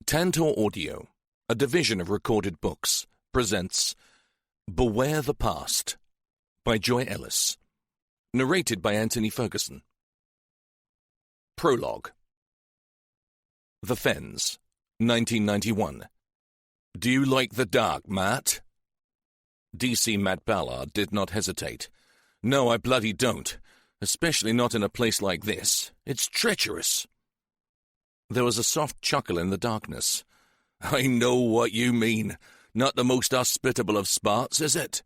Tantor Audio, a division of Recorded Books, presents Beware the Past by Joy Ellis, narrated by Anthony Ferguson. Prologue. The Fens, 1991. Do you like the dark, Matt? DC Matt Ballard did not hesitate. No, I bloody don't, especially not in a place like this. It's treacherous. There was a soft chuckle in the darkness. I know what you mean. Not the most hospitable of spots, is it?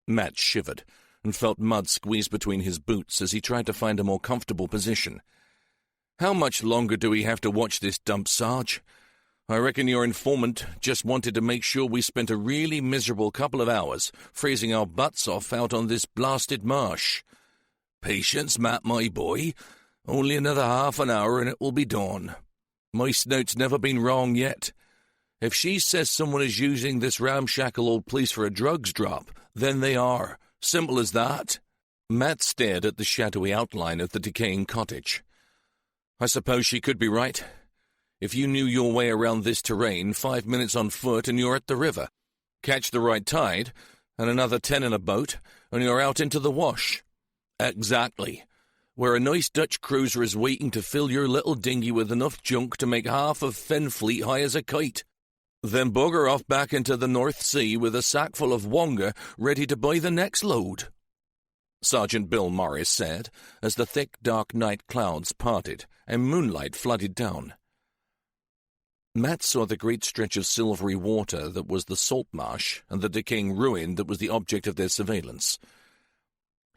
Matt shivered and felt mud squeeze between his boots as he tried to find a more comfortable position. How much longer do we have to watch this dump, Sarge? I reckon your informant just wanted to make sure we spent a really miserable couple of hours freezing our butts off out on this blasted marsh. Patience, Matt, my boy. Only another half an hour and it will be dawn. My snout's never been wrong yet. If she says someone is using this ramshackle old place for a drugs drop, then they are. Simple as that. Matt stared at the shadowy outline of the decaying cottage. I suppose she could be right. If you knew your way around this terrain, 5 minutes on foot and you're at the river. Catch the right tide, and another 10 in a boat, and you're out into the wash. Exactly. Where a nice Dutch cruiser is waiting to fill your little dinghy with enough junk to make half of Fenfleet high as a kite. Then bugger off back into the North Sea with a sack full of wonga ready to buy the next load. Sergeant Bill Morris said, as the thick, dark night clouds parted and moonlight flooded down. Matt saw the great stretch of silvery water that was the salt marsh and the decaying ruin that was the object of their surveillance.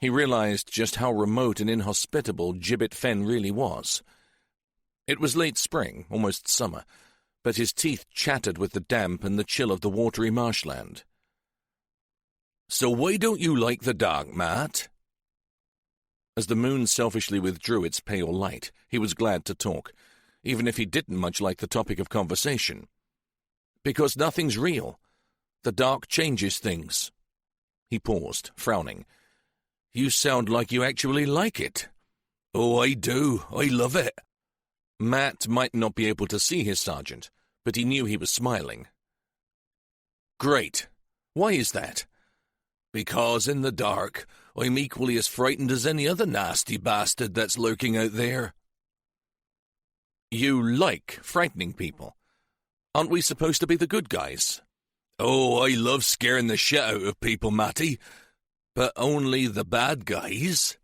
He realized just how remote and inhospitable Gibbet Fen really was. It was late spring, almost summer, but his teeth chattered with the damp and the chill of the watery marshland. So why don't you like the dark, Matt? As the moon selfishly withdrew its pale light, he was glad to talk, even if he didn't much like the topic of conversation. Because nothing's real. The dark changes things. He paused, frowning. You sound like you actually like it. Oh, I do. I love it. Matt might not be able to see his sergeant, but he knew he was smiling. Great. Why is that? Because in the dark, I'm equally as frightened as any other nasty bastard that's lurking out there. You like frightening people. Aren't we supposed to be the good guys? Oh, I love scaring the shit out of people, Matty. But only the bad guys?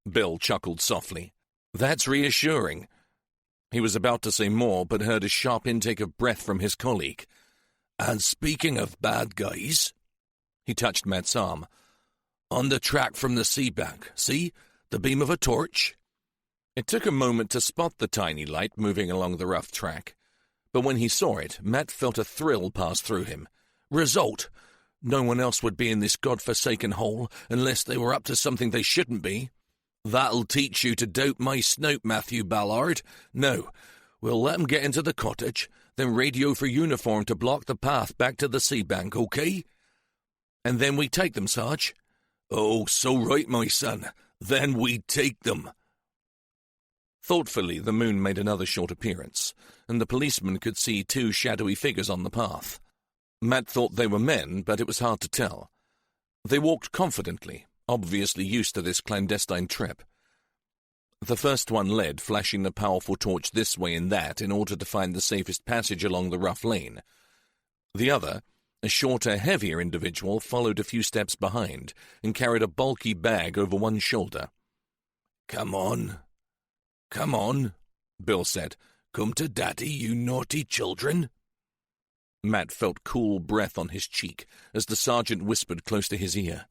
Bill chuckled softly. That's reassuring. He was about to say more, but heard a sharp intake of breath from his colleague. And speaking of bad guys, he touched Matt's arm. On the track from the sea bank, see? The beam of a torch? It took a moment to spot the tiny light moving along the rough track, but when he saw it, Matt felt a thrill pass through him. Result! No one else would be in this god-forsaken hole unless they were up to something they shouldn't be. That'll teach you to doubt my snout, Matthew Ballard. No, we'll let 'em get into the cottage, then radio for uniform to block the path back to the sea bank, okay? And then we take them, Sarge. Oh, so right, my son. Then we take them. Thoughtfully, the moon made another short appearance, and the policeman could see two shadowy figures on the path. Matt thought they were men, but it was hard to tell. They walked confidently, obviously used to this clandestine trip. The first one led, flashing the powerful torch this way and that in order to find the safest passage along the rough lane. The other, a shorter, heavier individual, followed a few steps behind and carried a bulky bag over one shoulder. Come on, Bill said. Come to Daddy, you naughty children. Matt felt cool breath on his cheek as the sergeant whispered close to his ear.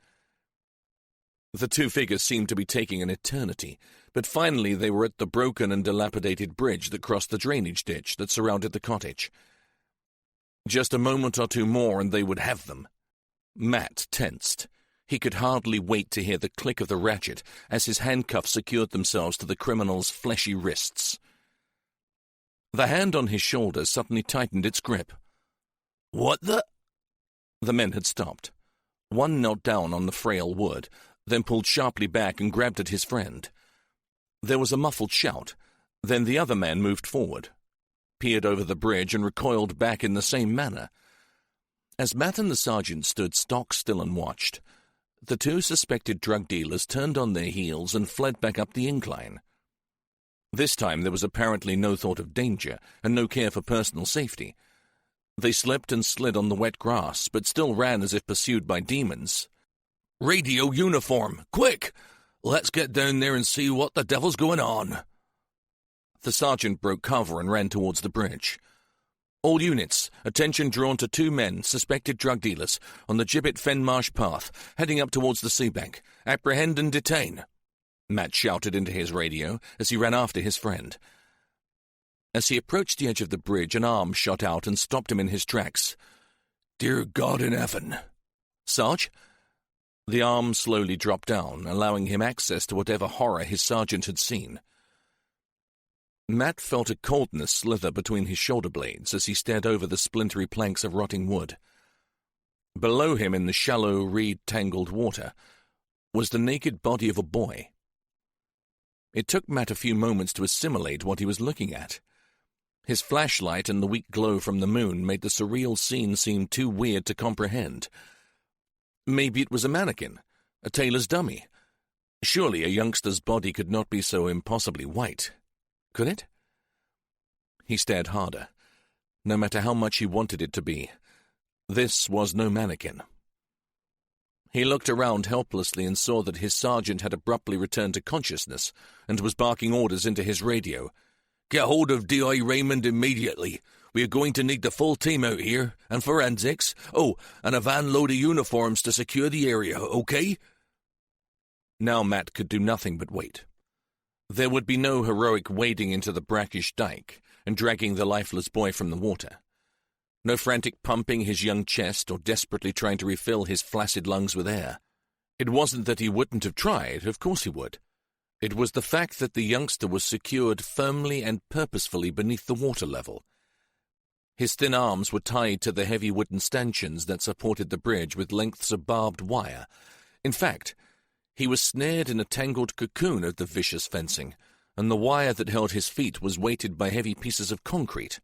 The two figures seemed to be taking an eternity, but finally they were at the broken and dilapidated bridge that crossed the drainage ditch that surrounded the cottage. Just a moment or two more and they would have them. Matt tensed. He could hardly wait to hear the click of the ratchet as his handcuffs secured themselves to the criminal's fleshy wrists. The hand on his shoulder suddenly tightened its grip. What the? The men had stopped. One knelt down on the frail wood, then pulled sharply back and grabbed at his friend. There was a muffled shout. Then the other man moved forward. peered over the bridge and recoiled back in the same manner. As Matt and the sergeant stood stock still and watched, the two suspected drug dealers turned on their heels and fled back up the incline. This time there was apparently no thought of danger and no care for personal safety. They slipped and slid on the wet grass, but still ran as if pursued by demons. "Radio uniform, quick! Let's get down there and see what the devil's going on." The sergeant broke cover and ran towards the bridge. "All units, attention drawn to 2 men, suspected drug dealers, on the Gibbet-Fen-Marsh path, heading up towards the seabank. Apprehend and detain," Matt shouted into his radio as he ran after his friend. As he approached the edge of the bridge, an arm shot out and stopped him in his tracks. "Dear God in heaven." "Sarge?" The arm slowly dropped down, allowing him access to whatever horror his sergeant had seen. Matt felt a coldness slither between his shoulder blades as he stared over the splintery planks of rotting wood. Below him in the shallow, reed-tangled water was the naked body of a boy. It took Matt a few moments to assimilate what he was looking at. His flashlight and the weak glow from the moon made the surreal scene seem too weird to comprehend. Maybe it was a mannequin, a tailor's dummy. Surely a youngster's body could not be so impossibly white. Could it? He stared harder. No matter how much he wanted it to be, this was no mannequin. He looked around helplessly and saw that his sergeant had abruptly returned to consciousness and was barking orders into his radio. "Get hold of D.I. Raymond immediately. We are going to need the full team out here, and forensics. Oh, and a van load of uniforms to secure the area, okay?" Now Matt could do nothing but wait. There would be no heroic wading into the brackish dike and dragging the lifeless boy from the water. No frantic pumping his young chest or desperately trying to refill his flaccid lungs with air. It wasn't that he wouldn't have tried, of course he would. It was the fact that the youngster was secured firmly and purposefully beneath the water level. His thin arms were tied to the heavy wooden stanchions that supported the bridge with lengths of barbed wire. In fact, he was snared in a tangled cocoon of the vicious fencing, and the wire that held his feet was weighted by heavy pieces of concrete.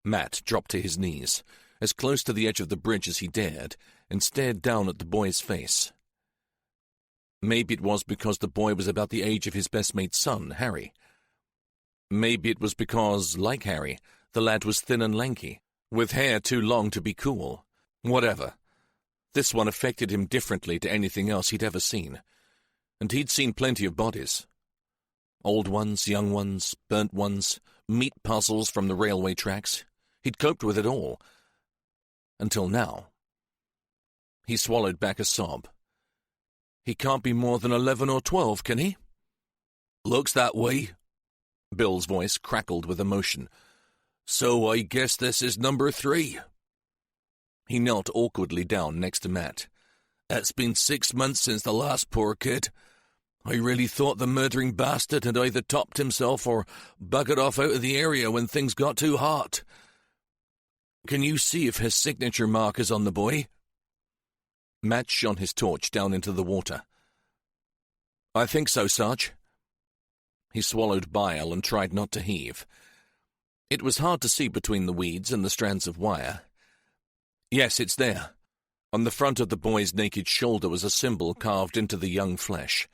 Matt dropped to his knees, as close to the edge of the bridge as he dared, and stared down at the boy's face. Maybe it was because the boy was about the age of his best mate's son, Harry. Maybe it was because, like Harry, the lad was thin and lanky, with hair too long to be cool. Whatever. This one affected him differently to anything else he'd ever seen. And he'd seen plenty of bodies. Old ones, young ones, burnt ones, meat puzzles from the railway tracks. He'd coped with it all. Until now. He swallowed back a sob. He can't be more than 11 or 12, can he? Looks that way. Bill's voice crackled with emotion. So I guess this is number 3. He knelt awkwardly down next to Matt. It's been 6 months since the last poor kid. I really thought the murdering bastard had either topped himself or buggered off out of the area when things got too hot. Can you see if his signature mark is on the boy? Matt shone his torch down into the water. I think so, Sarge. He swallowed bile and tried not to heave. It was hard to see between the weeds and the strands of wire. Yes, it's there. On the front of the boy's naked shoulder was a symbol carved into the young flesh.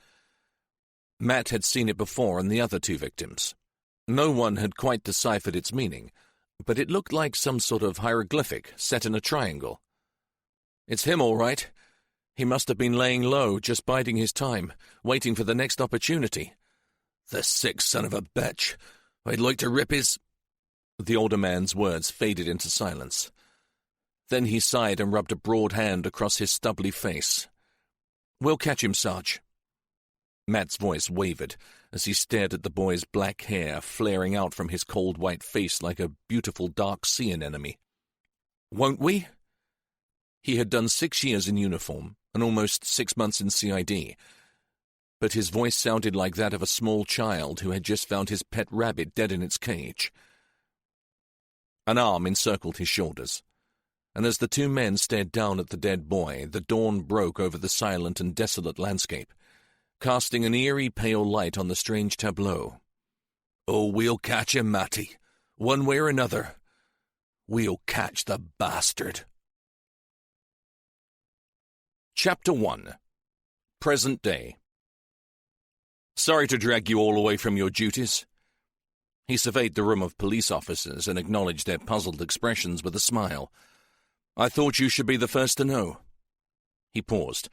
Matt had seen it before in the other 2 victims. No one had quite deciphered its meaning, but it looked like some sort of hieroglyphic set in a triangle. It's him, all right. He must have been laying low, just biding his time, waiting for the next opportunity. The sick son of a bitch. I'd like to rip his... The older man's words faded into silence. Then he sighed and rubbed a broad hand across his stubbly face. We'll catch him, Sarge. Matt's voice wavered as he stared at the boy's black hair flaring out from his cold white face like a beautiful dark sea anemone. Won't we? He had done 6 years in uniform and almost 6 months in CID, but his voice sounded like that of a small child who had just found his pet rabbit dead in its cage. An arm encircled his shoulders, and as the 2 men stared down at the dead boy, the dawn broke over the silent and desolate landscape, casting an eerie pale light on the strange tableau. Oh, we'll catch him, Matty. One way or another, we'll catch the bastard. Chapter 1. Present Day. Sorry to drag you all away from your duties. He surveyed the room of police officers and acknowledged their puzzled expressions with a smile. I thought you should be the first to know. He paused,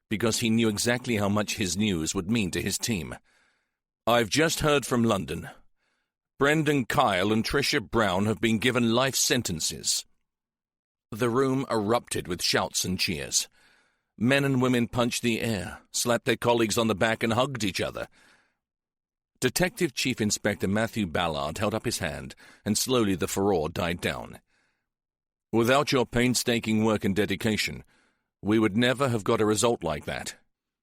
because he knew exactly how much his news would mean to his team. I've just heard from London. Brendan Kyle and Tricia Brown have been given life sentences. The room erupted with shouts and cheers. Men and women punched the air, slapped their colleagues on the back and hugged each other. Detective Chief Inspector Matthew Ballard held up his hand, and slowly the furore died down. Without your painstaking work and dedication, we would never have got a result like that.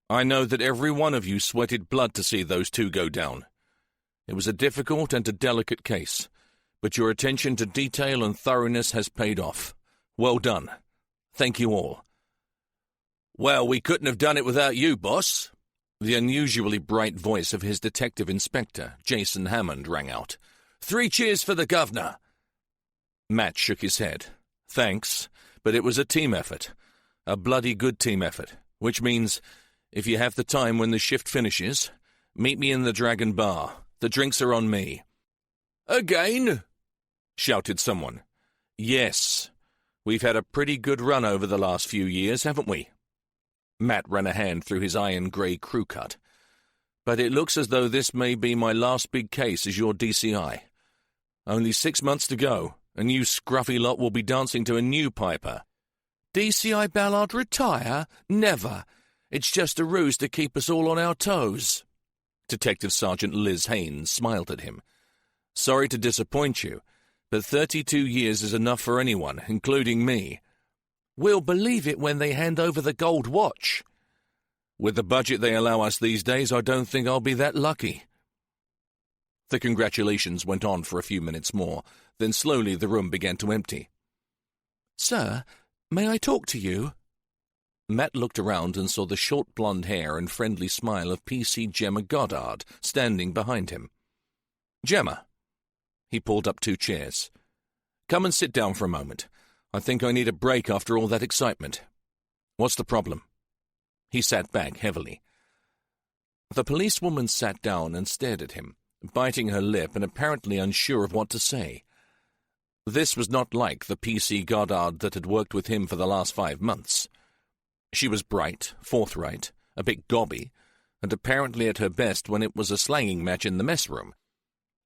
I know that every one of you sweated blood to see those two go down. It was a difficult and a delicate case, but your attention to detail and thoroughness has paid off. Well done. Thank you all. Well, we couldn't have done it without you, boss. The unusually bright voice of his detective inspector, Jason Hammond, rang out. 3 cheers for the governor. Matt shook his head. Thanks, but it was a team effort. A bloody good team effort, which means, if you have the time when the shift finishes, meet me in the Dragon Bar. The drinks are on me. Again? Shouted someone. Yes. We've had a pretty good run over the last few years, haven't we? Matt ran a hand through his iron-grey crew cut. But it looks as though this may be my last big case as your DCI. Only 6 months to go, and you scruffy lot will be dancing to a new piper. DCI Ballard retire? Never. It's just a ruse to keep us all on our toes. Detective Sergeant Liz Haynes smiled at him. Sorry to disappoint you, but 32 years is enough for anyone, including me. We'll believe it when they hand over the gold watch. With the budget they allow us these days, I don't think I'll be that lucky. The congratulations went on for a few minutes more, then slowly the room began to empty. Sir, may I talk to you? Matt looked around and saw the short blonde hair and friendly smile of PC Gemma Goddard standing behind him. Gemma. He pulled up 2 chairs. Come and sit down for a moment. I think I need a break after all that excitement. What's the problem? He sat back heavily. The policewoman sat down and stared at him, biting her lip and apparently unsure of what to say. This was not like the PC Goddard that had worked with him for the last 5 months. She was bright, forthright, a bit gobby, and apparently at her best when it was a slanging match in the mess room.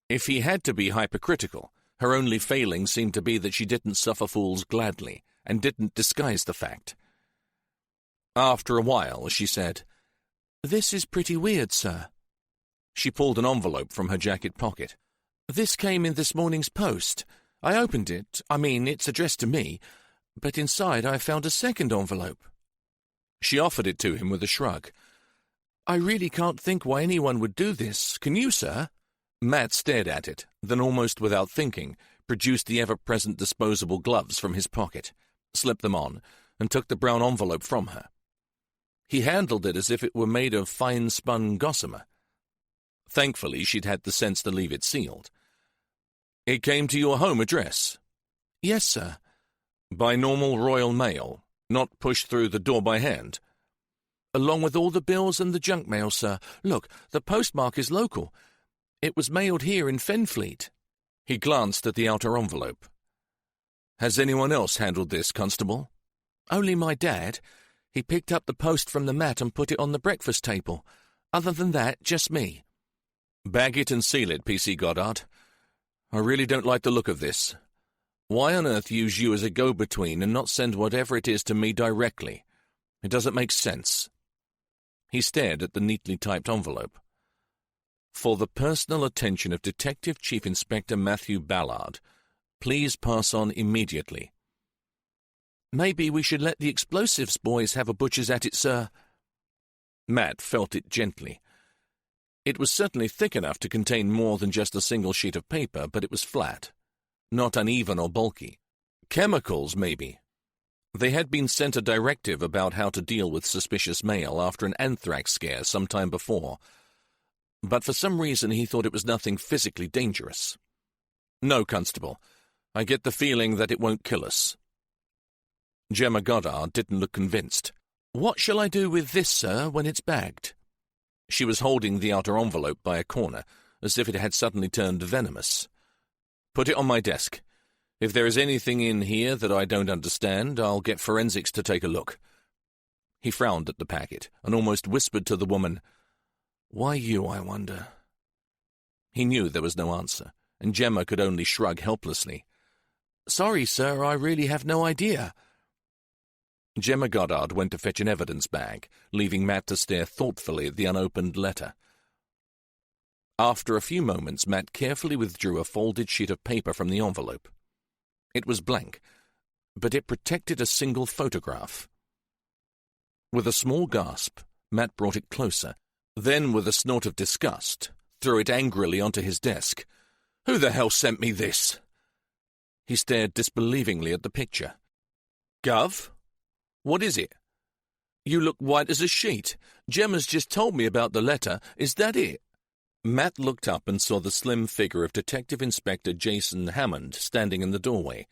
If he had to be hypercritical, her only failing seemed to be that she didn't suffer fools gladly, and didn't disguise the fact. After a while, she said, This is pretty weird, sir. She pulled an envelope from her jacket pocket. This came in this morning's post. I opened it. It's addressed to me, but inside I found a second envelope. She offered it to him with a shrug. I really can't think why anyone would do this. Can you, sir? Matt stared at it, then almost without thinking, produced the ever-present disposable gloves from his pocket, slipped them on, and took the brown envelope from her. He handled it as if it were made of fine-spun gossamer. Thankfully, she'd had the sense to leave it sealed. It came to your home address? Yes, sir. By normal Royal Mail, not pushed through the door by hand? Along with all the bills and the junk mail, sir. Look, the postmark is local. It was mailed here in Fenfleet. He glanced at the outer envelope. Has anyone else handled this, Constable? Only my dad. He picked up the post from the mat and put it on the breakfast table. Other than that, just me. Bag it and seal it, PC Goddard. I really don't like the look of this. Why on earth use you as a go-between and not send whatever it is to me directly? It doesn't make sense. He stared at the neatly typed envelope. For the personal attention of Detective Chief Inspector Matthew Ballard, please pass on immediately. Maybe we should let the explosives boys have a butcher's at it, sir. Matt felt it gently. It was certainly thick enough to contain more than just a single sheet of paper, but it was flat, not uneven or bulky. Chemicals, maybe. They had been sent a directive about how to deal with suspicious mail after an anthrax scare some time before, but for some reason he thought it was nothing physically dangerous. No, Constable. I get the feeling that it won't kill us. Gemma Goddard didn't look convinced. What shall I do with this, sir, when it's bagged? She was holding the outer envelope by a corner, as if it had suddenly turned venomous. Put it on my desk. If there is anything in here that I don't understand, I'll get forensics to take a look. He frowned at the packet and almost whispered to the woman, Why you, I wonder? He knew there was no answer, and Gemma could only shrug helplessly. Sorry, sir, I really have no idea. Gemma Goddard went to fetch an evidence bag, leaving Matt to stare thoughtfully at the unopened letter. After a few moments, Matt carefully withdrew a folded sheet of paper from the envelope. It was blank, but it protected a single photograph. With a small gasp, Matt brought it closer, then with a snort of disgust, threw it angrily onto his desk. Who the hell sent me this? He stared disbelievingly at the picture. Gov? What is it? You look white as a sheet. Gemma's just told me about the letter. Is that it? Matt looked up and saw the slim figure of Detective Inspector Jason Hammond standing in the doorway.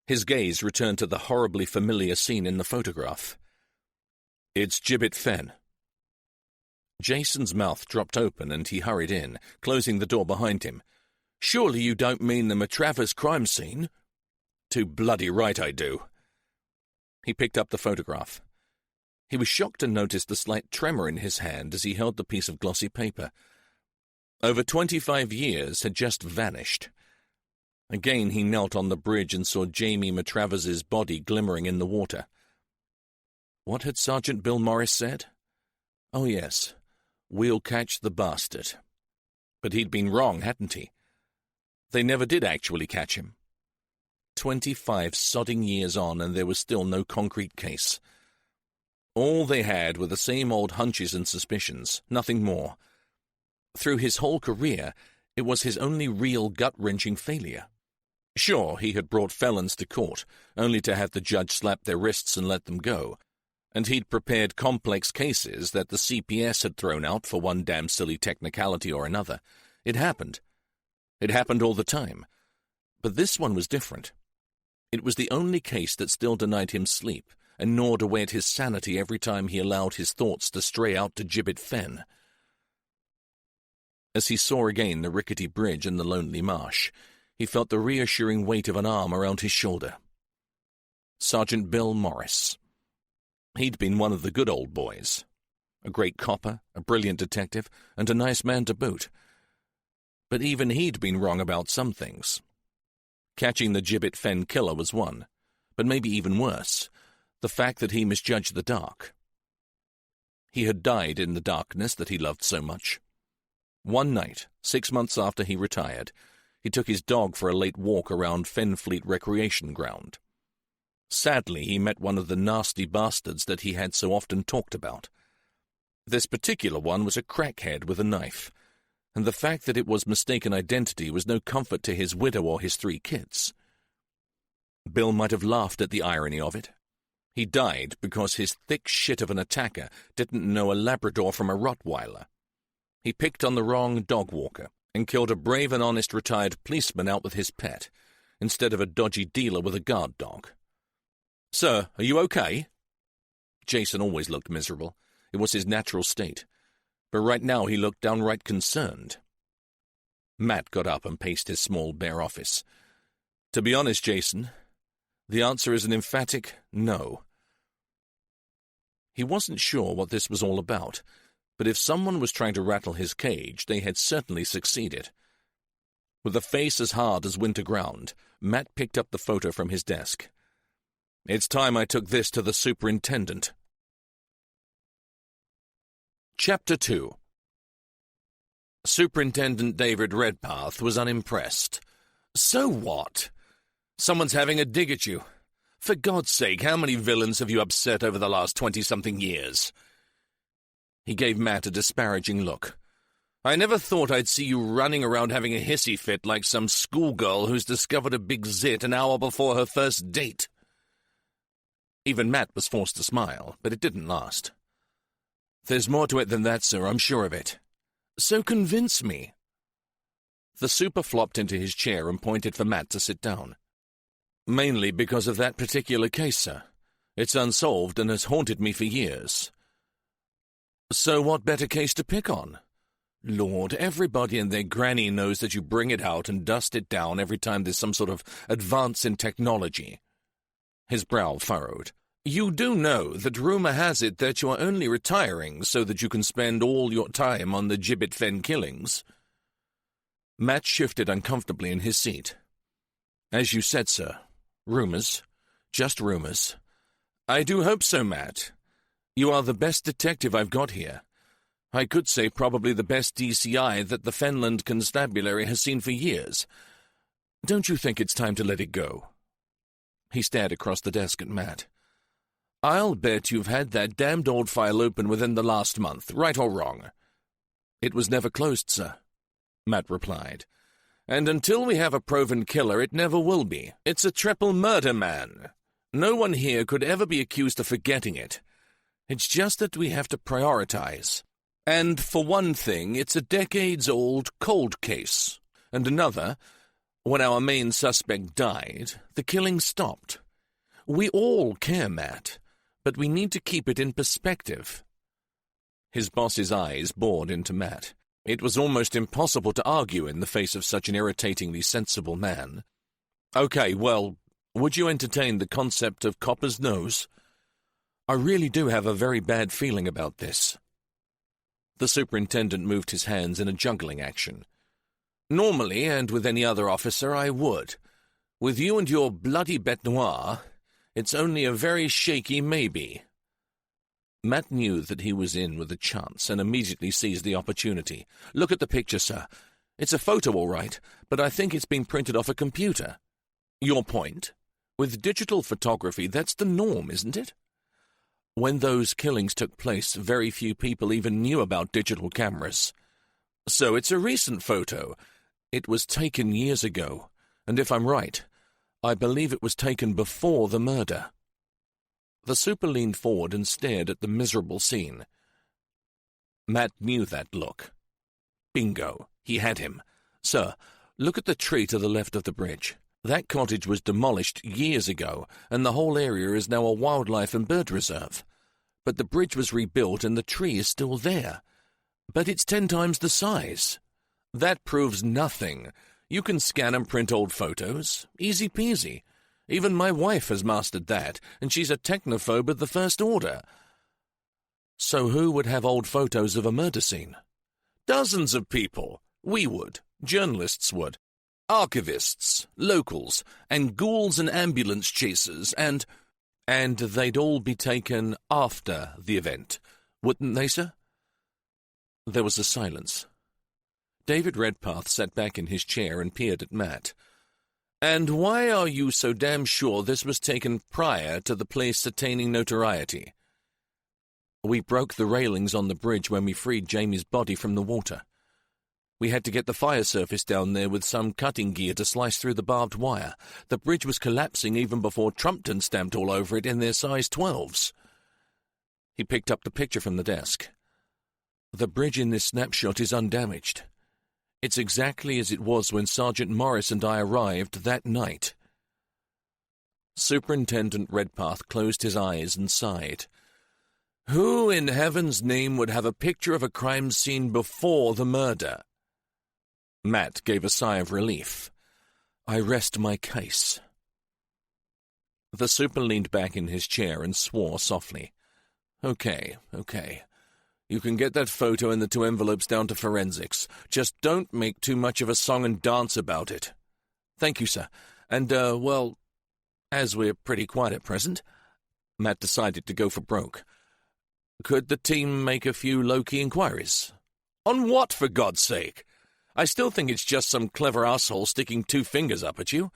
His gaze returned to the horribly familiar scene in the photograph. It's Gibbet Fenn. Jason's mouth dropped open and he hurried in, closing the door behind him. Surely you don't mean the Matravers crime scene? Too bloody right I do. He picked up the photograph. He was shocked to notice the slight tremor in his hand as he held the piece of glossy paper. Over 25 years had just vanished. Again he knelt on the bridge and saw Jamie Matravers's body glimmering in the water. What had Sergeant Bill Morris said? Oh yes, we'll catch the bastard. But he'd been wrong, hadn't he? They never did actually catch him. 25 sodding years on, and there was still no concrete case. All they had were the same old hunches and suspicions, nothing more. Through his whole career, it was his only real gut-wrenching failure. Sure, he had brought felons to court, only to have the judge slap their wrists and let them go, and he'd prepared complex cases that the CPS had thrown out for one damn silly technicality or another. It happened. It happened all the time. But this one was different. It was the only case that still denied him sleep and gnawed away at his sanity every time he allowed his thoughts to stray out to Gibbet Fenn. As he saw again the rickety bridge and the lonely marsh, he felt the reassuring weight of an arm around his shoulder. Sergeant Bill Morris. He'd been one of the good old boys. A great copper, a brilliant detective, and a nice man to boot. But even he'd been wrong about some things. Catching the Gibbet Fenn killer was one, but maybe even worse, the fact that he misjudged the dark. He had died in the darkness that he loved so much. One night, 6 months after he retired, he took his dog for a late walk around Fenfleet Recreation Ground. Sadly, he met one of the nasty bastards that he had so often talked about. This particular one was a crackhead with a knife, and the fact that it was mistaken identity was no comfort to his widow or his 3 kids. Bill might have laughed at the irony of it. He died because his thick shit of an attacker didn't know a Labrador from a Rottweiler. He picked on the wrong dog walker and killed a brave and honest retired policeman out with his pet, instead of a dodgy dealer with a guard dog. Sir, are you okay? Jason always looked miserable. It was his natural state. But right now he looked downright concerned. Matt got up and paced his small, bare office. To be honest, Jason, the answer is an emphatic no. He wasn't sure what this was all about, but if someone was trying to rattle his cage, they had certainly succeeded. With a face as hard as winter ground, Matt picked up the photo from his desk. It's time I took this to the superintendent. Chapter 2. Superintendent David Redpath was unimpressed. So what? Someone's having a dig at you. For God's sake, how many villains have you upset over the last 20-something years? He gave Matt a disparaging look. I never thought I'd see you running around having a hissy fit like some schoolgirl who's discovered a big zit an hour before her first date. Even Matt was forced to smile, but it didn't last. There's more to it than that, sir, I'm sure of it. So convince me. The super flopped into his chair and pointed for Matt to sit down. "Mainly because of that particular case, sir. It's unsolved and has haunted me for years." "So what better case to pick on? Lord, everybody and their granny knows that you bring it out and dust it down every time there's some sort of advance in technology." His brow furrowed. "You do know that rumor has it that you are only retiring so that you can spend all your time on the Gibbet Fen killings." Matt shifted uncomfortably in his seat. "As you said, sir, rumors. Just rumors. I do hope so, Matt. You are the best detective I've got here. I could say probably the best DCI that the Fenland Constabulary has seen for years. Don't you think it's time to let it go?" He stared across the desk at Matt. "I'll bet you've had that damned old file open within the last month, right or wrong." "It was never closed, sir," Matt replied. "And until we have a proven killer, it never will be. It's a triple murder, man. No one here could ever be accused of forgetting it. It's just that we have to prioritize. And for one thing, it's a decades-old cold case. And another, when our main suspect died, the killing stopped. We all care, Matt, but we need to keep it in perspective." His boss's eyes bored into Matt. It was almost impossible to argue in the face of such an irritatingly sensible man. "Okay, well, would you entertain the concept of Copper's nose? I really do have a very bad feeling about this." The superintendent moved his hands in a juggling action. "Normally, and with any other officer, I would. With you and your bloody bête noire, it's only a very shaky maybe." Matt knew that he was in with a chance and immediately seized the opportunity. "Look at the picture, sir. It's a photo, all right, but I think it's been printed off a computer." "Your point? With digital photography, that's the norm, isn't it?" "When those killings took place, very few people even knew about digital cameras." "So it's a recent photo. It was taken years ago, and if I'm right, I believe it was taken before the murder." The super leaned forward and stared at the miserable scene. Matt knew that look. Bingo, he had him. "Sir, look at the tree to the left of the bridge. That cottage was demolished years ago, and the whole area is now a wildlife and bird reserve. But the bridge was rebuilt and the tree is still there. But it's 10 times the size. That proves nothing. You can scan and print old photos. Easy peasy. Even my wife has mastered that, and she's a technophobe of the first order." "So who would have old photos of a murder scene?" "Dozens of people. We would. Journalists would. Archivists, locals, and ghouls and ambulance chasers, and they'd all be taken after the event, wouldn't they, sir?" There was a silence. David Redpath sat back in his chair and peered at Matt. "And why are you so damn sure this was taken prior to the place attaining notoriety?" "We broke the railings on the bridge when we freed Jamie's body from the water. We had to get the fire surface down there with some cutting gear to slice through the barbed wire. The bridge was collapsing even before Trumpton stamped all over it in their size 12s. He picked up the picture from the desk. "The bridge in this snapshot is undamaged. It's exactly as it was when Sergeant Morris and I arrived that night." Superintendent Redpath closed his eyes and sighed. "Who in heaven's name would have a picture of a crime scene before the murder?" Matt gave a sigh of relief. "I rest my case." The super leaned back in his chair and swore softly. Okay. You can get that photo and the 2 envelopes down to forensics. Just don't make too much of a song and dance about it." "Thank you, sir. And, well, as we're pretty quiet at present," Matt decided to go for broke. "Could the team make a few low-key inquiries?" "On what, for God's sake? I still think it's just some clever asshole sticking 2 fingers up at you.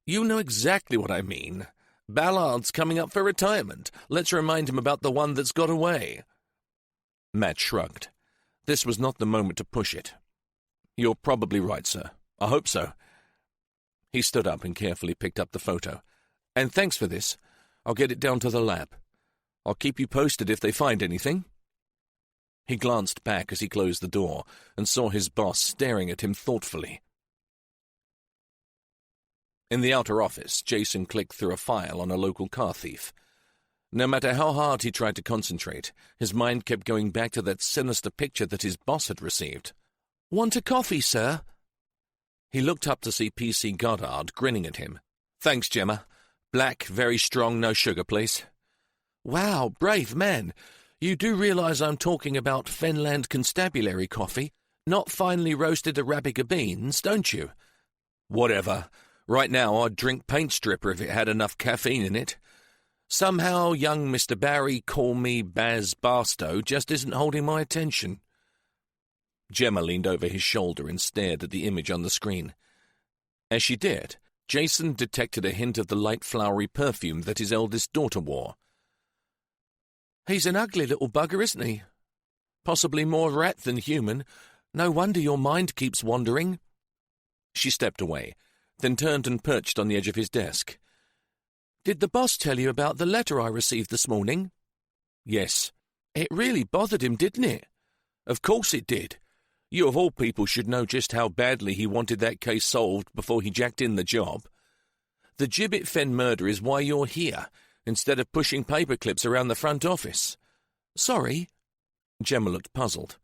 You know exactly what I mean. Ballard's coming up for retirement. Let's remind him about the one that's got away." Matt shrugged. This was not the moment to push it. "You're probably right, sir. I hope so." He stood up and carefully picked up the photo. "And thanks for this. I'll get it down to the lab. I'll keep you posted if they find anything." He glanced back as he closed the door and saw his boss staring at him thoughtfully. In the outer office, Jason clicked through a file on a local car thief. No matter how hard he tried to concentrate, his mind kept going back to that sinister picture that his boss had received. "Want a coffee, sir?" He looked up to see PC Goddard grinning at him. "Thanks, Gemma. Black, very strong, no sugar, please." "Wow, brave man. You do realize I'm talking about Fenland Constabulary coffee, not finely roasted Arabica beans, don't you?" "Whatever. Right now I'd drink paint stripper if it had enough caffeine in it. Somehow young Mr. Barry, call me Baz Barstow, just isn't holding my attention." Gemma leaned over his shoulder and stared at the image on the screen. As she did, Jason detected a hint of the light flowery perfume that his eldest daughter wore. "He's an ugly little bugger, isn't he? Possibly more rat than human. No wonder your mind keeps wandering." She stepped away, then turned and perched on the edge of his desk. "Did the boss tell you about the letter I received this morning?" "Yes." "It really bothered him, didn't it?" "Of course it did. You of all people should know just how badly he wanted that case solved before he jacked in the job. The Gibbet Fen murder is why you're here, instead of pushing paperclips around the front office." "Sorry." Gemma looked puzzled.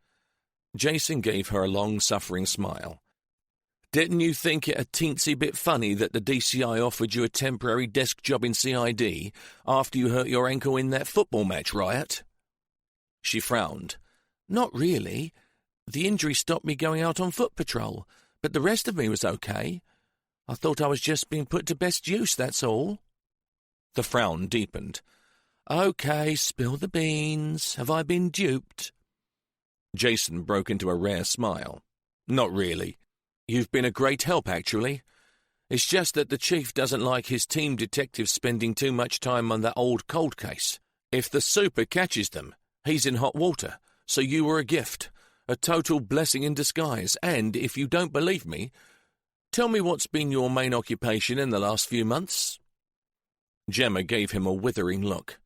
Jason gave her a long-suffering smile. "Didn't you think it a teensy bit funny that the DCI offered you a temporary desk job in CID after you hurt your ankle in that football match riot?" She frowned. "Not really. The injury stopped me going out on foot patrol, but the rest of me was okay. I thought I was just being put to best use, that's all." The frown deepened. "Okay, spill the beans. Have I been duped?" Jason broke into a rare smile. "Not really. You've been a great help, actually. It's just that the chief doesn't like his team detectives spending too much time on that old cold case. If the super catches them, he's in hot water, so you were a gift, a total blessing in disguise, and, if you don't believe me, tell me what's been your main occupation in the last few months?" Gemma gave him a withering look.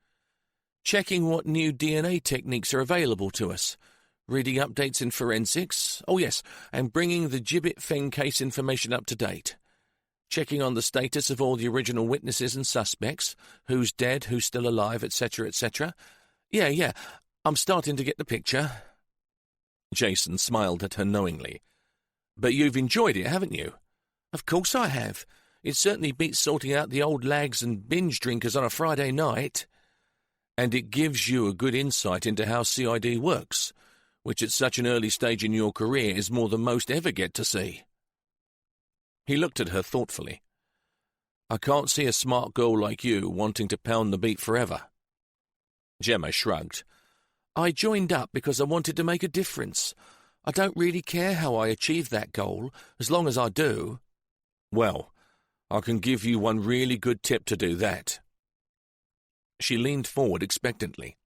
"Checking what new DNA techniques are available to us. Reading updates in forensics. Oh, yes, and bringing the Gibbet Fen case information up to date. Checking on the status of all the original witnesses and suspects, who's dead, who's still alive, etc., etc. Yeah, I'm starting to get the picture." Jason smiled at her knowingly. "But you've enjoyed it, haven't you?" "Of course I have. It certainly beats sorting out the old lags and binge drinkers on a Friday night." "And it gives you a good insight into how CID works, which at such an early stage in your career is more than most ever get to see." He looked at her thoughtfully. "I can't see a smart girl like you wanting to pound the beat forever." Gemma shrugged. "I joined up because I wanted to make a difference. I don't really care how I achieve that goal, as long as I do." "Well, I can give you one really good tip to do that." She leaned forward expectantly.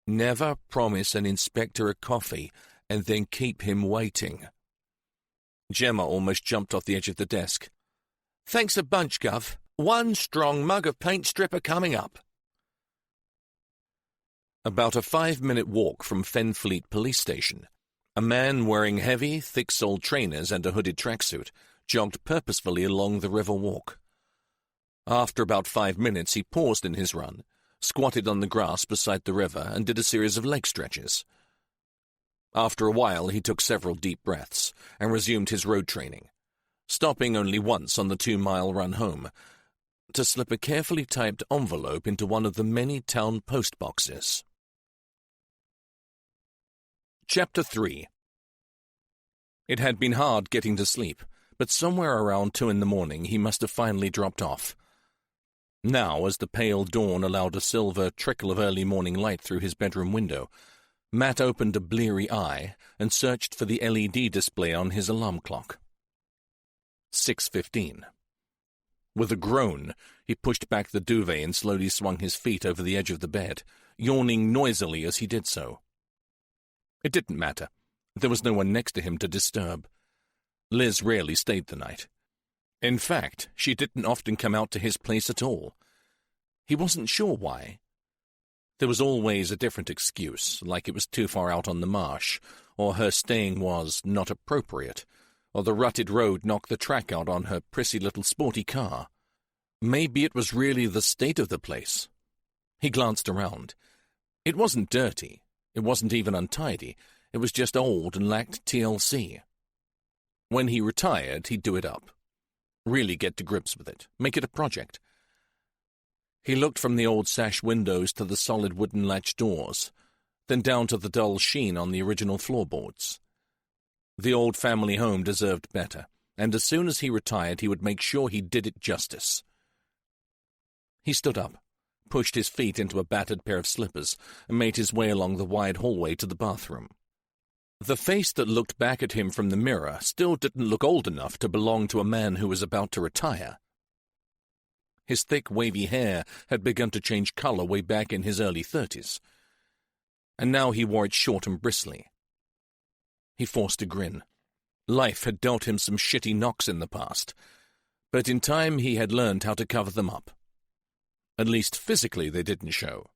"Never promise an inspector a coffee and then keep him waiting." Gemma almost jumped off the edge of the desk. "Thanks a bunch, Gov. One strong mug of paint stripper coming up." About a 5-minute walk from Fenfleet Police Station, a man wearing heavy, thick-soled trainers and a hooded tracksuit jogged purposefully along the river walk. After about 5 minutes, he paused in his run, squatted on the grass beside the river, and did a series of leg stretches. After a while, he took several deep breaths and resumed his road training, stopping only once on the 2-mile run home to slip a carefully typed envelope into one of the many town post boxes. Chapter 3. It had been hard getting to sleep, but somewhere around 2 in the morning he must have finally dropped off. Now, as the pale dawn allowed a silver trickle of early morning light through his bedroom window, Matt opened a bleary eye and searched for the LED display on his alarm clock. 6:15. With a groan, he pushed back the duvet and slowly swung his feet over the edge of the bed, yawning noisily as he did so. It didn't matter. There was no one next to him to disturb. Liz rarely stayed the night. In fact, she didn't often come out to his place at all. He wasn't sure why. There was always a different excuse, like it was too far out on the marsh, or her staying was not appropriate, or the rutted road knock the track out on her prissy little sporty car. Maybe it was really the state of the place. He glanced around. It wasn't dirty. It wasn't even untidy. It was just old and lacked TLC. When he retired, he'd do it up. Really get to grips with it. Make it a project. He looked from the old sash windows to the solid wooden latch doors, then down to the dull sheen on the original floorboards. The old family home deserved better, and as soon as he retired, he would make sure he did it justice. He stood up, pushed his feet into a battered pair of slippers, and made his way along the wide hallway to the bathroom. The face that looked back at him from the mirror still didn't look old enough to belong to a man who was about to retire. His thick, wavy hair had begun to change color way back in his early 30s, and now he wore it short and bristly. He forced a grin. Life had dealt him some shitty knocks in the past, but in time he had learned how to cover them up. At least physically they didn't show.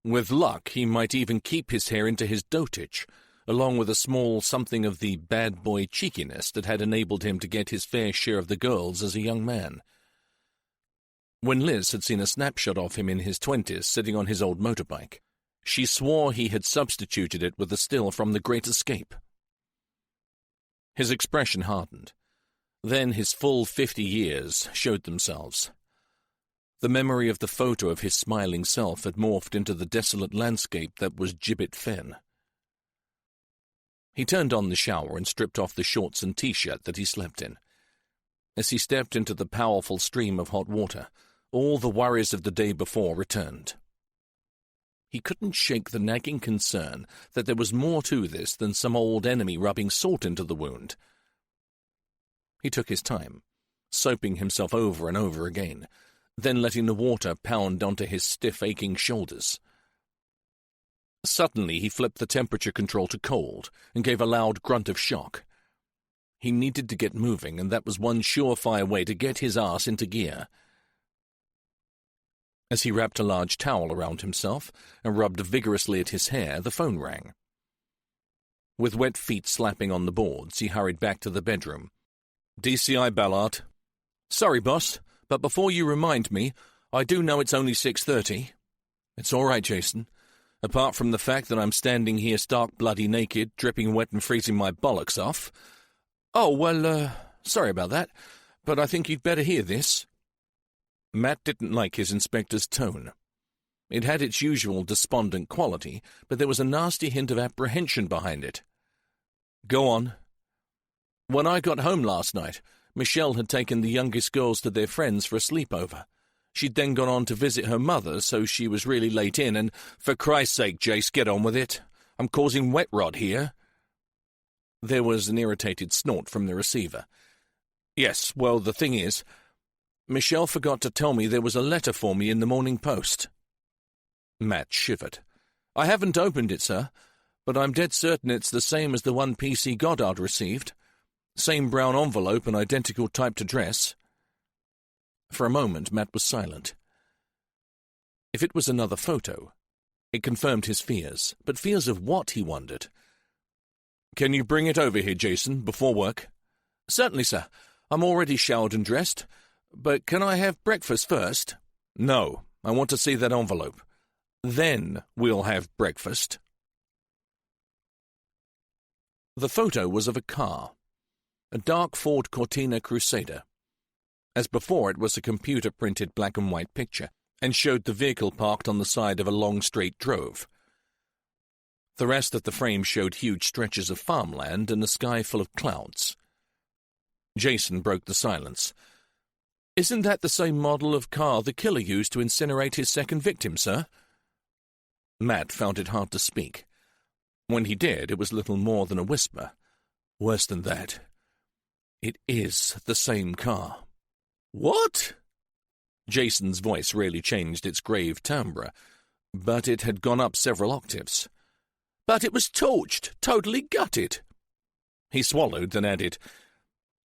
With luck, he might even keep his hair into his dotage, along with a small something of the bad boy cheekiness that had enabled him to get his fair share of the girls as a young man. When Liz had seen a snapshot of him in his 20s sitting on his old motorbike, she swore he had substituted it with a still from The Great Escape. His expression hardened. Then his full 50 years showed themselves. The memory of the photo of his smiling self had morphed into the desolate landscape that was Gibbet Fen. He turned on the shower and stripped off the shorts and T-shirt that he slept in. As he stepped into the powerful stream of hot water, all the worries of the day before returned. He couldn't shake the nagging concern that there was more to this than some old enemy rubbing salt into the wound. He took his time, soaping himself over and over again, then letting the water pound onto his stiff, aching shoulders. Suddenly he flipped the temperature control to cold and gave a loud grunt of shock. He needed to get moving, and that was one surefire way to get his ass into gear. As he wrapped a large towel around himself and rubbed vigorously at his hair, the phone rang. With wet feet slapping on the boards, he hurried back to the bedroom. "DCI Ballard. Sorry, boss, but before you remind me, I do know it's only 6:30. It's all right, Jason. Apart from the fact that I'm standing here stark bloody naked, dripping wet and freezing my bollocks off. Oh, well, sorry about that, but I think you'd better hear this." Matt didn't like his inspector's tone. It had its usual despondent quality, but there was a nasty hint of apprehension behind it. "Go on." "When I got home last night, Michelle had taken the youngest girls to their friends for a sleepover. She'd then gone on to visit her mother, so she was really late in, and for Christ's sake, Jace, get on with it. I'm causing wet rot here." There was an irritated snort from the receiver. "Yes, well, the thing is, Michelle forgot to tell me there was a letter for me in the Morning Post." Matt shivered. "I haven't opened it, sir, but I'm dead certain it's the same as the one PC Goddard received. Same brown envelope and identical typed address." For a moment, Matt was silent. If it was another photo, it confirmed his fears, but fears of what, he wondered. "Can you bring it over here, Jason, before work?" "Certainly, sir. I'm already showered and dressed. But can I have breakfast first?" "No, I want to see that envelope. Then we'll have breakfast." The photo was of a car, a dark Ford Cortina Crusader. As before, it was a computer-printed black-and-white picture, and showed the vehicle parked on the side of a long straight drove. The rest of the frame showed huge stretches of farmland and a sky full of clouds. Jason broke the silence. "Isn't that the same model of car the killer used to incinerate his second victim, sir?" Matt found it hard to speak. When he did, it was little more than a whisper. "Worse than that. It is the same car." "What?" Jason's voice really changed its grave timbre, but it had gone up several octaves. "But it was torched, totally gutted." He swallowed, then added,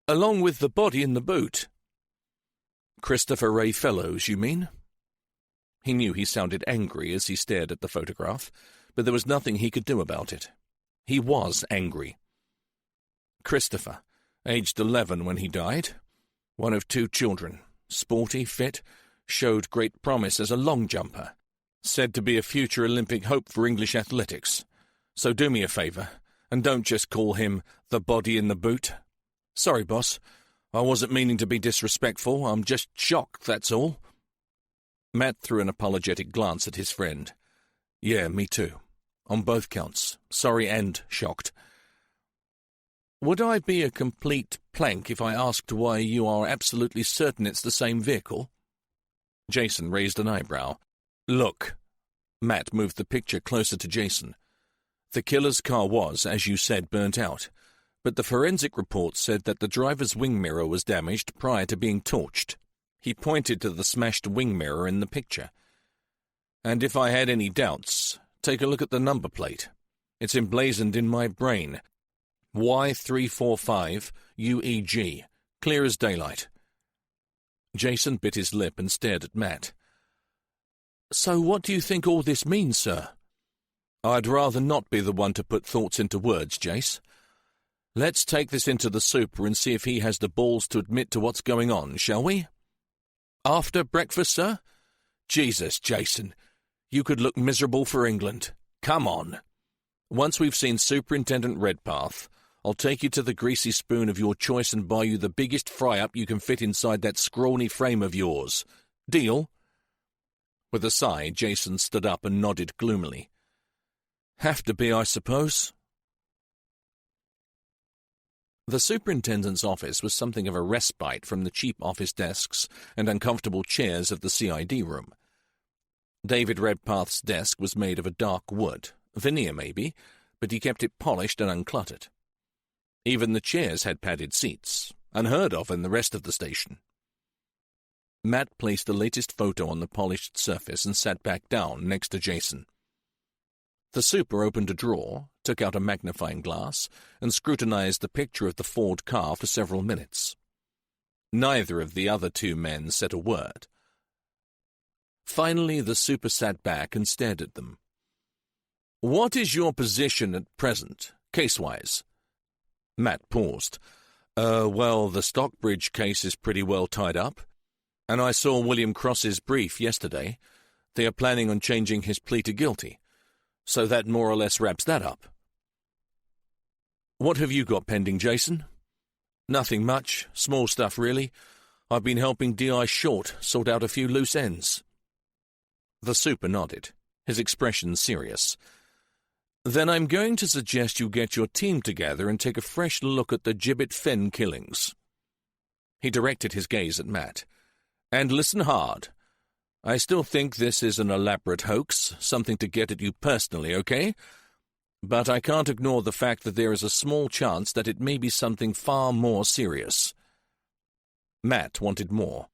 "Along with the body in the boot." "Christopher Ray Fellows, you mean?" He knew he sounded angry as he stared at the photograph, but there was nothing he could do about it. He was angry. Christopher, Aged 11 when he died. One of 2 children. Sporty, fit, showed great promise as a long jumper. Said to be a future Olympic hope for English athletics. So do me a favour, and don't just call him the body in the boot. Sorry, boss. I wasn't meaning to be disrespectful. I'm just shocked, that's all. Matt threw an apologetic glance at his friend. Yeah, me too. On both counts. Sorry and shocked. Would I be a complete plank if I asked why you are absolutely certain it's the same vehicle? Jason raised an eyebrow. Look. Matt moved the picture closer to Jason. The killer's car was, as you said, burnt out, but the forensic report said that the driver's wing mirror was damaged prior to being torched. He pointed to the smashed wing mirror in the picture. And if I had any doubts, take a look at the number plate. It's emblazoned in my brain. Y345UEG, clear as daylight. Jason bit his lip and stared at Matt. So what do you think all this means, sir? I'd rather not be the one to put thoughts into words, Jace. Let's take this into the super and see if he has the balls to admit to what's going on, shall we? After breakfast, sir? Jesus, Jason, you could look miserable for England. Come on. Once we've seen Superintendent Redpath, I'll take you to the greasy spoon of your choice and buy you the biggest fry-up you can fit inside that scrawny frame of yours. Deal? With a sigh, Jason stood up and nodded gloomily. Have to be, I suppose. The superintendent's office was something of a respite from the cheap office desks and uncomfortable chairs of the CID room. David Redpath's desk was made of a dark wood, veneer maybe, but he kept it polished and uncluttered. Even the chairs had padded seats, unheard of in the rest of the station. Matt placed the latest photo on the polished surface and sat back down next to Jason. The super opened a drawer, took out a magnifying glass, and scrutinized the picture of the Ford car for several minutes. Neither of the other 2 men said a word. Finally, the super sat back and stared at them. What is your position at present, case-wise? Matt paused. Well, the Stockbridge case is pretty well tied up, and I saw William Cross's brief yesterday. They are planning on changing his plea to guilty, so that more or less wraps that up. What have you got pending, Jason? Nothing much. Small stuff, really. I've been helping D.I. Short sort out a few loose ends. The super nodded, his expression serious. Then I'm going to suggest you get your team together and take a fresh look at the Gibbet Fen killings. He directed his gaze at Matt. And listen hard. I still think this is an elaborate hoax, something to get at you personally, okay? But I can't ignore the fact that there is a small chance that it may be something far more serious. Matt wanted more.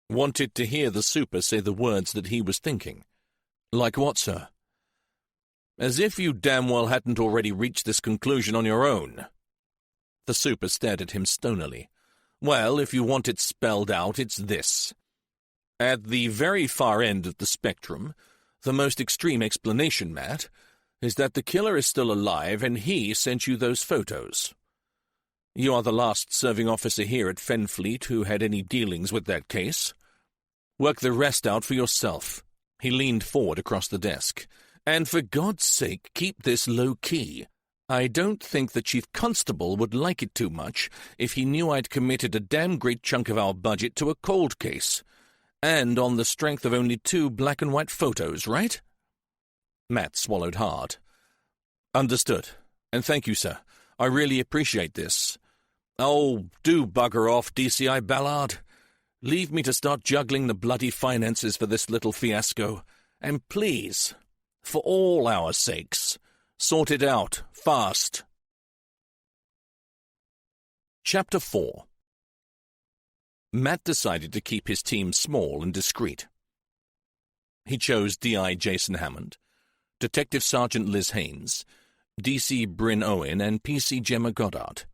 Wanted to hear the super say the words that he was thinking. Like what, sir? As if you damn well hadn't already reached this conclusion on your own. The super stared at him stonily. Well, if you want it spelled out, it's this. At the very far end of the spectrum, the most extreme explanation, Matt, is that the killer is still alive and he sent you those photos. You are the last serving officer here at Fenfleet who had any dealings with that case. Work the rest out for yourself. He leaned forward across the desk. And for God's sake, keep this low-key. I don't think the Chief Constable would like it too much if he knew I'd committed a damn great chunk of our budget to a cold case. And on the strength of only 2 black-and-white photos, right? Matt swallowed hard. Understood. And thank you, sir. I really appreciate this. Oh, do bugger off, DCI Ballard. Leave me to start juggling the bloody finances for this little fiasco. And please, for all our sakes, sort it out, fast. Chapter 4. Matt decided to keep his team small and discreet. He chose D.I. Jason Hammond, Detective Sergeant Liz Haynes, D.C. Bryn Owen, and P.C. Gemma Goddard.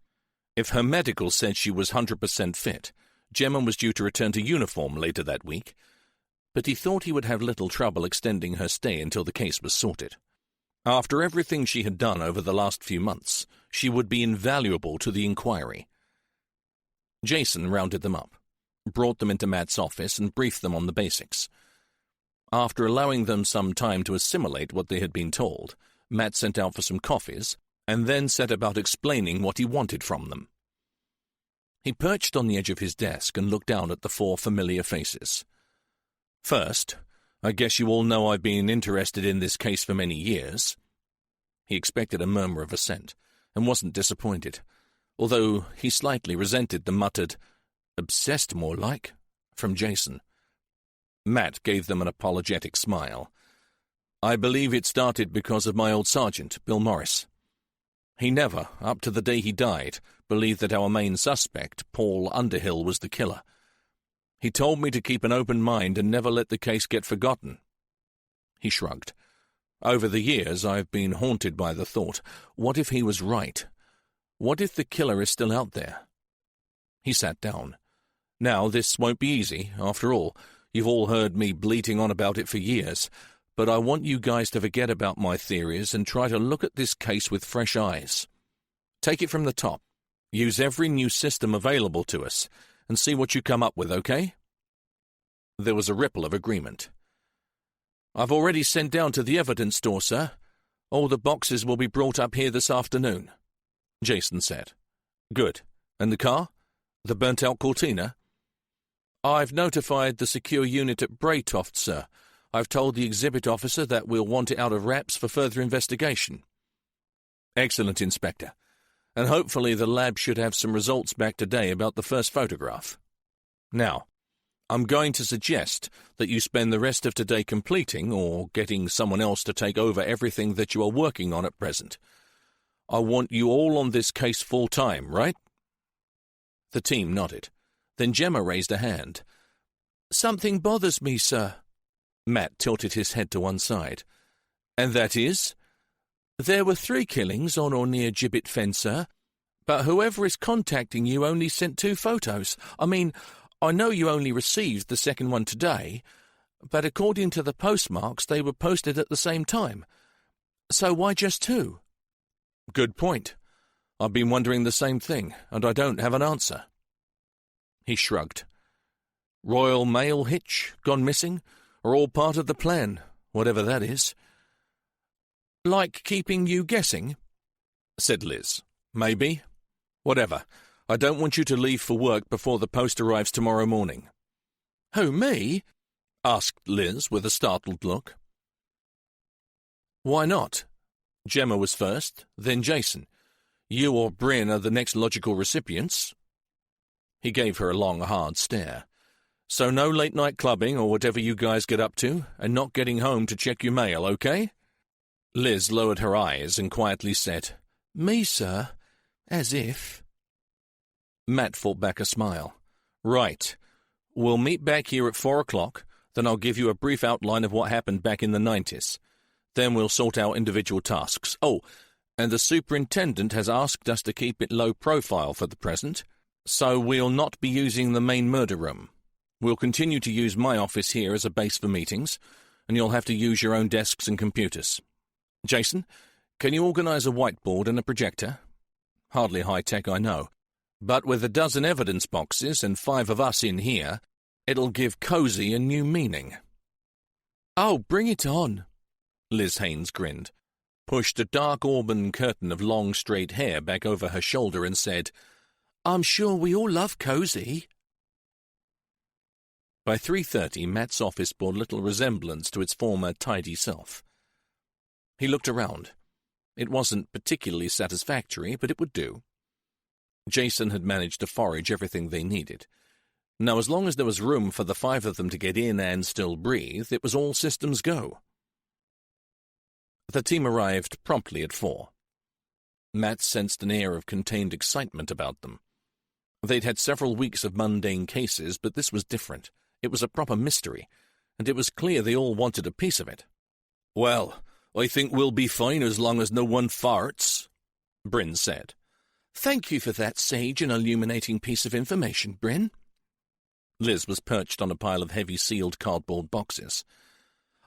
If her medical said she was 100% fit, Gemma was due to return to uniform later that week, but he thought he would have little trouble extending her stay until the case was sorted. After everything she had done over the last few months, she would be invaluable to the inquiry. Jason rounded them up, brought them into Matt's office and briefed them on the basics. After allowing them some time to assimilate what they had been told, Matt sent out for some coffees and then set about explaining what he wanted from them. He perched on the edge of his desk and looked down at the 4 familiar faces. First, I guess you all know I've been interested in this case for many years. He expected a murmur of assent, and wasn't disappointed, although he slightly resented the muttered, "obsessed more like," from Jason. Matt gave them an apologetic smile. I believe it started because of my old sergeant, Bill Morris. He never, up to the day he died, believed that our main suspect, Paul Underhill, was the killer. He told me to keep an open mind and never let the case get forgotten. He shrugged. Over the years, I've been haunted by the thought, what if he was right? What if the killer is still out there? He sat down. Now, this won't be easy. After all, you've all heard me bleating on about it for years, but I want you guys to forget about my theories and try to look at this case with fresh eyes. Take it from the top. Use every new system available to us, and see what you come up with, okay? There was a ripple of agreement. I've already sent down to the evidence store, sir. All the boxes will be brought up here this afternoon, Jason said. Good. And the car? The burnt-out Cortina? I've notified the secure unit at Braytoft, sir. I've told the exhibit officer that we'll want it out of wraps for further investigation. Excellent, Inspector. And hopefully the lab should have some results back today about the first photograph. Now, I'm going to suggest that you spend the rest of today completing or getting someone else to take over everything that you are working on at present. I want you all on this case full-time, right? The team nodded. Then Gemma raised a hand. Something bothers me, sir. Matt tilted his head to one side. And that is? There were 3 killings on or near Gibbet Fen, sir, but whoever is contacting you only sent 2 photos. I mean, I know you only received the second one today, but according to the postmarks, they were posted at the same time. So why just 2? Good point. I've been wondering the same thing, and I don't have an answer. He shrugged. Royal Mail hitch, gone missing, or all part of the plan, whatever that is. Like keeping you guessing? Said Liz. Maybe. Whatever. I don't want you to leave for work before the post arrives tomorrow morning. Who, me? Asked Liz with a startled look. Why not? Gemma was first, then Jason. You or Bryn are the next logical recipients. He gave her a long, hard stare. So no late-night clubbing or whatever you guys get up to, and not getting home to check your mail, okay? Liz lowered her eyes and quietly said, Me, sir, as if. Matt fought back a smile. Right. We'll meet back here at 4 o'clock, then I'll give you a brief outline of what happened back in the 90s. Then we'll sort out individual tasks. Oh, and the superintendent has asked us to keep it low profile for the present, so we'll not be using the main murder room. We'll continue to use my office here as a base for meetings, and you'll have to use your own desks and computers. Jason, can you organize a whiteboard and a projector? Hardly high-tech, I know. But with a dozen evidence boxes and 5 of us in here, it'll give cozy a new meaning. Oh, bring it on, Liz Haynes grinned, pushed a dark auburn curtain of long, straight hair back over her shoulder and said, I'm sure we all love cozy. By 3:30, Matt's office bore little resemblance to its former tidy self. He looked around. It wasn't particularly satisfactory, but it would do. Jason had managed to forage everything they needed. Now, as long as there was room for the 5 of them to get in and still breathe, it was all systems go. The team arrived promptly at 4. Matt sensed an air of contained excitement about them. They'd had several weeks of mundane cases, but this was different. It was a proper mystery, and it was clear they all wanted a piece of it. Well, I think we'll be fine as long as no one farts, Bryn said. Thank you for that sage and illuminating piece of information, Bryn. Liz was perched on a pile of heavy sealed cardboard boxes.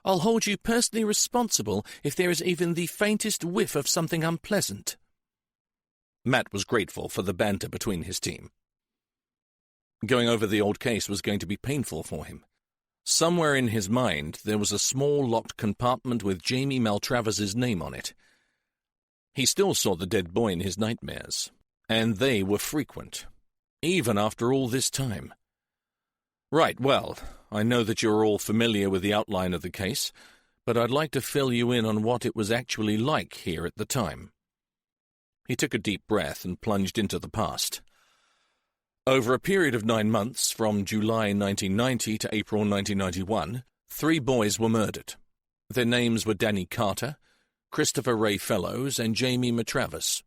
I'll hold you personally responsible if there is even the faintest whiff of something unpleasant. Matt was grateful for the banter between his team. Going over the old case was going to be painful for him. Somewhere in his mind there was a small locked compartment with Jamie Maltravers's name on it. He still saw the dead boy in his nightmares, and they were frequent, even after all this time. Right, well, I know that you're all familiar with the outline of the case, but I'd like to fill you in on what it was actually like here at the time. He took a deep breath and plunged into the past. Over a period of 9 months, from July 1990 to April 1991, 3 boys were murdered. Their names were Danny Carter, Christopher Ray Fellows, and Jamie Maltravers.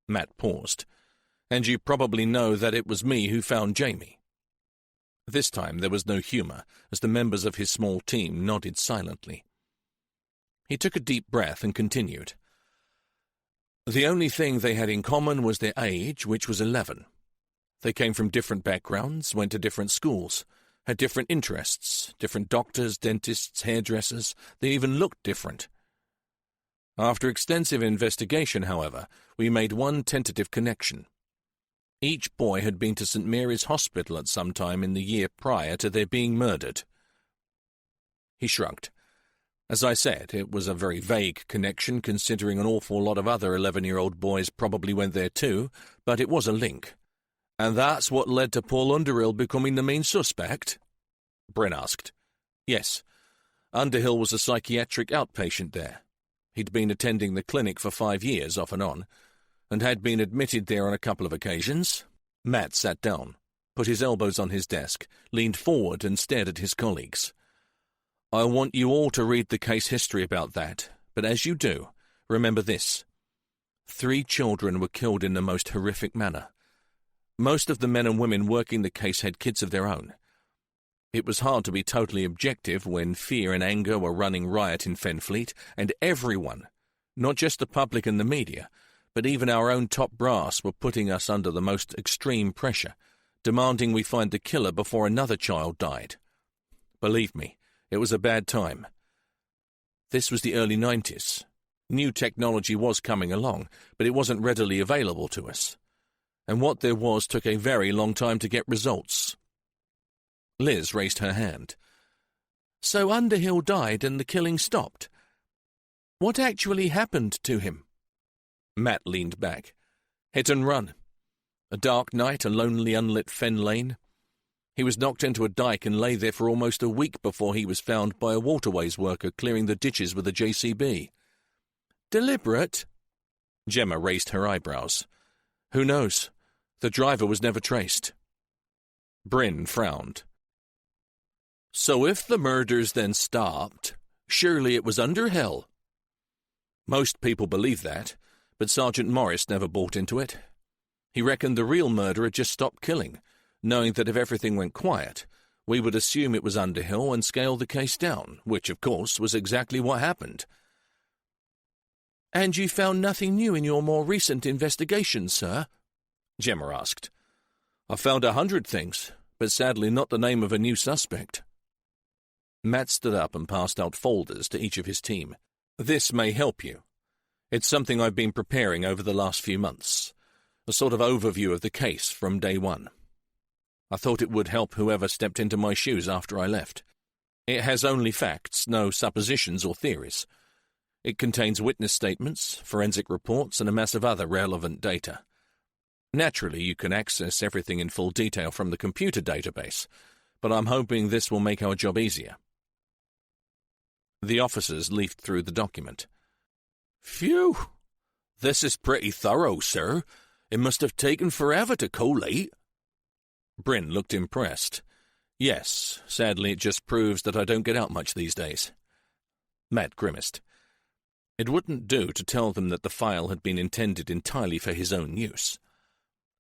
Matt paused. And you probably know that it was me who found Jamie. This time there was no humour, as the members of his small team nodded silently. He took a deep breath and continued. The only thing they had in common was their age, which was 11. They came from different backgrounds, went to different schools, had different interests, different doctors, dentists, hairdressers. They even looked different. After extensive investigation, however, we made one tentative connection. Each boy had been to St. Mary's Hospital at some time in the year prior to their being murdered. He shrugged. As I said, it was a very vague connection, considering an awful lot of other 11-year-old boys probably went there too, but it was a link. And that's what led to Paul Underhill becoming the main suspect? Bryn asked. Yes. Underhill was a psychiatric outpatient there. He'd been attending the clinic for 5 years, off and on, and had been admitted there on a couple of occasions. Matt sat down, put his elbows on his desk, leaned forward and stared at his colleagues. I want you all to read the case history about that, but as you do, remember this. 3 children were killed in the most horrific manner. Most of the men and women working the case had kids of their own. It was hard to be totally objective when fear and anger were running riot in Fenfleet, and everyone, not just the public and the media, but even our own top brass were putting us under the most extreme pressure, demanding we find the killer before another child died. Believe me, it was a bad time. This was the early 90s. New technology was coming along, but it wasn't readily available to us. And what there was took a very long time to get results. Liz raised her hand. So Underhill died and the killing stopped. What actually happened to him? Matt leaned back. Hit and run. A dark night, a lonely unlit fen lane. He was knocked into a dike and lay there for almost a week before he was found by a waterways worker clearing the ditches with a JCB. Deliberate? Gemma raised her eyebrows. Who knows? The driver was never traced. Bryn frowned. So if the murders then stopped, surely it was Underhill. Most people believe that, but Sergeant Morris never bought into it. He reckoned the real murderer just stopped killing, knowing that if everything went quiet, we would assume it was Underhill and scale the case down, which, of course, was exactly what happened. And you found nothing new in your more recent investigation, sir? Gemma asked. I found 100 things, but sadly not the name of a new suspect. Matt stood up and passed out folders to each of his team. This may help you. It's something I've been preparing over the last few months, a sort of overview of the case from day one. I thought it would help whoever stepped into my shoes after I left. It has only facts, no suppositions or theories. It contains witness statements, forensic reports, and a mass of other relevant data. Naturally, you can access everything in full detail from the computer database, but I'm hoping this will make our job easier. The officers leafed through the document. Phew! This is pretty thorough, sir. It must have taken forever to collate. Bryn looked impressed. Yes, sadly it just proves that I don't get out much these days. Matt grimaced. It wouldn't do to tell them that the file had been intended entirely for his own use.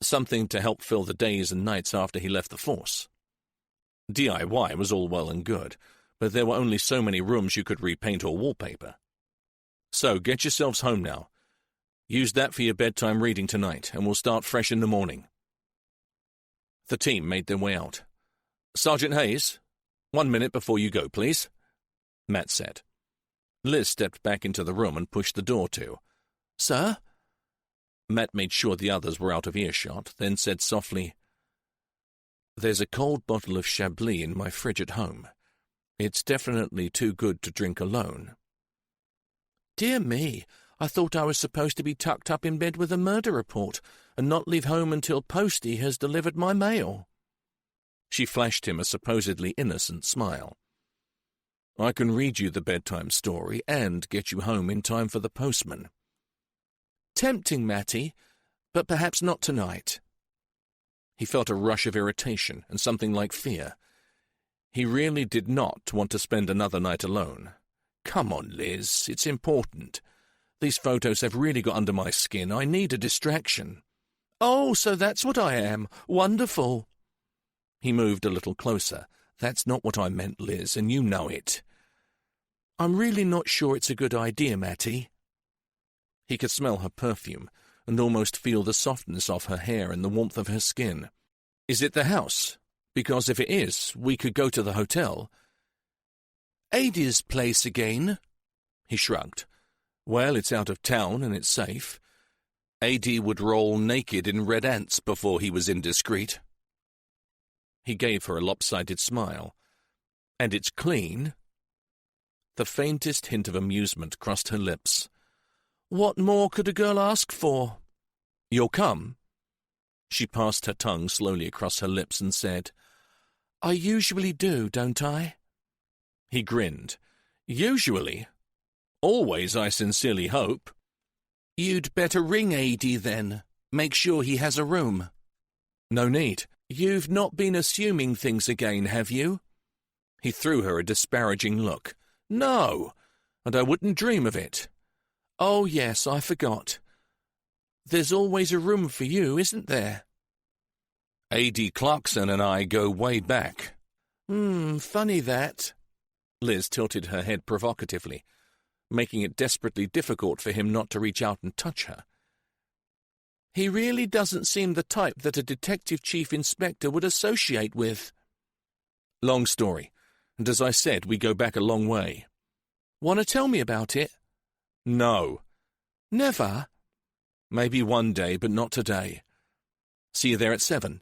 Something to help fill the days and nights after he left the force. DIY was all well and good, but there were only so many rooms you could repaint or wallpaper. So get yourselves home now. Use that for your bedtime reading tonight, and we'll start fresh in the morning. The team made their way out. Sergeant Hayes, 1 minute before you go, please, Matt said. Liz stepped back into the room and pushed the door to. Sir? Matt made sure the others were out of earshot, then said softly, There's a cold bottle of Chablis in my fridge at home. It's definitely too good to drink alone. Dear me, I thought I was supposed to be tucked up in bed with a murder report and not leave home until Posty has delivered my mail. She flashed him a supposedly innocent smile. I can read you the bedtime story and get you home in time for the postman. Tempting, Matty, but perhaps not tonight. He felt a rush of irritation and something like fear. He really did not want to spend another night alone. Come on, Liz, it's important. These photos have really got under my skin. I need a distraction. Oh, so that's what I am. Wonderful. He moved a little closer. That's not what I meant, Liz, and you know it. I'm really not sure it's a good idea, Matty. He could smell her perfume and almost feel the softness of her hair and the warmth of her skin. Is it the house? Because if it is, we could go to the hotel. Adie's place again? He shrugged. Well, it's out of town and it's safe. Adie would roll naked in red ants before he was indiscreet. He gave her a lopsided smile. And it's clean? The faintest hint of amusement crossed her lips. What more could a girl ask for? You'll come? She passed her tongue slowly across her lips and said, I usually do, don't I? He grinned. Usually? Always, I sincerely hope. You'd better ring Adie then. Make sure he has a room. No need. You've not been assuming things again, have you? He threw her a disparaging look. No, and I wouldn't dream of it. Oh, yes, I forgot. There's always a room for you, isn't there? A.D. Clarkson and I go way back. Funny that. Liz tilted her head provocatively, making it desperately difficult for him not to reach out and touch her. He really doesn't seem the type that a detective chief inspector would associate with. Long story, and as I said, we go back a long way. Want to tell me about it? No. Never? Maybe one day, but not today. See you there at 7.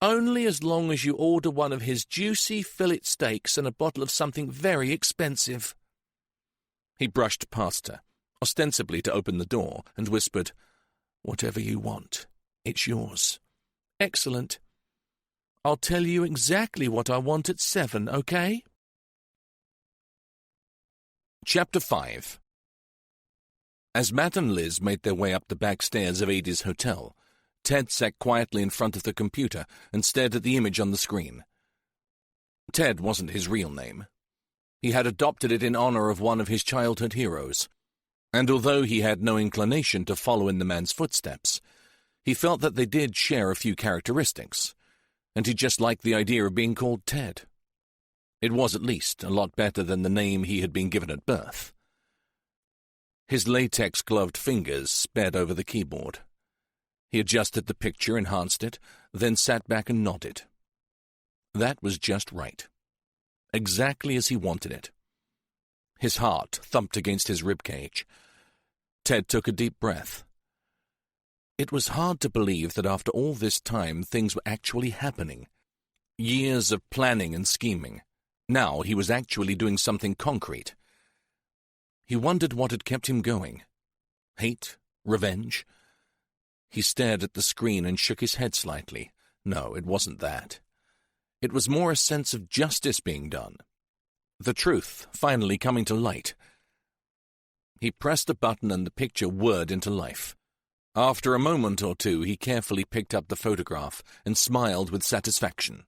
Only as long as you order one of his juicy fillet steaks and a bottle of something very expensive. He brushed past her, ostensibly to open the door, and whispered, Whatever you want, it's yours. Excellent. I'll tell you exactly what I want at 7, okay? Chapter 5. As Matt and Liz made their way up the back stairs of Adie's hotel, Ted sat quietly in front of the computer and stared at the image on the screen. Ted wasn't his real name. He had adopted it in honor of one of his childhood heroes, and although he had no inclination to follow in the man's footsteps, he felt that they did share a few characteristics, and he just liked the idea of being called Ted. It was at least a lot better than the name he had been given at birth. His latex-gloved fingers sped over the keyboard. He adjusted the picture, enhanced it, then sat back and nodded. That was just right. Exactly as he wanted it. His heart thumped against his ribcage. Ted took a deep breath. It was hard to believe that after all this time things were actually happening. Years of planning and scheming. Now he was actually doing something concrete. He wondered what had kept him going. Hate? Revenge? He stared at the screen and shook his head slightly. No, it wasn't that. It was more a sense of justice being done. The truth finally coming to light. He pressed a button and the picture whirred into life. After a moment or two, he carefully picked up the photograph and smiled with satisfaction.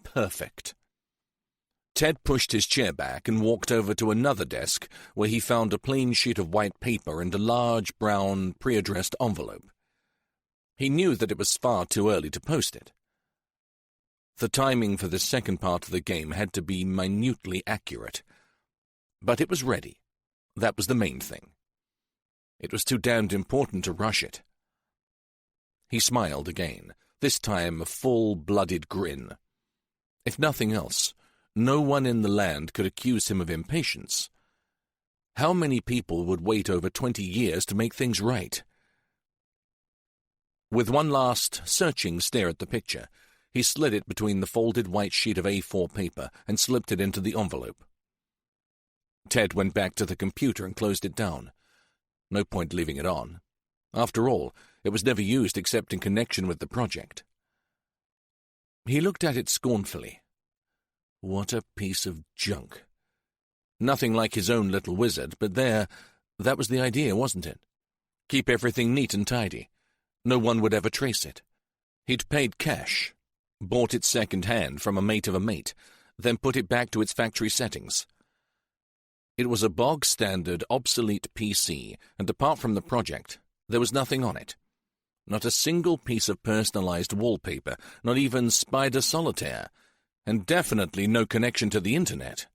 Perfect. Ted pushed his chair back and walked over to another desk where he found a plain sheet of white paper and a large brown pre-addressed envelope. He knew that it was far too early to post it. The timing for the second part of the game had to be minutely accurate. But it was ready. That was the main thing. It was too damned important to rush it. He smiled again, this time a full-blooded grin. If nothing else, no one in the land could accuse him of impatience. How many people would wait over 20 years to make things right? With one last, searching stare at the picture, He slid it between the folded white sheet of A4 paper and slipped it into the envelope. Ted went back to the computer and closed it down. No point leaving it on. After all, it was never used except in connection with the project. He looked at it scornfully. What a piece of junk. Nothing like his own little wizard, but that was the idea, wasn't it? Keep everything neat and tidy. No one would ever trace it. He'd paid cash, bought it second-hand from a mate of a mate, then put it back to its factory settings. It was a bog-standard, obsolete PC, and apart from the project, there was nothing on it. Not a single piece of personalized wallpaper, not even spider solitaire, and definitely no connection to the internet.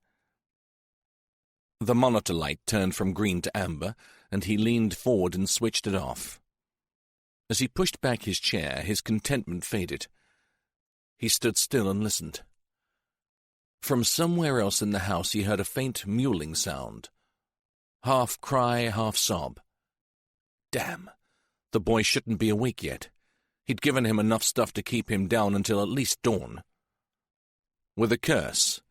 The monitor light turned from green to amber, and he leaned forward and switched it off. As he pushed back his chair, his contentment faded. He stood still and listened. From somewhere else in the house he heard a faint mewling sound. Half cry, half sob. Damn! The boy shouldn't be awake yet. He'd given him enough stuff to keep him down until at least dawn. With a curse,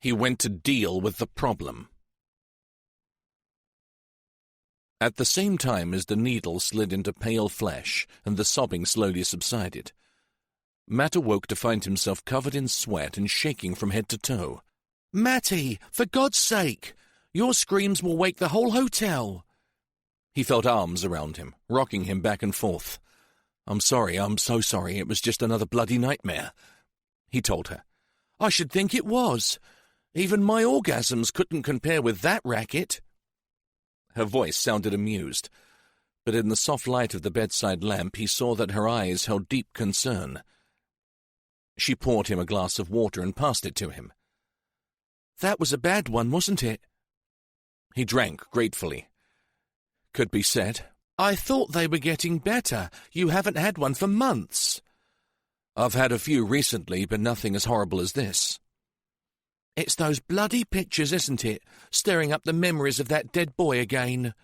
he went to deal with the problem. At the same time as the needle slid into pale flesh and the sobbing slowly subsided, Matt awoke to find himself covered in sweat and shaking from head to toe. "Matty, for God's sake! Your screams will wake the whole hotel!" He felt arms around him, rocking him back and forth. I'm so sorry, it was just another bloody nightmare," he told her. "I should think it was. Even my orgasms couldn't compare with that racket." Her voice sounded amused, but in the soft light of the bedside lamp he saw that her eyes held deep concern. She poured him a glass of water and passed it to him. "That was a bad one, wasn't it?" He drank gratefully. "Could be said." "I thought they were getting better. You haven't had one for months." "I've had a few recently, but nothing as horrible as this." "It's those bloody pictures, isn't it? Stirring up the memories of that dead boy again."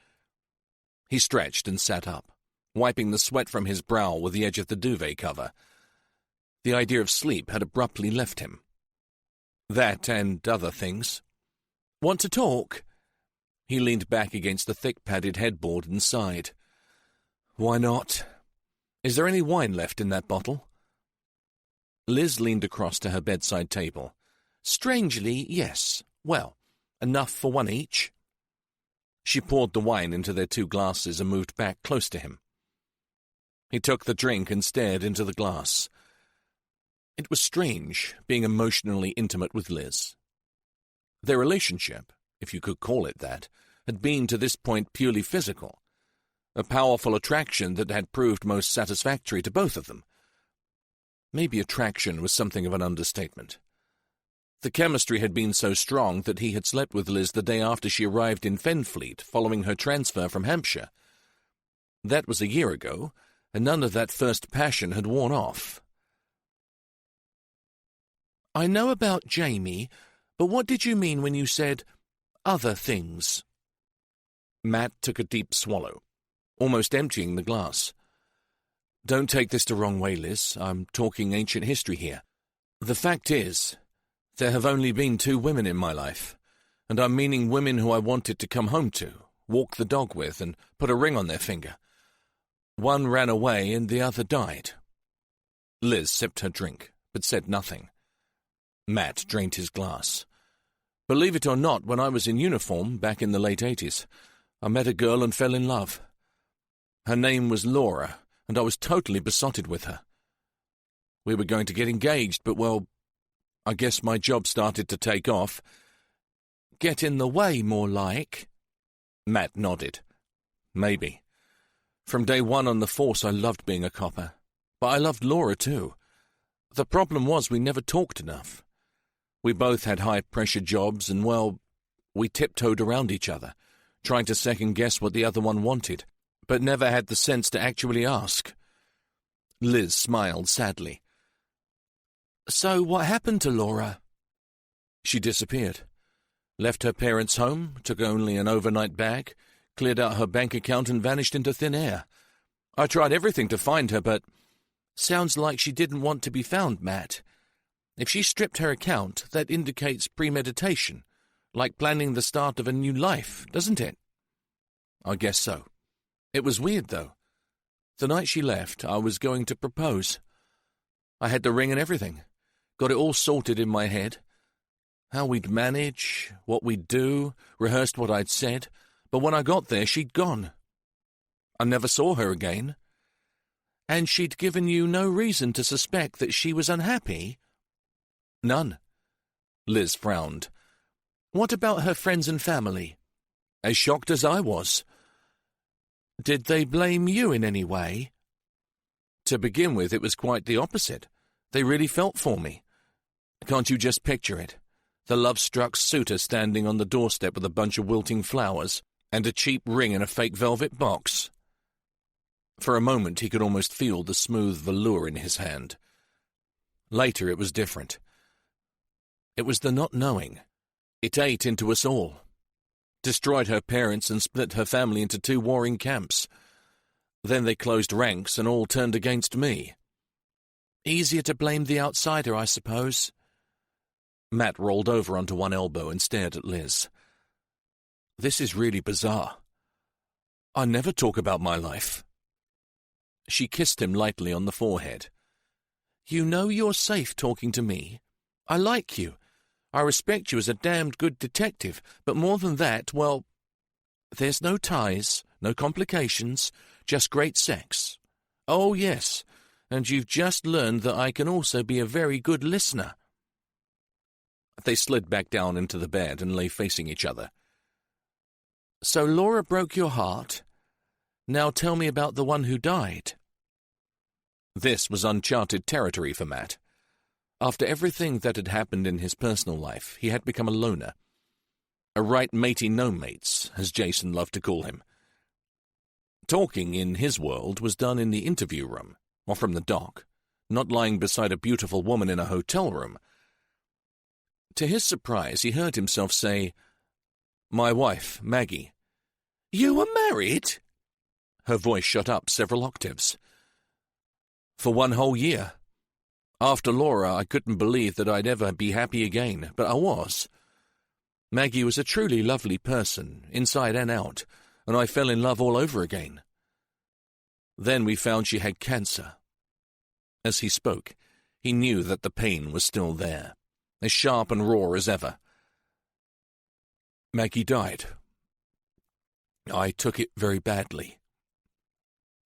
He stretched and sat up, wiping the sweat from his brow with the edge of the duvet cover. The idea of sleep had abruptly left him. That and other things. "Want to talk?" He leaned back against the thick padded headboard and sighed. "Why not? Is there any wine left in that bottle?" Liz leaned across to her bedside table. "Strangely, yes. Well, enough for one each." She poured the wine into their 2 glasses and moved back close to him. He took the drink and stared into the glass. It was strange, being emotionally intimate with Liz. Their relationship, if you could call it that, had been to this point purely physical, a powerful attraction that had proved most satisfactory to both of them. Maybe attraction was something of an understatement. The chemistry had been so strong that he had slept with Liz the day after she arrived in Fenfleet following her transfer from Hampshire. That was a year ago, and none of that first passion had worn off. "I know about Jamie, but what did you mean when you said other things?" Matt took a deep swallow, almost emptying the glass. "Don't take this the wrong way, Liz. I'm talking ancient history here. The fact is, there have only been 2 women in my life, and I'm meaning women who I wanted to come home to, walk the dog with, and put a ring on their finger. One ran away and the other died." Liz sipped her drink, but said nothing. Matt drained his glass. "Believe it or not, when I was in uniform, back in the late 80s, I met a girl and fell in love. Her name was Laura, and I was totally besotted with her. We were going to get engaged, but, well, I guess my job started to take off. Get in the way, more like." Matt nodded. "Maybe. From day one on the force I loved being a copper, but I loved Laura too. The problem was we never talked enough. We both had high-pressure jobs and, well, we tiptoed around each other, trying to second-guess what the other one wanted, but never had the sense to actually ask." Liz smiled sadly. "So what happened to Laura?" "She disappeared. Left her parents' home, took only an overnight bag, cleared out her bank account and vanished into thin air. I tried everything to find her, but Sounds like she didn't want to be found, Matt. If she stripped her account, that indicates premeditation, like planning the start of a new life, doesn't it? I guess so. It was weird, though. The night she left, I was going to propose. I had the ring and everything. Got it all sorted in my head. How we'd manage, what we'd do, rehearsed what I'd said. But when I got there, she'd gone. I never saw her again. And she'd given you no reason to suspect that she was unhappy? None. Liz frowned. What about her friends and family? As shocked as I was. Did they blame you in any way? To begin with, it was quite the opposite. They really felt for me. Can't you just picture it? The love-struck suitor standing on the doorstep with a bunch of wilting flowers and a cheap ring in a fake velvet box. For a moment, he could almost feel the smooth velour in his hand. Later, it was different. It was the not knowing. It ate into us all. Destroyed her parents and split her family into 2 warring camps. Then they closed ranks and all turned against me. Easier to blame the outsider, I suppose. Matt rolled over onto one elbow and stared at Liz. This is really bizarre. I never talk about my life. She kissed him lightly on the forehead. You know you're safe talking to me. I like you. I respect you as a damned good detective, but more than that, well, there's no ties, no complications, just great sex. Oh, yes, and you've just learned that I can also be a very good listener. They slid back down into the bed and lay facing each other. So Laura broke your heart? Now tell me about the one who died. This was uncharted territory for Matt. After everything that had happened in his personal life, he had become a loner. A right matey no-mates, as Jason loved to call him. Talking, in his world, was done in the interview room, or from the dock, not lying beside a beautiful woman in a hotel room. To his surprise, he heard himself say, My wife, Maggie. You were married? Her voice shot up several octaves. For 1 whole year. After Laura, I couldn't believe that I'd ever be happy again, but I was. Maggie was a truly lovely person, inside and out, and I fell in love all over again. Then we found she had cancer. As he spoke, he knew that the pain was still there, as sharp and raw as ever. Maggie died. I took it very badly.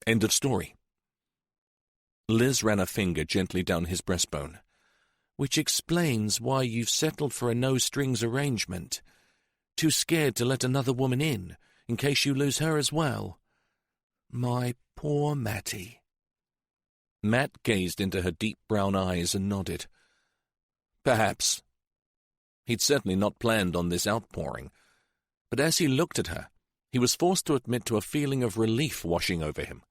End of story. Liz ran a finger gently down his breastbone. Which explains why you've settled for a no-strings arrangement. Too scared to let another woman in case you lose her as well. My poor Matty. Matt gazed into her deep brown eyes and nodded. Perhaps. He'd certainly not planned on this outpouring, but as he looked at her, he was forced to admit to a feeling of relief washing over him.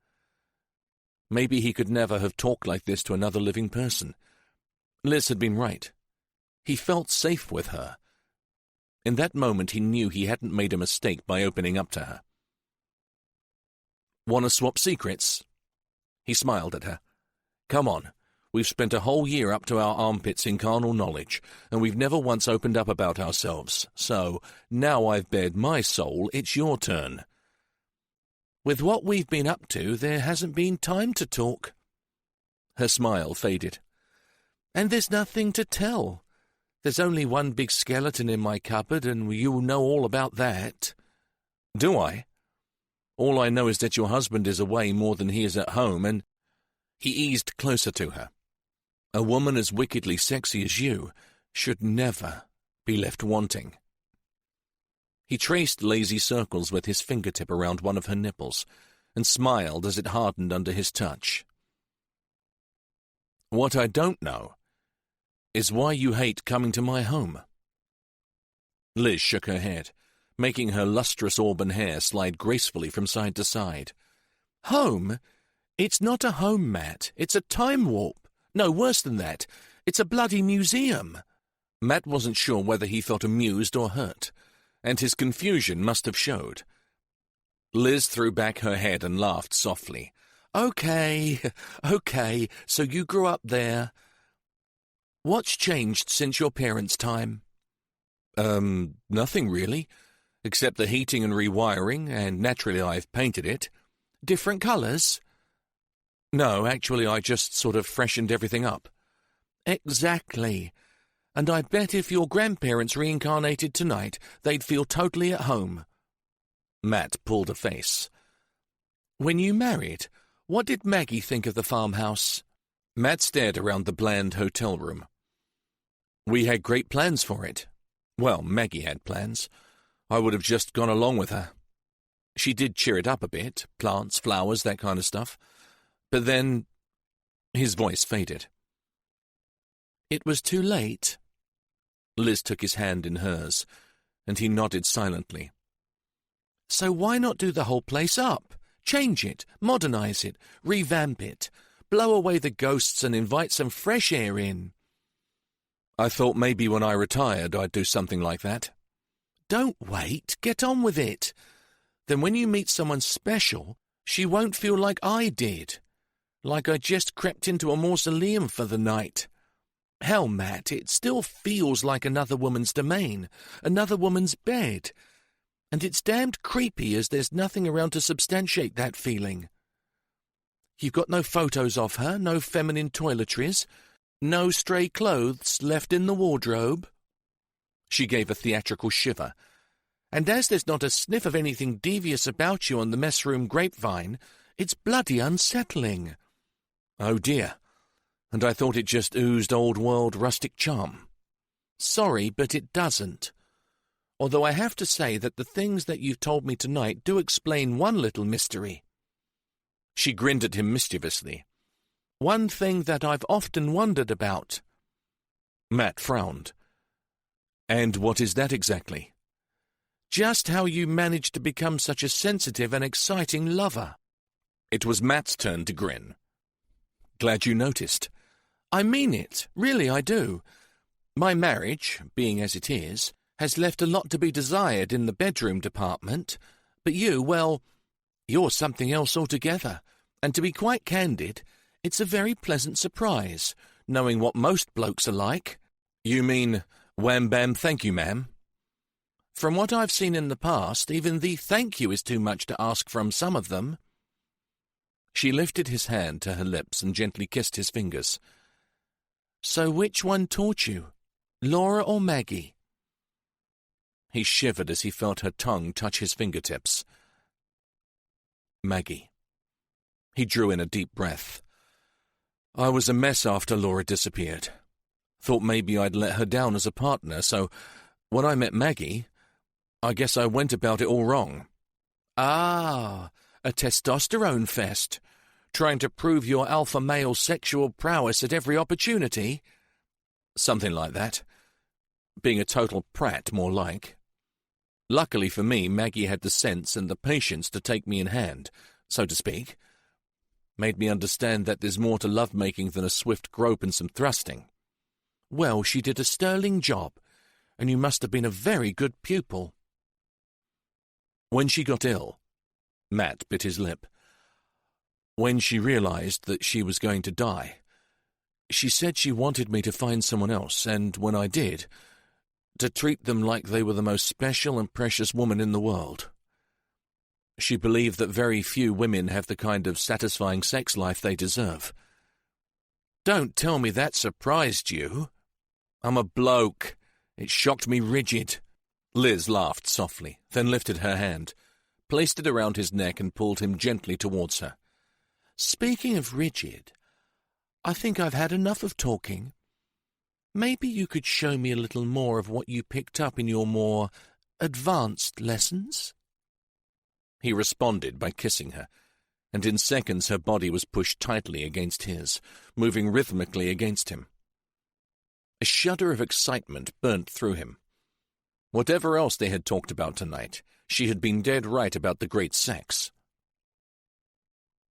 Maybe he could never have talked like this to another living person. Liz had been right. He felt safe with her. In that moment he knew he hadn't made a mistake by opening up to her. Want to swap secrets? He smiled at her. Come on. We've spent a whole year up to our armpits in carnal knowledge, and we've never once opened up about ourselves. So, now I've bared my soul, it's your turn. With what we've been up to, there hasn't been time to talk. Her smile faded. And there's nothing to tell. There's only one big skeleton in my cupboard, and you know all about that. Do I? All I know is that your husband is away more than he is at home, and he eased closer to her. A woman as wickedly sexy as you should never be left wanting. He traced lazy circles with his fingertip around one of her nipples and smiled as it hardened under his touch. What I don't know is why you hate coming to my home. Liz shook her head, making her lustrous auburn hair slide gracefully from side to side. Home? It's not a home, Matt. It's a time warp. No, worse than that. It's a bloody museum. Matt wasn't sure whether he felt amused or hurt, and his confusion must have showed. Liz threw back her head and laughed softly. Okay, so you grew up there. What's changed since your parents' time? Nothing really, except the heating and rewiring, and naturally I've painted it. Different colours? No, actually I just sort of freshened everything up. Exactly. And I bet if your grandparents reincarnated tonight, they'd feel totally at home. Matt pulled a face. When you married, what did Maggie think of the farmhouse? Matt stared around the bland hotel room. We had great plans for it. Well, Maggie had plans. I would have just gone along with her. She did cheer it up a bit, plants, flowers, that kind of stuff. But then his voice faded. It was too late. Liz took his hand in hers, and he nodded silently. So why not do the whole place up? Change it, modernize it, revamp it, blow away the ghosts and invite some fresh air in. I thought maybe when I retired I'd do something like that. Don't wait, get on with it. Then when you meet someone special, she won't feel like I did. Like I just crept into a mausoleum for the night. Hell, Matt, it still feels like another woman's domain, another woman's bed. And it's damned creepy as there's nothing around to substantiate that feeling. You've got no photos of her, no feminine toiletries, no stray clothes left in the wardrobe. She gave a theatrical shiver. And as there's not a sniff of anything devious about you on the mess room grapevine, it's bloody unsettling. Oh dear. And I thought it just oozed old-world rustic charm. Sorry, but it doesn't. Although I have to say that the things that you've told me tonight do explain one little mystery. She grinned at him mischievously. One thing that I've often wondered about. Matt frowned. And what is that exactly? Just how you managed to become such a sensitive and exciting lover. It was Matt's turn to grin. Glad you noticed. I mean it, really I do. My marriage, being as it is, has left a lot to be desired in the bedroom department, but you, well, you're something else altogether, and to be quite candid, it's a very pleasant surprise, knowing what most blokes are like. You mean, wham bam thank you, ma'am? From what I've seen in the past, even the thank you is too much to ask from some of them. She lifted his hand to her lips and gently kissed his fingers. So which one taught you, Laura or Maggie? He shivered as he felt her tongue touch his fingertips. Maggie. He drew in a deep breath. I was a mess after Laura disappeared. Thought maybe I'd let her down as a partner, so when I met Maggie, I guess I went about it all wrong. Ah, a testosterone fest. Trying to prove your alpha male sexual prowess at every opportunity? Something like that. Being a total prat, more like. Luckily for me, Maggie had the sense and the patience to take me in hand, so to speak. Made me understand that there's more to lovemaking than a swift grope and some thrusting. Well, she did a sterling job, and you must have been a very good pupil. When she got ill, Matt bit his lip. When she realized that she was going to die, she said she wanted me to find someone else, and when I did, to treat them like they were the most special and precious woman in the world. She believed that very few women have the kind of satisfying sex life they deserve. Don't tell me that surprised you. I'm a bloke. It shocked me rigid. Liz laughed softly, then lifted her hand, placed it around his neck and pulled him gently towards her. Speaking of rigid, I think I've had enough of talking. Maybe you could show me a little more of what you picked up in your more advanced lessons? He responded by kissing her, and in seconds her body was pushed tightly against his, moving rhythmically against him. A shudder of excitement burnt through him. Whatever else they had talked about tonight, she had been dead right about the great sex.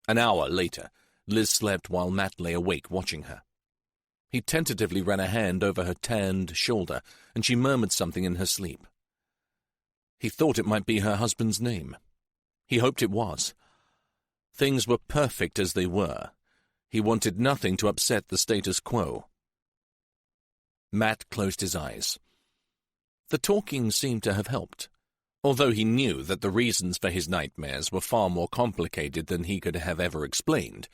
An hour later, Liz slept while Matt lay awake watching her. He tentatively ran a hand over her tanned shoulder, and she murmured something in her sleep. He thought it might be her husband's name. He hoped it was. Things were perfect as they were. He wanted nothing to upset the status quo. Matt closed his eyes. The talking seemed to have helped, although he knew that the reasons for his nightmares were far more complicated than he could have ever explained.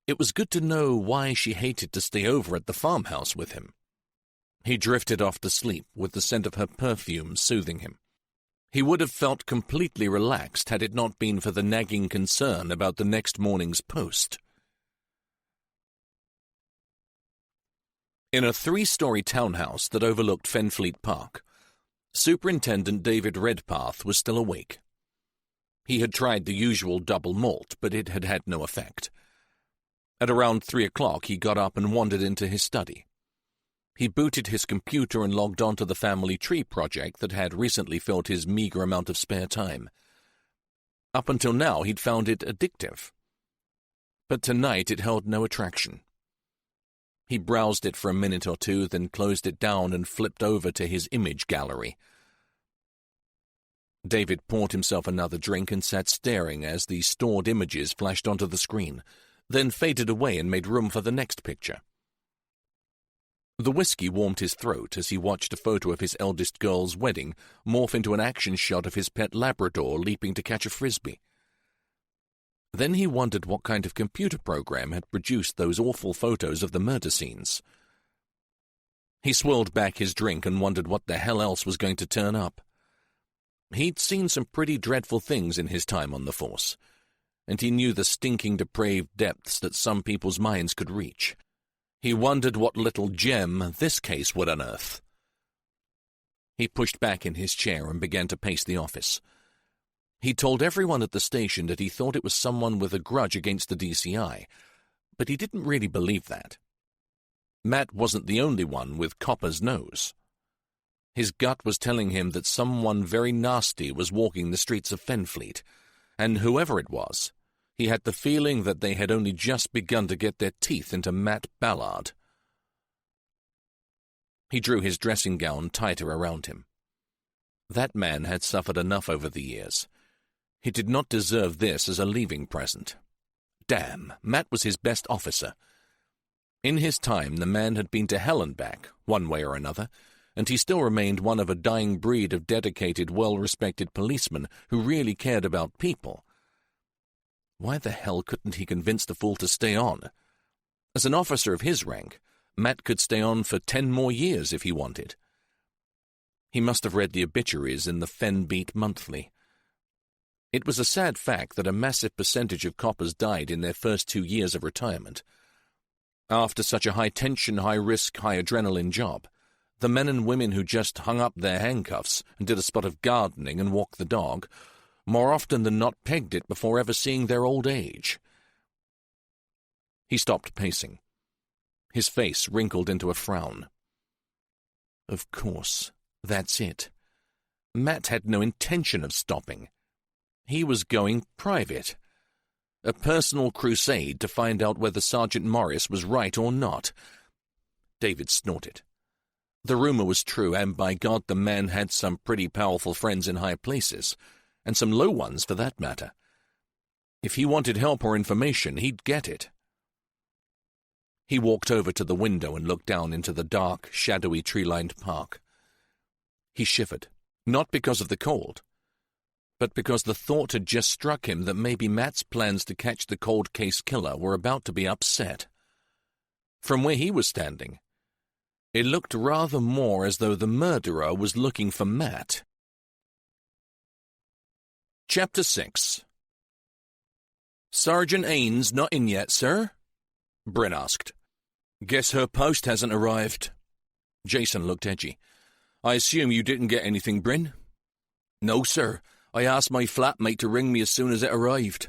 It was good to know why she hated to stay over at the farmhouse with him. He drifted off to sleep with the scent of her perfume soothing him. He would have felt completely relaxed had it not been for the nagging concern about the next morning's post. In a 3-story townhouse that overlooked Fenfleet Park, Superintendent David Redpath was still awake. He had tried the usual double malt, but it had had no effect. At around 3 o'clock, he got up and wandered into his study. He booted his computer and logged on to the family tree project that had recently filled his meager amount of spare time. Up until now, he'd found it addictive. But tonight it held no attraction. He browsed it for a minute or two, then closed it down and flipped over to his image gallery. David poured himself another drink and sat staring as the stored images flashed onto the screen, then faded away and made room for the next picture. The whiskey warmed his throat as he watched a photo of his eldest girl's wedding morph into an action shot of his pet Labrador leaping to catch a frisbee. Then he wondered what kind of computer program had produced those awful photos of the murder scenes. He swirled back his drink and wondered what the hell else was going to turn up. He'd seen some pretty dreadful things in his time on the force, and he knew the stinking depraved depths that some people's minds could reach. He wondered what little gem this case would unearth. He pushed back in his chair and began to pace the office. He told everyone at the station that he thought it was someone with a grudge against the DCI, but he didn't really believe that. Matt wasn't the only one with Copper's nose. His gut was telling him that someone very nasty was walking the streets of Fenfleet, and whoever it was, he had the feeling that they had only just begun to get their teeth into Matt Ballard. He drew his dressing gown tighter around him. That man had suffered enough over the years. He did not deserve this as a leaving present. Damn, Matt was his best officer. In his time, the man had been to hell and back, one way or another, and he still remained one of a dying breed of dedicated, well-respected policemen who really cared about people. Why the hell couldn't he convince the fool to stay on? As an officer of his rank, Matt could stay on for 10 more years if he wanted. He must have read the obituaries in the Fenbeat Monthly. It was a sad fact that a massive percentage of coppers died in their first 2 years of retirement. After such a high-tension, high-risk, high-adrenaline job, the men and women who just hung up their handcuffs and did a spot of gardening and walked the dog more often than not pegged it before ever seeing their old age. He stopped pacing. His face wrinkled into a frown. Of course, that's it. Matt had no intention of stopping. He was going private. A personal crusade to find out whether Sergeant Morris was right or not. David snorted. The rumor was true, and by God, the man had some pretty powerful friends in high places, and some low ones for that matter. If he wanted help or information, he'd get it. He walked over to the window and looked down into the dark, shadowy, tree-lined park. He shivered, not because of the cold, but because the thought had just struck him that maybe Matt's plans to catch the cold case killer were about to be upset. From where he was standing, it looked rather more as though the murderer was looking for Matt. Chapter 6. Sergeant Ains not in yet, sir? Bryn asked. Guess her post hasn't arrived. Jason looked edgy. I assume you didn't get anything, Bryn? No, sir. I asked my flatmate to ring me as soon as it arrived.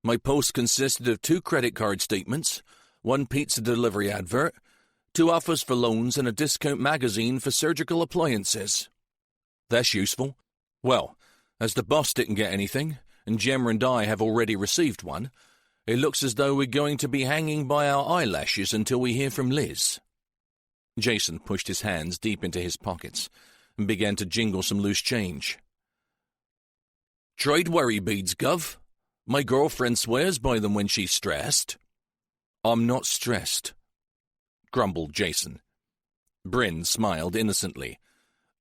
My post consisted of 2 credit card statements, 1 pizza delivery advert, 2 offers for loans, and a discount magazine for surgical appliances. That's useful. Well, as the boss didn't get anything, and Gemma and I have already received one, it looks as though we're going to be hanging by our eyelashes until we hear from Liz. Jason pushed his hands deep into his pockets and began to jingle some loose change. Trade worry beads, Gov. My girlfriend swears by them when she's stressed. I'm not stressed, grumbled Jason. Bryn smiled innocently.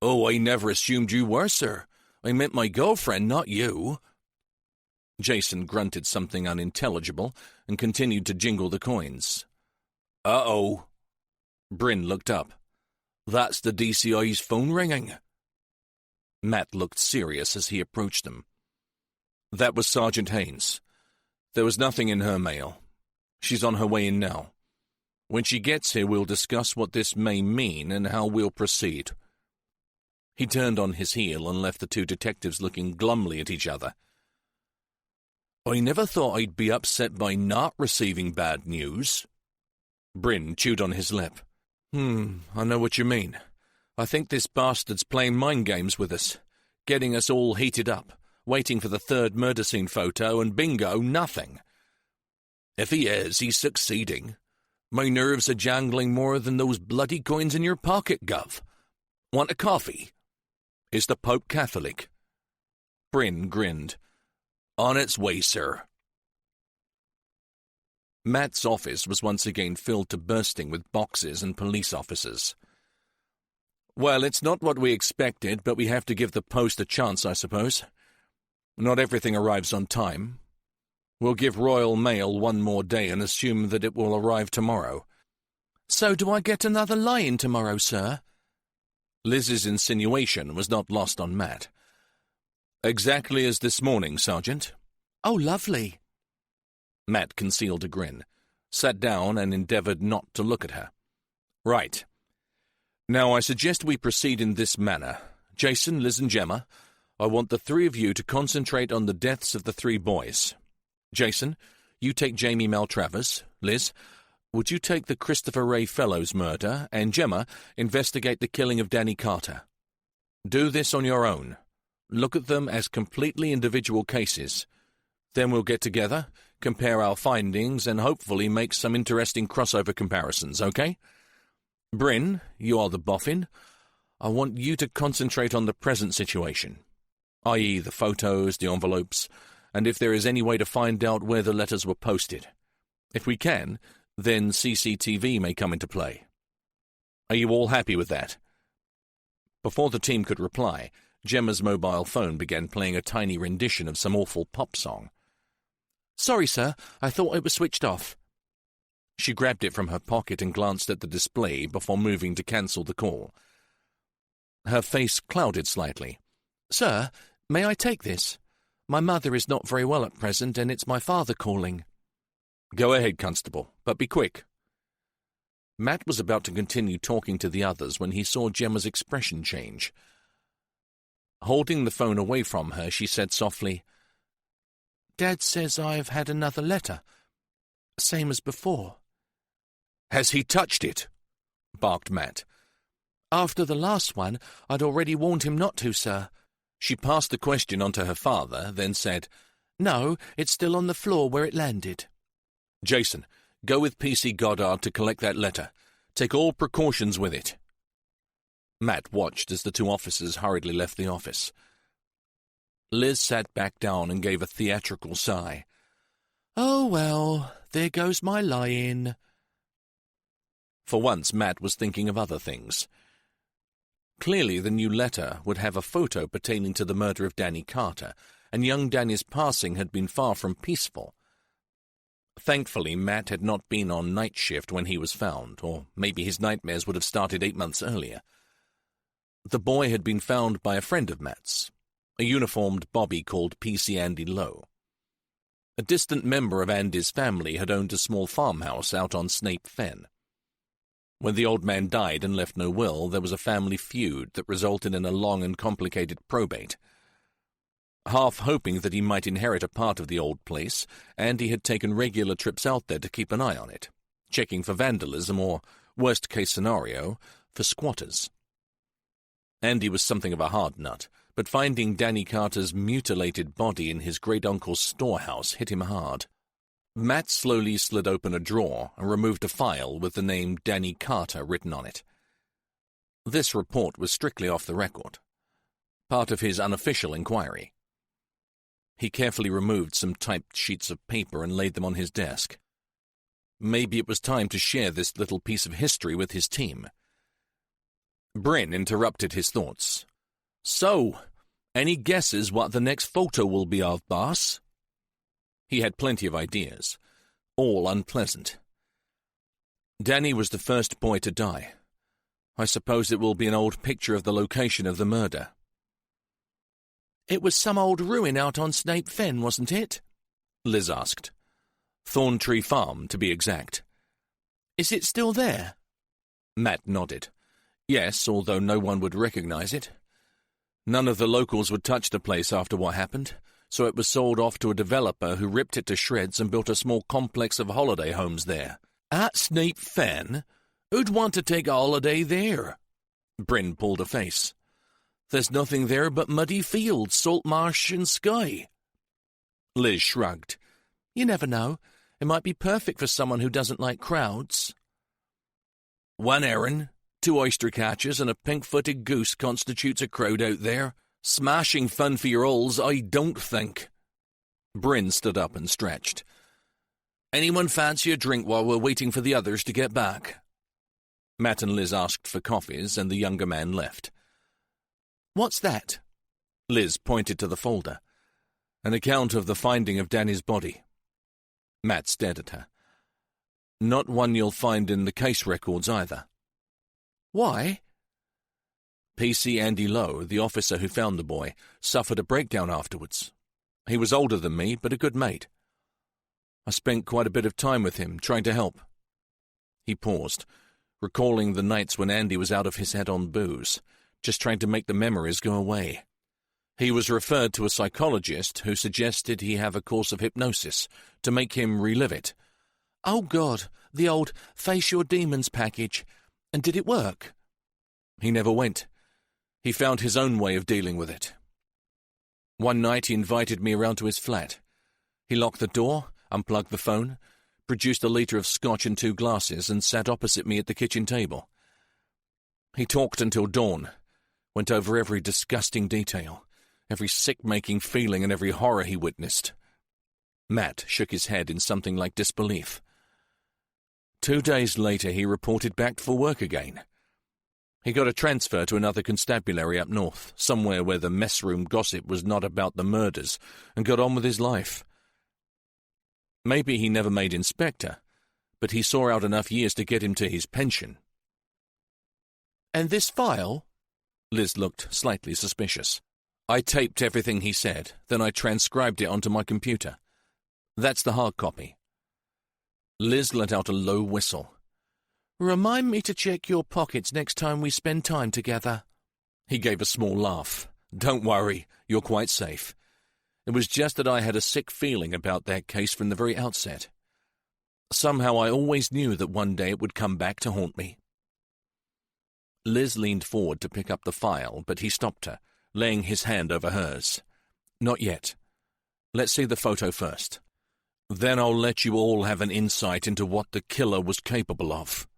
Oh, I never assumed you were, sir. I meant my girlfriend, not you. Jason grunted something unintelligible and continued to jingle the coins. Uh-oh. Bryn looked up. That's the DCI's phone ringing. Matt looked serious as he approached them. That was Sergeant Haynes. There was nothing in her mail. She's on her way in now. When she gets here, we'll discuss what this may mean and how we'll proceed. He turned on his heel and left the two detectives looking glumly at each other. I never thought I'd be upset by not receiving bad news. Bryn chewed on his lip. I know what you mean. I think this bastard's playing mind games with us, getting us all heated up, waiting for the third murder scene photo, and bingo, nothing. If he is, he's succeeding. My nerves are jangling more than those bloody coins in your pocket, Gov. Want a coffee? Is the Pope Catholic? Bryn grinned. On its way, sir. Matt's office was once again filled to bursting with boxes and police officers. Well, it's not what we expected, but we have to give the post a chance, I suppose. Not everything arrives on time. We'll give Royal Mail one more day and assume that it will arrive tomorrow. So do I get another lie-in tomorrow, sir? Liz's insinuation was not lost on Matt. Exactly as this morning, Sergeant. Oh, lovely. Matt concealed a grin, sat down and endeavoured not to look at her. Right. Now I suggest we proceed in this manner. Jason, Liz and Gemma, I want the three of you to concentrate on the deaths of the three boys. Jason, you take Jamie Maltravers. Liz, would you take the Christopher Ray Fellows murder? And Gemma, investigate the killing of Danny Carter. Do this on your own. Look at them as completely individual cases. Then we'll get together, compare our findings, and hopefully make some interesting crossover comparisons, okay? Bryn, you are the boffin. I want you to concentrate on the present situation, i.e. the photos, the envelopes, and if there is any way to find out where the letters were posted. If we can, then CCTV may come into play. Are you all happy with that? Before the team could reply, Gemma's mobile phone began playing a tiny rendition of some awful pop song. Sorry, sir, I thought it was switched off. She grabbed it from her pocket and glanced at the display before moving to cancel the call. Her face clouded slightly. Sir, may I take this? My mother is not very well at present, and it's my father calling. Go ahead, Constable, but be quick. Matt was about to continue talking to the others when he saw Gemma's expression change. Holding the phone away from her, she said softly, Dad says I've had another letter. Same as before. Has he touched it? Barked Matt. After the last one, I'd already warned him not to, sir. She passed the question on to her father, then said, No, it's still on the floor where it landed. Jason, go with PC Goddard to collect that letter. Take all precautions with it. Matt watched as the two officers hurriedly left the office. Liz sat back down and gave a theatrical sigh. Oh, well, there goes my lie-in. For once, Matt was thinking of other things. Clearly, the new letter would have a photo pertaining to the murder of Danny Carter, and young Danny's passing had been far from peaceful. Thankfully, Matt had not been on night shift when he was found, or maybe his nightmares would have started 8 months earlier. The boy had been found by a friend of Matt's, a uniformed bobby called PC Andy Lowe. A distant member of Andy's family had owned a small farmhouse out on Snape Fen. When the old man died and left no will, there was a family feud that resulted in a long and complicated probate. Half hoping that he might inherit a part of the old place, Andy had taken regular trips out there to keep an eye on it, checking for vandalism or, worst-case scenario, for squatters. Andy was something of a hard nut, but finding Danny Carter's mutilated body in his great-uncle's storehouse hit him hard. Matt slowly slid open a drawer and removed a file with the name Danny Carter written on it. This report was strictly off the record, part of his unofficial inquiry. He carefully removed some typed sheets of paper and laid them on his desk. Maybe it was time to share this little piece of history with his team. Bryn interrupted his thoughts. "So, any guesses what the next photo will be of, boss?" He had plenty of ideas, all unpleasant. Danny was the first boy to die. I suppose it will be an old picture of the location of the murder. "It was some old ruin out on Snape Fen, wasn't it?" Liz asked. Thorntree Farm, to be exact. "Is it still there?" Matt nodded. Yes, although no one would recognize it. None of the locals would touch the place after what happened, so it was sold off to a developer who ripped it to shreds and built a small complex of holiday homes there. "At Snape Fen? Who'd want to take a holiday there?" Bryn pulled a face. "There's nothing there but muddy fields, salt marsh, and sky." Liz shrugged. "You never know. It might be perfect for someone who doesn't like crowds." "One heron, 2 oyster catchers, and a pink-footed goose constitutes a crowd out there. Smashing fun for your alls, I don't think." Bryn stood up and stretched. "Anyone fancy a drink while we're waiting for the others to get back?" Matt and Liz asked for coffees, and the younger man left. "What's that?" Liz pointed to the folder. "An account of the finding of Danny's body." Matt stared at her. "Not one you'll find in the case records either." "Why?" "PC Andy Lowe, the officer who found the boy, suffered a breakdown afterwards. He was older than me, but a good mate. I spent quite a bit of time with him, trying to help." He paused, recalling the nights when Andy was out of his head on booze, just trying to make the memories go away. He was referred to a psychologist who suggested he have a course of hypnosis to make him relive it. "Oh, God, the old face your demons package. And did it work?" "He never went. He found his own way of dealing with it. One night he invited me around to his flat. He locked the door, unplugged the phone, produced a liter of scotch and 2 glasses, and sat opposite me at the kitchen table. He talked until dawn, went over every disgusting detail, every sick-making feeling and every horror he witnessed." Matt shook his head in something like disbelief. 2 days later he reported back for work again. He got a transfer to another constabulary up north, somewhere where the messroom gossip was not about the murders, and got on with his life. Maybe he never made inspector, but he saw out enough years to get him to his pension. "And this file?" Liz looked slightly suspicious. "I taped everything he said, then I transcribed it onto my computer. That's the hard copy." Liz let out a low whistle. "Remind me to check your pockets next time we spend time together." He gave a small laugh. "Don't worry, you're quite safe. It was just that I had a sick feeling about that case from the very outset. Somehow I always knew that one day it would come back to haunt me." Liz leaned forward to pick up the file, but he stopped her, laying his hand over hers. "Not yet. Let's see the photo first. Then I'll let you all have an insight into what the killer was capable of."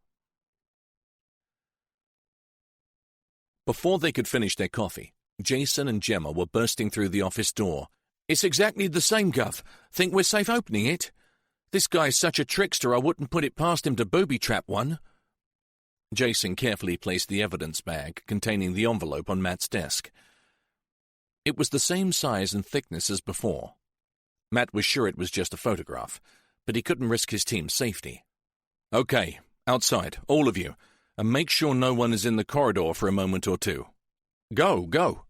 Before they could finish their coffee, Jason and Gemma were bursting through the office door. "It's exactly the same, Gov. Think we're safe opening it? This guy's such a trickster I wouldn't put it past him to booby-trap one." Jason carefully placed the evidence bag containing the envelope on Matt's desk. It was the same size and thickness as before. Matt was sure it was just a photograph, but he couldn't risk his team's safety. "Okay, outside, all of you, and make sure no one is in the corridor for a moment or two. Go, go."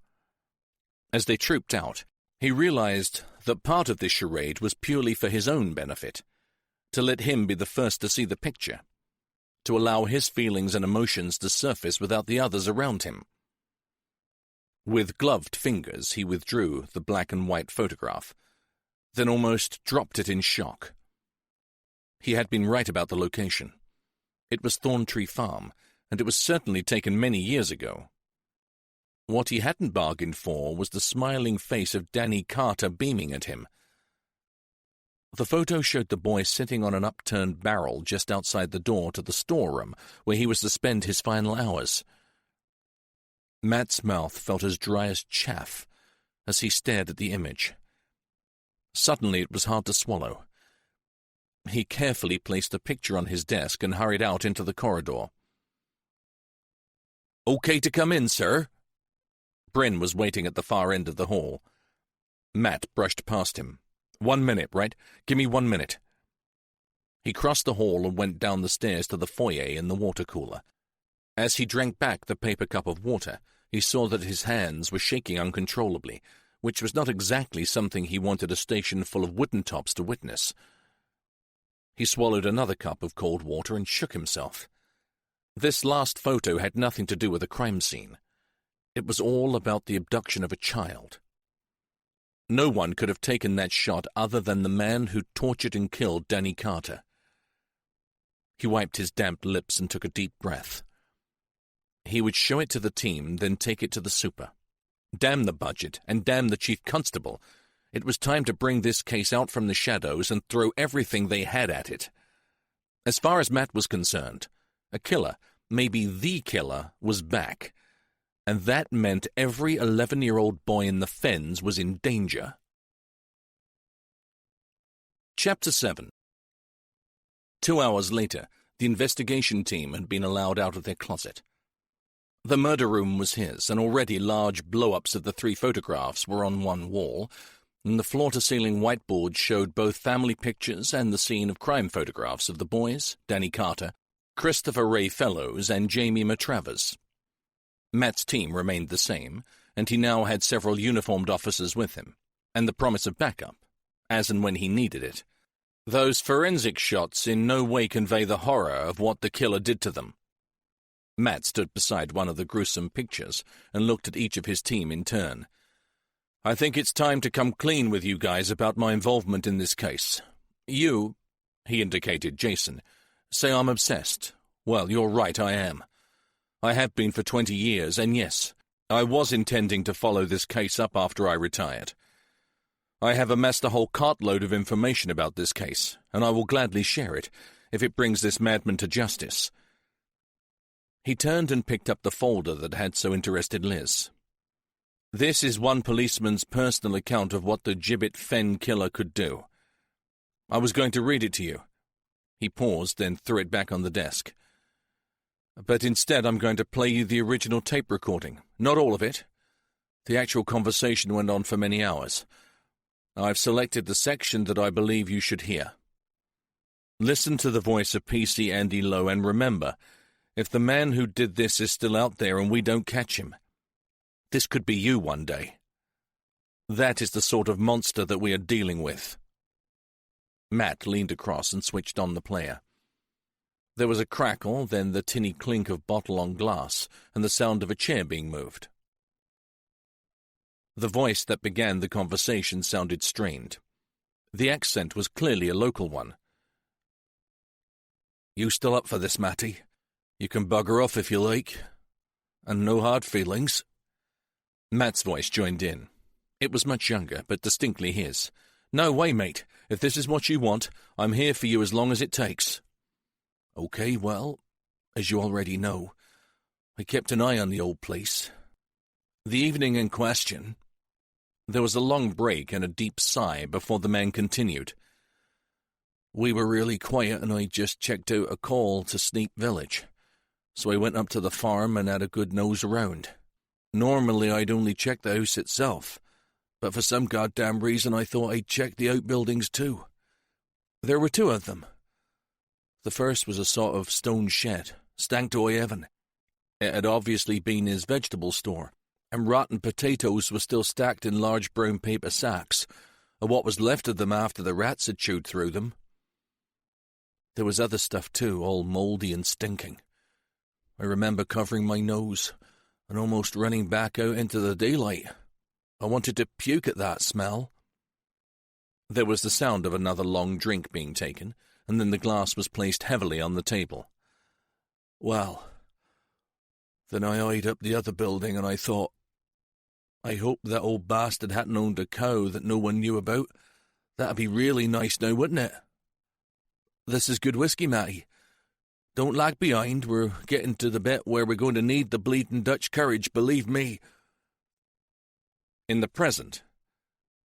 As they trooped out, he realized that part of this charade was purely for his own benefit, to let him be the first to see the picture, to allow his feelings and emotions to surface without the others around him. With gloved fingers, he withdrew the black and white photograph, then almost dropped it in shock. He had been right about the location. It was Thorntree Farm, and it was certainly taken many years ago. What he hadn't bargained for was the smiling face of Danny Carter beaming at him. The photo showed the boy sitting on an upturned barrel just outside the door to the storeroom where he was to spend his final hours. Matt's mouth felt as dry as chaff as he stared at the image. Suddenly it was hard to swallow. He carefully placed the picture on his desk and hurried out into the corridor. "Okay to come in, sir?" Bryn was waiting at the far end of the hall. Matt brushed past him. "1 minute, right? Give me 1 minute." He crossed the hall and went down the stairs to the foyer in the water cooler. As he drank back the paper cup of water, he saw that his hands were shaking uncontrollably, which was not exactly something he wanted a station full of wooden tops to witness. He swallowed another cup of cold water and shook himself. This last photo had nothing to do with a crime scene. It was all about the abduction of a child. No one could have taken that shot other than the man who tortured and killed Danny Carter. He wiped his damp lips and took a deep breath. He would show it to the team, then take it to the super. Damn the budget, and damn the chief constable. It was time to bring this case out from the shadows and throw everything they had at it. As far as Matt was concerned, a killer, maybe the killer, was back, and that meant every 11-year-old boy in the Fens was in danger. Chapter 7. 2 hours later, the investigation team had been allowed out of their closet. The murder room was his, and already large blow-ups of the 3 photographs were on one wall, and the floor-to-ceiling whiteboard showed both family pictures and the scene of crime photographs of the boys, Danny Carter, Christopher Ray Fellows, and Jamie Matravers. Matt's team remained the same, and he now had several uniformed officers with him, and the promise of backup, as and when he needed it. Those forensic shots in no way convey the horror of what the killer did to them. Matt stood beside one of the gruesome pictures and looked at each of his team in turn. "I think it's time to come clean with you guys about my involvement in this case. You," he indicated Jason, "say I'm obsessed. Well, you're right, I am. I have been for 20 years, and yes, I was intending to follow this case up after I retired. I have amassed a whole cartload of information about this case, and I will gladly share it, if it brings this madman to justice." He turned and picked up the folder that had so interested Liz. "This is one policeman's personal account of what the Gibbet Fen killer could do. I was going to read it to you." He paused, then threw it back on the desk. "But instead I'm going to play you the original tape recording. Not all of it. The actual conversation went on for many hours. I've selected the section that I believe you should hear. Listen to the voice of PC Andy Lowe, and remember, if the man who did this is still out there and we don't catch him, this could be you one day. That is the sort of monster that we are dealing with." Matt leaned across and switched on the player. There was a crackle, then the tinny clink of bottle on glass, and the sound of a chair being moved. The voice that began the conversation sounded strained. The accent was clearly a local one. "You still up for this, Matty? You can bugger off if you like. And no hard feelings." Matt's voice joined in. It was much younger, but distinctly his. "No way, mate. If this is what you want, I'm here for you as long as it takes." "Okay, well, as you already know, I kept an eye on the old place. The evening in question—" There was a long break and a deep sigh before the man continued. "We were really quiet, and I just checked out a call to Sneap Village. So I went up to the farm and had a good nose around. Normally I'd only check the house itself, but for some goddamn reason I thought I'd check the outbuildings too. There were 2 of them. The first was a sort of stone shed, stank to high heaven. It had obviously been his vegetable store, and rotten potatoes were still stacked in large brown paper sacks, or what was left of them after the rats had chewed through them. There was other stuff too, all mouldy and stinking. I remember covering my nose and almost running back out into the daylight. I wanted to puke at that smell." There was the sound of another long drink being taken, and then the glass was placed heavily on the table. "Well, then I eyed up the other building, and I thought, I hope that old bastard hadn't owned a cow that no one knew about. That'd be really nice now, wouldn't it? This is good whiskey, Matty. Don't lag behind. We're getting to the bit where we're going to need the bleeding Dutch courage, believe me." In the present,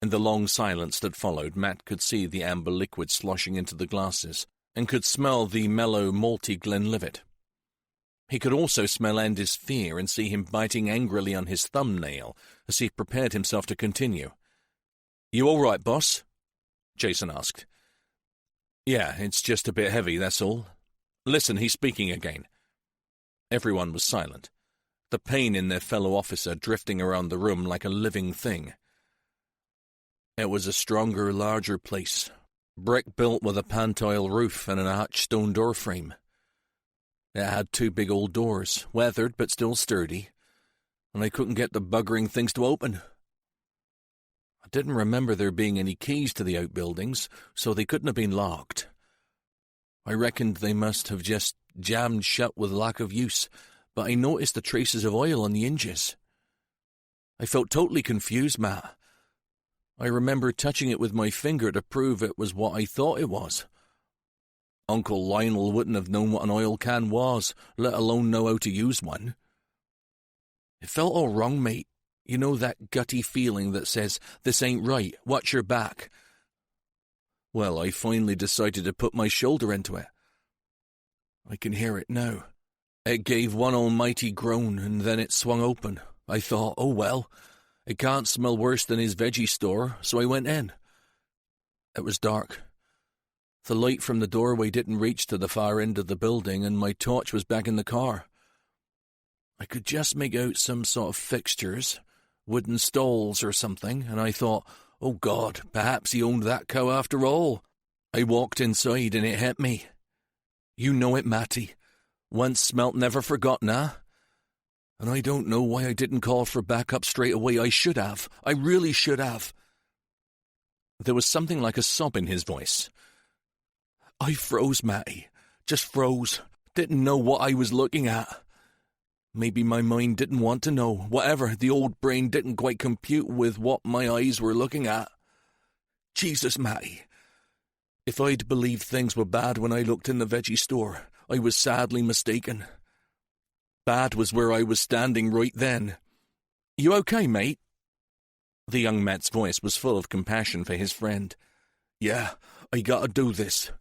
In the long silence that followed, Matt could see the amber liquid sloshing into the glasses, and could smell the mellow, malty Glenlivet. He could also smell Andy's fear and see him biting angrily on his thumbnail as he prepared himself to continue. "You all right, boss?" Jason asked. "Yeah, it's just a bit heavy, that's all. Listen, he's speaking again." Everyone was silent, the pain in their fellow officer drifting around the room like a living thing. "It was a stronger, larger place, brick built with a pantile roof and an arched stone door frame. It had 2 big old doors, weathered but still sturdy, and I couldn't get the buggering things to open. I didn't remember there being any keys to the outbuildings, so they couldn't have been locked. I reckoned they must have just jammed shut with lack of use, but I noticed the traces of oil on the hinges. I felt totally confused, Matt. I remember touching it with my finger to prove it was what I thought it was. Uncle Lionel wouldn't have known what an oil can was, let alone know how to use one. It felt all wrong, mate. You know that gutty feeling that says, this ain't right, watch your back. Well, I finally decided to put my shoulder into it. I can hear it now. It gave one almighty groan, and then it swung open. I thought, oh well, it can't smell worse than his veggie store, so I went in. It was dark. The light from the doorway didn't reach to the far end of the building, and my torch was back in the car. I could just make out some sort of fixtures, wooden stalls or something, and I thought, oh God, perhaps he owned that cow after all. I walked inside and it hit me. You know it, Matty. Once smelt, never forgotten, huh? And I don't know why I didn't call for backup straight away. I should have. I really should have. There was something like a sob in his voice. I froze, Matty. Just froze. Didn't know what I was looking at. Maybe my mind didn't want to know. Whatever, the old brain didn't quite compute with what my eyes were looking at. Jesus, Matty. If I'd believed things were bad when I looked in the veggie store, I was sadly mistaken. Bad was where I was standing right then. You okay, mate? The young Matt's voice was full of compassion for his friend. Yeah, I gotta do this.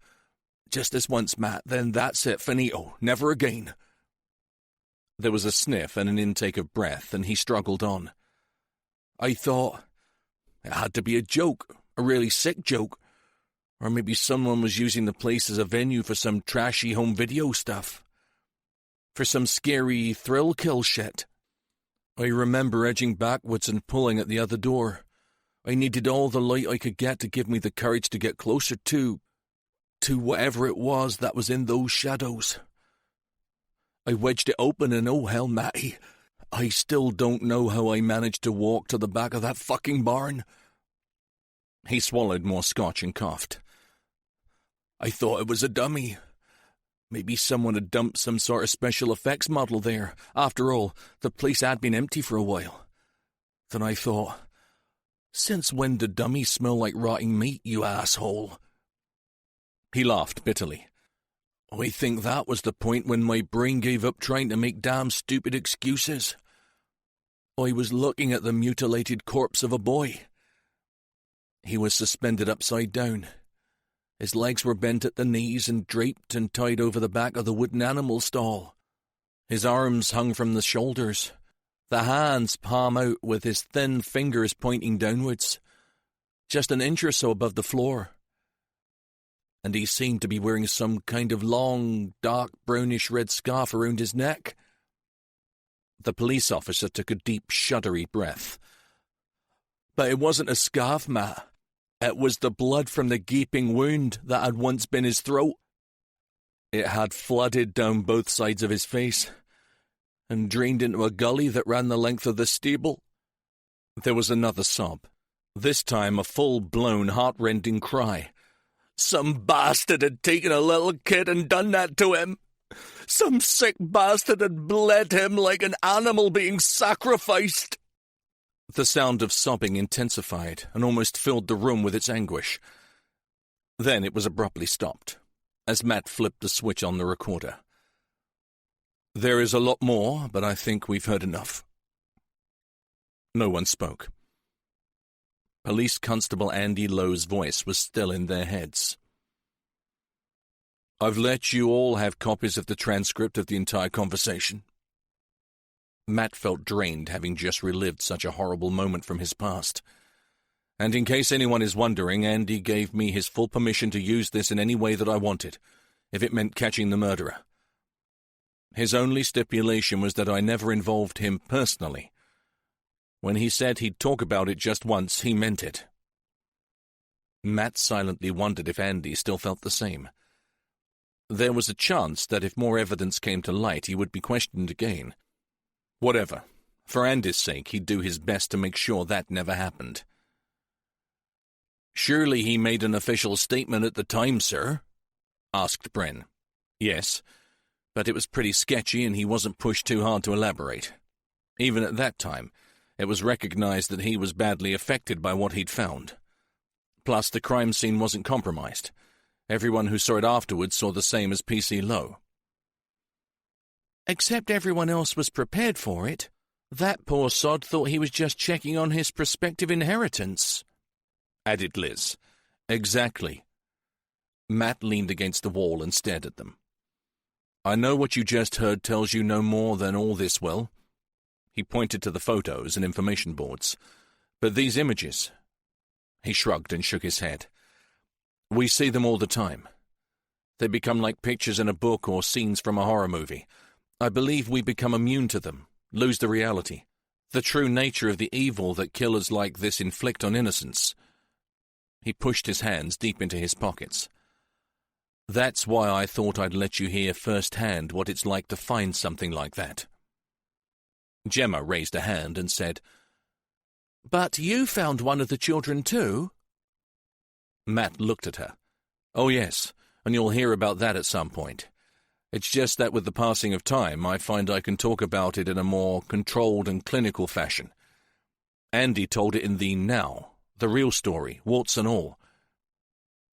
Just this once, Matt, then that's it, finito, never again. There was a sniff and an intake of breath, and he struggled on. I thought it had to be a joke, a really sick joke. Or maybe someone was using the place as a venue for some trashy home video stuff. For some scary thrill kill shit. I remember edging backwards and pulling at the other door. I needed all the light I could get to give me the courage to get closer to whatever it was that was in those shadows. I wedged it open and oh hell, Matty, I still don't know how I managed to walk to the back of that fucking barn. He swallowed more scotch and coughed. I thought it was a dummy. Maybe someone had dumped some sort of special effects model there. After all, the place had been empty for a while. Then I thought, since when do dummies smell like rotting meat, you asshole? He laughed bitterly. I think that was the point when my brain gave up trying to make damn stupid excuses. I was looking at the mutilated corpse of a boy. He was suspended upside down. His legs were bent at the knees and draped and tied over the back of the wooden animal stall. His arms hung from the shoulders, the hands palm out with his thin fingers pointing downwards, just an inch or so above the floor. And he seemed to be wearing some kind of long, dark, brownish-red scarf around his neck. The police officer took a deep, shuddery breath. But it wasn't a scarf, Matt. It was the blood from the gaping wound that had once been his throat. It had flooded down both sides of his face and drained into a gully that ran the length of the stable. There was another sob, this time a full-blown, heart-rending cry. Some bastard had taken a little kid and done that to him. Some sick bastard had bled him like an animal being sacrificed. The sound of sobbing intensified and almost filled the room with its anguish. Then it was abruptly stopped, as Matt flipped the switch on the recorder. There is a lot more, but I think we've heard enough. No one spoke. Police Constable Andy Lowe's voice was still in their heads. "I've let you all have copies of the transcript of the entire conversation." Matt felt drained, having just relived such a horrible moment from his past. "And in case anyone is wondering, Andy gave me his full permission to use this in any way that I wanted, if it meant catching the murderer. His only stipulation was that I never involved him personally. When he said he'd talk about it just once, he meant it." Matt silently wondered if Andy still felt the same. There was a chance that if more evidence came to light, he would be questioned again. Whatever. For Andy's sake, he'd do his best to make sure that never happened. "Surely he made an official statement at the time, sir?" asked Bren. "Yes, but it was pretty sketchy and he wasn't pushed too hard to elaborate. Even at that time, it was recognized that he was badly affected by what he'd found. Plus, the crime scene wasn't compromised. Everyone who saw it afterwards saw the same as PC Lowe." "Except everyone else was prepared for it. That poor sod thought he was just checking on his prospective inheritance," added Liz. "Exactly." Matt leaned against the wall and stared at them. "I know what you just heard tells you no more than all this will." He pointed to the photos and information boards. "But these images—" He shrugged and shook his head. "We see them all the time. They become like pictures in a book or scenes from a horror movie. I believe we become immune to them, lose the reality, the true nature of the evil that killers like this inflict on innocents." He pushed his hands deep into his pockets. "That's why I thought I'd let you hear firsthand what it's like to find something like that." Gemma raised a hand and said, "But you found one of the children too?" Matt looked at her. "Oh yes, and you'll hear about that at some point. It's just that with the passing of time, I find I can talk about it in a more controlled and clinical fashion. Andy told it in the now, the real story, warts and all."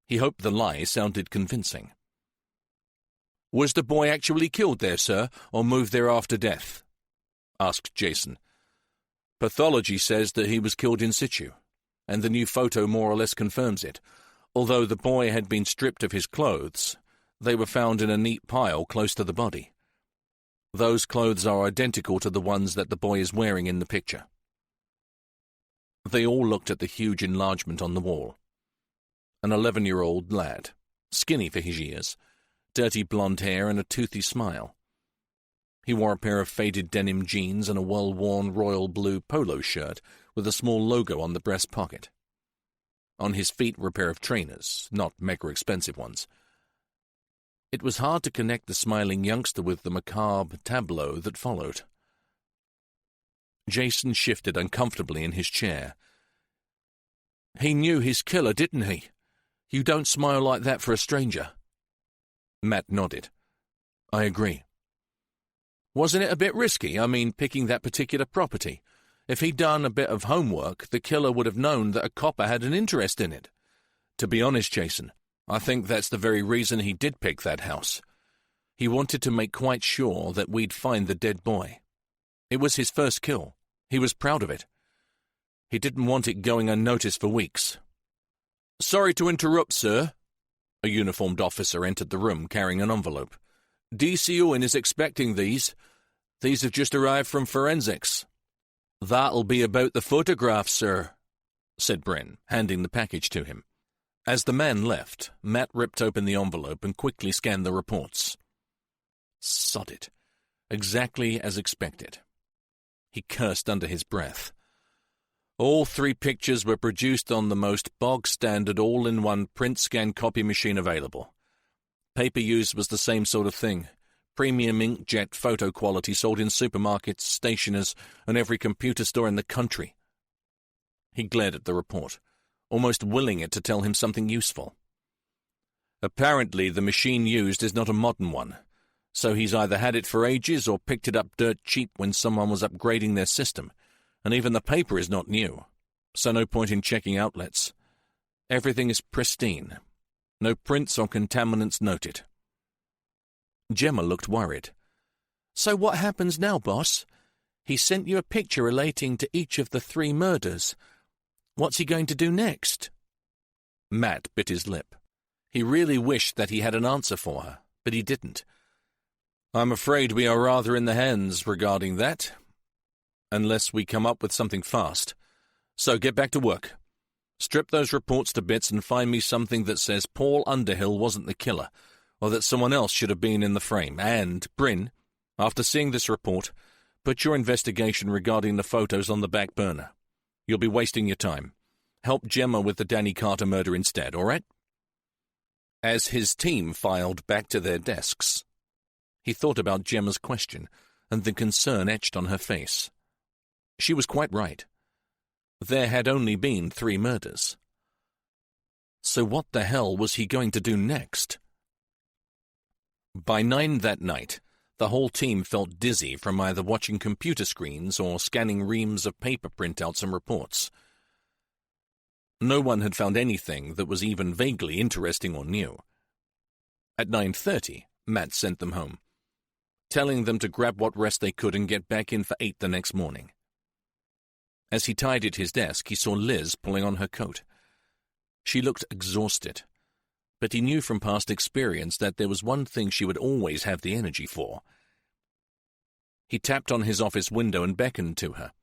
He hoped the lie sounded convincing. "Was the boy actually killed there, sir, or moved there after death?" asked Jason. "Pathology says that he was killed in situ, and the new photo more or less confirms it. Although the boy had been stripped of his clothes, they were found in a neat pile close to the body. Those clothes are identical to the ones that the boy is wearing in the picture." They all looked at the huge enlargement on the wall. An 11-year-old lad, skinny for his years, dirty blonde hair and a toothy smile. He wore a pair of faded denim jeans and a well-worn royal blue polo shirt with a small logo on the breast pocket. On his feet were a pair of trainers, not mega-expensive ones. It was hard to connect the smiling youngster with the macabre tableau that followed. Jason shifted uncomfortably in his chair. "He knew his killer, didn't he? You don't smile like that for a stranger." Matt nodded. "I agree." "Wasn't it a bit risky? I mean, picking that particular property. If he'd done a bit of homework, the killer would have known that a copper had an interest in it. To be honest, Jason, I think that's the very reason he did pick that house. He wanted to make quite sure that we'd find the dead boy. It was his first kill. He was proud of it. He didn't want it going unnoticed for weeks." "Sorry to interrupt, sir." A uniformed officer entered the room carrying an envelope. "DC Owen is expecting these. These have just arrived from forensics." "That'll be about the photographs, sir," said Bren, handing the package to him. As the man left, Matt ripped open the envelope and quickly scanned the reports. Sod it. Exactly as expected. He cursed under his breath. All 3 pictures were produced on the most bog-standard all-in-one print-scan copy machine available. Paper used was the same sort of thing. Premium inkjet photo quality sold in supermarkets, stationers, and every computer store in the country. He glared at the report, almost willing it to tell him something useful. Apparently, the machine used is not a modern one, so he's either had it for ages or picked it up dirt cheap when someone was upgrading their system, and even the paper is not new, so no point in checking outlets. Everything is pristine. No prints or contaminants noted. Gemma looked worried. "So what happens now, boss? He sent you a picture relating to each of the 3 murders. What's he going to do next? Matt bit his lip. He really wished that he had an answer for her, but he didn't. I'm afraid we are rather in the hands regarding that, unless we come up with something fast. So get back to work. Strip those reports to bits and find me something that says Paul Underhill wasn't the killer, or that someone else should have been in the frame. And, Bryn, after seeing this report, put your investigation regarding the photos on the back burner. You'll be wasting your time. Help Gemma with the Danny Carter murder instead, all right? As his team filed back to their desks, he thought about Gemma's question and the concern etched on her face. She was quite right. There had only been 3 murders. So what the hell was he going to do next? By 9 that night, the whole team felt dizzy from either watching computer screens or scanning reams of paper printouts and reports. No one had found anything that was even vaguely interesting or new. At 9:30, Matt sent them home, telling them to grab what rest they could and get back in for 8 the next morning. As he tidied his desk, he saw Liz pulling on her coat. She looked exhausted, but he knew from past experience that there was one thing she would always have the energy for. He tapped on his office window and beckoned to her.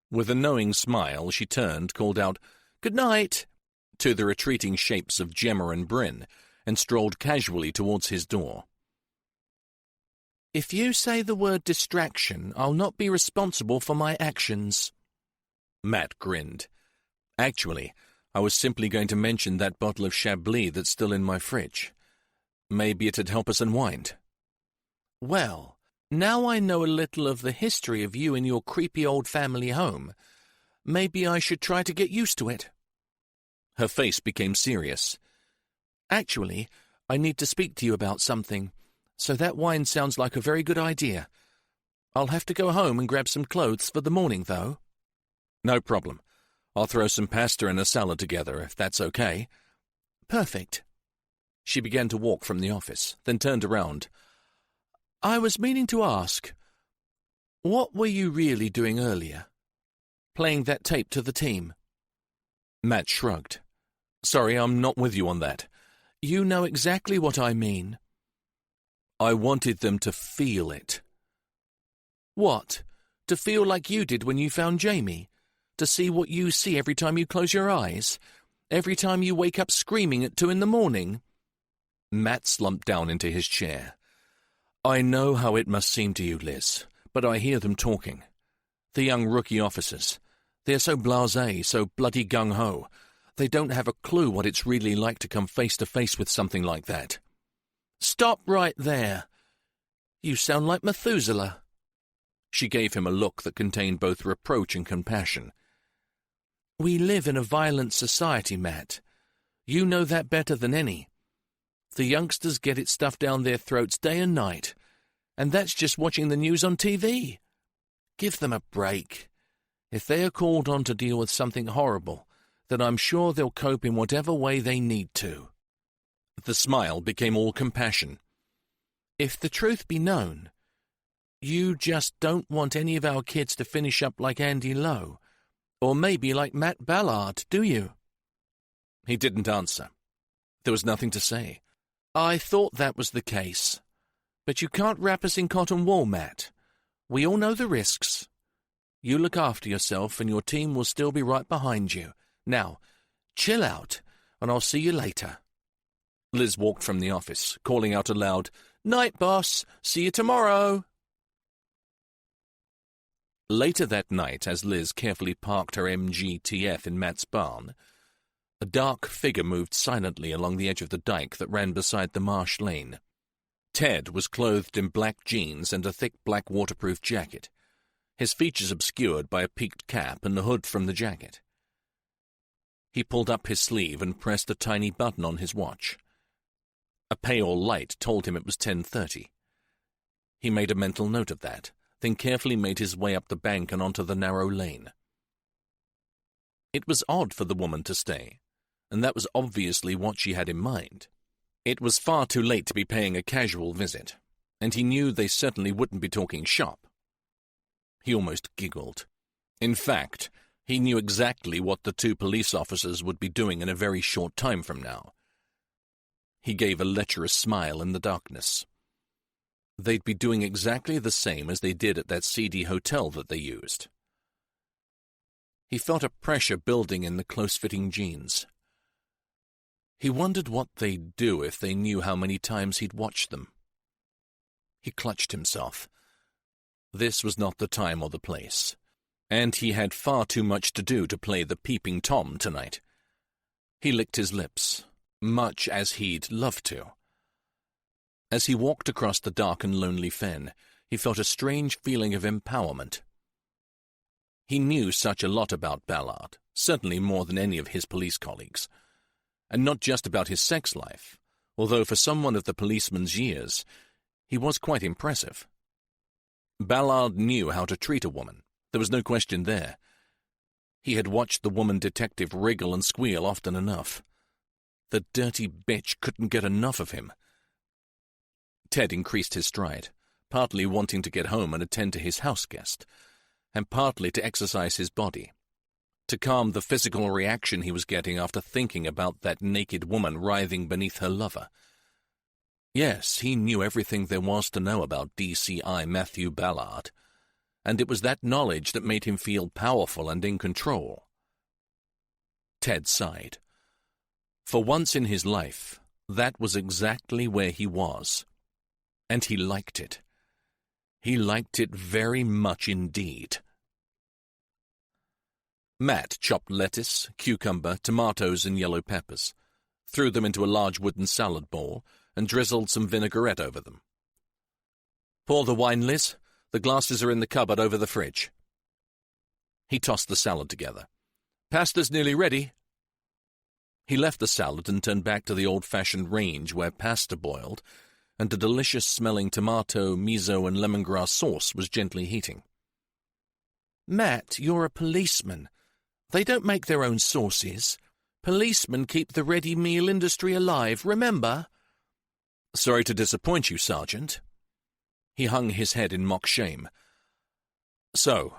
With a knowing smile, she turned, called out, "Good night," to the retreating shapes of Gemma and Bryn, and strolled casually towards his door. "If you say the word distraction, I'll not be responsible for my actions." Matt grinned. "Actually, I was simply going to mention that bottle of Chablis that's still in my fridge. Maybe it'd help us unwind." "Well, now I know a little of the history of you and your creepy old family home. Maybe I should try to get used to it." Her face became serious. "Actually, I need to speak to you about something, so that wine sounds like a very good idea. I'll have to go home and grab some clothes for the morning, though." "No problem. I'll throw some pasta and a salad together, if that's okay." "Perfect." She began to walk from the office, then turned around. "I was meaning to ask, what were you really doing earlier? Playing that tape to the team?" Matt shrugged. "Sorry, I'm not with you on that." "You know exactly what I mean." "I wanted them to feel it." "What? To feel like you did when you found Jamie? To see what you see every time you close your eyes? Every time you wake up screaming at 2 in the morning?" Matt slumped down into his chair. "I know how it must seem to you, Liz, but I hear them talking. The young rookie officers. They're so blasé, so bloody gung-ho. They don't have a clue what it's really like to come face to face with something like that." "Stop right there. You sound like Methuselah." She gave him a look that contained both reproach and compassion. "We live in a violent society, Matt. You know that better than any. The youngsters get it stuffed down their throats day and night, and that's just watching the news on TV. Give them a break. If they are called on to deal with something horrible, then I'm sure they'll cope in whatever way they need to." The smile became all compassion. "If the truth be known, you just don't want any of our kids to finish up like Andy Lowe, or maybe like Matt Ballard, do you?" He didn't answer. There was nothing to say. "I thought that was the case. But you can't wrap us in cotton wool, Matt. We all know the risks. You look after yourself and your team will still be right behind you. Now, chill out, and I'll see you later." Liz walked from the office, calling out aloud, "Night, boss. See you tomorrow." Later that night, as Liz carefully parked her MGTF in Matt's barn, a dark figure moved silently along the edge of the dike that ran beside the marsh lane. Ted was clothed in black jeans and a thick black waterproof jacket, his features obscured by a peaked cap and the hood from the jacket. He pulled up his sleeve and pressed a tiny button on his watch. A pale light told him it was 10:30. He made a mental note of that, then carefully made his way up the bank and onto the narrow lane. It was odd for the woman to stay, and that was obviously what she had in mind. It was far too late to be paying a casual visit, and he knew they certainly wouldn't be talking shop. He almost giggled. In fact, He knew exactly what the two police officers would be doing in a very short time from now. He gave a lecherous smile in the darkness. They'd be doing exactly the same as they did at that seedy hotel that they used. He felt a pressure building in the close-fitting jeans. He wondered what they'd do if they knew how many times he'd watched them. He clutched himself. This was not the time or the place, and he had far too much to do to play the peeping Tom tonight. He licked his lips, much as he'd love to. As he walked across the dark and lonely fen, he felt a strange feeling of empowerment. He knew such a lot about Ballard, certainly more than any of his police colleagues, and not just about his sex life, although for someone of the policeman's years, he was quite impressive. Ballard knew how to treat a woman. There was no question there. He had watched the woman detective wriggle and squeal often enough. The dirty bitch couldn't get enough of him. Ted increased his stride, partly wanting to get home and attend to his house guest, and partly to exercise his body, to calm the physical reaction he was getting after thinking about that naked woman writhing beneath her lover. Yes, he knew everything there was to know about DCI Matthew Ballard, and it was that knowledge that made him feel powerful and in control. Ted sighed. For once in his life, that was exactly where he was, and he liked it. He liked it very much indeed. Matt chopped lettuce, cucumber, tomatoes, and yellow peppers, threw them into a large wooden salad bowl, and drizzled some vinaigrette over them. "Pour the wine, Liz. The glasses are in the cupboard over the fridge." He tossed the salad together. "Pasta's nearly ready." He left the salad and turned back to the old-fashioned range where pasta boiled, and a delicious-smelling tomato, miso, and lemongrass sauce was gently heating. "Matt, you're a policeman. They don't make their own sauces. Policemen keep the ready meal industry alive, remember?" "Sorry to disappoint you, Sergeant." He hung his head in mock shame. "So,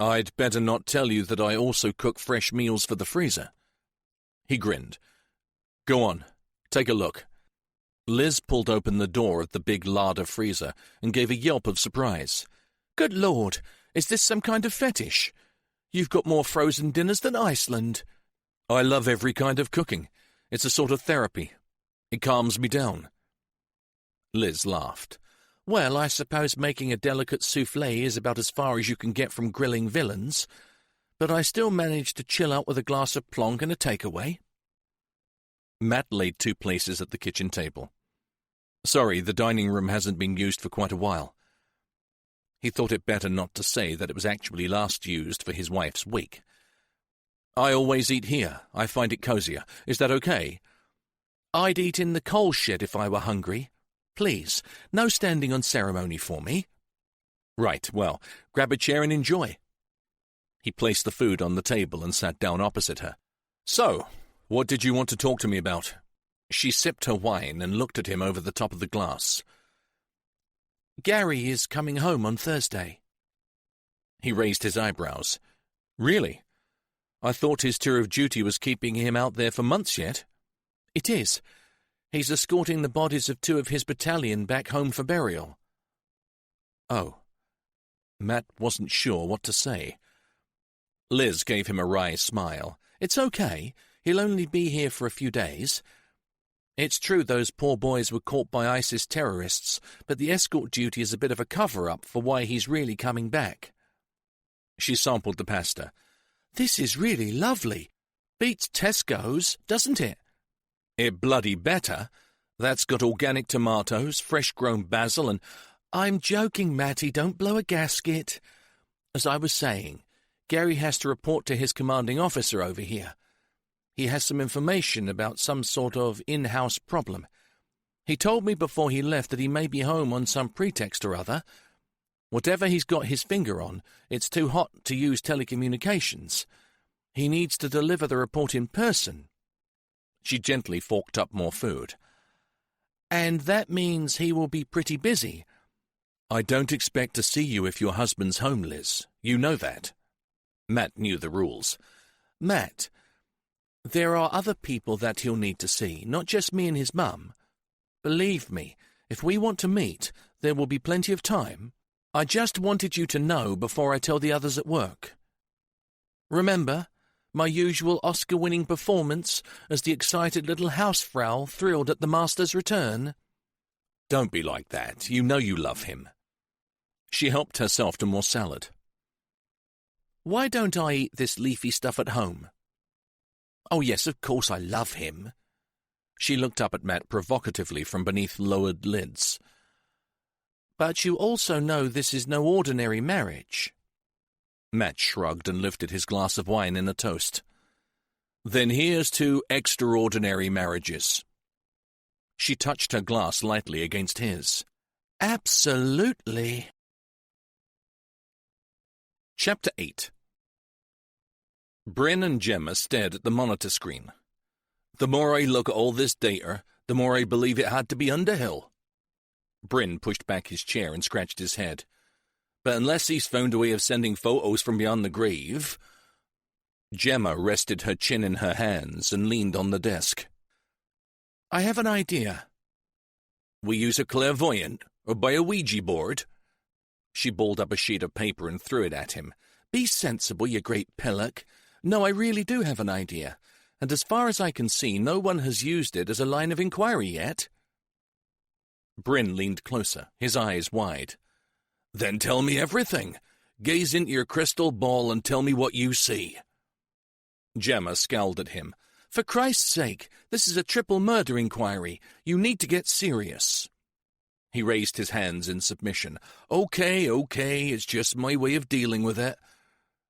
I'd better not tell you that I also cook fresh meals for the freezer." He grinned. "Go on, take a look." Liz pulled open the door of the big larder freezer and gave a yelp of surprise. "Good Lord, is this some kind of fetish? You've got more frozen dinners than Iceland." "I love every kind of cooking. It's a sort of therapy. It calms me down." Liz laughed. "Well, I suppose making a delicate soufflé is about as far as you can get from grilling villains, but I still manage to chill out with a glass of plonk and a takeaway." Matt laid 2 places at the kitchen table. "Sorry, the dining room hasn't been used for quite a while." He thought it better not to say that it was actually last used for his wife's wake. "I always eat here. I find it cozier. Is that okay?" "I'd eat in the coal shed if I were hungry. Please, no standing on ceremony for me." "Right, well, grab a chair and enjoy." He placed the food on the table and sat down opposite her. "So, what did you want to talk to me about?" She sipped her wine and looked at him over the top of the glass. "Gary is coming home on Thursday." He raised his eyebrows. "Really? I thought his tour of duty was keeping him out there for months yet." "It is. He's escorting the bodies of 2 of his battalion back home for burial." "Oh." Matt wasn't sure what to say. Liz gave him a wry smile. "It's okay. He'll only be here for a few days. It's true those poor boys were caught by ISIS terrorists, but the escort duty is a bit of a cover-up for why he's really coming back." She sampled the pasta. "This is really lovely. Beats Tesco's, doesn't it?" "It bloody better. That's got organic tomatoes, fresh-grown basil, and—" "I'm joking, Matty, don't blow a gasket. As I was saying, Gary has to report to his commanding officer over here. He has some information about some sort of in-house problem. He told me before he left that he may be home on some pretext or other. Whatever he's got his finger on, it's too hot to use telecommunications. He needs to deliver the report in person." She gently forked up more food. "And that means he will be pretty busy." "I don't expect to see you if your husband's home, Liz. You know that." Matt knew the rules. Matt, there are other people that he'll need to see, not just me and his mum. Believe me, if we want to meet, there will be plenty of time. I just wanted you to know before I tell the others at work. Remember, my usual Oscar-winning performance as the excited little housefrau thrilled at the master's return? Don't be like that. You know you love him. She helped herself to more salad. Why don't I eat this leafy stuff at home? Oh yes, of course I love him. She looked up at Matt provocatively from beneath lowered lids. But you also know this is no ordinary marriage. Matt shrugged and lifted his glass of wine in a toast. Then here's to extraordinary marriages. She touched her glass lightly against his. Absolutely. Chapter 8. Bryn and Gemma stared at the monitor screen. The more I look at all this data, the more I believe it had to be Underhill. Bryn pushed back his chair and scratched his head. But unless he's found a way of sending photos from beyond the grave... Gemma rested her chin in her hands and leaned on the desk. I have an idea. We use a clairvoyant, or by a Ouija board? She balled up a sheet of paper and threw it at him. Be sensible, you great pillock. No, I really do have an idea, and as far as I can see, no one has used it as a line of inquiry yet. Bryn leaned closer, his eyes wide. Then tell me everything. Gaze into your crystal ball and tell me what you see. Gemma scowled at him. For Christ's sake, this is a triple murder inquiry. You need to get serious. He raised his hands in submission. Okay, it's just my way of dealing with it.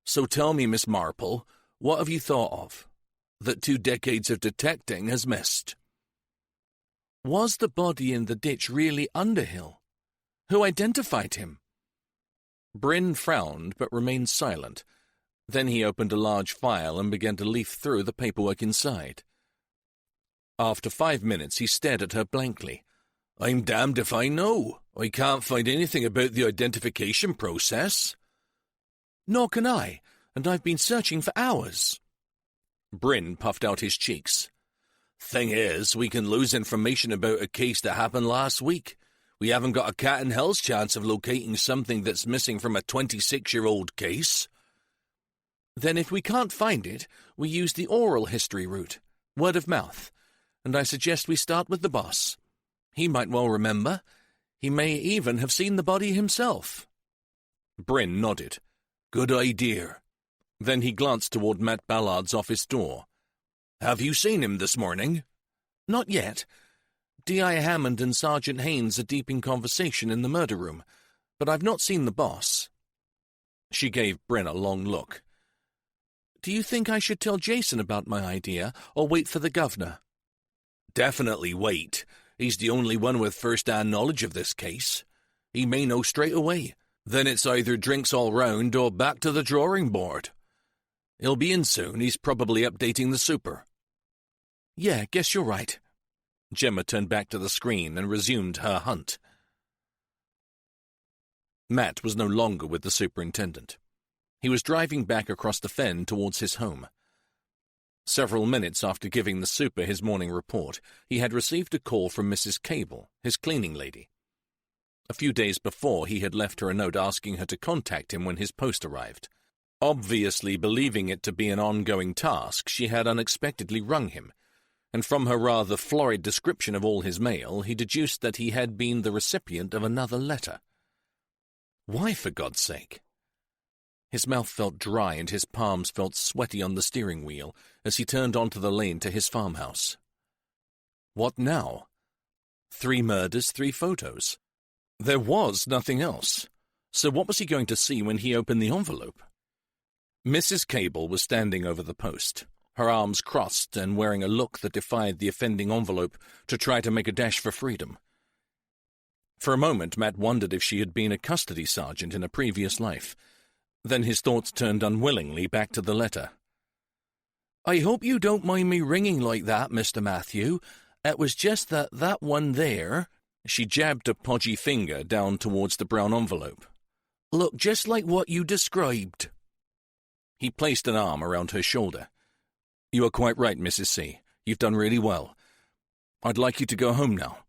So tell me, Miss Marple, what have you thought of? That 2 decades of detecting has missed. Was the body in the ditch really Underhill? Who identified him? Bryn frowned but remained silent. Then he opened a large file and began to leaf through the paperwork inside. After 5 minutes, he stared at her blankly. I'm damned if I know. I can't find anything about the identification process. Nor can I, and I've been searching for hours. Bryn puffed out his cheeks. Thing is, we can lose information about a case that happened last week. We haven't got a cat in hell's chance of locating something that's missing from a 26-year-old case. Then if we can't find it, we use the oral history route, word of mouth, and I suggest we start with the boss. He might well remember. He may even have seen the body himself. Bryn nodded. Good idea. Then he glanced toward Matt Ballard's office door. Have you seen him this morning? Not yet. D.I. Hammond and Sergeant Haynes are deep in conversation in the murder room, but I've not seen the boss. She gave Bryn a long look. Do you think I should tell Jason about my idea, or wait for the governor? Definitely wait. He's the only one with first-hand knowledge of this case. He may know straight away. Then it's either drinks all round or back to the drawing board. He'll be in soon. He's probably updating the super. Yeah, guess you're right. Gemma turned back to the screen and resumed her hunt. Matt was no longer with the superintendent. He was driving back across the fen towards his home. Several minutes after giving the super his morning report, he had received a call from Mrs. Cable, his cleaning lady. A few days before, he had left her a note asking her to contact him when his post arrived. Obviously believing it to be an ongoing task, she had unexpectedly rung him, and from her rather florid description of all his mail, he deduced that he had been the recipient of another letter. Why, for God's sake? His mouth felt dry and his palms felt sweaty on the steering wheel as he turned onto the lane to his farmhouse. What now? 3 murders, 3 photos. There was nothing else. So what was he going to see when he opened the envelope? Mrs. Cable was standing over the post, her arms crossed and wearing a look that defied the offending envelope to try to make a dash for freedom. For a moment, Matt wondered if she had been a custody sergeant in a previous life. Then his thoughts turned unwillingly back to the letter. I hope you don't mind me ringing like that, Mr. Matthew. It was just that one there. She jabbed a podgy finger down towards the brown envelope. Look just like what you described. He placed an arm around her shoulder. "You are quite right, Mrs. C. You've done really well. I'd like you to go home now."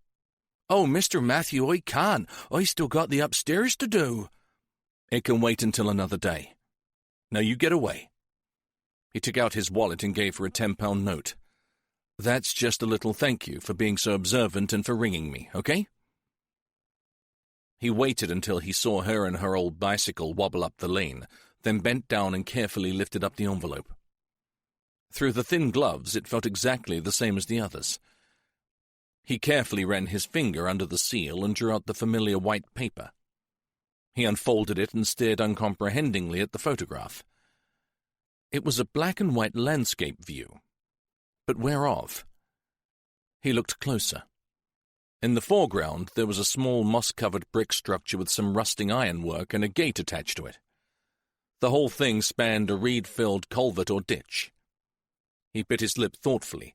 "Oh, Mr. Matthew, I can't. I still got the upstairs to do." "It can wait until another day. Now you get away." He took out his wallet and gave her a £10 note. "That's just a little thank you for being so observant and for ringing me, okay?" He waited until he saw her and her old bicycle wobble up the lane, then bent down and carefully lifted up the envelope. Through the thin gloves, it felt exactly the same as the others. He carefully ran his finger under the seal and drew out the familiar white paper. He unfolded it and stared uncomprehendingly at the photograph. It was a black-and-white landscape view. But whereof? He looked closer. In the foreground, there was a small moss-covered brick structure with some rusting ironwork and a gate attached to it. The whole thing spanned a reed-filled culvert or ditch. He bit his lip thoughtfully.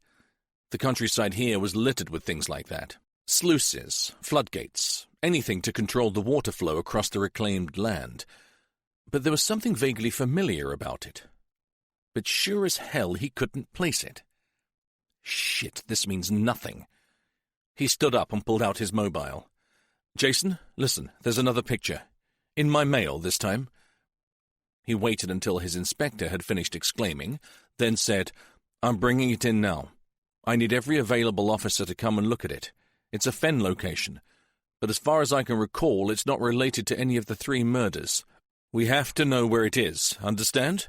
The countryside here was littered with things like that. Sluices, floodgates, anything to control the water flow across the reclaimed land. But there was something vaguely familiar about it. But sure as hell he couldn't place it. Shit, this means nothing. He stood up and pulled out his mobile. "Jason, listen, there's another picture. In my mail this time." He waited until his inspector had finished exclaiming, then said, "I'm bringing it in now. I need every available officer to come and look at it. It's a Fen location, but as far as I can recall, it's not related to any of the 3 murders. We have to know where it is, understand?"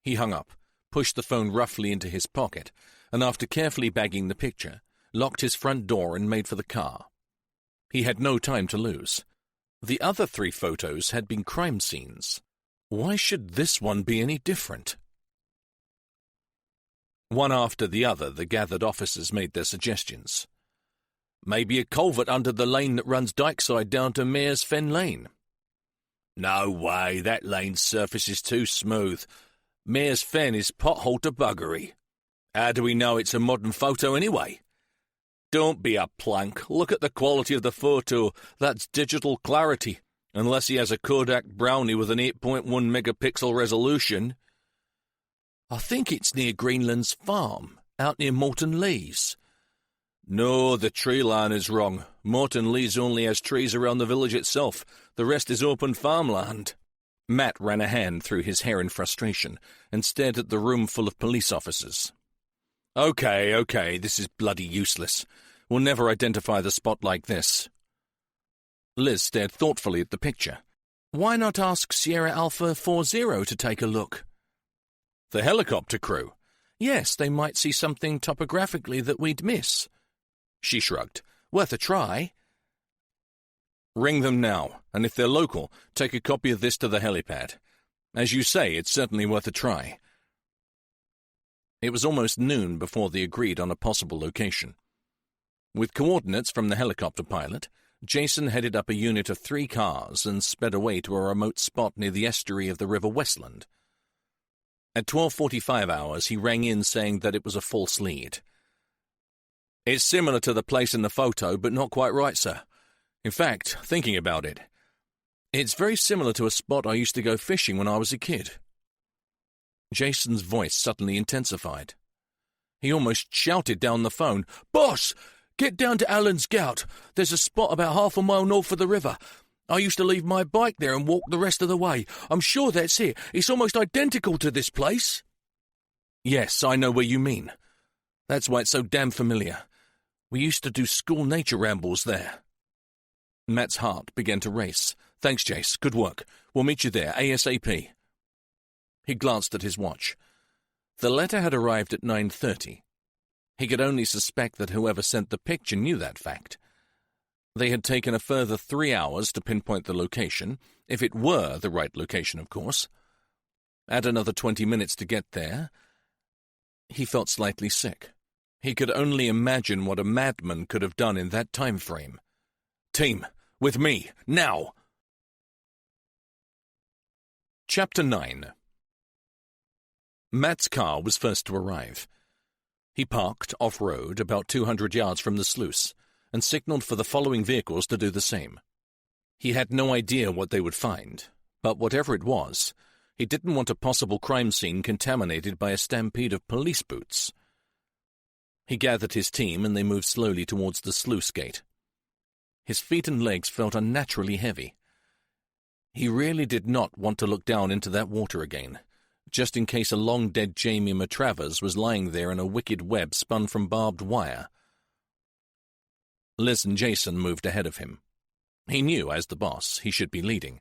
He hung up, pushed the phone roughly into his pocket, and after carefully bagging the picture, locked his front door and made for the car. He had no time to lose. The other 3 photos had been crime scenes. Why should this one be any different? One after the other, the gathered officers made their suggestions. "Maybe a culvert under the lane that runs Dykeside down to Mare's Fen Lane." "No way, that lane's surface is too smooth. Mare's Fen is pothole to buggery. How do we know it's a modern photo anyway?" "Don't be a plank. Look at the quality of the photo. That's digital clarity. Unless he has a Kodak Brownie with an 8.1 megapixel resolution." "I think it's near Greenland's farm, out near Morton Lees." "No, the tree line is wrong. Morton Lees only has trees around the village itself. The rest is open farmland." Matt ran a hand through his hair in frustration and stared at the room full of police officers. Okay, this is bloody useless. We'll never identify the spot like this." Liz stared thoughtfully at the picture. "Why not ask Sierra Alpha 40 to take a look?" "The helicopter crew?" "Yes, they might see something topographically that we'd miss." She shrugged. "Worth a try." "Ring them now, and if they're local, take a copy of this to the helipad. As you say, it's certainly worth a try." It was almost noon before they agreed on a possible location. With coordinates from the helicopter pilot, Jason headed up a unit of 3 cars and sped away to a remote spot near the estuary of the River Westland. At 12:45 hours, he rang in saying that it was a false lead. "It's similar to the place in the photo, but not quite right, sir. In fact, thinking about it, it's very similar to a spot I used to go fishing when I was a kid." Jason's voice suddenly intensified. He almost shouted down the phone, "Boss, get down to Allen's Gout. There's a spot about half a mile north of the river. I used to leave my bike there and walk the rest of the way. I'm sure that's it. It's almost identical to this place." "Yes, I know where you mean. That's why it's so damn familiar. We used to do school nature rambles there." Matt's heart began to race. "Thanks, Jace. Good work. We'll meet you there, ASAP." He glanced at his watch. The letter had arrived at 9:30. He could only suspect that whoever sent the picture knew that fact. They had taken a further 3 hours to pinpoint the location, if it were the right location, of course. Add another 20 minutes to get there. He felt slightly sick. He could only imagine what a madman could have done in that time frame. "Team, with me, now!" Chapter 9. Matt's car was first to arrive. He parked off-road about 200 yards from the sluice and signaled for the following vehicles to do the same. He had no idea what they would find, but whatever it was, He didn't want a possible crime scene contaminated by a stampede of police boots. He gathered his team and they moved slowly towards the sluice gate. His feet and legs felt unnaturally heavy. He really did not want to look down into that water again, just in case a long-dead Jamie Matravers was lying there in a wicked web spun from barbed wire. Liz and Jason moved ahead of him. He knew, as the boss, he should be leading.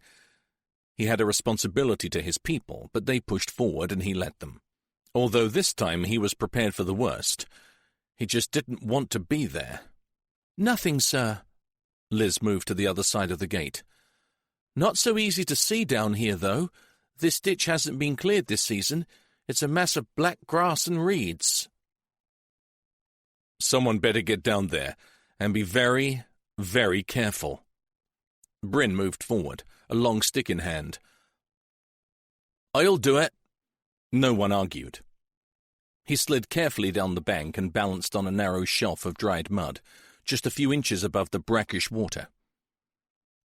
He had a responsibility to his people, but they pushed forward and he led them. Although this time he was prepared for the worst, he just didn't want to be there. "Nothing, sir." Liz moved to the other side of the gate. "Not so easy to see down here, though. This ditch hasn't been cleared this season. It's a mass of black grass and reeds." "Someone better get down there, and be very, very careful." Bryn moved forward, a long stick in hand. "I'll do it." No one argued. He slid carefully down the bank and balanced on a narrow shelf of dried mud, just a few inches above the brackish water.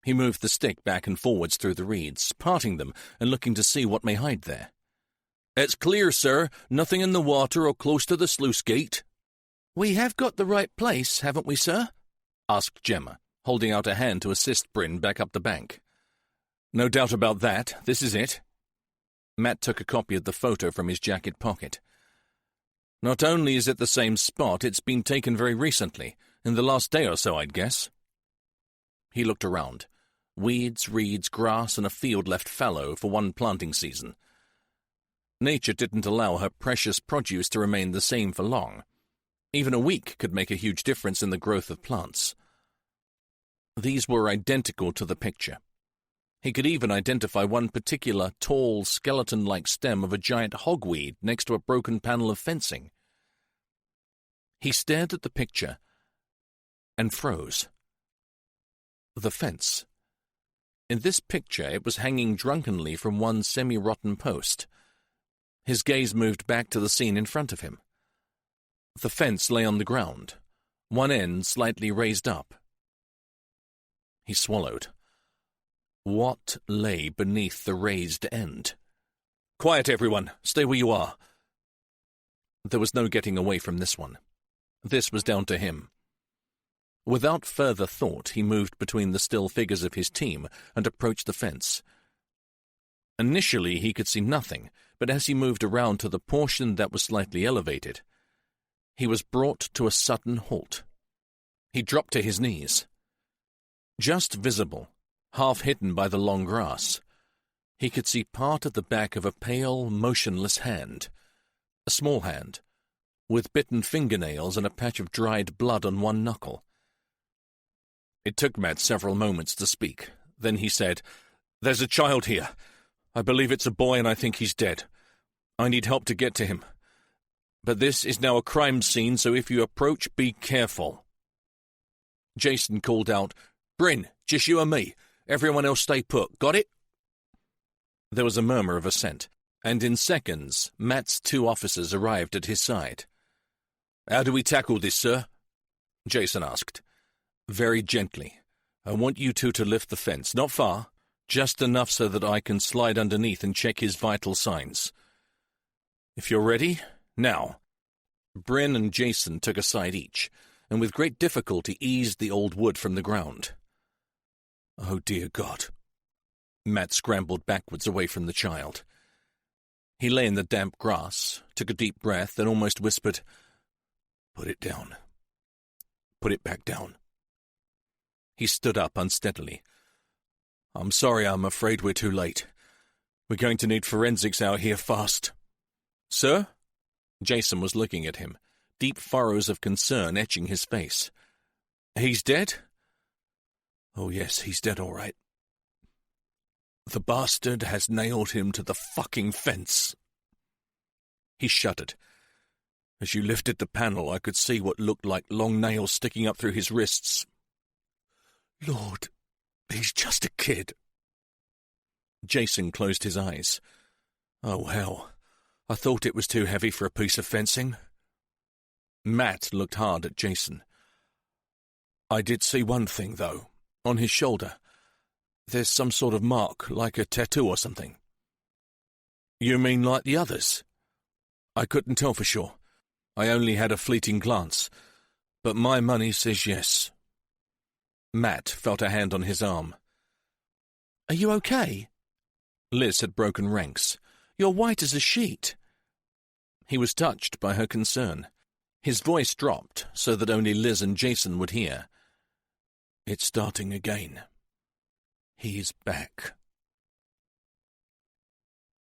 He moved the stick back and forwards through the reeds, parting them and looking to see what may hide there. "It's clear, sir. Nothing in the water or close to the sluice gate." "We have got the right place, haven't we, sir?" asked Gemma, holding out a hand to assist Bryn back up the bank. "No doubt about that. This is it." Matt took a copy of the photo from his jacket pocket. "Not only is it the same spot, it's been taken very recently, in the last day or so, I'd guess." He looked around. Weeds, reeds, grass, and a field left fallow for one planting season. Nature didn't allow her precious produce to remain the same for long. Even a week could make a huge difference in the growth of plants. These were identical to the picture. He could even identify one particular tall, skeleton-like stem of a giant hogweed next to a broken panel of fencing. He stared at the picture and froze. The fence. In this picture, it was hanging drunkenly from one semi-rotten post. His gaze moved back to the scene in front of him. The fence lay on the ground, one end slightly raised up. He swallowed. What lay beneath the raised end? "Quiet, everyone. Stay where you are." There was no getting away from this one. This was down to him. Without further thought, he moved between the still figures of his team and approached the fence. Initially, he could see nothing, but as he moved around to the portion that was slightly elevated, he was brought to a sudden halt. He dropped to his knees. Just visible, half hidden by the long grass, he could see part of the back of a pale, motionless hand. A small hand, with bitten fingernails and a patch of dried blood on one knuckle. It took Matt several moments to speak. Then he said, "There's a child here. I believe it's a boy and I think he's dead. I need help to get to him. But this is now a crime scene, so if you approach, be careful." Jason called out, "Bryn, just you and me. Everyone else stay put. Got it?" There was a murmur of assent, and in seconds, Matt's two officers arrived at his side. "How do we tackle this, sir?" Jason asked. "Very gently. I want you two to lift the fence, not far, just enough so that I can slide underneath and check his vital signs. If you're ready, now." Bryn and Jason took a side each, and with great difficulty eased the old wood from the ground. "Oh, dear God." Matt scrambled backwards away from the child. He lay in the damp grass, took a deep breath, and almost whispered, "Put it down. Put it back down." He stood up unsteadily. "I'm sorry, I'm afraid we're too late. We're going to need forensics out here fast." "Sir?" Jason was looking at him, deep furrows of concern etching his face. "He's dead?" "Oh, yes, he's dead all right. The bastard has nailed him to the fucking fence." He shuddered. As you lifted the panel, I could see what looked like long nails sticking up through his wrists. Lord, he's just a kid. Jason closed his eyes. "Oh, hell. I thought it was too heavy for a piece of fencing." Matt looked hard at Jason. "I did see one thing, though. On his shoulder. There's some sort of mark, like a tattoo or something." You mean like the others? I couldn't tell for sure. I only had a fleeting glance, but my money says yes. Matt felt a hand on his arm. Are you okay? Liz had broken ranks. You're white as a sheet. He was touched by her concern. His voice dropped so that only Liz and Jason would hear. It's starting again. He's back.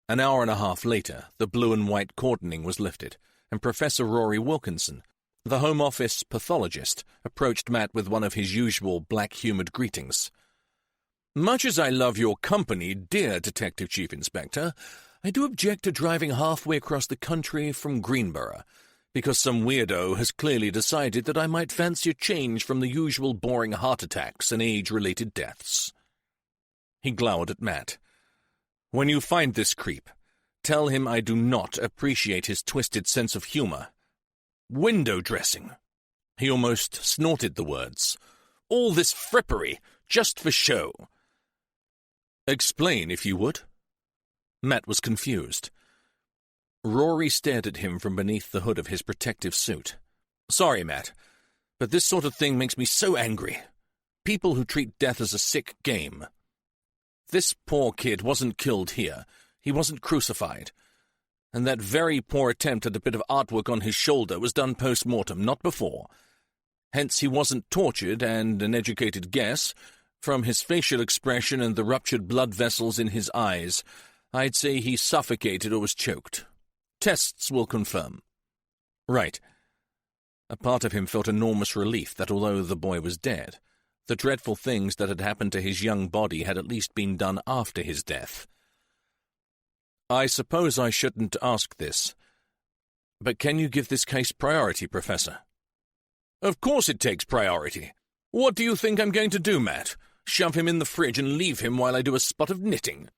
An hour and a half later, the blue and white cordoning was lifted, and Professor Rory Wilkinson, the Home Office pathologist, approached Matt with one of his usual black-humoured greetings. Much as I love your company, dear Detective Chief Inspector, I do object to driving halfway across the country from Greenborough, because some weirdo has clearly decided that I might fancy a change from the usual boring heart attacks and age-related deaths. He glowered at Matt. When you find this creep, tell him I do not appreciate his twisted sense of humour. Window dressing. He almost snorted the words. All this frippery, just for show. Explain, if you would. Matt was confused. Rory stared at him from beneath the hood of his protective suit. Sorry, Matt, but this sort of thing makes me so angry. People who treat death as a sick game. This poor kid wasn't killed here. He wasn't crucified. And that very poor attempt at a bit of artwork on his shoulder was done post-mortem, not before. Hence he wasn't tortured, and an educated guess, from his facial expression and the ruptured blood vessels in his eyes, I'd say he suffocated or was choked. Tests will confirm. Right. A part of him felt enormous relief that although the boy was dead, the dreadful things that had happened to his young body had at least been done after his death. I suppose I shouldn't ask this, but can you give this case priority, Professor? Of course it takes priority. What do you think I'm going to do, Matt? Shove him in the fridge and leave him while I do a spot of knitting?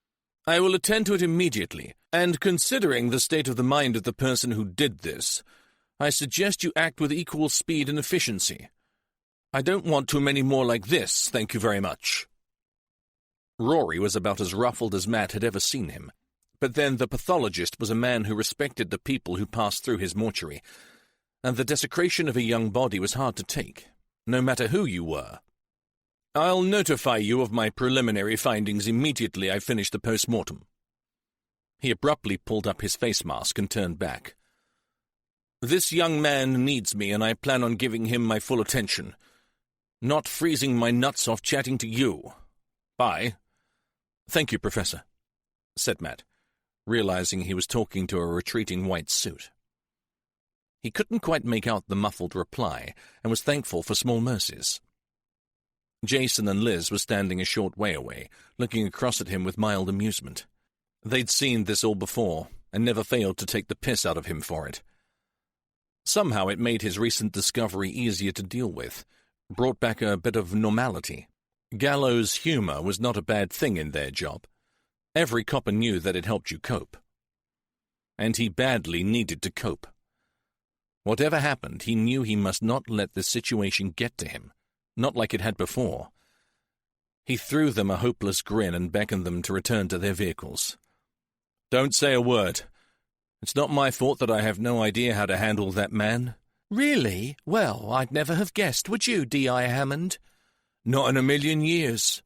I will attend to it immediately, and considering the state of the mind of the person who did this, I suggest you act with equal speed and efficiency. I don't want too many more like this, thank you very much. Rory was about as ruffled as Matt had ever seen him, but then the pathologist was a man who respected the people who passed through his mortuary, and the desecration of a young body was hard to take, no matter who you were. I'll notify you of my preliminary findings immediately I finish the post-mortem. He abruptly pulled up his face mask and turned back. This young man needs me, and I plan on giving him my full attention. Not freezing my nuts off chatting to you. Bye. Thank you, Professor, said Matt, realizing he was talking to a retreating white suit. He couldn't quite make out the muffled reply, and was thankful for small mercies. Jason and Liz were standing a short way away, looking across at him with mild amusement. They'd seen this all before, and never failed to take the piss out of him for it. Somehow it made his recent discovery easier to deal with, brought back a bit of normality. Gallows humor was not a bad thing in their job. Every copper knew that it helped you cope. And he badly needed to cope. Whatever happened, he knew he must not let the situation get to him, not like it had before. He threw them a hopeless grin and beckoned them to return to their vehicles. Don't say a word. It's not my fault that I have no idea how to handle that man. Really? Well, I'd never have guessed, would you, D.I. Hammond? Not in a million years.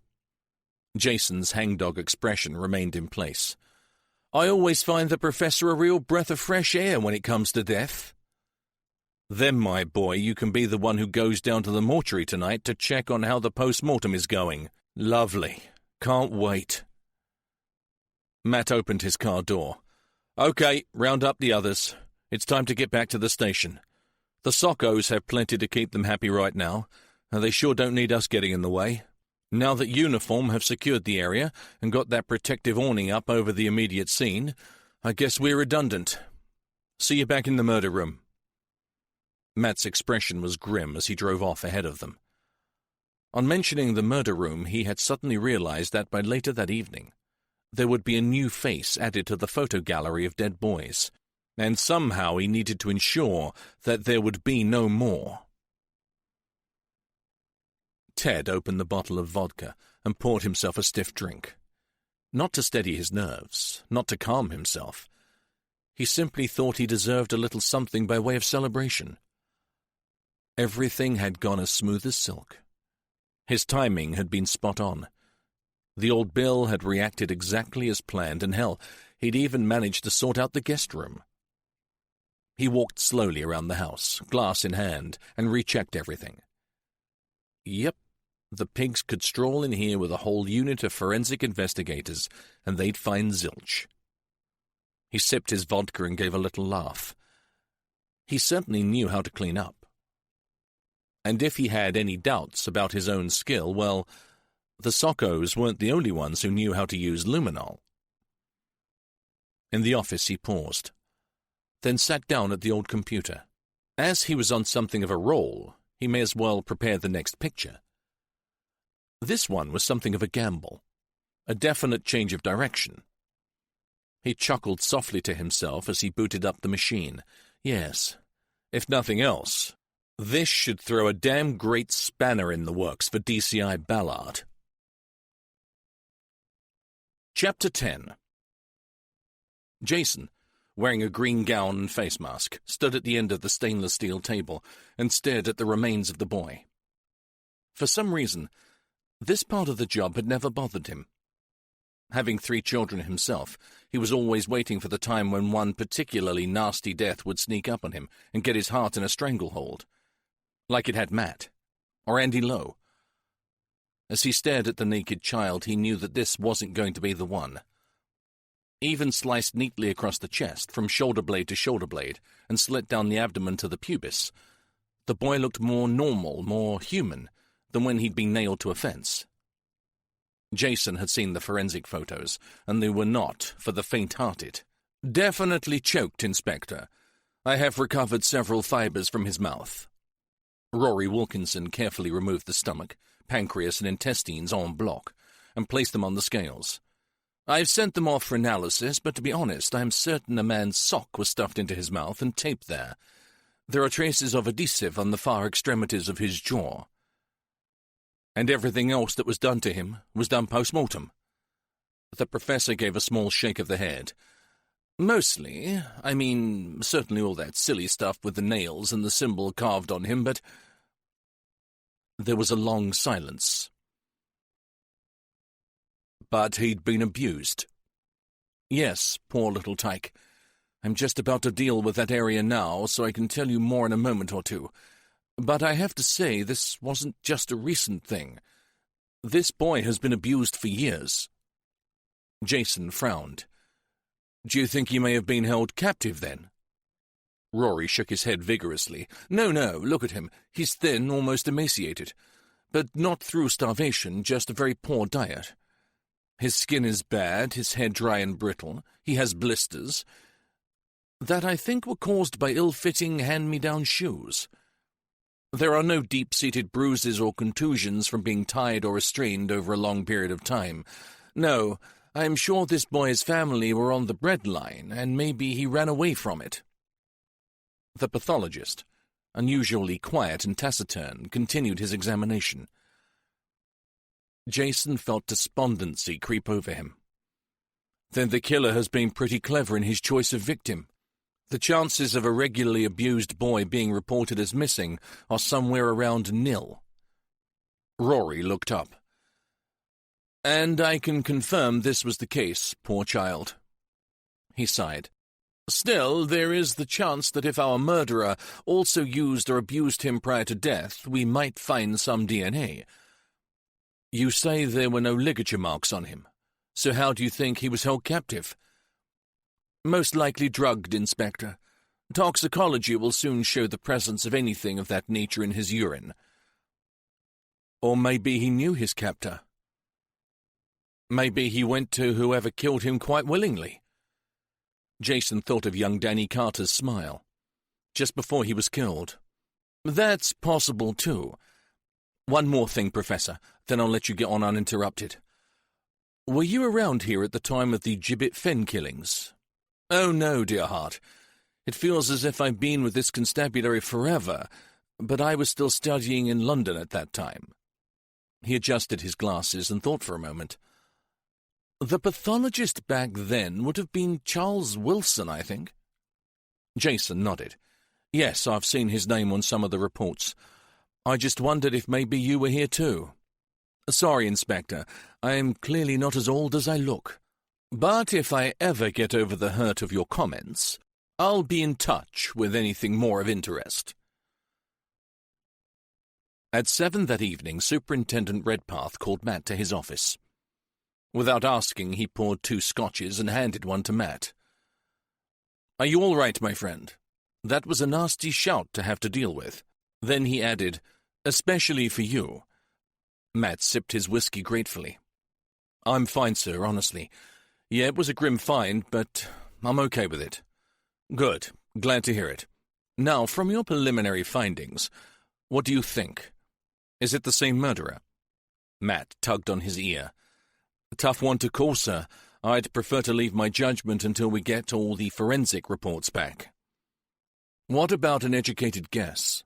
Jason's hangdog expression remained in place. I always find the Professor a real breath of fresh air when it comes to death. Then, my boy, you can be the one who goes down to the mortuary tonight to check on how the post-mortem is going. Lovely. Can't wait. Matt opened his car door. Okay, round up the others. It's time to get back to the station. The Sockos have plenty to keep them happy right now, and they sure don't need us getting in the way. Now that Uniform have secured the area and got that protective awning up over the immediate scene, I guess we're redundant. See you back in the murder room. Matt's expression was grim as he drove off ahead of them. On mentioning the murder room, he had suddenly realized that by later that evening, there would be a new face added to the photo gallery of dead boys, and somehow he needed to ensure that there would be no more. Ted opened the bottle of vodka and poured himself a stiff drink. Not to steady his nerves, not to calm himself. He simply thought he deserved a little something by way of celebration. Everything had gone as smooth as silk. His timing had been spot on. The old Bill had reacted exactly as planned, and hell, he'd even managed to sort out the guest room. He walked slowly around the house, glass in hand, and rechecked everything. Yep, the pigs could stroll in here with a whole unit of forensic investigators, and they'd find zilch. He sipped his vodka and gave a little laugh. He certainly knew how to clean up. And if he had any doubts about his own skill, well, the Sockos weren't the only ones who knew how to use luminol. In the office he paused, then sat down at the old computer. As he was on something of a roll, he may as well prepare the next picture. This one was something of a gamble, a definite change of direction. He chuckled softly to himself as he booted up the machine. Yes, if nothing else, this should throw a damn great spanner in the works for DCI Ballard. Chapter 10. Jason, wearing a green gown and face mask, stood at the end of the stainless steel table and stared at the remains of the boy. For some reason, this part of the job had never bothered him. Having 3 children himself, he was always waiting for the time when one particularly nasty death would sneak up on him and get his heart in a stranglehold, like it had Matt, or Andy Lowe. As he stared at the naked child, he knew that this wasn't going to be the one. Even sliced neatly across the chest, from shoulder blade to shoulder blade, and slit down the abdomen to the pubis, the boy looked more normal, more human, than when he'd been nailed to a fence. Jason had seen the forensic photos, and they were not for the faint-hearted. "Definitely choked, Inspector. I have recovered several fibers from his mouth." Rory Wilkinson carefully removed the stomach, pancreas, and intestines en bloc, and placed them on the scales. "I've sent them off for analysis, but to be honest, I'm certain a man's sock was stuffed into his mouth and taped there. There are traces of adhesive on the far extremities of his jaw. And everything else that was done to him was done post-mortem." The professor gave a small shake of the head. "Mostly. I mean, certainly all that silly stuff with the nails and the symbol carved on him, but—" There was a long silence. "But he'd been abused." "Yes, poor little tyke. I'm just about to deal with that area now, so I can tell you more in a moment or two. But I have to say, this wasn't just a recent thing. This boy has been abused for years." Jason frowned. "Do you think he may have been held captive, then?" Rory shook his head vigorously. No, look at him. He's thin, almost emaciated. But not through starvation, just a very poor diet. His skin is bad, his hair dry and brittle. He has blisters that I think were caused by ill-fitting hand-me-down shoes. There are no deep-seated bruises or contusions from being tied or restrained over a long period of time. No, I am sure this boy's family were on the breadline, and maybe he ran away from it." The pathologist, unusually quiet and taciturn, continued his examination. Jason felt despondency creep over him. "Then the killer has been pretty clever in his choice of victim. The chances of a regularly abused boy being reported as missing are somewhere around nil." Rory looked up. "And I can confirm this was the case, poor child." He sighed. "Still, there is the chance that if our murderer also used or abused him prior to death, we might find some DNA. You say there were no ligature marks on him, so how do you think he was held captive?" "Most likely drugged, Inspector. Toxicology will soon show the presence of anything of that nature in his urine." "Or maybe he knew his captor. Maybe he went to whoever killed him quite willingly." Jason thought of young Danny Carter's smile, just before he was killed. "That's possible, too. One more thing, Professor, then I'll let you get on uninterrupted. Were you around here at the time of the Gibbet Fen killings?" "Oh, no, dear heart. It feels as if I've been with this constabulary forever, but I was still studying in London at that time." He adjusted his glasses and thought for a moment. The pathologist back then would have been Charles Wilson, I think. Jason nodded. Yes, I've seen his name on some of the reports. I just wondered if maybe you were here too. Sorry, Inspector, I am clearly not as old as I look. But if I ever get over the hurt of your comments, I'll be in touch with anything more of interest. At 7 that evening, Superintendent Redpath called Matt to his office. Without asking, he poured 2 scotches and handed one to Matt. Are you all right, my friend? That was a nasty shout to have to deal with. Then he added, especially for you. Matt sipped his whiskey gratefully. I'm fine, sir, honestly. Yeah, it was a grim find, but I'm okay with it. Good. Glad to hear it. Now, from your preliminary findings, what do you think? Is it the same murderer? Matt tugged on his ear. A tough one to call, sir. I'd prefer to leave my judgment until we get all the forensic reports back. What about an educated guess?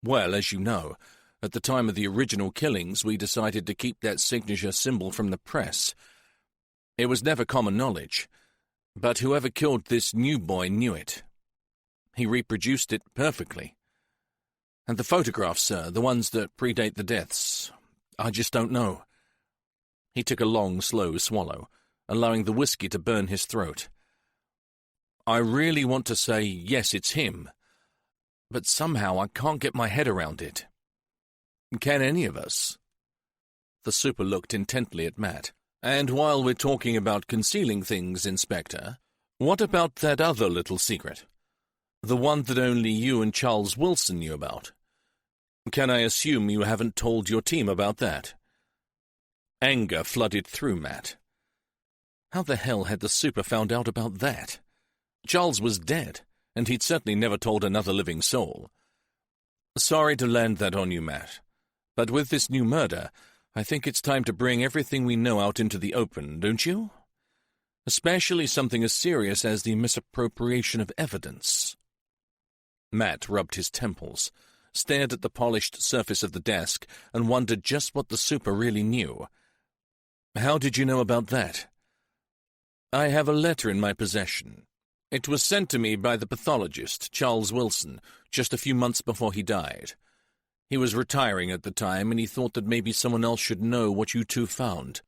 Well, as you know, at the time of the original killings, we decided to keep that signature symbol from the press. It was never common knowledge, but whoever killed this new boy knew it. He reproduced it perfectly. And the photographs, sir, the ones that predate the deaths, I just don't know. He took a long, slow swallow, allowing the whiskey to burn his throat. I really want to say, yes, it's him, but somehow I can't get my head around it. Can any of us? The super looked intently at Matt. And while we're talking about concealing things, Inspector, what about that other little secret? The one that only you and Charles Wilson knew about? Can I assume you haven't told your team about that? Anger flooded through Matt. How the hell had the super found out about that? Charles was dead, and he'd certainly never told another living soul. Sorry to land that on you, Matt, but with this new murder, I think it's time to bring everything we know out into the open, don't you? Especially something as serious as the misappropriation of evidence. Matt rubbed his temples, stared at the polished surface of the desk, and wondered just what the super really knew. How did you know about that? I have a letter in my possession. It was sent to me by the pathologist, Charles Wilson, just a few months before he died. He was retiring at the time, and he thought that maybe someone else should know what you two found,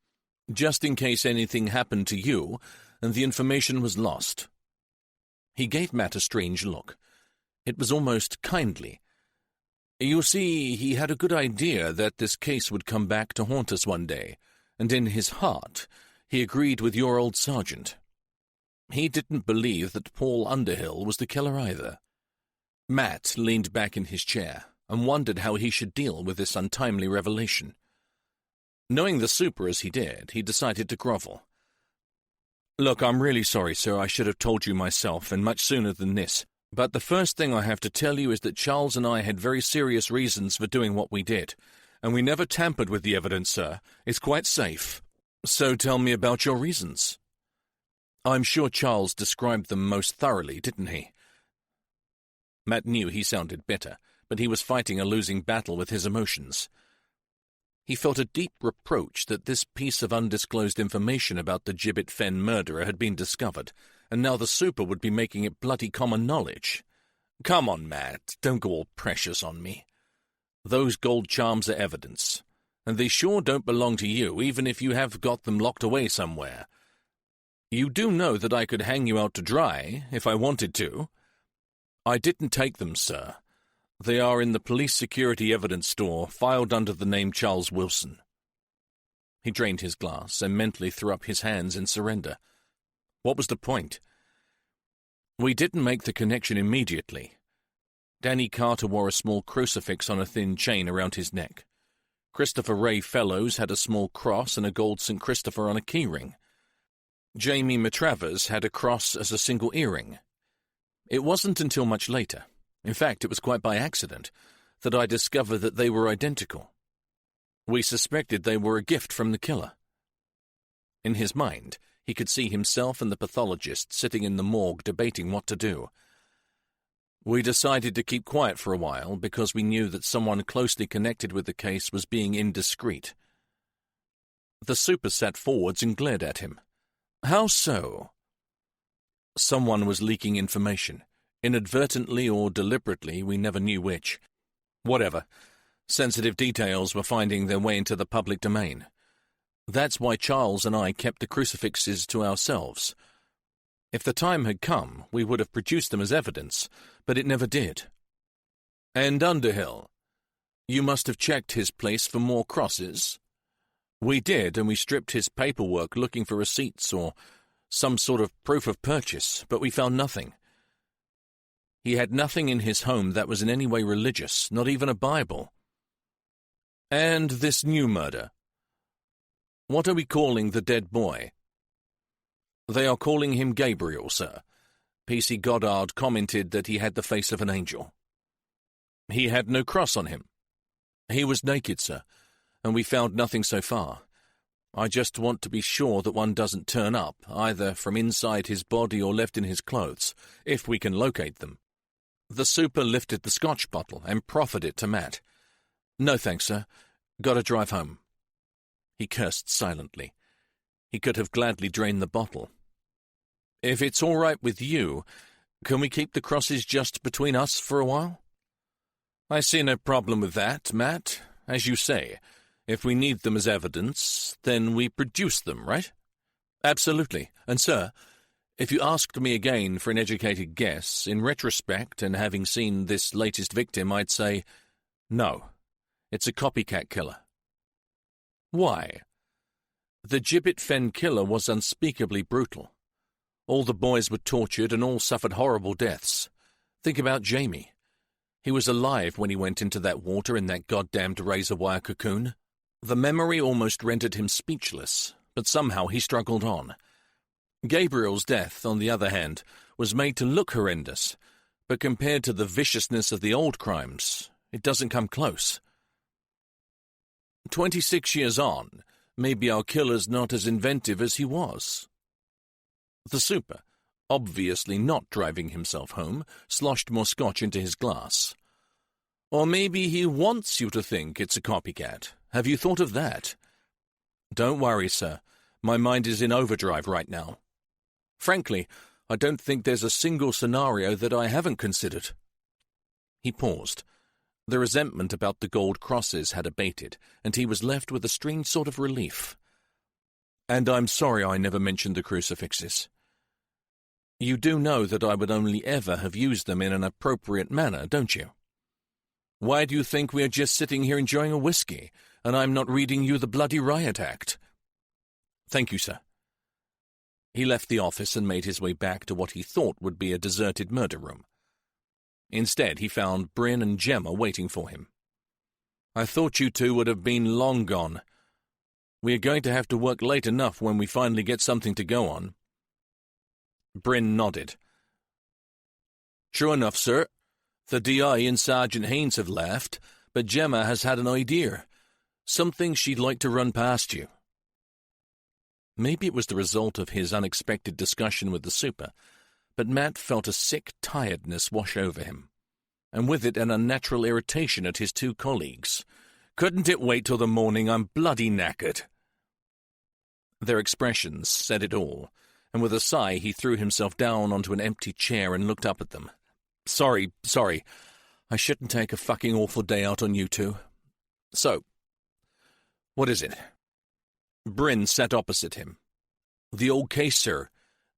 just in case anything happened to you and the information was lost. He gave Matt a strange look. It was almost kindly. You see, he had a good idea that this case would come back to haunt us one day, and in his heart, he agreed with your old sergeant. He didn't believe that Paul Underhill was the killer either. Matt leaned back in his chair and wondered how he should deal with this untimely revelation. Knowing the super as he did, he decided to grovel. Look, I'm really sorry, sir. I should have told you myself, and much sooner than this. But the first thing I have to tell you is that Charles and I had very serious reasons for doing what we did, and we never tampered with the evidence, sir. It's quite safe. So tell me about your reasons. I'm sure Charles described them most thoroughly, didn't he? Matt knew he sounded bitter, but he was fighting a losing battle with his emotions. He felt a deep reproach that this piece of undisclosed information about the Gibbet Fen murderer had been discovered, and now the super would be making it bloody common knowledge. Come on, Matt, don't go all precious on me. Those gold charms are evidence, and they sure don't belong to you, even if you have got them locked away somewhere. You do know that I could hang you out to dry, if I wanted to. I didn't take them, sir. They are in the police security evidence store, filed under the name Charles Wilson. He drained his glass and mentally threw up his hands in surrender. What was the point? We didn't make the connection immediately. Danny Carter wore a small crucifix on a thin chain around his neck. Christopher Ray Fellows had a small cross and a gold St. Christopher on a keyring. Jamie Matravers had a cross as a single earring. It wasn't until much later, in fact it was quite by accident, that I discovered that they were identical. We suspected they were a gift from the killer. In his mind, he could see himself and the pathologist sitting in the morgue debating what to do. We decided to keep quiet for a while because we knew that someone closely connected with the case was being indiscreet. The super sat forwards and glared at him. How so? Someone was leaking information. Inadvertently or deliberately, we never knew which. Whatever. Sensitive details were finding their way into the public domain. That's why Charles and I kept the crucifixes to ourselves. If the time had come, we would have produced them as evidence, but it never did. And Underhill? You must have checked his place for more crosses. We did, and we stripped his paperwork looking for receipts or some sort of proof of purchase, but we found nothing. He had nothing in his home that was in any way religious, not even a Bible. And this new murder? What are we calling the dead boy? They are calling him Gabriel, sir. P.C. Goddard commented that he had the face of an angel. He had no cross on him. He was naked, sir, and we found nothing so far. I just want to be sure that one doesn't turn up, either from inside his body or left in his clothes, if we can locate them. The super lifted the scotch bottle and proffered it to Matt. No thanks, sir. Gotta drive home. He cursed silently. He could have gladly drained the bottle. If it's all right with you, can we keep the crosses just between us for a while? I see no problem with that, Matt. As you say, if we need them as evidence, then we produce them, right? Absolutely. And, sir, if you asked me again for an educated guess, in retrospect and having seen this latest victim, I'd say, no, it's a copycat killer. Why? The Gibbet Fen killer was unspeakably brutal. All the boys were tortured and all suffered horrible deaths. Think about Jamie. He was alive when he went into that water in that goddamned razor-wire cocoon. The memory almost rendered him speechless, but somehow he struggled on. Gabriel's death, on the other hand, was made to look horrendous, but compared to the viciousness of the old crimes, it doesn't come close. 26 years on, maybe our killer's not as inventive as he was. The super, obviously not driving himself home, sloshed more scotch into his glass. Or maybe he wants you to think it's a copycat. Have you thought of that? Don't worry, sir. My mind is in overdrive right now. Frankly, I don't think there's a single scenario that I haven't considered. He paused. The resentment about the gold crosses had abated, and he was left with a strange sort of relief. And I'm sorry I never mentioned the crucifixes. You do know that I would only ever have used them in an appropriate manner, don't you? Why do you think we are just sitting here enjoying a whiskey, and I'm not reading you the bloody riot act? Thank you, sir. He left the office and made his way back to what he thought would be a deserted murder room. Instead, he found Bryn and Gemma waiting for him. I thought you two would have been long gone. We are going to have to work late enough when we finally get something to go on. Bryn nodded. True enough, sir. The DI and Sergeant Haynes have left, but Gemma has had an idea. Something she'd like to run past you. Maybe it was the result of his unexpected discussion with the super, but Matt felt a sick tiredness wash over him, and with it an unnatural irritation at his two colleagues. Couldn't it wait till the morning? I'm bloody knackered. Their expressions said it all, and with a sigh he threw himself down onto an empty chair and looked up at them. Sorry. I shouldn't take a fucking awful day out on you two. So, what is it? Bryn sat opposite him. The old case, sir.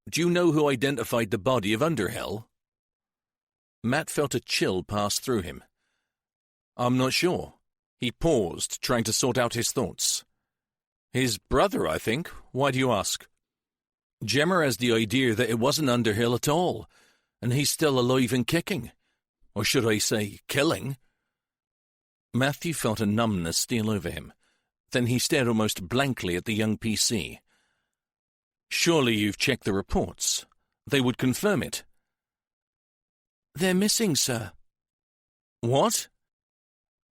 Do you know who identified the body of Underhill? Matt felt a chill pass through him. I'm not sure. He paused, trying to sort out his thoughts. His brother, I think. Why do you ask? Gemma has the idea that it wasn't Underhill at all, and he's still alive and kicking. Or should I say, killing? Matthew felt a numbness steal over him. Then he stared almost blankly at the young PC. Surely you've checked the reports. They would confirm it. They're missing, sir. What?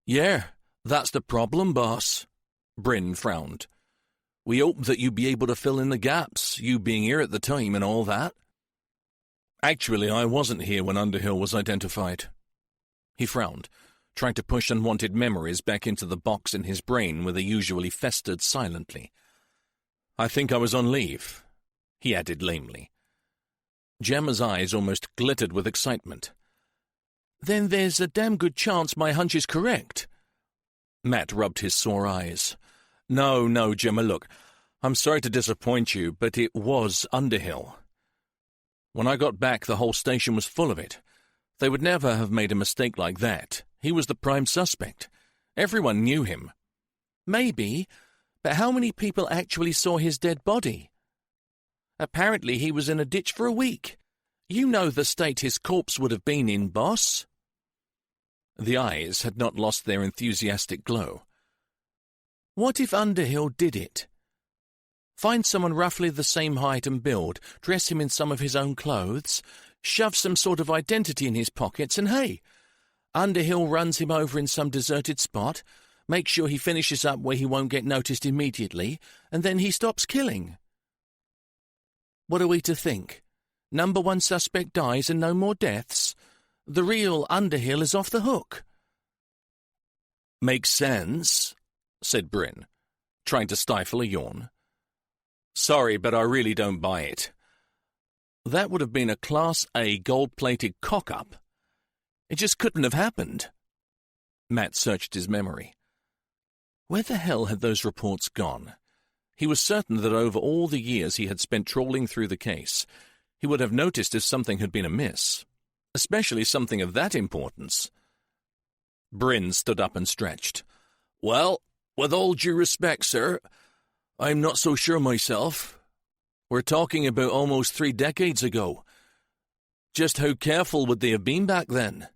Yeah, that's the problem, boss. Bryn frowned. We hoped that you'd be able to fill in the gaps, you being here at the time and all that. Actually, I wasn't here when Underhill was identified. He frowned, trying to push unwanted memories back into the box in his brain where they usually festered silently. I think I was on leave, he added lamely. Gemma's eyes almost glittered with excitement. Then there's a damn good chance my hunch is correct. Matt rubbed his sore eyes. No, Gemma, look, I'm sorry to disappoint you, but it was Underhill. When I got back, the whole station was full of it. They would never have made a mistake like that. He was the prime suspect. Everyone knew him. Maybe, but how many people actually saw his dead body? Apparently he was in a ditch for a week. You know the state his corpse would have been in, boss. The eyes had not lost their enthusiastic glow. What if Underhill did it? Find someone roughly the same height and build, dress him in some of his own clothes, shove some sort of identity in his pockets, and hey, Underhill runs him over in some deserted spot, makes sure he finishes up where he won't get noticed immediately, and then he stops killing. What are we to think? Number one suspect dies and no more deaths? The real Underhill is off the hook. Makes sense, said Bryn, trying to stifle a yawn. Sorry, but I really don't buy it. That would have been a Class A gold-plated cock-up. It just couldn't have happened. Matt searched his memory. Where the hell had those reports gone? He was certain that over all the years he had spent trawling through the case, he would have noticed if something had been amiss, especially something of that importance. Bryn stood up and stretched. Well, with all due respect, sir, I'm not so sure myself. We're talking about almost 3 decades ago. Just how careful would they have been back then?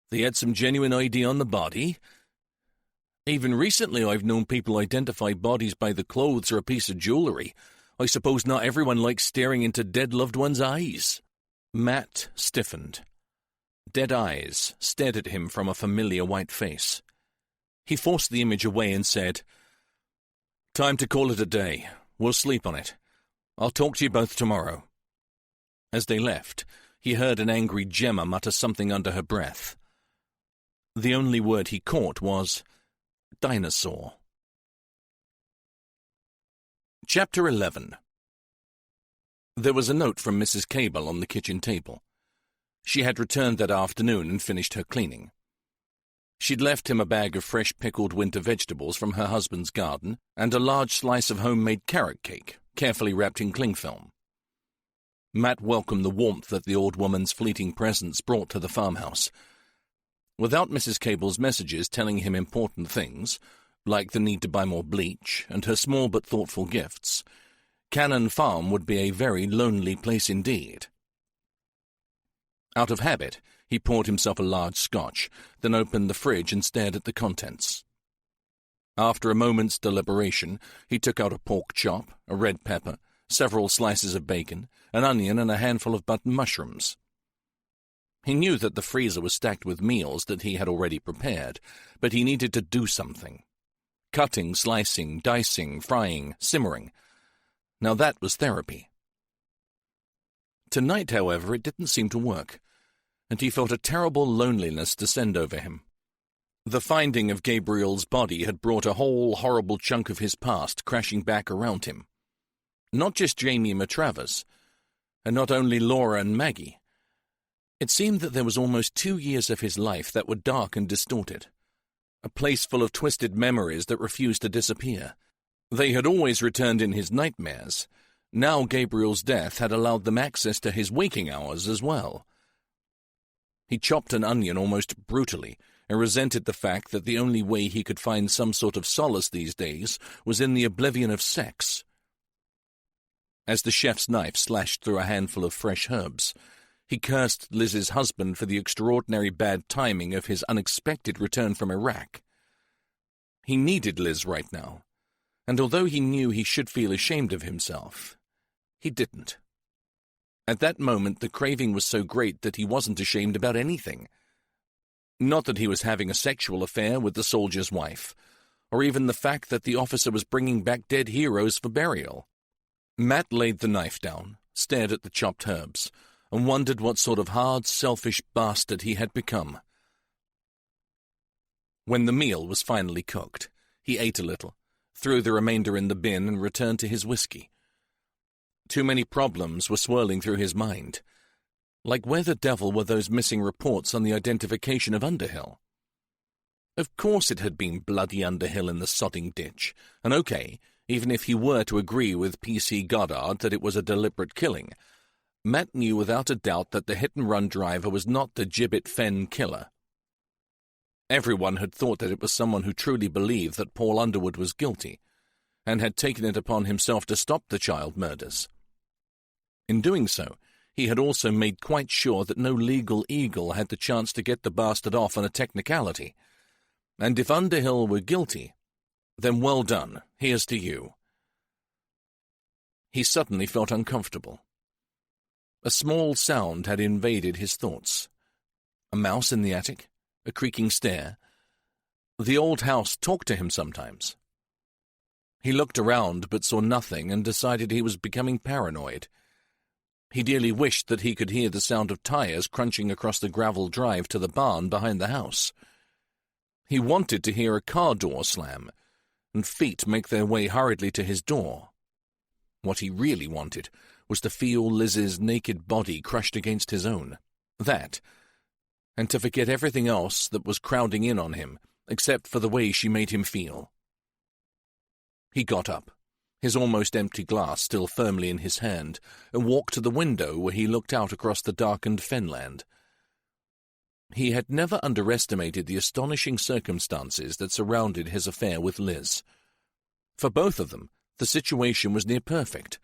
They had some genuine ID on the body. Even recently I've known people identify bodies by the clothes or a piece of jewellery. I suppose not everyone likes staring into dead loved ones' eyes. Matt stiffened. Dead eyes stared at him from a familiar white face. He forced the image away and said, Time to call it a day. We'll sleep on it. I'll talk to you both tomorrow. As they left, he heard an angry Gemma mutter something under her breath. The only word he caught was dinosaur. Chapter 11. There was a note from Mrs. Cable on the kitchen table. She had returned that afternoon and finished her cleaning. She'd left him a bag of fresh pickled winter vegetables from her husband's garden and a large slice of homemade carrot cake, carefully wrapped in cling film. Matt welcomed the warmth that the old woman's fleeting presence brought to the farmhouse. Without Mrs. Cable's messages telling him important things, like the need to buy more bleach and her small but thoughtful gifts, Cannon Farm would be a very lonely place indeed. Out of habit, he poured himself a large scotch, then opened the fridge and stared at the contents. After a moment's deliberation, he took out a pork chop, a red pepper, several slices of bacon, an onion and a handful of button mushrooms. He knew that the freezer was stacked with meals that he had already prepared, but he needed to do something. Cutting, slicing, dicing, frying, simmering. Now that was therapy. Tonight, however, it didn't seem to work, and he felt a terrible loneliness descend over him. The finding of Gabriel's body had brought a whole horrible chunk of his past crashing back around him. Not just Jamie Matravers, and not only Laura and Maggie. It seemed that there was almost 2 years of his life that were dark and distorted, a place full of twisted memories that refused to disappear. They had always returned in his nightmares. Now Gabriel's death had allowed them access to his waking hours as well. He chopped an onion almost brutally and resented the fact that the only way he could find some sort of solace these days was in the oblivion of sex. As the chef's knife slashed through a handful of fresh herbs, he cursed Liz's husband for the extraordinary bad timing of his unexpected return from Iraq. He needed Liz right now, and although he knew he should feel ashamed of himself, he didn't. At that moment, the craving was so great that he wasn't ashamed about anything. Not that he was having a sexual affair with the soldier's wife, or even the fact that the officer was bringing back dead heroes for burial. Matt laid the knife down, stared at the chopped herbs, and wondered what sort of hard, selfish bastard he had become. When the meal was finally cooked, he ate a little, threw the remainder in the bin and returned to his whiskey. Too many problems were swirling through his mind. Like where the devil were those missing reports on the identification of Underhill? Of course it had been bloody Underhill in the sodding ditch, and okay, even if he were to agree with P.C. Goddard that it was a deliberate killing, Matt knew without a doubt that the hit-and-run driver was not the Gibbet Fen killer. Everyone had thought that it was someone who truly believed that Paul Underwood was guilty, and had taken it upon himself to stop the child murders. In doing so, he had also made quite sure that no legal eagle had the chance to get the bastard off on a technicality. And if Underhill were guilty, then well done, here's to you. He suddenly felt uncomfortable. A small sound had invaded his thoughts. A mouse in the attic, a creaking stair. The old house talked to him sometimes. He looked around but saw nothing and decided he was becoming paranoid. He dearly wished that he could hear the sound of tires crunching across the gravel drive to the barn behind the house. He wanted to hear a car door slam, and feet make their way hurriedly to his door. What he really wanted was to feel Liz's naked body crushed against his own. That, and to forget everything else that was crowding in on him, except for the way she made him feel. He got up, his almost empty glass still firmly in his hand, and walked to the window where he looked out across the darkened fenland. He had never underestimated the astonishing circumstances that surrounded his affair with Liz. For both of them, the situation was near perfect,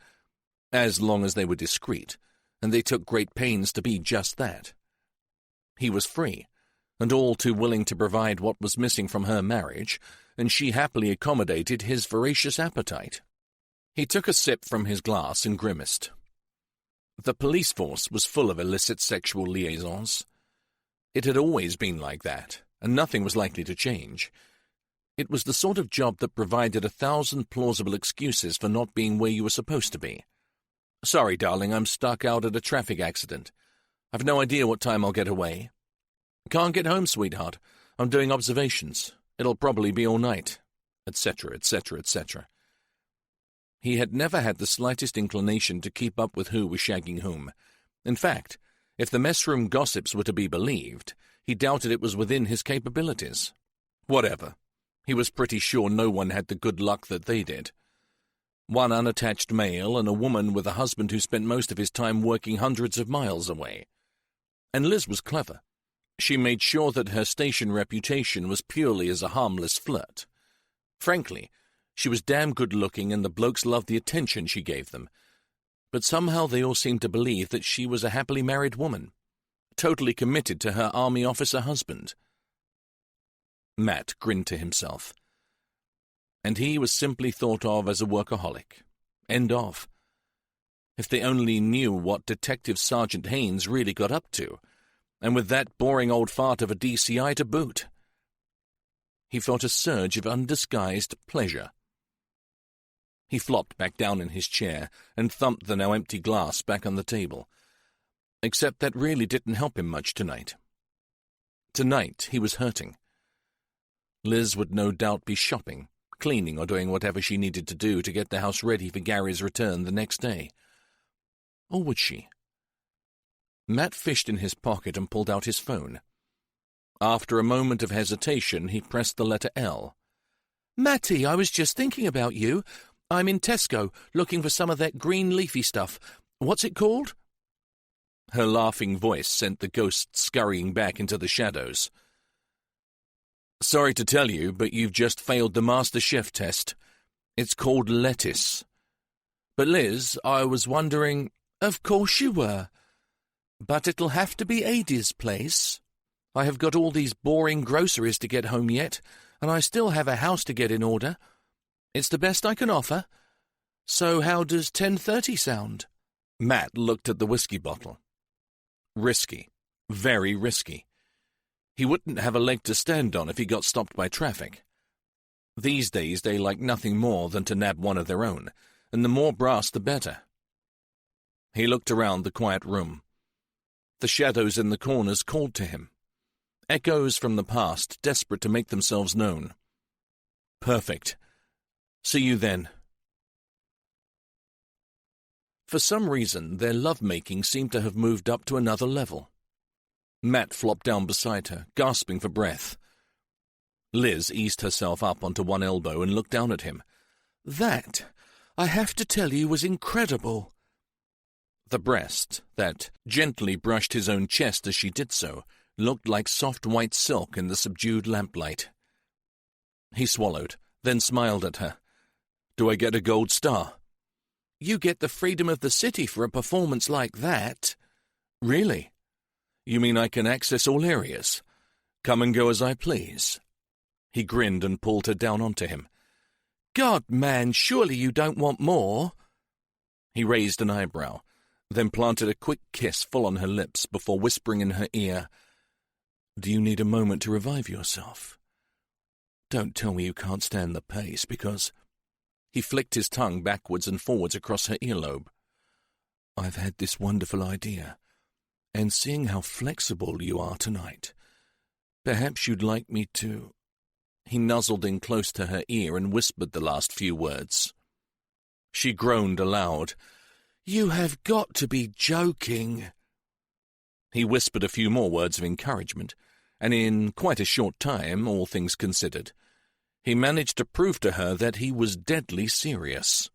as long as they were discreet, and they took great pains to be just that. He was free, and all too willing to provide what was missing from her marriage, and she happily accommodated his voracious appetite. He took a sip from his glass and grimaced. The police force was full of illicit sexual liaisons. It had always been like that, and nothing was likely to change. It was the sort of job that provided 1,000 plausible excuses for not being where you were supposed to be. Sorry, darling, I'm stuck out at a traffic accident. I've no idea what time I'll get away. Can't get home, sweetheart. I'm doing observations. It'll probably be all night, etc., etc., etc. He had never had the slightest inclination to keep up with who was shagging whom. In fact, if the messroom gossips were to be believed, he doubted it was within his capabilities. Whatever. He was pretty sure no one had the good luck that they did. One unattached male and a woman with a husband who spent most of his time working hundreds of miles away. And Liz was clever. She made sure that her station reputation was purely as a harmless flirt. Frankly, she was damn good-looking and the blokes loved the attention she gave them. But somehow they all seemed to believe that she was a happily married woman, totally committed to her army officer husband. Matt grinned to himself. And he was simply thought of as a workaholic. End of. If they only knew what Detective Sergeant Haynes really got up to, and with that boring old fart of a DCI to boot. He felt a surge of undisguised pleasure. He flopped back down in his chair and thumped the now empty glass back on the table. Except that really didn't help him much tonight. Tonight he was hurting. Liz would no doubt be shopping, cleaning or doing whatever she needed to do to get the house ready for Gary's return the next day. Or would she? Matt fished in his pocket and pulled out his phone. After a moment of hesitation, he pressed the letter L. "Matty, I was just thinking about you. I'm in Tesco, looking for some of that green leafy stuff. What's it called?" Her laughing voice sent the ghost scurrying back into the shadows. "Sorry to tell you, but you've just failed the Master Chef test. It's called lettuce. But Liz, I was wondering—" "Of course you were. But it'll have to be Adie's place. I have got all these boring groceries to get home yet, and I still have a house to get in order. It's the best I can offer. So how does 10:30 sound?" Matt looked at the whiskey bottle. Risky. Very risky. He wouldn't have a leg to stand on if he got stopped by traffic. These days they like nothing more than to nab one of their own, and the more brass the better. He looked around the quiet room. The shadows in the corners called to him. Echoes from the past, desperate to make themselves known. Perfect. See you then. For some reason, their love-making seemed to have moved up to another level. Matt flopped down beside her, gasping for breath. Liz eased herself up onto one elbow and looked down at him. That, I have to tell you, was incredible. The breast, that gently brushed his own chest as she did so, looked like soft white silk in the subdued lamplight. He swallowed, then smiled at her. Do I get a gold star? You get the freedom of the city for a performance like that. Really? You mean I can access all areas? Come and go as I please? He grinned and pulled her down onto him. God, man, surely you don't want more? He raised an eyebrow, then planted a quick kiss full on her lips before whispering in her ear, Do you need a moment to revive yourself? Don't tell me you can't stand the pace, because... He flicked his tongue backwards and forwards across her earlobe. I've had this wonderful idea, and seeing how flexible you are tonight, perhaps you'd like me to... He nuzzled in close to her ear and whispered the last few words. She groaned aloud. You have got to be joking. He whispered a few more words of encouragement, and in quite a short time, all things considered, he managed to prove to her that he was deadly serious.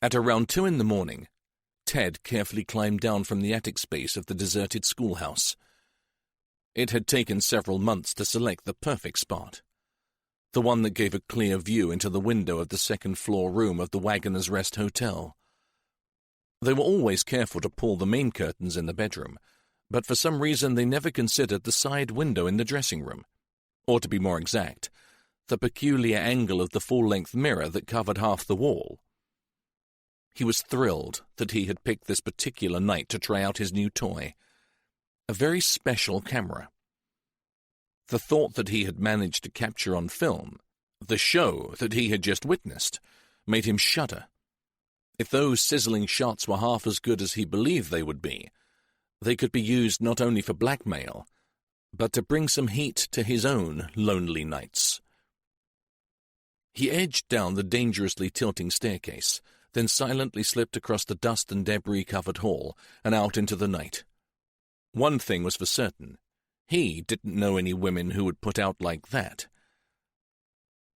At around 2 a.m, Ted carefully climbed down from the attic space of the deserted schoolhouse. It had taken several months to select the perfect spot, the one that gave a clear view into the window of the second-floor room of the Wagoner's Rest Hotel. They were always careful to pull the main curtains in the bedroom, but for some reason they never considered the side window in the dressing room, or to be more exact, the peculiar angle of the full-length mirror that covered half the wall. He was thrilled that he had picked this particular night to try out his new toy, a very special camera. The thought that he had managed to capture on film, the show that he had just witnessed, made him shudder. If those sizzling shots were half as good as he believed they would be, they could be used not only for blackmail, but to bring some heat to his own lonely nights. He edged down the dangerously tilting staircase, then silently slipped across the dust and debris-covered hall and out into the night. One thing was for certain. He didn't know any women who would put out like that.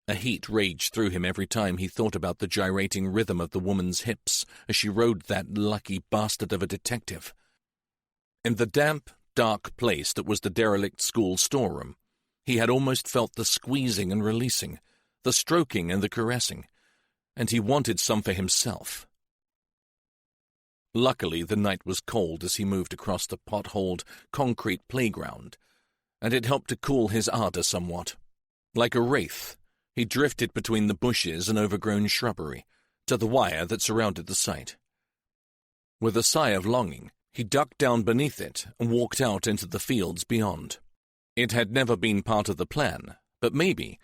A heat raged through him every time he thought about the gyrating rhythm of the woman's hips as she rode that lucky bastard of a detective. In the damp, dark place that was the derelict school storeroom, he had almost felt the squeezing and releasing, the stroking and the caressing, and he wanted some for himself. Luckily, the night was cold as he moved across the potholed concrete playground, and it helped to cool his ardor somewhat. Like a wraith, he drifted between the bushes and overgrown shrubbery to the wire that surrounded the site. With a sigh of longing, he ducked down beneath it and walked out into the fields beyond. It had never been part of the plan, but maybe,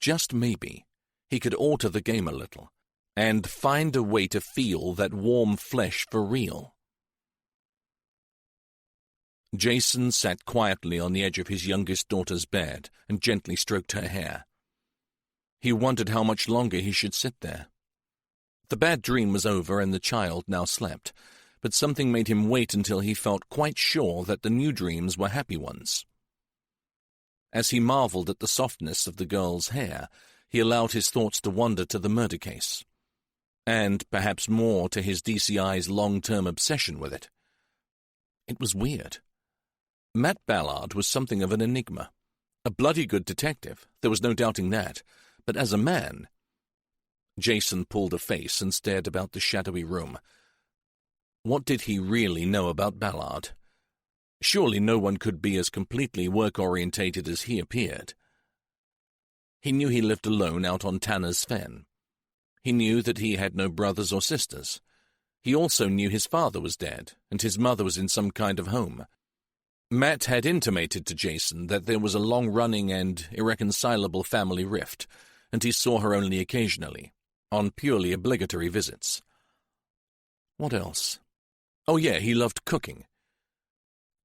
just maybe, he could alter the game a little and find a way to feel that warm flesh for real. Jason sat quietly on the edge of his youngest daughter's bed and gently stroked her hair. He wondered how much longer he should sit there. The bad dream was over and the child now slept, but something made him wait until he felt quite sure that the new dreams were happy ones. As he marveled at the softness of the girl's hair, he allowed his thoughts to wander to the murder case, and perhaps more to his DCI's long-term obsession with it. It was weird. Matt Ballard was something of an enigma. A bloody good detective, there was no doubting that, but as a man... Jason pulled a face and stared about the shadowy room. What did he really know about Ballard? Surely no one could be as completely work-orientated as he appeared. He knew he lived alone out on Tanner's Fen. He knew that he had no brothers or sisters. He also knew his father was dead, and his mother was in some kind of home. Matt had intimated to Jason that there was a long-running and irreconcilable family rift, and he saw her only occasionally, on purely obligatory visits. What else? Oh yeah, he loved cooking.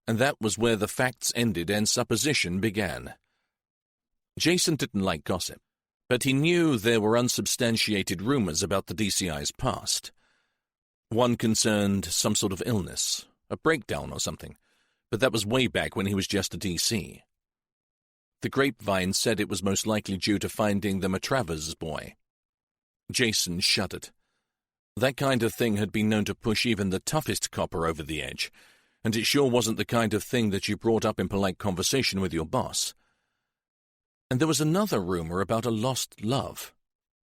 And that was where the facts ended and supposition began. Jason didn't like gossip, but he knew there were unsubstantiated rumors about the DCI's past. One concerned some sort of illness, a breakdown or something, but that was way back when he was just a DC. The grapevine said it was most likely due to finding the Matravers boy. Jason shuddered. That kind of thing had been known to push even the toughest copper over the edge, and it sure wasn't the kind of thing that you brought up in polite conversation with your boss. And there was another rumor about a lost love.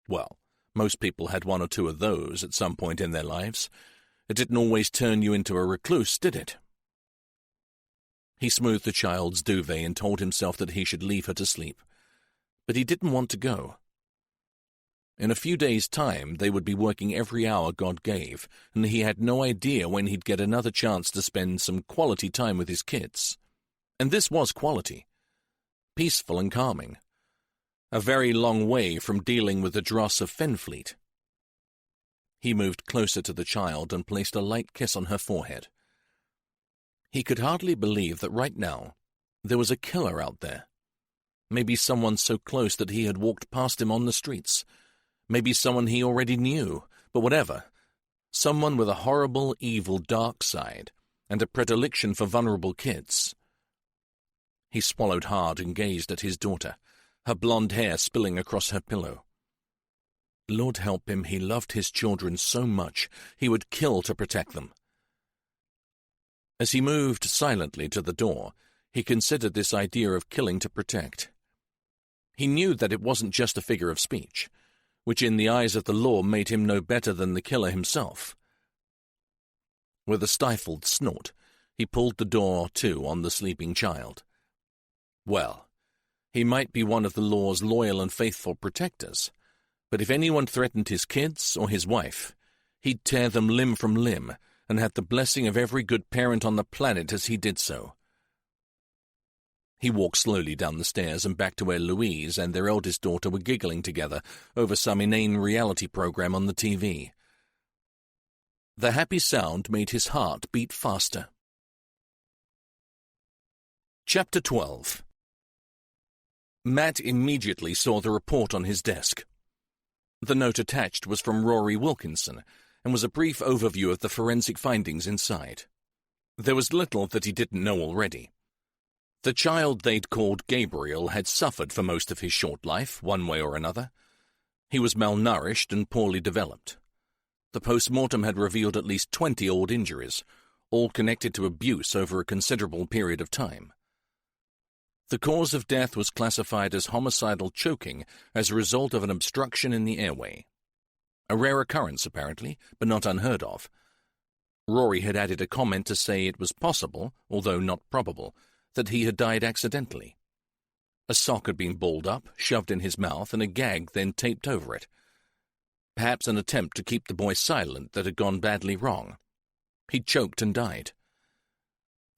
Well, most people had one or two of those at some point in their lives. It didn't always turn you into a recluse, did it? He smoothed the child's duvet and told himself that he should leave her to sleep. But he didn't want to go. In a few days' time, they would be working every hour God gave, and he had no idea when he'd get another chance to spend some quality time with his kids. And this was quality. Peaceful and calming. A very long way from dealing with the dross of Fenfleet. He moved closer to the child and placed a light kiss on her forehead. He could hardly believe that right now there was a killer out there. Maybe someone so close that he had walked past him on the streets. Maybe someone he already knew, but whatever. Someone with a horrible, evil, dark side, and a predilection for vulnerable kids. He swallowed hard and gazed at his daughter, her blonde hair spilling across her pillow. Lord help him, he loved his children so much he would kill to protect them. As he moved silently to the door, he considered this idea of killing to protect. He knew that it wasn't just a figure of speech, which in the eyes of the law made him no better than the killer himself. With a stifled snort, he pulled the door to on the sleeping child. Well, he might be one of the law's loyal and faithful protectors, but if anyone threatened his kids or his wife, he'd tear them limb from limb and have the blessing of every good parent on the planet as he did so. He walked slowly down the stairs and back to where Louise and their eldest daughter were giggling together over some inane reality program on the TV. The happy sound made his heart beat faster. Chapter 12. Matt immediately saw the report on his desk. The note attached was from Rory Wilkinson and was a brief overview of the forensic findings inside. There was little that he didn't know already. The child they'd called Gabriel had suffered for most of his short life, one way or another. He was malnourished and poorly developed. The post-mortem had revealed at least 20 old injuries, all connected to abuse over a considerable period of time. The cause of death was classified as homicidal choking as a result of an obstruction in the airway. A rare occurrence, apparently, but not unheard of. Rory had added a comment to say it was possible, although not probable, that he had died accidentally. A sock had been balled up, shoved in his mouth, and a gag then taped over it. Perhaps an attempt to keep the boy silent that had gone badly wrong. He'd choked and died.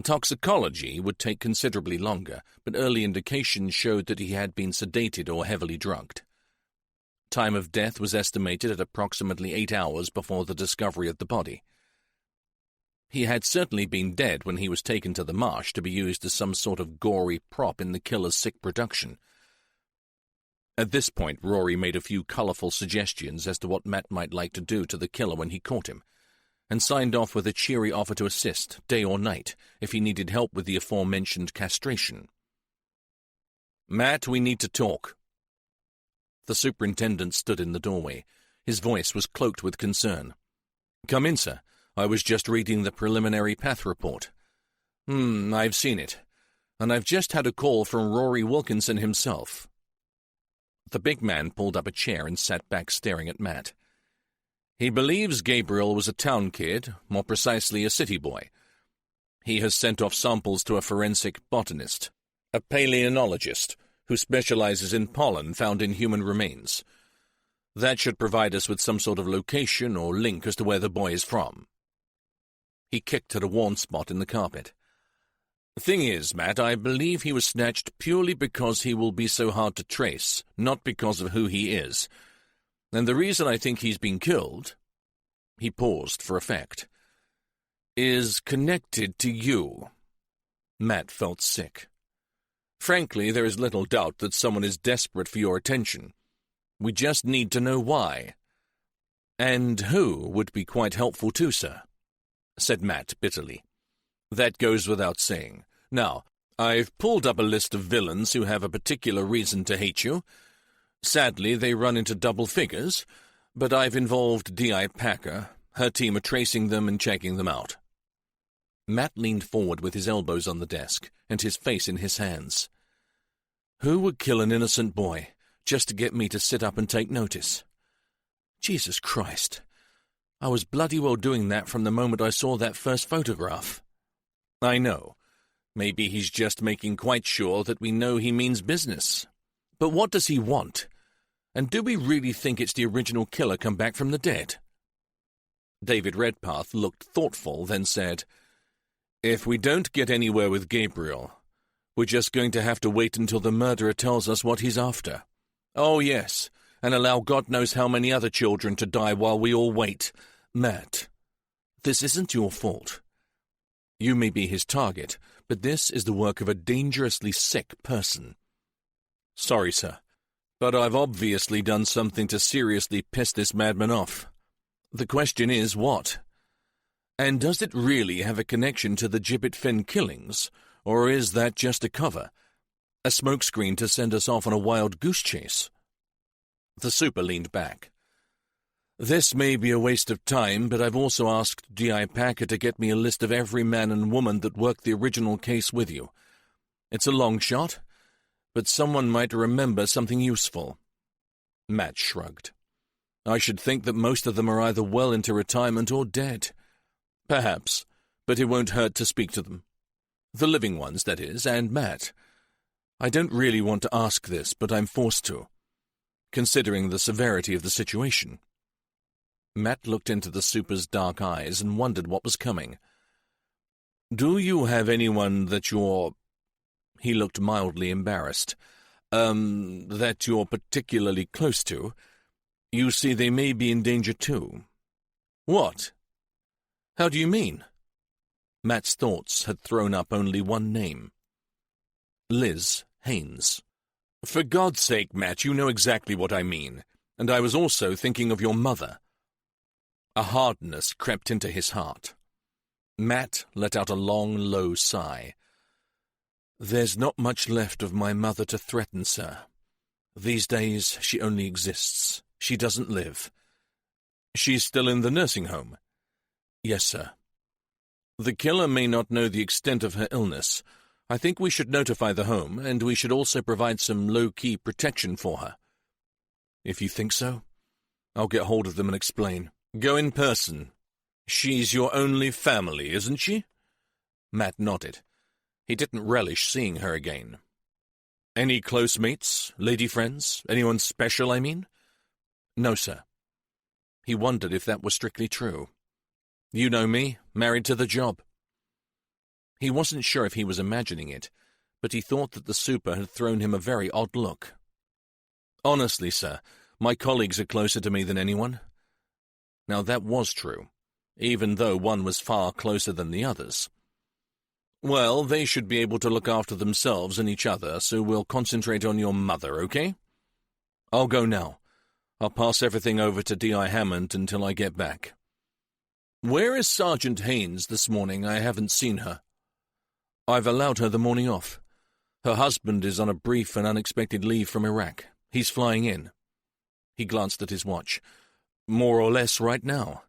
Toxicology would take considerably longer, but early indications showed that he had been sedated or heavily drugged. Time of death was estimated at approximately 8 hours before the discovery of the body. He had certainly been dead when he was taken to the marsh to be used as some sort of gory prop in the killer's sick production. At this point, Rory made a few colorful suggestions as to what Matt might like to do to the killer when he caught him, and signed off with a cheery offer to assist, day or night, if he needed help with the aforementioned castration. "Matt, we need to talk." The superintendent stood in the doorway. His voice was cloaked with concern. "Come in, sir. I was just reading the preliminary path report." I've seen it. And I've just had a call from Rory Wilkinson himself." The big man pulled up a chair and sat back staring at Matt. "He believes Gabriel was a town kid, more precisely a city boy. He has sent off samples to a forensic botanist, a paleontologist, who specializes in pollen found in human remains. That should provide us with some sort of location or link as to where the boy is from." He kicked at a worn spot in the carpet. "Thing is, Matt, I believe he was snatched purely because he will be so hard to trace, not because of who he is. And the reason I think he's been killed," he paused for effect, "is connected to you." Matt felt sick. Frankly, there is little doubt that someone is desperate for your attention. We just need to know why. And who would be quite helpful too, sir," said Matt bitterly. "That goes without saying. Now, I've pulled up a list of villains who have a particular reason to hate you. Sadly, they run into double figures, but I've involved D.I. Packer. Her team are tracing them and checking them out." Matt leaned forward with his elbows on the desk and his face in his hands. Who would kill an innocent boy just to get me to sit up and take notice? Jesus Christ. I was bloody well doing that from the moment I saw that first photograph. I know. Maybe he's just making quite sure that we know he means business. But what does he want? And do we really think it's the original killer come back from the dead? David Redpath looked thoughtful, then said, "If we don't get anywhere with Gabriel, we're just going to have to wait until the murderer tells us what he's after. Oh, yes, and allow God knows how many other children to die while we all wait. Matt, this isn't your fault. You may be his target, but this is the work of a dangerously sick person. Sorry, sir, but I've obviously done something to seriously piss this madman off. The question is, what? And does it really have a connection to the Gibbet Finn killings, or is that just a cover? A smokescreen to send us off on a wild goose chase?" The super leaned back. "This may be a waste of time, but I've also asked D.I. Packer to get me a list of every man and woman that worked the original case with you. It's a long shot, but someone might remember something useful." Matt shrugged. "I should think that most of them are either well into retirement or dead. Perhaps, but it won't hurt to speak to them. The living ones, that is, and Matt. I don't really want to ask this, but I'm forced to, considering the severity of the situation." Matt looked into the super's dark eyes and wondered what was coming. "Do you have anyone that you're—" He looked mildly embarrassed. That you're particularly close to. You see, they may be in danger too." "What? How do you mean?" Matt's thoughts had thrown up only one name. Liz Haynes. "For God's sake, Matt, you know exactly what I mean. And I was also thinking of your mother." A hardness crept into his heart. Matt let out a long, low sigh. "There's not much left of my mother to threaten, sir. These days she only exists. She doesn't live." "She's still in the nursing home?" "Yes, sir." "The killer may not know the extent of her illness. I think we should notify the home, and we should also provide some low-key protection for her." "If you think so, I'll get hold of them and explain." "Go in person. She's your only family, isn't she?" Matt nodded. He didn't relish seeing her again. "Any close mates, lady friends, anyone special, I mean?" "No, sir." He wondered if that was strictly true. "You know me, married to the job." He wasn't sure if he was imagining it, but he thought that the super had thrown him a very odd look. "Honestly, sir, my colleagues are closer to me than anyone." Now that was true, even though one was far closer than the others. "Well, they should be able to look after themselves and each other, so we'll concentrate on your mother, okay? I'll go now. I'll pass everything over to D.I. Hammond until I get back." "Where is Sergeant Haynes this morning? I haven't seen her." "I've allowed her the morning off. Her husband is on a brief and unexpected leave from Iraq. He's flying in." He glanced at his watch. "More or less right now.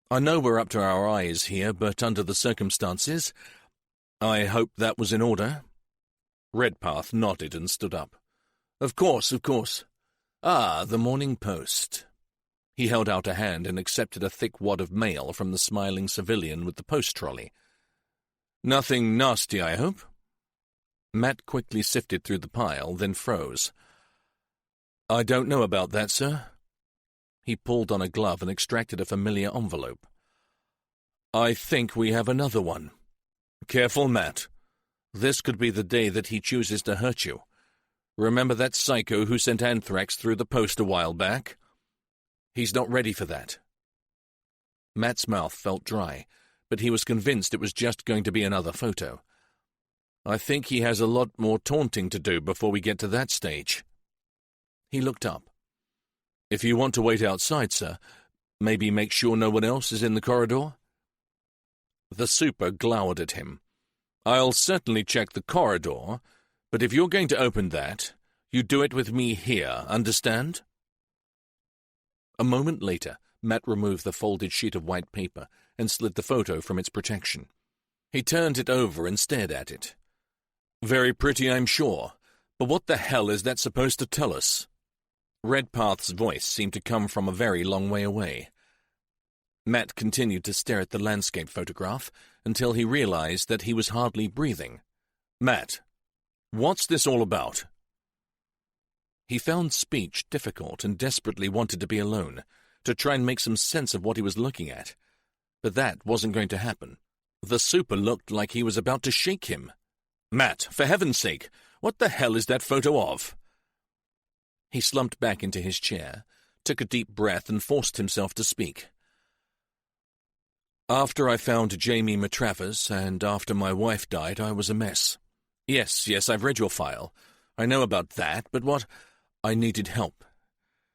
I know we're up to our eyes here, but under the circumstances, I hope that was in order." Redpath nodded and stood up. Of course. Ah, the Morning Post." He held out a hand and accepted a thick wad of mail from the smiling civilian with the post trolley. "Nothing nasty, I hope?" Matt quickly sifted through the pile, then froze. "I don't know about that, sir." He pulled on a glove and extracted a familiar envelope. "I think we have another one. Careful, Matt. This could be the day that he chooses to hurt you. Remember that psycho who sent anthrax through the post a while back? He's not ready for that." Matt's mouth felt dry, but he was convinced it was just going to be another photo. I think he has a lot more taunting to do before we get to that stage. He looked up. If you want to wait outside, sir, maybe make sure no one else is in the corridor? The super glowered at him. I'll certainly check the corridor, but if you're going to open that, you do it with me here, understand? A moment later, Matt removed the folded sheet of white paper and slid the photo from its protection. He turned it over and stared at it. Very pretty, I'm sure, but what the hell is that supposed to tell us? Redpath's voice seemed to come from a very long way away. Matt continued to stare at the landscape photograph until he realized that he was hardly breathing. Matt, what's this all about? He found speech difficult and desperately wanted to be alone, to try and make some sense of what he was looking at. But that wasn't going to happen. The super looked like he was about to shake him. Matt, for heaven's sake, what the hell is that photo of? He slumped back into his chair, took a deep breath and forced himself to speak. After I found Jamie Matravers and after my wife died, I was a mess. Yes, I've read your file. I know about that, but what? I needed help.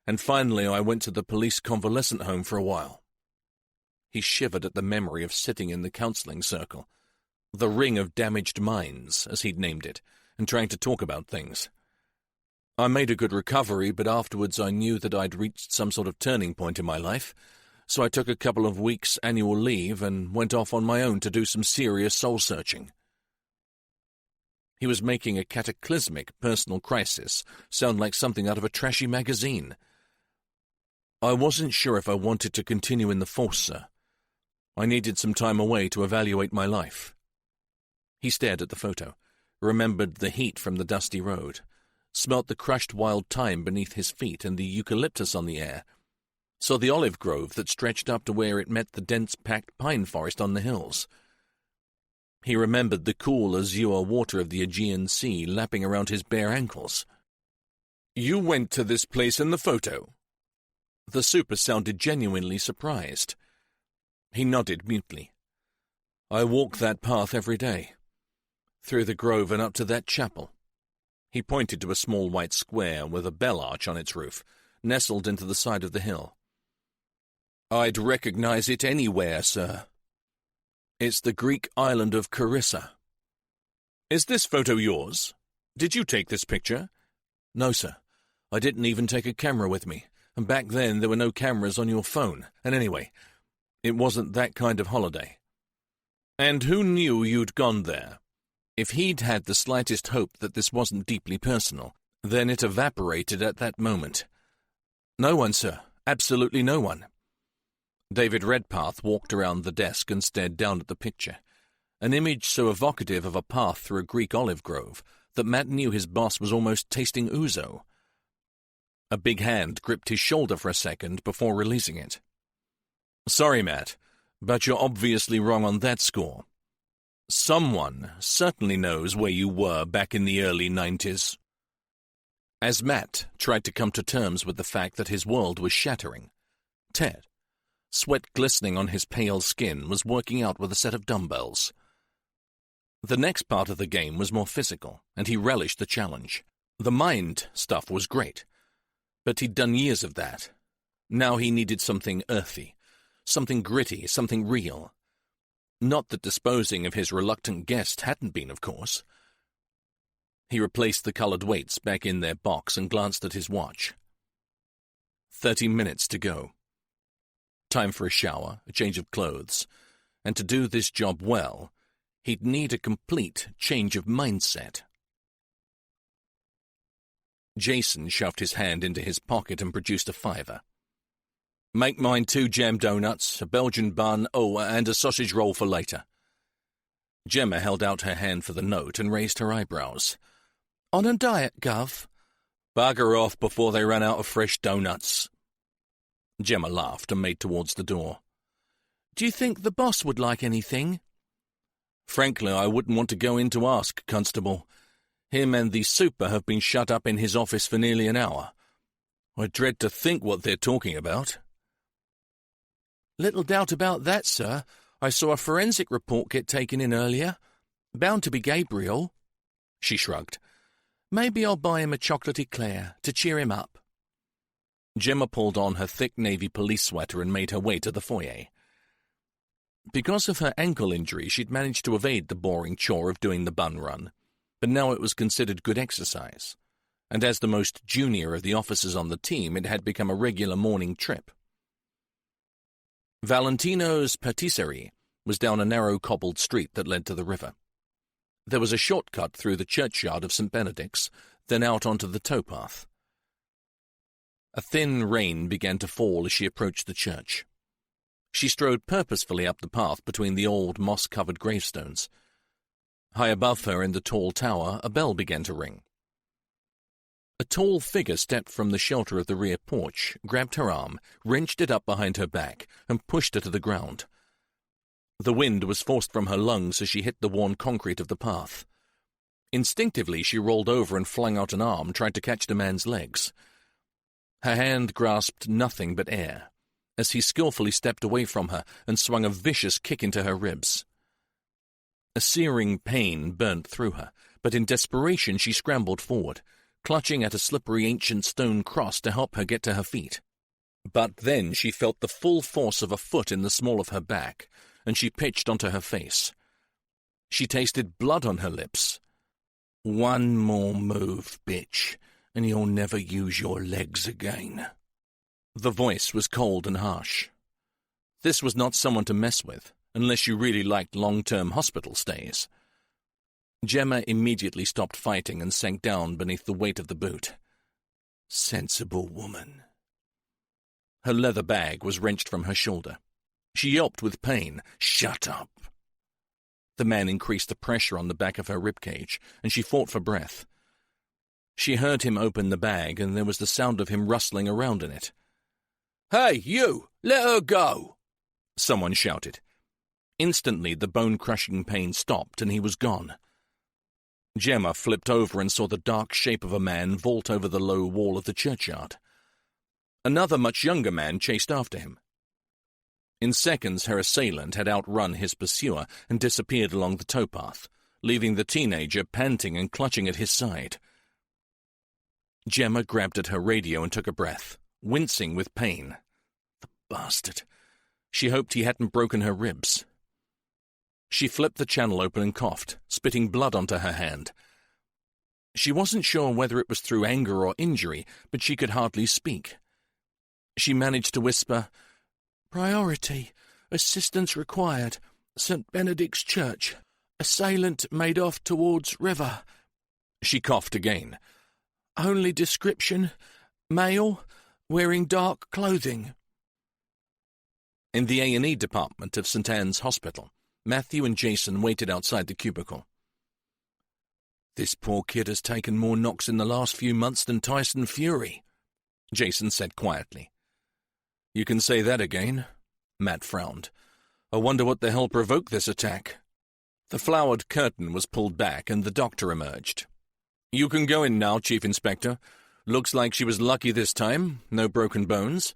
And finally I went to the police convalescent home for a while. He shivered at the memory of sitting in the counselling circle, the ring of damaged minds, as he'd named it, and trying to talk about things. I made a good recovery, but afterwards I knew that I'd reached some sort of turning point in my life, so I took a couple of weeks' annual leave and went off on my own to do some serious soul-searching. He was making a cataclysmic personal crisis sound like something out of a trashy magazine. I wasn't sure if I wanted to continue in the force, sir. I needed some time away to evaluate my life. He stared at the photo, remembered the heat from the dusty road, smelt the crushed wild thyme beneath his feet and the eucalyptus on the air, saw the olive grove that stretched up to where it met the dense packed pine forest on the hills. He remembered the cool azure water of the Aegean Sea lapping around his bare ankles. You went to this place in the photo? The super sounded genuinely surprised. He nodded mutely. I walk that path every day, through the grove and up to that chapel. He pointed to a small white square with a bell arch on its roof, nestled into the side of the hill. I'd recognize it anywhere, sir. It's the Greek island of Charissa. Is this photo yours? Did you take this picture? No, sir. I didn't even take a camera with me, and back then there were no cameras on your phone, and anyway, it wasn't that kind of holiday. And who knew you'd gone there? If he'd had the slightest hope that this wasn't deeply personal, then it evaporated at that moment. No one, sir. Absolutely no one. David Redpath walked around the desk and stared down at the picture, an image so evocative of a path through a Greek olive grove that Matt knew his boss was almost tasting ouzo. A big hand gripped his shoulder for a second before releasing it. Sorry, Matt, but you're obviously wrong on that score. Someone certainly knows where you were back in the early 90s. As Matt tried to come to terms with the fact that his world was shattering, Ted, sweat glistening on his pale skin, was working out with a set of dumbbells. The next part of the game was more physical, and he relished the challenge. The mind stuff was great, but he'd done years of that. Now he needed something earthy, something gritty, something real. Not that disposing of his reluctant guest hadn't been, of course. He replaced the colored weights back in their box and glanced at his watch. 30 minutes to go. Time for a shower, a change of clothes, and to do this job well, he'd need a complete change of mindset. Jason shoved his hand into his pocket and produced a $5. Make mine 2 jam donuts, a Belgian bun, and a sausage roll for later. Gemma held out her hand for the note and raised her eyebrows. On a diet, Gov? Bugger off before they run out of fresh donuts. Gemma laughed and made towards the door. Do you think the boss would like anything? Frankly, I wouldn't want to go in to ask, Constable. Him and the super have been shut up in his office for nearly an hour. I dread to think what they're talking about. Little doubt about that, sir. I saw a forensic report get taken in earlier. Bound to be Gabriel. She shrugged. Maybe I'll buy him a chocolate eclair to cheer him up. Gemma pulled on her thick navy police sweater and made her way to the foyer. Because of her ankle injury, she'd managed to evade the boring chore of doing the bun run, but now it was considered good exercise, and as the most junior of the officers on the team, it had become a regular morning trip. Valentino's patisserie was down a narrow cobbled street that led to the river. There was a shortcut through the churchyard of St. Benedict's, then out onto the towpath. A thin rain began to fall as she approached the church. She strode purposefully up the path between the old moss-covered gravestones. High above her in the tall tower, a bell began to ring. A tall figure stepped from the shelter of the rear porch, grabbed her arm, wrenched it up behind her back, and pushed her to the ground. The wind was forced from her lungs as she hit the worn concrete of the path. Instinctively, she rolled over and flung out an arm, tried to catch the man's legs. Her hand grasped nothing but air, as he skillfully stepped away from her and swung a vicious kick into her ribs. A searing pain burnt through her, but in desperation she scrambled forward, clutching at a slippery ancient stone cross to help her get to her feet. But then she felt the full force of a foot in the small of her back, and she pitched onto her face. She tasted blood on her lips. "One more move, bitch, and you'll never use your legs again." The voice was cold and harsh. This was not someone to mess with, unless you really liked long-term hospital stays. Gemma immediately stopped fighting and sank down beneath the weight of the boot. Sensible woman. Her leather bag was wrenched from her shoulder. She yelped with pain. "Shut up!" The man increased the pressure on the back of her ribcage, and she fought for breath. She heard him open the bag, and there was the sound of him rustling around in it. "Hey, you! Let her go!" someone shouted. Instantly, the bone-crushing pain stopped, and he was gone. Gemma flipped over and saw the dark shape of a man vault over the low wall of the churchyard. Another, much younger man chased after him. In seconds, her assailant had outrun his pursuer and disappeared along the towpath, leaving the teenager panting and clutching at his side. Gemma grabbed at her radio and took a breath, wincing with pain. The bastard. She hoped he hadn't broken her ribs. She flipped the channel open and coughed, spitting blood onto her hand. She wasn't sure whether it was through anger or injury, but she could hardly speak. She managed to whisper, "Priority. Assistance required. St. Benedict's Church. Assailant made off towards river." She coughed again. "Only description. Male. Wearing dark clothing." In the A&E department of St. Anne's Hospital, Matthew and Jason waited outside the cubicle. "This poor kid has taken more knocks in the last few months than Tyson Fury," Jason said quietly. "You can say that again," Matt frowned. "I wonder what the hell provoked this attack." The flowered curtain was pulled back and the doctor emerged. "You can go in now, Chief Inspector. Looks like she was lucky this time, no broken bones,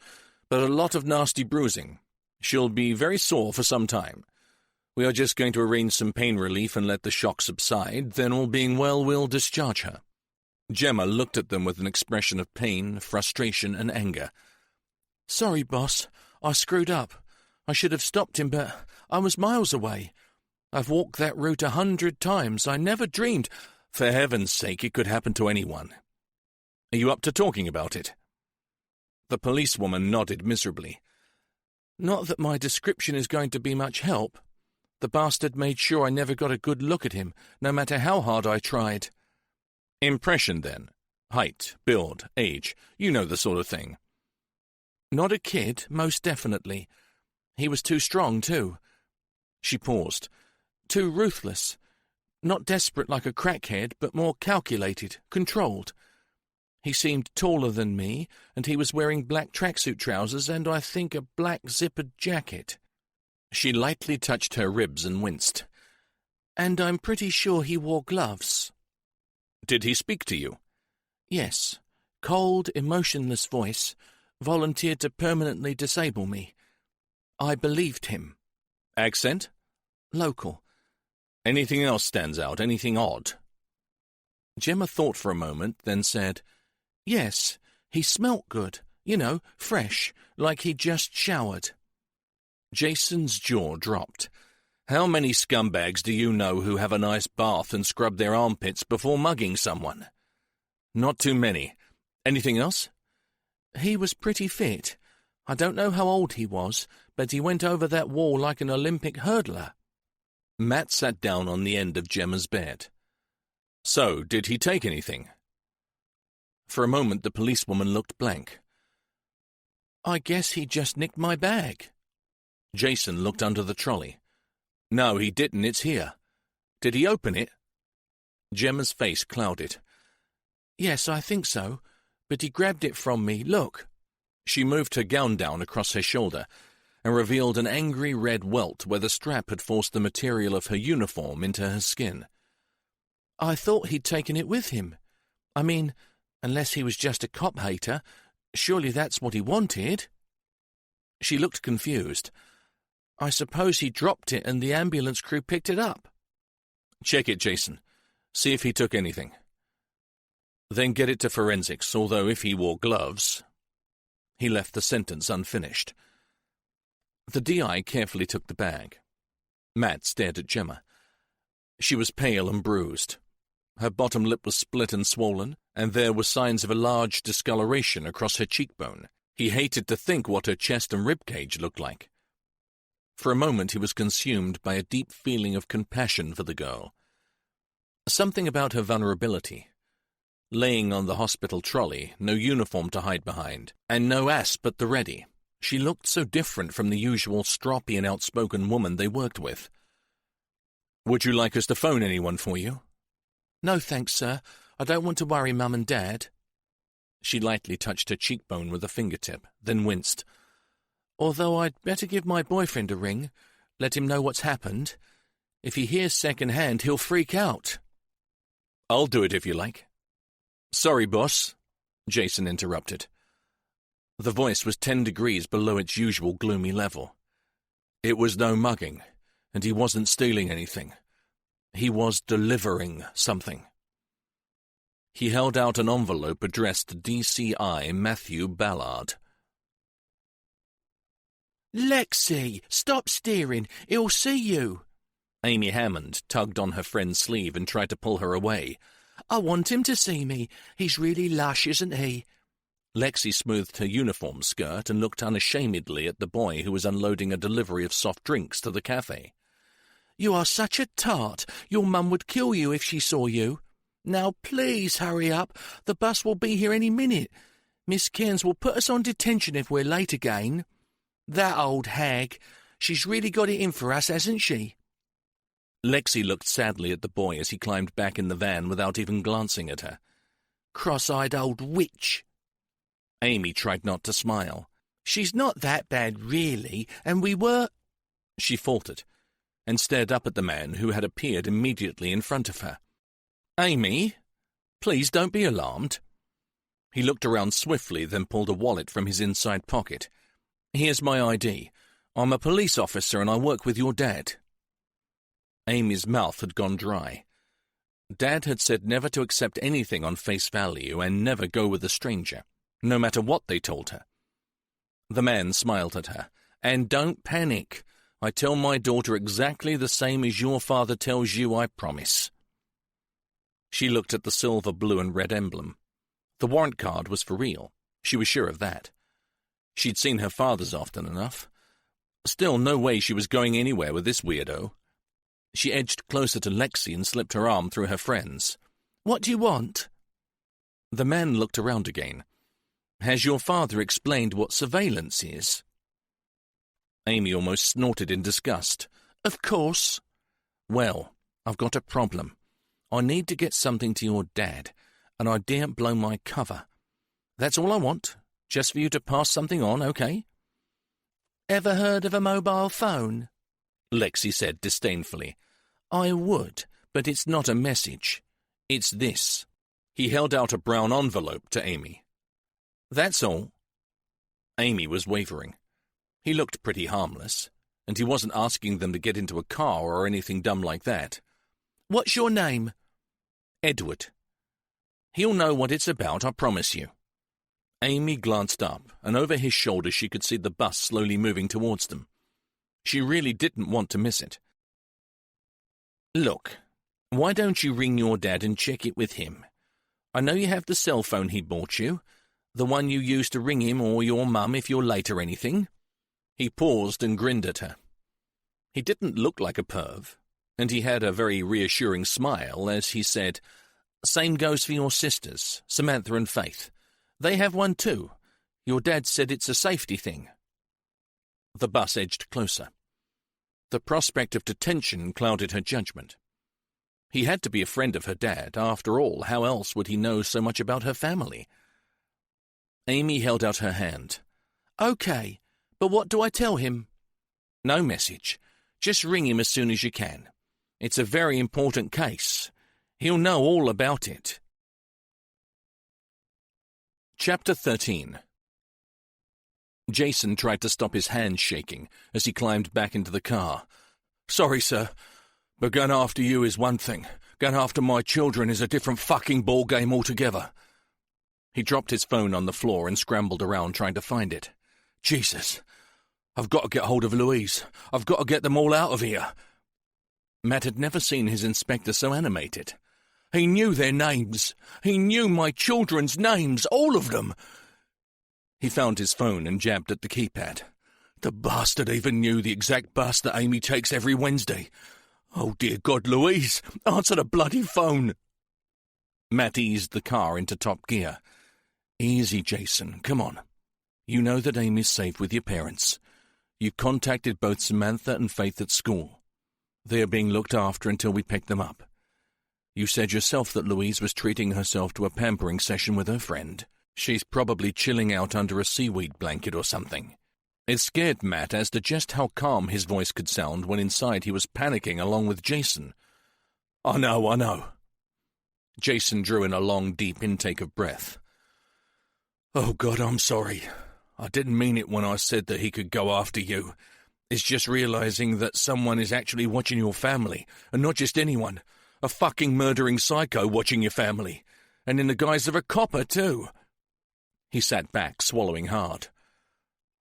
but a lot of nasty bruising. She'll be very sore for some time. We are just going to arrange some pain relief and let the shock subside, then all being well, we'll discharge her." Gemma looked at them with an expression of pain, frustration, and anger. "Sorry, boss. I screwed up. I should have stopped him, but I was miles away. I've walked that route 100 times. I never dreamed—" "For heaven's sake, it could happen to anyone. Are you up to talking about it?" The policewoman nodded miserably. "Not that my description is going to be much help. The bastard made sure I never got a good look at him, no matter how hard I tried." "Impression, then? Height, build, age, you know the sort of thing." "Not a kid, most definitely. He was too strong, too." She paused. "Too ruthless. Not desperate like a crackhead, but more calculated, controlled. He seemed taller than me, and he was wearing black tracksuit trousers and, I think, a black zippered jacket." She lightly touched her ribs and winced. "And I'm pretty sure he wore gloves." "Did he speak to you?" "Yes. Cold, emotionless voice. Volunteered to permanently disable me. I believed him." "Accent?" "Local." "Anything else stands out? Anything odd?" Gemma thought for a moment, then said, "Yes, he smelt good. You know, fresh, like he'd just showered." Jason's jaw dropped. How many scumbags do you know who have a nice bath and scrub their armpits before mugging someone? Not too many. Anything else? He was pretty fit. I don't know how old he was, but he went over that wall like an Olympic hurdler. Matt sat down on the end of Gemma's bed. So, did he take anything? For a moment the policewoman looked blank. I guess he just nicked my bag. Jason looked under the trolley. No, he didn't. It's here. Did he open it? Gemma's face clouded. Yes, I think so, but he grabbed it from me. Look. She moved her gown down across her shoulder and revealed an angry red welt where the strap had forced the material of her uniform into her skin. I thought he'd taken it with him. I mean, unless he was just a cop hater, surely that's what he wanted. She looked confused. I suppose he dropped it and the ambulance crew picked it up. Check it, Jason. See if he took anything. Then get it to forensics, although if he wore gloves... He left the sentence unfinished. The DI carefully took the bag. Matt stared at Gemma. She was pale and bruised. Her bottom lip was split and swollen, and there were signs of a large discoloration across her cheekbone. He hated to think what her chest and ribcage looked like. For a moment he was consumed by a deep feeling of compassion for the girl. Something about her vulnerability. Laying on the hospital trolley, no uniform to hide behind, and no asp at the ready. She looked so different from the usual stroppy and outspoken woman they worked with. Would you like us to phone anyone for you? No, thanks, sir. I don't want to worry Mum and Dad. She lightly touched her cheekbone with a fingertip, then winced. Although I'd better give my boyfriend a ring, let him know what's happened. If he hears second-hand, he'll freak out. I'll do it if you like. Sorry, boss, Jason interrupted. The voice was 10 degrees below its usual gloomy level. It was no mugging, and he wasn't stealing anything. He was delivering something. He held out an envelope addressed to DCI Matthew Ballard. Lexi, stop steering. He'll see you. Amy Hammond tugged on her friend's sleeve and tried to pull her away. I want him to see me. He's really lush, isn't he? Lexi smoothed her uniform skirt and looked unashamedly at the boy who was unloading a delivery of soft drinks to the cafe. You are such a tart. Your mum would kill you if she saw you. Now please hurry up. The bus will be here any minute. Miss Cairns will put us on detention if we're late again. That old hag. She's really got it in for us, hasn't she? Lexi looked sadly at the boy as he climbed back in the van without even glancing at her. Cross-eyed old witch. Amy tried not to smile. She's not that bad, really, and we were... She faltered, and stared up at the man who had appeared immediately in front of her. Amy, please don't be alarmed. He looked around swiftly, then pulled a wallet from his inside pocket. Here's my ID. I'm a police officer and I work with your dad. Amy's mouth had gone dry. Dad had said never to accept anything on face value and never go with a stranger, no matter what they told her. The man smiled at her. And don't panic. I tell my daughter exactly the same as your father tells you, I promise. She looked at the silver, blue and red emblem. The warrant card was for real. She was sure of that. She'd seen her father's often enough. Still, no way she was going anywhere with this weirdo. She edged closer to Lexi and slipped her arm through her friend's. What do you want? The man looked around again. Has your father explained what surveillance is? Amy almost snorted in disgust. Of course. Well, I've got a problem. I need to get something to your dad, and I daren't blow my cover. That's all I want, just for you to pass something on, okay? Ever heard of a mobile phone? Lexi said disdainfully. I would, but it's not a message. It's this. He held out a brown envelope to Amy. That's all. Amy was wavering. He looked pretty harmless, and he wasn't asking them to get into a car or anything dumb like that. What's your name? Edward. He'll know what it's about, I promise you." Amy glanced up, and over his shoulder she could see the bus slowly moving towards them. She really didn't want to miss it. "Look, why don't you ring your dad and check it with him? I know you have the cell phone he bought you, the one you use to ring him or your mum if you're late or anything." He paused and grinned at her. He didn't look like a perv, and he had a very reassuring smile as he said, "Same goes for your sisters, Samantha and Faith. They have one too. Your dad said it's a safety thing." The bus edged closer. The prospect of detention clouded her judgment. He had to be a friend of her dad. After all, how else would he know so much about her family? Amy held out her hand. "Okay, but what do I tell him?" "No message. Just ring him as soon as you can. It's a very important case. He'll know all about it." Chapter 13. Jason tried to stop his hands shaking as he climbed back into the car. "Sorry, sir, but going after you is one thing. Going after my children is a different fucking ballgame altogether." He dropped his phone on the floor and scrambled around trying to find it. "Jesus, I've got to get hold of Louise. I've got to get them all out of here." Matt had never seen his inspector so animated. He knew their names. He knew my children's names, all of them. He found his phone and jabbed at the keypad. The bastard even knew the exact bus that Amy takes every Wednesday. "Oh, dear God, Louise, answer the bloody phone." Matt eased the car into top gear. "Easy, Jason, come on. You know that Amy's safe with your parents. You contacted both Samantha and Faith at school. They are being looked after until we pick them up. You said yourself that Louise was treating herself to a pampering session with her friend. She's probably chilling out under a seaweed blanket or something." It scared Matt as to just how calm his voice could sound when inside he was panicking along with Jason. I know. Jason drew in a long, deep intake of breath. "Oh, God, I'm sorry. I didn't mean it when I said that he could go after you. It's just realizing that someone is actually watching your family, and not just anyone. A fucking murdering psycho watching your family, and in the guise of a copper, too." He sat back, swallowing hard.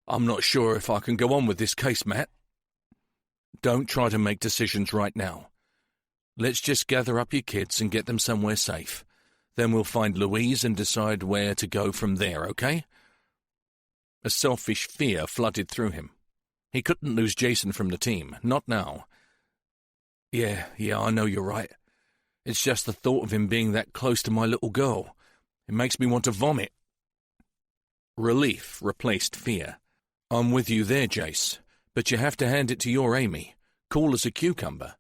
"I'm not sure if I can go on with this case, Matt." "Don't try to make decisions right now. Let's just gather up your kids and get them somewhere safe. Then we'll find Louise and decide where to go from there, okay?" A selfish fear flooded through him. He couldn't lose Jason from the team, not now. Yeah, I know you're right. It's just the thought of him being that close to my little girl. It makes me want to vomit." Relief replaced fear. "I'm with you there, Jace, but you have to hand it to your Amy. Cool as a cucumber.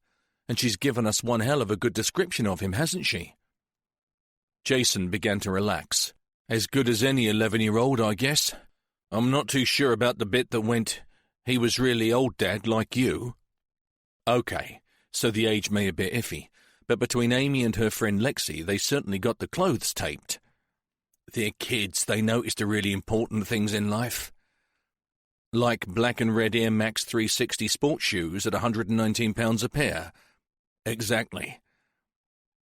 And she's given us one hell of a good description of him, hasn't she?" Jason began to relax. "As good as any 11-year-old, I guess. I'm not too sure about the bit that went, 'He was really old, Dad, like you.'" "Okay, so the age may a bit iffy, but between Amy and her friend Lexi, they certainly got the clothes taped. They're kids, they notice the really important things in life. Like black and red Air Max 360 sports shoes at £119 a pair." "Exactly."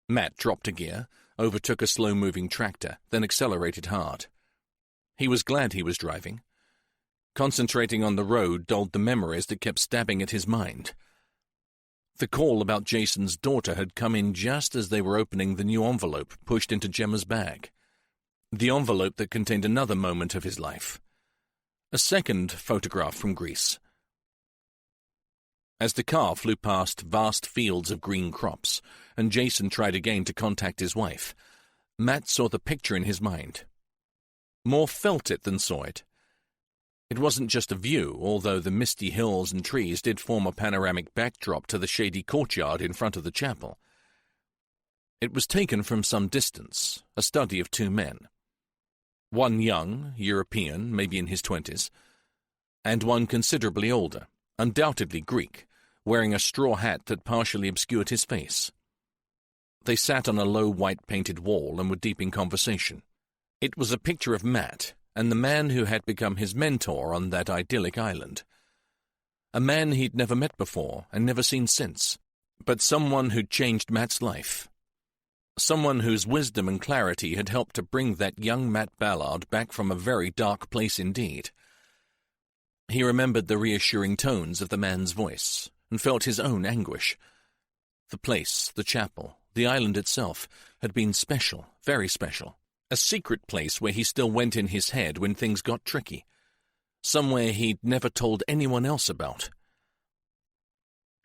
Matt dropped a gear, overtook a slow-moving tractor, then accelerated hard. He was glad he was driving. Concentrating on the road dulled the memories that kept stabbing at his mind. The call about Jason's daughter had come in just as they were opening the new envelope pushed into Gemma's bag. The envelope that contained another moment of his life. A second photograph from Greece. As the car flew past vast fields of green crops, and Jason tried again to contact his wife, Matt saw the picture in his mind. More felt it than saw it. It wasn't just a view, although the misty hills and trees did form a panoramic backdrop to the shady courtyard in front of the chapel. It was taken from some distance, a study of two men. One young, European, maybe in his 20s, and one considerably older, undoubtedly Greek, wearing a straw hat that partially obscured his face. They sat on a low white-painted wall and were deep in conversation. It was a picture of Matt and the man who had become his mentor on that idyllic island. A man he'd never met before and never seen since, but someone who'd changed Matt's life. Someone whose wisdom and clarity had helped to bring that young Matt Ballard back from a very dark place indeed. He remembered the reassuring tones of the man's voice and felt his own anguish. The place, the chapel, the island itself had been special, very special. A secret place where he still went in his head when things got tricky. Somewhere he'd never told anyone else about.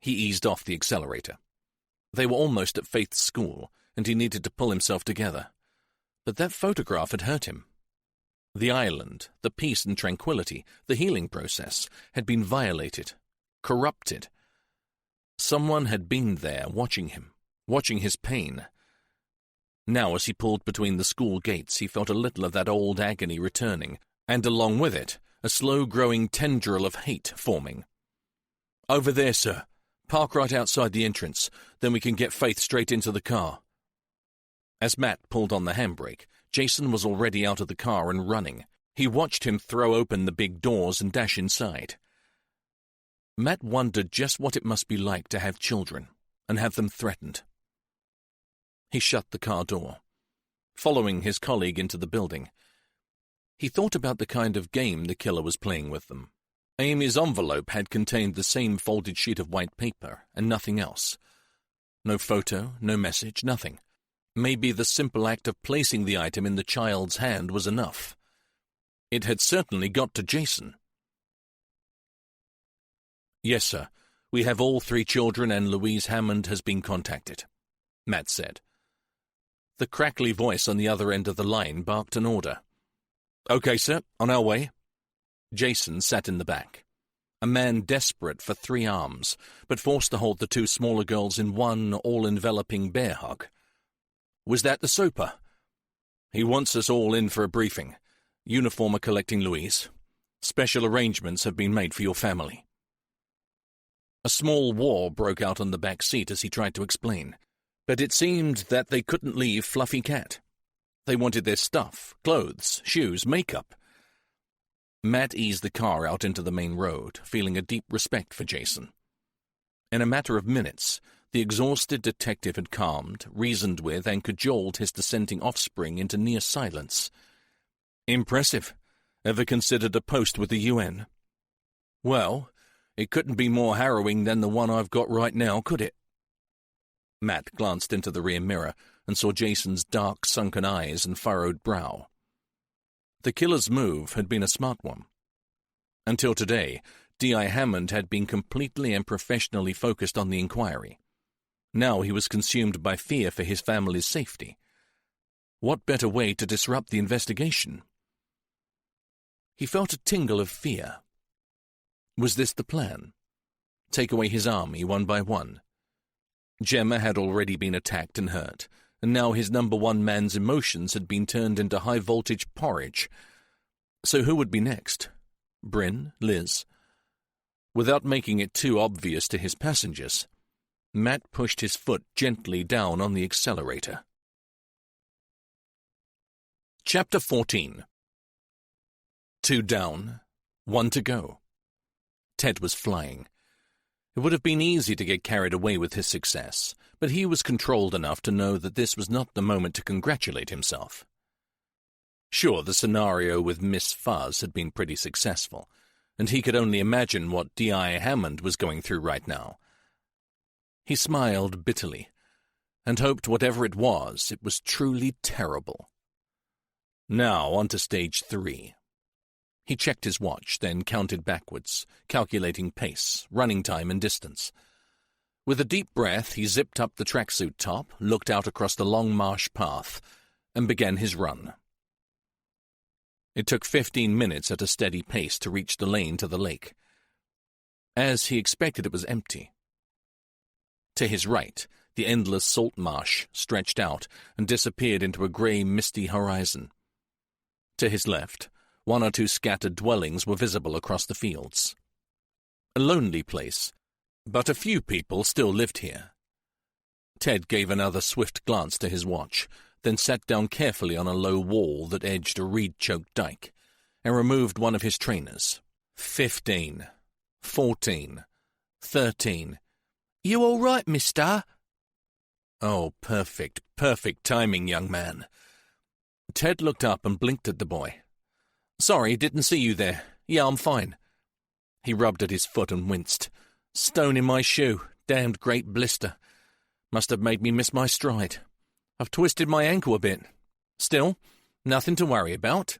He eased off the accelerator. They were almost at Faith's school, and he needed to pull himself together. But that photograph had hurt him. The island, the peace and tranquility, the healing process, had been violated, corrupted. Someone had been there watching him, watching his pain. Now, as he pulled between the school gates, he felt a little of that old agony returning, and along with it, a slow-growing tendril of hate forming. "Over there, sir. Park right outside the entrance, then we can get Faith straight into the car." As Matt pulled on the handbrake, Jason was already out of the car and running. He watched him throw open the big doors and dash inside. Matt wondered just what it must be like to have children and have them threatened. He shut the car door, following his colleague into the building. He thought about the kind of game the killer was playing with them. Amy's envelope had contained the same folded sheet of white paper and nothing else. No photo, no message, nothing. Maybe the simple act of placing the item in the child's hand was enough. It had certainly got to Jason. "Yes, sir. We have all 3 children and Louise Hammond has been contacted," Matt said. The crackly voice on the other end of the line barked an order. "Okay, sir, on our way." Jason sat in the back, a man desperate for 3 arms, but forced to hold the 2 smaller girls in one all-enveloping bear hug. "Was that the super?" "He wants us all in for a briefing. Uniform are collecting Louise. Special arrangements have been made for your family." A small war broke out on the back seat as he tried to explain, but it seemed that they couldn't leave Fluffy Cat. They wanted their stuff, clothes, shoes, makeup. Matt eased the car out into the main road, feeling a deep respect for Jason. In a matter of minutes, the exhausted detective had calmed, reasoned with, and cajoled his dissenting offspring into near silence. "Impressive. Ever considered a post with the UN?" "Well, it couldn't be more harrowing than the one I've got right now, could it?" Matt glanced into the rear mirror and saw Jason's dark, sunken eyes and furrowed brow. The killer's move had been a smart one. Until today, D.I. Hammond had been completely and professionally focused on the inquiry. Now he was consumed by fear for his family's safety. What better way to disrupt the investigation? He felt a tingle of fear. Was this the plan? Take away his army one by one. Gemma had already been attacked and hurt, and now his number 1 man's emotions had been turned into high-voltage porridge. So who would be next? Bryn? Liz? Without making it too obvious to his passengers, Matt pushed his foot gently down on the accelerator. Chapter 14. 2 down, 1 to go. Ted was flying. It would have been easy to get carried away with his success, but he was controlled enough to know that this was not the moment to congratulate himself. Sure, the scenario with Miss Fuzz had been pretty successful, and he could only imagine what D.I. Hammond was going through right now. He smiled bitterly, and hoped whatever it was truly terrible. Now on to stage 3. He checked his watch, then counted backwards, calculating pace, running time, and distance. With a deep breath, he zipped up the tracksuit top, looked out across the long marsh path, and began his run. It took 15 minutes at a steady pace to reach the lane to the lake. As he expected, it was empty. To his right, the endless salt marsh stretched out and disappeared into a grey, misty horizon. To his left, 1 or 2 scattered dwellings were visible across the fields. A lonely place, but a few people still lived here. Ted gave another swift glance to his watch, then sat down carefully on a low wall that edged a reed-choked dike, and removed one of his trainers. 15, 14, 13. "You all right, mister?" "Oh, perfect, Perfect timing, young man. Ted looked up and blinked at the boy. Sorry, didn't see you there. Yeah, I'm fine. He rubbed at his foot and winced. Stone in my shoe. Damned great blister. Must have made me miss my stride. I've twisted my ankle a bit. Still, nothing to worry about.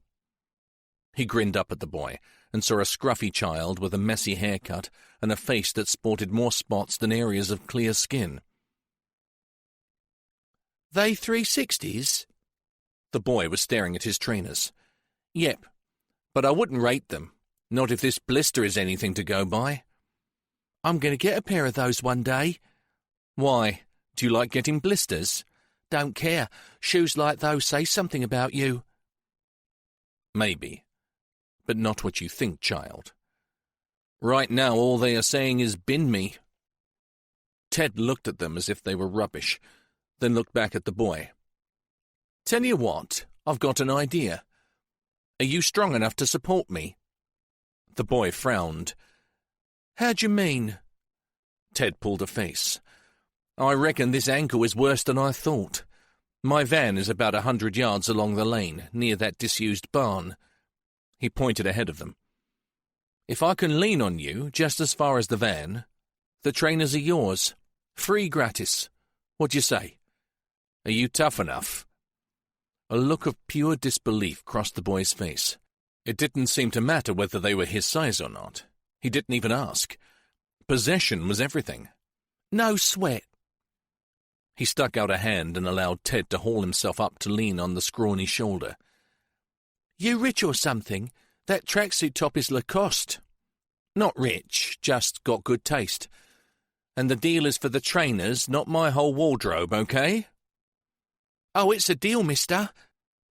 He grinned up at the boy and saw a scruffy child with a messy haircut and a face that sported more spots than areas of clear skin. They 360s? The boy was staring at his trainers. Yep, but I wouldn't rate them. Not if this blister is anything to go by. I'm going to get a pair of those one day. Why? Do you like getting blisters? Don't care. Shoes like those say something about you. Maybe, but not what you think, child. Right now all they are saying is bin me. Ted looked at them as if they were rubbish, then looked back at the boy. Tell you what, I've got an idea. Are you strong enough to support me? The boy frowned. How do you mean? Ted pulled a face. I reckon this ankle is worse than I thought. My van is about 100 yards along the lane, near that disused barn. He pointed ahead of them. If I can lean on you just as far as the van, the trainers are yours. Free gratis. What do you say? Are you tough enough? A look of pure disbelief crossed the boy's face. It didn't seem to matter whether they were his size or not. He didn't even ask. Possession was everything. No sweat. He stuck out a hand and allowed Ted to haul himself up to lean on the scrawny shoulder. You rich or something? That tracksuit top is Lacoste. Not rich, just got good taste. And the deal is for the trainers, not my whole wardrobe, okay? Oh, it's a deal, mister.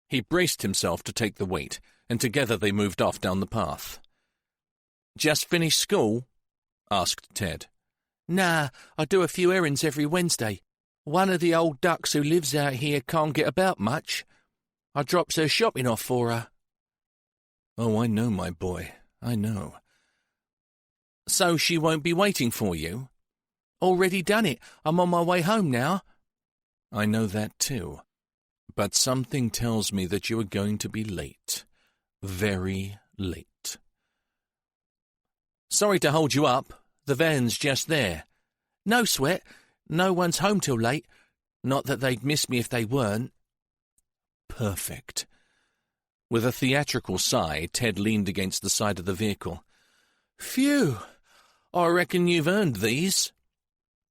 He braced himself to take the weight, and together they moved off down the path. Just finished school? Asked Ted. Nah, I do a few errands every Wednesday. One of the old ducks who lives out here can't get about much. I drops her shopping off for her. Oh, I know, my boy, I know. So she won't be waiting for you? Already done it. I'm on my way home now. I know that too. But something tells me that you are going to be late. Very late. Sorry to hold you up. The van's just there. No sweat. No one's home till late. Not that they'd miss me if they weren't. Perfect. With a theatrical sigh, Ted leaned against the side of the vehicle. Phew! I reckon you've earned these.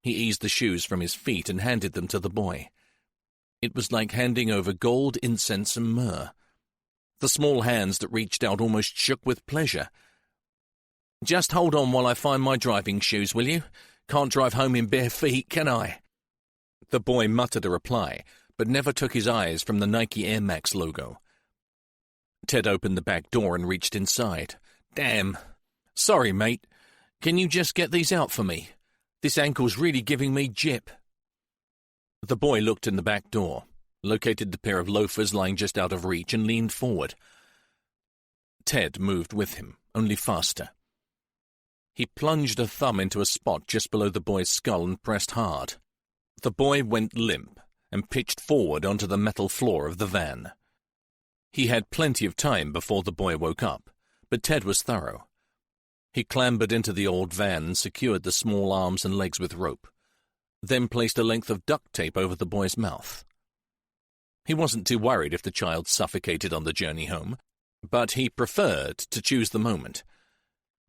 He eased the shoes from his feet and handed them to the boy. It was like handing over gold, incense, and myrrh. The small hands that reached out almost shook with pleasure. Just hold on while I find my driving shoes, will you? Can't drive home in bare feet, can I? The boy muttered a reply, but never took his eyes from the Nike Air Max logo. Ted opened the back door and reached inside. Damn. Sorry, mate. Can you just get these out for me? This ankle's really giving me jip. The boy looked in the back door, located the pair of loafers lying just out of reach, and leaned forward. Ted moved with him, only faster. He plunged a thumb into a spot just below the boy's skull and pressed hard. The boy went limp and pitched forward onto the metal floor of the van. He had plenty of time before the boy woke up, but Ted was thorough. He clambered into the old van and secured the small arms and legs with rope, then placed a length of duct tape over the boy's mouth. He wasn't too worried if the child suffocated on the journey home, but he preferred to choose the moment,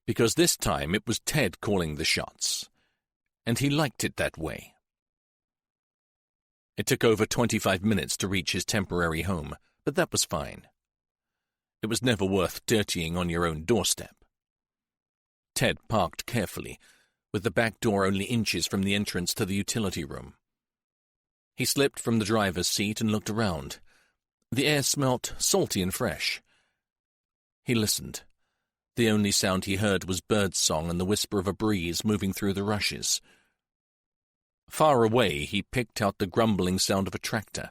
because this time it was Ted calling the shots, and he liked it that way. It took over 25 minutes to reach his temporary home, but that was fine. It was never worth dirtying on your own doorstep. Ted parked carefully, with the back door only inches from the entrance to the utility room. He slipped from the driver's seat and looked around. The air smelt salty and fresh. He listened. The only sound he heard was birdsong and the whisper of a breeze moving through the rushes. Far away, he picked out the grumbling sound of a tractor,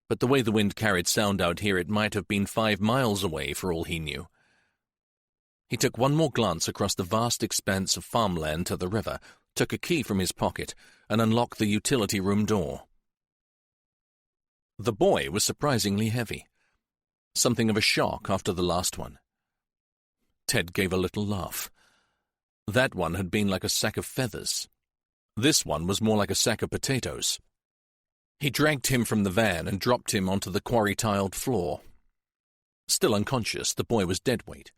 but the way the wind carried sound out here, it might have been 5 miles away for all he knew. He took one more glance across the vast expanse of farmland to the river, took a key from his pocket, and unlocked the utility room door. The boy was surprisingly heavy. Something of a shock after the last one. Ted gave a little laugh. That one had been like a sack of feathers. This one was more like a sack of potatoes. He dragged him from the van and dropped him onto the quarry-tiled floor. Still unconscious, the boy was dead weight,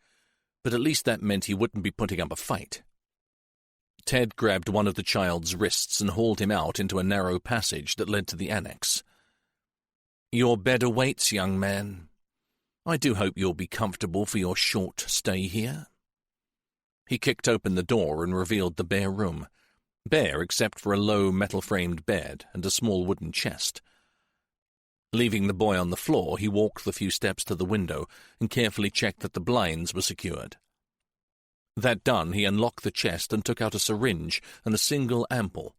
but at least that meant he wouldn't be putting up a fight. Ted grabbed one of the child's wrists and hauled him out into a narrow passage that led to the annex. "Your bed awaits, young man. I do hope you'll be comfortable for your short stay here." He kicked open the door and revealed the bare room, bare except for a low metal-framed bed and a small wooden chest. Leaving the boy on the floor, he walked the few steps to the window and carefully checked that the blinds were secured. That done, he unlocked the chest and took out a syringe and a single ampoule.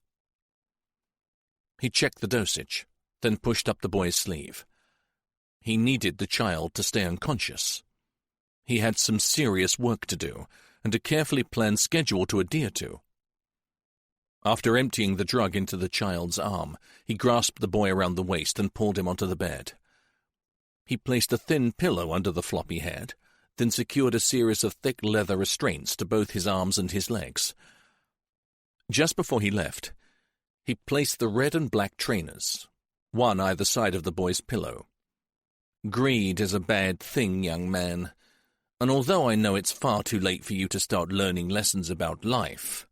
He checked the dosage, then pushed up the boy's sleeve. He needed the child to stay unconscious. He had some serious work to do, and a carefully planned schedule to adhere to. After emptying the drug into the child's arm, he grasped the boy around the waist and pulled him onto the bed. He placed a thin pillow under the floppy head, then secured a series of thick leather restraints to both his arms and his legs. Just before he left, he placed the red and black trainers, one either side of the boy's pillow. "Greed is a bad thing, young man, and although I know it's far too late for you to start learning lessons about life,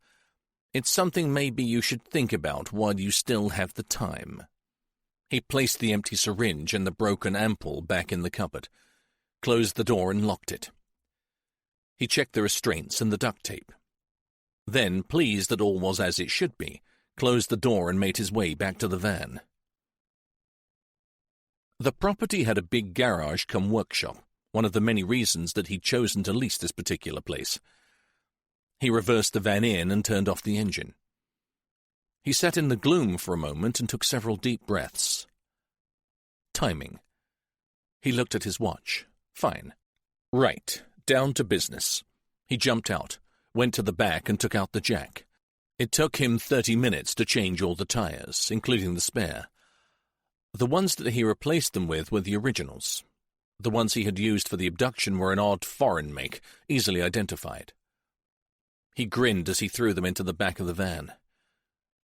it's something maybe you should think about while you still have the time." He placed the empty syringe and the broken ampoule back in the cupboard, closed the door and locked it. He checked the restraints and the duct tape. Then, pleased that all was as it should be, closed the door and made his way back to the van. The property had a big garage cum workshop, one of the many reasons that he'd chosen to lease this particular place. He reversed the van in and turned off the engine. He sat in the gloom for a moment and took several deep breaths. Timing. He looked at his watch. Fine. Right, down to business. He jumped out, went to the back and took out the jack. It took him 30 minutes to change all the tires, including the spare. The ones that he replaced them with were the originals. The ones he had used for the abduction were an odd foreign make, easily identified. He grinned as he threw them into the back of the van.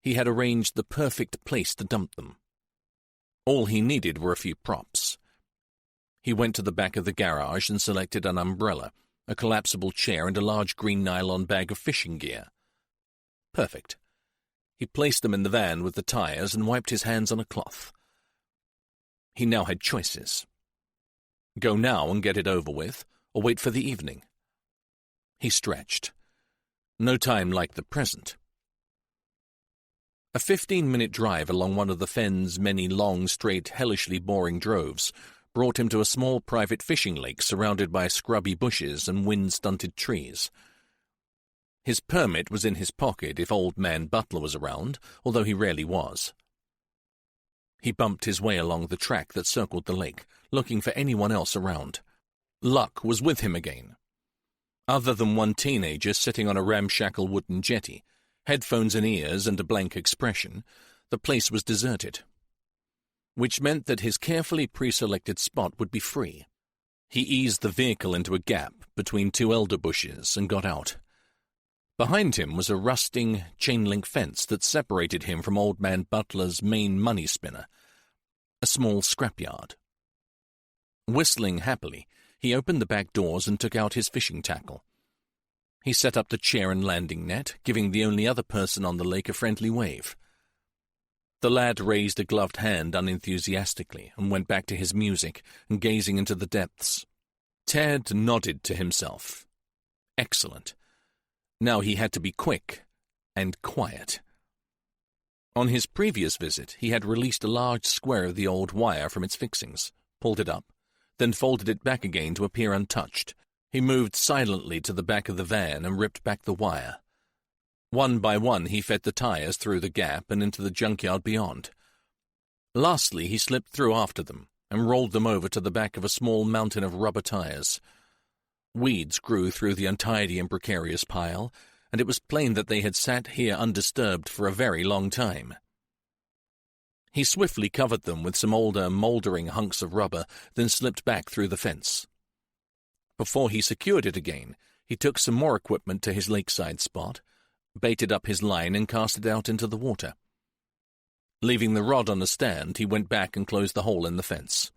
He had arranged the perfect place to dump them. All he needed were a few props. He went to the back of the garage and selected an umbrella, a collapsible chair, and a large green nylon bag of fishing gear. Perfect. He placed them in the van with the tires and wiped his hands on a cloth. He now had choices. Go now and get it over with, or wait for the evening. He stretched. No time like the present. A 15-minute drive along one of the fen's many long, straight, hellishly boring droves brought him to a small private fishing lake surrounded by scrubby bushes and wind-stunted trees. His permit was in his pocket if Old Man Butler was around, although he rarely was. He bumped his way along the track that circled the lake, looking for anyone else around. Luck was with him again. Other than one teenager sitting on a ramshackle wooden jetty, headphones in ears and a blank expression, the place was deserted, which meant that his carefully pre-selected spot would be free. He eased the vehicle into a gap between two elder bushes and got out. Behind him was a rusting chain-link fence that separated him from Old Man Butler's main money spinner, a small scrapyard. Whistling happily, he opened the back doors and took out his fishing tackle. He set up the chair and landing net, giving the only other person on the lake a friendly wave. The lad raised a gloved hand unenthusiastically and went back to his music and gazing into the depths. Ted nodded to himself. Excellent. Now he had to be quick and quiet. On his previous visit, he had released a large square of the old wire from its fixings, pulled it up, then folded it back again to appear untouched. He moved silently to the back of the van and ripped back the wire. One by one he fed the tires through the gap and into the junkyard beyond. Lastly, he slipped through after them and rolled them over to the back of a small mountain of rubber tires. Weeds grew through the untidy and precarious pile, and it was plain that they had sat here undisturbed for a very long time. He swiftly covered them with some older, mouldering hunks of rubber, then slipped back through the fence. Before he secured it again, he took some more equipment to his lakeside spot, baited up his line and cast it out into the water. Leaving the rod on the stand, he went back and closed the hole in the fence.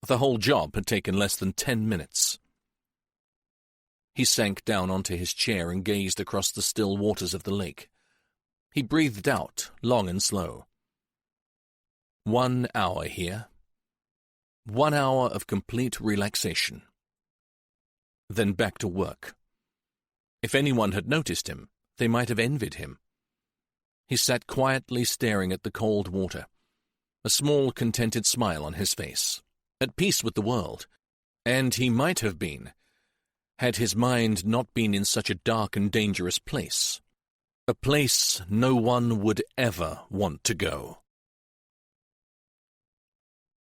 The whole job had taken less than 10 minutes. He sank down onto his chair and gazed across the still waters of the lake. He breathed out, long and slow. 1 hour here. 1 hour of complete relaxation. Then back to work. If anyone had noticed him, they might have envied him. He sat quietly staring at the cold water, a small, contented smile on his face, at peace with the world, and he might have been, had his mind not been in such a dark and dangerous place, a place no one would ever want to go.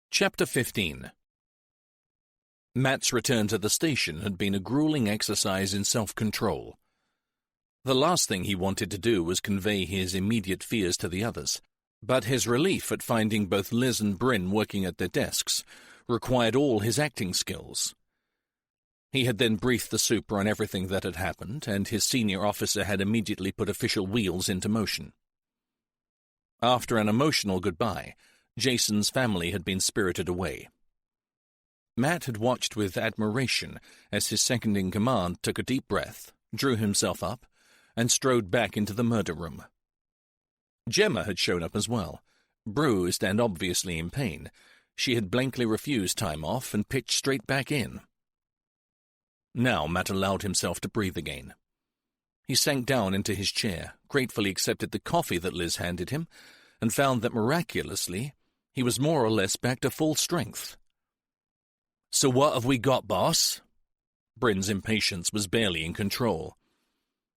Chapter 15. Matt's return to the station had been a grueling exercise in self-control. The last thing he wanted to do was convey his immediate fears to the others, but his relief at finding both Liz and Bryn working at their desks required all his acting skills. He had then briefed the super on everything that had happened, and his senior officer had immediately put official wheels into motion. After an emotional goodbye, Jason's family had been spirited away. Matt had watched with admiration as his second-in-command took a deep breath, drew himself up, and strode back into the murder room. Gemma had shown up as well, bruised and obviously in pain. She had blankly refused time off and pitched straight back in. Now Matt allowed himself to breathe again. He sank down into his chair, gratefully accepted the coffee that Liz handed him, and found that miraculously he was more or less back to full strength. "So what have we got, boss?" Bryn's impatience was barely in control.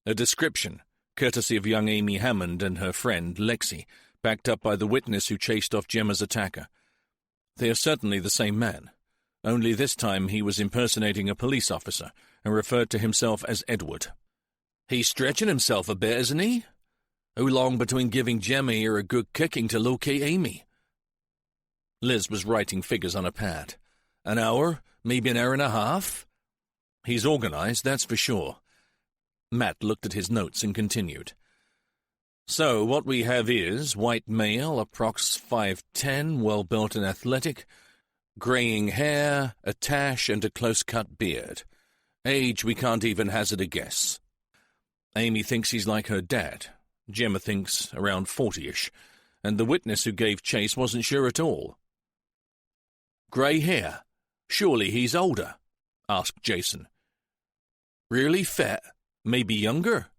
A description, courtesy of young Amy Hammond and her friend, Lexi, backed up by the witness who chased off Gemma's attacker. They are certainly the same man, only this time he was impersonating a police officer and referred to himself as Edward. "He's stretching himself a bit, isn't he? How long between giving Gemma here a good kicking to locate Amy?" Liz was writing figures on a pad. "An hour, maybe an hour and a half?" "He's organized, that's for sure." Matt looked at his notes and continued. "So, what we have is white male, approx 5'10", well-built and athletic, greying hair, a tash, and a close-cut beard. Age, we can't even hazard a guess. Amy thinks he's like her dad. Gemma thinks around 40-ish, and the witness who gave chase wasn't sure at all." "Grey hair? Surely he's older?" asked Jason. "Really fit? Maybe younger?"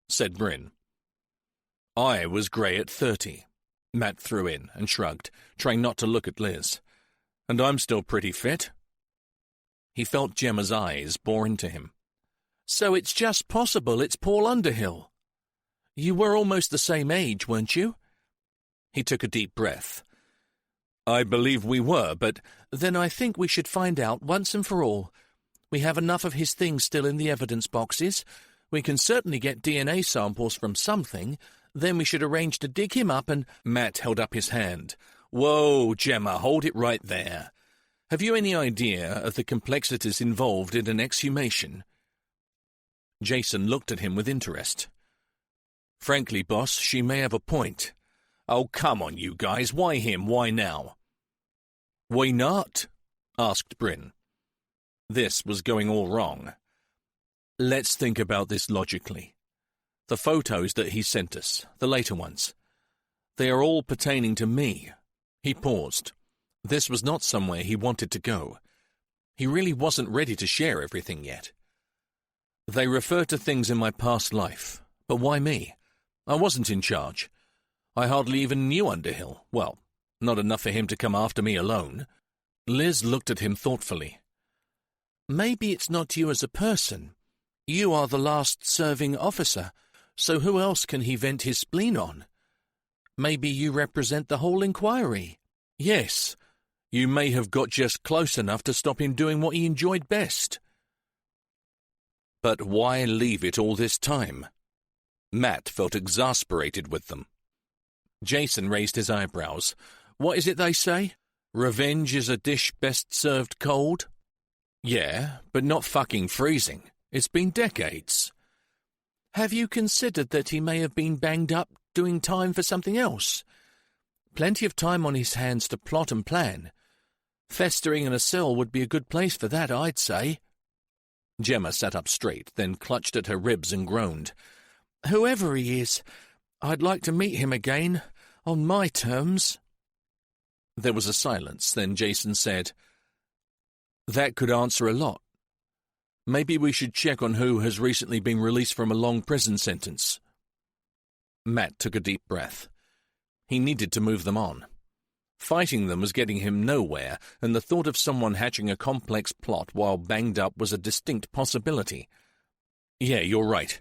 said Bryn. "I was grey at 30, Matt threw in and shrugged, trying not to look at Liz. "And I'm still pretty fit." He felt Gemma's eyes bore into him. "So it's just possible it's Paul Underhill. You were almost the same age, weren't you?" He took a deep breath. "I believe we were, but then I think we should find out once and for all. We have enough of his things still in the evidence boxes. We can certainly get DNA samples from something. Then we should arrange to dig him up and—" Matt held up his hand. "Whoa, Gemma, hold it right there. Have you any idea of the complexities involved in an exhumation?" Jason looked at him with interest. "Frankly, boss, she may have a point." "Oh, come on, you guys. Why him? Why now?" "Why not?" asked Bryn. This was going all wrong. "Let's think about this logically. The photos that he sent us, the later ones, they are all pertaining to me." He paused. This was not somewhere he wanted to go. He really wasn't ready to share everything yet. "They refer to things in my past life, but why me? I wasn't in charge. I hardly even knew Underhill. Well, not enough for him to come after me alone." Liz looked at him thoughtfully. "Maybe it's not you as a person. You are the last serving officer, so who else can he vent his spleen on? Maybe you represent the whole inquiry." "Yes, you may have got just close enough to stop him doing what he enjoyed best." "But why leave it all this time?" Matt felt exasperated with them. Jason raised his eyebrows. What is it they say? Revenge is a dish best served cold? Yeah, but not fucking freezing. It's been decades. Have you considered that he may have been banged up doing time for something else? Plenty of time on his hands to plot and plan. Festering in a cell would be a good place for that, I'd say. Gemma sat up straight, then clutched at her ribs and groaned. Whoever he is, I'd like to meet him again, on my terms. There was a silence, then Jason said, That could answer a lot. Maybe we should check on who has recently been released from a long prison sentence. Matt took a deep breath. He needed to move them on. Fighting them was getting him nowhere, and the thought of someone hatching a complex plot while banged up was a distinct possibility. Yeah, you're right.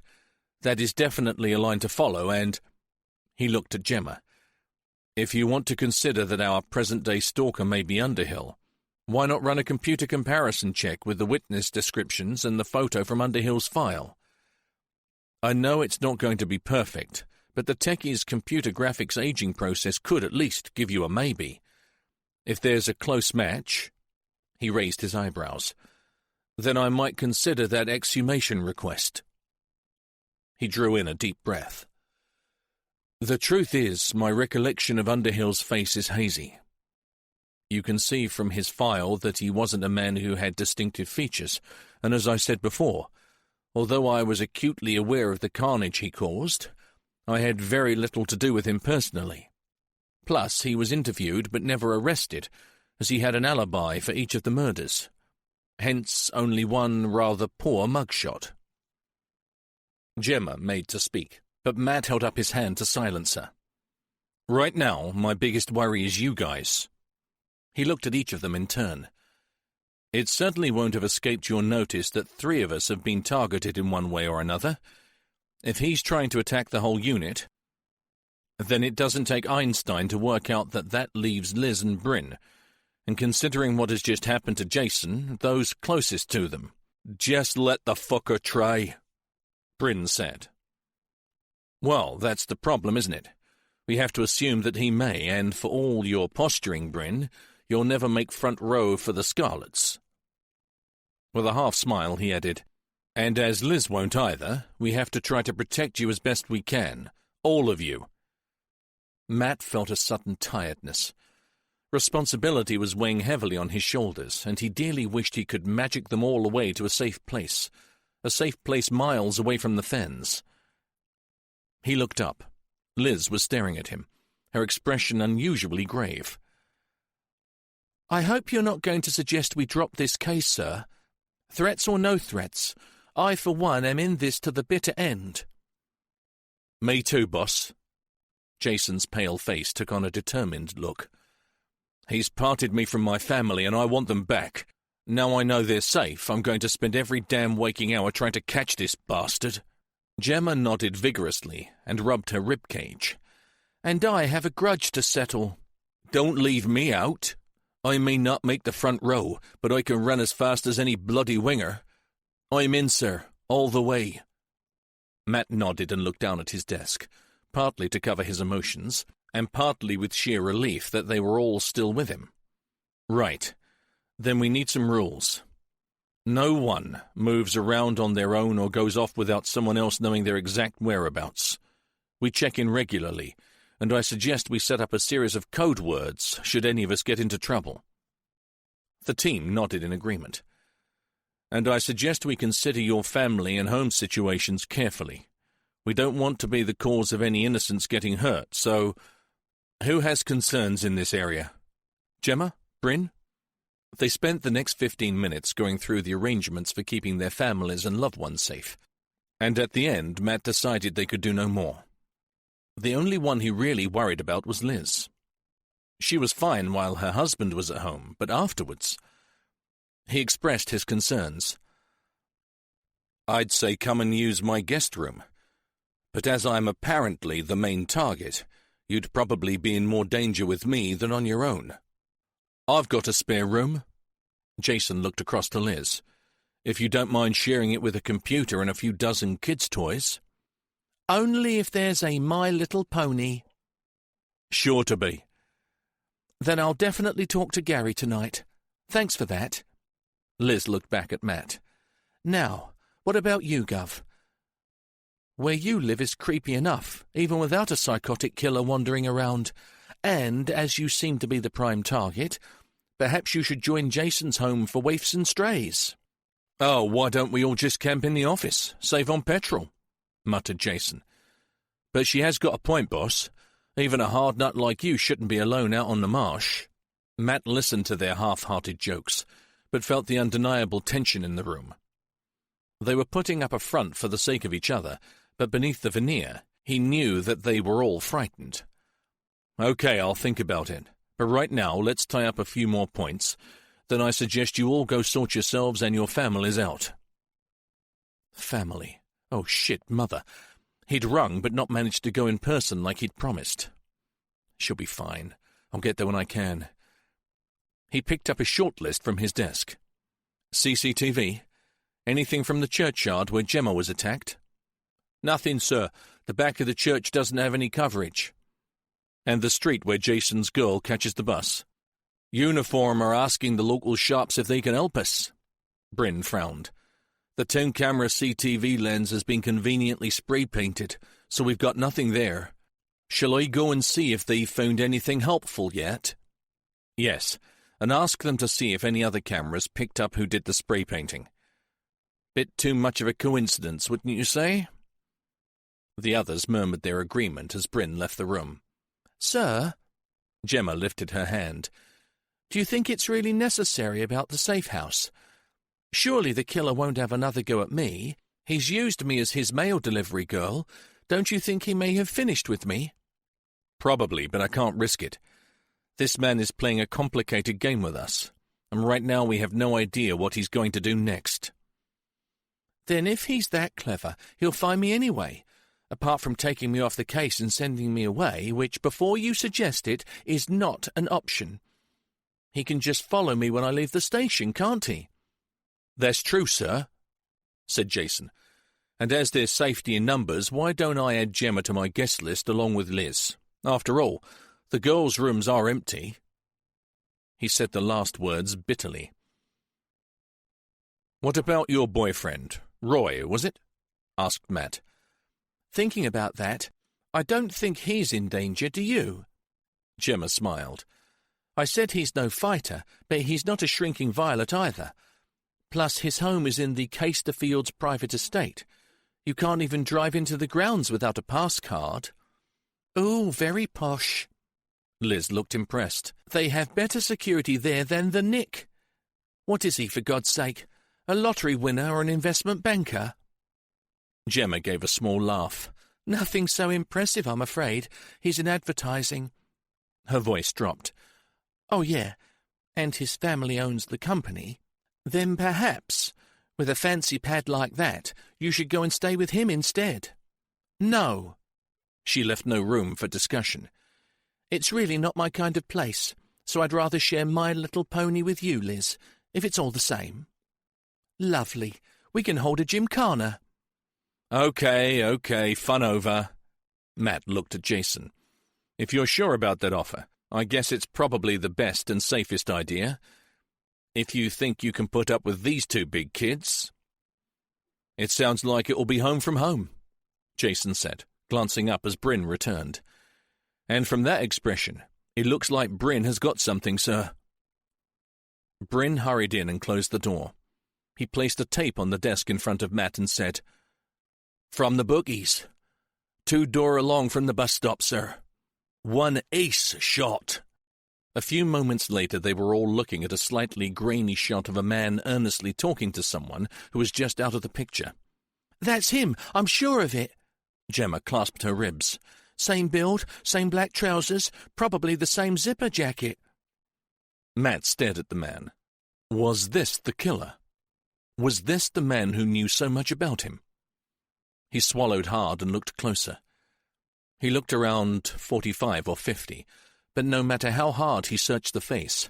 That is definitely a line to follow, and... He looked at Gemma. If you want to consider that our present-day stalker may be Underhill, why not run a computer comparison check with the witness descriptions and the photo from Underhill's file? I know it's not going to be perfect, but the techie's computer graphics aging process could at least give you a maybe. If there's a close match, he raised his eyebrows, then I might consider that exhumation request. He drew in a deep breath. The truth is, my recollection of Underhill's face is hazy. You can see from his file that he wasn't a man who had distinctive features, and as I said before, although I was acutely aware of the carnage he caused, I had very little to do with him personally. Plus, he was interviewed but never arrested, as he had an alibi for each of the murders. Hence, only one rather poor mugshot. Gemma made to speak, but Matt held up his hand to silence her. Right now, my biggest worry is you guys. He looked at each of them in turn. It certainly won't have escaped your notice that 3 of us have been targeted in one way or another. If he's trying to attack the whole unit, then it doesn't take Einstein to work out that that leaves Liz and Bryn, and considering what has just happened to Jason, those closest to them. Just let the fucker try, Bryn said. Well, that's the problem, isn't it? We have to assume that he may, and for all your posturing, Bryn, you'll never make front row for the Scarlets. With a half-smile, he added, And as Liz won't either, we have to try to protect you as best we can, all of you. Matt felt a sudden tiredness. Responsibility was weighing heavily on his shoulders, and he dearly wished he could magic them all away to a safe place miles away from the fens. He looked up. Liz was staring at him, her expression unusually grave. I hope you're not going to suggest we drop this case, sir. Threats or no threats, I, for one, am in this to the bitter end. Me too, boss. Jason's pale face took on a determined look. He's parted me from my family, and I want them back. Now I know they're safe, I'm going to spend every damn waking hour trying to catch this bastard. Gemma nodded vigorously and rubbed her ribcage. And I have a grudge to settle. Don't leave me out. I may not make the front row, but I can run as fast as any bloody winger. I'm in, sir, all the way. Matt nodded and looked down at his desk, partly to cover his emotions, and partly with sheer relief that they were all still with him. Right. Then we need some rules. No one moves around on their own or goes off without someone else knowing their exact whereabouts. We check in regularly, and I suggest we set up a series of code words should any of us get into trouble. The team nodded in agreement. And I suggest we consider your family and home situations carefully. We don't want to be the cause of any innocents getting hurt, so... Who has concerns in this area? Gemma? Bryn? They spent the next 15 minutes going through the arrangements for keeping their families and loved ones safe, and at the end Matt decided they could do no more. The only one he really worried about was Liz. She was fine while her husband was at home, but afterwards... He expressed his concerns. I'd say come and use my guest room, but as I'm apparently the main target, you'd probably be in more danger with me than on your own. I've got a spare room. Jason looked across to Liz. If you don't mind sharing it with a computer and a few dozen kids' toys. Only if there's a My Little Pony. Sure to be. Then I'll definitely talk to Gary tonight. Thanks for that. Liz looked back at Matt. Now, what about you, Gov? Where you live is creepy enough, even without a psychotic killer wandering around. And, as you seem to be the prime target, perhaps you should join Jason's home for waifs and strays. Oh, why don't we all just camp in the office? Save on petrol, muttered Jason. But she has got a point, boss. Even a hard nut like you shouldn't be alone out on the marsh. Matt listened to their half-hearted jokes, but felt the undeniable tension in the room. They were putting up a front for the sake of each other, but beneath the veneer, he knew that they were all frightened. Okay, I'll think about it. But right now, let's tie up a few more points. Then I suggest you all go sort yourselves and your families out. Family. Oh, shit, mother. He'd rung but not managed to go in person like he'd promised. She'll be fine. I'll get there when I can. He picked up a short list from his desk. CCTV? Anything from the churchyard where Gemma was attacked? Nothing, sir. The back of the church doesn't have any coverage. And the street where Jason's girl catches the bus? Uniform are asking the local shops if they can help us. Bryn frowned. The 10-camera CTV lens has been conveniently spray-painted, so we've got nothing there. Shall I go and see if they've found anything helpful yet? Yes, and ask them to see if any other cameras picked up who did the spray-painting. Bit too much of a coincidence, wouldn't you say? The others murmured their agreement as Bryn left the room. Sir? Gemma lifted her hand. Do you think it's really necessary about the safe house? Surely the killer won't have another go at me. He's used me as his mail delivery girl. Don't you think he may have finished with me? Probably, but I can't risk it. This man is playing a complicated game with us, and right now we have no idea what he's going to do next. Then if he's that clever, he'll find me anyway, apart from taking me off the case and sending me away, which, before you suggest it, is not an option. He can just follow me when I leave the station, can't he? That's true, sir, said Jason. And as there's safety in numbers, why don't I add Gemma to my guest list along with Liz? After all, the girls' rooms are empty. He said the last words bitterly. What about your boyfriend? Roy, was it? Asked Matt. Thinking about that, I don't think he's in danger, do you? Gemma smiled. I said he's no fighter, but he's not a shrinking violet either. Plus, his home is in the Casterfields private estate. You can't even drive into the grounds without a pass card. Oh, very posh. Liz looked impressed. They have better security there than the Nick. What is he, for God's sake? A lottery winner or an investment banker? Gemma gave a small laugh. Nothing so impressive, I'm afraid. He's in advertising. Her voice dropped. Oh, yeah, and his family owns the company. Then perhaps, with a fancy pad like that, you should go and stay with him instead. No. She left no room for discussion. It's really not my kind of place, so I'd rather share My Little Pony with you, Liz, if it's all the same. Lovely. We can hold a gymkhana. Okay, fun over. Matt looked at Jason. If you're sure about that offer, I guess it's probably the best and safest idea. If you think you can put up with these two big kids. It sounds like it will be home from home, Jason said, glancing up as Bryn returned. And from that expression, it looks like Bryn has got something, sir. Bryn hurried in and closed the door. He placed a tape on the desk in front of Matt and said, From the bookies. 2 door along from the bus stop, sir. 1 ace shot. A few moments later they were all looking at a slightly grainy shot of a man earnestly talking to someone who was just out of the picture. That's him, I'm sure of it. Gemma clasped her ribs. Same build, same black trousers, probably the same zipper jacket. Matt stared at the man. Was this the killer? Was this the man who knew so much about him? He swallowed hard and looked closer. He looked around 45 or 50, but no matter how hard he searched the face,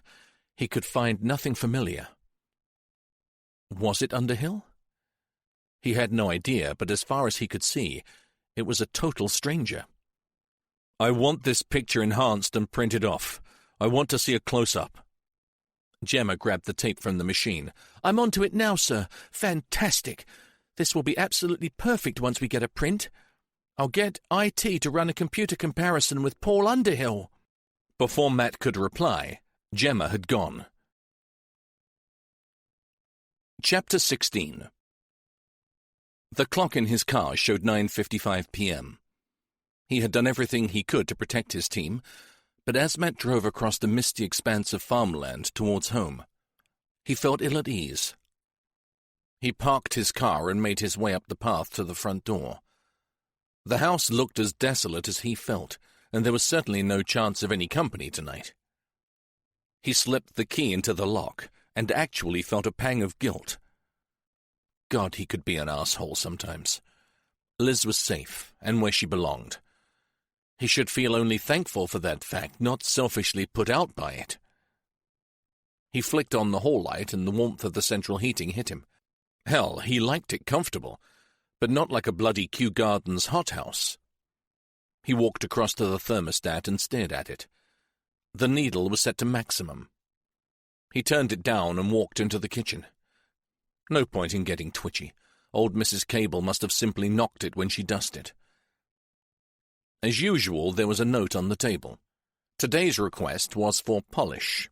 he could find nothing familiar. Was it Underhill? He had no idea, but as far as he could see, it was a total stranger. I want this picture enhanced and printed off. I want to see a close-up. Gemma grabbed the tape from the machine. I'm onto it now, sir. Fantastic. This will be absolutely perfect once we get a print. I'll get IT to run a computer comparison with Paul Underhill. Before Matt could reply, Gemma had gone. Chapter 16. The clock in his car showed 9:55 p.m. He had done everything he could to protect his team, but as Matt drove across the misty expanse of farmland towards home, he felt ill at ease. He parked his car and made his way up the path to the front door. The house looked as desolate as he felt, and there was certainly no chance of any company tonight. He slipped the key into the lock and actually felt a pang of guilt. God, he could be an asshole sometimes. Liz was safe and where she belonged. He should feel only thankful for that fact, not selfishly put out by it. He flicked on the hall light and the warmth of the central heating hit him. Hell, he liked it comfortable, but not like a bloody Kew Gardens hothouse. He walked across to the thermostat and stared at it. The needle was set to maximum. He turned it down and walked into the kitchen. No point in getting twitchy. Old Mrs. Cable must have simply knocked it when she dusted. As usual, there was a note on the table. Today's request was for polish.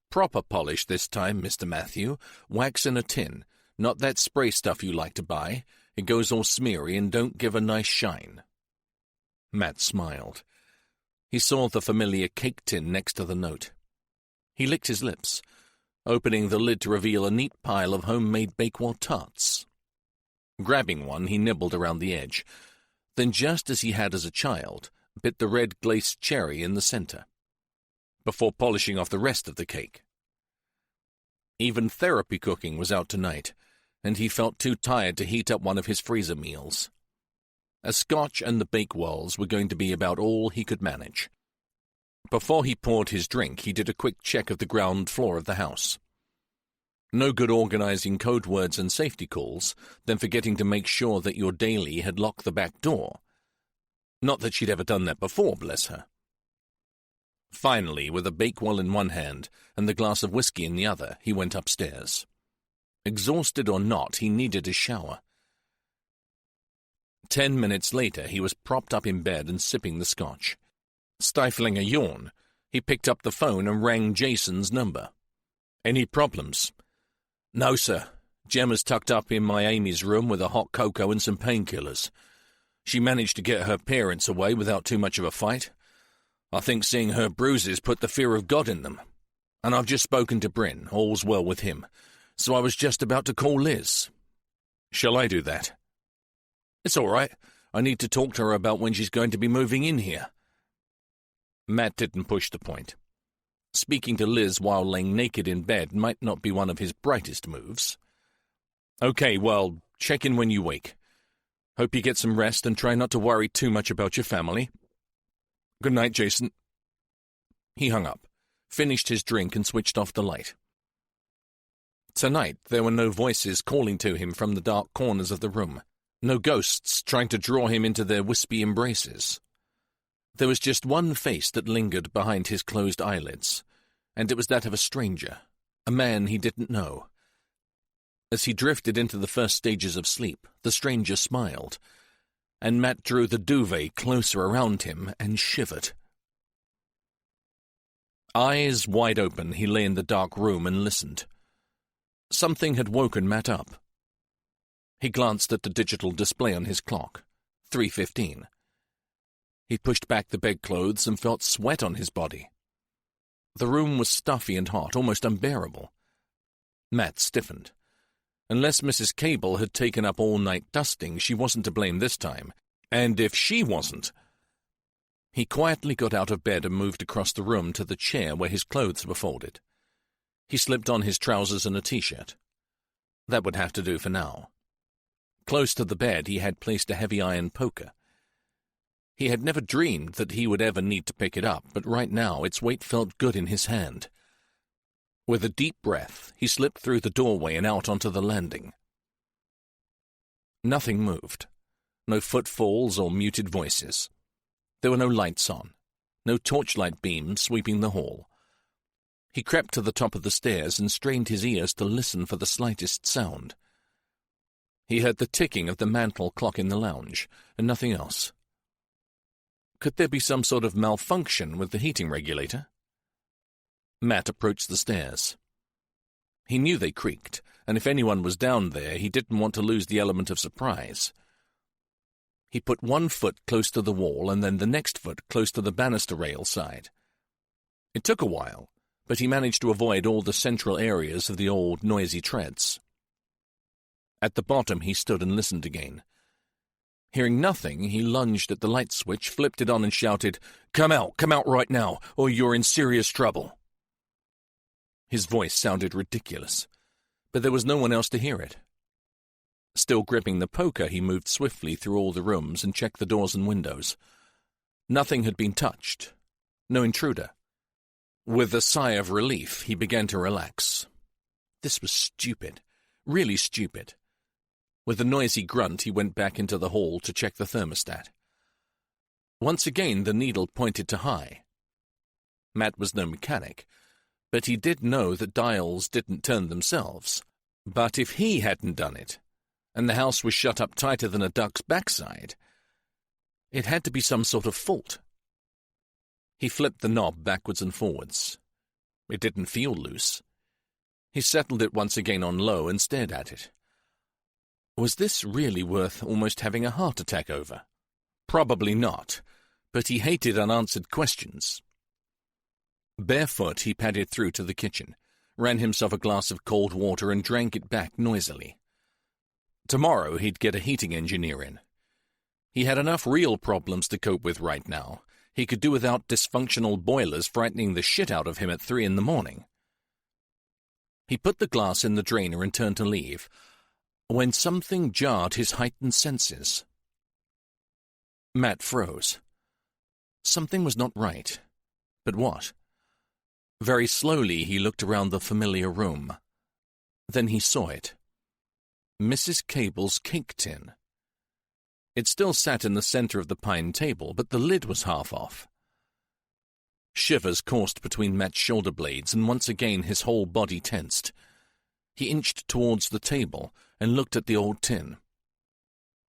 Proper polish this time, Mr. Matthew. Wax in a tin. Not that spray stuff you like to buy. It goes all smeary and don't give a nice shine. Matt smiled. He saw the familiar cake tin next to the note. He licked his lips, opening the lid to reveal a neat pile of homemade Bakewell tarts. Grabbing one, he nibbled around the edge, then just as he had as a child, bit the red glazed cherry in the center, before polishing off the rest of the cake. Even therapy cooking was out tonight, and he felt too tired to heat up one of his freezer meals. A scotch and the Bakewells were going to be about all he could manage. Before he poured his drink, he did a quick check of the ground floor of the house. No good organizing code words and safety calls, then forgetting to make sure that your daily had locked the back door. Not that she'd ever done that before, bless her. Finally, with a Bakewell in one hand and the glass of whiskey in the other, he went upstairs. Exhausted or not, he needed a shower. 10 minutes later, he was propped up in bed and sipping the scotch. Stifling a yawn, he picked up the phone and rang Jason's number. "Any problems?" "No, sir. Gemma's tucked up in my Amy's room with a hot cocoa and some painkillers. She managed to get her parents away without too much of a fight. I think seeing her bruises put the fear of God in them. And I've just spoken to Bryn. All's well with him. So I was just about to call Liz." "Shall I do that?" "It's all right. I need to talk to her about when she's going to be moving in here." Matt didn't push the point. Speaking to Liz while laying naked in bed might not be one of his brightest moves. "Okay, well, check in when you wake. Hope you get some rest and try not to worry too much about your family. Good night, Jason." He hung up, finished his drink and switched off the light. Tonight there were no voices calling to him from the dark corners of the room, no ghosts trying to draw him into their wispy embraces. There was just one face that lingered behind his closed eyelids, and it was that of a stranger, a man he didn't know. As he drifted into the first stages of sleep, the stranger smiled, and Matt drew the duvet closer around him and shivered. Eyes wide open, he lay in the dark room and listened. Something had woken Matt up. He glanced at the digital display on his clock, 3:15. He pushed back the bedclothes and felt sweat on his body. The room was stuffy and hot, almost unbearable. Matt stiffened. Unless Mrs. Cable had taken up all-night dusting, she wasn't to blame this time. And if she wasn't... He quietly got out of bed and moved across the room to the chair where his clothes were folded. He slipped on his trousers and a t-shirt. That would have to do for now. Close to the bed he had placed a heavy iron poker. He had never dreamed that he would ever need to pick it up, but right now its weight felt good in his hand. With a deep breath, he slipped through the doorway and out onto the landing. Nothing moved. No footfalls or muted voices. There were no lights on, no torchlight beams sweeping the hall. He crept to the top of the stairs and strained his ears to listen for the slightest sound. He heard the ticking of the mantel clock in the lounge, and nothing else. Could there be some sort of malfunction with the heating regulator? Matt approached the stairs. He knew they creaked, and if anyone was down there, he didn't want to lose the element of surprise. He put one foot close to the wall and then the next foot close to the banister rail side. It took a while, but he managed to avoid all the central areas of the old, noisy treads. At the bottom he stood and listened again. Hearing nothing, he lunged at the light switch, flipped it on and shouted, come out right now, or you're in serious trouble." His voice sounded ridiculous, but there was no one else to hear it. Still gripping the poker, he moved swiftly through all the rooms and checked the doors and windows. Nothing had been touched. No intruder. With a sigh of relief, he began to relax. This was stupid. Really stupid. With a noisy grunt, he went back into the hall to check the thermostat. Once again, the needle pointed to high. Matt was no mechanic, but he did know that dials didn't turn themselves. But if he hadn't done it, and the house was shut up tighter than a duck's backside, it had to be some sort of fault. He flipped the knob backwards and forwards. It didn't feel loose. He settled it once again on low and stared at it. Was this really worth almost having a heart attack over? Probably not, but he hated unanswered questions. Barefoot, he padded through to the kitchen, ran himself a glass of cold water and drank it back noisily. Tomorrow he'd get a heating engineer in. He had enough real problems to cope with right now. He could do without dysfunctional boilers frightening the shit out of him at 3 a.m. He put the glass in the drainer and turned to leave, when something jarred his heightened senses. Matt froze. Something was not right. But what? Very slowly he looked around the familiar room. Then he saw it. Mrs. Cable's cake tin. It still sat in the center of the pine table, but the lid was half off. Shivers coursed between Matt's shoulder blades, and once again his whole body tensed. He inched towards the table and looked at the old tin.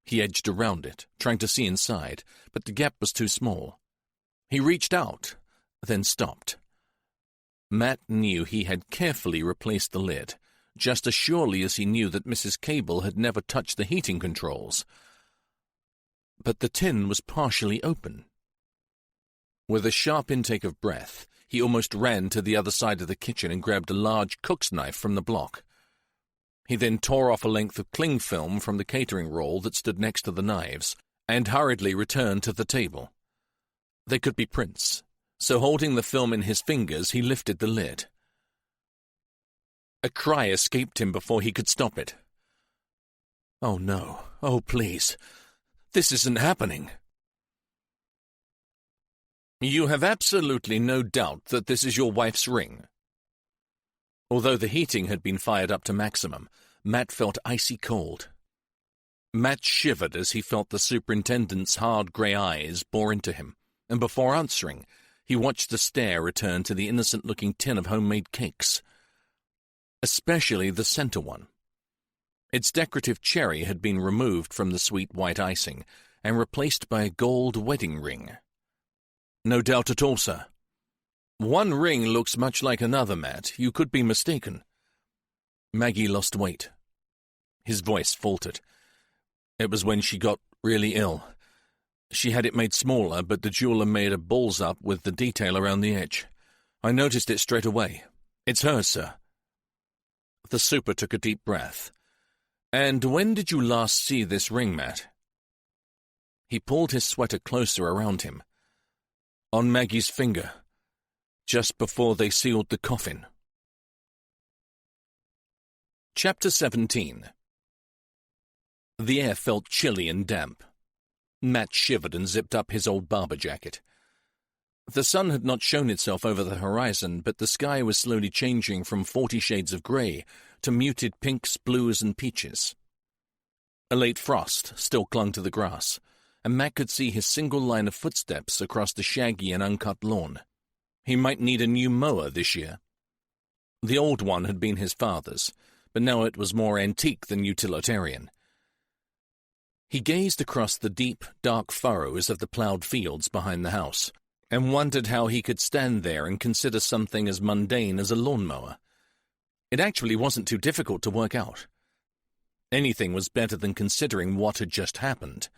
He edged around it, trying to see inside, but the gap was too small. He reached out, then stopped. Matt knew he had carefully replaced the lid, just as surely as he knew that Mrs. Cable had never touched the heating controls. But the tin was partially open. With a sharp intake of breath, he almost ran to the other side of the kitchen and grabbed a large cook's knife from the block. He then tore off a length of cling film from the catering roll that stood next to the knives and hurriedly returned to the table. They could be prints, so holding the film in his fingers, he lifted the lid. A cry escaped him before he could stop it. "Oh no, oh please, this isn't happening." "You have absolutely no doubt that this is your wife's ring." Although the heating had been fired up to maximum, Matt felt icy cold. Matt shivered as he felt the superintendent's hard grey eyes bore into him, and before answering, he watched the stare return to the innocent-looking tin of homemade cakes. Especially the center one. Its decorative cherry had been removed from the sweet white icing and replaced by a gold wedding ring. "No doubt at all, sir." "One ring looks much like another, Matt. You could be mistaken." Maggie lost weight. His voice faltered. "It was when she got really ill. She had it made smaller, but the jeweler made a balls up with the detail around the edge. I noticed it straight away. It's hers, sir." The super took a deep breath. "And when did you last see this ring, Matt?" He pulled his sweater closer around him. "On Maggie's finger, just before they sealed the coffin." Chapter 17. The air felt chilly and damp. Matt shivered and zipped up his old barber jacket. The sun had not shown itself over the horizon, but the sky was slowly changing from 40 shades of grey to muted pinks, blues, and peaches. A late frost still clung to the grass, and Matt could see his single line of footsteps across the shaggy and uncut lawn. He might need a new mower this year. The old one had been his father's, but now it was more antique than utilitarian. He gazed across the deep, dark furrows of the ploughed fields behind the house, and wondered how he could stand there and consider something as mundane as a lawnmower. It actually wasn't too difficult to work out. Anything was better than considering what had just happened.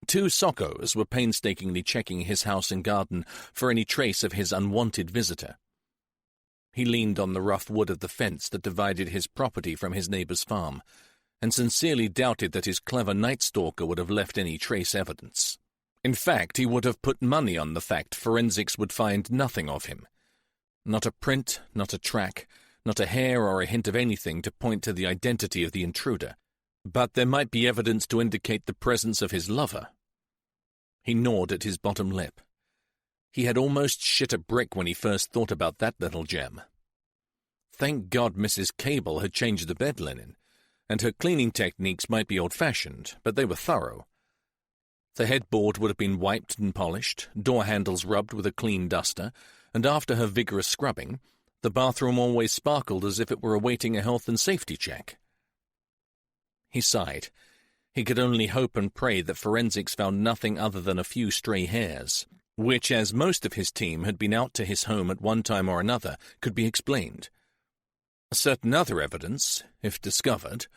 2 sockos were painstakingly checking his house and garden for any trace of his unwanted visitor. He leaned on the rough wood of the fence that divided his property from his neighbour's farm, and sincerely doubted that his clever night stalker would have left any trace evidence. In fact, he would have put money on the fact forensics would find nothing of him. Not a print, not a track, not a hair or a hint of anything to point to the identity of the intruder, but there might be evidence to indicate the presence of his lover. He gnawed at his bottom lip. He had almost shit a brick when he first thought about that little gem. Thank God Mrs. Cable had changed the bed linen, and her cleaning techniques might be old-fashioned, but they were thorough. The headboard would have been wiped and polished, door handles rubbed with a clean duster, and after her vigorous scrubbing, the bathroom always sparkled as if it were awaiting a health and safety check. He sighed. He could only hope and pray that forensics found nothing other than a few stray hairs, which, as most of his team had been out to his home at one time or another, could be explained. Certain other evidence, if discovered,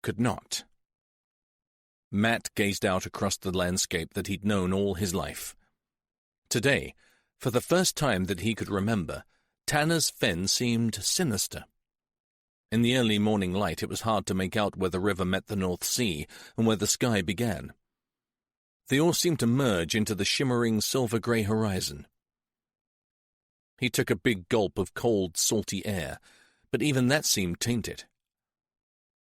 could not. Matt gazed out across the landscape that he'd known all his life. Today, for the first time that he could remember, Tanner's Fen seemed sinister. In the early morning light it was hard to make out where the river met the North Sea and where the sky began. They all seemed to merge into the shimmering silver-grey horizon. He took a big gulp of cold, salty air, but even that seemed tainted.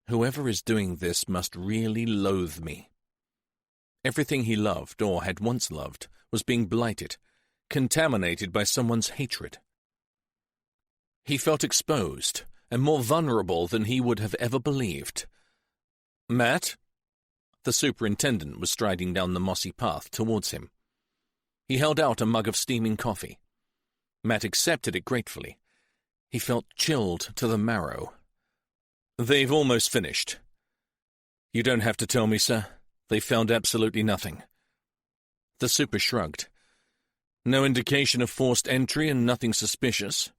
Whoever is doing this must really loathe me. Everything he loved, or had once loved, was being blighted, contaminated by someone's hatred. He felt exposed, and more vulnerable than he would have ever believed. "Matt?" The superintendent was striding down the mossy path towards him. He held out a mug of steaming coffee. Matt accepted it gratefully. He felt chilled to the marrow. "They've almost finished." "You don't have to tell me, sir. They found absolutely nothing." The super shrugged. "No indication of forced entry and nothing suspicious,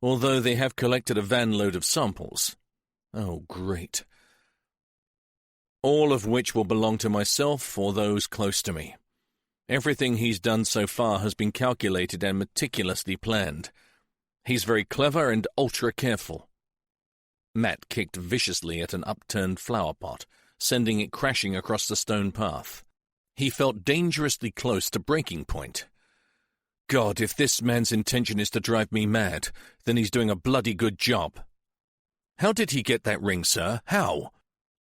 although they have collected a van-load of samples." "Oh, great." "All of which will belong to myself or those close to me. Everything he's done so far has been calculated and meticulously planned. He's very clever and ultra-careful." Matt kicked viciously at an upturned flower pot, sending it crashing across the stone path. He felt dangerously close to breaking point. God, if this man's intention is to drive me mad, then he's doing a bloody good job. "How did he get that ring, sir? How?"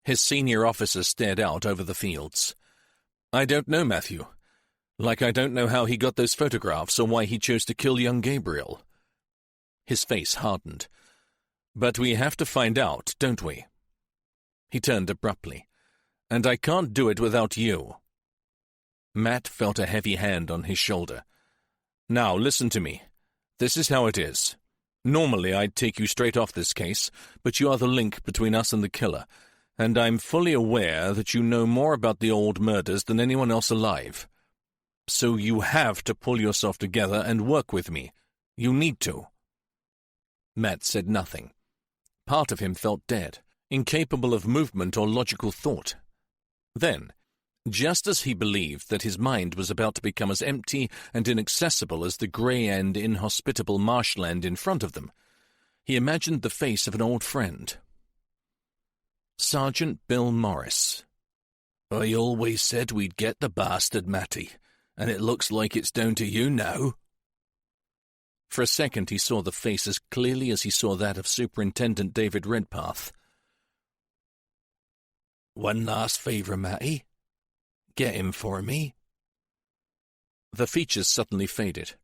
His senior officer stared out over the fields. "I don't know, Matthew. Like I don't know how he got those photographs or why he chose to kill young Gabriel." His face hardened. "But we have to find out, don't we?" He turned abruptly. "And I can't do it without you." Matt felt a heavy hand on his shoulder. "Now, listen to me. This is how it is. Normally I'd take you straight off this case, but you are the link between us and the killer, and I'm fully aware that you know more about the old murders than anyone else alive. So you have to pull yourself together and work with me. You need to." Matt said nothing. Part of him felt dead, incapable of movement or logical thought. Then, just as he believed that his mind was about to become as empty and inaccessible as the grey and inhospitable marshland in front of them, he imagined the face of an old friend. Sergeant Bill Morris. "I always said we'd get the bastard, Matty, and it looks like it's down to you now." For a second he saw the face as clearly as he saw that of Superintendent David Redpath. "One last favour, Matty. Get him for me." The features suddenly faded,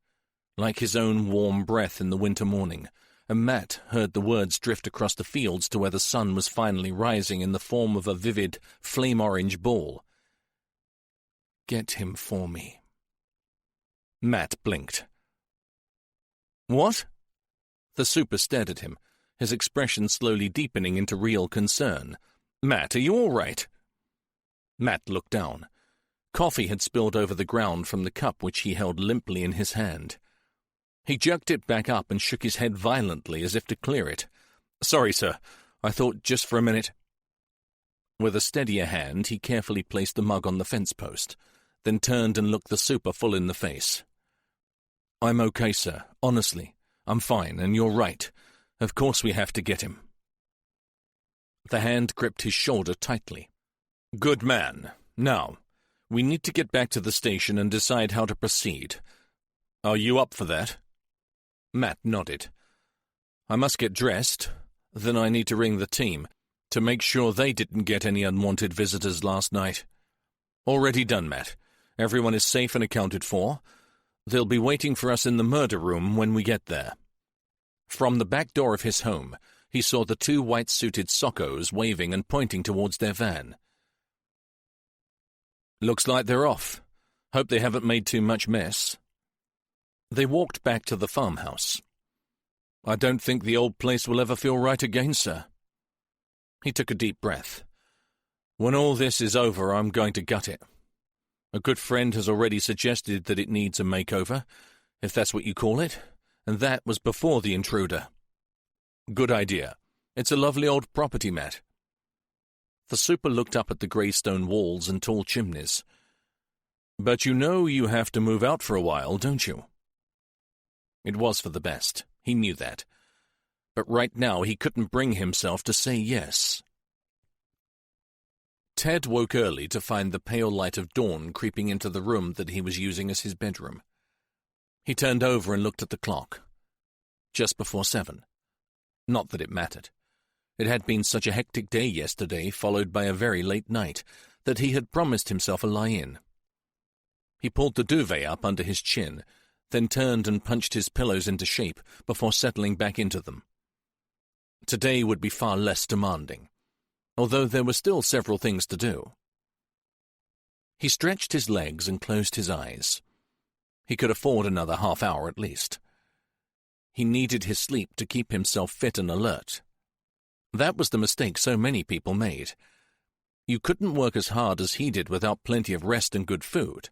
like his own warm breath in the winter morning, and Matt heard the words drift across the fields to where the sun was finally rising in the form of a vivid, flame-orange ball. get him for me." Matt blinked. "What?" The super stared at him, his expression slowly deepening into real concern. "Matt, are you all right?" Matt looked down. Coffee had spilled over the ground from the cup which he held limply in his hand. He jerked it back up and shook his head violently as if to clear it. "Sorry, sir. I thought just for a minute." With a steadier hand, he carefully placed the mug on the fence post, then turned and looked the super full in the face. "I'm okay, sir. Honestly, I'm fine, and you're right. Of course we have to get him." The hand gripped his shoulder tightly. "Good man. Now, we need to get back to the station and decide how to proceed. Are you up for that?" Matt nodded. "I must get dressed. Then I need to ring the team to make sure they didn't get any unwanted visitors last night." "Already done, Matt. Everyone is safe and accounted for. They'll be waiting for us in the murder room when we get there." From the back door of his home, he saw the two white-suited soccos waving and pointing towards their van. "Looks like they're off. Hope they haven't made too much mess." They walked back to the farmhouse. "I don't think the old place will ever feel right again, sir." He took a deep breath. "When all this is over, I'm going to gut it. A good friend has already suggested that it needs a makeover, if that's what you call it, and that was before the intruder." "Good idea. It's a lovely old property, Matt." The super looked up at the grey stone walls and tall chimneys. "But you know you have to move out for a while, don't you?" It was for the best. He knew that. But right now he couldn't bring himself to say yes. Ted woke early to find the pale light of dawn creeping into the room that he was using as his bedroom. He turned over and looked at the clock. Just before 7. Not that it mattered. It had been such a hectic day yesterday, followed by a very late night, that he had promised himself a lie-in. He pulled the duvet up under his chin, then turned and punched his pillows into shape before settling back into them. Today would be far less demanding, although there were still several things to do. He stretched his legs and closed his eyes. He could afford another half hour at least. He needed his sleep to keep himself fit and alert. That was the mistake so many people made. You couldn't work as hard as he did without plenty of rest and good food.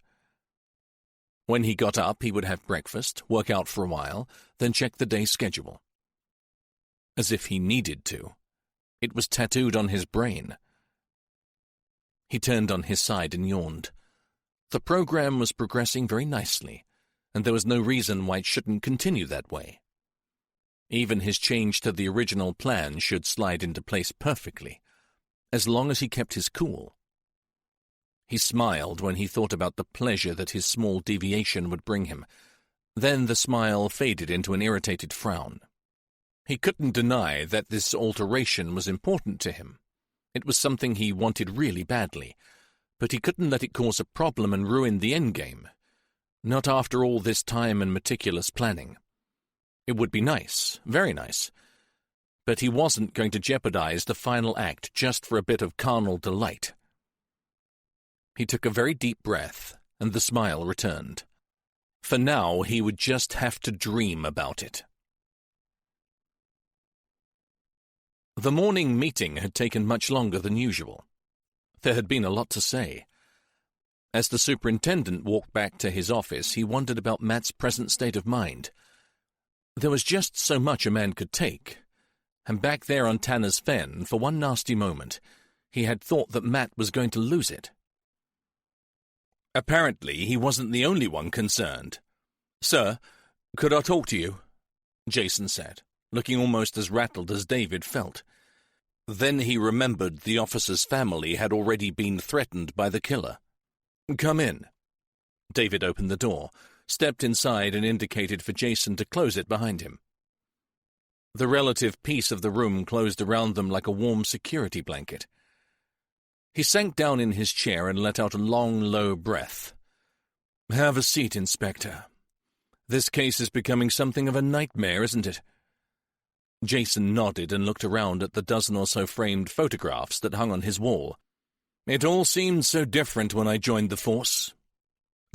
When he got up, he would have breakfast, work out for a while, then check the day's schedule. As if he needed to. It was tattooed on his brain. He turned on his side and yawned. The program was progressing very nicely, and there was no reason why it shouldn't continue that way. Even his change to the original plan should slide into place perfectly, as long as he kept his cool. He smiled when he thought about the pleasure that his small deviation would bring him. Then the smile faded into an irritated frown. He couldn't deny that this alteration was important to him. It was something he wanted really badly, but he couldn't let it cause a problem and ruin the endgame. Not after all this time and meticulous planning. It would be nice, very nice, but he wasn't going to jeopardize the final act just for a bit of carnal delight. He took a very deep breath, and the smile returned. For now, he would just have to dream about it. The morning meeting had taken much longer than usual. There had been a lot to say. As the superintendent walked back to his office, he wondered about Matt's present state of mind. There was just so much a man could take, and back there on Tanner's Fen, for one nasty moment, he had thought that Matt was going to lose it. Apparently, he wasn't the only one concerned. "Sir, could I talk to you?" Jason said, looking almost as rattled as David felt. Then he remembered the officer's family had already been threatened by the killer. "Come in." David opened the door, stepped inside and indicated for Jason to close it behind him. The relative peace of the room closed around them like a warm security blanket. He sank down in his chair and let out a long, low breath. "Have a seat, Inspector. This case is becoming something of a nightmare, isn't it?" Jason nodded and looked around at the dozen or so framed photographs that hung on his wall. "It all seemed so different when I joined the force.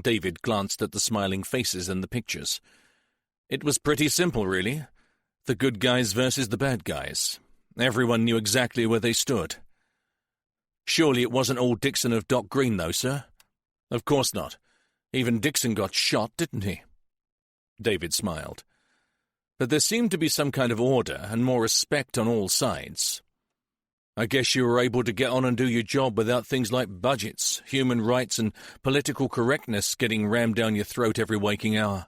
David glanced at the smiling faces in the pictures. It was pretty simple, really. The good guys versus the bad guys. Everyone knew exactly where they stood. Surely it wasn't all Dixon of Dock Green, though, sir? Of course not. Even Dixon got shot, didn't he? David smiled. But there seemed to be some kind of order and more respect on all sides. I guess you were able to get on and do your job without things like budgets, human rights, and political correctness getting rammed down your throat every waking hour.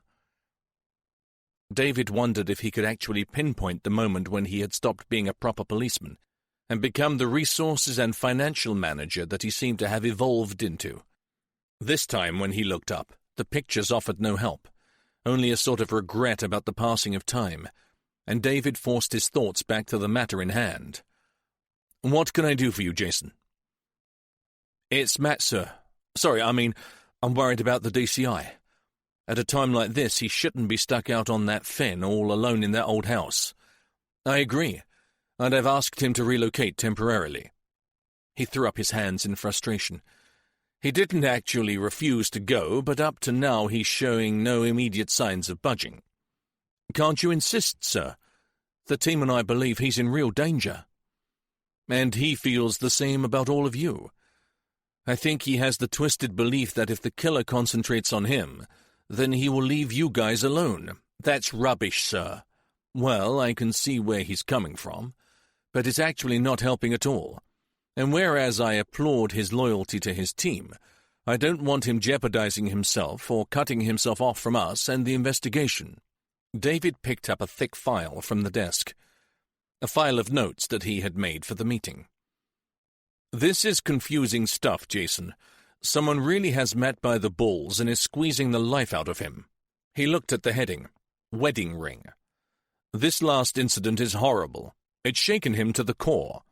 David wondered if he could actually pinpoint the moment when he had stopped being a proper policeman and become the resources and financial manager that he seemed to have evolved into. This time, when he looked up, the pictures offered no help, only a sort of regret about the passing of time, and David forced his thoughts back to the matter in hand. "What can I do for you, Jason?" "It's Matt, sir. Sorry, I'm worried about the DCI. At a time like this, he shouldn't be stuck out on that fen all alone in that old house. I agree, and I've asked him to relocate temporarily." He threw up his hands in frustration. He didn't actually refuse to go, but up to now he's showing no immediate signs of budging. "Can't you insist, sir? The team and I believe he's in real danger. And he feels the same about all of you. I think he has the twisted belief that if the killer concentrates on him, then he will leave you guys alone. That's rubbish, sir. Well, I can see where he's coming from, but it's actually not helping at all. And whereas I applaud his loyalty to his team, I don't want him jeopardizing himself or cutting himself off from us and the investigation." David picked up a thick file from the desk, a file of notes that he had made for the meeting. "This is confusing stuff, Jason. Someone really has Matt by the balls and is squeezing the life out of him." He looked at the heading, "Wedding Ring." "This last incident is horrible. It's shaken him to the core."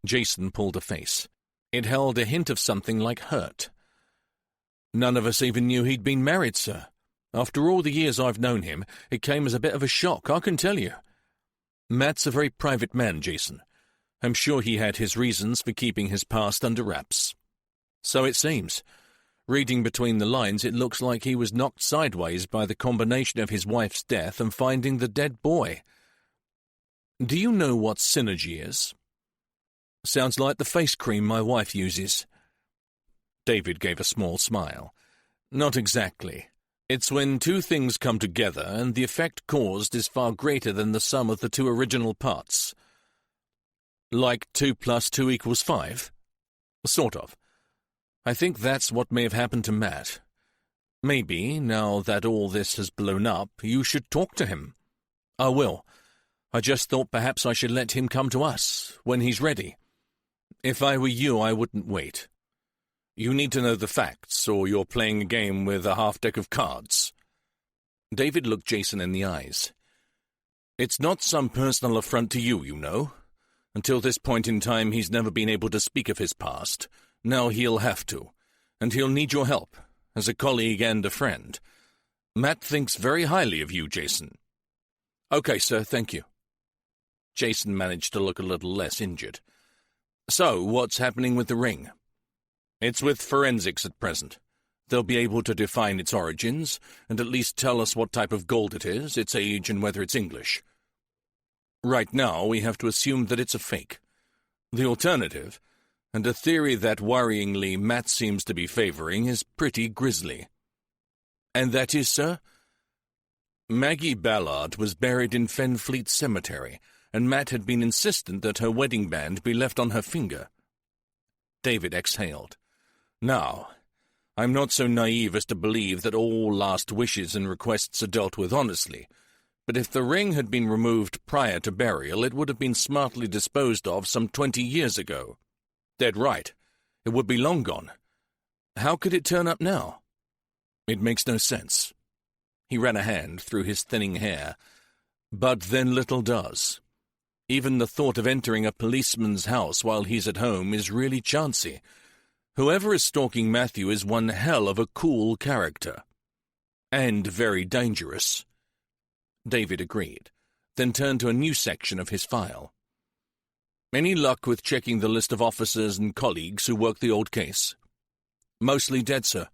Jason pulled a face. It held a hint of something like hurt. "None of us even knew he'd been married, sir. After all the years I've known him, it came as a bit of a shock, I can tell you. Matt's a very private man, Jason. I'm sure he had his reasons for keeping his past under wraps." "So it seems. Reading between the lines, it looks like he was knocked sideways by the combination of his wife's death and finding the dead boy. Do you know what synergy is?" "Sounds like the face cream my wife uses." David gave a small smile. "Not exactly. It's when two things come together and the effect caused is far greater than the sum of the two original parts. Like 2 + 2 = 5? Sort of. I think that's what may have happened to Matt. Maybe, now that all this has blown up, you should talk to him." "I will. I just thought perhaps I should let him come to us, when he's ready. If I were you, I wouldn't wait. You need to know the facts, or you're playing a game with a half-deck of cards." David looked Jason in the eyes. "It's not some personal affront to you, you know. Until this point in time, he's never been able to speak of his past. Now he'll have to, and he'll need your help, as a colleague and a friend. Matt thinks very highly of you, Jason." "Okay, sir, thank you." Jason managed to look a little less injured. "So, what's happening with the ring?" "It's with forensics at present. They'll be able to define its origins, and at least tell us what type of gold it is, its age, and whether it's English. Right now, we have to assume that it's a fake. The alternative, and a theory that worryingly Matt seems to be favoring, is pretty grisly." "And that is, sir?" "Maggie Ballard was buried in Fenfleet Cemetery, and Matt had been insistent that her wedding band be left on her finger." David exhaled. "Now, I'm not so naive as to believe that all last wishes and requests are dealt with honestly, but if the ring had been removed prior to burial, it would have been smartly disposed of some 20 years ago. Dead right. It would be long gone. How could it turn up now? It makes no sense." He ran a hand through his thinning hair. "But then little does. Even the thought of entering a policeman's house while he's at home is really chancy. Whoever is stalking Matthew is one hell of a cool character. And very dangerous." David agreed, then turned to a new section of his file. "Any luck with checking the list of officers and colleagues who worked the old case?" "Mostly dead, sir.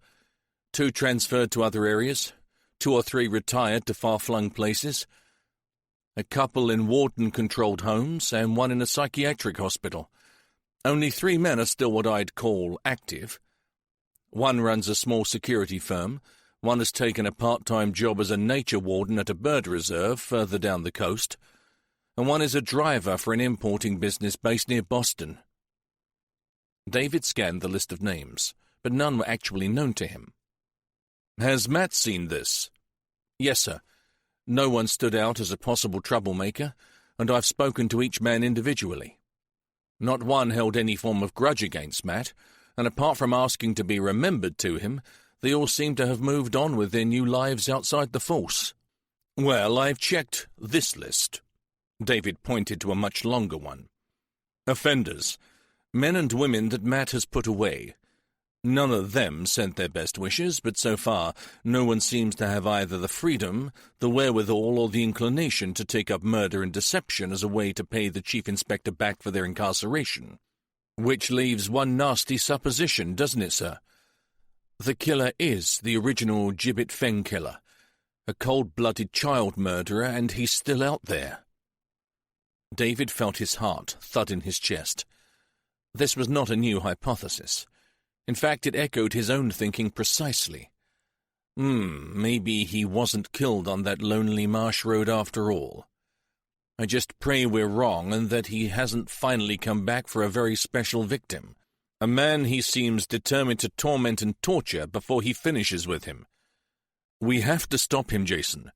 2 transferred to other areas, 2 or 3 retired to far-flung places, a couple in warden-controlled homes, and 1 in a psychiatric hospital. Only 3 men are still what I'd call active. 1 runs a small security firm, 1 has taken a part-time job as a nature warden at a bird reserve further down the coast, and 1 is a driver for an importing business based near Boston. David scanned the list of names, but none were actually known to him. Has Matt seen this? Yes, sir. No one stood out as a possible troublemaker, and I've spoken to each man individually. Not one held any form of grudge against Matt, and apart from asking to be remembered to him, they all seem to have moved on with their new lives outside the force. Well, I've checked this list. David pointed to a much longer one. Offenders. Men and women that Matt has put away. None of them sent their best wishes, but so far no one seems to have either the freedom, the wherewithal, or the inclination to take up murder and deception as a way to pay the chief inspector back for their incarceration. Which leaves one nasty supposition, doesn't it, sir? The killer is the original Gibbet Feng killer, a cold-blooded child murderer, and he's still out there. David felt his heart thud in his chest. This was not a new hypothesis. In fact, it echoed his own thinking precisely. Maybe he wasn't killed on that lonely marsh road after all. I just pray we're wrong and that he hasn't finally come back for a very special victim. A man he seems determined to torment and torture before he finishes with him. We have to stop him, Jason.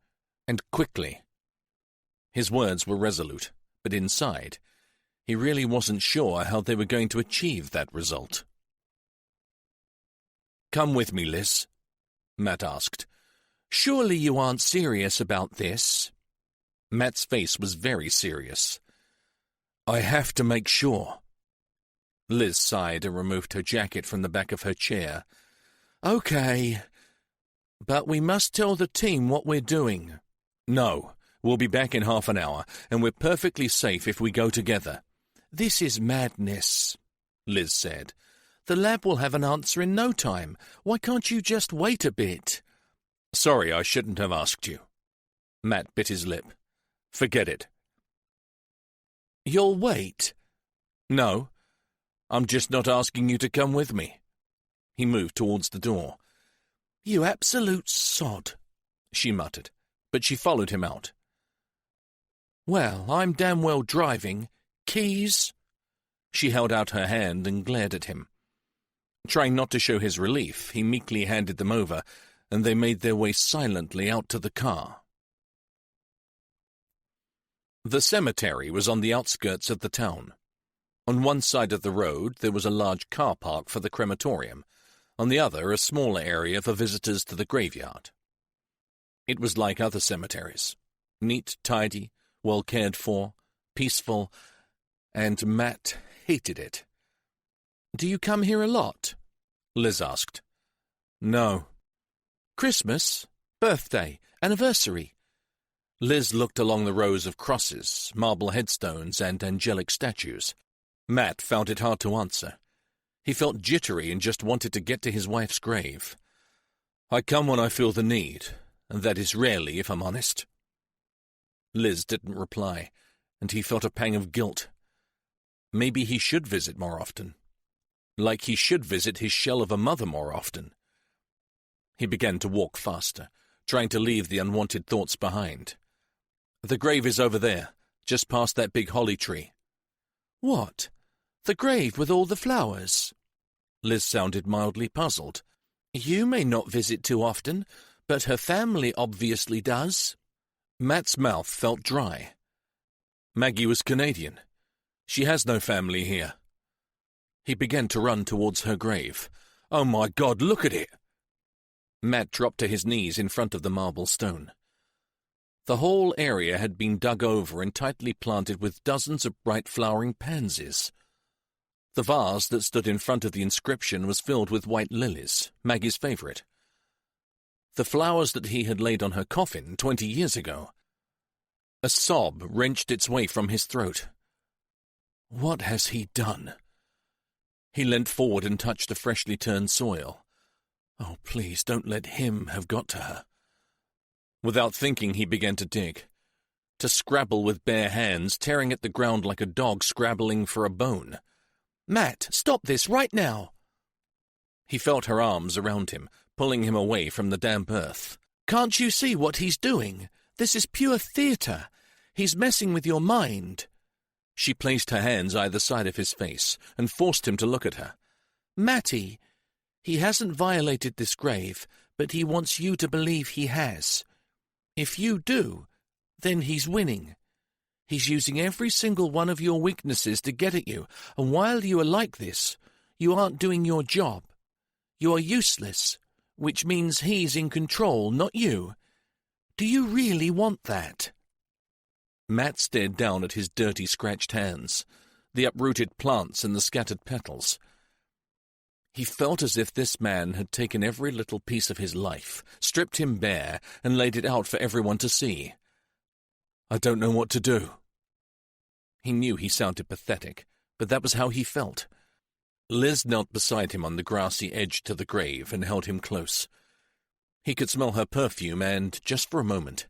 And quickly. His words were resolute, but inside, he really wasn't sure how they were going to achieve that result. Come with me, Liz, Matt asked. Surely you aren't serious about this? Matt's face was very serious. I have to make sure. Liz sighed and removed her jacket from the back of her chair. Okay, but we must tell the team what we're doing. No, we'll be back in half an hour, and we're perfectly safe if we go together. This is madness, Liz said. The lab will have an answer in no time. Why can't you just wait a bit? Sorry, I shouldn't have asked you. Matt bit his lip. Forget it. You'll wait? No, I'm just not asking you to come with me. He moved towards the door. You absolute sod, she muttered, but she followed him out. Well, I'm damn well driving. Keys? She held out her hand and glared at him. Trying not to show his relief, he meekly handed them over, and they made their way silently out to the car. The cemetery was on the outskirts of the town. On one side of the road there was a large car park for the crematorium, on the other a smaller area for visitors to the graveyard. It was like other cemeteries, neat, tidy, well cared for, peaceful, and Matt hated it. Do you come here a lot? Liz asked. No. Christmas? Birthday? Anniversary? Liz looked along the rows of crosses, marble headstones, and angelic statues. Matt found it hard to answer. He felt jittery and just wanted to get to his wife's grave. I come when I feel the need, and that is rarely, if I'm honest. Liz didn't reply, and he felt a pang of guilt. Maybe he should visit more often. Like he should visit his shell of a mother more often. He began to walk faster, trying to leave the unwanted thoughts behind. The grave is over there, just past that big holly tree. What? The grave with all the flowers? Liz sounded mildly puzzled. You may not visit too often, but her family obviously does. Matt's mouth felt dry. Maggie was Canadian. She has no family here. He began to run towards her grave. Oh my God, look at it! Matt dropped to his knees in front of the marble stone. The whole area had been dug over and tightly planted with dozens of bright flowering pansies. The vase that stood in front of the inscription was filled with white lilies, Maggie's favorite. The flowers that he had laid on her coffin 20 years ago. A sob wrenched its way from his throat. What has he done? He leant forward and touched the freshly turned soil. Oh, please, don't let him have got to her. Without thinking, he began to dig, to scrabble with bare hands, tearing at the ground like a dog scrabbling for a bone. Matt, stop this right now! He felt her arms around him, pulling him away from the damp earth. Can't you see what he's doing? This is pure theatre. He's messing with your mind. She placed her hands either side of his face and forced him to look at her. Matty, he hasn't violated this grave, but he wants you to believe he has. If you do, then he's winning. He's using every single one of your weaknesses to get at you, and while you are like this, you aren't doing your job. You are useless, which means he's in control, not you. Do you really want that? Matt stared down at his dirty, scratched hands, the uprooted plants and the scattered petals. He felt as if this man had taken every little piece of his life, stripped him bare, and laid it out for everyone to see. I don't know what to do. He knew he sounded pathetic, but that was how he felt. Liz knelt beside him on the grassy edge to the grave and held him close. He could smell her perfume and, just for a moment,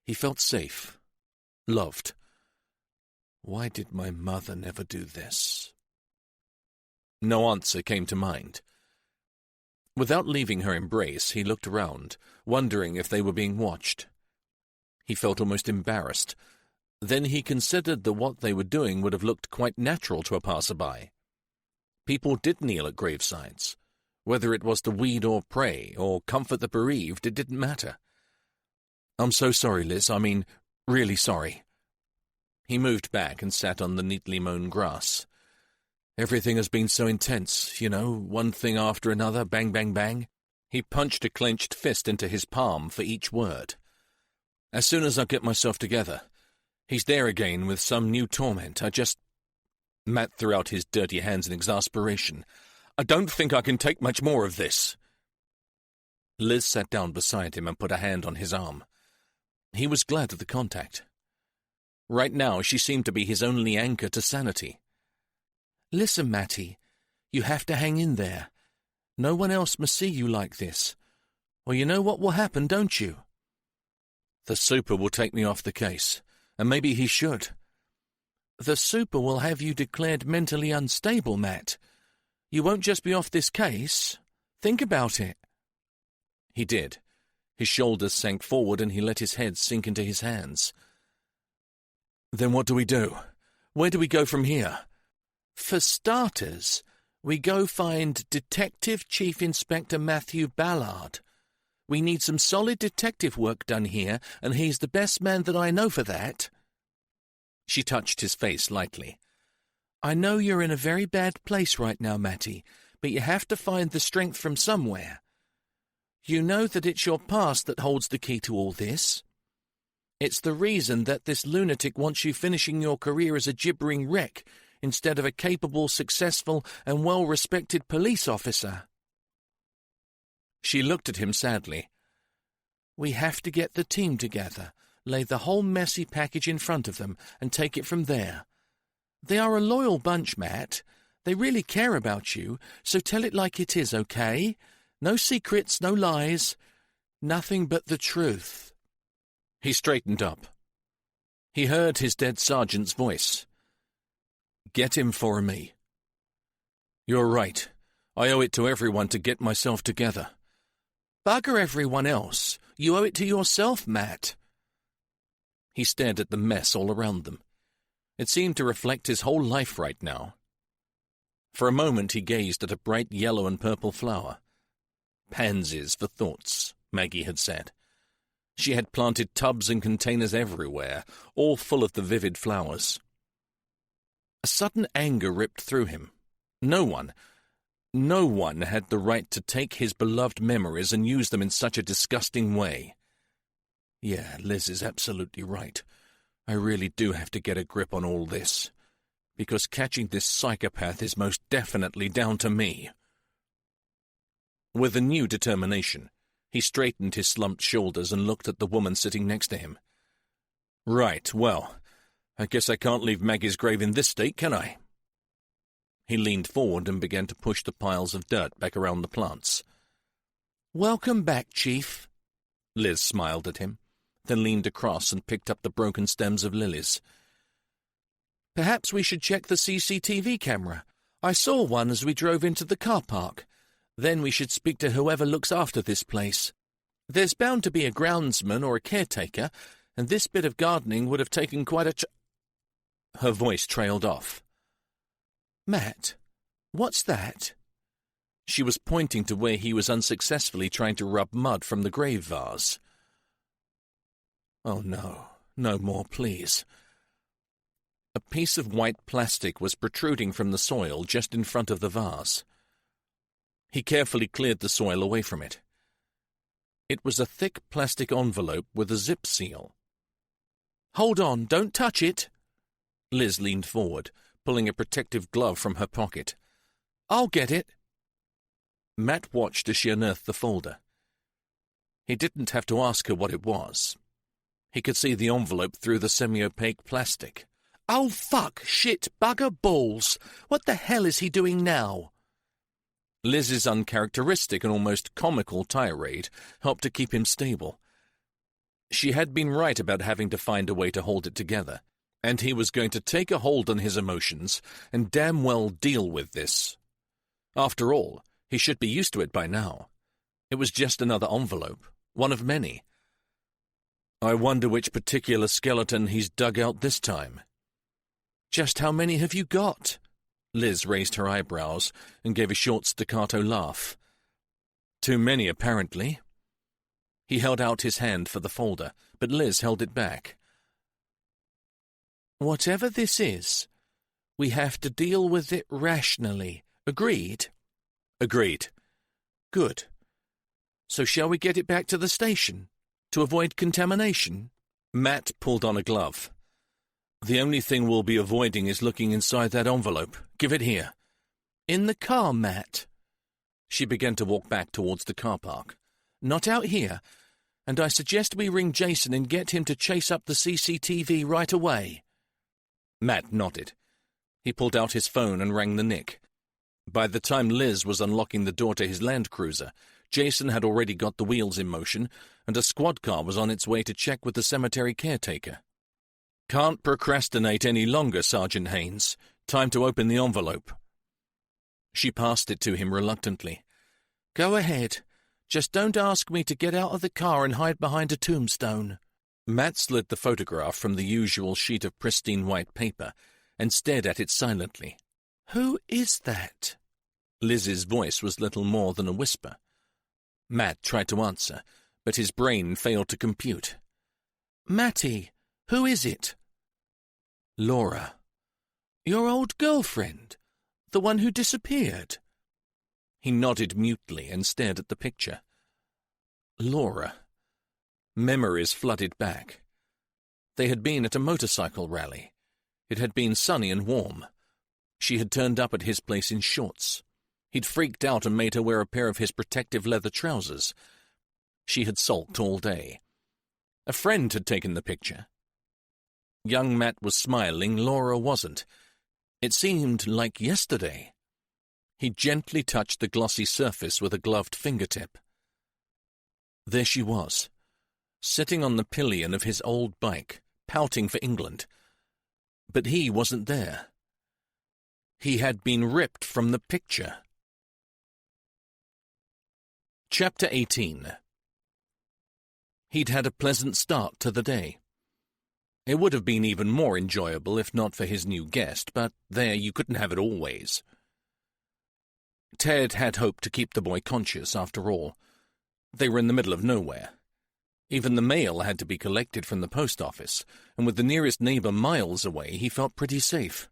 he felt safe, loved. Why did my mother never do this? No answer came to mind. Without leaving her embrace, he looked around, wondering if they were being watched. He felt almost embarrassed. Then he considered that what they were doing would have looked quite natural to a passerby. People did kneel at gravesides. Whether it was to weed or pray, or comfort the bereaved, it didn't matter. I'm so sorry, Liz. I mean, really sorry. He moved back and sat on the neatly mown grass. Everything has been so intense, you know, one thing after another, bang, bang, bang. He punched a clenched fist into his palm for each word. As soon as I get myself together, he's there again with some new torment. Matt threw out his dirty hands in exasperation. I don't think I can take much more of this. Liz sat down beside him and put a hand on his arm. He was glad of the contact. Right now, she seemed to be his only anchor to sanity. Listen, Matty, you have to hang in there. No one else must see you like this. Or you know what will happen, don't you? The super will take me off the case, and maybe he should. The super will have you declared mentally unstable, Matt. You won't just be off this case. Think about it. He did. His shoulders sank forward and he let his head sink into his hands. Then what do we do? Where do we go from here? For starters, we go find Detective Chief Inspector Matthew Ballard. We need some solid detective work done here, and he's the best man that I know for that. She touched his face lightly. I know you're in a very bad place right now, Matty, but you have to find the strength from somewhere. You know that it's your past that holds the key to all this. It's the reason that this lunatic wants you finishing your career as a gibbering wreck instead of a capable, successful, and well-respected police officer. She looked at him sadly. We have to get the team together, lay the whole messy package in front of them, and take it from there. They are a loyal bunch, Matt. They really care about you, so tell it like it is, okay? No secrets, no lies. Nothing but the truth. He straightened up. He heard his dead sergeant's voice. Get him for me. You're right. I owe it to everyone to get myself together. Bugger everyone else. You owe it to yourself, Matt. He stared at the mess all around them. It seemed to reflect his whole life right now. For a moment he gazed at a bright yellow and purple flower. Pansies for thoughts, Maggie had said. She had planted tubs and containers everywhere, all full of the vivid flowers. A sudden anger ripped through him. No one had the right to take his beloved memories and use them in such a disgusting way. Yeah, Liz is absolutely right. I really do have to get a grip on all this, because catching this psychopath is most definitely down to me. With a new determination, he straightened his slumped shoulders and looked at the woman sitting next to him. Right, well, I guess I can't leave Maggie's grave in this state, can I? He leaned forward and began to push the piles of dirt back around the plants. "Welcome back, Chief." Liz smiled at him, then leaned across and picked up the broken stems of lilies. "Perhaps we should check the CCTV camera. I saw one as we drove into the car park. Then we should speak to whoever looks after this place. There's bound to be a groundsman or a caretaker, and this bit of gardening would have taken quite a Her voice trailed off. "Matt, what's that?" She was pointing to where he was unsuccessfully trying to rub mud from the grave vase. "Oh no, no more, please." A piece of white plastic was protruding from the soil just in front of the vase. He carefully cleared the soil away from it. It was a thick plastic envelope with a zip seal. "Hold on, don't touch it." Liz leaned forward, pulling a protective glove from her pocket. "I'll get it." Matt watched as she unearthed the folder. He didn't have to ask her what it was. He could see the envelope through the semi-opaque plastic. "Oh, fuck, shit, bugger balls. What the hell is he doing now?" Liz's uncharacteristic and almost comical tirade helped to keep him stable. She had been right about having to find a way to hold it together, and he was going to take a hold on his emotions and damn well deal with this. After all, he should be used to it by now. It was just another envelope, one of many. I wonder which particular skeleton he's dug out this time. "Just how many have you got?" Liz raised her eyebrows and gave a short staccato laugh. "Too many, apparently." He held out his hand for the folder, but Liz held it back. "Whatever this is, we have to deal with it rationally. Agreed?" "Agreed." "Good. So shall we get it back to the station, to avoid contamination?" Matt pulled on a glove. "The only thing we'll be avoiding is looking inside that envelope. Give it here." "In the car, Matt." She began to walk back towards the car park. "Not out here. And I suggest we ring Jason and get him to chase up the CCTV right away." Matt nodded. He pulled out his phone and rang the Nick. By the time Liz was unlocking the door to his Land Cruiser, Jason had already got the wheels in motion, and a squad car was on its way to check with the cemetery caretaker. "Can't procrastinate any longer, Sergeant Haynes. Time to open the envelope." She passed it to him reluctantly. "Go ahead. Just don't ask me to get out of the car and hide behind a tombstone." Matt slid the photograph from the usual sheet of pristine white paper and stared at it silently. "Who is that?" Liz's voice was little more than a whisper. Matt tried to answer, but his brain failed to compute. "Matty, who is it?" "Laura." "Your old girlfriend? The one who disappeared?" He nodded mutely and stared at the picture. Laura. Memories flooded back. They had been at a motorcycle rally. It had been sunny and warm. She had turned up at his place in shorts. He'd freaked out and made her wear a pair of his protective leather trousers. She had sulked all day. A friend had taken the picture. Young Matt was smiling, Laura wasn't. It seemed like yesterday. He gently touched the glossy surface with a gloved fingertip. There she was, sitting on the pillion of his old bike, pouting for England. But he wasn't there. He had been ripped from the picture. Chapter 18. He'd had a pleasant start to the day. It would have been even more enjoyable if not for his new guest, but there, you couldn't have it always. Ted had hoped to keep the boy conscious, after all. They were in the middle of nowhere. Even the mail had to be collected from the post office, and with the nearest neighbor miles away, he felt pretty safe.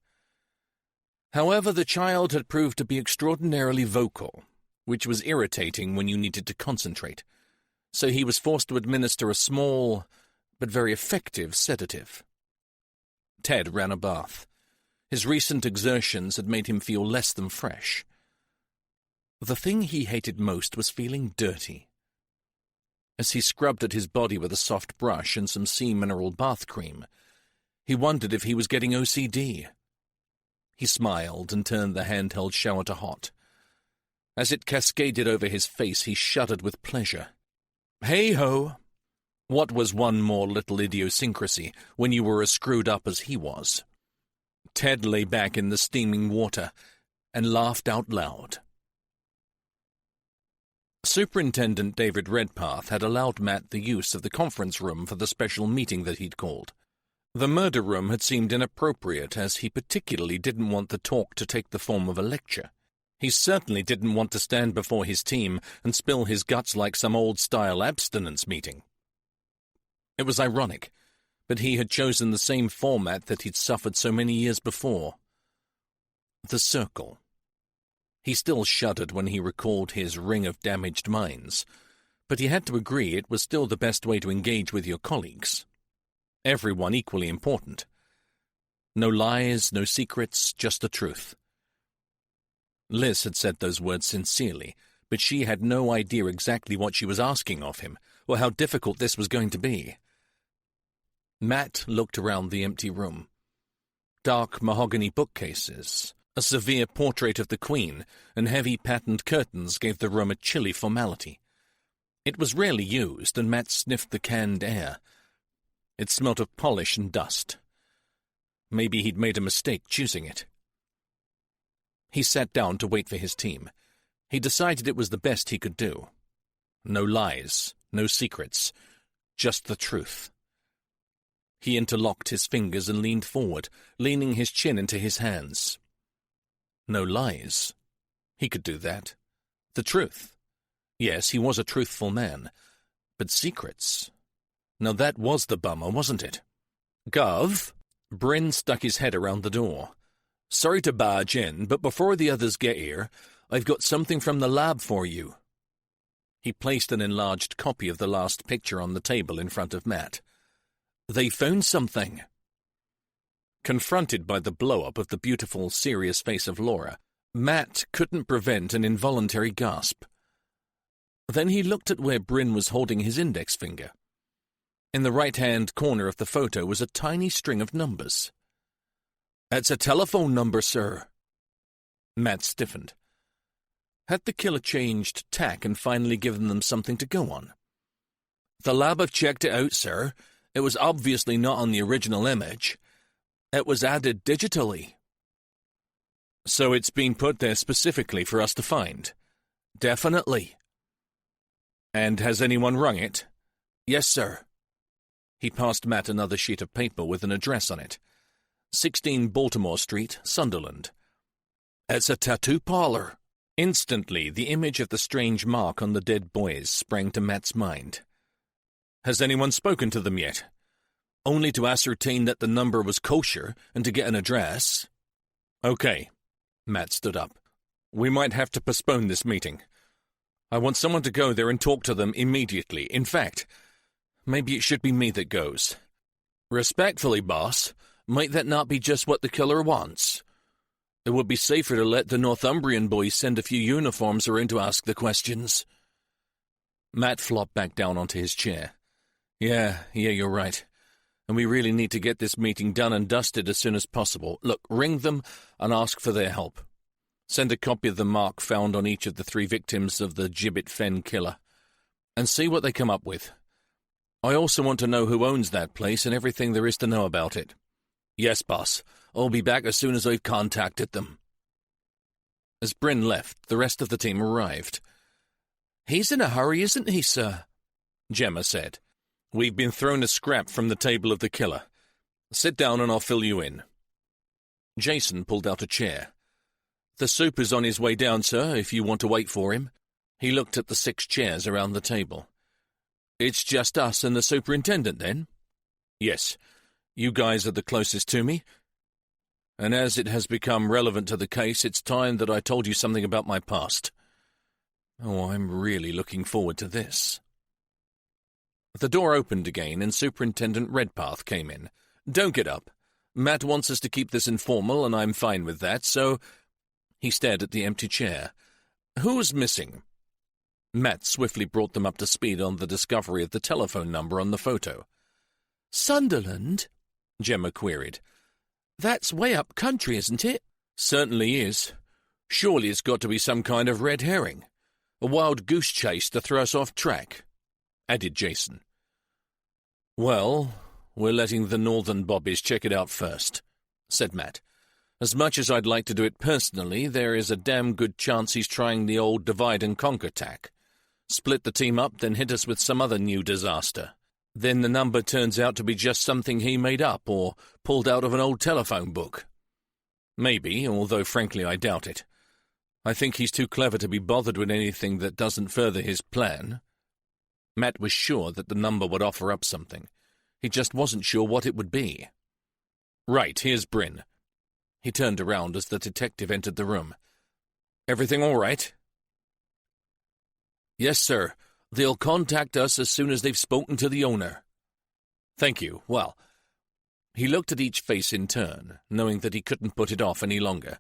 However, the child had proved to be extraordinarily vocal, which was irritating when you needed to concentrate, so he was forced to administer a small but very effective sedative. Ted ran a bath. His recent exertions had made him feel less than fresh. The thing he hated most was feeling dirty. As he scrubbed at his body with a soft brush and some sea mineral bath cream, he wondered if he was getting OCD. He smiled and turned the handheld shower to hot. As it cascaded over his face, he shuddered with pleasure. Hey-ho! What was one more little idiosyncrasy when you were as screwed up as he was? Ted lay back in the steaming water and laughed out loud. Superintendent David Redpath had allowed Matt the use of the conference room for the special meeting that he'd called. The murder room had seemed inappropriate, as he particularly didn't want the talk to take the form of a lecture. He certainly didn't want to stand before his team and spill his guts like some old-style abstinence meeting. It was ironic, but he had chosen the same format that he'd suffered so many years before. The circle. He still shuddered when he recalled his ring of damaged minds, but he had to agree it was still the best way to engage with your colleagues. Everyone equally important. No lies, no secrets, just the truth. Liz had said those words sincerely, but she had no idea exactly what she was asking of him, or how difficult this was going to be. Matt looked around the empty room. Dark mahogany bookcases, a severe portrait of the Queen, and heavy patterned curtains gave the room a chilly formality. It was rarely used, and Matt sniffed the canned air. It smelt of polish and dust. Maybe he'd made a mistake choosing it. He sat down to wait for his team. He decided it was the best he could do. No lies, no secrets, just the truth. He interlocked his fingers and leaned forward, leaning his chin into his hands. No lies. He could do that. The truth. Yes, he was a truthful man. But secrets. Now that was the bummer, wasn't it? Gov? Bryn stuck his head around the door. Sorry to barge in, but before the others get here, I've got something from the lab for you. He placed an enlarged copy of the last picture on the table in front of Matt. They found something. Confronted by the blow-up of the beautiful, serious face of Laura, Matt couldn't prevent an involuntary gasp. Then he looked at where Bryn was holding his index finger. In the right-hand corner of the photo was a tiny string of numbers. It's a telephone number, sir. Matt stiffened. Had the killer changed tack and finally given them something to go on? The lab have checked it out, sir. It was obviously not on the original image. It was added digitally. So it's been put there specifically for us to find? Definitely. And has anyone rung it? Yes, sir. He passed Matt another sheet of paper with an address on it. 16 Baltimore Street, Sunderland. It's a tattoo parlor. Instantly, the image of the strange mark on the dead boys sprang to Matt's mind. Has anyone spoken to them yet? Only to ascertain that the number was kosher and to get an address. Okay. Matt stood up. We might have to postpone this meeting. I want someone to go there and talk to them immediately. In fact, maybe it should be me that goes. Respectfully, boss, might that not be just what the killer wants? It would be safer to let the Northumbrian boys send a few uniforms around to ask the questions. Matt flopped back down onto his chair. Yeah, you're right. And we really need to get this meeting done and dusted as soon as possible. Look, ring them and ask for their help. Send a copy of the mark found on each of the 3 victims of the Gibbet Fen killer. And see what they come up with. I also want to know who owns that place and everything there is to know about it. Yes, boss. I'll be back as soon as I've contacted them. As Bryn left, the rest of the team arrived. He's in a hurry, isn't he, sir? Gemma said. We've been thrown a scrap from the table of the killer. Sit down and I'll fill you in. Jason pulled out a chair. The soup is on his way down, sir, if you want to wait for him. He looked at the 6 chairs around the table. It's just us and the superintendent, then? Yes. You guys are the closest to me. And as it has become relevant to the case, it's time that I told you something about my past. Oh, I'm really looking forward to this. The door opened again and Superintendent Redpath came in. Don't get up. Matt wants us to keep this informal, and I'm fine with that, so... He stared at the empty chair. Who's missing? Matt swiftly brought them up to speed on the discovery of the telephone number on the photo. Sunderland? Gemma queried. That's way up country, isn't it? Certainly is. Surely it's got to be some kind of red herring. A wild goose chase to throw us off track," added Jason. "Well, we're letting the northern bobbies check it out first," said Matt. "As much as I'd like to do it personally, there is a damn good chance he's trying the old divide-and-conquer tack. Split the team up, then hit us with some other new disaster. Then the number turns out to be just something he made up or pulled out of an old telephone book. Maybe, although frankly I doubt it. I think he's too clever to be bothered with anything that doesn't further his plan." Matt was sure that the number would offer up something. He just wasn't sure what it would be. "Right, here's Bryn." He turned around as the detective entered the room. "Everything all right?" "Yes, sir. They'll contact us as soon as they've spoken to the owner." "Thank you. Well," he looked at each face in turn, knowing that he couldn't put it off any longer.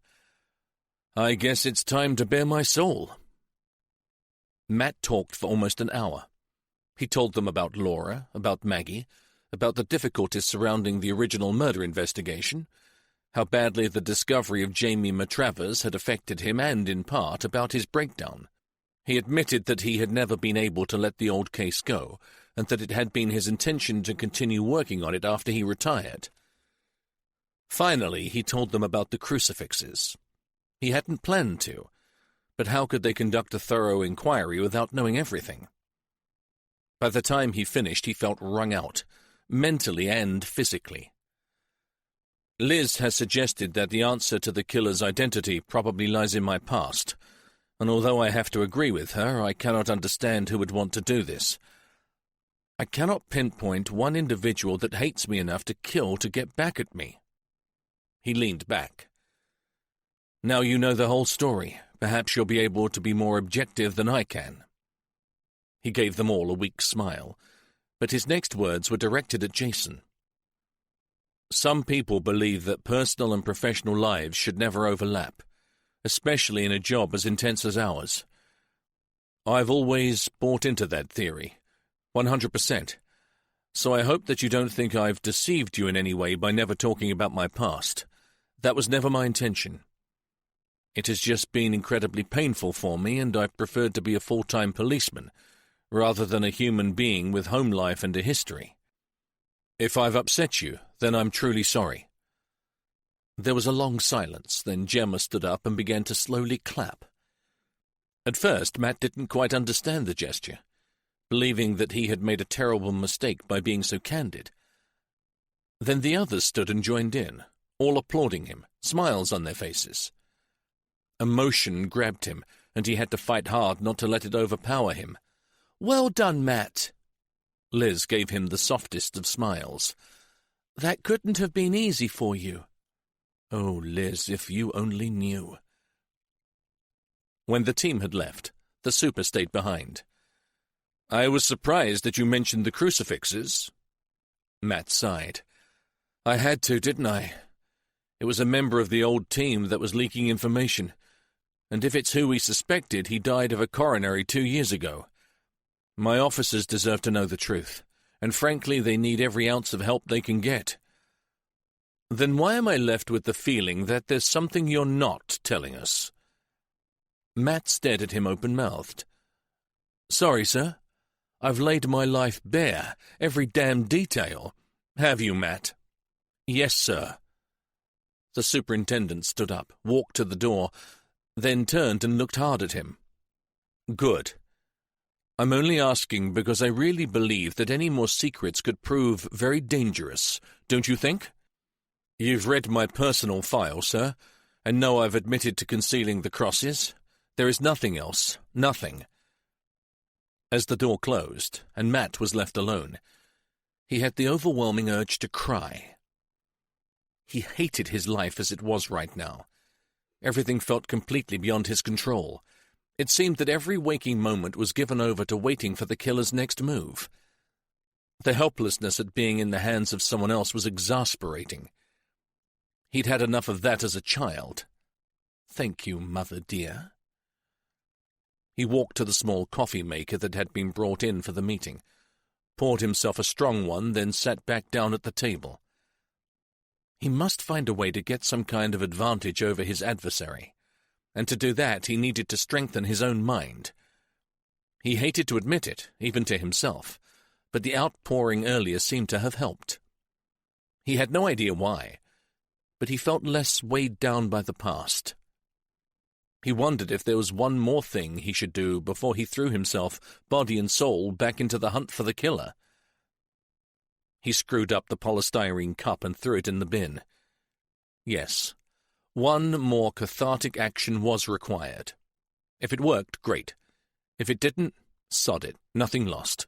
"I guess it's time to bare my soul." Matt talked for almost an hour. He told them about Laura, about Maggie, about the difficulties surrounding the original murder investigation, how badly the discovery of Jamie Matravers had affected him, and, in part, about his breakdown. He admitted that he had never been able to let the old case go, and that it had been his intention to continue working on it after he retired. Finally, he told them about the crucifixes. He hadn't planned to, but how could they conduct a thorough inquiry without knowing everything? By the time he finished, he felt wrung out, mentally and physically. "Liz has suggested that the answer to the killer's identity probably lies in my past, and although I have to agree with her, I cannot understand who would want to do this. I cannot pinpoint one individual that hates me enough to kill to get back at me." He leaned back. "Now you know the whole story. Perhaps you'll be able to be more objective than I can." He gave them all a weak smile, but his next words were directed at Jason. "Some people believe that personal and professional lives should never overlap, especially in a job as intense as ours. I've always bought into that theory, 100%, so I hope that you don't think I've deceived you in any way by never talking about my past. That was never my intention. It has just been incredibly painful for me, and I've preferred to be a full-time policeman, rather than a human being with home life and a history. If I've upset you, then I'm truly sorry." There was a long silence, then Gemma stood up and began to slowly clap. At first, Matt didn't quite understand the gesture, believing that he had made a terrible mistake by being so candid. Then the others stood and joined in, all applauding him, smiles on their faces. Emotion grabbed him, and he had to fight hard not to let it overpower him. "Well done, Matt." Liz gave him the softest of smiles. "That couldn't have been easy for you." "Oh, Liz, if you only knew." When the team had left, the super stayed behind. "I was surprised that you mentioned the crucifixes." Matt sighed. "I had to, didn't I? It was a member of the old team that was leaking information, and if it's who we suspected, he died of a coronary 2 years ago. My officers deserve to know the truth, and frankly they need every ounce of help they can get." "Then why am I left with the feeling that there's something you're not telling us?" Matt stared at him open-mouthed. "Sorry, sir. I've laid my life bare, every damn detail." "Have you, Matt?" "Yes, sir." The superintendent stood up, walked to the door, then turned and looked hard at him. "Good. I'm only asking because I really believe that any more secrets could prove very dangerous, don't you think? You've read my personal file, sir, and know I've admitted to concealing the crosses. There is nothing else, nothing." As the door closed, and Matt was left alone, he had the overwhelming urge to cry. He hated his life as it was right now. Everything felt completely beyond his control. It seemed that every waking moment was given over to waiting for the killer's next move. The helplessness at being in the hands of someone else was exasperating. He'd had enough of that as a child. "Thank you, Mother dear." He walked to the small coffee maker that had been brought in for the meeting, poured himself a strong one, then sat back down at the table. He must find a way to get some kind of advantage over his adversary. and to do that he needed to strengthen his own mind. He hated to admit it, even to himself, but the outpouring earlier seemed to have helped. He had no idea why, but he felt less weighed down by the past. He wondered if there was one more thing he should do before he threw himself, body and soul, back into the hunt for the killer. He screwed up the polystyrene cup and threw it in the bin. Yes, one more cathartic action was required. If it worked, great. If it didn't, sod it, nothing lost.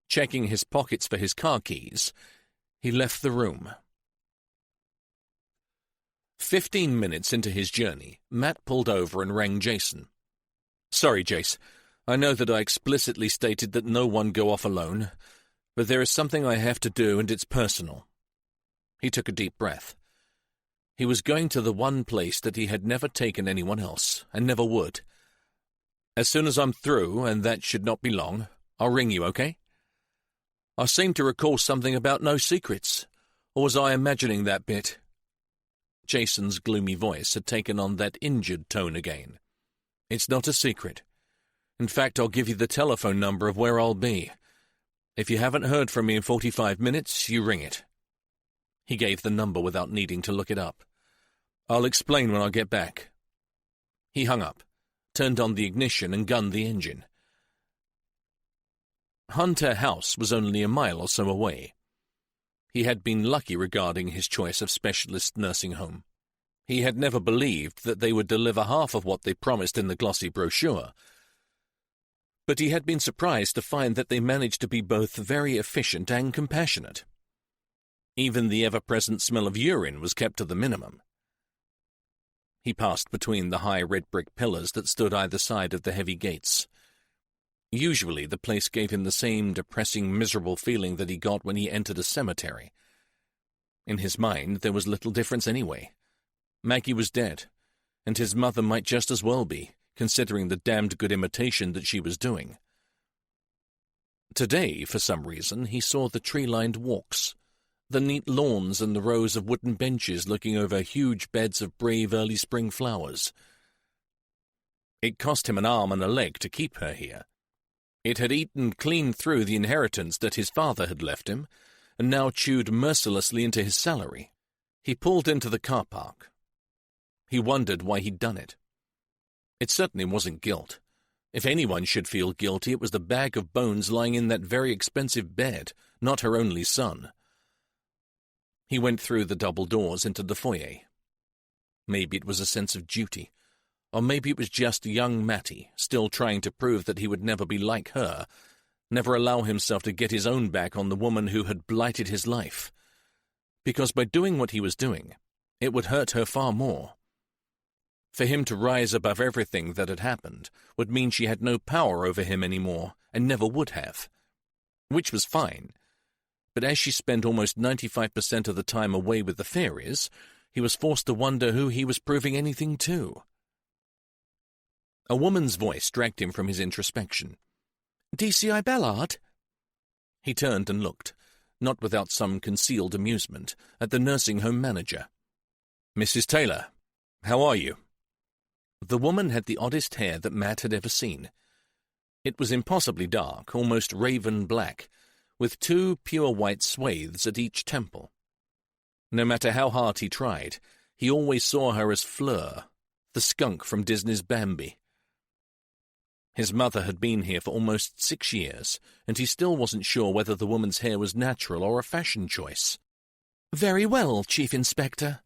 Checking his pockets for his car keys, he left the room. 15 minutes into his journey, Matt pulled over and rang Jason. "Sorry, Jace. I know that I explicitly stated that no one go off alone, but there is something I have to do and it's personal." He took a deep breath. He was going to the one place that he had never taken anyone else, and never would. "As soon as I'm through, and that should not be long, I'll ring you, okay? I seem to recall something about no secrets, or was I imagining that bit?" Jason's gloomy voice had taken on that injured tone again. "It's not a secret. In fact, I'll give you the telephone number of where I'll be. If you haven't heard from me in 45 minutes, you ring it." He gave the number without needing to look it up. "I'll explain when I get back." He hung up, turned on the ignition and gunned the engine. Hunter House was only a mile or so away. He had been lucky regarding his choice of specialist nursing home. He had never believed that they would deliver half of what they promised in the glossy brochure. But he had been surprised to find that they managed to be both very efficient and compassionate. Even the ever-present smell of urine was kept to the minimum. He passed between the high red brick pillars that stood either side of the heavy gates. Usually the place gave him the same depressing, miserable feeling that he got when he entered a cemetery. In his mind there was little difference anyway. Maggie was dead, and his mother might just as well be, considering the damned good imitation that she was doing. Today, for some reason, he saw the tree-lined walks, the neat lawns and the rows of wooden benches looking over huge beds of brave early spring flowers. It cost him an arm and a leg to keep her here. It had eaten clean through the inheritance that his father had left him, and now chewed mercilessly into his salary. He pulled into the car park. He wondered why he'd done it. It certainly wasn't guilt. If anyone should feel guilty, it was the bag of bones lying in that very expensive bed, not her only son. He went through the double doors into the foyer. Maybe it was a sense of duty. Or maybe it was just young Matty, still trying to prove that he would never be like her, never allow himself to get his own back on the woman who had blighted his life. Because by doing what he was doing, it would hurt her far more. For him to rise above everything that had happened would mean she had no power over him anymore, and never would have. Which was fine. But as she spent almost 95% of the time away with the fairies, he was forced to wonder who he was proving anything to. A woman's voice dragged him from his introspection. "DCI Ballard?" He turned and looked, not without some concealed amusement, at the nursing home manager. "Mrs. Taylor, how are you?" The woman had the oddest hair that Matt had ever seen. It was impossibly dark, almost raven black, with 2 pure white swathes at each temple. No matter how hard he tried, he always saw her as Fleur, the skunk from Disney's Bambi. His mother had been here for almost 6 years, and he still wasn't sure whether the woman's hair was natural or a fashion choice. "Very well, Chief Inspector."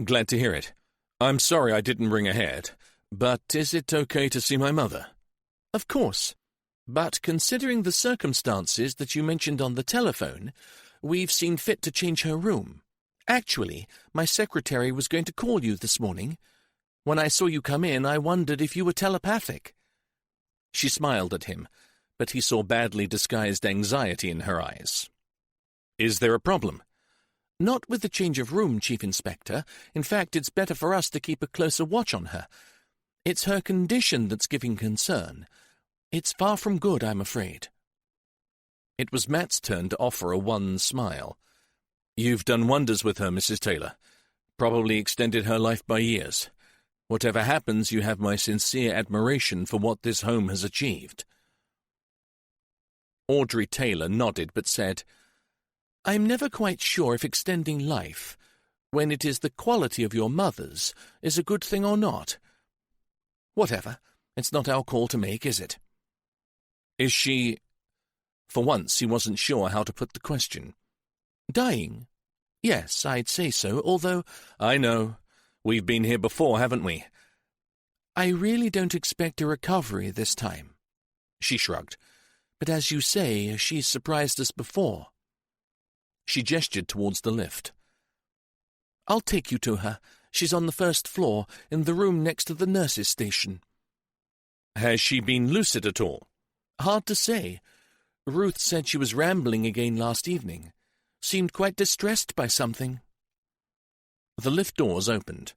"Glad to hear it. I'm sorry I didn't ring ahead, but is it okay to see my mother?" "Of course. But considering the circumstances that you mentioned on the telephone, we've seen fit to change her room. Actually, my secretary was going to call you this morning. When I saw you come in, I wondered if you were telepathic." She smiled at him, but he saw badly disguised anxiety in her eyes. "Is there a problem?" "Not with the change of room, Chief Inspector. In fact, it's better for us to keep a closer watch on her. It's her condition that's giving concern. It's far from good, I'm afraid." It was Matt's turn to offer a wan smile. "You've done wonders with her, Mrs. Taylor. Probably extended her life by years. Whatever happens, you have my sincere admiration for what this home has achieved." Audrey Taylor nodded but said, "I'm never quite sure if extending life, when it is the quality of your mother's, is a good thing or not. Whatever, it's not our call to make, is it?" "Is she—" For once he wasn't sure how to put the question. "Dying? Yes, I'd say so, although—" "I know. We've been here before, haven't we?" "I really don't expect a recovery this time." She shrugged. "But as you say, she's surprised us before." She gestured towards the lift. "I'll take you to her. She's on the first floor, in the room next to the nurses' station." "Has she been lucid at all?" "Hard to say. Ruth said she was rambling again last evening. Seemed quite distressed by something." The lift doors opened.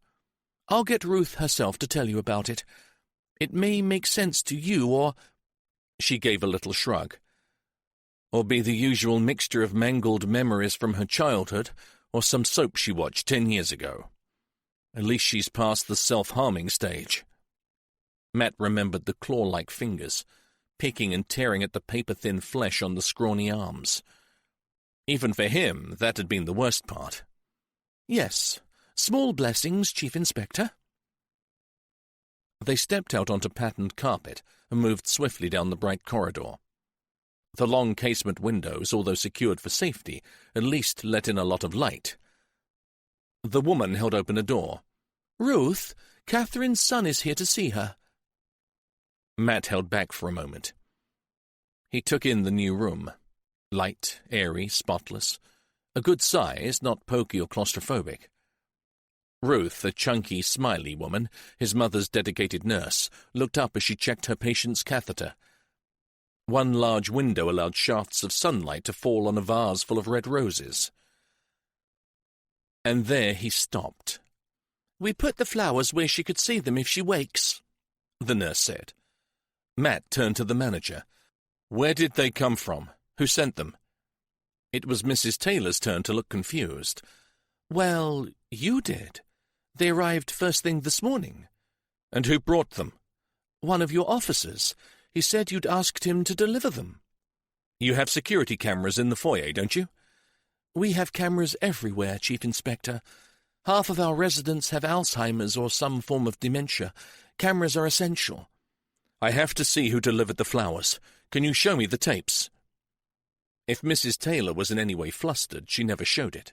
"I'll get Ruth herself to tell you about it. It may make sense to you, or—" She gave a little shrug. "Or be the usual mixture of mangled memories from her childhood, or some soap she watched 10 years ago. At least she's past the self-harming stage." Matt remembered the claw-like fingers, picking and tearing at the paper-thin flesh on the scrawny arms. Even for him, that had been the worst part. "Yes, small blessings, Chief Inspector." They stepped out onto patterned carpet and moved swiftly down the bright corridor. The long casement windows, although secured for safety, at least let in a lot of light. The woman held open a door. "Ruth, Catherine's son is here to see her." Matt held back for a moment. He took in the new room. Light, airy, spotless. A good size, not pokey or claustrophobic. Ruth, a chunky, smiley woman, his mother's dedicated nurse, looked up as she checked her patient's catheter. One large window allowed shafts of sunlight to fall on a vase full of red roses. And there he stopped. "We put the flowers where she could see them if she wakes," the nurse said. Matt turned to the manager. "Where did they come from? Who sent them?" It was Mrs. Taylor's turn to look confused. "Well, you did. They arrived first thing this morning." "And who brought them?" "One of your officers. He said you'd asked him to deliver them." "You have security cameras in the foyer, don't you?" "We have cameras everywhere, Chief Inspector. Half of our residents have Alzheimer's or some form of dementia. Cameras are essential." "I have to see who delivered the flowers. Can you show me the tapes?" If Mrs. Taylor was in any way flustered, she never showed it.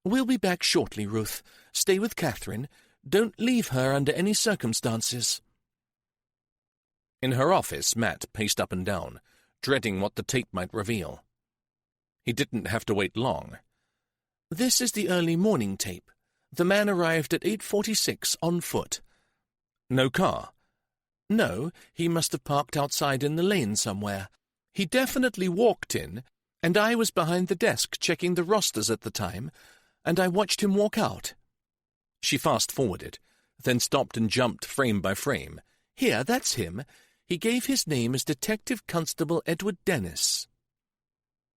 "We'll be back shortly, Ruth. Stay with Catherine. Don't leave her under any circumstances." In her office, Matt paced up and down, dreading what the tape might reveal. He didn't have to wait long. "This is the early morning tape. The man arrived at 8:46 on foot." "No car?" "No, he must have parked outside in the lane somewhere. He definitely walked in, and I was behind the desk checking the rosters at the time, and I watched him walk out." She fast-forwarded, then stopped and jumped frame by frame. "Here, that's him. He gave his name as Detective Constable Edward Dennis."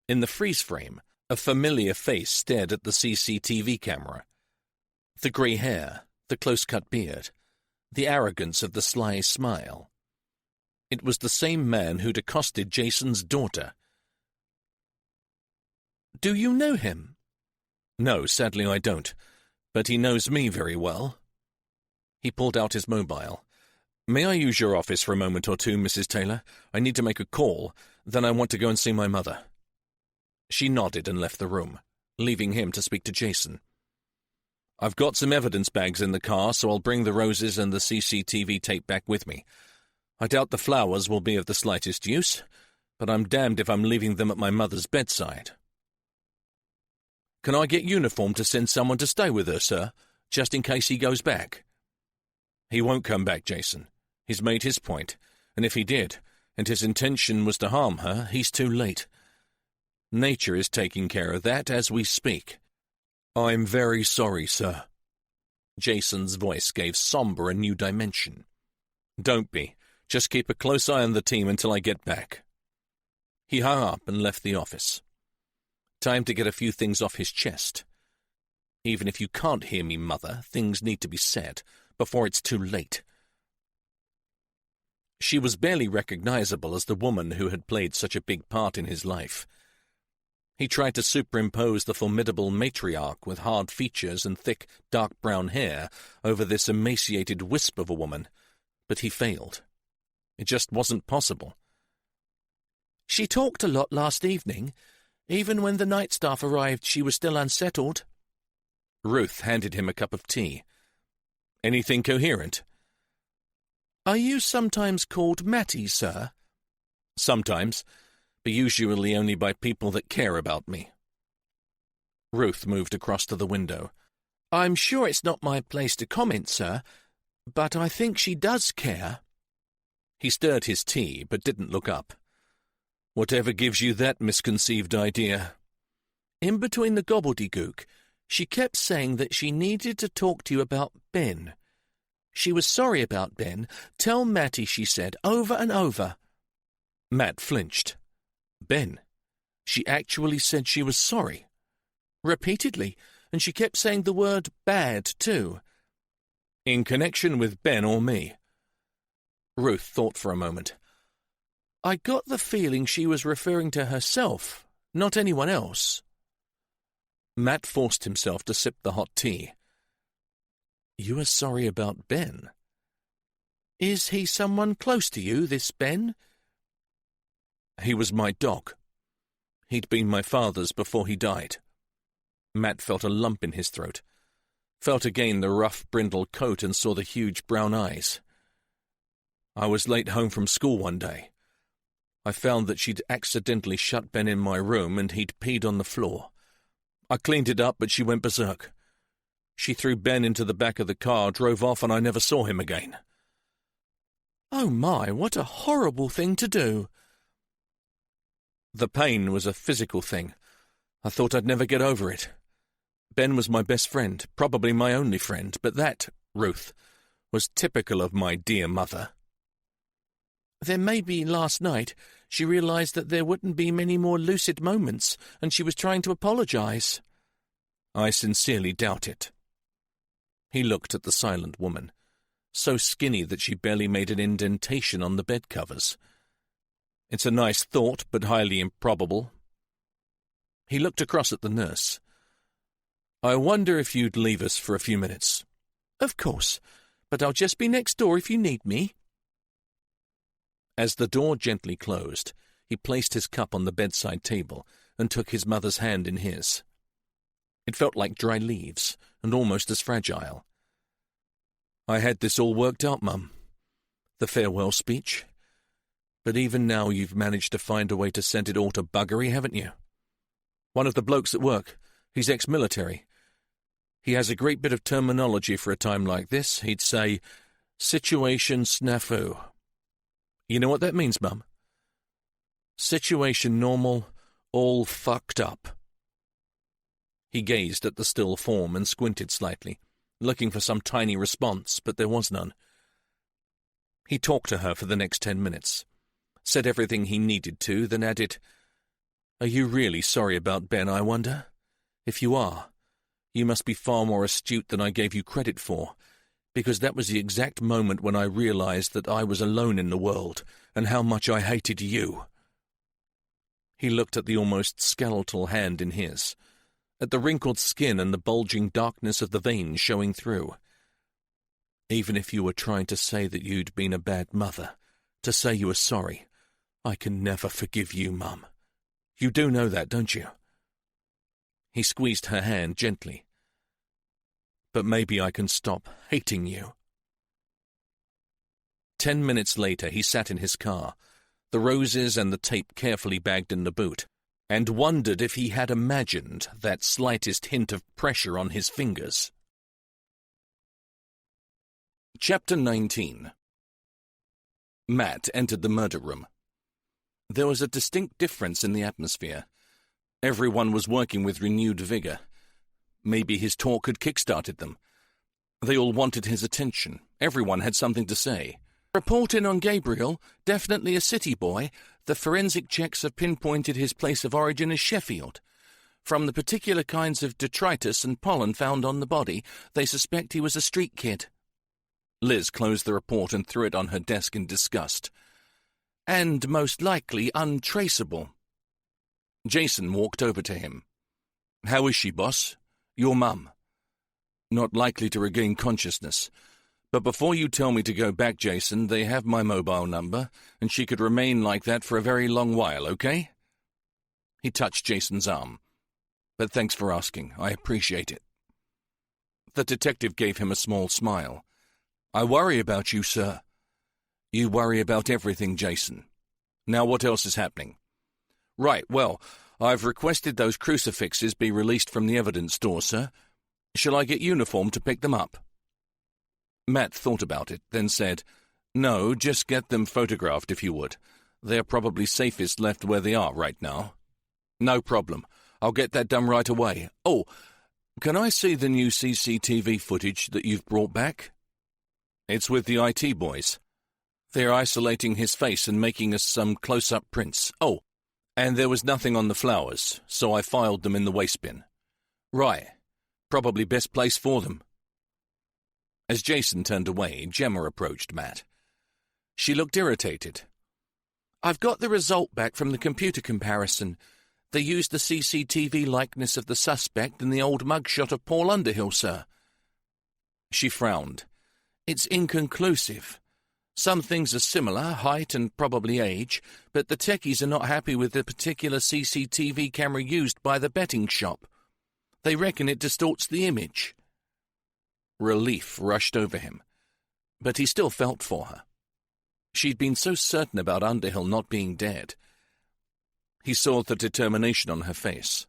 In the freeze frame, a familiar face stared at the CCTV camera. The grey hair, the close-cut beard, the arrogance of the sly smile. It was the same man who'd accosted Jason's daughter. "Do you know him?" "No, sadly I don't, but he knows me very well." He pulled out his mobile. "May I use your office for a moment or two, Mrs. Taylor? I need to make a call, then I want to go and see my mother." She nodded and left the room, leaving him to speak to Jason. "I've got some evidence bags in the car, so I'll bring the roses and the CCTV tape back with me. I doubt the flowers will be of the slightest use, but I'm damned if I'm leaving them at my mother's bedside." "Can I get uniform to send someone to stay with her, sir, just in case he goes back?" "He won't come back, Jason. He's made his point, and if he did, and his intention was to harm her, he's too late. Nature is taking care of that as we speak." "I'm very sorry, sir." Jason's voice gave somber a new dimension. "Don't be. Just keep a close eye on the team until I get back." He hung up and left the office. Time to get a few things off his chest. Even if you can't hear me, Mother, things need to be said, before it's too late. She was barely recognizable as the woman who had played such a big part in his life. He tried to superimpose the formidable matriarch with hard features and thick, dark brown hair over this emaciated wisp of a woman, but he failed. It just wasn't possible. "She talked a lot last evening. Even when the night staff arrived, she was still unsettled." Ruth handed him a cup of tea. "Anything coherent?" "Are you sometimes called Matty, sir?" "Sometimes, but usually only by people that care about me." Ruth moved across to the window. "I'm sure it's not my place to comment, sir, but I think she does care." He stirred his tea, but didn't look up. "Whatever gives you that misconceived idea?" "In between the gobbledygook, she kept saying that she needed to talk to you about Ben. She was sorry about Ben. Tell Matty, she said, over and over." Matt flinched. Ben? She actually said she was sorry? Repeatedly, and she kept saying the word bad, too. "In connection with Ben or me?" Ruth thought for a moment. "I got the feeling she was referring to herself, not anyone else." Matt forced himself to sip the hot tea. "You are sorry about Ben? Is he someone close to you, this Ben?" "He was my dog. He'd been my father's before he died." Matt felt a lump in his throat, felt again the rough, brindled coat and saw the huge brown eyes. "I was late home from school one day. I found that she'd accidentally shut Ben in my room and he'd peed on the floor. I cleaned it up, but she went berserk. She threw Ben into the back of the car, drove off, and I never saw him again." "Oh my, what a horrible thing to do." "The pain was a physical thing. I thought I'd never get over it. Ben was my best friend, probably my only friend, but that, Ruth, was typical of my dear mother." "Then maybe last night she realized that there wouldn't be many more lucid moments, and she was trying to apologize." "I sincerely doubt it." He looked at the silent woman, so skinny that she barely made an indentation on the bed covers. "It's a nice thought, but highly improbable." He looked across at the nurse. "I wonder if you'd leave us for a few minutes." "Of course, but I'll just be next door if you need me." As the door gently closed, he placed his cup on the bedside table and took his mother's hand in his. It felt like dry leaves, and almost as fragile. "I had this all worked out, Mum. The farewell speech. But even now you've managed to find a way to send it all to buggery, haven't you? One of the blokes at work, he's ex-military. He has a great bit of terminology for a time like this. He'd say, situation snafu. You know what that means, Mum? Situation normal, all fucked up." He gazed at the still form and squinted slightly, looking for some tiny response, but there was none. He talked to her for the next 10 minutes, said everything he needed to, then added, "Are you really sorry about Ben, I wonder? If you are, you must be far more astute than I gave you credit for, because that was the exact moment when I realized that I was alone in the world and how much I hated you." He looked at the almost skeletal hand in his, at the wrinkled skin and the bulging darkness of the veins showing through. "Even if you were trying to say that you'd been a bad mother, to say you were sorry, I can never forgive you, Mum. You do know that, don't you?" He squeezed her hand gently. "But maybe I can stop hating you." 10 minutes later, he sat in his car, the roses and the tape carefully bagged in the boot, and wondered if he had imagined that slightest hint of pressure on his fingers. Chapter 19. Matt entered the murder room. There was a distinct difference in the atmosphere. Everyone was working with renewed vigor. Maybe his talk had kick-started them. They all wanted his attention. Everyone had something to say. "Reporting on Gabriel, definitely a city boy. The forensic checks have pinpointed his place of origin as Sheffield. From the particular kinds of detritus and pollen found on the body, they suspect he was a street kid." Liz closed the report and threw it on her desk in disgust. And most likely untraceable. Jason walked over to him. How is she, boss? Your mum. Not likely to regain consciousness. But before you tell me to go back, Jason, they have my mobile number, and she could remain like that for a very long while, okay? He touched Jason's arm. But thanks for asking. I appreciate it. The detective gave him a small smile. I worry about you, sir. You worry about everything, Jason. Now what else is happening? Right, well, I've requested those crucifixes be released from the evidence store, sir. Shall I get uniform to pick them up? Matt thought about it, then said, No, just get them photographed if you would. They're probably safest left where they are right now. No problem. I'll get that done right away. Oh, can I see the new CCTV footage that you've brought back? It's with the IT boys. They're isolating his face and making us some close-up prints. Oh, and there was nothing on the flowers, so I filed them in the waste bin. Right. Probably best place for them. As Jason turned away, Gemma approached Matt. She looked irritated. I've got the result back from the computer comparison. They used the CCTV likeness of the suspect in the old mugshot of Paul Underhill, sir. She frowned. It's inconclusive. Some things are similar, height and probably age, but the techies are not happy with the particular CCTV camera used by the betting shop. They reckon it distorts the image. Relief rushed over him, but he still felt for her. She'd been so certain about Underhill not being dead. He saw the determination on her face.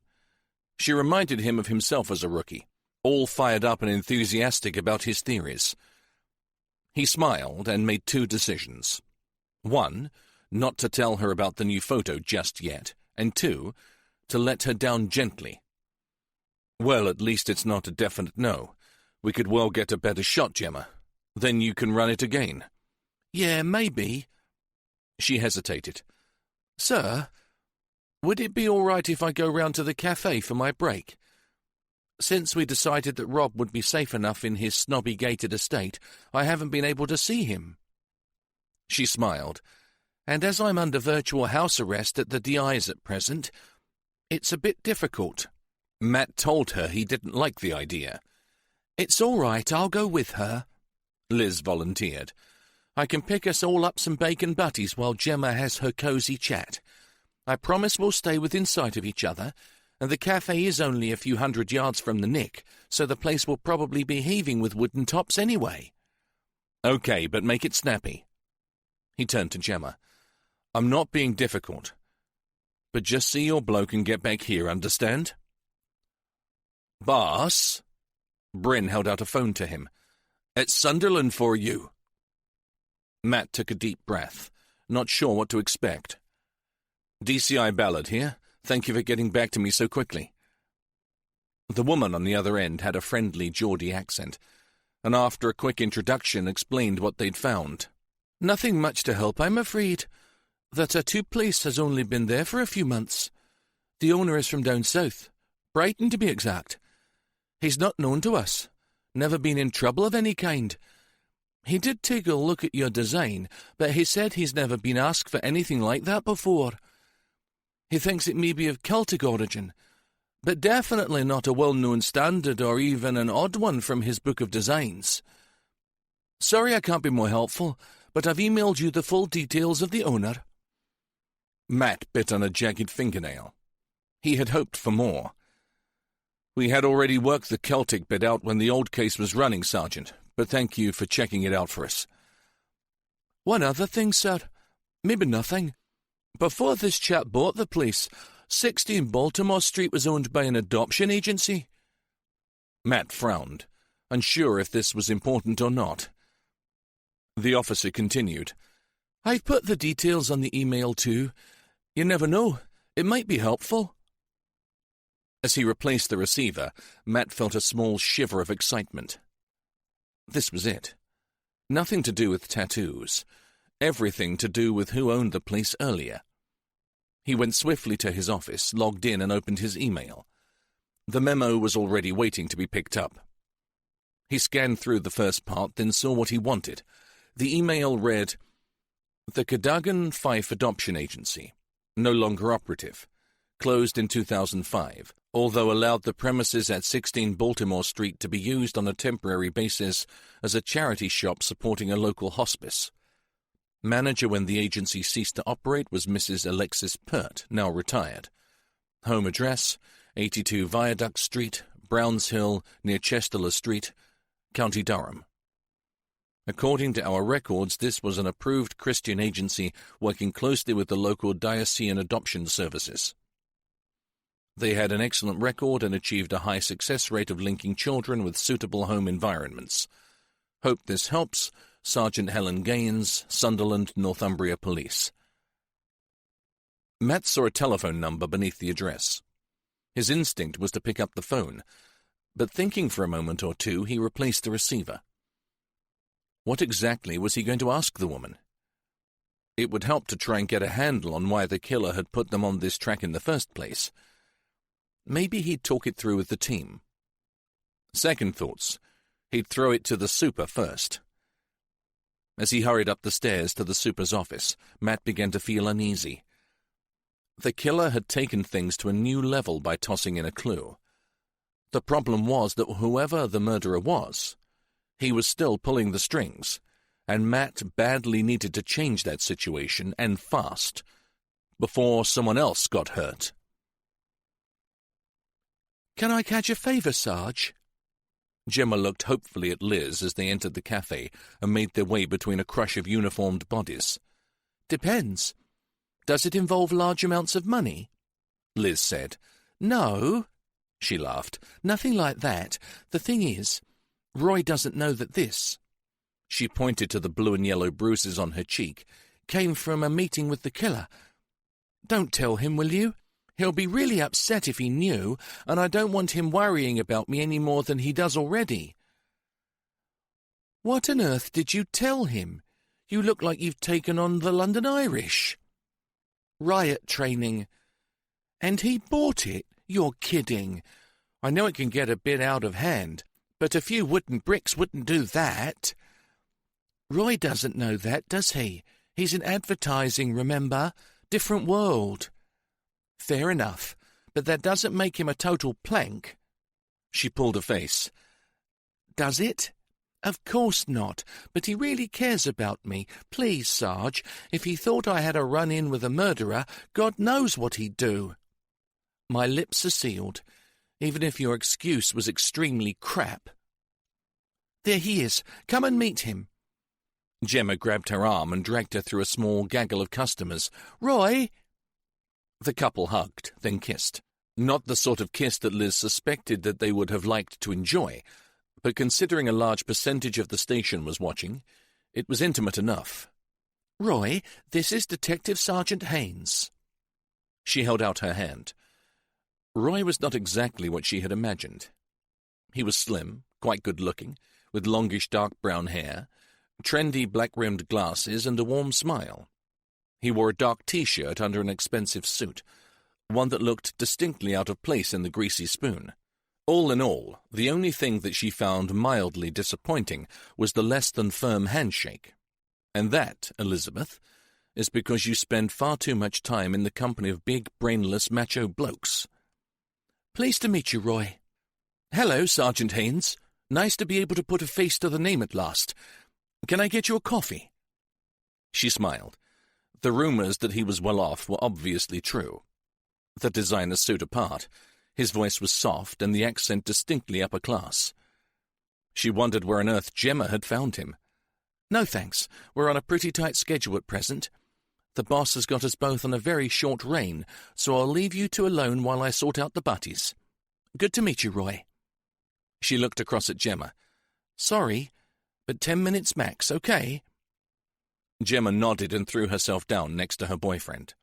She reminded him of himself as a rookie, all fired up and enthusiastic about his theories. He smiled and made two decisions. One, not to tell her about the new photo just yet, and two, to let her down gently. Well, at least it's not a definite no. We could well get a better shot, Gemma. Then you can run it again. Yeah, maybe. She hesitated. Sir, would it be all right if I go round to the cafe for my break? Since we decided that Rob would be safe enough in his snobby-gated estate, I haven't been able to see him. She smiled. And as I'm under virtual house arrest at the DI's at present, it's a bit difficult. Matt told her he didn't like the idea. It's all right, I'll go with her, Liz volunteered. I can pick us all up some bacon butties while Gemma has her cosy chat. I promise we'll stay within sight of each other, and the cafe is only a few 100 yards from the Nick, so the place will probably be heaving with wooden tops anyway. Okay, but make it snappy. He turned to Gemma. I'm not being difficult, but just see your bloke and get back here, understand? Boss? Bryn held out a phone to him. It's Sunderland for you. Matt took a deep breath, not sure what to expect. DCI Ballard here. Thank you for getting back to me so quickly. The woman on the other end had a friendly Geordie accent, and after a quick introduction explained what they'd found. Nothing much to help, I'm afraid. The tattoo place has only been there for a few months. The owner is from down south, Brighton to be exact. He's not known to us, never been in trouble of any kind. He did take a look at your design, but he said he's never been asked for anything like that before. He thinks it may be of Celtic origin, but definitely not a well-known standard or even an odd one from his book of designs. Sorry I can't be more helpful, but I've emailed you the full details of the owner. Matt bit on a jagged fingernail. He had hoped for more. We had already worked the Celtic bit out when the old case was running, Sergeant, but thank you for checking it out for us. One other thing, sir. Maybe nothing. Before this chap bought the place, 16 Baltimore Street was owned by an adoption agency. Matt frowned, unsure if this was important or not. The officer continued. I've put the details on the email too. You never know. It might be helpful. As he replaced the receiver, Matt felt a small shiver of excitement. This was it. Nothing to do with tattoos. Everything to do with who owned the place earlier. He went swiftly to his office, logged in and opened his email. The memo was already waiting to be picked up. He scanned through the first part, then saw what he wanted. The email read, "The Cadogan Fife Adoption Agency, no longer operative. Closed in 2005, although allowed the premises at 16 Baltimore Street to be used on a temporary basis as a charity shop supporting a local hospice. Manager when the agency ceased to operate was Mrs. Alexis Pert, now retired. Home address, 82 Viaduct Street, Browns Hill, near Chester Street, County Durham. According to our records, this was an approved Christian agency working closely with the local diocesan adoption services. They had an excellent record and achieved a high success rate of linking children with suitable home environments. Hope this helps. Sergeant Helen Gaines, Sunderland, Northumbria Police." Matt saw a telephone number beneath the address. His instinct was to pick up the phone, but thinking for a moment or two, he replaced the receiver. What exactly was he going to ask the woman? It would help to try and get a handle on why the killer had put them on this track in the first place. Maybe he'd talk it through with the team. Second thoughts, he'd throw it to the super first. As he hurried up the stairs to the super's office, Matt began to feel uneasy. The killer had taken things to a new level by tossing in a clue. The problem was that whoever the murderer was, he was still pulling the strings, and Matt badly needed to change that situation, and fast, before someone else got hurt. "Can I catch a favour, Sarge?" Gemma looked hopefully at Liz as they entered the cafe and made their way between a crush of uniformed bodies. "Depends. Does it involve large amounts of money?" Liz said. "No," she laughed. "Nothing like that. The thing is, Roy doesn't know that this," she pointed to the blue and yellow bruises on her cheek, "came from a meeting with the killer. Don't tell him, will you? He'll be really upset if he knew, and I don't want him worrying about me any more than he does already." "What on earth did you tell him? You look like you've taken on the London Irish." "Riot training." "And he bought it? You're kidding. I know it can get a bit out of hand, but a few wooden bricks wouldn't do that." "Roy doesn't know that, does he? He's in advertising, remember? Different world." "Fair enough, but that doesn't make him a total plank." She pulled a face. "Does it? Of course not, but he really cares about me. Please, Sarge, if he thought I had a run-in with a murderer, God knows what he'd do." "My lips are sealed, even if your excuse was extremely crap." "There he is. Come and meet him." Gemma grabbed her arm and dragged her through a small gaggle of customers. "Roy!" The couple hugged, then kissed. Not the sort of kiss that Liz suspected that they would have liked to enjoy, but considering a large percentage of the station was watching, it was intimate enough. "Roy, this is Detective Sergeant Haynes." She held out her hand. Roy was not exactly what she had imagined. He was slim, quite good-looking, with longish dark brown hair, trendy black-rimmed glasses, and a warm smile. He wore a dark T-shirt under an expensive suit, one that looked distinctly out of place in the greasy spoon. All in all, the only thing that she found mildly disappointing was the less-than-firm handshake. And that, Elizabeth, is because you spend far too much time in the company of big, brainless, macho blokes. "Pleased to meet you, Roy." "Hello, Sergeant Haynes. Nice to be able to put a face to the name at last. Can I get you a coffee?" She smiled. The rumours that he was well off were obviously true. The designer suit apart, his voice was soft and the accent distinctly upper class. She wondered where on earth Gemma had found him. "No thanks, we're on a pretty tight schedule at present. The boss has got us both on a very short rein, so I'll leave you two alone while I sort out the butties. Good to meet you, Roy." She looked across at Gemma. "Sorry, but 10 minutes max, okay?" Gemma nodded and threw herself down next to her boyfriend.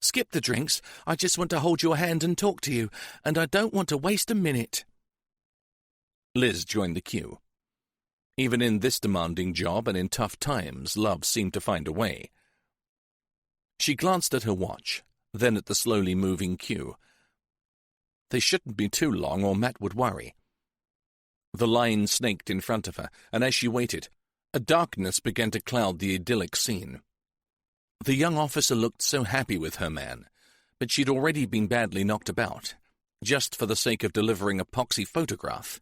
"Skip the drinks. I just want to hold your hand and talk to you, and I don't want to waste a minute." Liz joined the queue. Even in this demanding job and in tough times, love seemed to find a way. She glanced at her watch, then at the slowly moving queue. They shouldn't be too long or Matt would worry. The line snaked in front of her, and as she waited, a darkness began to cloud the idyllic scene. The young officer looked so happy with her man, but she'd already been badly knocked about, just for the sake of delivering a poxy photograph.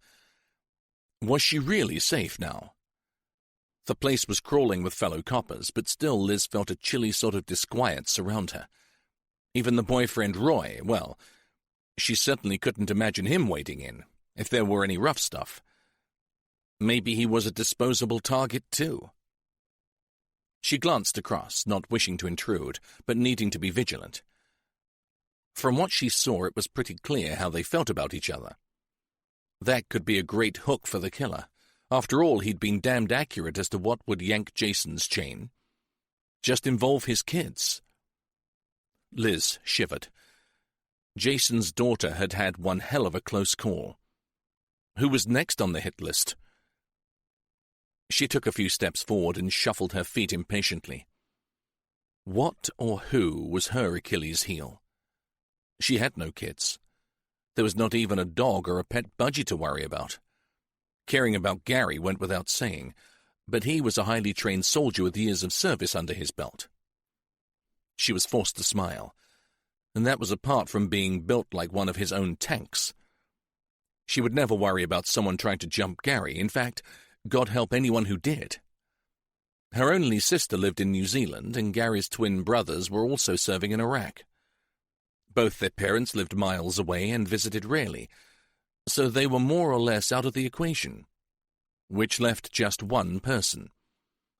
Was she really safe now? The place was crawling with fellow coppers, but still Liz felt a chilly sort of disquiet surround her. Even the boyfriend Roy, well, she certainly couldn't imagine him wading in, if there were any rough stuff. Maybe he was a disposable target too. She glanced across, not wishing to intrude, but needing to be vigilant. From what she saw, it was pretty clear how they felt about each other. That could be a great hook for the killer. After all, he'd been damned accurate as to what would yank Jason's chain. Just involve his kids. Liz shivered. Jason's daughter had had one hell of a close call. Who was next on the hit list? She took a few steps forward and shuffled her feet impatiently. What or who was her Achilles' heel? She had no kids. There was not even a dog or a pet budgie to worry about. Caring about Gary went without saying, but he was a highly trained soldier with years of service under his belt. She was forced to smile, and that was apart from being built like one of his own tanks. She would never worry about someone trying to jump Gary. In fact, God help anyone who did. Her only sister lived in New Zealand, and Gary's twin brothers were also serving in Iraq. Both their parents lived miles away and visited rarely, so they were more or less out of the equation, which left just one person,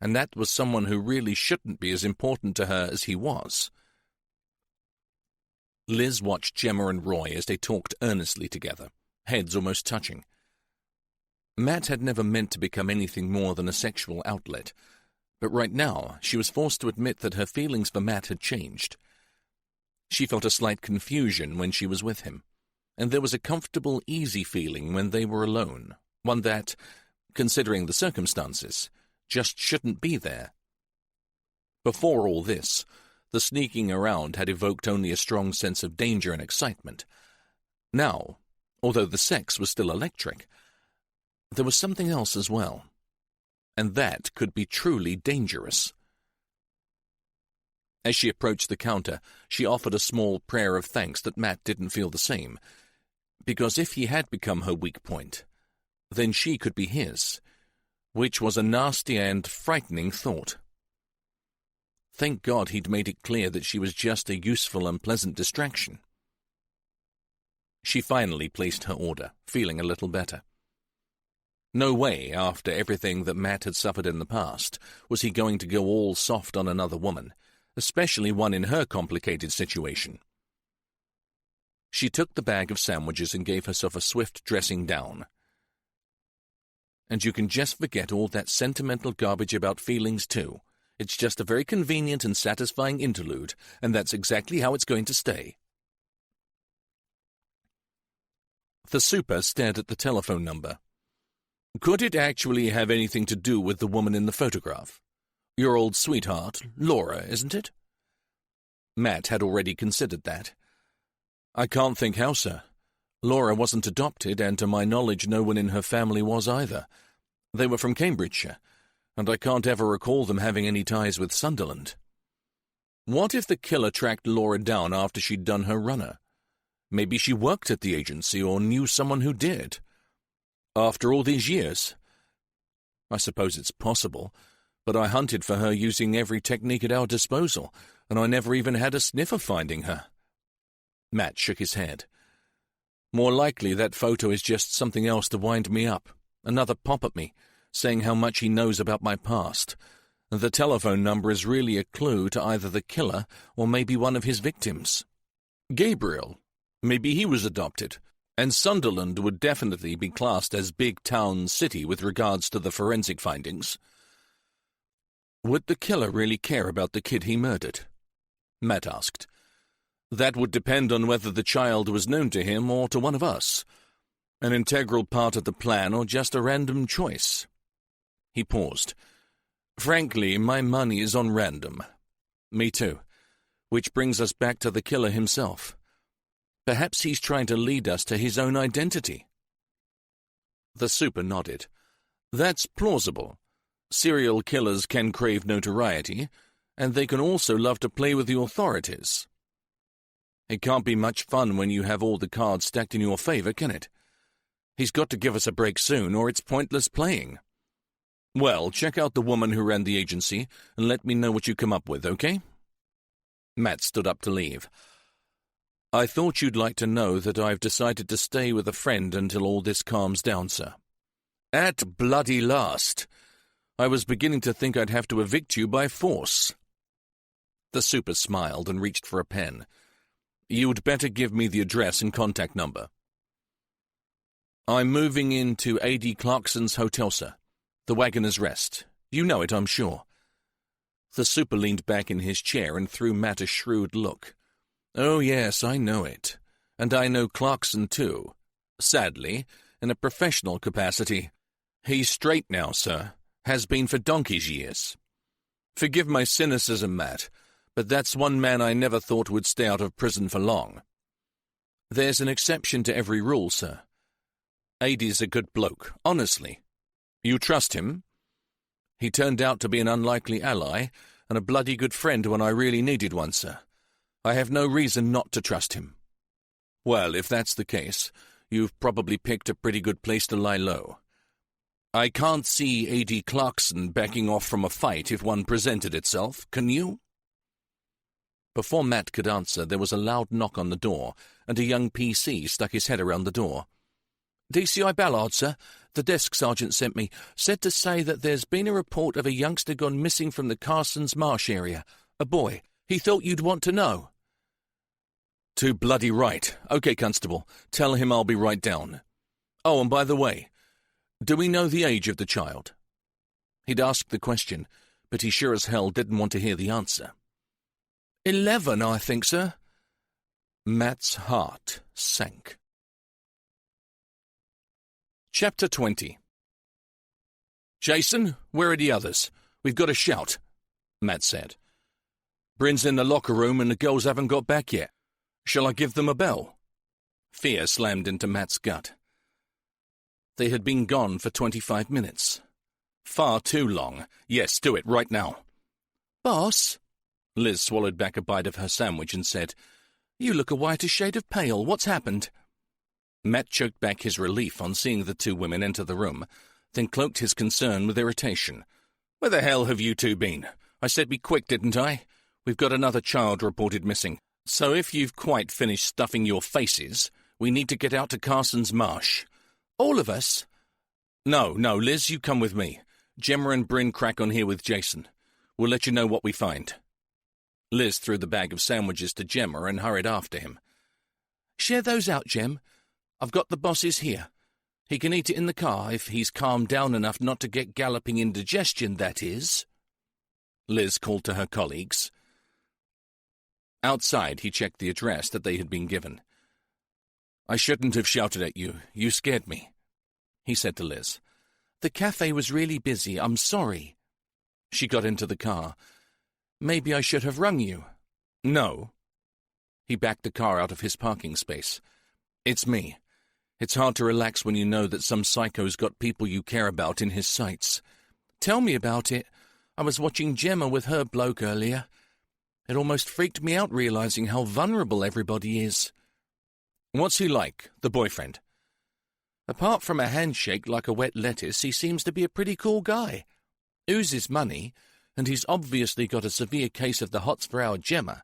and that was someone who really shouldn't be as important to her as he was. Liz watched Gemma and Roy as they talked earnestly together, heads almost touching. Matt had never meant to become anything more than a sexual outlet, but right now she was forced to admit that her feelings for Matt had changed. She felt a slight confusion when she was with him, and there was a comfortable, easy feeling when they were alone, one that, considering the circumstances, just shouldn't be there. Before all this, the sneaking around had evoked only a strong sense of danger and excitement. Now, although the sex was still electric, there was something else as well, and that could be truly dangerous. As she approached the counter, she offered a small prayer of thanks that Matt didn't feel the same, because if he had become her weak point, then she could be his, which was a nasty and frightening thought. Thank God he'd made it clear that she was just a useful and pleasant distraction. She finally placed her order, feeling a little better. No way, after everything that Matt had suffered in the past, was he going to go all soft on another woman, especially one in her complicated situation. She took the bag of sandwiches and gave herself a swift dressing down. And you can just forget all that sentimental garbage about feelings, too. It's just a very convenient and satisfying interlude, and that's exactly how it's going to stay. The super stared at the telephone number. Could it actually have anything to do with the woman in the photograph? Your old sweetheart, Laura, isn't it? Matt had already considered that. I can't think how, sir. Laura wasn't adopted, and to my knowledge no one in her family was either. They were from Cambridgeshire, and I can't ever recall them having any ties with Sunderland. What if the killer tracked Laura down after she'd done her runner? Maybe she worked at the agency or knew someone who did. After all these years? I suppose it's possible, but I hunted for her using every technique at our disposal, and I never even had a sniff of finding her. Matt shook his head. More likely that photo is just something else to wind me up, another pop at me, saying how much he knows about my past. The telephone number is really a clue to either the killer or maybe one of his victims. Gabriel. Maybe he was adopted. And Sunderland would definitely be classed as big town city with regards to the forensic findings. Would the killer really care about the kid he murdered? Matt asked. That would depend on whether the child was known to him or to one of us. An integral part of the plan or just a random choice. He paused. Frankly, my money is on random. Me too. Which brings us back to the killer himself. Perhaps he's trying to lead us to his own identity. The super nodded. That's plausible. Serial killers can crave notoriety, and they can also love to play with the authorities. It can't be much fun when you have all the cards stacked in your favor, can it? He's got to give us a break soon, or it's pointless playing. Well, check out the woman who ran the agency, and let me know what you come up with, okay? Matt stood up to leave. I thought you'd like to know that I've decided to stay with a friend until all this calms down, sir. At bloody last. I was beginning to think I'd have to evict you by force. The super smiled and reached for a pen. You'd better give me the address and contact number. I'm moving into A.D. Clarkson's hotel, sir. The Wagoner's Rest. You know it, I'm sure. The super leaned back in his chair and threw Matt a shrewd look. Oh, yes, I know it. And I know Clarkson, too. Sadly, in a professional capacity. He's straight now, sir. Has been for donkey's years. Forgive my cynicism, Matt, but that's one man I never thought would stay out of prison for long. There's an exception to every rule, sir. Ady's a good bloke, honestly. You trust him? He turned out to be an unlikely ally and a bloody good friend when I really needed one, sir. I have no reason not to trust him. Well, if that's the case, you've probably picked a pretty good place to lie low. I can't see A.D. Clarkson backing off from a fight if one presented itself, can you? Before Matt could answer, there was a loud knock on the door, and a young PC stuck his head around the door. DCI Ballard, sir. The desk sergeant sent me. Said to say that there's been a report of a youngster gone missing from the Carsons Marsh area. A boy. He thought you'd want to know. Too bloody right. Okay, Constable. Tell him I'll be right down. Oh, and by the way, do we know the age of the child? He'd asked the question, but he sure as hell didn't want to hear the answer. 11, I think, sir. Matt's heart sank. Chapter 20. Jason, where are the others? We've got a shout, Matt said. Bryn's in the locker room and the girls haven't got back yet. Shall I give them a bell? Fear slammed into Matt's gut. They had been gone for 25 minutes. Far too long. Yes, do it right now. Boss? Liz swallowed back a bite of her sandwich and said, You look a whiter shade of pale. What's happened? Matt choked back his relief on seeing the two women enter the room, then cloaked his concern with irritation. Where the hell have you two been? I said be quick, didn't I? We've got another child reported missing. So if you've quite finished stuffing your faces, we need to get out to Carson's Marsh. All of us? No, Liz, you come with me. Gemma and Bryn crack on here with Jason. We'll let you know what we find. Liz threw the bag of sandwiches to Gemma and hurried after him. Share those out, Gem. I've got the boss's here. He can eat it in the car if he's calmed down enough not to get galloping indigestion, that is. Liz called to her colleagues. Outside, he checked the address that they had been given. I shouldn't have shouted at you. You scared me, he said to Liz. The cafe was really busy. I'm sorry. She got into the car. Maybe I should have rung you. No. He backed the car out of his parking space. It's me. It's hard to relax when you know that some psycho's got people you care about in his sights. Tell me about it. I was watching Gemma with her bloke earlier. It almost freaked me out realizing how vulnerable everybody is. What's he like, the boyfriend? Apart from a handshake like a wet lettuce, he seems to be a pretty cool guy. Oozes money, and he's obviously got a severe case of the hots for our Gemma,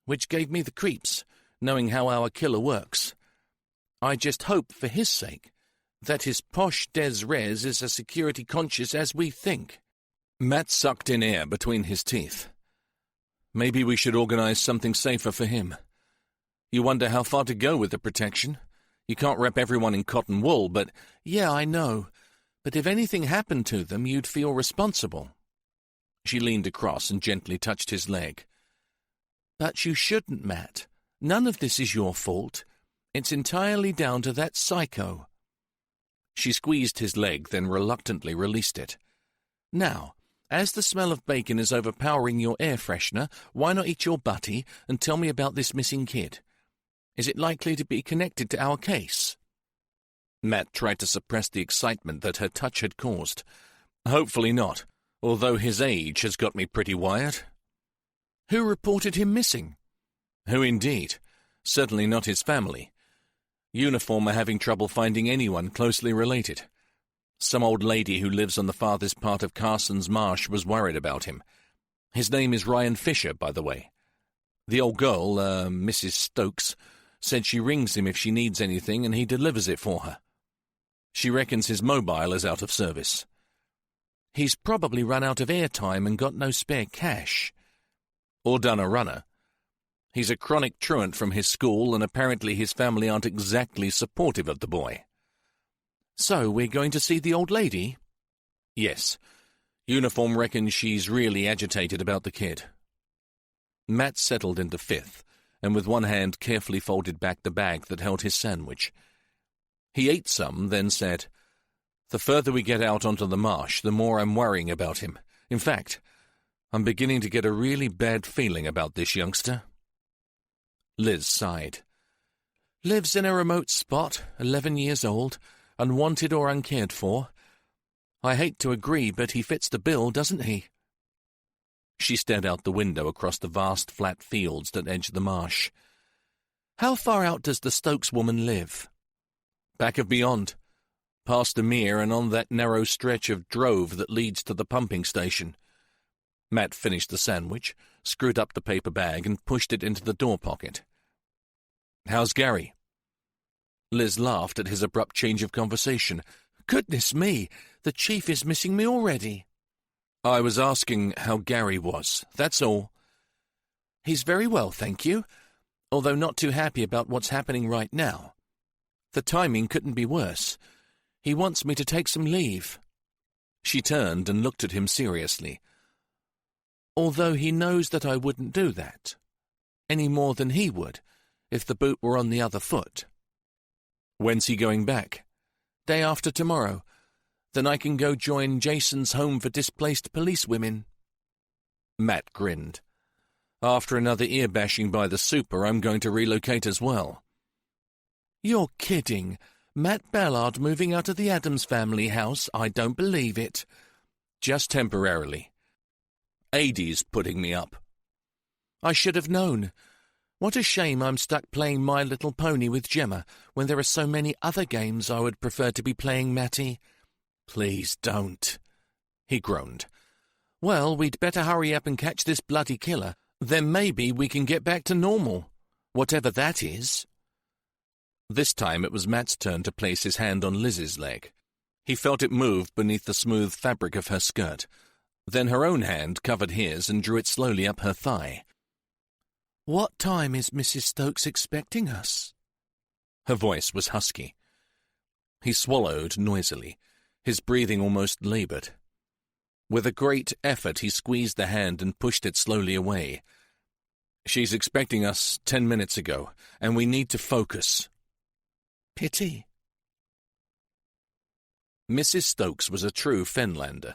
which gave me the creeps, knowing how our killer works. I just hope, for his sake, that his posh des res is as security conscious as we think. Matt sucked in air between his teeth. Maybe we should organize something safer for him. You wonder how far to go with the protection. You can't wrap everyone in cotton wool, but... Yeah, I know. But if anything happened to them, you'd feel responsible. She leaned across and gently touched his leg. But you shouldn't, Matt. None of this is your fault. It's entirely down to that psycho. She squeezed his leg, then reluctantly released it. Now, as the smell of bacon is overpowering your air freshener, why not eat your butty and tell me about this missing kid? Is it likely to be connected to our case? Matt tried to suppress the excitement that her touch had caused. Hopefully not, although his age has got me pretty wired. Who reported him missing? Who indeed? Certainly not his family. Uniform are having trouble finding anyone closely related. Some old lady who lives on the farthest part of Carson's Marsh was worried about him. His name is Ryan Fisher, by the way. The old girl, Mrs. Stokes, said she rings him if she needs anything and he delivers it for her. She reckons his mobile is out of service. He's probably run out of airtime and got no spare cash. Or done a runner. He's a chronic truant from his school, and apparently his family aren't exactly supportive of the boy. So we're going to see the old lady? Yes. Uniform reckons she's really agitated about the kid. Matt settled into fifth, and with one hand carefully folded back the bag that held his sandwich. He ate some, then said, "The further we get out onto the marsh, the more I'm worrying about him. In fact, I'm beginning to get a really bad feeling about this youngster." Liz sighed. Lives in a remote spot, 11 years old, unwanted or uncared for. I hate to agree, but he fits the bill, doesn't he? She stared out the window across the vast flat fields that edge the marsh. How far out does the Stokes woman live? Back of beyond, past the mere and on that narrow stretch of drove that leads to the pumping station. Matt finished the sandwich, screwed up the paper bag, and pushed it into the door pocket. How's Gary? Liz laughed at his abrupt change of conversation. Goodness me, the chief is missing me already. I was asking how Gary was, that's all. He's very well, thank you, although not too happy about what's happening right now. The timing couldn't be worse. He wants me to take some leave. She turned and looked at him seriously. Although he knows that I wouldn't do that, any more than he would, if the boot were on the other foot. When's he going back? Day after tomorrow. Then I can go join Jason's Home for Displaced Police Women. Matt grinned. After another ear-bashing by the super, I'm going to relocate as well. You're kidding. Matt Ballard moving out of the Addams family house? I don't believe it. Just temporarily. Adie's putting me up. I should have known. What a shame I'm stuck playing My Little Pony with Gemma when there are so many other games I would prefer to be playing, Matty. Please don't. He groaned. Well, we'd better hurry up and catch this bloody killer. Then maybe we can get back to normal, whatever that is. This time it was Matt's turn to place his hand on Liz's leg. He felt it move beneath the smooth fabric of her skirt. Then her own hand covered his and drew it slowly up her thigh. What time is Mrs. Stokes expecting us? Her voice was husky. He swallowed noisily, his breathing almost laboured. With a great effort he squeezed the hand and pushed it slowly away. She's expecting us 10 minutes ago, and we need to focus. Pity. Mrs. Stokes was a true Fenlander,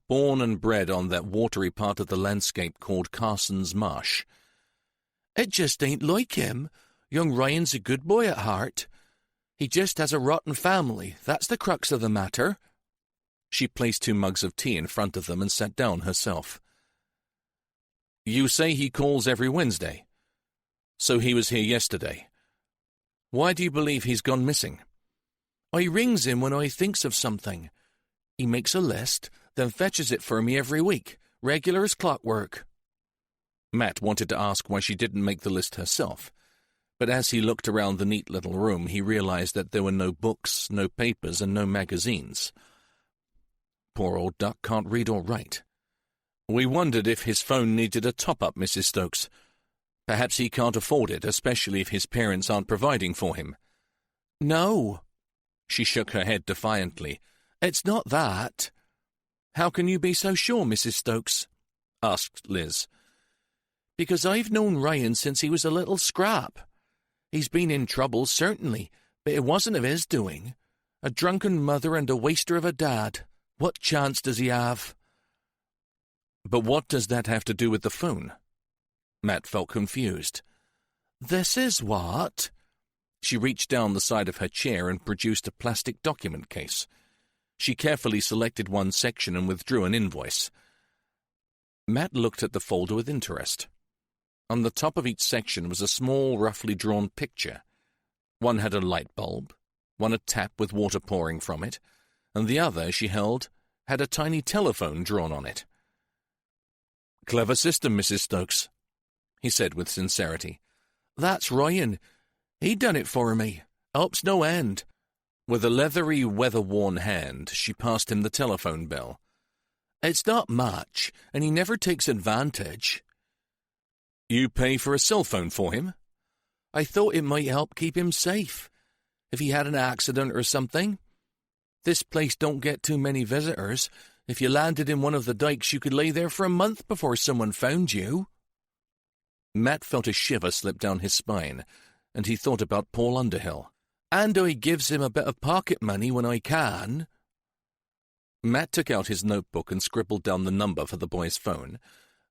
born and bred on that watery part of the landscape called Carson's Marsh. It just ain't like him. Young Ryan's a good boy at heart. He just has a rotten family, that's the crux of the matter. She placed 2 mugs of tea in front of them and sat down herself. You say he calls every Wednesday? So he was here yesterday. Why do you believe he's gone missing? I rings him when I thinks of something. He makes a list, then fetches it for me every week, regular as clockwork. Matt wanted to ask why she didn't make the list herself, but as he looked around the neat little room, he realized that there were no books, no papers, and no magazines. Poor old duck can't read or write. We wondered if his phone needed a top-up, Mrs. Stokes. Perhaps he can't afford it, especially if his parents aren't providing for him. No. She shook her head defiantly. It's not that. How can you be so sure, Mrs. Stokes? Asked Liz. Because I've known Ryan since he was a little scrap. He's been in trouble, certainly, but it wasn't of his doing. A drunken mother and a waster of a dad. What chance does he have? But what does that have to do with the phone? Matt felt confused. This is what? She reached down the side of her chair and produced a plastic document case. She carefully selected one section and withdrew an invoice. Matt looked at the folder with interest. On the top of each section was a small, roughly drawn picture. One had a light bulb, one a tap with water pouring from it, and the other, she held, had a tiny telephone drawn on it. "Clever system, Mrs. Stokes," he said with sincerity. "That's Ryan. He done it for me. Helps no end." With a leathery, weather-worn hand, she passed him the telephone bell. "It's not much, and he never takes advantage." "You pay for a cell phone for him?" "I thought it might help keep him safe, if he had an accident or something. This place don't get too many visitors. If you landed in one of the dikes, you could lay there for a month before someone found you." Matt felt a shiver slip down his spine, and he thought about Paul Underhill. "And I gives him a bit of pocket money when I can." Matt took out his notebook and scribbled down the number for the boy's phone.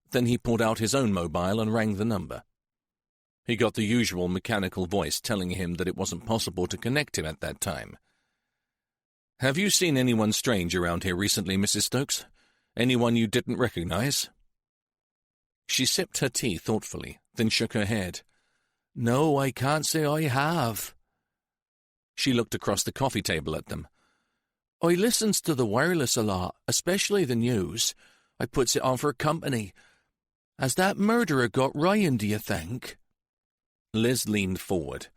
Then he pulled out his own mobile and rang the number. He got the usual mechanical voice telling him that it wasn't possible to connect him at that time. "Have you seen anyone strange around here recently, Mrs. Stokes? Anyone you didn't recognize?" She sipped her tea thoughtfully, then shook her head. "No, I can't say I have." She looked across the coffee table at them. "I listens to the wireless a lot, especially the news. I puts it on for company. Has that murderer got Ryan, do you think?" Liz leaned forward.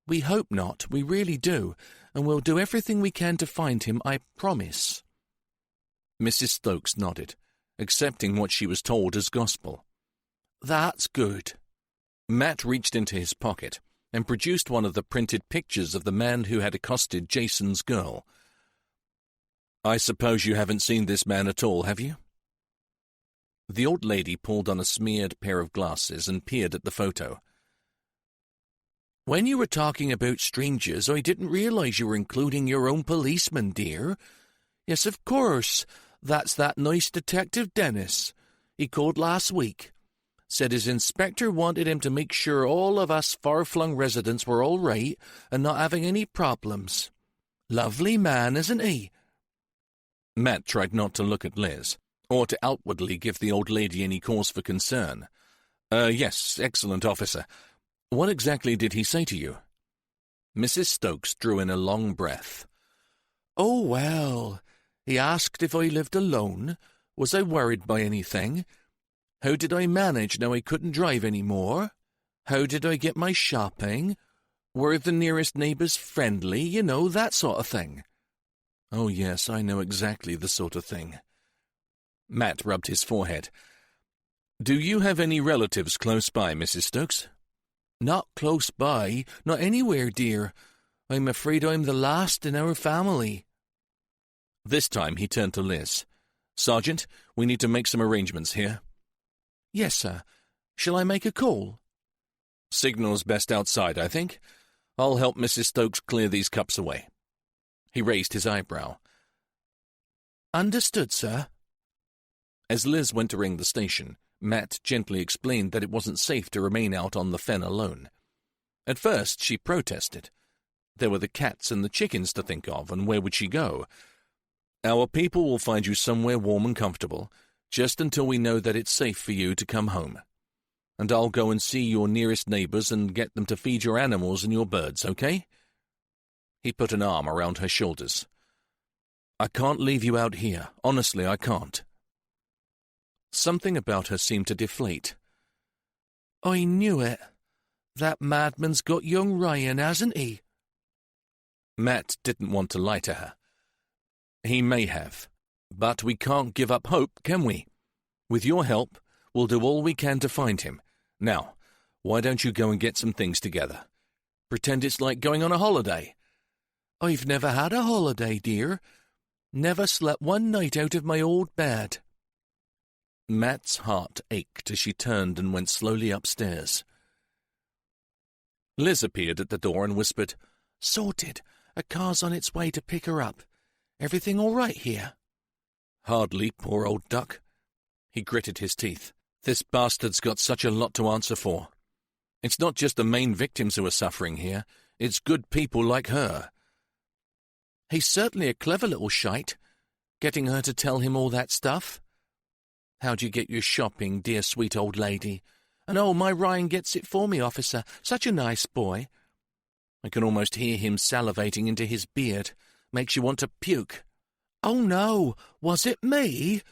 "We hope not, we really do, and we'll do everything we can to find him, I promise." Mrs. Stokes nodded, accepting what she was told as gospel. "That's good." Matt reached into his pocket and produced one of the printed pictures of the man who had accosted Jason's girl. "I suppose you haven't seen this man at all, have you?" The old lady pulled on a smeared pair of glasses and peered at the photo. "When you were talking about strangers, I didn't realize you were including your own policeman, dear. Yes, of course, that's that nice detective Dennis. He called last week. Said his inspector wanted him to make sure all of us far-flung residents were all right and not having any problems. Lovely man, isn't he?" Matt tried not to look at Liz, or to outwardly give the old lady any cause for concern. Yes, excellent officer. What exactly did he say to you?" Mrs. Stokes drew in a long breath. "Oh, well, he asked if I lived alone. Was I worried by anything? How did I manage now I couldn't drive any more? How did I get my shopping? Were the nearest neighbours friendly? You know, that sort of thing." "Oh, yes, I know exactly the sort of thing." Matt rubbed his forehead. "Do you have any relatives close by, Mrs. Stokes?" "Not close by, not anywhere, dear. I'm afraid I'm the last in our family." This time he turned to Liz. "Sergeant, we need to make some arrangements here." "Yes, sir. Shall I make a call?" "Signal's best outside, I think. I'll help Mrs. Stokes clear these cups away." He raised his eyebrow. "Understood, sir." As Liz went to ring the station, Matt gently explained that it wasn't safe to remain out on the fen alone. At first she protested. There were the cats and the chickens to think of, and where would she go? "Our people will find you somewhere warm and comfortable, just until we know that it's safe for you to come home. And I'll go and see your nearest neighbours and get them to feed your animals and your birds, okay?" He put an arm around her shoulders. "I can't leave you out here. Honestly, I can't." Something about her seemed to deflate. "I knew it. That madman's got young Ryan, hasn't he?" Matt didn't want to lie to her. "He may have. But we can't give up hope, can we? With your help, we'll do all we can to find him. Now, why don't you go and get some things together? Pretend it's like going on a holiday." "I've never had a holiday, dear. Never slept one night out of my old bed." Matt's heart ached as she turned and went slowly upstairs. Liz appeared at the door and whispered, "Sorted. A car's on its way to pick her up. Everything all right here?" "Hardly, poor old duck." He gritted his teeth. "This bastard's got such a lot to answer for. It's not just the main victims who are suffering here. It's good people like her. He's certainly a clever little shite, getting her to tell him all that stuff. How'd you get your shopping, dear sweet old lady? And oh, my Ryan gets it for me, officer. Such a nice boy. I can almost hear him salivating into his beard. Makes you want to puke. Oh no, was it me?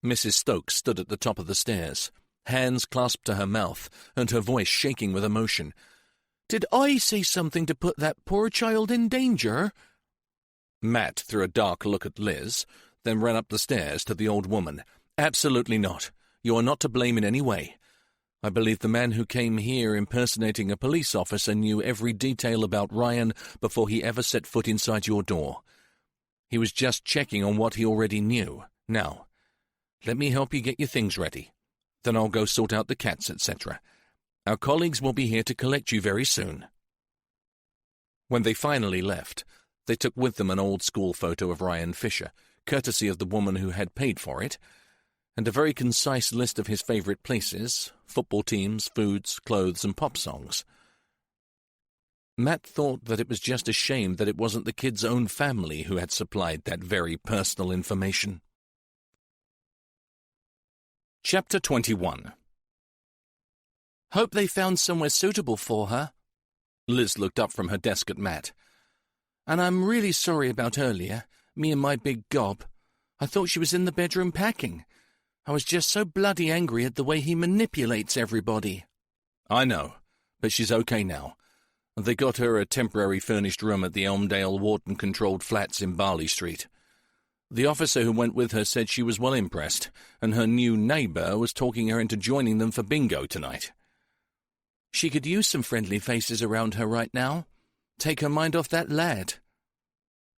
Mrs. Stokes stood at the top of the stairs, hands clasped to her mouth, and her voice shaking with emotion. Did I say something to put that poor child in danger? Matt threw a dark look at Liz, then ran up the stairs to the old woman. Absolutely not. You are not to blame in any way. I believe the man who came here impersonating a police officer knew every detail about Ryan before he ever set foot inside your door. He was just checking on what he already knew. Now, let me help you get your things ready. Then I'll go sort out the cats, etc. Our colleagues will be here to collect you very soon. When they finally left, they took with them an old-school photo of Ryan Fisher, courtesy of the woman who had paid for it, and a very concise list of his favourite places, football teams, foods, clothes, and pop songs. Matt thought that it was just a shame that it wasn't the kid's own family who had supplied that very personal information. Chapter 21. Hope they found somewhere suitable for her. Liz looked up from her desk at Matt. And I'm really sorry about earlier, me and my big gob. I thought she was in the bedroom packing. I was just so bloody angry at the way he manipulates everybody. I know, but she's okay now. They got her a temporary furnished room at the Elmdale Wharton-controlled flats in Barley Street. The officer who went with her said she was well impressed, and her new neighbour was talking her into joining them for bingo tonight. She could use some friendly faces around her right now. Take her mind off that lad.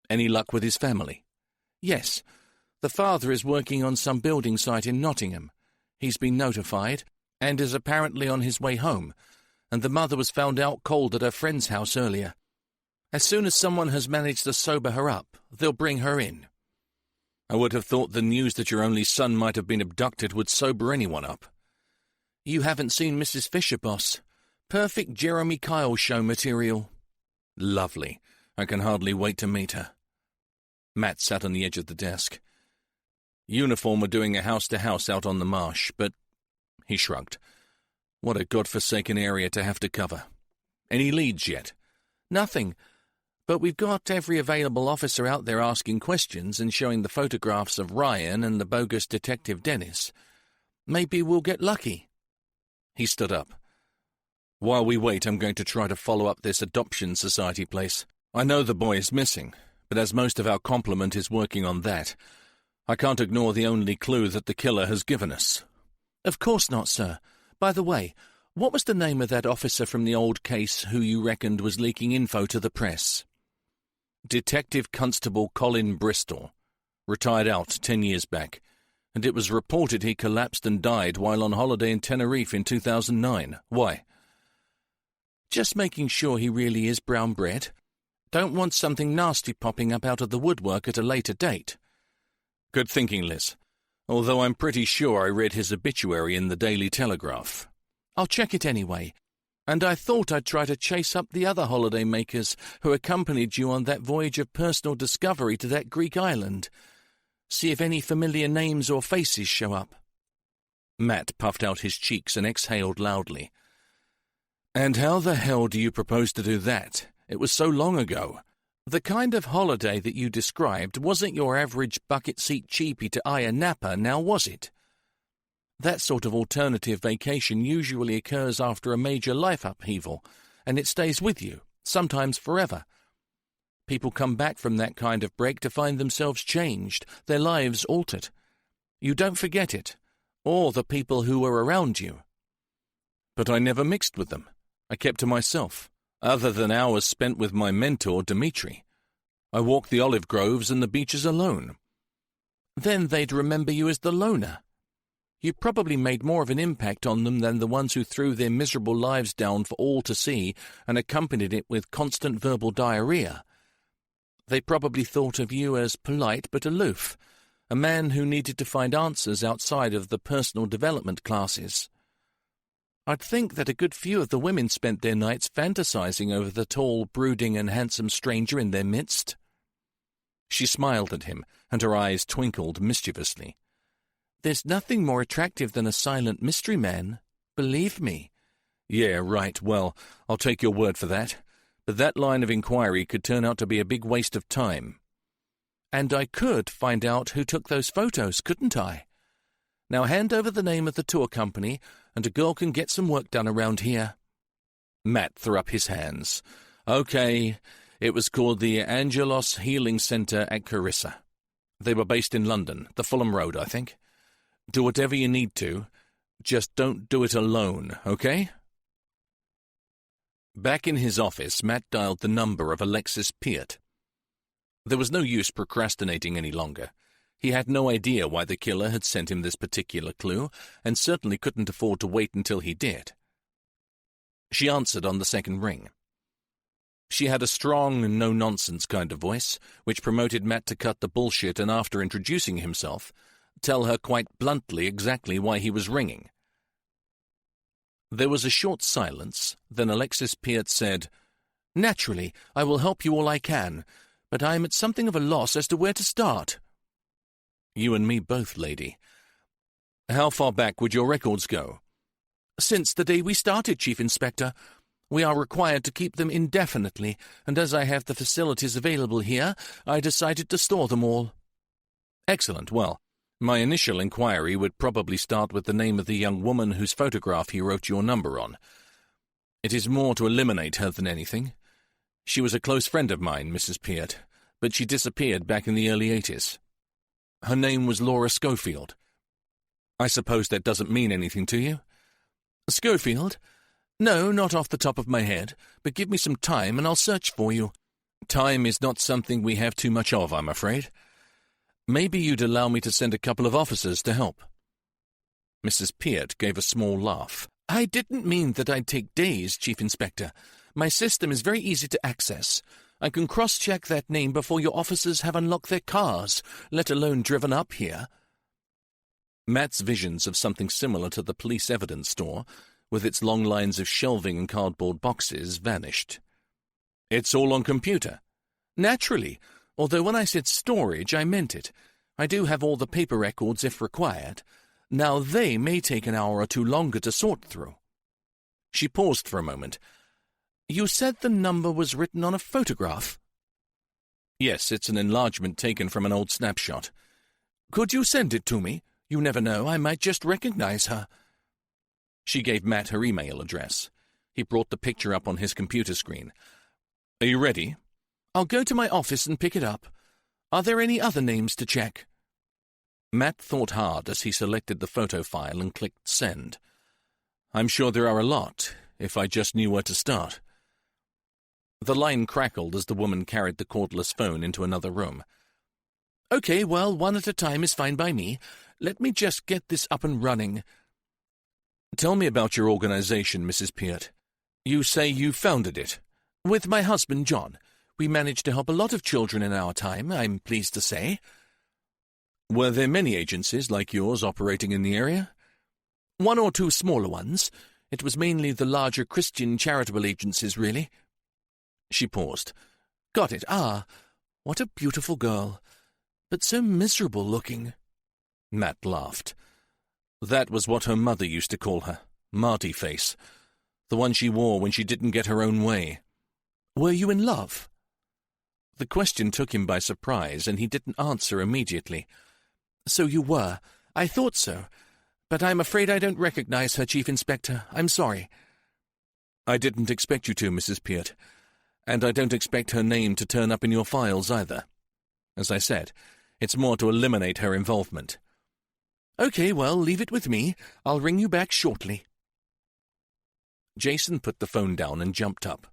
Any luck with his family? Yes. The father is working on some building site in Nottingham. He's been notified, and is apparently on his way home, and the mother was found out cold at her friend's house earlier. As soon as someone has managed to sober her up, they'll bring her in. I would have thought the news that your only son might have been abducted would sober anyone up. You haven't seen Mrs. Fisher, boss. Perfect Jeremy Kyle show material. Lovely. I can hardly wait to meet her. Matt sat on the edge of the desk. Uniform are doing a house-to-house out on the marsh, but... He shrugged. What a godforsaken area to have to cover. Any leads yet? Nothing. But we've got every available officer out there asking questions and showing the photographs of Ryan and the bogus detective Dennis. Maybe we'll get lucky. He stood up. While we wait, I'm going to try to follow up this adoption society place. I know the boy is missing, but as most of our complement is working on that, I can't ignore the only clue that the killer has given us. Of course not, sir. By the way, what was the name of that officer from the old case who you reckoned was leaking info to the press? Detective Constable Colin Bristol. Retired out 10 years back, and it was reported he collapsed and died while on holiday in Tenerife in 2009. Why? Just making sure he really is brown bread. Don't want something nasty popping up out of the woodwork at a later date. Good thinking, Liz. Although I'm pretty sure I read his obituary in the Daily Telegraph. I'll check it anyway. And I thought I'd try to chase up the other holiday makers who accompanied you on that voyage of personal discovery to that Greek island. See if any familiar names or faces show up. Matt puffed out his cheeks and exhaled loudly. And how the hell do you propose to do that? It was so long ago. The kind of holiday that you described wasn't your average bucket-seat cheapie to Ayia Napa, now was it? That sort of alternative vacation usually occurs after a major life upheaval, and it stays with you, sometimes forever. People come back from that kind of break to find themselves changed, their lives altered. You don't forget it, or the people who were around you. But I never mixed with them. I kept to myself. Other than hours spent with my mentor, Dimitri. I walked the olive groves and the beaches alone. Then they'd remember you as the loner. You probably made more of an impact on them than the ones who threw their miserable lives down for all to see and accompanied it with constant verbal diarrhea. They probably thought of you as polite but aloof, a man who needed to find answers outside of the personal development classes. I'd think that a good few of the women spent their nights fantasizing over the tall, brooding and handsome stranger in their midst. She smiled at him, and her eyes twinkled mischievously. There's nothing more attractive than a silent mystery man, believe me. Yeah, right, well, I'll take your word for that. But that line of inquiry could turn out to be a big waste of time. And I could find out who took those photos, couldn't I? Now hand over the name of the tour company, and a girl can get some work done around here. Matt threw up his hands. Okay, it was called the Angelos Healing Centre at Carissa. They were based in London, the Fulham Road, I think. Do whatever you need to. Just don't do it alone, okay? Back in his office, Matt dialed the number of Alexis Peart. There was no use procrastinating any longer. He had no idea why the killer had sent him this particular clue, and certainly couldn't afford to wait until he did. She answered on the second ring. She had a strong, no-nonsense kind of voice, which promoted Matt to cut the bullshit and, after introducing himself, tell her quite bluntly exactly why he was ringing. There was a short silence, then Alexis Peart said, "Naturally, I will help you all I can, but I am at something of a loss as to where to start." "You and me both, lady. How far back would your records go?" "Since the day we started, Chief Inspector. We are required to keep them indefinitely, and as I have the facilities available here, I decided to store them all." "Excellent. Well, my initial inquiry would probably start with the name of the young woman whose photograph he wrote your number on. It is more to eliminate her than anything. She was a close friend of mine, Mrs. Peart, but she disappeared back in the early 80s. Her name was Laura Schofield. I suppose that doesn't mean anything to you?" "Schofield? No, not off the top of my head, but give me some time and I'll search for you." "Time is not something we have too much of, I'm afraid. Maybe you'd allow me to send a couple of officers to help." Mrs. Peart gave a small laugh. "I didn't mean that I'd take days, Chief Inspector. My system is very easy to access. I can cross-check that name before your officers have unlocked their cars, let alone driven up here." Matt's visions of something similar to the police evidence store, with its long lines of shelving and cardboard boxes, vanished. "It's all on computer?" "Naturally, although when I said storage, I meant it. I do have all the paper records if required. Now they may take an hour or two longer to sort through." She paused for a moment. "You said the number was written on a photograph?" "Yes, it's an enlargement taken from an old snapshot." "Could you send it to me? You never know, I might just recognize her." She gave Matt her email address. He brought the picture up on his computer screen. "Are you ready?" "I'll go to my office and pick it up. Are there any other names to check?" Matt thought hard as he selected the photo file and clicked send. "I'm sure there are a lot, if I just knew where to start." The line crackled as the woman carried the cordless phone into another room. "Okay, well, one at a time is fine by me. Let me just get this up and running." "Tell me about your organization, Mrs. Peart. You say you founded it?" "With my husband, John. We managed to help a lot of children in our time, I'm pleased to say." "Were there many agencies like yours operating in the area?" "One or two smaller ones. It was mainly the larger Christian charitable agencies, really." She paused. "Got it. Ah, what a beautiful girl. But so miserable looking." Matt laughed. That was what her mother used to call her, Marty face, the one she wore when she didn't get her own way. "Were you in love?" The question took him by surprise, and he didn't answer immediately. "So you were. I thought so. But I'm afraid I don't recognize her, Chief Inspector. I'm sorry." "I didn't expect you to, Mrs. Peart, and I don't expect her name to turn up in your files either. As I said, it's more to eliminate her involvement." "Okay, well, leave it with me. I'll ring you back shortly." Jason put the phone down and jumped up.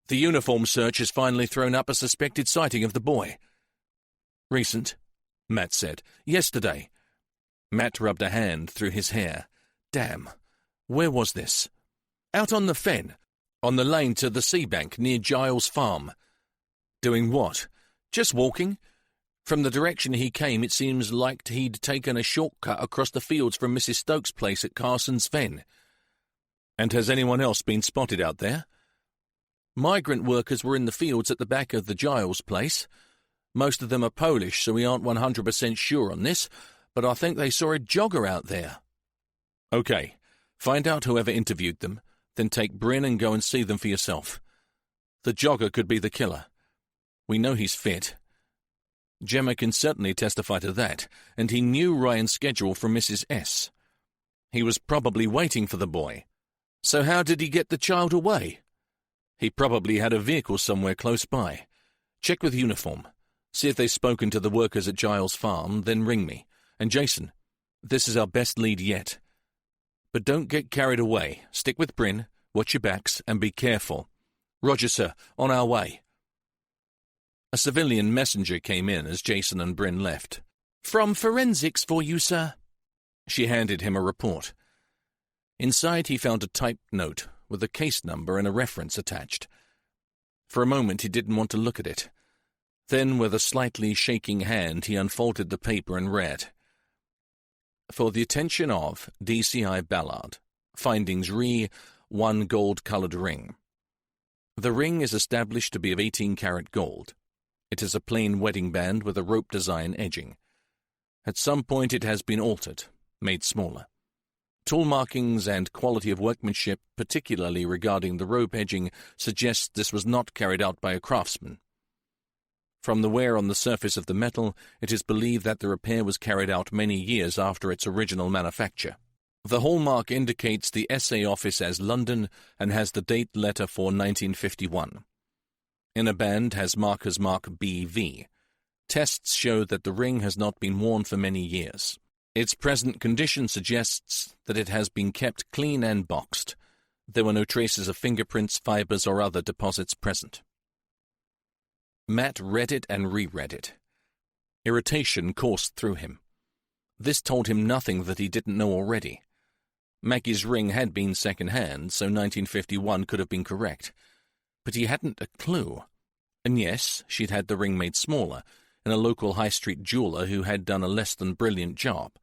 "The uniform search has finally thrown up a suspected sighting of the boy." "Recent?" Matt said. "Yesterday." Matt rubbed a hand through his hair. "Damn. Where was this?" "Out on the fen. On the lane to the sea bank near Giles Farm." "Doing what?" "Just walking. From the direction he came, it seems like he'd taken a shortcut across the fields from Mrs. Stokes' place at Carson's Fen. And has anyone else been spotted out there? Migrant workers were in the fields at the back of the Giles place. Most of them are Polish, so we aren't 100% sure on this, but I think they saw a jogger out there. Okay, find out whoever interviewed them, then take Bryn and go and see them for yourself. The jogger could be the killer. We know he's fit. Gemma can certainly testify to that, and he knew Ryan's schedule from Mrs. S. He was probably waiting for the boy. So how did he get the child away? He probably had a vehicle somewhere close by. Check with uniform. See if they've spoken to the workers at Giles Farm, then ring me. And Jason, this is our best lead yet. But don't get carried away. Stick with Bryn, watch your backs, and be careful. Roger, sir. On our way. A civilian messenger came in as Jason and Bryn left. From forensics for you, sir. She handed him a report. Inside he found a typed note with a case number and a reference attached. For a moment he didn't want to look at it. Then, with a slightly shaking hand, he unfolded the paper and read, For the attention of DCI Ballard, findings re: 1 gold-coloured ring. The ring is established to be of 18-karat gold. It is a plain wedding band with a rope design edging. At some point it has been altered, made smaller. Tool markings and quality of workmanship, particularly regarding the rope edging, suggest this was not carried out by a craftsman. From the wear on the surface of the metal, it is believed that the repair was carried out many years after its original manufacture. The hallmark indicates the SA office as London and has the date letter for 1951. Inner band has marker's mark BV. Tests show that the ring has not been worn for many years. Its present condition suggests that it has been kept clean and boxed. There were no traces of fingerprints, fibers, or other deposits present. Matt read it and reread it. Irritation coursed through him. This told him nothing that he didn't know already. Maggie's ring had been second-hand, so 1951 could have been correct. But he hadn't a clue. And yes, she'd had the ring made smaller, in a local high-street jeweller who had done a less-than-brilliant job.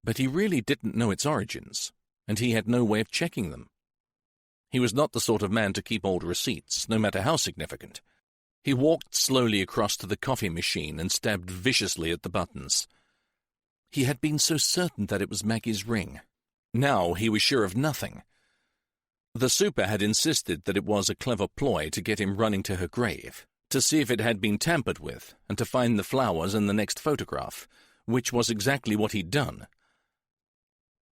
But he really didn't know its origins, and he had no way of checking them. He was not the sort of man to keep old receipts, no matter how significant. He walked slowly across to the coffee machine and stabbed viciously at the buttons. He had been so certain that it was Maggie's ring. Now he was sure of nothing. The super had insisted that it was a clever ploy to get him running to her grave, to see if it had been tampered with, and to find the flowers in the next photograph, which was exactly what he'd done.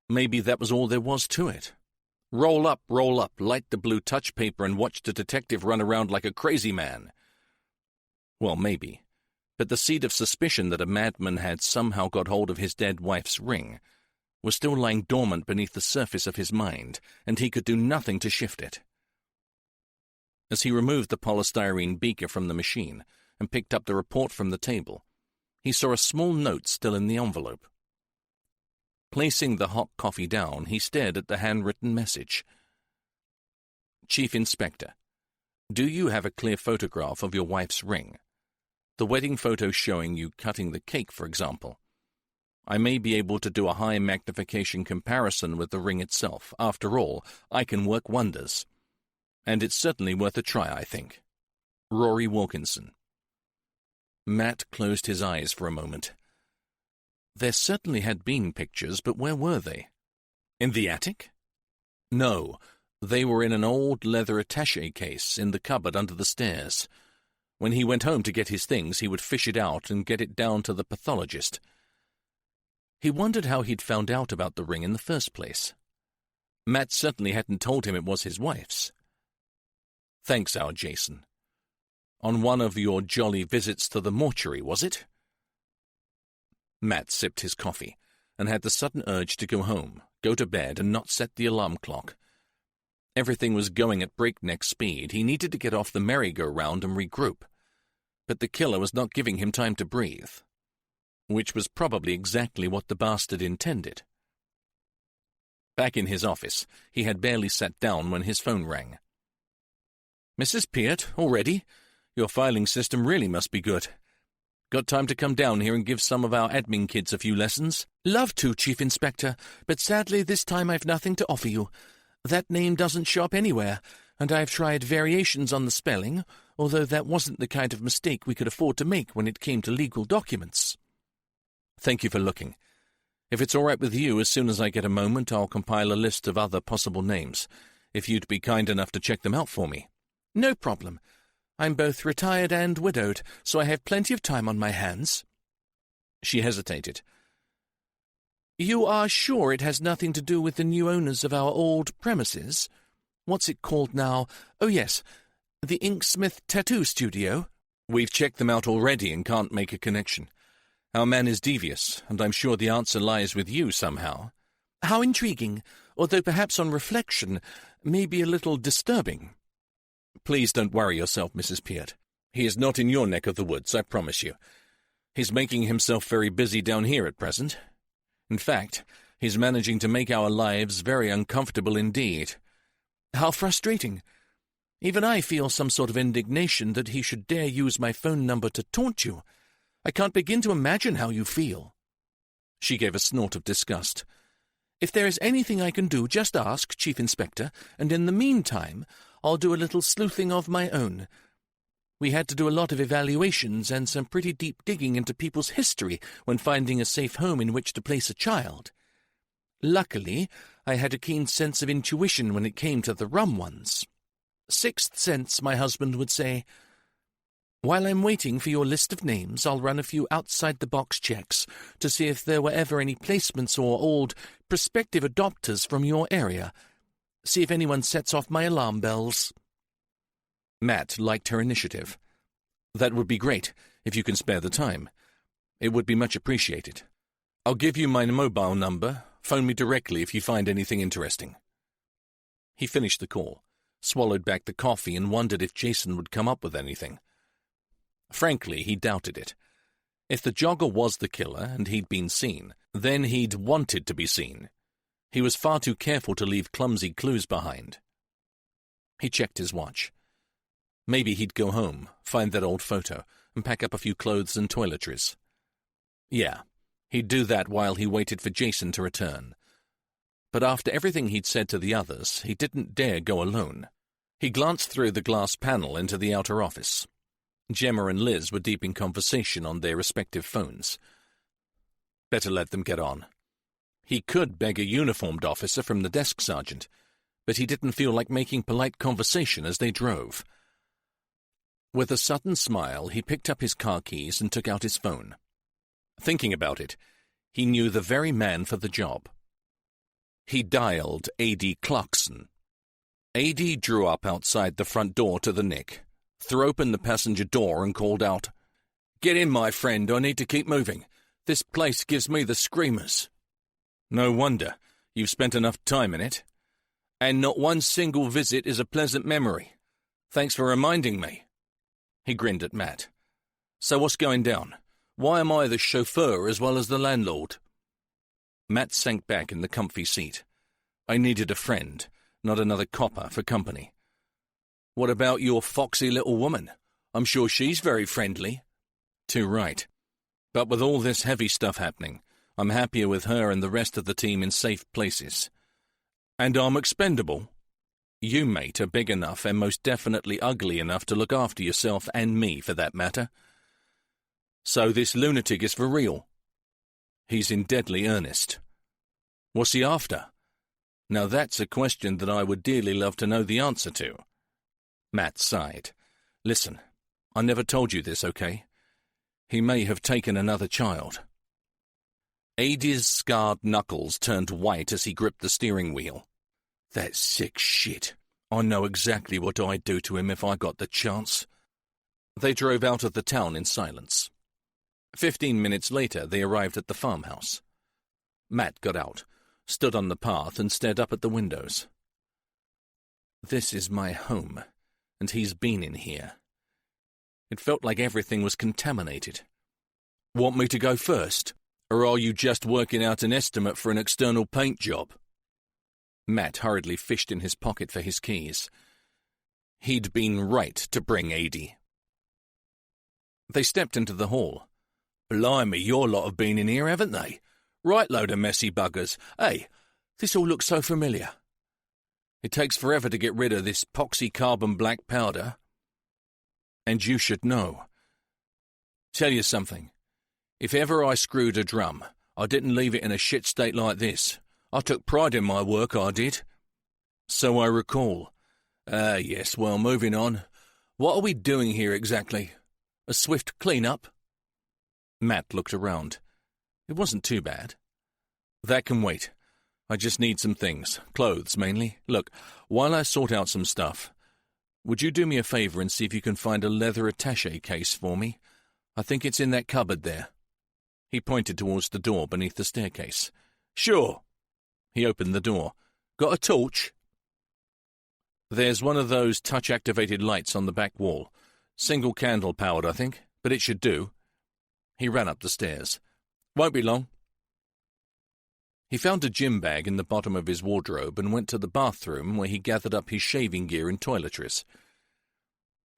Maybe that was all there was to it. Roll up, light the blue touch paper and watch the detective run around like a crazy man. Well, maybe. But the seed of suspicion that a madman had somehow got hold of his dead wife's ring was still lying dormant beneath the surface of his mind, and he could do nothing to shift it. As he removed the polystyrene beaker from the machine and picked up the report from the table, he saw a small note still in the envelope. Placing the hot coffee down, he stared at the handwritten message. Chief Inspector, do you have a clear photograph of your wife's ring? The wedding photo showing you cutting the cake, for example. I may be able to do a high magnification comparison with the ring itself. After all, I can work wonders. And it's certainly worth a try, I think. Rory Wilkinson. Matt closed his eyes for a moment. There certainly had been pictures, but where were they? In the attic? No, they were in an old leather attaché case in the cupboard under the stairs. When he went home to get his things, he would fish it out and get it down to the pathologist. He wondered how he'd found out about the ring in the first place. Matt certainly hadn't told him it was his wife's. Thanks, our Jason. On one of your jolly visits to the mortuary, was it? Matt sipped his coffee and had the sudden urge to go home, go to bed, and not set the alarm clock. Everything was going at breakneck speed. He needed to get off the merry-go-round and regroup. But the killer was not giving him time to breathe, which was probably exactly what the bastard intended. Back in his office, he had barely sat down when his phone rang. Mrs. Peart, already? Your filing system really must be good. Got time to come down here and give some of our admin kids a few lessons? Love to, Chief Inspector, but sadly this time I've nothing to offer you. That name doesn't show up anywhere, and I've tried variations on the spelling, although that wasn't the kind of mistake we could afford to make when it came to legal documents. Thank you for looking. If it's all right with you, as soon as I get a moment, I'll compile a list of other possible names, if you'd be kind enough to check them out for me. No problem. I'm both retired and widowed, so I have plenty of time on my hands. She hesitated. You are sure it has nothing to do with the new owners of our old premises? What's it called now? Oh, yes, the Inksmith Tattoo Studio. We've checked them out already and can't make a connection. Our man is devious, and I'm sure the answer lies with you somehow. How intriguing, although perhaps on reflection, maybe a little disturbing. Please don't worry yourself, Mrs. Peart. He is not in your neck of the woods, I promise you. He's making himself very busy down here at present. In fact, he's managing to make our lives very uncomfortable indeed. How frustrating. Even I feel some sort of indignation that he should dare use my phone number to taunt you. I can't begin to imagine how you feel. She gave a snort of disgust. If there is anything I can do, just ask, Chief Inspector, and in the meantime, I'll do a little sleuthing of my own. We had to do a lot of evaluations and some pretty deep digging into people's history when finding a safe home in which to place a child. Luckily, I had a keen sense of intuition when it came to the rum ones. Sixth sense, my husband would say. While I'm waiting for your list of names, I'll run a few outside-the-box checks to see if there were ever any placements or old prospective adopters from your area. See if anyone sets off my alarm bells. Matt liked her initiative. That would be great, if you can spare the time. It would be much appreciated. I'll give you my mobile number. Phone me directly if you find anything interesting. He finished the call, swallowed back the coffee, and wondered if Jason would come up with anything. Frankly, he doubted it. If the jogger was the killer and he'd been seen, then he'd wanted to be seen. He was far too careful to leave clumsy clues behind. He checked his watch. Maybe he'd go home, find that old photo, and pack up a few clothes and toiletries. Yeah, he'd do that while he waited for Jason to return. But after everything he'd said to the others, he didn't dare go alone. He glanced through the glass panel into the outer office. Gemma and Liz were deep in conversation on their respective phones. Better let them get on. He could beg a uniformed officer from the desk sergeant, but he didn't feel like making polite conversation as they drove. With a sudden smile, he picked up his car keys and took out his phone. Thinking about it, he knew the very man for the job. He dialed A.D. Clarkson. A.D. drew up outside the front door to the Nick, threw open the passenger door and called out, "Get in, my friend, I need to keep moving. This place gives me the screamers." "No wonder. You've spent enough time in it. And not one single visit is a pleasant memory. Thanks for reminding me." He grinned at Matt. "So what's going down? Why am I the chauffeur as well as the landlord?" Matt sank back in the comfy seat. "I needed a friend, not another copper for company." "What about your foxy little woman? I'm sure she's very friendly." "Too right. But with all this heavy stuff happening, I'm happier with her and the rest of the team in safe places." "And I'm expendable?" "You, mate, are big enough and most definitely ugly enough to look after yourself and me, for that matter." "So this lunatic is for real?" "He's in deadly earnest." "What's he after?" "Now that's a question that I would dearly love to know the answer to." Matt sighed. "Listen, I never told you this, okay? He may have taken another child." A.D.'s scarred knuckles turned white as he gripped the steering wheel. "That's sick shit. I know exactly what I'd do to him if I got the chance." They drove out of the town in silence. 15 minutes later, they arrived at the farmhouse. Matt got out, stood on the path, and stared up at the windows. "This is my home, and he's been in here." It felt like everything was contaminated. "Want me to go first? Or are you just working out an estimate for an external paint job?" Matt hurriedly fished in his pocket for his keys. He'd been right to bring A.D. They stepped into the hall. "Blimey, your lot have been in here, haven't they? Right load of messy buggers. Hey, this all looks so familiar." It takes forever to get rid of this poxy-carbon black powder. And you should know. Tell you something. If ever I screwed a drum, I didn't leave it in a shit state like this. I took pride in my work, I did. So I recall. Yes, well, moving on. What are we doing here exactly? A swift clean-up? Matt looked around. It wasn't too bad. That can wait. I just need some things. Clothes, mainly. Look, while I sort out some stuff, would you do me a favour and see if you can find a leather attaché case for me? I think it's in that cupboard there. He pointed towards the door beneath the staircase. Sure. He opened the door. Got a torch? There's one of those touch-activated lights on the back wall. Single candle powered, I think, but it should do. He ran up the stairs. Won't be long. He found a gym bag in the bottom of his wardrobe and went to the bathroom where he gathered up his shaving gear and toiletries.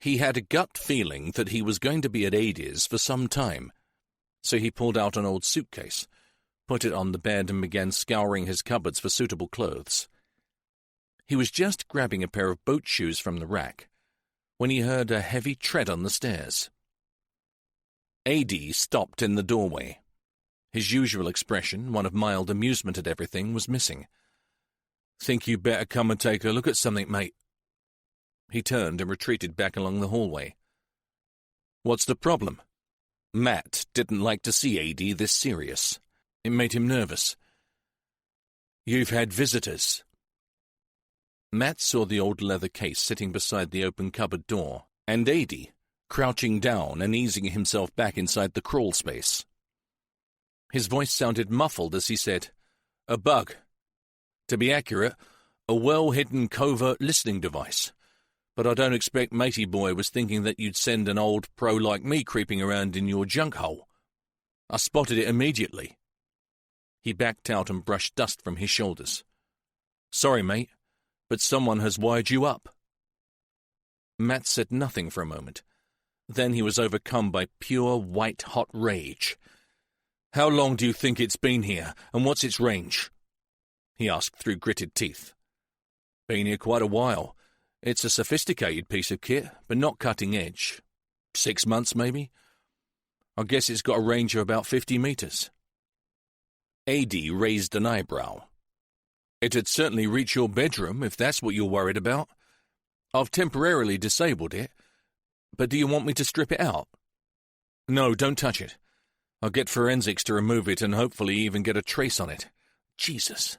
He had a gut feeling that he was going to be at Adie's for some time, so he pulled out an old suitcase, put it on the bed and began scouring his cupboards for suitable clothes. He was just grabbing a pair of boat shoes from the rack when he heard a heavy tread on the stairs. Adie stopped in the doorway. His usual expression, one of mild amusement at everything, was missing. Think you better come and take a look at something, mate. He turned and retreated back along the hallway. What's the problem? Matt didn't like to see Adie this serious. It made him nervous. You've had visitors. Matt saw the old leather case sitting beside the open cupboard door, and Adie, crouching down and easing himself back inside the crawl space. His voice sounded muffled as he said, A bug. To be accurate, a well-hidden covert listening device. But I don't expect Matey Boy was thinking that you'd send an old pro like me creeping around in your junk hole. I spotted it immediately. He backed out and brushed dust from his shoulders. Sorry, mate, but someone has wired you up. Matt said nothing for a moment. Then he was overcome by pure white-hot rage. How long do you think it's been here, and what's its range? He asked through gritted teeth. Been here quite a while. It's a sophisticated piece of kit, but not cutting edge. 6 months, maybe? I guess it's got a range of about 50 meters. Adie raised an eyebrow. It'd certainly reach your bedroom, if that's what you're worried about. I've temporarily disabled it, but do you want me to strip it out? No, don't touch it. I'll get forensics to remove it and hopefully even get a trace on it. Jesus.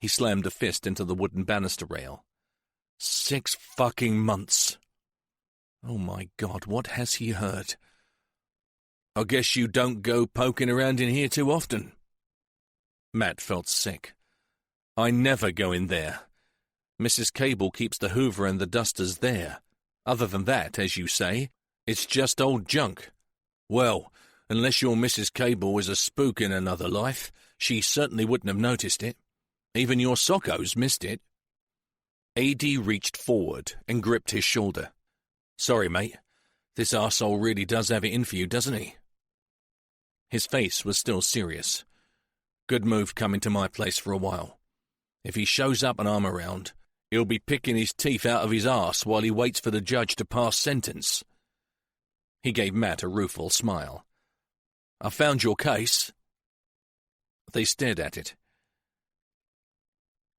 He slammed a fist into the wooden banister rail. 6 fucking months. Oh my God, what has he heard? I guess you don't go poking around in here too often. Matt felt sick. I never go in there. Mrs. Cable keeps the hoover and the dusters there. Other than that, as you say, it's just old junk. Well, unless your Mrs. Cable is a spook in another life, she certainly wouldn't have noticed it. Even your sockos missed it. Adie reached forward and gripped his shoulder. Sorry, mate. This arsehole really does have it in for you, doesn't he? His face was still serious. Good move coming to my place for a while. If he shows up and I'm around, he'll be picking his teeth out of his arse while he waits for the judge to pass sentence. He gave Matt a rueful smile. I found your case. They stared at it.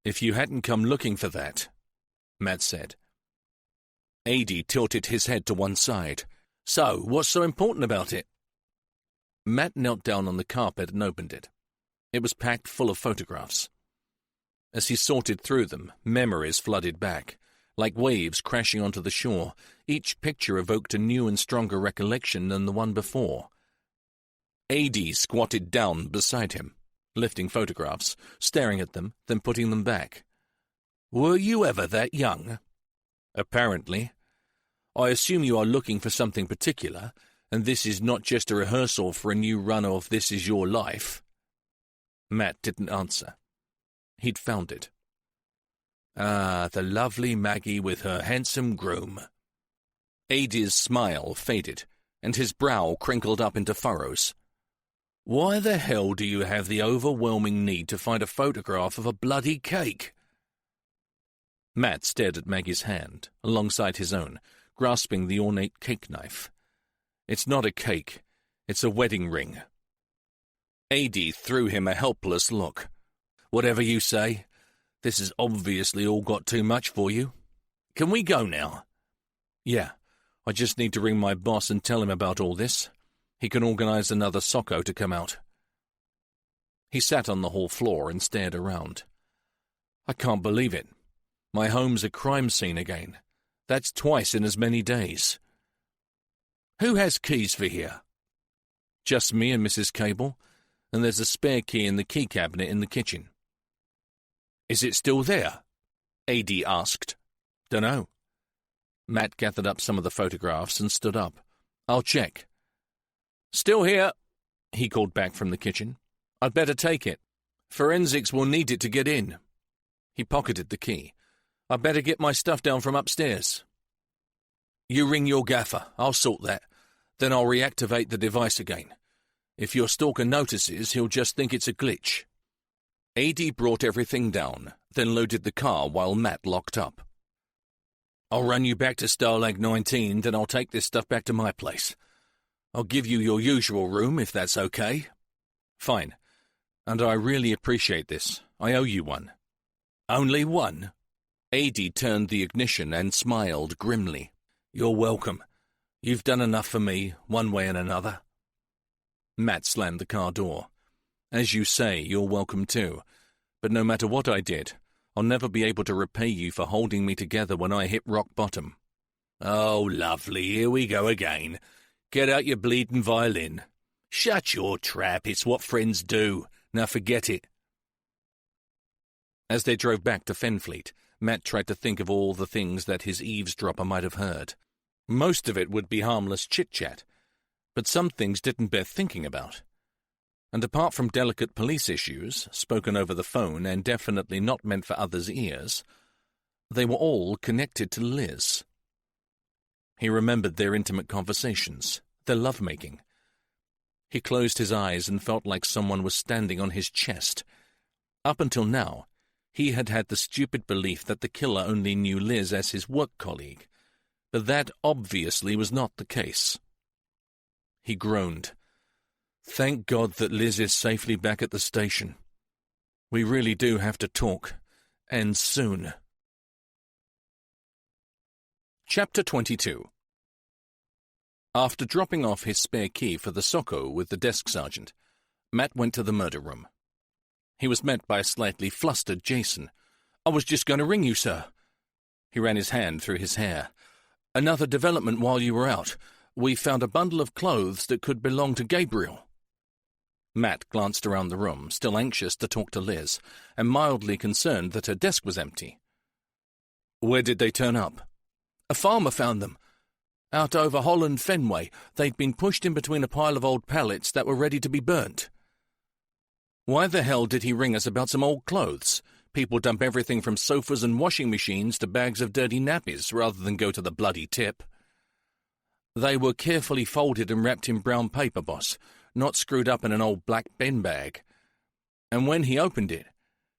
If you hadn't come looking for that, Matt said. Adie tilted his head to one side. So, what's so important about it? Matt knelt down on the carpet and opened it. It was packed full of photographs. As he sorted through them, memories flooded back. Like waves crashing onto the shore, each picture evoked a new and stronger recollection than the one before. Adie squatted down beside him, lifting photographs, staring at them, then putting them back. Were you ever that young? Apparently. I assume you are looking for something particular, and this is not just a rehearsal for a new run of This Is Your Life. Matt didn't answer. He'd found it. Ah, the lovely Maggie with her handsome groom. Adie's smile faded, and his brow crinkled up into furrows. Why the hell do you have the overwhelming need to find a photograph of a bloody cake? Matt stared at Maggie's hand, alongside his own, grasping the ornate cake knife. "It's not a cake. It's a wedding ring." Adie threw him a helpless look. "Whatever you say. This has obviously all got too much for you. Can we go now?" "Yeah. I just need to ring my boss and tell him about all this. He can organize another socko to come out." He sat on the hall floor and stared around. "I can't believe it. My home's a crime scene again. That's twice in as many days." "Who has keys for here?" "Just me and Mrs. Cable, and there's a spare key in the key cabinet in the kitchen." "Is it still there?" Adie asked. "Dunno." Matt gathered up some of the photographs and stood up. "I'll check." "Still here," he called back from the kitchen. "I'd better take it. Forensics will need it to get in." He pocketed the key. "I'd better get my stuff down from upstairs." "You ring your gaffer. I'll sort that. Then I'll reactivate the device again. If your stalker notices, he'll just think it's a glitch." Adie brought everything down, then loaded the car while Matt locked up. "I'll run you back to Starlag 19, then I'll take this stuff back to my place. I'll give you your usual room, if that's okay." "Fine. And I really appreciate this. I owe you one." "Only one?" Adie turned the ignition and smiled grimly. "You're welcome. You've done enough for me, one way and another." Matt slammed the car door. "As you say, you're welcome too. But no matter what I did, I'll never be able to repay you for holding me together when I hit rock bottom." "Oh, lovely, here we go again. Get out your bleeding violin. Shut your trap, it's what friends do. Now forget it." As they drove back to Fenfleet, Matt tried to think of all the things that his eavesdropper might have heard. Most of it would be harmless chit-chat, but some things didn't bear thinking about. And apart from delicate police issues, spoken over the phone and definitely not meant for others' ears, they were all connected to Liz. He remembered their intimate conversations, their lovemaking. He closed his eyes and felt like someone was standing on his chest. Up until now, he had had the stupid belief that the killer only knew Liz as his work colleague, but that obviously was not the case. He groaned. "Thank God that Liz is safely back at the station. We really do have to talk, and soon." Chapter 22. After dropping off his spare key for the socko with the desk sergeant, Matt went to the murder room. He was met by a slightly flustered Jason. "I was just going to ring you, sir." He ran his hand through his hair. "Another development while you were out. We found a bundle of clothes that could belong to Gabriel." Matt glanced around the room, still anxious to talk to Liz, and mildly concerned that her desk was empty. "Where did they turn up?" "A farmer found them. Out over Holland Fenway. They'd been pushed in between a pile of old pallets that were ready to be burnt." "Why the hell did he ring us about some old clothes? People dump everything from sofas and washing machines to bags of dirty nappies rather than go to the bloody tip." "They were carefully folded and wrapped in brown paper, boss, not screwed up in an old black bin bag. And when he opened it,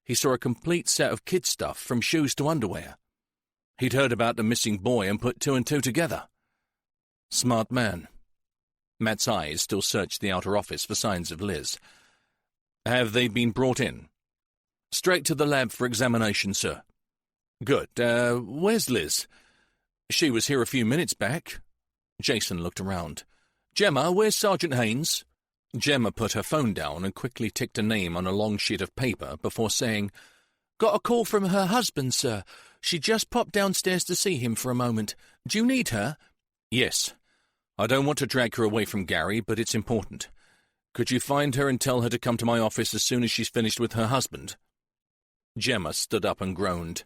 he saw a complete set of kid stuff from shoes to underwear. He'd heard about the missing boy and put two and two together." "Smart man." Matt's eyes still searched the outer office for signs of Liz. "Have they been brought in?" "Straight to the lab for examination, sir." "Good. Where's Liz?" "She was here a few minutes back." Jason looked around. "Gemma, where's Sergeant Haynes?" Gemma put her phone down and quickly ticked a name on a long sheet of paper before saying, "Got a call from her husband, sir. She just popped downstairs to see him for a moment. Do you need her?" "Yes. I don't want to drag her away from Gary, but it's important. Could you find her and tell her to come to my office as soon as she's finished with her husband?" Gemma stood up and groaned.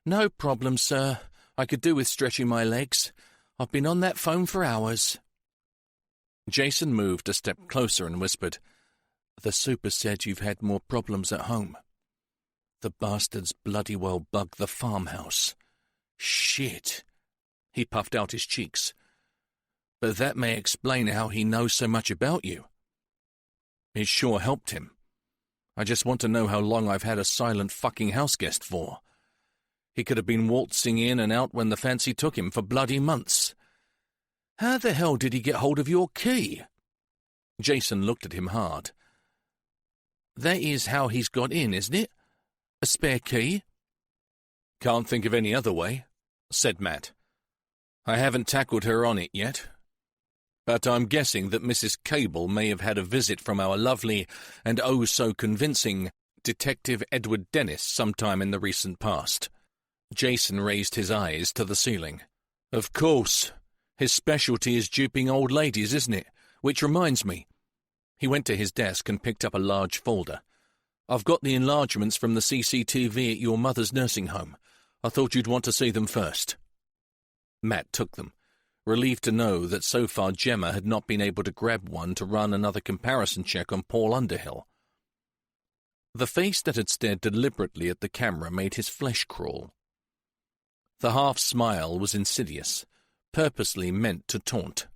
"No problem, sir. I could do with stretching my legs. I've been on that phone for hours." Jason moved a step closer and whispered, "The super said you've had more problems at home. The bastards bloody well bugged the farmhouse. Shit." He puffed out his cheeks. "But that may explain how he knows so much about you." "It sure helped him. I just want to know how long I've had a silent fucking houseguest for." He could have been waltzing in and out when the fancy took him for bloody months. How the hell did he get hold of your key? Jason looked at him hard. That is how he's got in, isn't it? A spare key? Can't think of any other way, said Matt. I haven't tackled her on it yet. But I'm guessing that Mrs. Cable may have had a visit from our lovely and oh-so-convincing Detective Edward Dennis sometime in the recent past. Jason raised his eyes to the ceiling. Of course. His specialty is duping old ladies, isn't it? Which reminds me. He went to his desk and picked up a large folder. I've got the enlargements from the CCTV at your mother's nursing home. I thought you'd want to see them first. Matt took them, relieved to know that so far Gemma had not been able to grab one to run another comparison check on Paul Underhill. The face that had stared deliberately at the camera made his flesh crawl. The half-smile was insidious, purposely meant to taunt.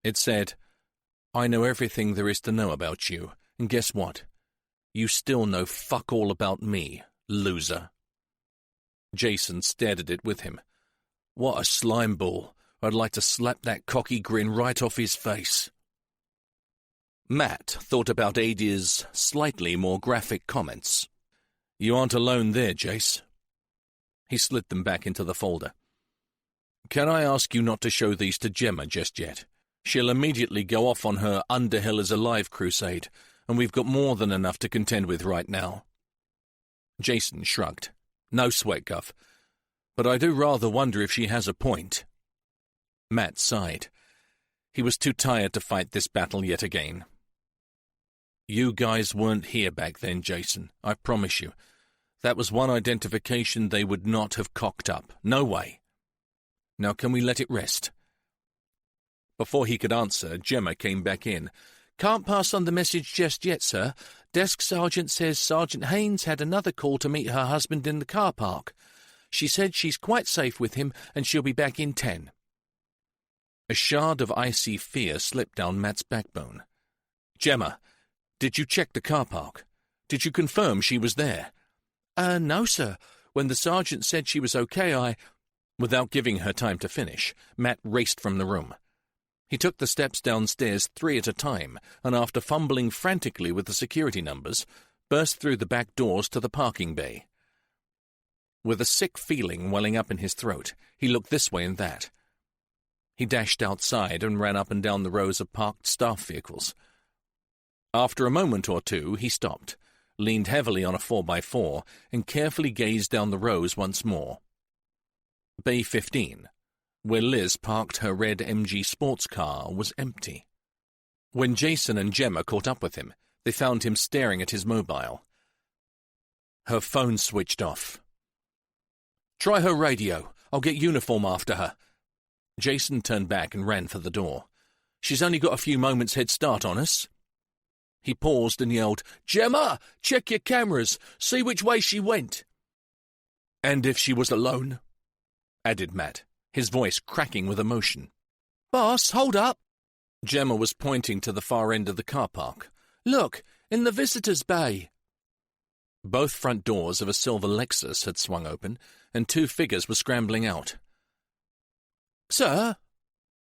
It said, I know everything there is to know about you, and guess what? You still know fuck all about me, loser. Jason stared at it with him. What a slime ball. I'd like to slap that cocky grin right off his face. Matt thought about Adia's slightly more graphic comments. You aren't alone there, Jace. He slid them back into the folder. Can I ask you not to show these to Gemma just yet? She'll immediately go off on her Underhill is alive crusade, and we've got more than enough to contend with right now. Jason shrugged. No sweat, Guff. But I do rather wonder if she has a point. Matt sighed. He was too tired to fight this battle yet again. You guys weren't here back then, Jason, I promise you. That was one identification they would not have cocked up. No way. Now can we let it rest? Before he could answer, Gemma came back in. Can't pass on the message just yet, sir. Desk sergeant says Sergeant Haynes had another call to meet her husband in the car park. She said she's quite safe with him and she'll be back in 10. A shard of icy fear slipped down Matt's backbone. Gemma, did you check the car park? Did you confirm she was there? No, sir. When the sergeant said she was okay, Without giving her time to finish, Matt raced from the room. He took the steps downstairs 3 at a time, and after fumbling frantically with the security numbers, burst through the back doors to the parking bay. With a sick feeling welling up in his throat, he looked this way and that. He dashed outside and ran up and down the rows of parked staff vehicles. After a moment or two, he stopped, leaned heavily on a 4x4, and carefully gazed down the rows once more. Bay 15, where Liz parked her red MG sports car, was empty. When Jason and Gemma caught up with him, they found him staring at his mobile. Her phone switched off. Try her radio. I'll get uniform after her. Jason turned back and ran for the door. She's only got a few moments' head start on us. He paused and yelled, Gemma, check your cameras. See which way she went. And if she was alone, added Matt, his voice cracking with emotion. Boss, hold up. Gemma was pointing to the far end of the car park. Look, in the visitors' bay. Both front doors of a silver Lexus had swung open, and 2 figures were scrambling out. Sir,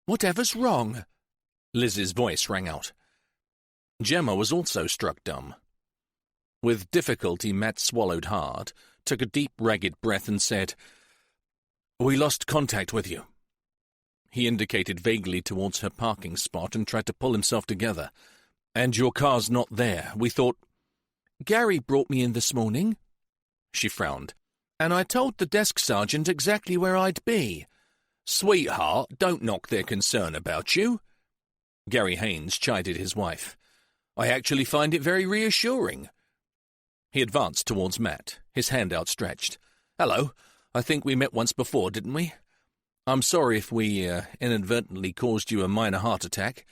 whatever's wrong? Liz's voice rang out. Gemma was also struck dumb. With difficulty, Matt swallowed hard, took a deep, ragged breath and said, We lost contact with you. He indicated vaguely towards her parking spot and tried to pull himself together. And your car's not there. We thought... Gary brought me in this morning. She frowned. And I told the desk sergeant exactly where I'd be. Sweetheart, don't knock their concern about you. Gary Haynes chided his wife. I actually find it very reassuring. He advanced towards Matt, his hand outstretched. Hello. I think we met once before, didn't we? I'm sorry if we inadvertently caused you a minor heart attack,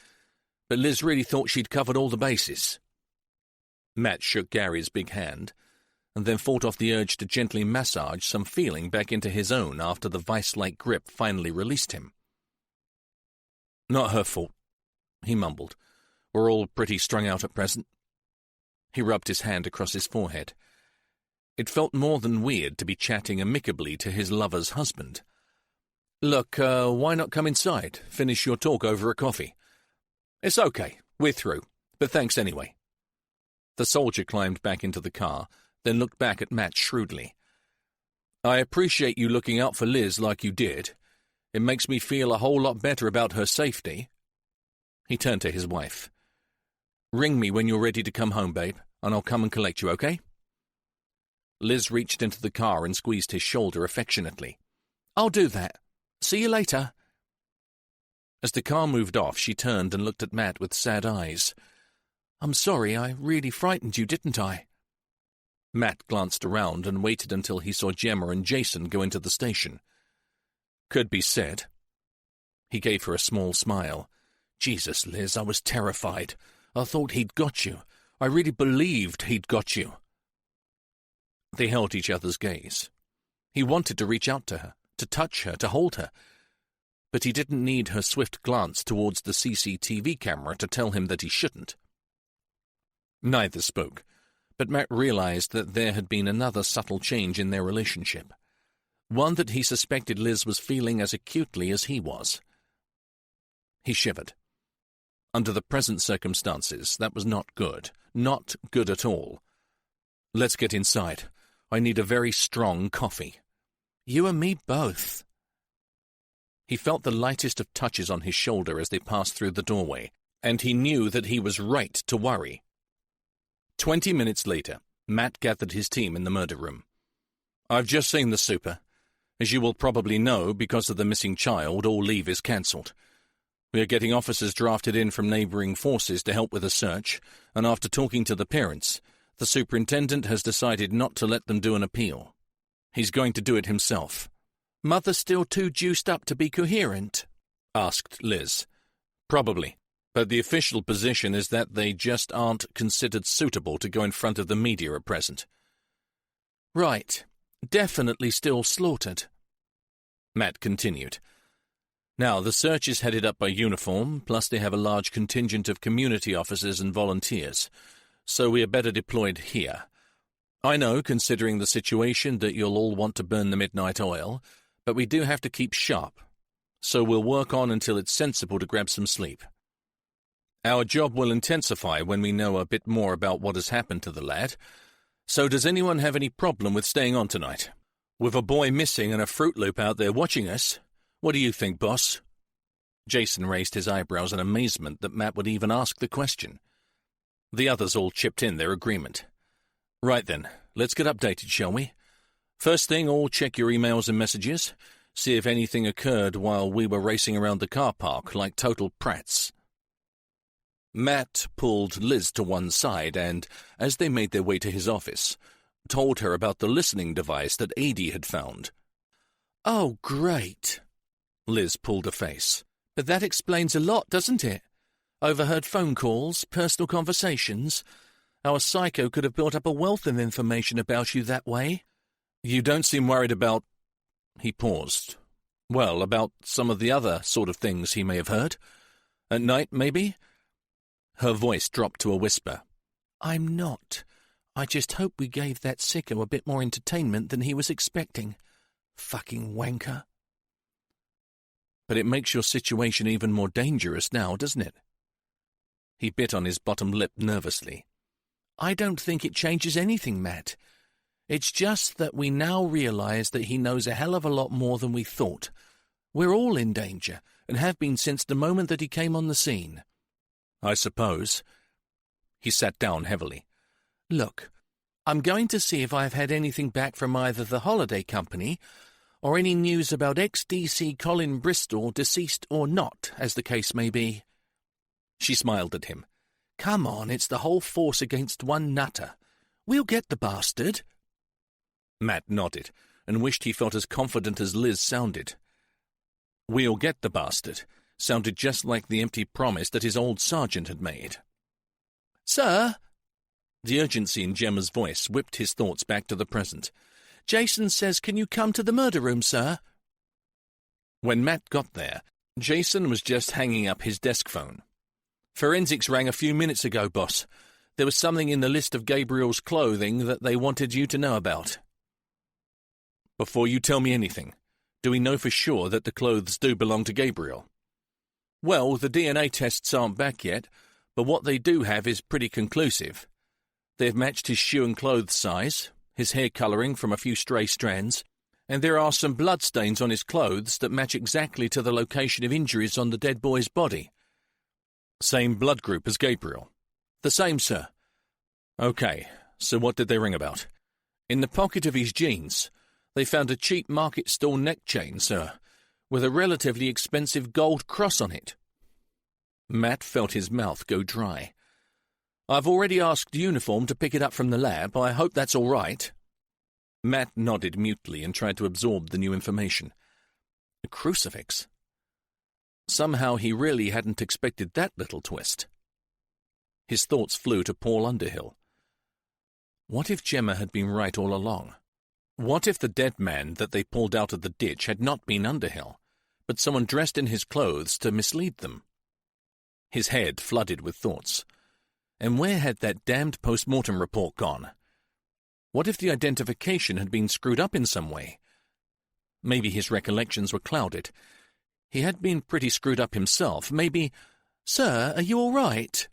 but Liz really thought she'd covered all the bases. Matt shook Gary's big hand, and then fought off the urge to gently massage some feeling back into his own after the vice-like grip finally released him. Not her fault, he mumbled. We're all pretty strung out at present. He rubbed his hand across his forehead. It felt more than weird to be chatting amicably to his lover's husband. "Look, why not come inside, finish your talk over a coffee?" "It's okay, we're through, but thanks anyway." The soldier climbed back into the car, then looked back at Matt shrewdly. "I appreciate you looking out for Liz like you did. It makes me feel a whole lot better about her safety." He turned to his wife. "Ring me when you're ready to come home, babe, and I'll come and collect you, okay?" Liz reached into the car and squeezed his shoulder affectionately. "I'll do that. See you later." As the car moved off, she turned and looked at Matt with sad eyes. "I'm sorry, I really frightened you, didn't I?" Matt glanced around and waited until he saw Gemma and Jason go into the station. "Could be said." He gave her a small smile. "Jesus, Liz, I was terrified. I thought he'd got you. I really believed he'd got you." They held each other's gaze. He wanted to reach out to her, to touch her, to hold her. But he didn't need her swift glance towards the CCTV camera to tell him that he shouldn't. Neither spoke, but Matt realized that there had been another subtle change in their relationship, one that he suspected Liz was feeling as acutely as he was. He shivered. Under the present circumstances, that was not good at all. "Let's get inside. I need a very strong coffee." "You and me both." He felt the lightest of touches on his shoulder as they passed through the doorway, and he knew that he was right to worry. 20 minutes later, Matt gathered his team in the murder room. "I've just seen the super. As you will probably know, because of the missing child, all leave is cancelled. We are getting officers drafted in from neighbouring forces to help with the search, and after talking to the parents, the superintendent has decided not to let them do an appeal. He's going to do it himself." "Mother still too juiced up to be coherent?" asked Liz. "Probably, but the official position is that they just aren't considered suitable to go in front of the media at present." "Right. Definitely still slaughtered." Matt continued. "Now, the search is headed up by uniform, plus they have a large contingent of community officers and volunteers, so we are better deployed here. I know, considering the situation, that you'll all want to burn the midnight oil, but we do have to keep sharp, so we'll work on until it's sensible to grab some sleep. Our job will intensify when we know a bit more about what has happened to the lad, so does anyone have any problem with staying on tonight? With a boy missing and a Fruit Loop out there watching us, what do you think, boss?" Jason raised his eyebrows in amazement that Matt would even ask the question. The others all chipped in their agreement. "Right then, let's get updated, shall we? First thing, all check your emails and messages, see if anything occurred while we were racing around the car park like total prats." Matt pulled Liz to one side and, as they made their way to his office, told her about the listening device that Adie had found. "Oh, great." Liz pulled a face. "But that explains a lot, doesn't it? Overheard phone calls, personal conversations. Our psycho could have built up a wealth of information about you that way." "You don't seem worried about—" He paused. "Well, about some of the other sort of things he may have heard. At night, maybe?" Her voice dropped to a whisper. "I'm not. I just hope we gave that sicko a bit more entertainment than he was expecting. Fucking wanker." "But it makes your situation even more dangerous now, doesn't it?" He bit on his bottom lip nervously. "I don't think it changes anything, Matt. It's just that we now realize that he knows a hell of a lot more than we thought. We're all in danger, and have been since the moment that he came on the scene." "I suppose." He sat down heavily. "Look, I'm going to see if I've had anything back from either the holiday company or any news about ex-DC Colin Bristol, deceased or not, as the case may be." She smiled at him. "Come on, it's the whole force against one nutter. We'll get the bastard." Matt nodded and wished he felt as confident as Liz sounded. "We'll get the bastard" sounded just like the empty promise that his old sergeant had made. "Sir?" The urgency in Gemma's voice whipped his thoughts back to the present. "Jason says, can you come to the murder room, sir?" When Matt got there, Jason was just hanging up his desk phone. "Forensics rang a few minutes ago, boss. There was something in the list of Gabriel's clothing that they wanted you to know about. Before you tell me anything, do we know for sure that the clothes do belong to Gabriel? Well, the DNA tests aren't back yet, but what they do have is pretty conclusive. They've matched his shoe and clothes size, his hair colouring from a few stray strands, and there are some bloodstains on his clothes that match exactly to the location of injuries on the dead boy's body. Same blood group as Gabriel? The same, sir. Okay, so what did they ring about? In the pocket of his jeans, they found a cheap market stall neck chain, sir, with a relatively expensive gold cross on it. Matt felt his mouth go dry. I've already asked Uniform to pick it up from the lab. I hope that's all right. Matt nodded mutely and tried to absorb the new information. A crucifix. Somehow he really hadn't expected that little twist. His thoughts flew to Paul Underhill. What if Gemma had been right all along? What if the dead man that they pulled out of the ditch had not been Underhill, but someone dressed in his clothes to mislead them? His head flooded with thoughts. And where had that damned post-mortem report gone? What if the identification had been screwed up in some way? Maybe his recollections were clouded. He had been pretty screwed up himself. Maybe... Sir, are you all right?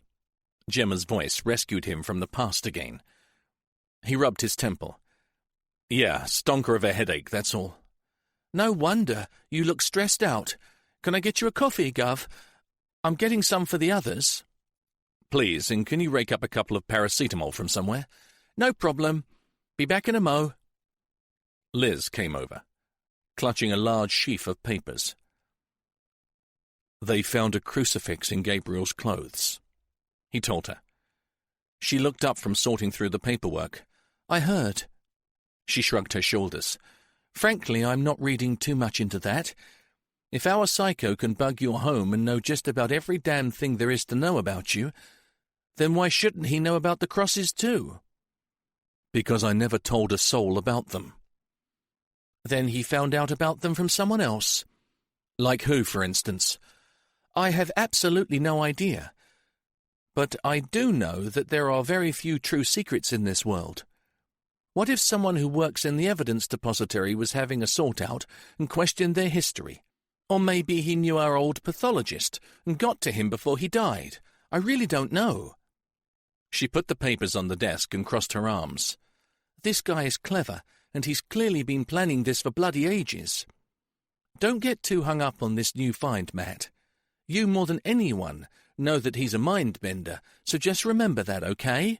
Gemma's voice rescued him from the past again. He rubbed his temple. Yeah, stonker of a headache, that's all. No wonder. You look stressed out. Can I get you a coffee, Gov? I'm getting some for the others. Please, and can you rake up a couple of paracetamol from somewhere? No problem. Be back in a mo. Liz came over, clutching a large sheaf of papers. They found a crucifix in Gabriel's clothes, he told her. She looked up from sorting through the paperwork. I heard. She shrugged her shoulders. Frankly, I'm not reading too much into that. If our psycho can bug your home and know just about every damn thing there is to know about you, then why shouldn't he know about the crosses too? Because I never told a soul about them. Then he found out about them from someone else. Like who, for instance? I have absolutely no idea. But I do know that there are very few true secrets in this world. What if someone who works in the evidence depository was having a sort-out and questioned their history? Or maybe he knew our old pathologist and got to him before he died. I really don't know. She put the papers on the desk and crossed her arms. This guy is clever, and he's clearly been planning this for bloody ages. Don't get too hung up on this new find, Matt. You, more than anyone, know that he's a mind-bender, so just remember that, okay?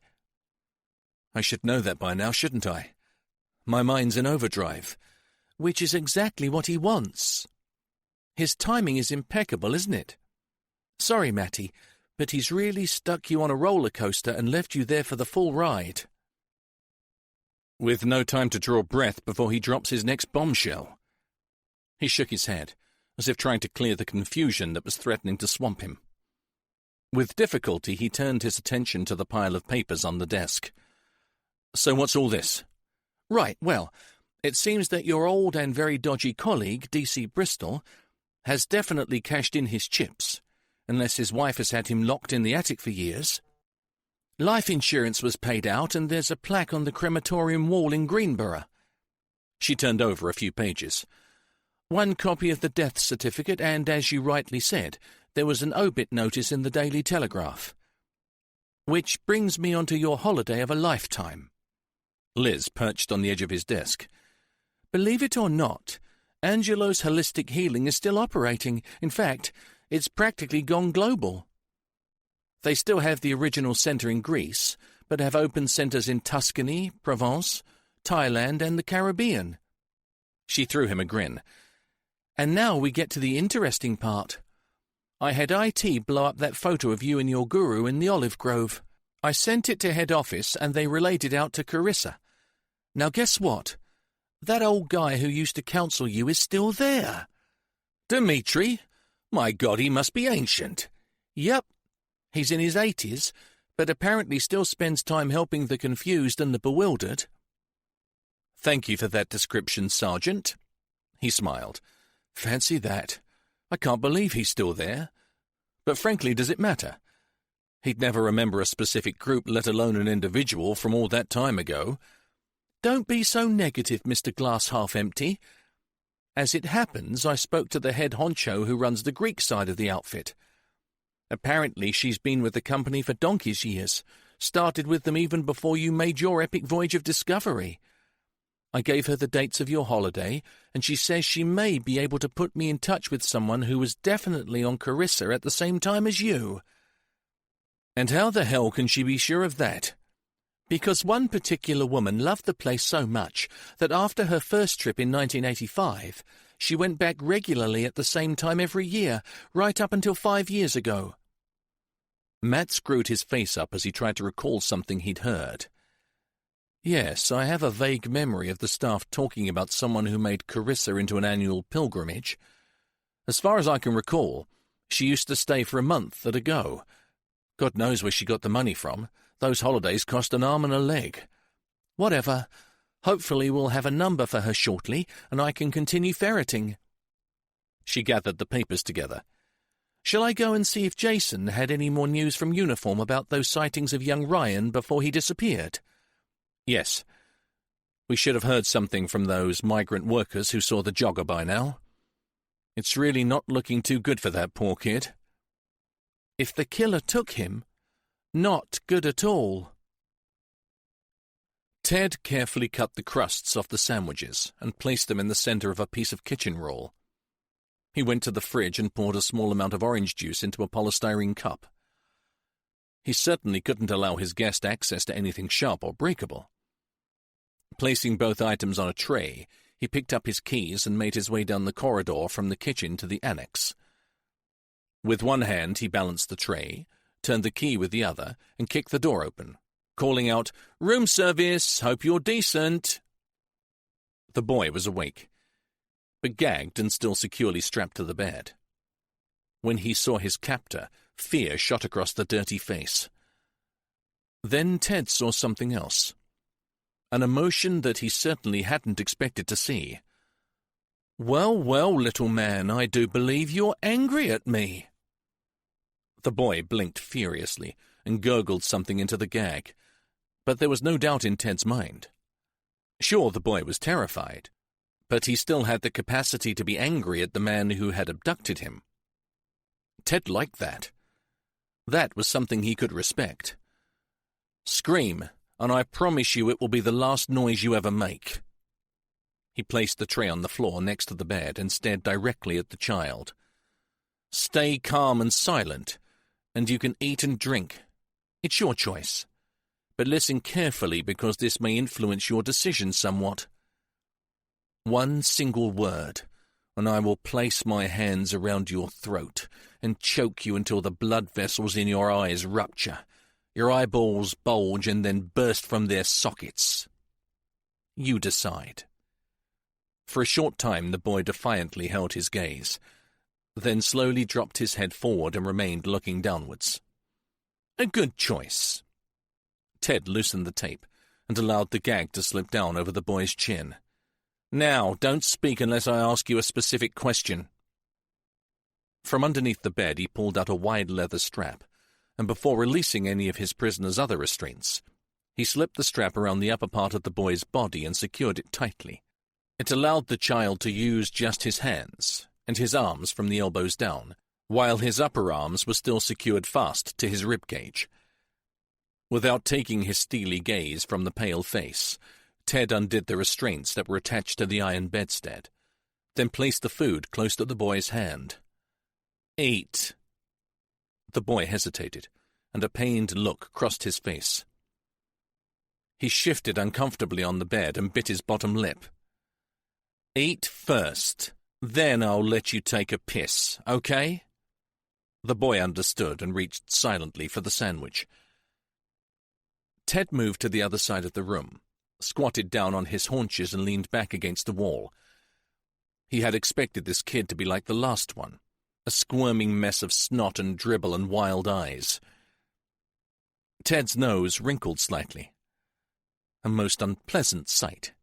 I should know that by now, shouldn't I? My mind's in overdrive, which is exactly what he wants. His timing is impeccable, isn't it? Sorry, Matty, but he's really stuck you on a roller coaster and left you there for the full ride. With no time to draw breath before he drops his next bombshell. He shook his head, as if trying to clear the confusion that was threatening to swamp him. With difficulty, he turned his attention to the pile of papers on the desk. So what's all this? Right, well, it seems that your old and very dodgy colleague, D.C. Bristol, has definitely cashed in his chips, unless his wife has had him locked in the attic for years. Life insurance was paid out, and there's a plaque on the crematorium wall in Greenborough. She turned over a few pages. One copy of the death certificate, and, as you rightly said, there was an obit notice in the Daily Telegraph. Which brings me onto your holiday of a lifetime. Liz perched on the edge of his desk. Believe it or not, Angelo's holistic healing is still operating. In fact, it's practically gone global. They still have the original centre in Greece, but have open centres in Tuscany, Provence, Thailand, and the Caribbean. She threw him a grin. And now we get to the interesting part. I had IT blow up that photo of you and your guru in the olive grove. I sent it to head office, and they relayed it out to Carissa. Now guess what? That old guy who used to counsel you is still there. Dmitri? My God, he must be ancient. Yep. He's in his 80s, but apparently still spends time helping the confused and the bewildered. Thank you for that description, Sergeant. He smiled. Fancy that. I can't believe he's still there. But frankly, does it matter? He'd never remember a specific group, let alone an individual, from all that time ago. Don't be so negative, Mr. Glass Half Empty. As it happens, I spoke to the head honcho who runs the Greek side of the outfit. Apparently she's been with the company for donkey's years, started with them even before you made your epic voyage of discovery. I gave her the dates of your holiday, and she says she may be able to put me in touch with someone who was definitely on Carissa at the same time as you. And how the hell can she be sure of that? Because one particular woman loved the place so much that after her first trip in 1985, she went back regularly at the same time every year, right up until 5 years ago. Matt screwed his face up as he tried to recall something he'd heard. Yes, I have a vague memory of the staff talking about someone who made Carissa into an annual pilgrimage. As far as I can recall, she used to stay for a month at a go. God knows where she got the money from. Those holidays cost an arm and a leg. Whatever. Hopefully we'll have a number for her shortly, and I can continue ferreting. She gathered the papers together. Shall I go and see if Jason had any more news from Uniform about those sightings of young Ryan before he disappeared? Yes. We should have heard something from those migrant workers who saw the jogger by now. It's really not looking too good for that poor kid. If the killer took him, not good at all. Ted carefully cut the crusts off the sandwiches and placed them in the center of a piece of kitchen roll. He went to the fridge and poured a small amount of orange juice into a polystyrene cup. He certainly couldn't allow his guest access to anything sharp or breakable. Placing both items on a tray, he picked up his keys and made his way down the corridor from the kitchen to the annex. With one hand, he balanced the tray, turned the key with the other, and kicked the door open, calling out, "Room service, hope you're decent." The boy was awake, but gagged and still securely strapped to the bed. When he saw his captor, fear shot across the dirty face. Then Ted saw something else. An emotion that he certainly hadn't expected to see. "Well, well, little man, I do believe you're angry at me." The boy blinked furiously and gurgled something into the gag, but there was no doubt in Ted's mind. Sure, the boy was terrified, but he still had the capacity to be angry at the man who had abducted him. Ted liked that. That was something he could respect. "Scream, and I promise you it will be the last noise you ever make." He placed the tray on the floor next to the bed and stared directly at the child. "Stay calm and silent, and you can eat and drink. It's your choice. But listen carefully because this may influence your decision somewhat. One single word, and I will place my hands around your throat and choke you until the blood vessels in your eyes rupture, your eyeballs bulge and then burst from their sockets. You decide." For a short time the boy defiantly held his gaze, then slowly dropped his head forward and remained looking downwards. "A good choice." Ted loosened the tape and allowed the gag to slip down over the boy's chin. "Now, don't speak unless I ask you a specific question." From underneath the bed he pulled out a wide leather strap, and before releasing any of his prisoner's other restraints, he slipped the strap around the upper part of the boy's body and secured it tightly. It allowed the child to use just his hands and his arms from the elbows down, while his upper arms were still secured fast to his ribcage. Without taking his steely gaze from the pale face, Ted undid the restraints that were attached to the iron bedstead, then placed the food close to the boy's hand. "Eat." The boy hesitated, and a pained look crossed his face. He shifted uncomfortably on the bed and bit his bottom lip. "Eat first. Then I'll let you take a piss, okay?" The boy understood and reached silently for the sandwich. Ted moved to the other side of the room, squatted down on his haunches and leaned back against the wall. He had expected this kid to be like the last one, a squirming mess of snot and dribble and wild eyes. Ted's nose wrinkled slightly. A most unpleasant sight.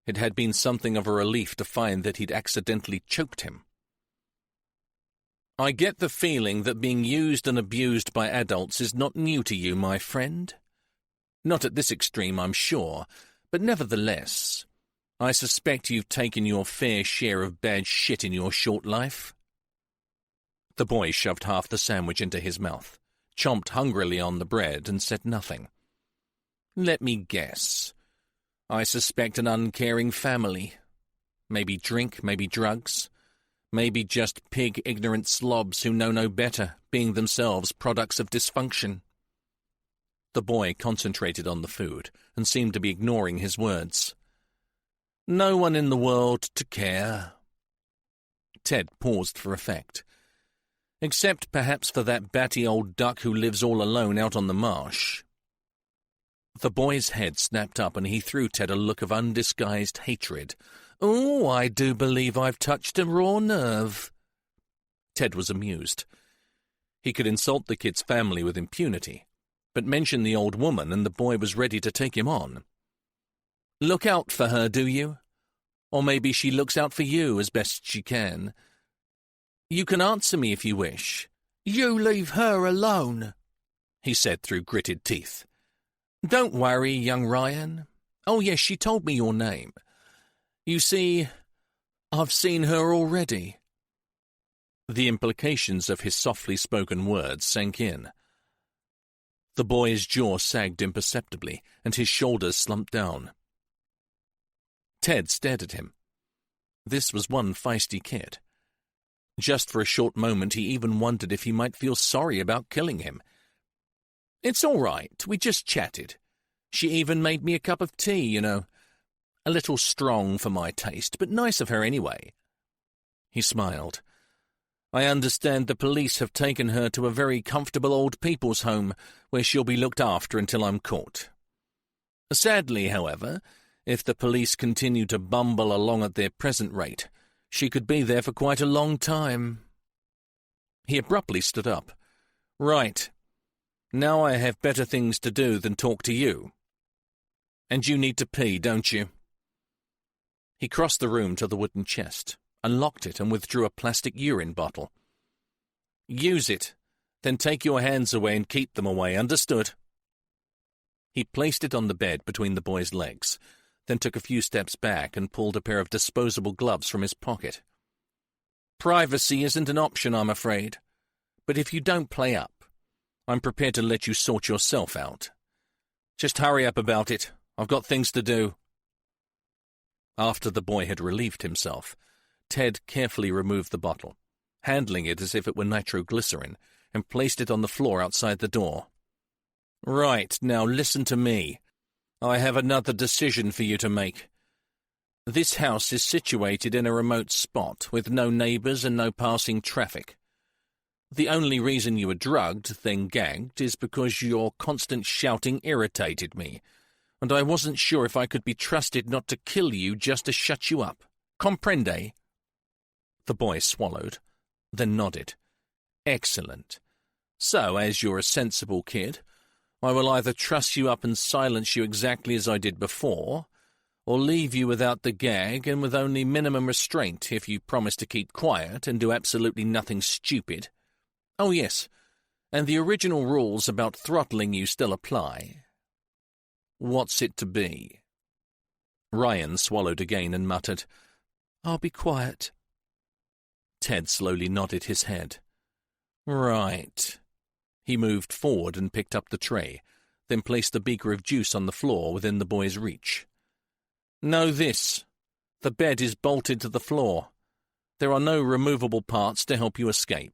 It had been something of a relief to find that he'd accidentally choked him. I get the feeling that being used and abused by adults is not new to you, my friend. Not at this extreme, I'm sure, but nevertheless, I suspect you've taken your fair share of bad shit in your short life. The boy shoved half the sandwich into his mouth, chomped hungrily on the bread, and said nothing. Let me guess. I suspect an uncaring family. Maybe drink, maybe drugs. Maybe just pig-ignorant slobs who know no better, being themselves products of dysfunction. The boy concentrated on the food and seemed to be ignoring his words. No one in the world to care. Ted paused for effect. Except perhaps for that batty old duck who lives all alone out on the marsh. The boy's head snapped up and he threw Ted a look of undisguised hatred. Oh, I do believe I've touched a raw nerve. Ted was amused. He could insult the kid's family with impunity, but mention the old woman and the boy was ready to take him on. Look out for her, do you? Or maybe she looks out for you as best she can. You can answer me if you wish. You leave her alone, he said through gritted teeth. Don't worry, young Ryan. Oh, yes, she told me your name. You see, I've seen her already. The implications of his softly spoken words sank in. The boy's jaw sagged imperceptibly, and his shoulders slumped down. Ted stared at him. This was one feisty kid. Just for a short moment he even wondered if he might feel sorry about killing him. It's all right, we just chatted. She even made me a cup of tea, you know. A little strong for my taste, but nice of her anyway. He smiled. I understand the police have taken her to a very comfortable old people's home where she'll be looked after until I'm caught. Sadly, however, if the police continue to bumble along at their present rate, she could be there for quite a long time. He abruptly stood up. Right. Now I have better things to do than talk to you. And you need to pee, don't you? He crossed the room to the wooden chest, unlocked it and withdrew a plastic urine bottle. Use it, then take your hands away and keep them away, understood? He placed it on the bed between the boy's legs, then took a few steps back and pulled a pair of disposable gloves from his pocket. Privacy isn't an option, I'm afraid. But if you don't play up, I'm prepared to let you sort yourself out. Just hurry up about it. I've got things to do. After the boy had relieved himself, Ted carefully removed the bottle, handling it as if it were nitroglycerin, and placed it on the floor outside the door. Right, now listen to me. I have another decision for you to make. This house is situated in a remote spot with no neighbours and no passing traffic. The only reason you were drugged, then gagged, is because your constant shouting irritated me, and I wasn't sure if I could be trusted not to kill you just to shut you up. Comprende? The boy swallowed, then nodded. Excellent. So, as you're a sensible kid, I will either truss you up and silence you exactly as I did before, or leave you without the gag and with only minimum restraint if you promise to keep quiet and do absolutely nothing stupid. Oh, yes, and the original rules about throttling you still apply. What's it to be? Ryan swallowed again and muttered, I'll be quiet. Ted slowly nodded his head. Right. He moved forward and picked up the tray, then placed the beaker of juice on the floor within the boy's reach. Know this. The bed is bolted to the floor. There are no removable parts to help you escape.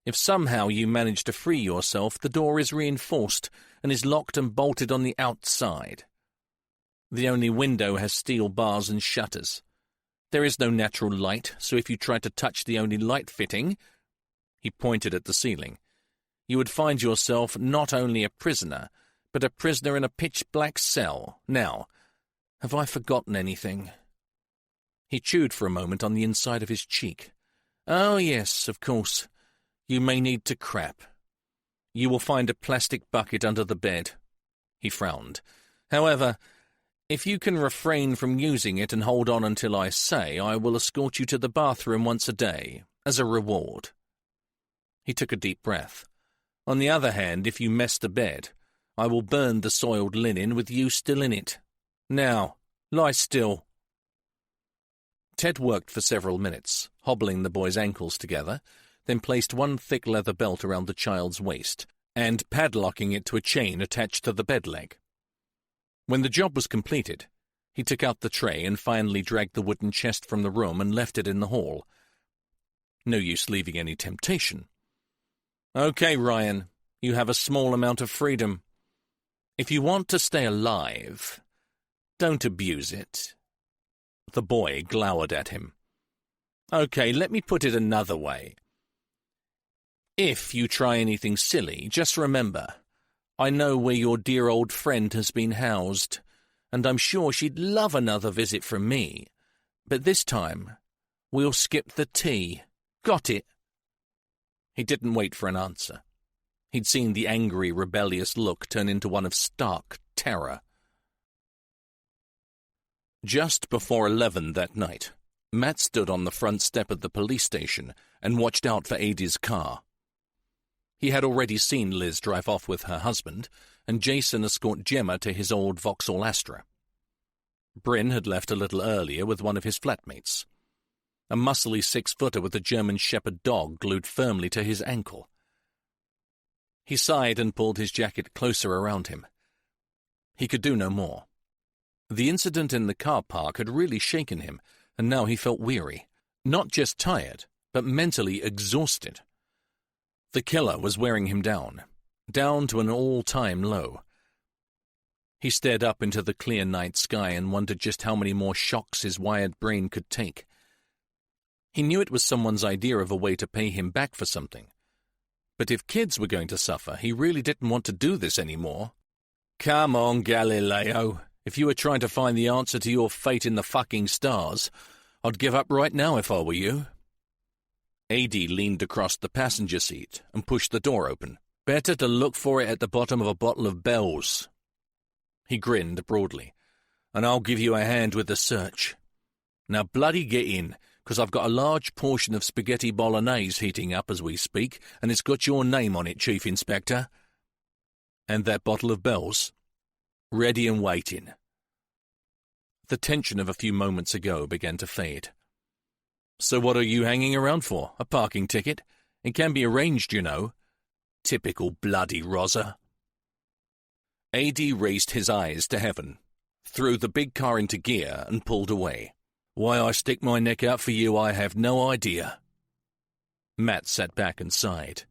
If somehow you manage to free yourself, the door is reinforced and is locked and bolted on the outside. The only window has steel bars and shutters. There is no natural light, so if you try to touch the only light fitting, he pointed at the ceiling, you would find yourself not only a prisoner, but a prisoner in a pitch-black cell. Now, have I forgotten anything? He chewed for a moment on the inside of his cheek. Oh, yes, of course. You may need to crap. You will find a plastic bucket under the bed. He frowned. However, if you can refrain from using it and hold on until I say, I will escort you to the bathroom once a day, as a reward. He took a deep breath. On the other hand, if you mess the bed, I will burn the soiled linen with you still in it. Now, lie still. Ted worked for several minutes, hobbling the boy's ankles together, then placed one thick leather belt around the child's waist and padlocking it to a chain attached to the bed leg. When the job was completed, he took out the tray and finally dragged the wooden chest from the room and left it in the hall. No use leaving any temptation. Okay, Ryan, you have a small amount of freedom. If you want to stay alive, don't abuse it. The boy glowered at him. Okay, let me put it another way. If you try anything silly, just remember, I know where your dear old friend has been housed, and I'm sure she'd love another visit from me. But this time, we'll skip the tea. Got it? He didn't wait for an answer. He'd seen the angry, rebellious look turn into one of stark terror. Just before 11 that night, Matt stood on the front step of the police station and watched out for Adie's car. He had already seen Liz drive off with her husband, and Jason escort Gemma to his old Vauxhall Astra. Bryn had left a little earlier with one of his flatmates, a muscly 6-footer with a German Shepherd dog glued firmly to his ankle. He sighed and pulled his jacket closer around him. He could do no more. The incident in the car park had really shaken him, and now he felt weary, not just tired, but mentally exhausted. The killer was wearing him down to an all-time low. He stared up into the clear night sky and wondered just how many more shocks his wired brain could take. He knew it was someone's idea of a way to pay him back for something. But if kids were going to suffer, he really didn't want to do this anymore. Come on, Galileo. If you were trying to find the answer to your fate in the fucking stars, I'd give up right now if I were you. Adie leaned across the passenger seat and pushed the door open. Better to look for it at the bottom of a bottle of Bell's. He grinned broadly. And I'll give you a hand with the search. Now bloody get in, because I've got a large portion of spaghetti bolognese heating up as we speak, and it's got your name on it, Chief Inspector. And that bottle of Bell's? Ready and waiting. The tension of a few moments ago began to fade. So what are you hanging around for? A parking ticket? It can be arranged, you know. Typical bloody Rosa. Adie raised his eyes to heaven, threw the big car into gear and pulled away. Why I stick my neck out for you, I have no idea. Matt sat back and sighed.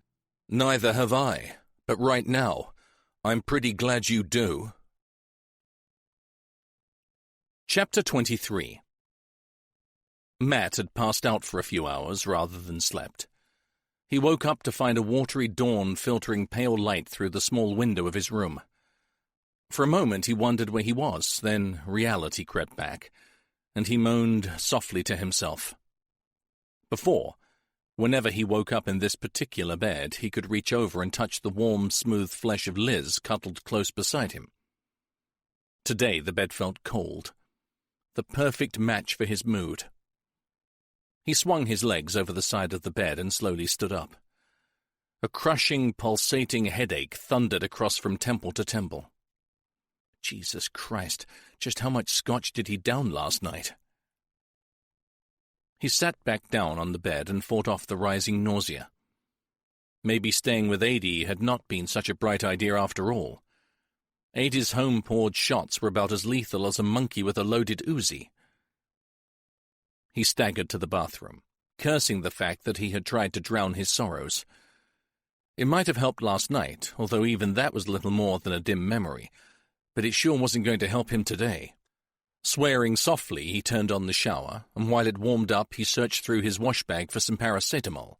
Neither have I, but right now, I'm pretty glad you do. Chapter 23. Matt had passed out for a few hours rather than slept. He woke up to find a watery dawn filtering pale light through the small window of his room. For a moment he wondered where he was, then reality crept back, and he moaned softly to himself. Before, whenever he woke up in this particular bed, he could reach over and touch the warm, smooth flesh of Liz cuddled close beside him. Today the bed felt cold, the perfect match for his mood. He swung his legs over the side of the bed and slowly stood up. A crushing, pulsating headache thundered across from temple to temple. Jesus Christ, just how much scotch did he down last night? He sat back down on the bed and fought off the rising nausea. Maybe staying with Adie had not been such a bright idea after all. Adie's home-poured shots were about as lethal as a monkey with a loaded Uzi. He staggered to the bathroom, cursing the fact that he had tried to drown his sorrows. It might have helped last night, although even that was little more than a dim memory, but it sure wasn't going to help him today. Swearing softly, he turned on the shower, and while it warmed up, he searched through his wash bag for some paracetamol.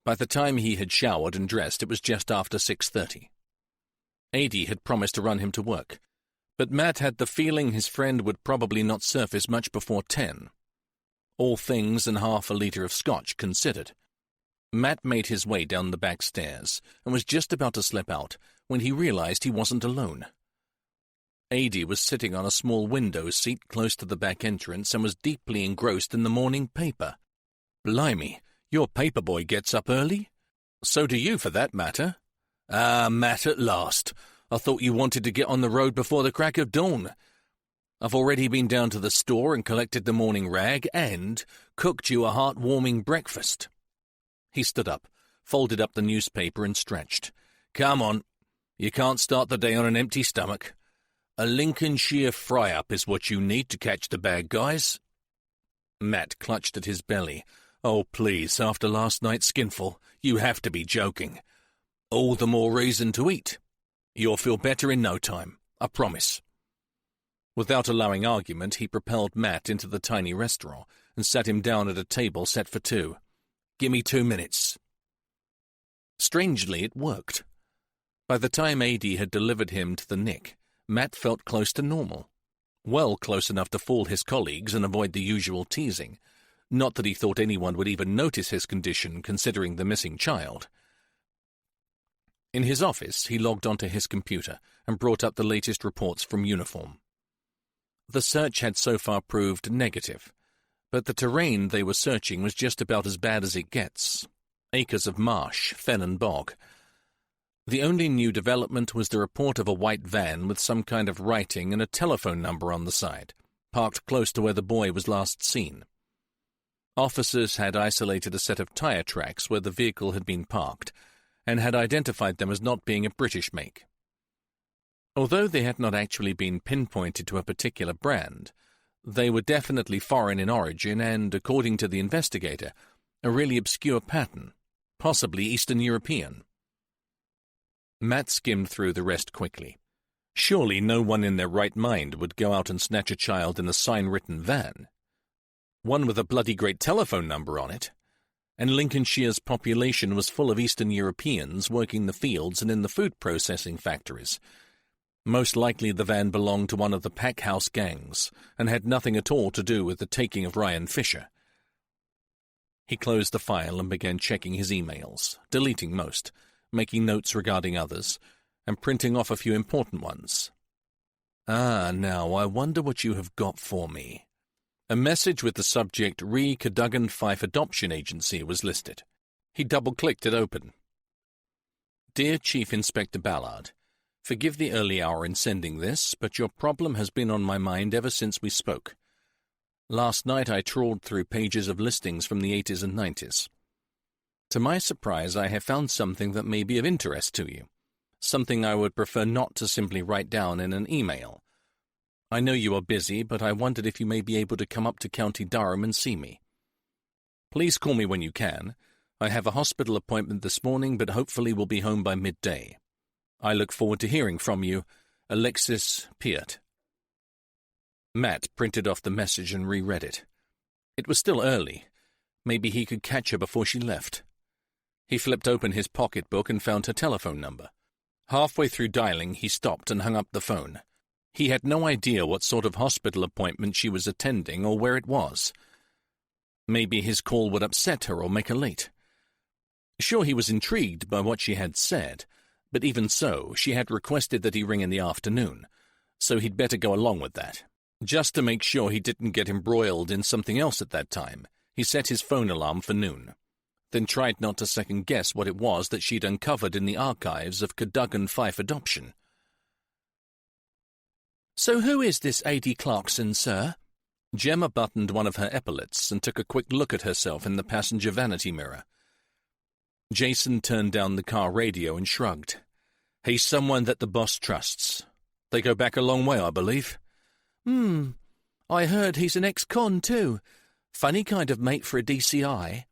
By the time he had showered and dressed, it was just after 6:30. Adie had promised to run him to work, but Matt had the feeling his friend would probably not surface much before 10. All things and half a litre of scotch considered. Matt made his way down the back stairs and was just about to slip out when he realized he wasn't alone. Adie was sitting on a small window seat close to the back entrance and was deeply engrossed in the morning paper. Blimey, Your paperboy gets up early. So do you, for that matter. Ah, Matt, at last. I thought you wanted to get on the road before the crack of dawn. I've already been down to the store and collected the morning rag and cooked you a heart-warming breakfast. He stood up, folded up the newspaper and stretched. Come on. You can't start the day on an empty stomach. A Lincolnshire fry-up is what you need to catch the bad guys. Matt clutched at his belly. Oh, please, after last night's skinful, you have to be joking. All the more reason to eat. You'll feel better in no time, I promise. Without allowing argument, he propelled Matt into the tiny restaurant and sat him down at a table set for two. Give me 2 minutes. Strangely, it worked. By the time A.D. had delivered him to the Nick, Matt felt close to normal. Well close enough to fool his colleagues and avoid the usual teasing. Not that he thought anyone would even notice his condition, considering the missing child. In his office, he logged onto his computer and brought up the latest reports from Uniform. The search had so far proved negative, but the terrain they were searching was just about as bad as it gets. Acres of marsh, fen and bog. The only new development was the report of a white van with some kind of writing and a telephone number on the side, parked close to where the boy was last seen. Officers had isolated a set of tyre tracks where the vehicle had been parked, and had identified them as not being a British make. Although they had not actually been pinpointed to a particular brand, they were definitely foreign in origin and, according to the investigator, a really obscure pattern, possibly Eastern European. Matt skimmed through the rest quickly. Surely no one in their right mind would go out and snatch a child in a sign-written van. One with a bloody great telephone number on it. And Lincolnshire's population was full of Eastern Europeans working the fields and in the food processing factories. Most likely the van belonged to one of the pack-house gangs and had nothing at all to do with the taking of Ryan Fisher. He closed the file and began checking his emails, deleting most, making notes regarding others, and printing off a few important ones. Ah, now I wonder what you have got for me. A message with the subject Re Cadogan Fife Adoption Agency was listed. He double-clicked it open. Dear Chief Inspector Ballard, forgive the early hour in sending this, but your problem has been on my mind ever since we spoke. Last night I trawled through pages of listings from the 80s and 90s. To my surprise, I have found something that may be of interest to you, something I would prefer not to simply write down in an email. I know you are busy, but I wondered if you may be able to come up to County Durham and see me. Please call me when you can. I have a hospital appointment this morning, but hopefully will be home by midday. I look forward to hearing from you. Alexis Peart. Matt printed off the message and reread it. It was still early. Maybe he could catch her before she left. He flipped open his pocketbook and found her telephone number. Halfway through dialing, he stopped and hung up the phone. He had no idea what sort of hospital appointment she was attending or where it was. Maybe his call would upset her or make her late. Sure, he was intrigued by what she had said, but even so, she had requested that he ring in the afternoon, so he'd better go along with that. Just to make sure he didn't get embroiled in something else at that time, he set his phone alarm for noon, then tried not to second-guess what it was that she'd uncovered in the archives of Cadogan Fife Adoption. So who is this A.D. Clarkson, sir? Gemma buttoned one of her epaulets and took a quick look at herself in the passenger vanity mirror. Jason turned down the car radio and shrugged. He's someone that the boss trusts. They go back a long way, I believe. I heard he's an ex-con, too. Funny kind of mate for a DCI.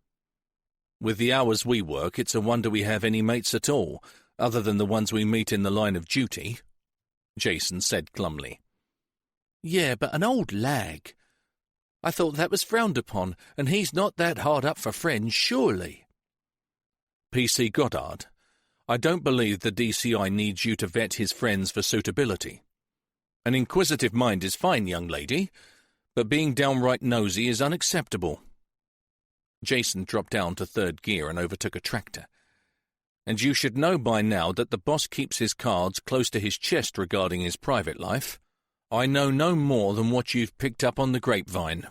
With the hours we work, it's a wonder we have any mates at all, other than the ones we meet in the line of duty, Jason said glumly. Yeah, but an old lag. I thought that was frowned upon, and he's not that hard up for friends, surely. P.C. Goddard, I don't believe the DCI needs you to vet his friends for suitability. An inquisitive mind is fine, young lady, but being downright nosy is unacceptable. Jason dropped down to third gear and overtook a tractor. And you should know by now that the boss keeps his cards close to his chest regarding his private life. I know no more than what you've picked up on the grapevine.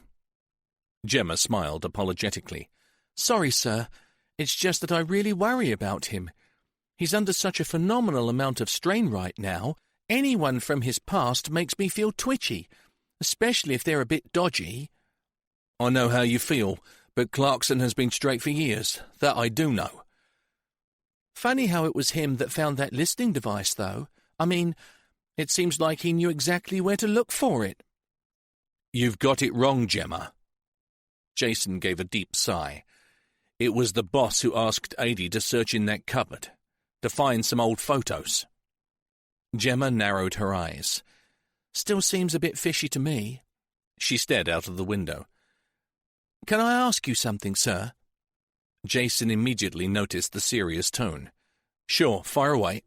Gemma smiled apologetically. Sorry, sir. It's just that I really worry about him. He's under such a phenomenal amount of strain right now. Anyone from his past makes me feel twitchy, especially if they're a bit dodgy. I know how you feel, but Clarkson has been straight for years. That I do know. Funny how it was him that found that listening device, though. I mean, it seems like he knew exactly where to look for it. You've got it wrong, Gemma. Jason gave a deep sigh. It was the boss who asked Adi to search in that cupboard, to find some old photos. Gemma narrowed her eyes. Still seems a bit fishy to me. She stared out of the window. Can I ask you something, sir? Jason immediately noticed the serious tone. Sure, fire away.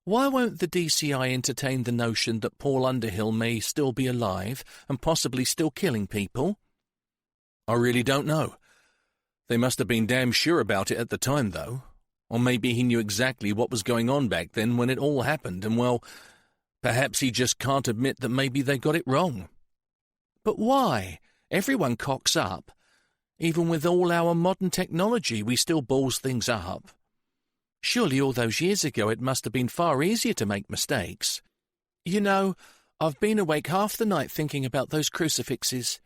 Why won't the DCI entertain the notion that Paul Underhill may still be alive and possibly still killing people? I really don't know. They must have been damn sure about it at the time, though. Or maybe he knew exactly what was going on back then when it all happened, and, well, perhaps he just can't admit that maybe they got it wrong. But why? Everyone cocks up. Even with all our modern technology, we still balls things up. Surely all those years ago it must have been far easier to make mistakes. You know, I've been awake half the night thinking about those crucifixes.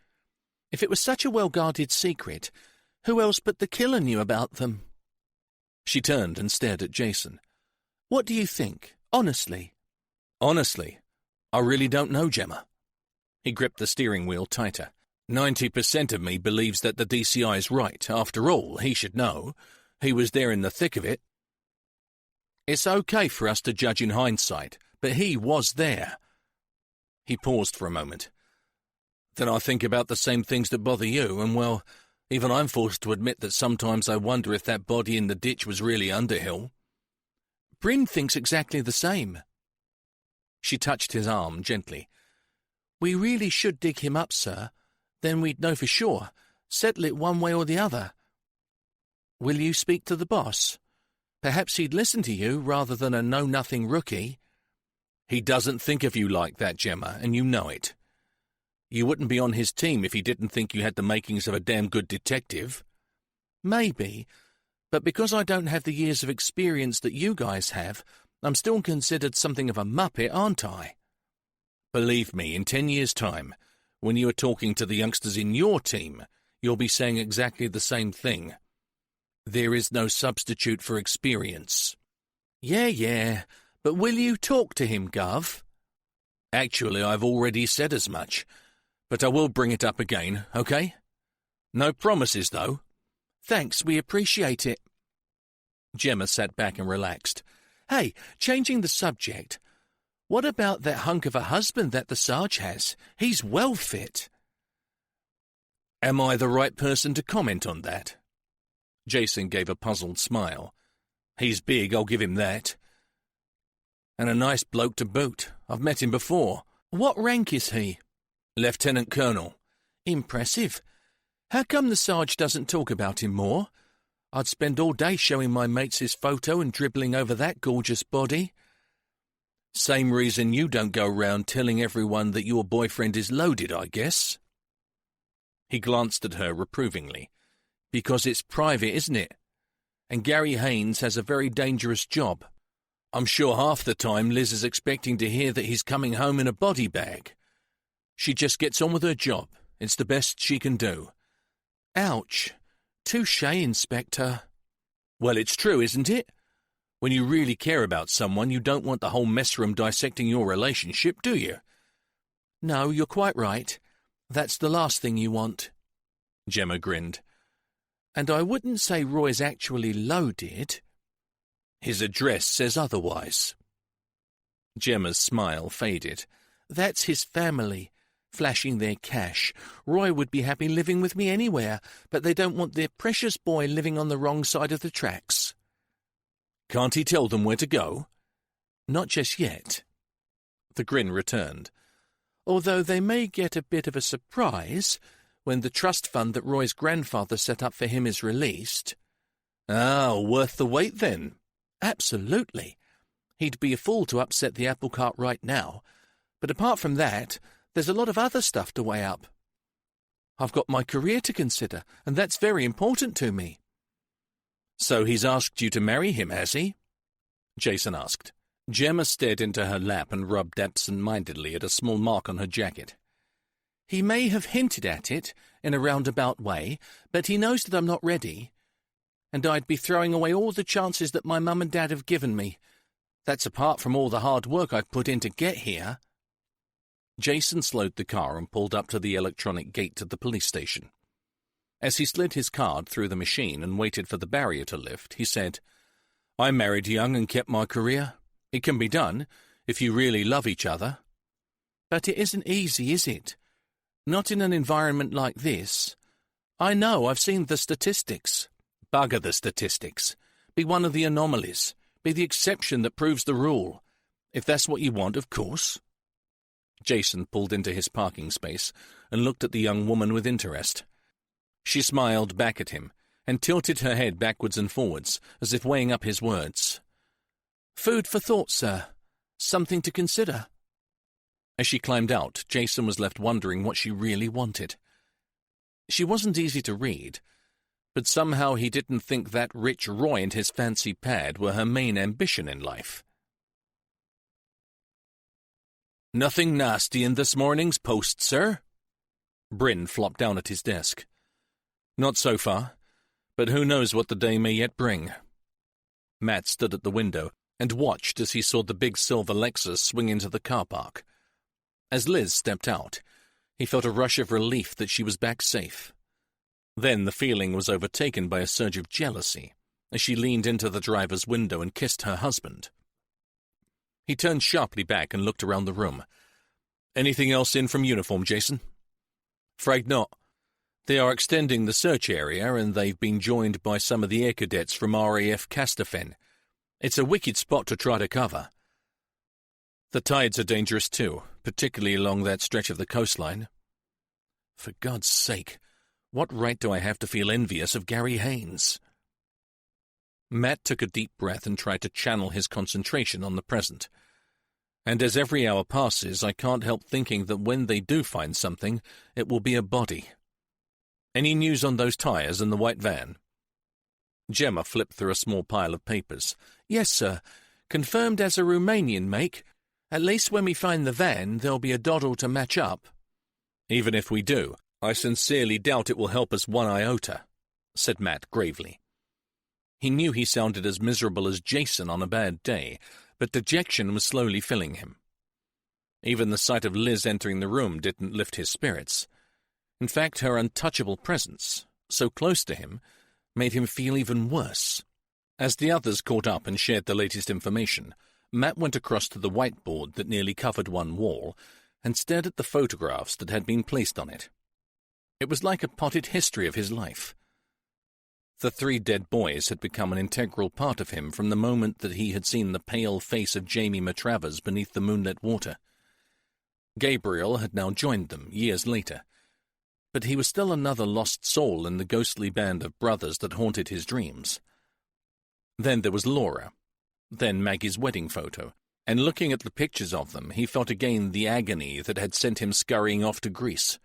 If it was such a well-guarded secret, who else but the killer knew about them? She turned and stared at Jason. What do you think, honestly? Honestly, I really don't know, Gemma. He gripped the steering wheel tighter. 90% of me believes that the DCI is right. After all, he should know. He was there in the thick of it. It's okay for us to judge in hindsight, but he was there. He paused for a moment. Then I think about the same things that bother you, and, well, even I'm forced to admit that sometimes I wonder if that body in the ditch was really Underhill. Bryn thinks exactly the same. She touched his arm gently. We really should dig him up, sir. Then we'd know for sure. Settle it one way or the other. Will you speak to the boss? Perhaps he'd listen to you rather than a know-nothing rookie. He doesn't think of you like that, Gemma, and you know it. You wouldn't be on his team if he didn't think you had the makings of a damn good detective. Maybe, but because I don't have the years of experience that you guys have, I'm still considered something of a muppet, aren't I? Believe me, in 10 years' time, when you are talking to the youngsters in your team, you'll be saying exactly the same thing. There is no substitute for experience. Yeah, but will you talk to him, Gov? Actually, I've already said as much, but I will bring it up again, okay? No promises, though. Thanks, we appreciate it. Gemma sat back and relaxed. Hey, changing the subject. What about that hunk of a husband that the Sarge has? He's well fit. Am I the right person to comment on that? Jason gave a puzzled smile. He's big, I'll give him that. And a nice bloke to boot. I've met him before. What rank is he? Lieutenant Colonel. Impressive. How come the Sarge doesn't talk about him more? I'd spend all day showing my mates his photo and dribbling over that gorgeous body. Same reason you don't go round telling everyone that your boyfriend is loaded, I guess. He glanced at her reprovingly. Because it's private, isn't it? And Gary Haynes has a very dangerous job. I'm sure half the time Liz is expecting to hear that he's coming home in a body bag. She just gets on with her job. It's the best she can do. Ouch. Touché, Inspector. Well, it's true, isn't it? When you really care about someone, you don't want the whole mess room dissecting your relationship, do you? No, you're quite right. That's the last thing you want. Gemma grinned. And I wouldn't say Roy's actually loaded. His address says otherwise. Gemma's smile faded. That's his family, flashing their cash. Roy would be happy living with me anywhere, but they don't want their precious boy living on the wrong side of the tracks. Can't he tell them where to go? Not just yet. The grin returned. Although they may get a bit of a surprise when the trust fund that Roy's grandfather set up for him is released. Ah, worth the wait then. Absolutely. He'd be a fool to upset the apple cart right now. But apart from that, there's a lot of other stuff to weigh up. I've got my career to consider, and that's very important to me." "So he's asked you to marry him, has he?" Jason asked. Gemma stared into her lap and rubbed absent-mindedly at a small mark on her jacket. "He may have hinted at it, in a roundabout way, but he knows that I'm not ready. And I'd be throwing away all the chances that my mum and dad have given me. That's apart from all the hard work I've put in to get here." Jason slowed the car and pulled up to the electronic gate to the police station. As he slid his card through the machine and waited for the barrier to lift, he said, "I married young and kept my career. It can be done, if you really love each other." "But it isn't easy, is it? Not in an environment like this. I know, I've seen the statistics." "Bugger the statistics. Be one of the anomalies. Be the exception that proves the rule. If that's what you want, of course." Jason pulled into his parking space and looked at the young woman with interest. She smiled back at him and tilted her head backwards and forwards, as if weighing up his words. "Food for thought, sir. Something to consider." As she climbed out, Jason was left wondering what she really wanted. She wasn't easy to read, but somehow he didn't think that rich Roy and his fancy pad were her main ambition in life. "Nothing nasty in this morning's post, sir?" Bryn flopped down at his desk. "Not so far, but who knows what the day may yet bring." Matt stood at the window and watched as he saw the big silver Lexus swing into the car park. As Liz stepped out, he felt a rush of relief that she was back safe. Then the feeling was overtaken by a surge of jealousy as she leaned into the driver's window and kissed her husband. He turned sharply back and looked around the room. "Anything else in from uniform, Jason?" "Afraid not. They are extending the search area, and they've been joined by some of the air cadets from RAF Castafen. It's a wicked spot to try to cover. The tides are dangerous too, particularly along that stretch of the coastline. For God's sake, what right do I have to feel envious of Gary Haynes?" Matt took a deep breath and tried to channel his concentration on the present. "And as every hour passes, I can't help thinking that when they do find something, it will be a body. Any news on those tires and the white van?" Gemma flipped through a small pile of papers. "Yes, sir. Confirmed as a Romanian make. At least when we find the van, there'll be a doddle to match up." "Even if we do, I sincerely doubt it will help us one iota," said Matt gravely. He knew he sounded as miserable as Jason on a bad day, but dejection was slowly filling him. Even the sight of Liz entering the room didn't lift his spirits. In fact, her untouchable presence, so close to him, made him feel even worse. As the others caught up and shared the latest information, Matt went across to the whiteboard that nearly covered one wall and stared at the photographs that had been placed on it. It was like a potted history of his life. The 3 dead boys had become an integral part of him from the moment that he had seen the pale face of Jamie Matravers beneath the moonlit water. Gabriel had now joined them years later, but he was still another lost soul in the ghostly band of brothers that haunted his dreams. Then there was Laura, then Maggie's wedding photo, and looking at the pictures of them, he felt again the agony that had sent him scurrying off to Greece,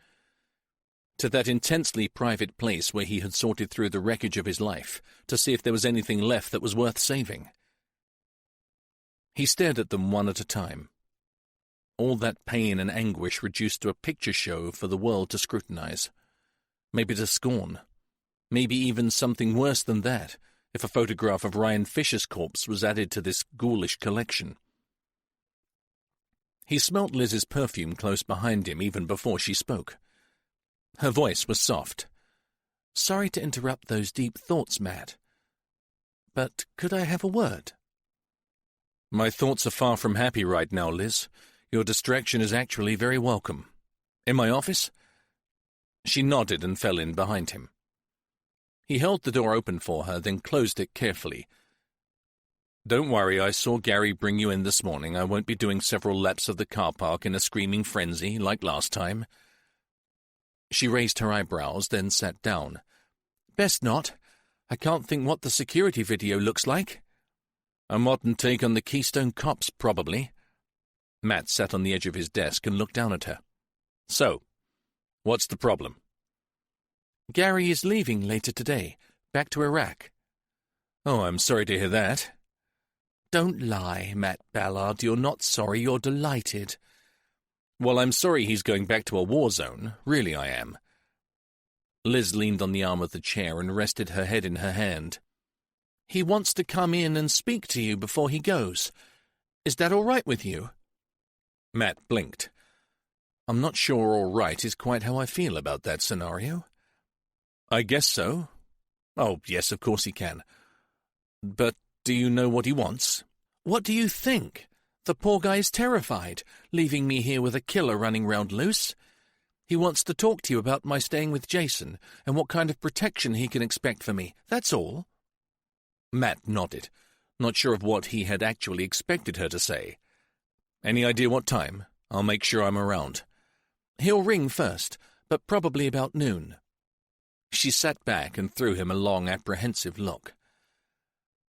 to that intensely private place where he had sorted through the wreckage of his life to see if there was anything left that was worth saving. He stared at them one at a time. All that pain and anguish reduced to a picture show for the world to scrutinize, maybe to scorn, maybe even something worse than that, if a photograph of Ryan Fisher's corpse was added to this ghoulish collection. He smelt Liz's perfume close behind him even before she spoke. Her voice was soft. "Sorry to interrupt those deep thoughts, Matt, but could I have a word?" "My thoughts are far from happy right now, Liz. Your distraction is actually very welcome. In my office?" She nodded and fell in behind him. He held the door open for her, then closed it carefully. "Don't worry, I saw Gary bring you in this morning. I won't be doing several laps of the car park in a screaming frenzy like last time." She raised her eyebrows, then sat down. "Best not. I can't think what the security video looks like." "A modern take on the Keystone Cops, probably." Matt sat on the edge of his desk and looked down at her. "So, what's the problem?" Gary is leaving later today, back to Iraq. Oh, I'm sorry to hear that. Don't lie, Matt Ballard. You're not sorry, you're delighted. Well, I'm sorry he's going back to a war zone. Really, I am. Liz leaned on the arm of the chair and rested her head in her hand. He wants to come in and speak to you before he goes. Is that all right with you? Matt blinked. I'm not sure all right is quite how I feel about that scenario. I guess so. Oh, yes, of course he can. But do you know what he wants? What do you think? The poor guy's terrified, leaving me here with a killer running round loose. He wants to talk to you about my staying with Jason and what kind of protection he can expect for me, that's all. Matt nodded, not sure of what he had actually expected her to say. Any idea what time? I'll make sure I'm around. He'll ring first, but probably about noon. She sat back and threw him a long, apprehensive look.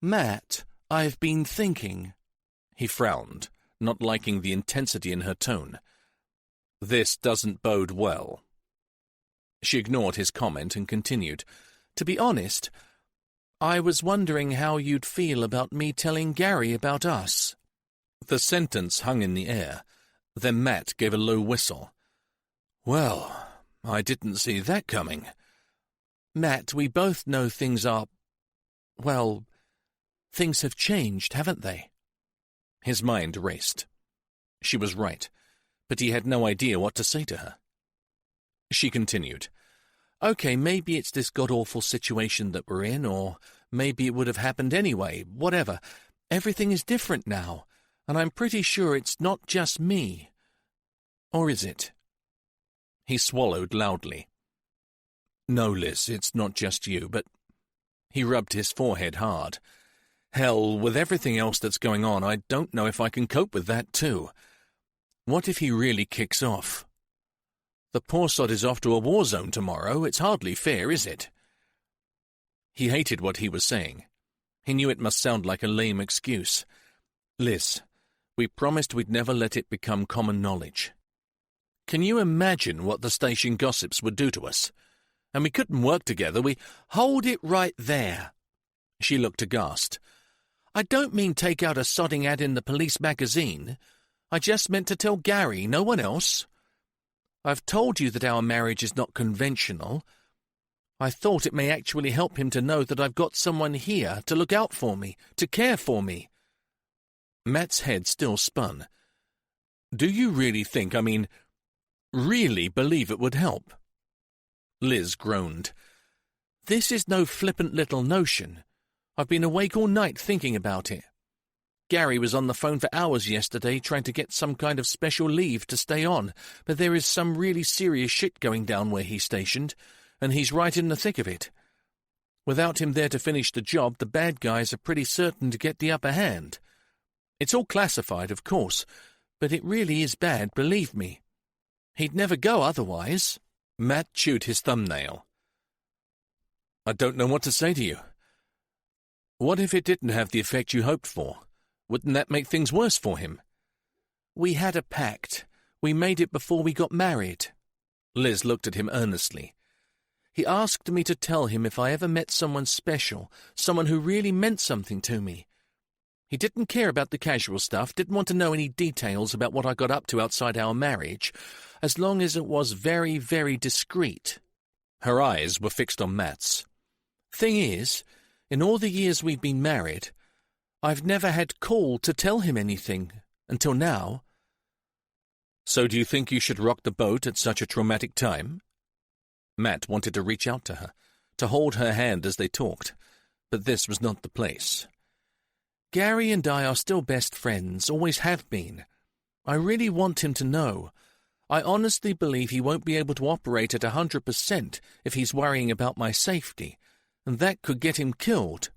Matt, I've been thinking. He frowned, not liking the intensity in her tone. This doesn't bode well. She ignored his comment and continued. To be honest, I was wondering how you'd feel about me telling Gary about us. The sentence hung in the air. Then Matt gave a low whistle. Well, I didn't see that coming. Matt, we both know things are... well, things have changed, haven't they? His mind raced. She was right, but he had no idea what to say to her. She continued. Okay, maybe it's this god-awful situation that we're in, or maybe it would have happened anyway, whatever. Everything is different now, and I'm pretty sure it's not just me. Or is it? He swallowed loudly. No, Liz, it's not just you, but... He rubbed his forehead hard. Hell, with everything else that's going on, I don't know if I can cope with that too. What if he really kicks off? The poor sod is off to a war zone tomorrow. It's hardly fair, is it? He hated what he was saying. He knew it must sound like a lame excuse. Liz, we promised we'd never let it become common knowledge. Can you imagine what the station gossips would do to us? And we couldn't work together, Hold it right there. She looked aghast. I don't mean take out a sodding ad in the police magazine. I just meant to tell Gary, no one else. I've told you that our marriage is not conventional. I thought it may actually help him to know that I've got someone here to look out for me, to care for me. Matt's head still spun. Do you really think, really believe it would help? Liz groaned. This is no flippant little notion. I've been awake all night thinking about it. Gary was on the phone for hours yesterday trying to get some kind of special leave to stay on, but there is some really serious shit going down where he's stationed, and he's right in the thick of it. Without him there to finish the job, the bad guys are pretty certain to get the upper hand. It's all classified, of course, but it really is bad, believe me. He'd never go otherwise. Matt chewed his thumbnail. I don't know what to say to you. What if it didn't have the effect you hoped for? Wouldn't that make things worse for him? We had a pact. We made it before we got married. Liz looked at him earnestly. He asked me to tell him if I ever met someone special, someone who really meant something to me. He didn't care about the casual stuff, didn't want to know any details about what I got up to outside our marriage, as long as it was very, very discreet. Her eyes were fixed on Matt's. Thing is, in all the years we've been married, I've never had call to tell him anything, until now. So do you think you should rock the boat at such a traumatic time? Matt wanted to reach out to her, to hold her hand as they talked, but this was not the place. Gary and I are still best friends, always have been. I really want him to know. I honestly believe he won't be able to operate at 100% if he's worrying about my safety, and that could get him killed.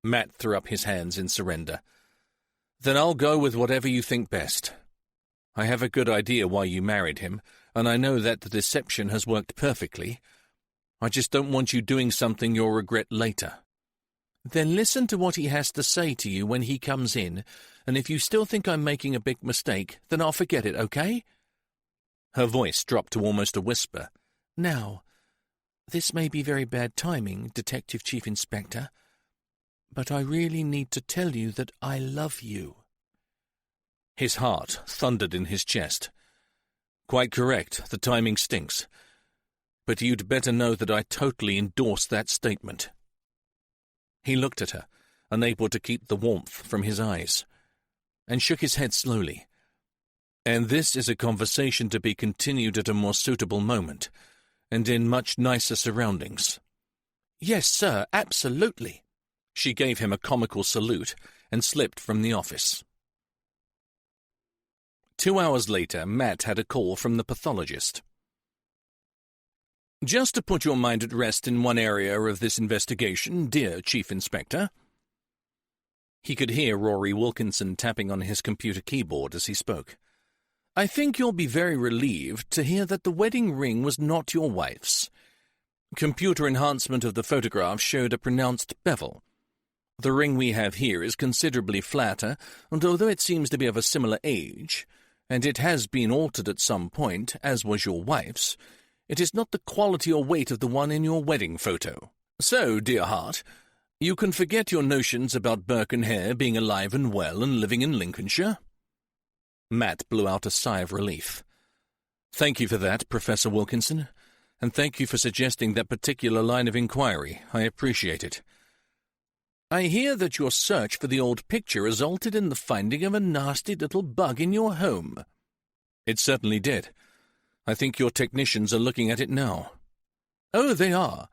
Matt threw up his hands in surrender. Then I'll go with whatever you think best. I have a good idea why you married him, and I know that the deception has worked perfectly. I just don't want you doing something you'll regret later. Then listen to what he has to say to you when he comes in, and if you still think I'm making a big mistake, then I'll forget it, okay? Her voice dropped to almost a whisper. Now, This may be very bad timing, Detective Chief Inspector, but I really need to tell you that I love you." His heart thundered in his chest. "Quite correct, the timing stinks. But you'd better know that I totally endorse that statement." He looked at her, unable to keep the warmth from his eyes, and shook his head slowly. "And this is a conversation to be continued at a more suitable moment, and in much nicer surroundings." "Yes, sir, absolutely." She gave him a comical salute and slipped from the office. 2 hours later, Matt had a call from the pathologist. "Just to put your mind at rest in one area of this investigation, dear Chief Inspector." He could hear Rory Wilkinson tapping on his computer keyboard as he spoke. "I think you'll be very relieved to hear that the wedding ring was not your wife's. Computer enhancement of the photograph showed a pronounced bevel. The ring we have here is considerably flatter, and although it seems to be of a similar age, and it has been altered at some point, as was your wife's, it is not the quality or weight of the one in your wedding photo. So, dear heart, you can forget your notions about Burke and Hare being alive and well and living in Lincolnshire." Matt blew out a sigh of relief. "Thank you for that, Professor Wilkinson, and thank you for suggesting that particular line of inquiry. I appreciate it. I hear that your search for the old picture resulted in the finding of a nasty little bug in your home." "It certainly did. I think your technicians are looking at it now." "Oh, they are.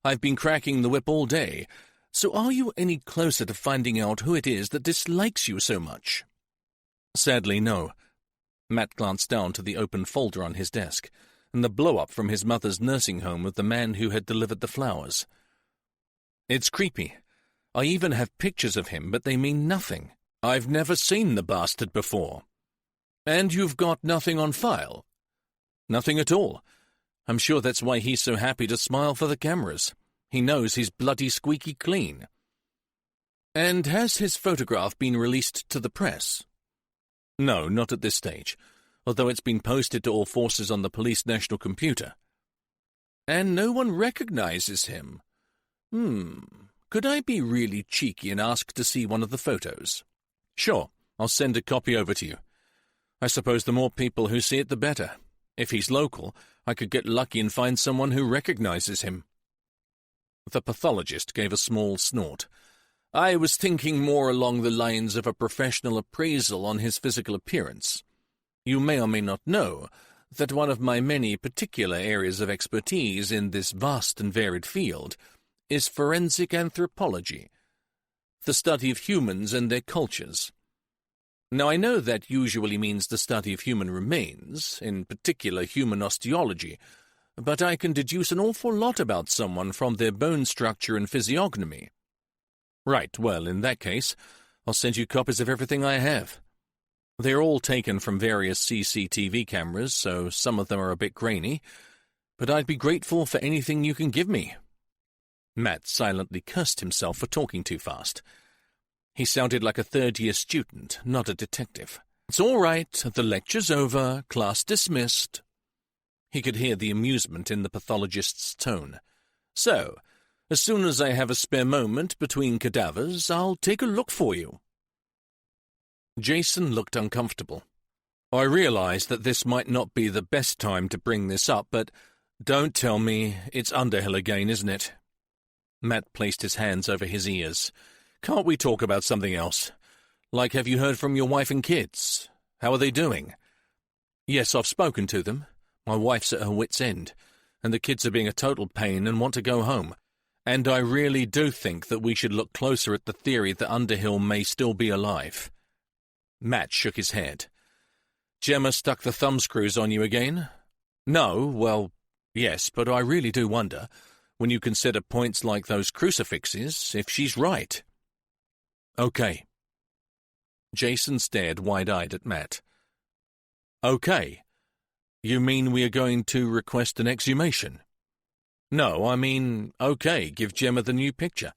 I've been cracking the whip all day. So are you any closer to finding out who it is that dislikes you so much?" "Sadly, no." Matt glanced down to the open folder on his desk, and the blow-up from his mother's nursing home of the man who had delivered the flowers. "It's creepy. I even have pictures of him, but they mean nothing. I've never seen the bastard before." "And you've got nothing on file?" "Nothing at all. I'm sure that's why he's so happy to smile for the cameras. He knows he's bloody squeaky clean." "And has his photograph been released to the press?" "No, not at this stage, although it's been posted to all forces on the police national computer." "And no one recognizes him? Could I be really cheeky and ask to see one of the photos?" "Sure, I'll send a copy over to you. I suppose the more people who see it, the better. If he's local, I could get lucky and find someone who recognizes him." The pathologist gave a small snort. "I was thinking more along the lines of a professional appraisal on his physical appearance. You may or may not know that one of my many particular areas of expertise in this vast and varied field is forensic anthropology, the study of humans and their cultures. Now, I know that usually means the study of human remains, in particular human osteology, but I can deduce an awful lot about someone from their bone structure and physiognomy." "Right, well, in that case, I'll send you copies of everything I have. They're all taken from various CCTV cameras, so some of them are a bit grainy, but I'd be grateful for anything you can give me." Matt silently cursed himself for talking too fast. He sounded like a third-year student, not a detective. "It's all right, the lecture's over, class dismissed." He could hear the amusement in the pathologist's tone. "So, as soon as I have a spare moment between cadavers, I'll take a look for you." Jason looked uncomfortable. "I realize that this might not be the best time to bring this up, but don't tell me it's Underhill again, isn't it?" Matt placed his hands over his ears. "Can't we talk about something else? Like, have you heard from your wife and kids? How are they doing?" "Yes, I've spoken to them. My wife's at her wit's end, and the kids are being a total pain and want to go home. And I really do think that we should look closer at the theory that Underhill may still be alive." Matt shook his head. "Gemma stuck the thumbscrews on you again?" "No, well, yes, but I really do wonder, when you consider points like those crucifixes, if she's right." "Okay." Jason stared wide-eyed at Matt. "Okay. You mean we are going to request an exhumation?" "No, I mean, okay, give Gemma the new picture.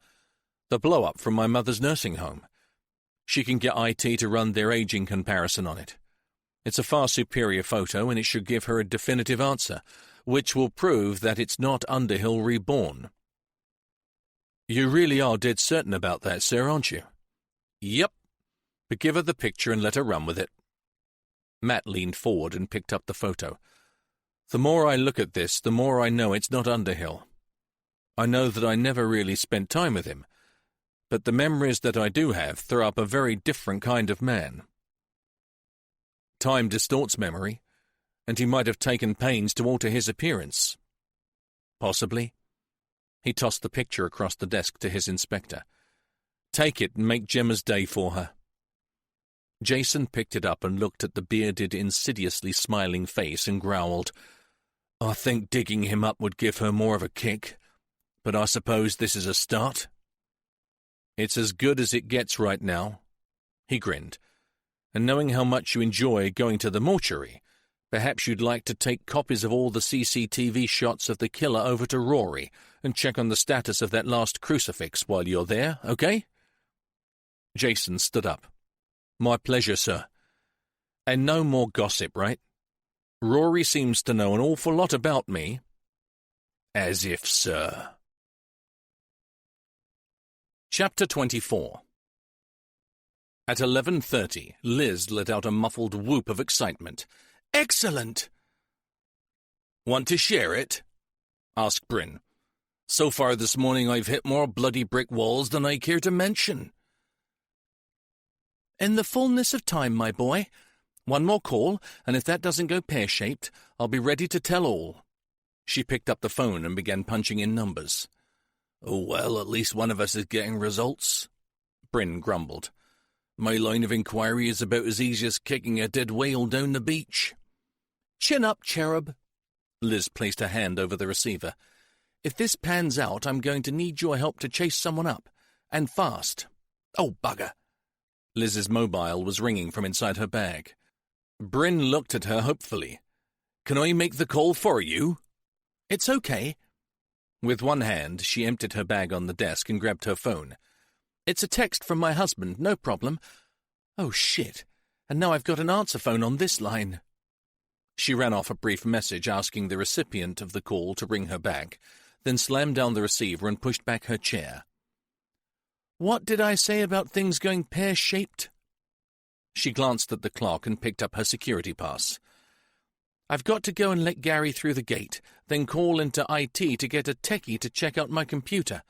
The blow-up from my mother's nursing home. She can get IT to run their aging comparison on it. It's a far superior photo, and it should give her a definitive answer. which will prove that it's not Underhill reborn. You really are dead certain about that, sir, aren't you? Yep. But give her the picture and let her run with it. Matt leaned forward and picked up the photo. The more I look at this, the more I know it's not Underhill. I know that I never really spent time with him, but the memories that I do have throw up a very different kind of man. Time distorts memory, and he might have taken pains to alter his appearance. Possibly. He tossed the picture across the desk to his inspector. Take it and make Gemma's day for her. Jason picked it up and looked at the bearded, insidiously smiling face and growled, I think digging him up would give her more of a kick, but I suppose this is a start. It's as good as it gets right now. He grinned. And knowing how much you enjoy going to the mortuary, perhaps you'd like to take copies of all the CCTV shots of the killer over to Rory and check on the status of that last crucifix while you're there, okay? Jason stood up. My pleasure, sir. And no more gossip, right? Rory seems to know an awful lot about me. As if, sir. Chapter 24. At 11:30, Liz let out a muffled whoop of excitement. Excellent! Want to share it? Asked Bryn. So far this morning I've hit more bloody brick walls than I care to mention. In the fullness of time, my boy. One more call, and if that doesn't go pear-shaped, I'll be ready to tell all. She picked up the phone and began punching in numbers. Oh, well, at least one of us is getting results, Bryn grumbled. My line of inquiry is about as easy as kicking a dead whale down the beach. Chin up, cherub. Liz placed her hand over the receiver. If this pans out, I'm going to need your help to chase someone up. And fast. Oh, bugger. Liz's mobile was ringing from inside her bag. Bryn looked at her hopefully. Can I make the call for you? It's okay. With one hand, she emptied her bag on the desk and grabbed her phone. It's a text from my husband, no problem. Oh, shit. And now I've got an answer phone on this line. She ran off a brief message asking the recipient of the call to ring her back, then slammed down the receiver and pushed back her chair. What did I say about things going pear-shaped? She glanced at the clock and picked up her security pass. I've got to go and let Gary through the gate, then call into IT to get a techie to check out my computer.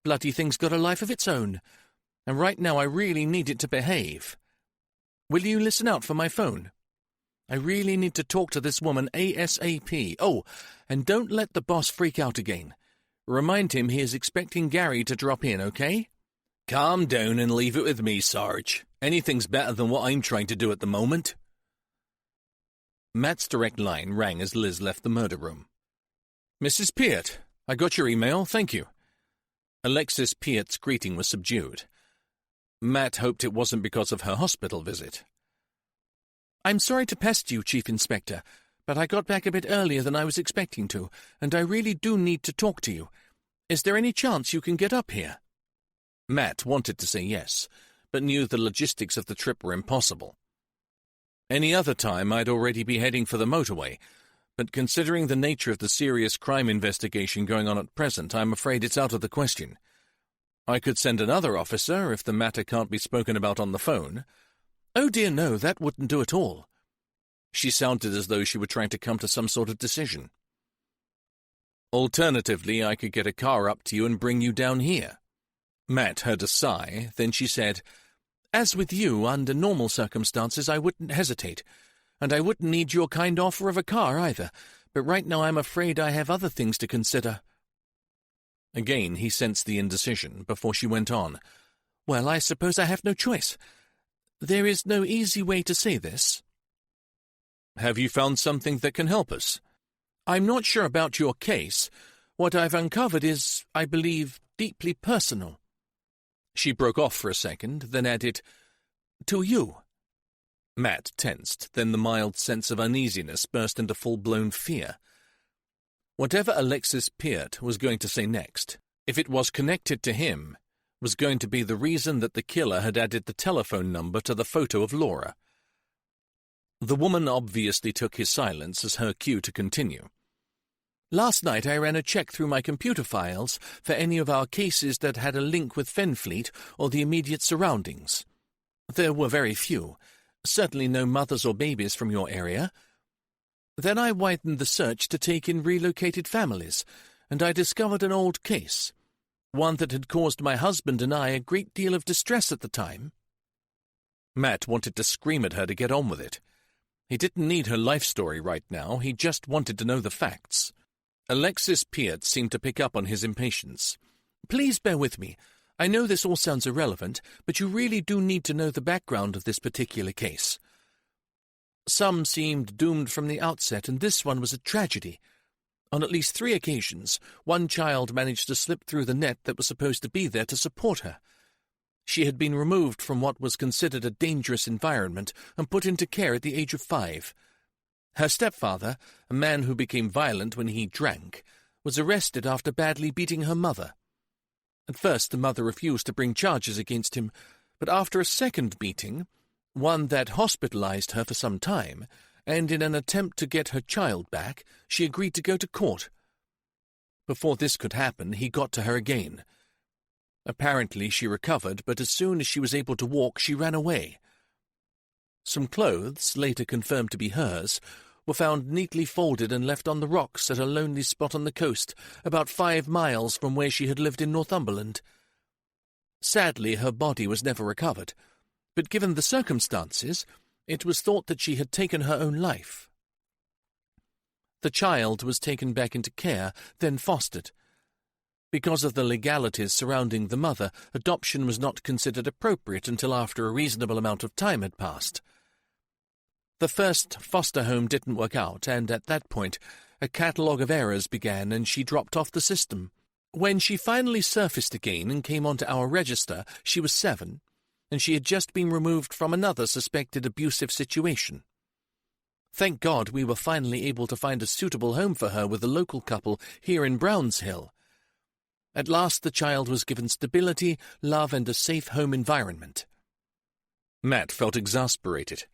Bloody thing's got a life of its own, and right now I really need it to behave. Will you listen out for my phone? I really need to talk to this woman ASAP. Oh, and don't let the boss freak out again. Remind him he is expecting Gary to drop in, okay? Calm down and leave it with me, Sarge. Anything's better than what I'm trying to do at the moment. Matt's direct line rang as Liz left the murder room. Mrs. Peart, I got your email, thank you. Alexis Peart's greeting was subdued. Matt hoped it wasn't because of her hospital visit. I'm sorry to pest you, Chief Inspector, but I got back a bit earlier than I was expecting to, and I really do need to talk to you. Is there any chance you can get up here? Matt wanted to say yes, but knew the logistics of the trip were impossible. Any other time I'd already be heading for the motorway, but considering the nature of the serious crime investigation going on at present, I'm afraid it's out of the question. I could send another officer if the matter can't be spoken about on the phone. Oh dear no, that wouldn't do at all. She sounded as though she were trying to come to some sort of decision. Alternatively, I could get a car up to you and bring you down here. Matt heard a sigh, then she said, As with you, under normal circumstances I wouldn't hesitate, and I wouldn't need your kind offer of a car either, but right now I'm afraid I have other things to consider. Again he sensed the indecision before she went on. Well, I suppose I have no choice. There is no easy way to say this. Have you found something that can help us? I'm not sure about your case. What I've uncovered is, I believe, deeply personal. She broke off for a second, then added, To you. Matt tensed, then the mild sense of uneasiness burst into full-blown fear. Whatever Alexis Peart was going to say next, if it was connected to him, was going to be the reason that the killer had added the telephone number to the photo of Laura. The woman obviously took his silence as her cue to continue. Last night I ran a check through my computer files for any of our cases that had a link with Fenfleet or the immediate surroundings. There were very few, certainly no mothers or babies from your area. Then I widened the search to take in relocated families, and I discovered an old case, one that had caused my husband and I a great deal of distress at the time. Matt wanted to scream at her to get on with it. He didn't need her life story right now, he just wanted to know the facts. Alexis Peart seemed to pick up on his impatience. Please bear with me. I know this all sounds irrelevant, but you really do need to know the background of this particular case. Some seemed doomed from the outset, and this one was a tragedy. On at least 3 occasions, one child managed to slip through the net that was supposed to be there to support her. She had been removed from what was considered a dangerous environment and put into care at the age of 5. Her stepfather, a man who became violent when he drank, was arrested after badly beating her mother. At first, the mother refused to bring charges against him, but after a second beating, one that hospitalized her for some time, and in an attempt to get her child back, she agreed to go to court. Before this could happen, he got to her again. Apparently she recovered, but as soon as she was able to walk, she ran away. Some clothes, later confirmed to be hers, were found neatly folded and left on the rocks at a lonely spot on the coast, about 5 miles from where she had lived in Northumberland. Sadly, her body was never recovered, but given the circumstances, it was thought that she had taken her own life. The child was taken back into care, then fostered. Because of the legalities surrounding the mother, adoption was not considered appropriate until after a reasonable amount of time had passed. The first foster home didn't work out, and at that point, a catalogue of errors began and she dropped off the system. When she finally surfaced again and came onto our register, she was 7, and she had just been removed from another suspected abusive situation. Thank God we were finally able to find a suitable home for her with a local couple here in Brownshill. At last the child was given stability, love, and a safe home environment. Matt felt exasperated.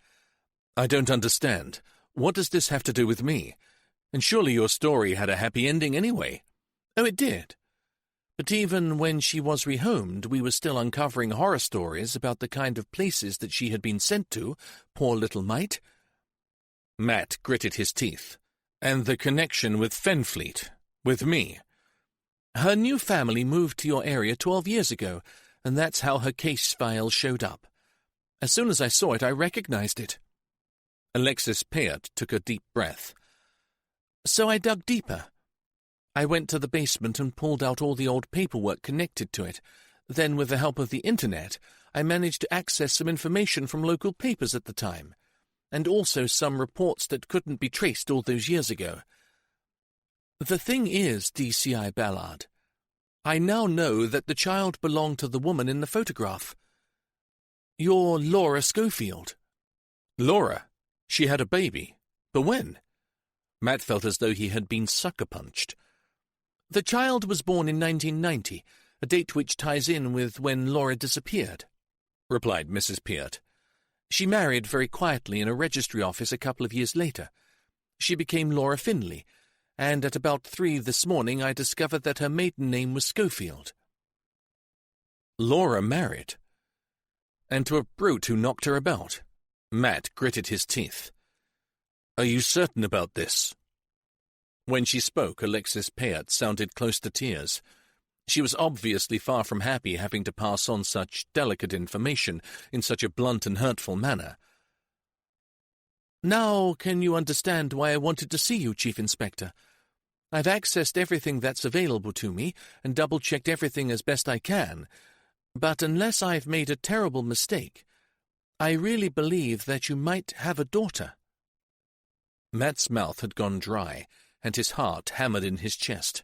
I don't understand. What does this have to do with me? And surely your story had a happy ending anyway. Oh, it did. But even when she was rehomed, we were still uncovering horror stories about the kind of places that she had been sent to, poor little mite. Matt gritted his teeth. And the connection with Fenfleet, with me. Her new family moved to your area 12 years ago, and that's how her case file showed up. As soon as I saw it, I recognized it. Alexis Peart took a deep breath. So I dug deeper. I went to the basement and pulled out all the old paperwork connected to it. Then, with the help of the internet, I managed to access some information from local papers at the time, and also some reports that couldn't be traced all those years ago. The thing is, DCI Ballard, I now know that the child belonged to the woman in the photograph. You're Laura Schofield. Laura? She had a baby. But when? Matt felt as though he had been sucker-punched. The child was born in 1990, a date which ties in with when Laura disappeared, replied Mrs. Peart. She married very quietly in a registry office a couple of years later. She became Laura Finley, and at about 3 this morning I discovered that her maiden name was Schofield. Laura married? And to a brute who knocked her about? Matt gritted his teeth. Are you certain about this? When she spoke, Alexis Peart sounded close to tears. She was obviously far from happy having to pass on such delicate information in such a blunt and hurtful manner. Now can you understand why I wanted to see you, Chief Inspector? I've accessed everything that's available to me and double-checked everything as best I can, but unless I've made a terrible mistake, I really believe that you might have a daughter. Matt's mouth had gone dry, and his heart hammered in his chest.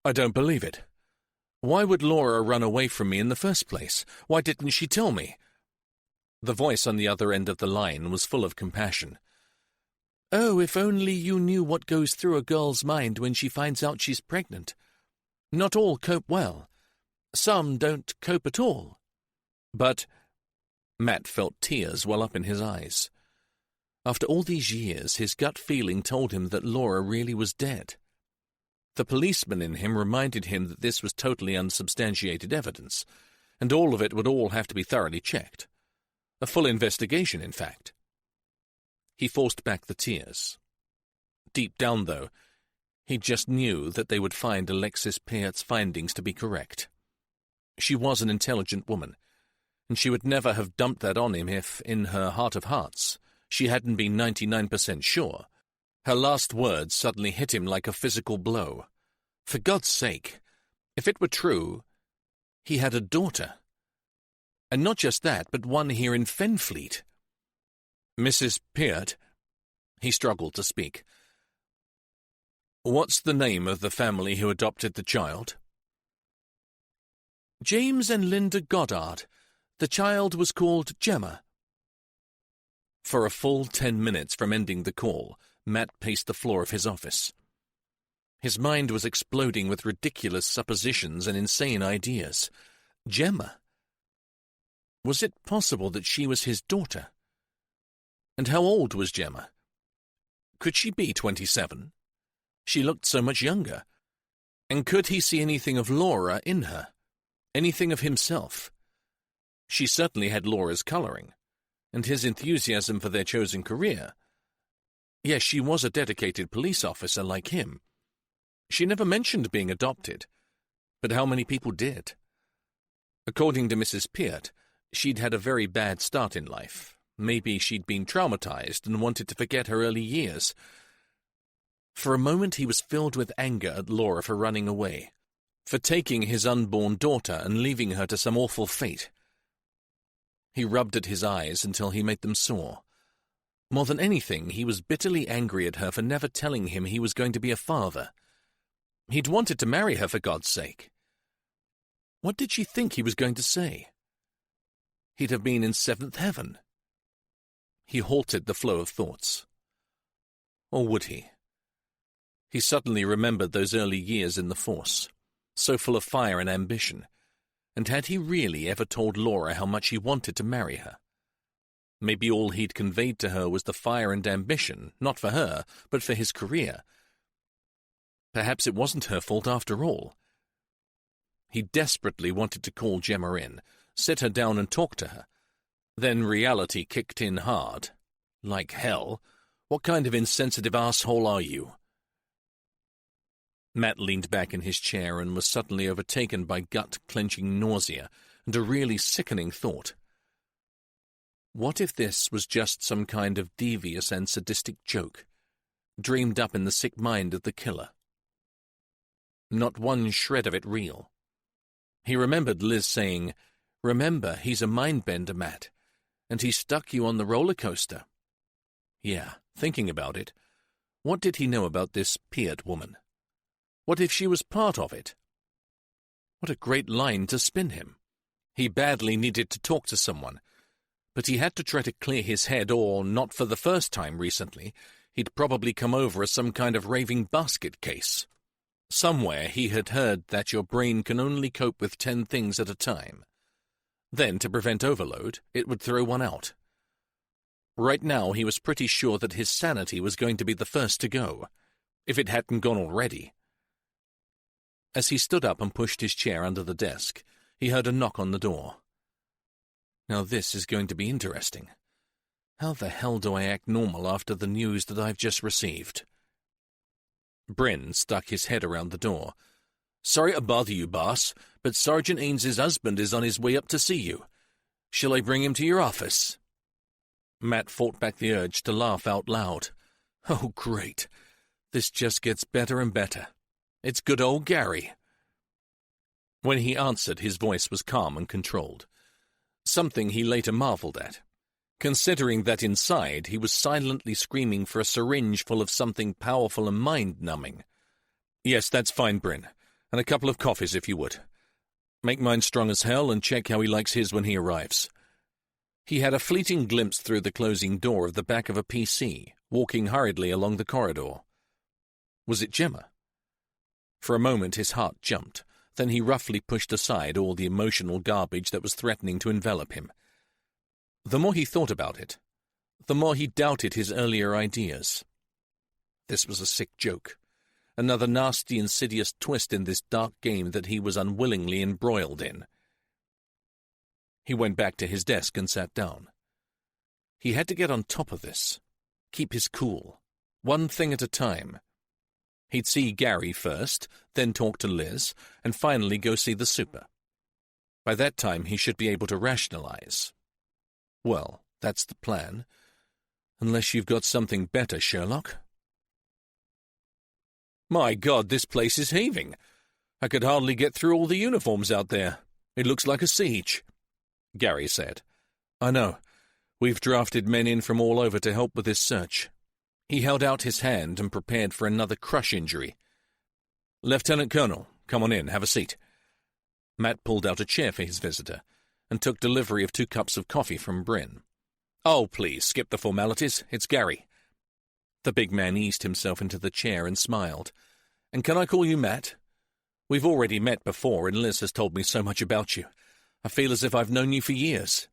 I don't believe it. Why would Laura run away from me in the first place? Why didn't she tell me? The voice on the other end of the line was full of compassion. Oh, if only you knew what goes through a girl's mind when she finds out she's pregnant. Not all cope well. Some don't cope at all. But Matt felt tears well up in his eyes. After all these years, his gut feeling told him that Laura really was dead. The policeman in him reminded him that this was totally unsubstantiated evidence, and all of it would all have to be thoroughly checked. A full investigation, in fact. He forced back the tears. Deep down, though, he just knew that they would find Alexis Peart's findings to be correct. She was an intelligent woman, and she would never have dumped that on him if, in her heart of hearts, she hadn't been 99% sure. Her last words suddenly hit him like a physical blow. For God's sake, if it were true, he had a daughter. And not just that, but one here in Fenfleet. Mrs. Peart, he struggled to speak. What's the name of the family who adopted the child? James and Linda Goddard. The child was called Gemma. For a full 10 minutes from ending the call, Matt paced the floor of his office. His mind was exploding with ridiculous suppositions and insane ideas. Gemma? Was it possible that she was his daughter? And how old was Gemma? Could she be 27? She looked so much younger. And could he see anything of Laura in her? Anything of himself? She certainly had Laura's colouring, and his enthusiasm for their chosen career. Yes, she was a dedicated police officer like him. She never mentioned being adopted, but how many people did? According to Mrs. Peart, she'd had a very bad start in life. Maybe she'd been traumatized and wanted to forget her early years. For a moment he was filled with anger at Laura for running away, for taking his unborn daughter and leaving her to some awful fate. He rubbed at his eyes until he made them sore. More than anything, he was bitterly angry at her for never telling him he was going to be a father. He'd wanted to marry her, for God's sake. What did she think he was going to say? He'd have been in seventh heaven. He halted the flow of thoughts. Or would he? He suddenly remembered those early years in the force, so full of fire and ambition, and had he really ever told Laura how much he wanted to marry her? Maybe all he'd conveyed to her was the fire and ambition, not for her, but for his career. Perhaps it wasn't her fault after all. He desperately wanted to call Gemma in, sit her down and talk to her. Then reality kicked in hard. Like hell. What kind of insensitive asshole are you? Matt leaned back in his chair and was suddenly overtaken by gut-clenching nausea and a really sickening thought. What if this was just some kind of devious and sadistic joke, dreamed up in the sick mind of the killer? Not one shred of it real. He remembered Liz saying, "Remember, he's a mind-bender, Matt, and he stuck you on the roller coaster." Yeah, thinking about it, what did he know about this Peart woman? What if she was part of it? What a great line to spin him. He badly needed to talk to someone, but he had to try to clear his head, or, not for the first time recently, he'd probably come over as some kind of raving basket case. Somewhere he had heard that your brain can only cope with 10 things at a time. Then, to prevent overload, it would throw one out. Right now he was pretty sure that his sanity was going to be the first to go, if it hadn't gone already. As he stood up and pushed his chair under the desk, he heard a knock on the door. Now this is going to be interesting. How the hell do I act normal after the news that I've just received? Bryn stuck his head around the door. "Sorry to bother you, boss, but Sergeant Ains's husband is on his way up to see you. Shall I bring him to your office?" Matt fought back the urge to laugh out loud. Oh, great. This just gets better and better. It's good old Gary. When he answered, his voice was calm and controlled, something he later marveled at, considering that inside he was silently screaming for a syringe full of something powerful and mind-numbing. "Yes, that's fine, Bryn, and a couple of coffees if you would. Make mine strong as hell and check how he likes his when he arrives." He had a fleeting glimpse through the closing door of the back of a PC, walking hurriedly along the corridor. Was it Gemma? For a moment his heart jumped, then he roughly pushed aside all the emotional garbage that was threatening to envelop him. The more he thought about it, the more he doubted his earlier ideas. This was a sick joke, another nasty, insidious twist in this dark game that he was unwillingly embroiled in. He went back to his desk and sat down. He had to get on top of this, keep his cool, one thing at a time. He'd see Gary first, then talk to Liz, and finally go see the super. By that time he should be able to rationalize. Well, that's the plan. Unless you've got something better, Sherlock. My God, this place is heaving. I could hardly get through all the uniforms out there. It looks like a siege, Gary said. I know. We've drafted men in from all over to help with this search. He held out his hand and prepared for another crush injury. Lieutenant Colonel, come on in, have a seat. Matt pulled out a chair for his visitor and took delivery of 2 cups of coffee from Bryn. Oh, please, skip the formalities. It's Gary. The big man eased himself into the chair and smiled. And can I call you Matt? We've already met before, and Liz has told me so much about you. I feel as if I've known you for years.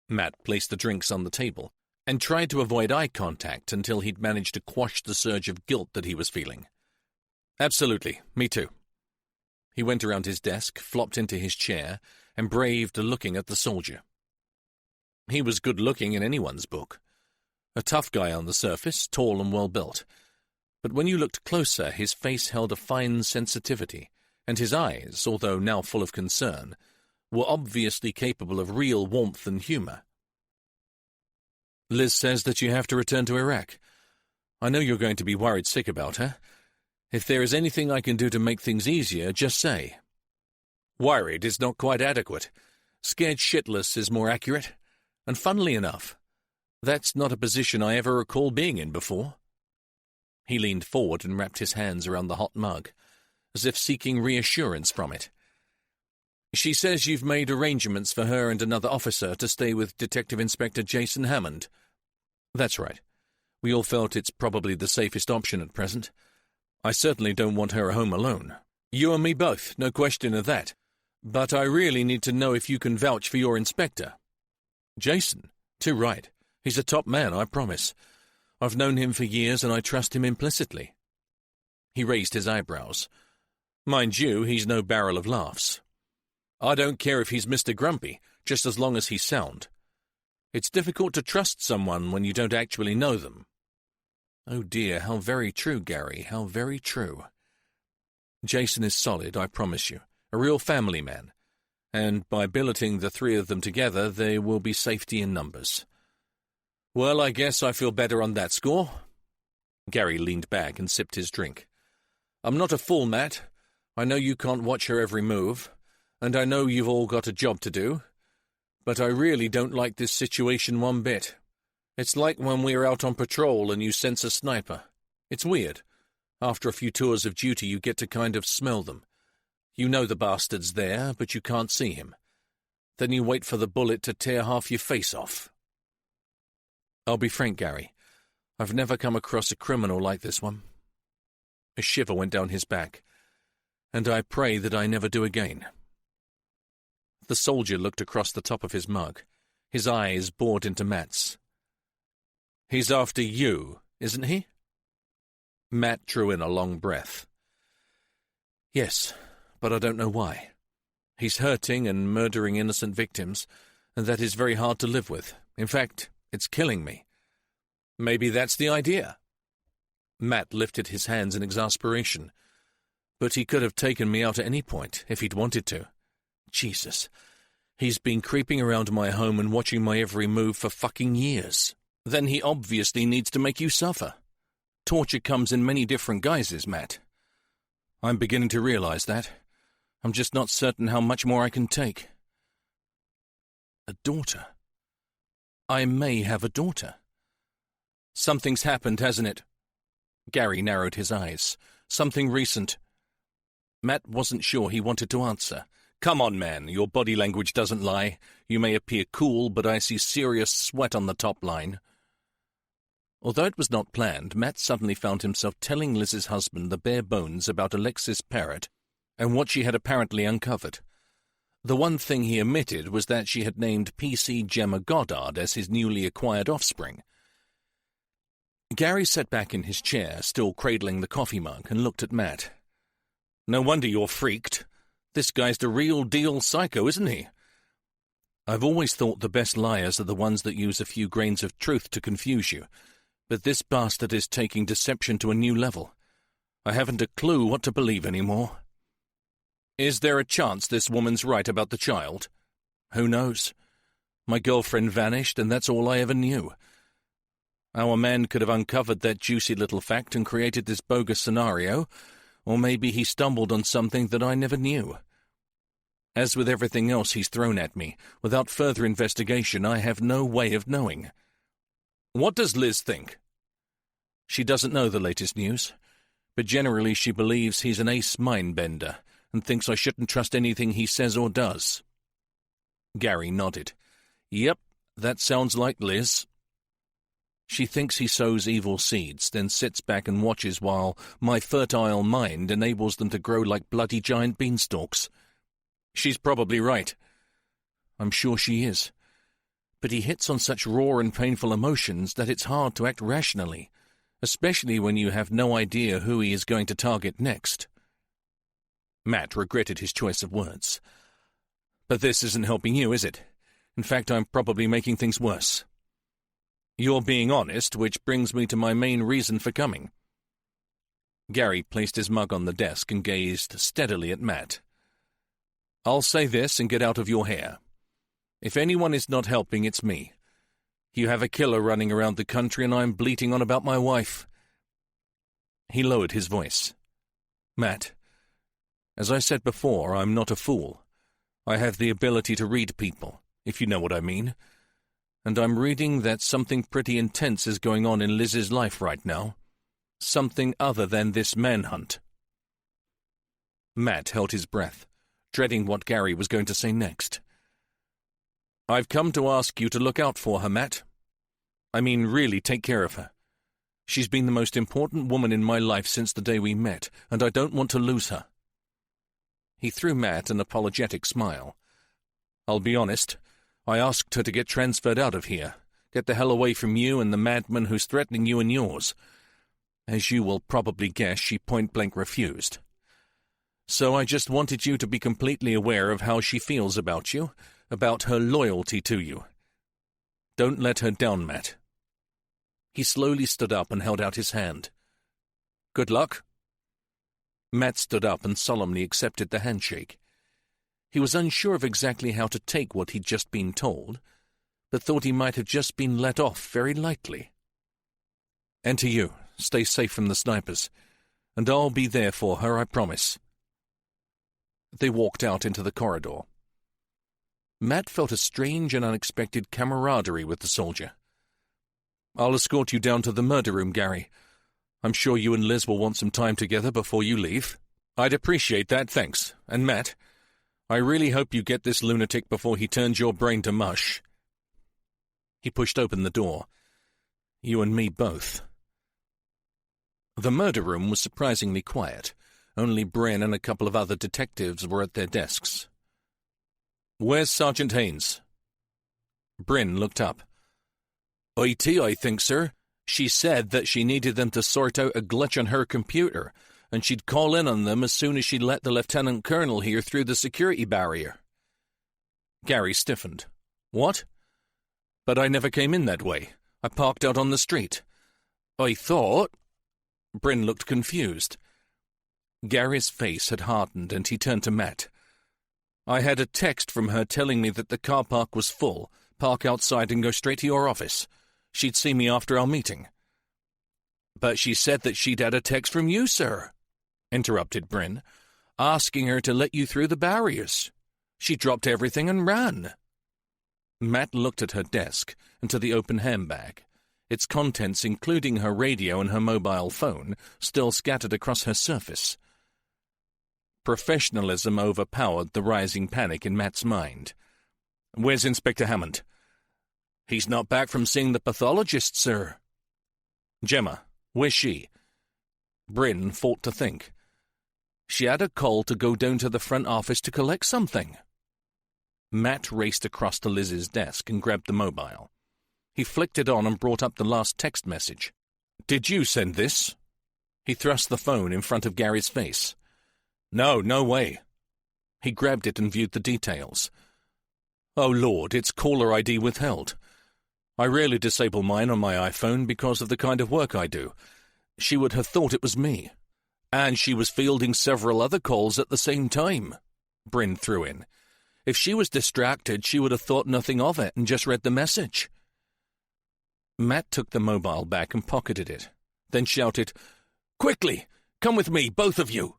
Matt placed the drinks on the table and tried to avoid eye contact until he'd managed to quash the surge of guilt that he was feeling. Absolutely, me too. He went around his desk, flopped into his chair, and braved looking at the soldier. He was good-looking in anyone's book. A tough guy on the surface, tall and well-built. But when you looked closer, his face held a fine sensitivity, and his eyes, although now full of concern, were obviously capable of real warmth and humor. Liz says that you have to return to Iraq. I know you're going to be worried sick about her. If there is anything I can do to make things easier, just say. Worried is not quite adequate. Scared shitless is more accurate. And funnily enough, that's not a position I ever recall being in before. He leaned forward and wrapped his hands around the hot mug, as if seeking reassurance from it. She says you've made arrangements for her and another officer to stay with Detective Inspector Jason Hammond. That's right. We all felt it's probably the safest option at present. I certainly don't want her home alone. You and me both, no question of that. But I really need to know if you can vouch for your inspector. Jason? Too right. He's a top man, I promise. I've known him for years and I trust him implicitly. He raised his eyebrows. Mind you, he's no barrel of laughs. I don't care if he's Mr. Grumpy, just as long as he's sound. It's difficult to trust someone when you don't actually know them. Oh dear, how very true, Gary, how very true. Jason is solid, I promise you, a real family man. And by billeting the 3 of them together, there will be safety in numbers. Well, I guess I feel better on that score. Gary leaned back and sipped his drink. I'm not a fool, Matt. I know you can't watch her every move, and I know you've all got a job to do, but I really don't like this situation one bit. It's like when we're out on patrol and you sense a sniper. It's weird. After a few tours of duty, you get to kind of smell them. You know the bastard's there, but you can't see him. Then you wait for the bullet to tear half your face off. I'll be frank, Gary. I've never come across a criminal like this one. A shiver went down his back, and I pray that I never do again. The soldier looked across the top of his mug, his eyes bored into Matt's. He's after you, isn't he? Matt drew in a long breath. Yes, but I don't know why. He's hurting and murdering innocent victims, and that is very hard to live with. In fact, it's killing me. Maybe that's the idea. Matt lifted his hands in exasperation. But he could have taken me out at any point, if he'd wanted to. Jesus. He's been creeping around my home and watching my every move for fucking years. Then he obviously needs to make you suffer. Torture comes in many different guises, Matt. I'm beginning to realize that. I'm just not certain how much more I can take. A daughter. I may have a daughter. Something's happened, hasn't it? Gary narrowed his eyes. Something recent. Matt wasn't sure he wanted to answer. Come on, man, your body language doesn't lie. You may appear cool, but I see serious sweat on the top line. Although it was not planned, Matt suddenly found himself telling Liz's husband the bare bones about Alexis Parrott and what she had apparently uncovered. The one thing he omitted was that she had named PC Gemma Goddard as his newly acquired offspring. Gary sat back in his chair, still cradling the coffee mug, and looked at Matt. "No wonder you're freaked. This guy's the real-deal psycho, isn't he? I've always thought the best liars are the ones that use a few grains of truth to confuse you, but this bastard is taking deception to a new level. I haven't a clue what to believe anymore." "Is there a chance this woman's right about the child?" "Who knows? My girlfriend vanished, and that's all I ever knew. Our man could have uncovered that juicy little fact and created this bogus scenario, or maybe he stumbled on something that I never knew. As with everything else he's thrown at me, without further investigation I have no way of knowing." "What does Liz think?" "She doesn't know the latest news, but generally she believes he's an ace mind-bender and thinks I shouldn't trust anything he says or does." Gary nodded. "Yep, that sounds like Liz." "She thinks he sows evil seeds, then sits back and watches while my fertile mind enables them to grow like bloody giant beanstalks." "She's probably right." "I'm sure she is. But he hits on such raw and painful emotions that it's hard to act rationally, especially when you have no idea who he is going to target next." Matt regretted his choice of words. "But this isn't helping you, is it? In fact, I'm probably making things worse." "You're being honest, which brings me to my main reason for coming." Gary placed his mug on the desk and gazed steadily at Matt. "I'll say this and get out of your hair. If anyone is not helping, it's me. You have a killer running around the country and I'm bleating on about my wife." He lowered his voice. "Matt, as I said before, I'm not a fool. I have the ability to read people, if you know what I mean. And I'm reading that something pretty intense is going on in Liz's life right now. Something other than this manhunt." Matt held his breath, dreading what Gary was going to say next. "I've come to ask you to look out for her, Matt. I mean, really take care of her. She's been the most important woman in my life since the day we met, and I don't want to lose her." He threw Matt an apologetic smile. "I'll be honest. I asked her to get transferred out of here, get the hell away from you and the madman who's threatening you and yours. As you will probably guess, she point-blank refused. So I just wanted you to be completely aware of how she feels about you, about her loyalty to you. Don't let her down, Matt." He slowly stood up and held out his hand. "Good luck." Matt stood up and solemnly accepted the handshake. He was unsure of exactly how to take what he'd just been told, but thought he might have just been let off very lightly. "And to you, stay safe from the snipers, and I'll be there for her, I promise." They walked out into the corridor. Matt felt a strange and unexpected camaraderie with the soldier. "I'll escort you down to the murder room, Gary. I'm sure you and Liz will want some time together before you leave." "I'd appreciate that, thanks. And Matt, I really hope you get this lunatic before he turns your brain to mush." He pushed open the door. "You and me both." The murder room was surprisingly quiet. Only Bryn and a couple of other detectives were at their desks. "Where's Sergeant Haynes?" Bryn looked up. "IT, I think, sir. She said that she needed them to sort out a glitch on her computer, and she'd call in on them as soon as she'd let the lieutenant colonel here through the security barrier." Gary stiffened. "What? But I never came in that way. I parked out on the street." "I thought—" Bryn looked confused. Gary's face had hardened, and he turned to Matt. "I had a text from her telling me that the car park was full. Park outside and go straight to your office. She'd see me after our meeting." "But she said that she'd had a text from you, sir," interrupted Bryn, "asking her to let you through the barriers. She dropped everything and ran." Matt looked at her desk and to the open handbag, its contents, including her radio and her mobile phone, still scattered across her surface. Professionalism overpowered the rising panic in Matt's mind. "Where's Inspector Hammond?" "He's not back from seeing the pathologist, sir." "Gemma, where's she?" Bryn fought to think. "She had a call to go down to the front office to collect something." Matt raced across to Liz's desk and grabbed the mobile. He flicked it on and brought up the last text message. "Did you send this?" He thrust the phone in front of Gary's face. No way." He grabbed it and viewed the details. "Oh Lord, it's caller ID withheld. I rarely disable mine on my iPhone because of the kind of work I do. She would have thought it was me. And she was fielding several other calls at the same time," Bryn threw in. "If she was distracted, she would have thought nothing of it and just read the message." Matt took the mobile back and pocketed it, then shouted, "Quickly! Come with me, both of you!"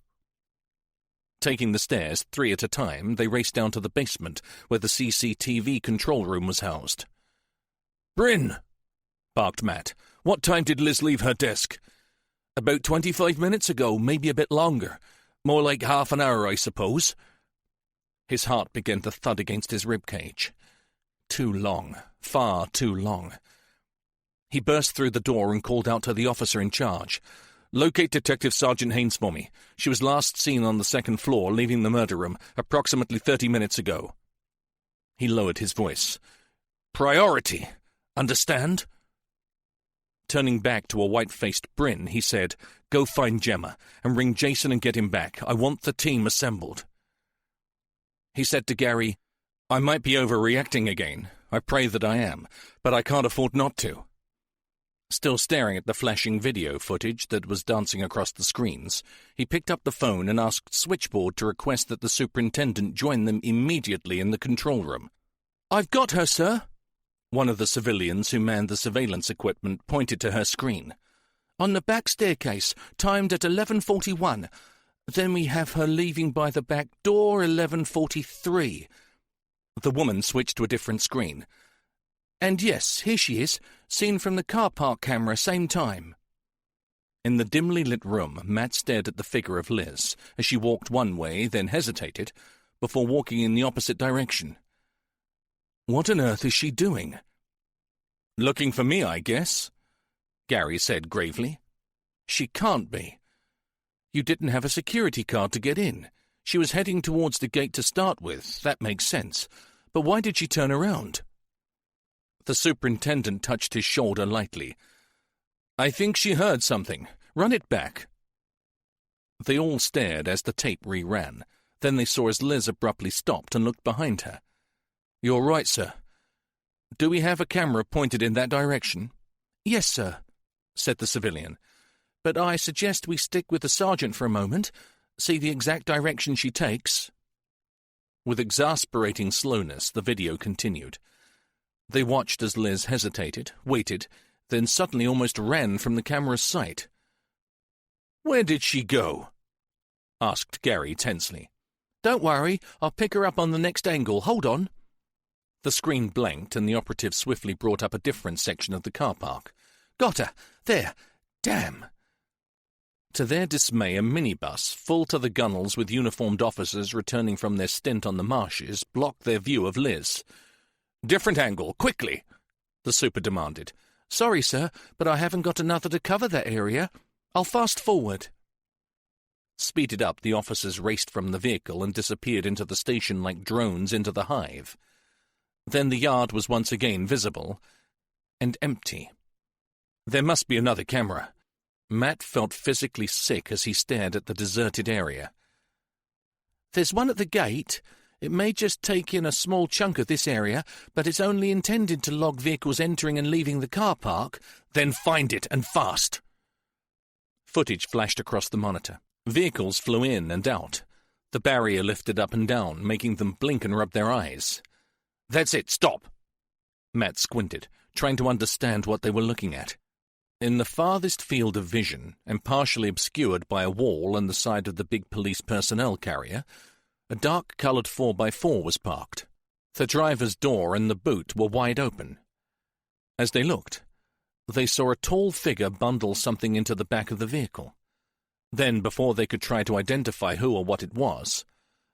Taking the stairs 3 at a time, they raced down to the basement where the CCTV control room was housed. "Bryn!" barked Matt. "What time did Liz leave her desk?" "About 25 minutes ago, maybe a bit longer. More like half an hour, I suppose." His heart began to thud against his ribcage. Too long. Far too long. He burst through the door and called out to the officer in charge. "Locate Detective Sergeant Haynes for me. She was last seen on the 2nd floor, leaving the murder room, approximately 30 minutes ago." He lowered his voice. "Priority. Understand?" Turning back to a white-faced Bryn, he said, "Go find Gemma, and ring Jason and get him back. I want the team assembled." He said to Gary, "I might be overreacting again. I pray that I am, but I can't afford not to." Still staring at the flashing video footage that was dancing across the screens, he picked up the phone and asked Switchboard to request that the superintendent join them immediately in the control room. "I've got her, sir." One of the civilians who manned the surveillance equipment pointed to her screen. "On the back staircase, timed at 11:41. Then we have her leaving by the back door, 11:43. The woman switched to a different screen. "And yes, here she is, seen from the car park camera, same time." In the dimly lit room, Matt stared at the figure of Liz as she walked one way, then hesitated, before walking in the opposite direction. What on earth is she doing? "Looking for me, I guess," Gary said gravely. "She can't be. You didn't have a security card to get in. She was heading towards the gate to start with, that makes sense. But why did she turn around?" The superintendent touched his shoulder lightly. "I think she heard something. Run it back." They all stared as the tape reran. Then they saw as Liz abruptly stopped and looked behind her. "You're right, sir. Do we have a camera pointed in that direction?" "Yes, sir," said the civilian. "But I suggest we stick with the sergeant for a moment, see the exact direction she takes." With exasperating slowness, the video continued. They watched as Liz hesitated, waited, then suddenly almost ran from the camera's sight. "Where did she go?" asked Gary tensely. "Don't worry, I'll pick her up on the next angle. Hold on." The screen blanked and the operative swiftly brought up a different section of the car park. "Got her! There! Damn!" To their dismay, a minibus, full to the gunnels with uniformed officers returning from their stint on the marshes, blocked their view of Liz. "Different angle, quickly!" the super demanded. "Sorry, sir, but I haven't got another to cover that area. I'll fast forward." Speeded up, the officers raced from the vehicle and disappeared into the station like drones into the hive. Then the yard was once again visible and empty. There must be another camera. Matt felt physically sick as he stared at the deserted area. "There's one at the gate. It may just take in a small chunk of this area, but it's only intended to log vehicles entering and leaving the car park." "Then find it, and fast!" Footage flashed across the monitor. Vehicles flew in and out. The barrier lifted up and down, making them blink and rub their eyes. "That's it, stop!" Matt squinted, trying to understand what they were looking at. In the farthest field of vision, and partially obscured by a wall and the side of the big police personnel carrier, a dark-coloured 4x4 was parked. The driver's door and the boot were wide open. As they looked, they saw a tall figure bundle something into the back of the vehicle. Then, before they could try to identify who or what it was,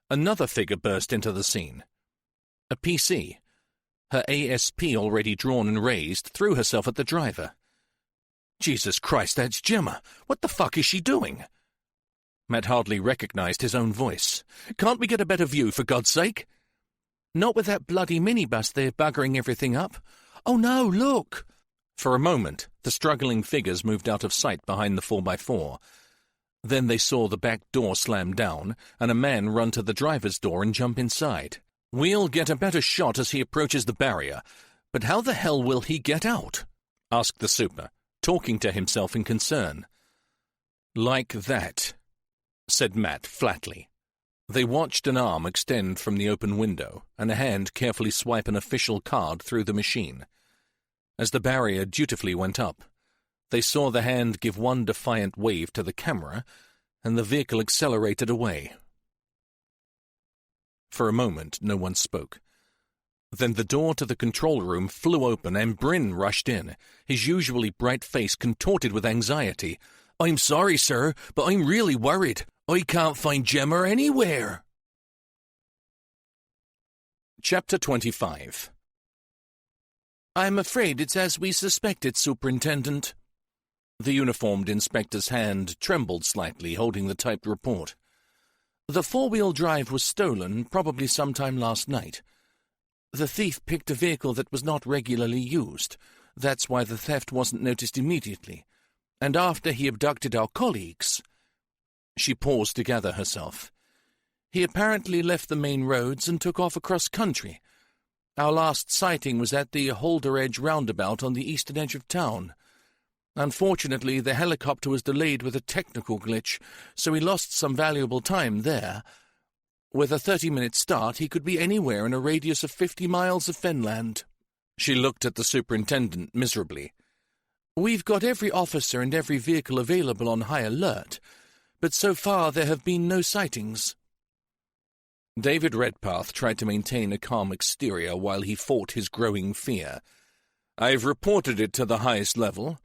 another figure burst into the scene. A PC, her ASP already drawn and raised, threw herself at the driver. "Jesus Christ, that's Gemma! What the fuck is she doing?" Matt hardly recognized his own voice. "Can't we get a better view, for God's sake?" Not with that bloody minibus there buggering everything up. Oh no, look! For a moment, the struggling figures moved out of sight behind the 4x4. Then they saw the back door slam down and a man run to the driver's door and jump inside. "We'll get a better shot as he approaches the barrier, but how the hell will he get out?" asked the super, talking to himself in concern. "Like that," said Matt flatly. They watched an arm extend from the open window and a hand carefully swipe an official card through the machine. As the barrier dutifully went up, they saw the hand give one defiant wave to the camera, and the vehicle accelerated away. For a moment, no one spoke. Then the door to the control room flew open and Bryn rushed in, his usually bright face contorted with anxiety. "I'm sorry, sir, but I'm really worried. I can't find Gemma anywhere." Chapter 25. "I'm afraid it's as we suspected, Superintendent." The uniformed inspector's hand trembled slightly, holding the typed report. "The four-wheel drive was stolen, probably sometime last night. The thief picked a vehicle that was not regularly used. That's why the theft wasn't noticed immediately. And after he abducted our colleagues—" She paused to gather herself. "He apparently left the main roads and took off across country. Our last sighting was at the Holder Edge roundabout on the eastern edge of town. Unfortunately, the helicopter was delayed with a technical glitch, so he lost some valuable time there. With a 30-minute start, he could be anywhere in a radius of 50 miles of fenland." She looked at the superintendent miserably. "We've got every officer and every vehicle available on high alert, but so far there have been no sightings." David Redpath tried to maintain a calm exterior while he fought his growing fear. "I've reported it to the highest level.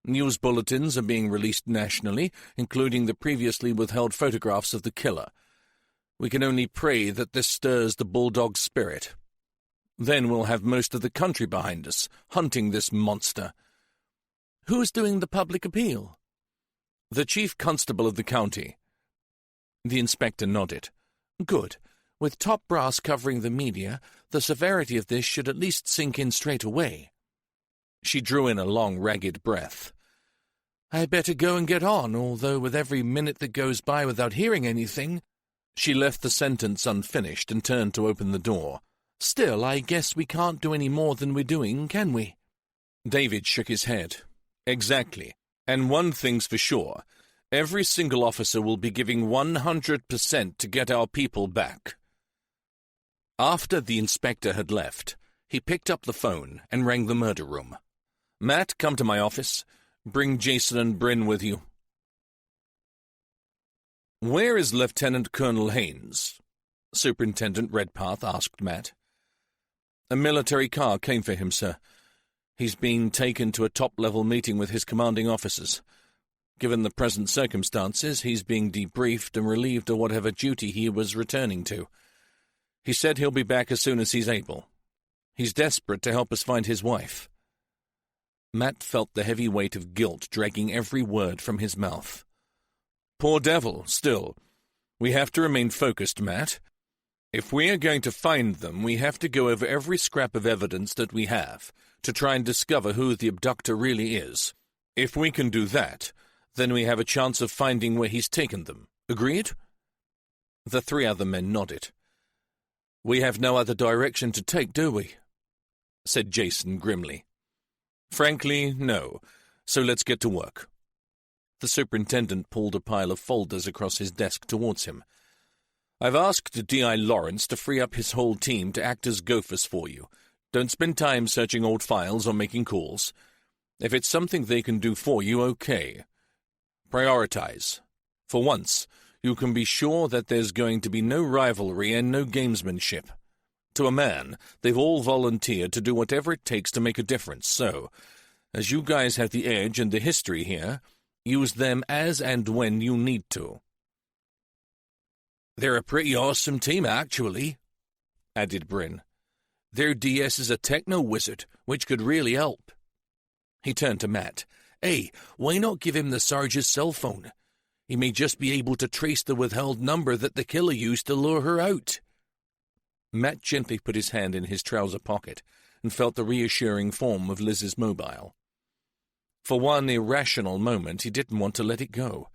News bulletins are being released nationally, including the previously withheld photographs of the killer. We can only pray that this stirs the bulldog spirit. Then we'll have most of the country behind us, hunting this monster." "Who's doing the public appeal?" "The chief constable of the county." The inspector nodded. "Good. With top brass covering the media, the severity of this should at least sink in straight away." She drew in a long, ragged breath. "I better go and get on, although with every minute that goes by without hearing anything—" She left the sentence unfinished and turned to open the door. "Still, I guess we can't do any more than we're doing, can we?" David shook his head. "Exactly. And one thing's for sure. Every single officer will be giving 100% to get our people back." After the inspector had left, he picked up the phone and rang the murder room. "Matt, come to my office. Bring Jason and Bryn with you." "Where is Lieutenant Colonel Haynes?" Superintendent Redpath asked Matt. "A military car came for him, sir. He's been taken to a top-level meeting with his commanding officers. Given the present circumstances, he's being debriefed and relieved of whatever duty he was returning to. He said he'll be back as soon as he's able. He's desperate to help us find his wife." Matt felt the heavy weight of guilt dragging every word from his mouth. "Poor devil, still. We have to remain focused, Matt. If we are going to find them, we have to go over every scrap of evidence that we have to try and discover who the abductor really is. If we can do that, then we have a chance of finding where he's taken them. Agreed?" The three other men nodded. "We have no other direction to take, do we?" said Jason grimly. "Frankly, no. So let's get to work." The superintendent pulled a pile of folders across his desk towards him. "I've asked D.I. Lawrence to free up his whole team to act as gophers for you. Don't spend time searching old files or making calls. If it's something they can do for you, okay. Prioritize. For once, you can be sure that there's going to be no rivalry and no gamesmanship. To a man, they've all volunteered to do whatever it takes to make a difference, so, as you guys have the edge and the history here, use them as and when you need to." "They're a pretty awesome team, actually," added Bryn. "Their DS is a techno-wizard, which could really help." He turned to Matt. "Hey, why not give him the Sarge's cell phone? He may just be able to trace the withheld number that the killer used to lure her out." Matt gently put his hand in his trouser pocket and felt the reassuring form of Liz's mobile. For one irrational moment, he didn't want to let it go.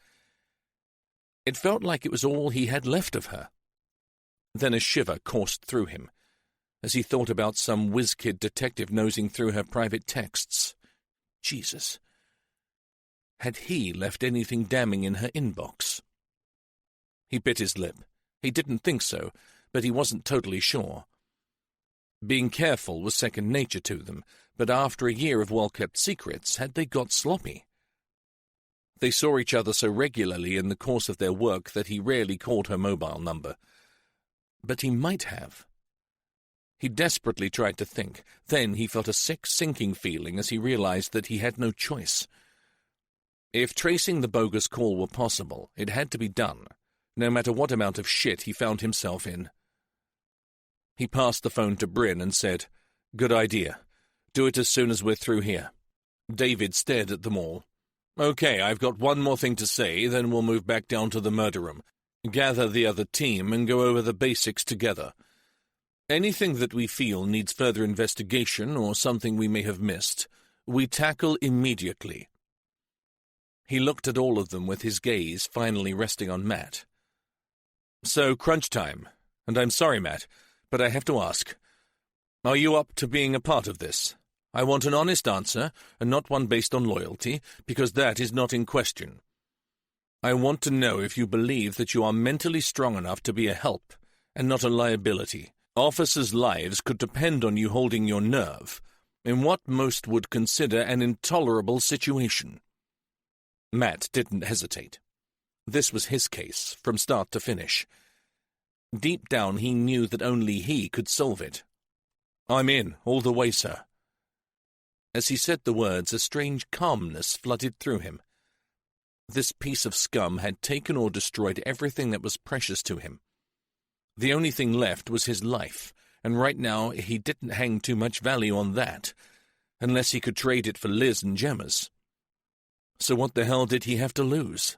It felt like it was all he had left of her. Then a shiver coursed through him as he thought about some whiz-kid detective nosing through her private texts. Jesus. Had he left anything damning in her inbox? He bit his lip. He didn't think so, but he wasn't totally sure. Being careful was second nature to them, but after a year of well-kept secrets, had they got sloppy? They saw each other so regularly in the course of their work that he rarely called her mobile number. But he might have. He desperately tried to think. Then he felt a sick, sinking feeling as he realized that he had no choice. If tracing the bogus call were possible, it had to be done, no matter what amount of shit he found himself in. He passed the phone to Bryn and said, "Good idea. Do it as soon as we're through here." David stared at them all. "Okay, I've got one more thing to say, then we'll move back down to the murder room, gather the other team, and go over the basics together. Anything that we feel needs further investigation or something we may have missed, we tackle immediately." He looked at all of them with his gaze finally resting on Matt. "So, crunch time. And I'm sorry, Matt, but I have to ask. Are you up to being a part of this? I want an honest answer, and not one based on loyalty, because that is not in question. I want to know if you believe that you are mentally strong enough to be a help, and not a liability. Officers' lives could depend on you holding your nerve, in what most would consider an intolerable situation." Matt didn't hesitate. This was his case, from start to finish. Deep down he knew that only he could solve it. "I'm in, all the way, sir." As he said the words, a strange calmness flooded through him. This piece of scum had taken or destroyed everything that was precious to him. The only thing left was his life, and right now he didn't hang too much value on that, unless he could trade it for Liz and Gemma's. So what the hell did he have to lose?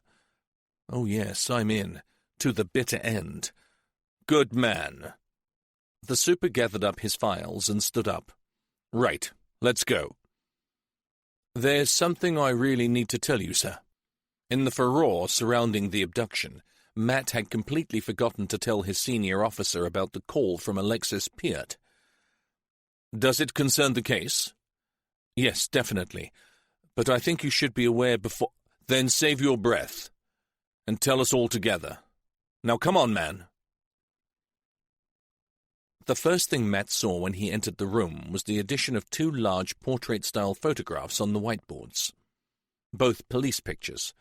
"Oh yes, I'm in, to the bitter end." "Good man." The super gathered up his files and stood up. "Right, let's go." "There's something I really need to tell you, sir." In the furore surrounding the abduction, Matt had completely forgotten to tell his senior officer about the call from Alexis Peart. "Does it concern the case?" "Yes, definitely. But I think you should be aware before—" "Then save your breath, and tell us all together. Now come on, man." The first thing Matt saw when he entered the room was the addition of two large portrait-style photographs on the whiteboards. Both police pictures,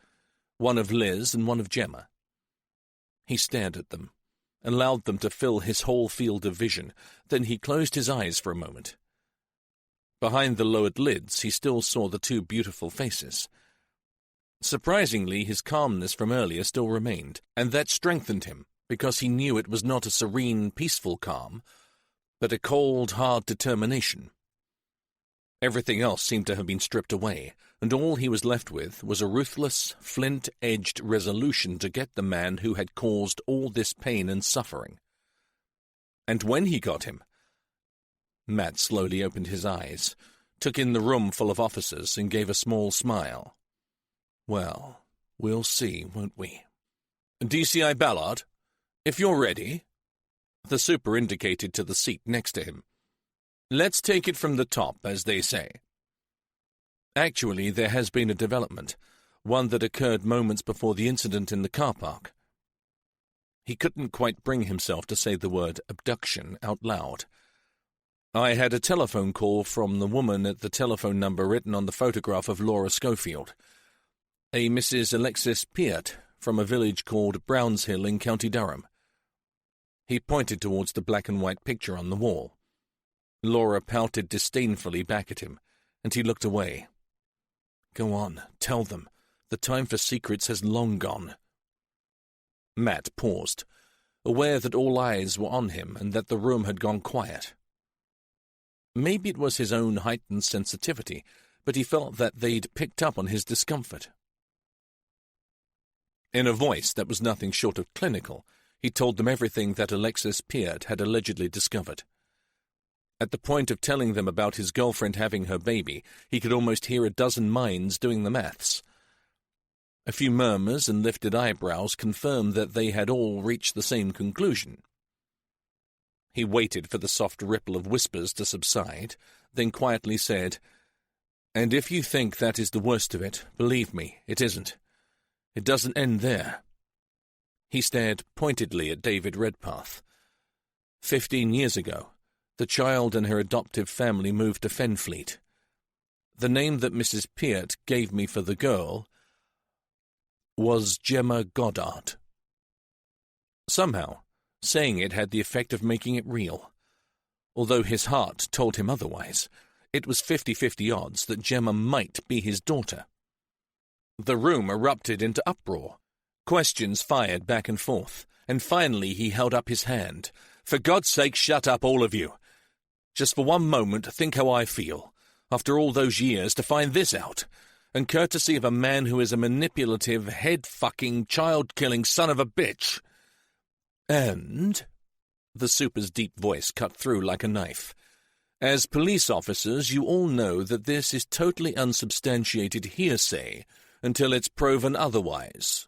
one of Liz and one of Gemma. He stared at them, allowed them to fill his whole field of vision, then he closed his eyes for a moment. Behind the lowered lids, he still saw the two beautiful faces. Surprisingly, his calmness from earlier still remained, and that strengthened him, because he knew it was not a serene, peaceful calm, but a cold, hard determination. Everything else seemed to have been stripped away, and all he was left with was a ruthless, flint-edged resolution to get the man who had caused all this pain and suffering. And when he got him, Matt slowly opened his eyes, took in the room full of officers, and gave a small smile. "Well, we'll see, won't we?" "DCI Ballard, if you're ready." The super indicated to the seat next to him. "Let's take it from the top, as they say." Actually, there has been a development, one that occurred moments before the incident in the car park. He couldn't quite bring himself to say the word abduction out loud. "I had a telephone call from the woman at the telephone number written on the photograph of Laura Schofield, a Mrs. Alexis Peart from a village called Brownshill in County Durham." He pointed towards the black and white picture on the wall. Laura pouted disdainfully back at him, and he looked away. "Go on, tell them. The time for secrets has long gone." Matt paused, aware that all eyes were on him and that the room had gone quiet. Maybe it was his own heightened sensitivity, but he felt that they'd picked up on his discomfort. In a voice that was nothing short of clinical, He told them everything that Alexis Peart had allegedly discovered. At the point of telling them about his girlfriend having her baby, he could almost hear a dozen minds doing the maths. A few murmurs and lifted eyebrows confirmed that they had all reached the same conclusion. He waited for the soft ripple of whispers to subside, then quietly said, "And if you think that is the worst of it, believe me, it isn't. It doesn't end there." He stared pointedly at David Redpath. 15 years ago, the child and her adoptive family moved to Fenfleet. The name that Mrs. Peart gave me for the girl was Gemma Goddard. Somehow, saying it had the effect of making it real. Although his heart told him otherwise, it was 50-50 odds that Gemma might be his daughter. The room erupted into uproar. Questions fired back and forth, and finally he held up his hand. "For God's sake, shut up, all of you. Just for one moment, think how I feel, after all those years, to find this out, and courtesy of a man who is a manipulative, head-fucking, child-killing son of a bitch. And," the super's deep voice cut through like a knife, "as police officers, you all know that this is totally unsubstantiated hearsay until it's proven otherwise."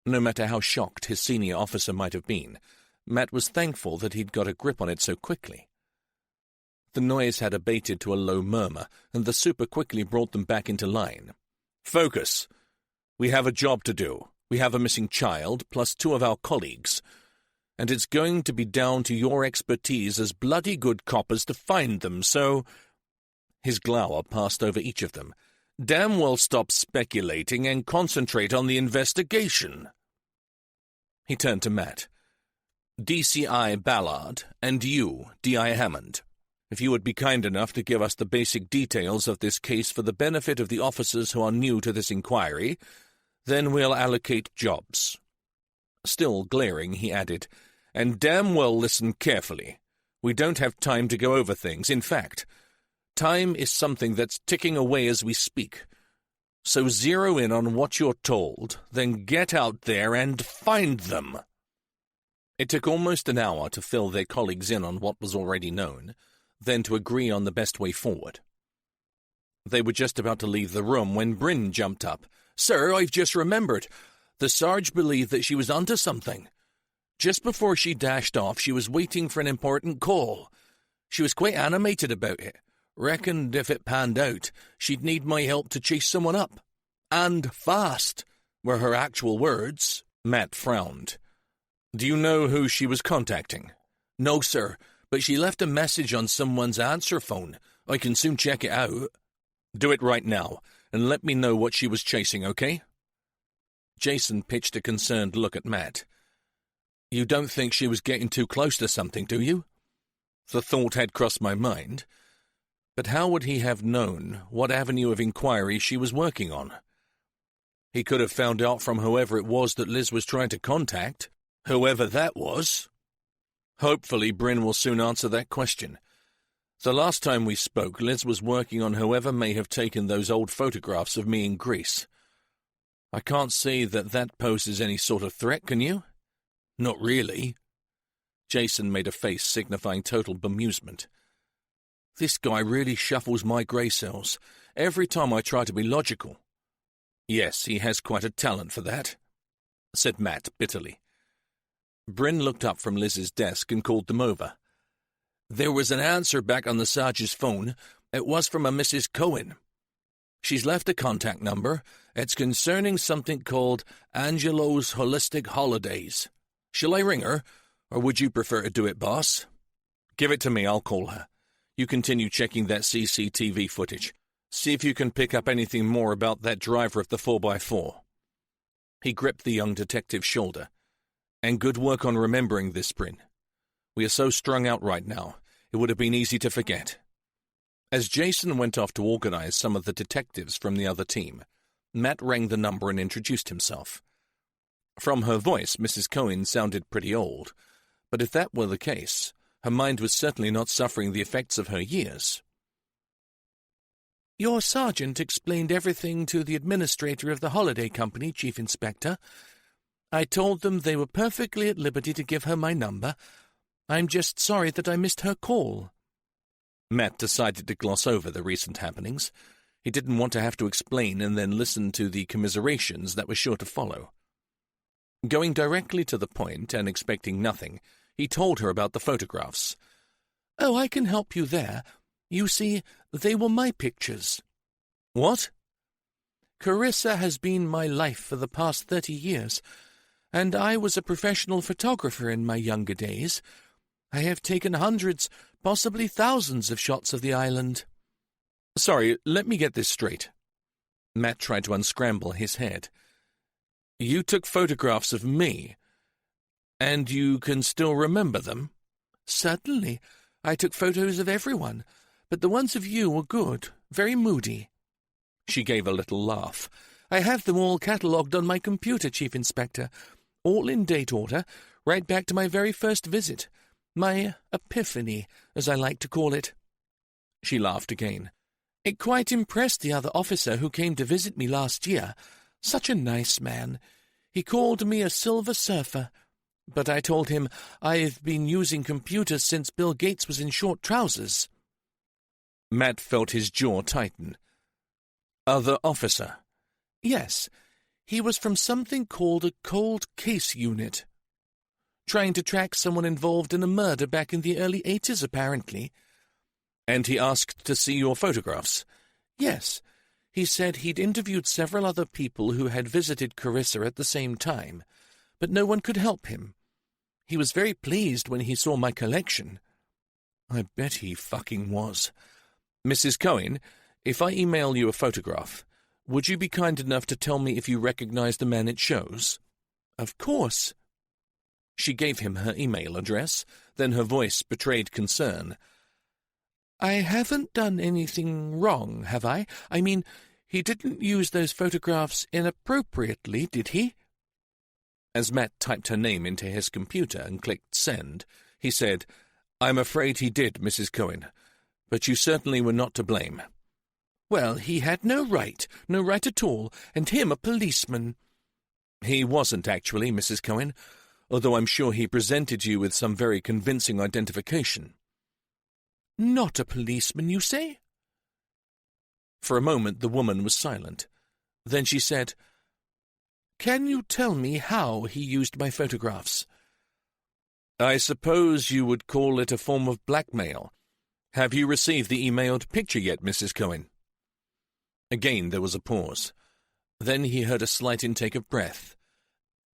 No matter how shocked his senior officer might have been, Matt was thankful that he'd got a grip on it so quickly. The noise had abated to a low murmur, and the super quickly brought them back into line. "Focus! We have a job to do. We have a missing child, plus 2 of our colleagues, and it's going to be down to your expertise as bloody good coppers to find them, so—" His glower passed over each of them. "Damn well stop speculating and concentrate on the investigation." He turned to Matt. "DCI Ballard, and you, D.I. Hammond. If you would be kind enough to give us the basic details of this case for the benefit of the officers who are new to this inquiry, then we'll allocate jobs." Still glaring, he added, "And damn well listen carefully. We don't have time to go over things. In fact, time is something that's ticking away as we speak. So zero in on what you're told, then get out there and find them." It took almost an hour to fill their colleagues in on what was already known, then to agree on the best way forward. They were just about to leave the room when Bryn jumped up. "Sir, I've just remembered. The Sarge believed that she was onto something. Just before she dashed off, she was waiting for an important call. She was quite animated about it. Reckoned if it panned out, she'd need my help to chase someone up. And fast, were her actual words." Matt frowned. "Do you know who she was contacting?" "No, sir, but she left a message on someone's answer phone. I can soon check it out." "Do it right now, and let me know what she was chasing, okay?" Jason pitched a concerned look at Matt. "You don't think she was getting too close to something, do you?" The thought had crossed my mind. But how would he have known what avenue of inquiry she was working on? He could have found out from whoever it was that Liz was trying to contact, whoever that was. Hopefully Bryn will soon answer that question. The last time we spoke, Liz was working on whoever may have taken those old photographs of me in Greece. I can't see that that poses any sort of threat, can you? Not really. Jason made a face signifying total bemusement. This guy really shuffles my grey cells every time I try to be logical. Yes, he has quite a talent for that, said Matt bitterly. Bryn looked up from Liz's desk and called them over. There was an answer back on the Sarge's phone. It was from a Mrs. Cohen. She's left a contact number. It's concerning something called Angelo's Holistic Holidays. Shall I ring her, or would you prefer to do it, boss? Give it to me, I'll call her. You continue checking that CCTV footage. See if you can pick up anything more about that driver of the 4x4. He gripped the young detective's shoulder. And good work on remembering this, Bryn. We are so strung out right now, it would have been easy to forget. As Jason went off to organize some of the detectives from the other team, Matt rang the number and introduced himself. From her voice, Mrs. Cohen sounded pretty old, but if that were the case, her mind was certainly not suffering the effects of her years. Your sergeant explained everything to the administrator of the holiday company, Chief Inspector. I told them they were perfectly at liberty to give her my number. I'm just sorry that I missed her call." Matt decided to gloss over the recent happenings. He didn't want to have to explain and then listen to the commiserations that were sure to follow. Going directly to the point and expecting nothing, he told her about the photographs. "Oh, I can help you there. You see, they were my pictures." "What?" "Carissa has been my life for the past 30 years, and I was a professional photographer in my younger days. I have taken hundreds, possibly thousands of shots of the island." "Sorry, let me get this straight." Matt tried to unscramble his head. "You took photographs of me, and you can still remember them?" "Certainly. I took photos of everyone, but the ones of you were good, very moody." She gave a little laugh. "I have them all catalogued on my computer, Chief Inspector, all in date order, right back to my very first visit. My epiphany, as I like to call it." She laughed again. "It quite impressed the other officer who came to visit me last year. Such a nice man. He called me a silver surfer, but I told him I've been using computers since Bill Gates was in short trousers." Matt felt his jaw tighten. "Other officer?" "Yes. He was from something called a cold case unit. Trying to track someone involved in a murder back in the early 80s, apparently." "And he asked to see your photographs?" "Yes. He said he'd interviewed several other people who had visited Carissa at the same time, but no one could help him. He was very pleased when he saw my collection." "I bet he fucking was. Mrs. Cohen, if I email you a photograph, would you be kind enough to tell me if you recognize the man it shows?" "Of course." She gave him her email address, then her voice betrayed concern. "I haven't done anything wrong, have I? I mean, he didn't use those photographs inappropriately, did he?" As Matt typed her name into his computer and clicked send, he said, "I'm afraid he did, Mrs. Cohen, but you certainly were not to blame." "Well, he had no right at all, and him a policeman." "He wasn't, actually, Mrs. Cohen, although I'm sure he presented you with some very convincing identification." "Not a policeman, you say?" For a moment the woman was silent. Then she said, "Can you tell me how he used my photographs?" "I suppose you would call it a form of blackmail. Have you received the emailed picture yet, Mrs. Cohen?" Again there was a pause. Then he heard a slight intake of breath.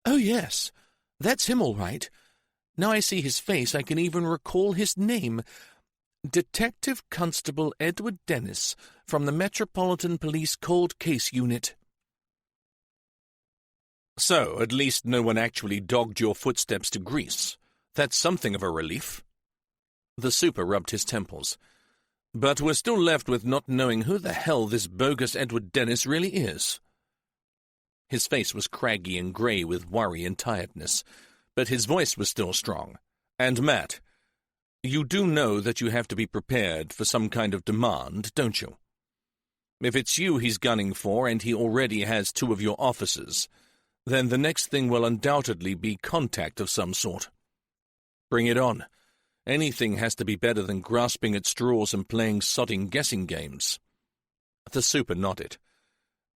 "Oh, yes. That's him all right. Now I see his face, I can even recall his name. Detective Constable Edward Dennis, from the Metropolitan Police Cold Case Unit." "So, at least no one actually dogged your footsteps to Greece. That's something of a relief." The super rubbed his temples. "But we're still left with not knowing who the hell this bogus Edward Dennis really is." His face was craggy and grey with worry and tiredness, but his voice was still strong. "And Matt, you do know that you have to be prepared for some kind of demand, don't you? If it's you he's gunning for and he already has 2 of your officers, then the next thing will undoubtedly be contact of some sort. Bring it on. Anything has to be better than grasping at straws and playing sodding guessing games." The super nodded.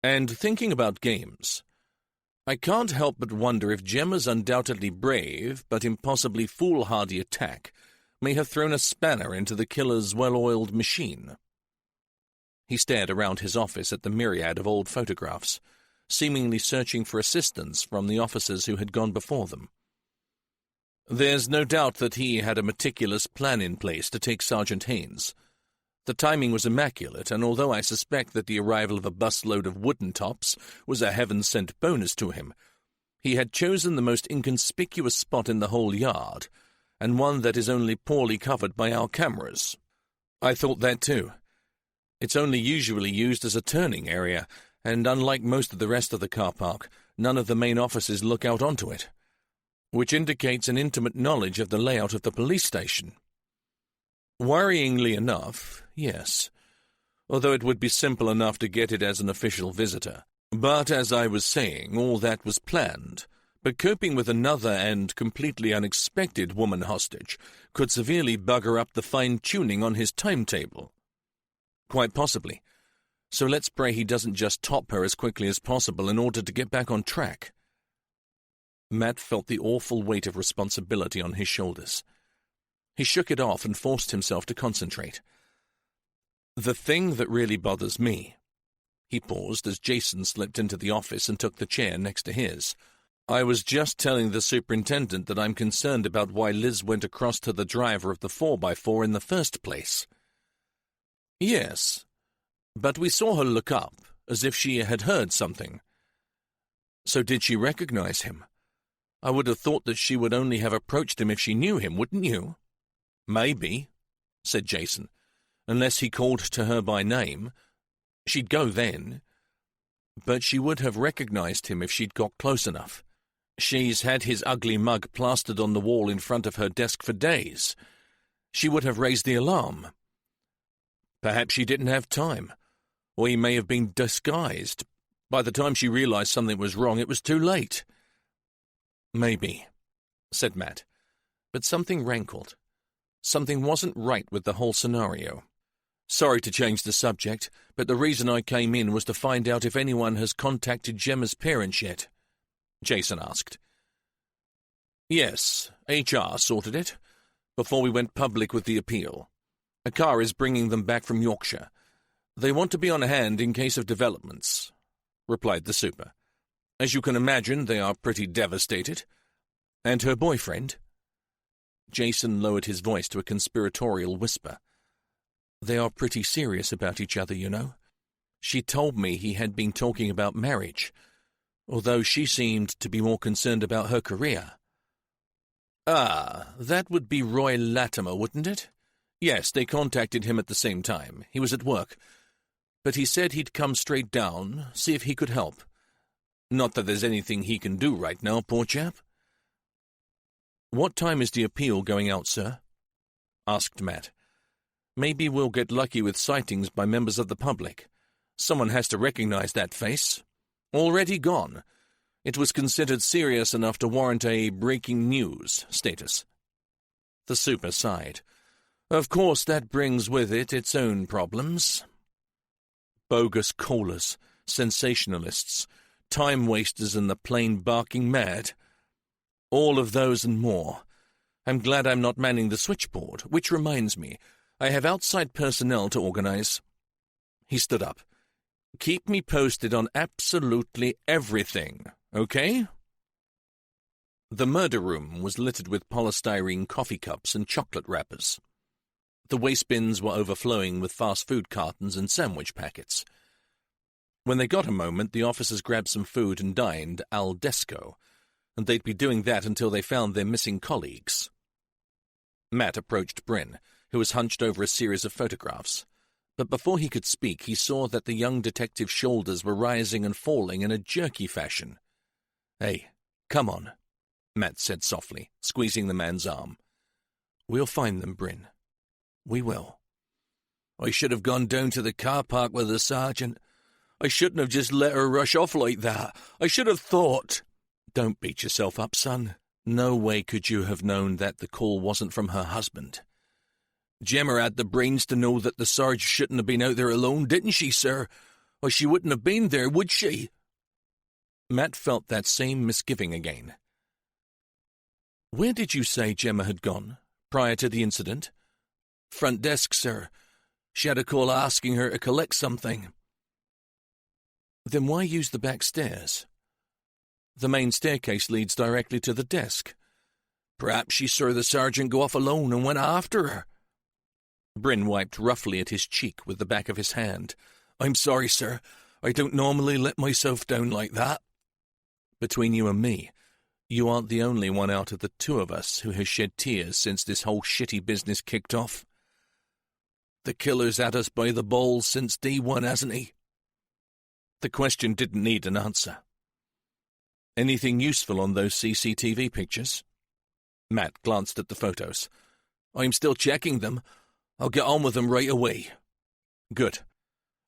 "And thinking about games, I can't help but wonder if Gemma's undoubtedly brave but impossibly foolhardy attack may have thrown a spanner into the killer's well-oiled machine." He stared around his office at the myriad of old photographs, seemingly searching for assistance from the officers who had gone before them. "There's no doubt that he had a meticulous plan in place to take Sergeant Haynes. The timing was immaculate, and although I suspect that the arrival of a busload of wooden tops was a heaven-sent bonus to him, he had chosen the most inconspicuous spot in the whole yard, and one that is only poorly covered by our cameras." "I thought that too. It's only usually used as a turning area, and unlike most of the rest of the car park, none of the main offices look out onto it, which indicates an intimate knowledge of the layout of the police station." "Worryingly enough, yes, although it would be simple enough to get it as an official visitor. But as I was saying, all that was planned, But coping with another and completely unexpected woman hostage could severely bugger up the fine-tuning on his timetable. Quite possibly. So let's pray he doesn't just top her as quickly as possible in order to get back on track. Matt felt the awful weight of responsibility on his shoulders. He shook it off and forced himself to concentrate. The thing that really bothers me— He paused as Jason slipped into the office and took the chair next to his. I was just telling the superintendent that I'm concerned about why Liz went across to the driver of the 4x4 in the first place. Yes, but we saw her look up, as if she had heard something. So did she recognize him? I would have thought that she would only have approached him if she knew him, wouldn't you? Maybe, said Jason, unless he called to her by name. She'd go then. But she would have recognized him if she'd got close enough. She's had his ugly mug plastered on the wall in front of her desk for days. She would have raised the alarm. Perhaps she didn't have time, or he may have been disguised. By the time she realized something was wrong, it was too late. Maybe, said Matt, but something rankled. Something wasn't right with the whole scenario. Sorry to change the subject, but the reason I came in was to find out if anyone has contacted Gemma's parents yet, Jason asked. Yes, HR sorted it, before we went public with the appeal. A car is bringing them back from Yorkshire. They want to be on hand in case of developments, replied the super. As you can imagine, they are pretty devastated. And her boyfriend? Jason lowered his voice to a conspiratorial whisper. They are pretty serious about each other, you know. She told me he had been talking about marriage, although she seemed to be more concerned about her career. Ah, that would be Roy Latimer, wouldn't it? Yes, they contacted him at the same time. He was at work. But he said he'd come straight down, see if he could help. Not that there's anything he can do right now, poor chap. What time is the appeal going out, sir? Asked Matt. Maybe we'll get lucky with sightings by members of the public. Someone has to recognize that face. Already gone. It was considered serious enough to warrant a breaking news status. The super sighed. Of course, that brings with it its own problems. Bogus callers, sensationalists, time-wasters and the plain barking mad. All of those and more. I'm glad I'm not manning the switchboard, which reminds me, I have outside personnel to organize. He stood up. Keep me posted on absolutely everything, okay? The murder room was littered with polystyrene coffee cups and chocolate wrappers. The waste bins were overflowing with fast food cartons and sandwich packets. When they got a moment, the officers grabbed some food and dined al desco, and they'd be doing that until they found their missing colleagues. Matt approached Bryn, who was hunched over a series of photographs. But before he could speak, he saw that the young detective's shoulders were rising and falling in a jerky fashion. Hey, come on, Matt said softly, squeezing the man's arm. We'll find them, Bryn. We will. I should have gone down to the car park with the sergeant. I shouldn't have just let her rush off like that. I should have thought. Don't beat yourself up, son. No way could you have known that the call wasn't from her husband. Gemma had the brains to know that the Sarge shouldn't have been out there alone, didn't she, sir? Or she wouldn't have been there, would she? Matt felt that same misgiving again. Where did you say Gemma had gone, prior to the incident? Front desk, sir. She had a call asking her to collect something. Then why use the back stairs? The main staircase leads directly to the desk. Perhaps she saw the sergeant go off alone and went after her. Bryn wiped roughly at his cheek with the back of his hand. I'm sorry, sir. I don't normally let myself down like that. Between you and me, you aren't the only one out of the two of us who has shed tears since this whole shitty business kicked off. The killer's had us by the balls since D1, hasn't he? The question didn't need an answer. Anything useful on those CCTV pictures? Matt glanced at the photos. I'm still checking them. I'll get on with them right away. Good.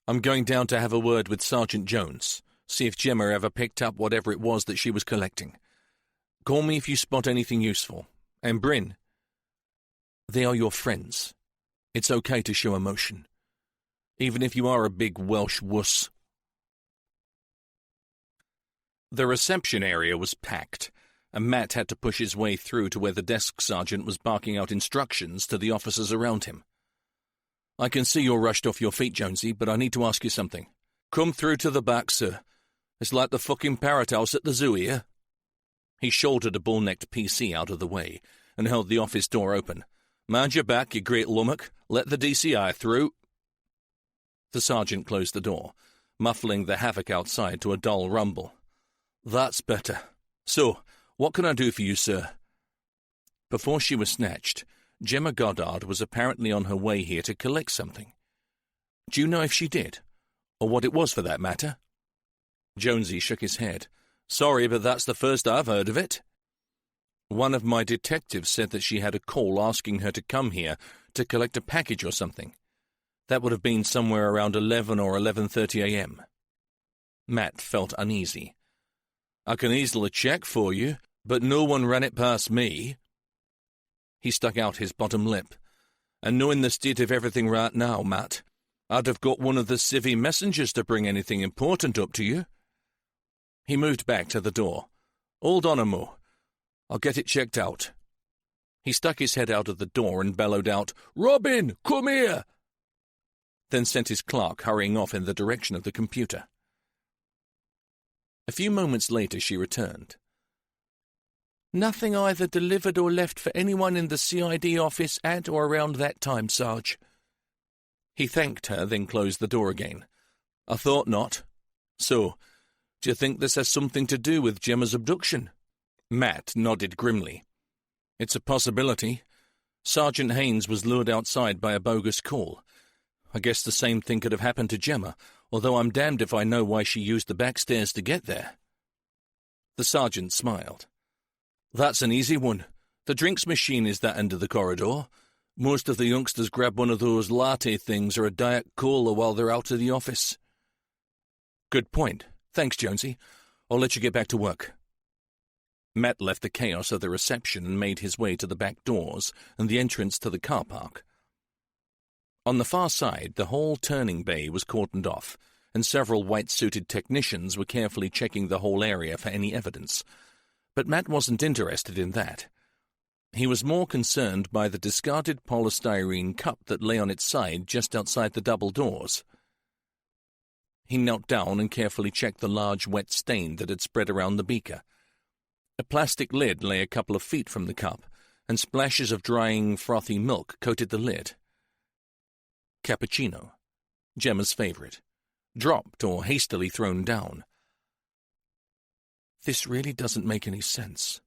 I'm going down to have a word with Sergeant Jones, see if Gemma ever picked up whatever it was that she was collecting. Call me if you spot anything useful. And Bryn, they are your friends. It's okay to show emotion, even if you are a big Welsh wuss. The reception area was packed, and Matt had to push his way through to where the desk sergeant was barking out instructions to the officers around him. I can see you're rushed off your feet, Jonesy, but I need to ask you something. Come through to the back, sir. It's like the fucking parrot house at the zoo here. He shouldered a bull-necked PC out of the way and held the office door open. Mind your back, you great lummock. Let the DCI through. The sergeant closed the door, muffling the havoc outside to a dull rumble. That's better. So, what can I do for you, sir? Before she was snatched, Gemma Goddard was apparently on her way here to collect something. Do you know if she did? Or what it was, for that matter? Jonesy shook his head. Sorry, but that's the first I've heard of it. One of my detectives said that she had a call asking her to come here to collect a package or something. That would have been somewhere around 11 or 11:30 a.m. Matt felt uneasy. I can easily check for you, but no one ran it past me. He stuck out his bottom lip. And knowing the state of everything right now, Matt, I'd have got one of the civvy messengers to bring anything important up to you. He moved back to the door. Hold on a mo. I'll get it checked out. He stuck his head out of the door and bellowed out, Robin, come here! Then sent his clerk hurrying off in the direction of the computer. A few moments later she returned. Nothing either delivered or left for anyone in the CID office at or around that time, Sarge. He thanked her, then closed the door again. I thought not. So, do you think this has something to do with Gemma's abduction? Matt nodded grimly. It's a possibility. Sergeant Haynes was lured outside by a bogus call. I guess the same thing could have happened to Gemma, although I'm damned if I know why she used the back stairs to get there. The sergeant smiled. That's an easy one. The drinks machine is that end of the corridor. Most of the youngsters grab one of those latte things or a Diet Cola while they're out of the office. Good point. Thanks, Jonesy. I'll let you get back to work. Matt left the chaos of the reception and made his way to the back doors and the entrance to the car park. On the far side, the whole turning bay was cordoned off, and several white-suited technicians were carefully checking the whole area for any evidence. But Matt wasn't interested in that. He was more concerned by the discarded polystyrene cup that lay on its side just outside the double doors. He knelt down and carefully checked the large wet stain that had spread around the beaker. A plastic lid lay a couple of feet from the cup, and splashes of drying, frothy milk coated the lid. Cappuccino, Gemma's favorite, dropped or hastily thrown down. This really doesn't make any sense.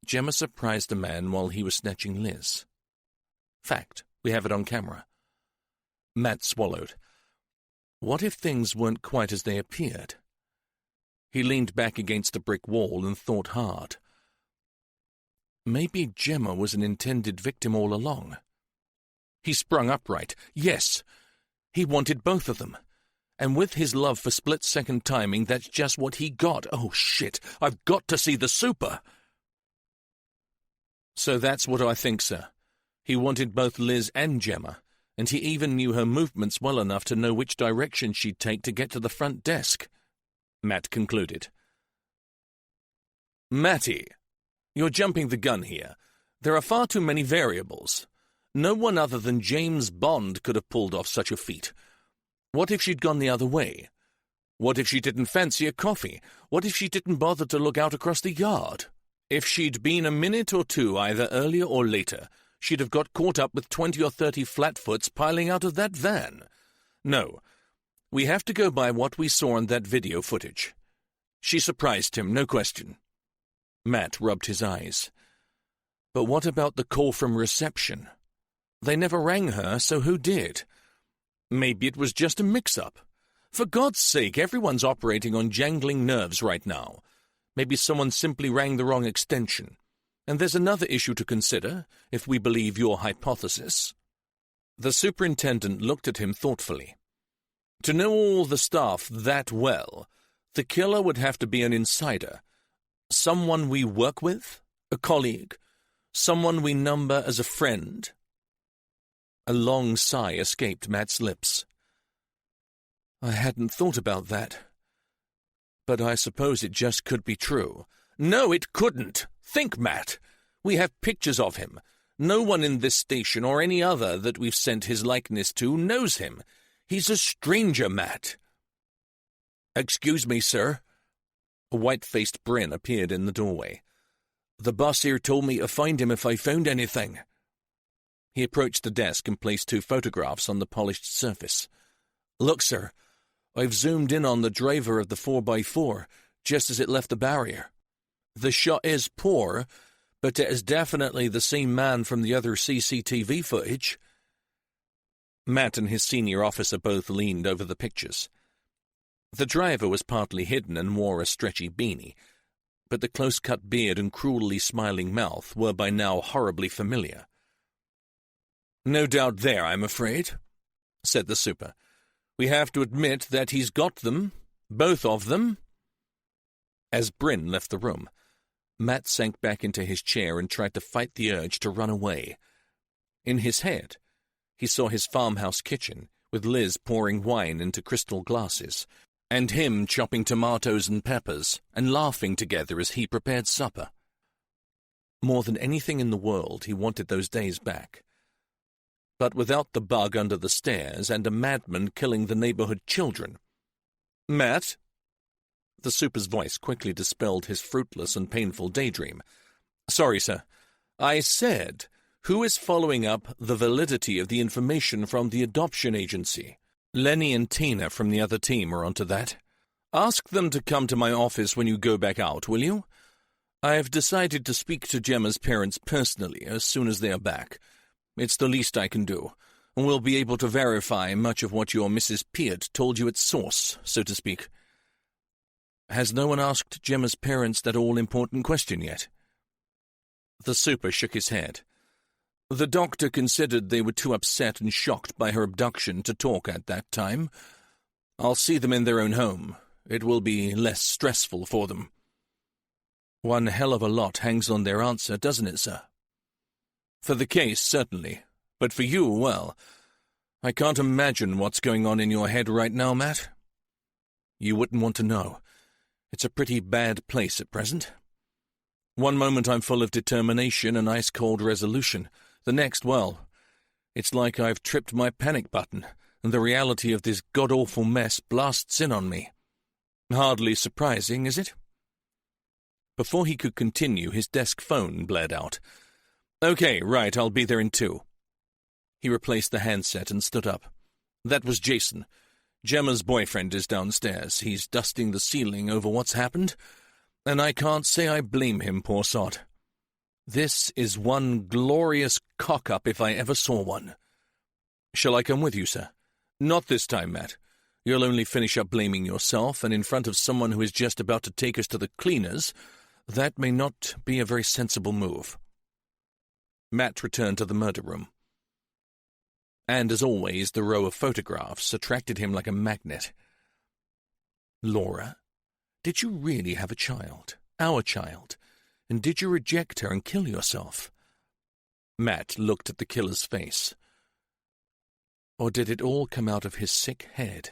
Gemma surprised a man while he was snatching Liz. Fact, we have it on camera. Matt swallowed. What if things weren't quite as they appeared? He leaned back against a brick wall and thought hard. Maybe Gemma was an intended victim all along. He sprung upright. Yes, he wanted both of them. And with his love for split-second timing, that's just what he got. Oh, shit, I've got to see the super. So that's what I think, sir. He wanted both Liz and Gemma, and he even knew her movements well enough to know which direction she'd take to get to the front desk, Matt concluded. Matty, you're jumping the gun here. There are far too many variables. No one other than James Bond could have pulled off such a feat. What if she'd gone the other way? What if she didn't fancy a coffee? What if she didn't bother to look out across the yard? If she'd been a minute or two either earlier or later, she'd have got caught up with 20 or 30 flatfoots piling out of that van. No, we have to go by what we saw on that video footage. She surprised him, no question. Matt rubbed his eyes. But what about the call from reception? They never rang her, so who did? Maybe it was just a mix-up. For God's sake, everyone's operating on jangling nerves right now. Maybe someone simply rang the wrong extension. And there's another issue to consider, if we believe your hypothesis. The superintendent looked at him thoughtfully. To know all the staff that well, the killer would have to be an insider, Someone we work with? A colleague? Someone we number as a friend? A long sigh escaped Matt's lips. I hadn't thought about that. But I suppose it just could be true. No, it couldn't. Think, Matt. We have pictures of him. No one in this station or any other that we've sent his likeness to knows him. He's a stranger, Matt. Excuse me, sir. A white-faced Bryn appeared in the doorway. The boss here told me to find him if I found anything. He approached the desk and placed 2 photographs on the polished surface. Look, sir, I've zoomed in on the driver of the 4x4 just as it left the barrier. The shot is poor, but it is definitely the same man from the other CCTV footage. Matt and his senior officer both leaned over the pictures. The driver was partly hidden and wore a stretchy beanie, but the close-cut beard and cruelly smiling mouth were by now horribly familiar. No doubt there, I'm afraid, said the super. We have to admit that he's got them, both of them. As Bryn left the room, Matt sank back into his chair and tried to fight the urge to run away. In his head, he saw his farmhouse kitchen, with Liz pouring wine into crystal glasses, and him chopping tomatoes and peppers and laughing together as he prepared supper. More than anything in the world, he wanted those days back. But without the bug under the stairs and a madman killing the neighborhood children. Matt? The super's voice quickly dispelled his fruitless and painful daydream. Sorry, sir. I said, who is following up the validity of the information from the adoption agency? Lenny and Tina from the other team are onto that. Ask them to come to my office when you go back out, will you? I have decided to speak to Gemma's parents personally as soon as they are back. It's the least I can do, and we'll be able to verify much of what your Mrs. Peart told you at source, so to speak. Has no one asked Gemma's parents that all-important question yet? The super shook his head. The doctor considered they were too upset and shocked by her abduction to talk at that time. I'll see them in their own home. It will be less stressful for them. One hell of a lot hangs on their answer, doesn't it, sir? For the case, certainly. But for you, well, I can't imagine what's going on in your head right now, Matt. You wouldn't want to know. It's a pretty bad place at present. One moment I'm full of determination and ice-cold resolution. The next, well, it's like I've tripped my panic button, and the reality of this god-awful mess blasts in on me. Hardly surprising, is it? Before he could continue, his desk phone blared out. Okay, right, I'll be there in 2. He replaced the handset and stood up. That was Jason. Gemma's boyfriend is downstairs. He's dusting the ceiling over what's happened, and I can't say I blame him, poor sod. This is one glorious cock-up if I ever saw one. Shall I come with you, sir? Not this time, Matt. You'll only finish up blaming yourself, and in front of someone who is just about to take us to the cleaners, that may not be a very sensible move. Matt returned to the murder room. And as always, the row of photographs attracted him like a magnet. Laura, did you really have a child? Our child? And did you reject her and kill yourself? Matt looked at the killer's face. Or did it all come out of his sick head?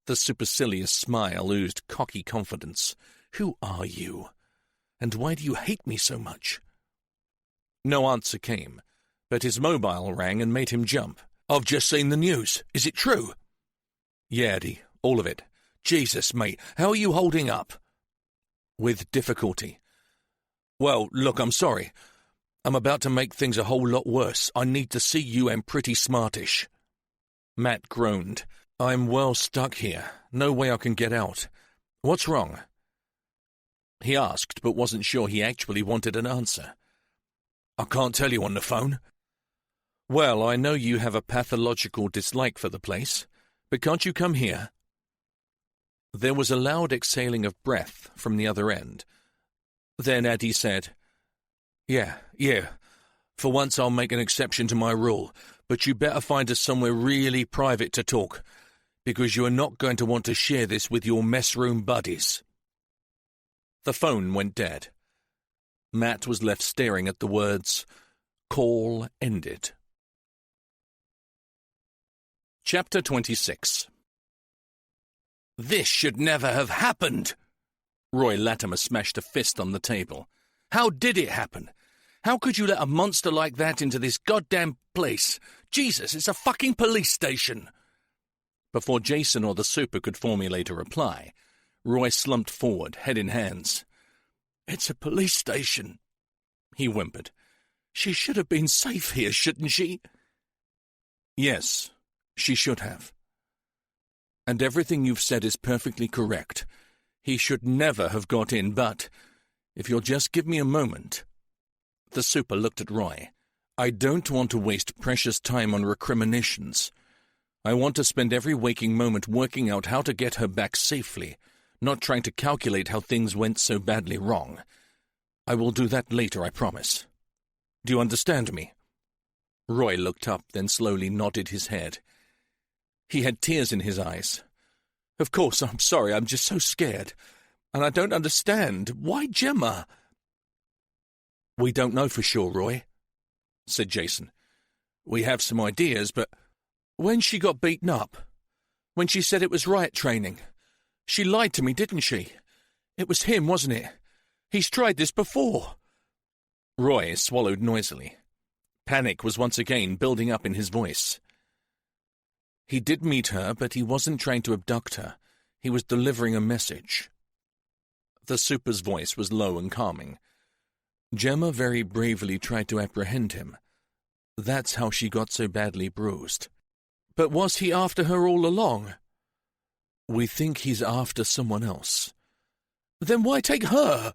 The supercilious smile oozed cocky confidence. Who are you? And why do you hate me so much? No answer came, but his mobile rang and made him jump. I've just seen the news. Is it true? Yeah, Eddie, all of it. Jesus, mate, how are you holding up? With difficulty. Well, look, I'm sorry. I'm about to make things a whole lot worse. I need to see you and pretty smartish. Matt groaned. I'm well stuck here. No way I can get out. What's wrong? He asked, but wasn't sure he actually wanted an answer. I can't tell you on the phone. Well, I know you have a pathological dislike for the place, but can't you come here? There was a loud exhaling of breath from the other end. Then Eddie said, Yeah. For once I'll make an exception to my rule, but you better find us somewhere really private to talk, because you are not going to want to share this with your mess room buddies. The phone went dead. Matt was left staring at the words, "Call ended." Chapter 26. "This should never have happened!" Roy Latimer smashed a fist on the table. "How did it happen? How could you let a monster like that into this goddamn place? Jesus, it's a fucking police station!" Before Jason or the super could formulate a reply, Roy slumped forward, head in hands. "It's a police station," he whimpered. "She should have been safe here, shouldn't she?" "Yes, she should have. And everything you've said is perfectly correct. He should never have got in, but if you'll just give me a moment." The super looked at Roy. "I don't want to waste precious time on recriminations. I want to spend every waking moment working out how to get her back safely, not trying to calculate how things went so badly wrong. I will do that later, I promise. Do you understand me?" Roy looked up, then slowly nodded his head. He had tears in his eyes. "Of course, I'm sorry, I'm just so scared. And I don't understand. Why Gemma?" "We don't know for sure, Roy," said Jason. "We have some ideas, but when she got beaten up, when she said it was riot training, she lied to me, didn't she? It was him, wasn't it? He's tried this before." Roy swallowed noisily. Panic was once again building up in his voice. "He did meet her, but he wasn't trying to abduct her. He was delivering a message." The super's voice was low and calming. "Gemma very bravely tried to apprehend him. That's how she got so badly bruised." "But was he after her all along?" "We think he's after someone else." "Then why take her?"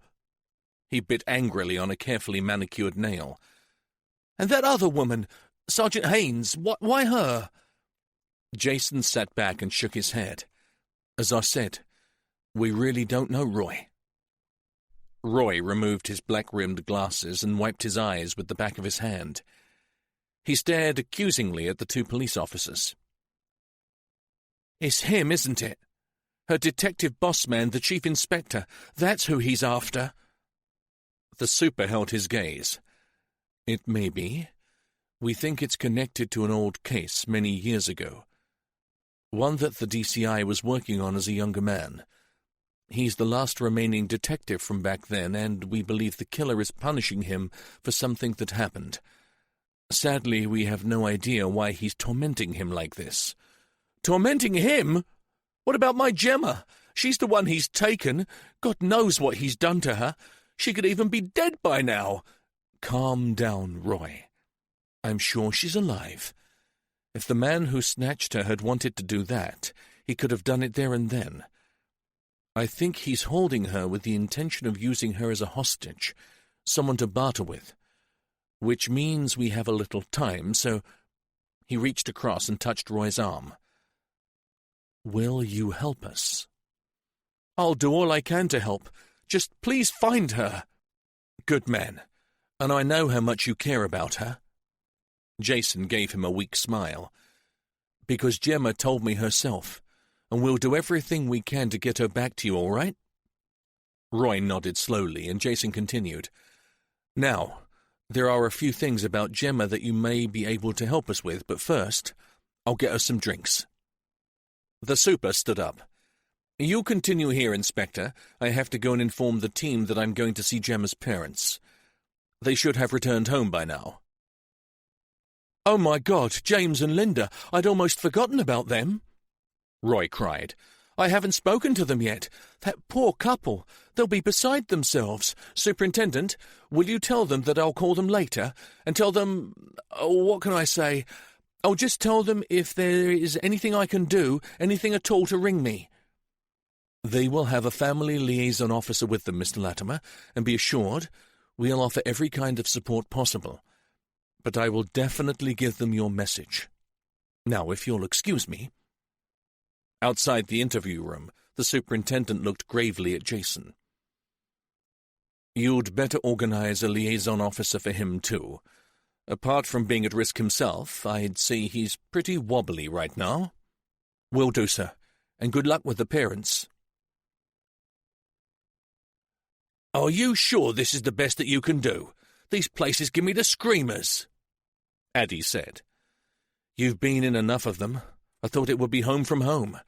He bit angrily on a carefully manicured nail. "And that other woman, Sergeant Haynes, why her?" Jason sat back and shook his head. "As I said, we really don't know, Roy." Roy removed his black-rimmed glasses and wiped his eyes with the back of his hand. He stared accusingly at the two police officers. "It's him, isn't it? Her detective boss man, the chief inspector. That's who he's after." The super held his gaze. "It may be. We think it's connected to an old case many years ago. One that the DCI was working on as a younger man. He's the last remaining detective from back then, and we believe the killer is punishing him for something that happened. Sadly, we have no idea why he's tormenting him like this." "Tormenting him? What about my Gemma? She's the one he's taken. God knows what he's done to her. She could even be dead by now." "Calm down, Roy. I'm sure she's alive. If the man who snatched her had wanted to do that, he could have done it there and then. I think he's holding her with the intention of using her as a hostage, someone to barter with. Which means we have a little time, so—" He reached across and touched Roy's arm. "Will you help us?" "I'll do all I can to help. Just please find her." "Good man. And I know how much you care about her." Jason gave him a weak smile. "Because Gemma told me herself, and we'll do everything we can to get her back to you, all right?" Roy nodded slowly, and Jason continued. "Now, there are a few things about Gemma that you may be able to help us with, but first, I'll get her some drinks." The super stood up. "You continue here, Inspector. I have to go and inform the team that I'm going to see Gemma's parents. They should have returned home by now." "Oh my God, James and Linda, I'd almost forgotten about them," Roy cried. "I haven't spoken to them yet. That poor couple. They'll be beside themselves. Superintendent, will you tell them that I'll call them later? And tell them... oh, what can I say? I'll just tell them if there is anything I can do, anything at all, to ring me." "They will have a family liaison officer with them, Mr. Latimer, and be assured we'll offer every kind of support possible. But I will definitely give them your message. Now, if you'll excuse me." Outside the interview room, the superintendent looked gravely at Jason. "You'd better organize a liaison officer for him, too. Apart from being at risk himself, I'd say he's pretty wobbly right now." "Will do, sir. And good luck with the parents." Are you sure this is the best that you can do? These places give me the screamers, Addie said. You've been in enough of them. I thought it would be home from home.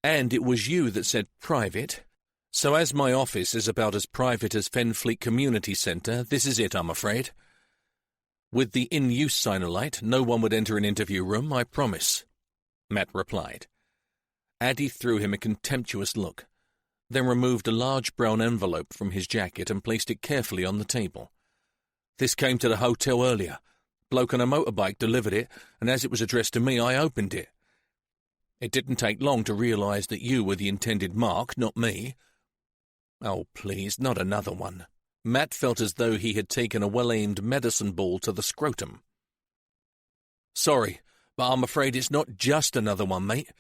And it was you that said private. So as my office is about as private as Fenfleet Community Centre, this is it, I'm afraid. With the in-use sign alight, no one would enter an interview room, I promise, Matt replied. Addie threw him a contemptuous look, then removed a large brown envelope from his jacket and placed it carefully on the table. This came to the hotel earlier. Bloke on a motorbike delivered it, and as it was addressed to me, I opened it. It didn't take long to realise that you were the intended mark, not me. Oh, please, not another one. Matt felt as though he had taken a well-aimed medicine ball to the scrotum. Sorry, but I'm afraid it's not just another one, mate.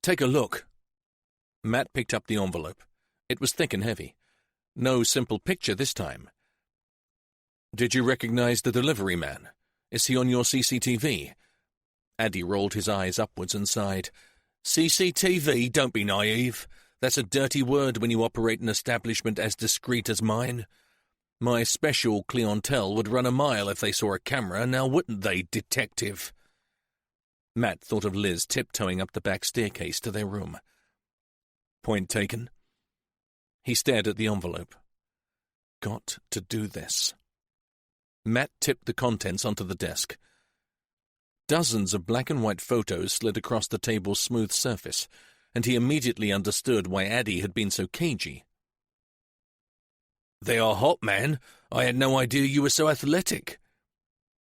Take a look. Matt picked up the envelope. It was thick and heavy. No simple picture this time. Did you recognise the delivery man? Is he on your CCTV? Addie rolled his eyes upwards and sighed. CCTV? Don't be naive. That's a dirty word when you operate an establishment as discreet as mine. My special clientele would run a mile if they saw a camera, now wouldn't they, detective? Matt thought of Liz tiptoeing up the back staircase to their room. Point taken. He stared at the envelope. Got to do this. Matt tipped the contents onto the desk. Dozens of black and white photos slid across the table's smooth surface, and he immediately understood why Addie had been so cagey. They are hot, man. I had no idea you were so athletic.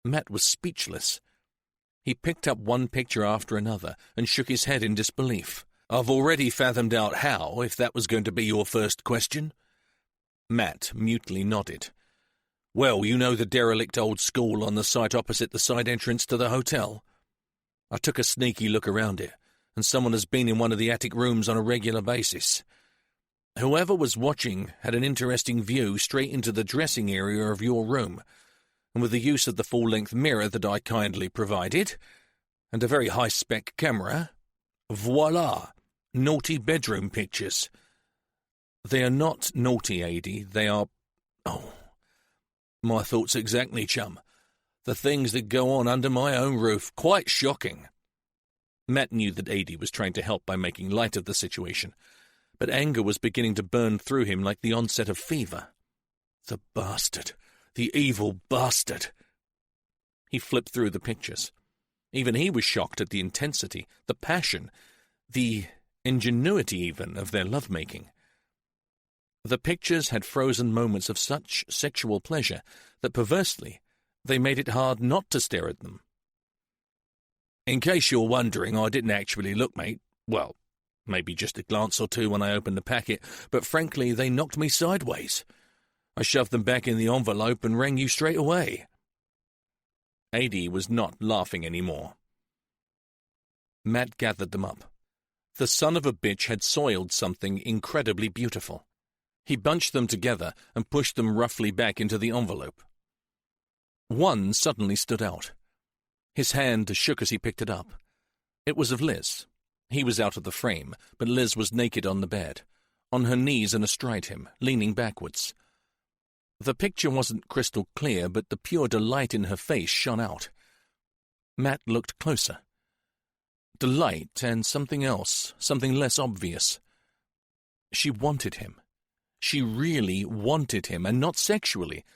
Matt was speechless. He picked up one picture after another and shook his head in disbelief. I've already fathomed out how, if that was going to be your first question. Matt mutely nodded. Well, you know the derelict old school on the site opposite the side entrance to the hotel? I took a sneaky look around it, and someone has been in one of the attic rooms on a regular basis. Whoever was watching had an interesting view straight into the dressing area of your room, and with the use of the full-length mirror that I kindly provided, and a very high-spec camera, voila, naughty bedroom pictures. They are not naughty, Adie, they are... Oh, my thoughts exactly, chum. The things that go on under my own roof, quite shocking. Matt knew that Adie was trying to help by making light of the situation, but anger was beginning to burn through him like the onset of fever. The bastard! The evil bastard! He flipped through the pictures. Even he was shocked at the intensity, the passion, the ingenuity even of their lovemaking. The pictures had frozen moments of such sexual pleasure that, perversely, they made it hard not to stare at them. In case you're wondering, I didn't actually look, mate. Well, maybe just a glance or two when I opened the packet, but frankly, they knocked me sideways. I shoved them back in the envelope and rang you straight away. Adie was not laughing any more. Matt gathered them up. The son of a bitch had soiled something incredibly beautiful. He bunched them together and pushed them roughly back into the envelope. One suddenly stood out. His hand shook as he picked it up. It was of Liz. He was out of the frame, but Liz was naked on the bed, on her knees and astride him, leaning backwards. The picture wasn't crystal clear, but the pure delight in her face shone out. Matt looked closer. Delight and something else, something less obvious. She wanted him. She really wanted him, and not sexually.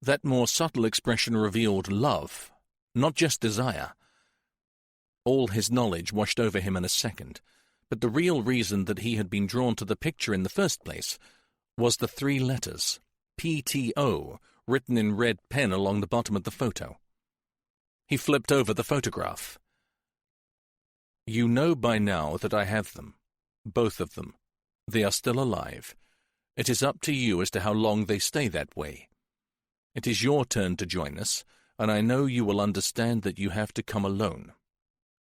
That more subtle expression revealed love, not just desire. All his knowledge washed over him in a second, but the real reason that he had been drawn to the picture in the first place was the 3 letters, PTO, written in red pen along the bottom of the photo. He flipped over the photograph. You know by now that I have them, both of them. They are still alive. It is up to you as to how long they stay that way. It is your turn to join us, and I know you will understand that you have to come alone.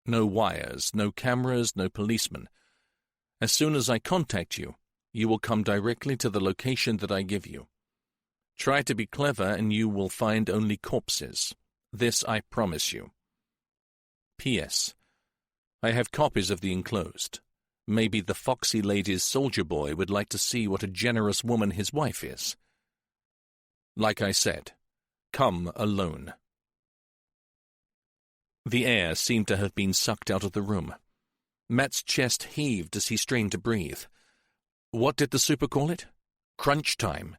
No wires, no cameras, no policemen. As soon as I contact you, you will come directly to the location that I give you. Try to be clever and you will find only corpses. This I promise you. P.S. I have copies of the enclosed. Maybe the foxy lady's soldier boy would like to see what a generous woman his wife is. Like I said, come alone." The air seemed to have been sucked out of the room. Matt's chest heaved as he strained to breathe. What did the super call it? Crunch time.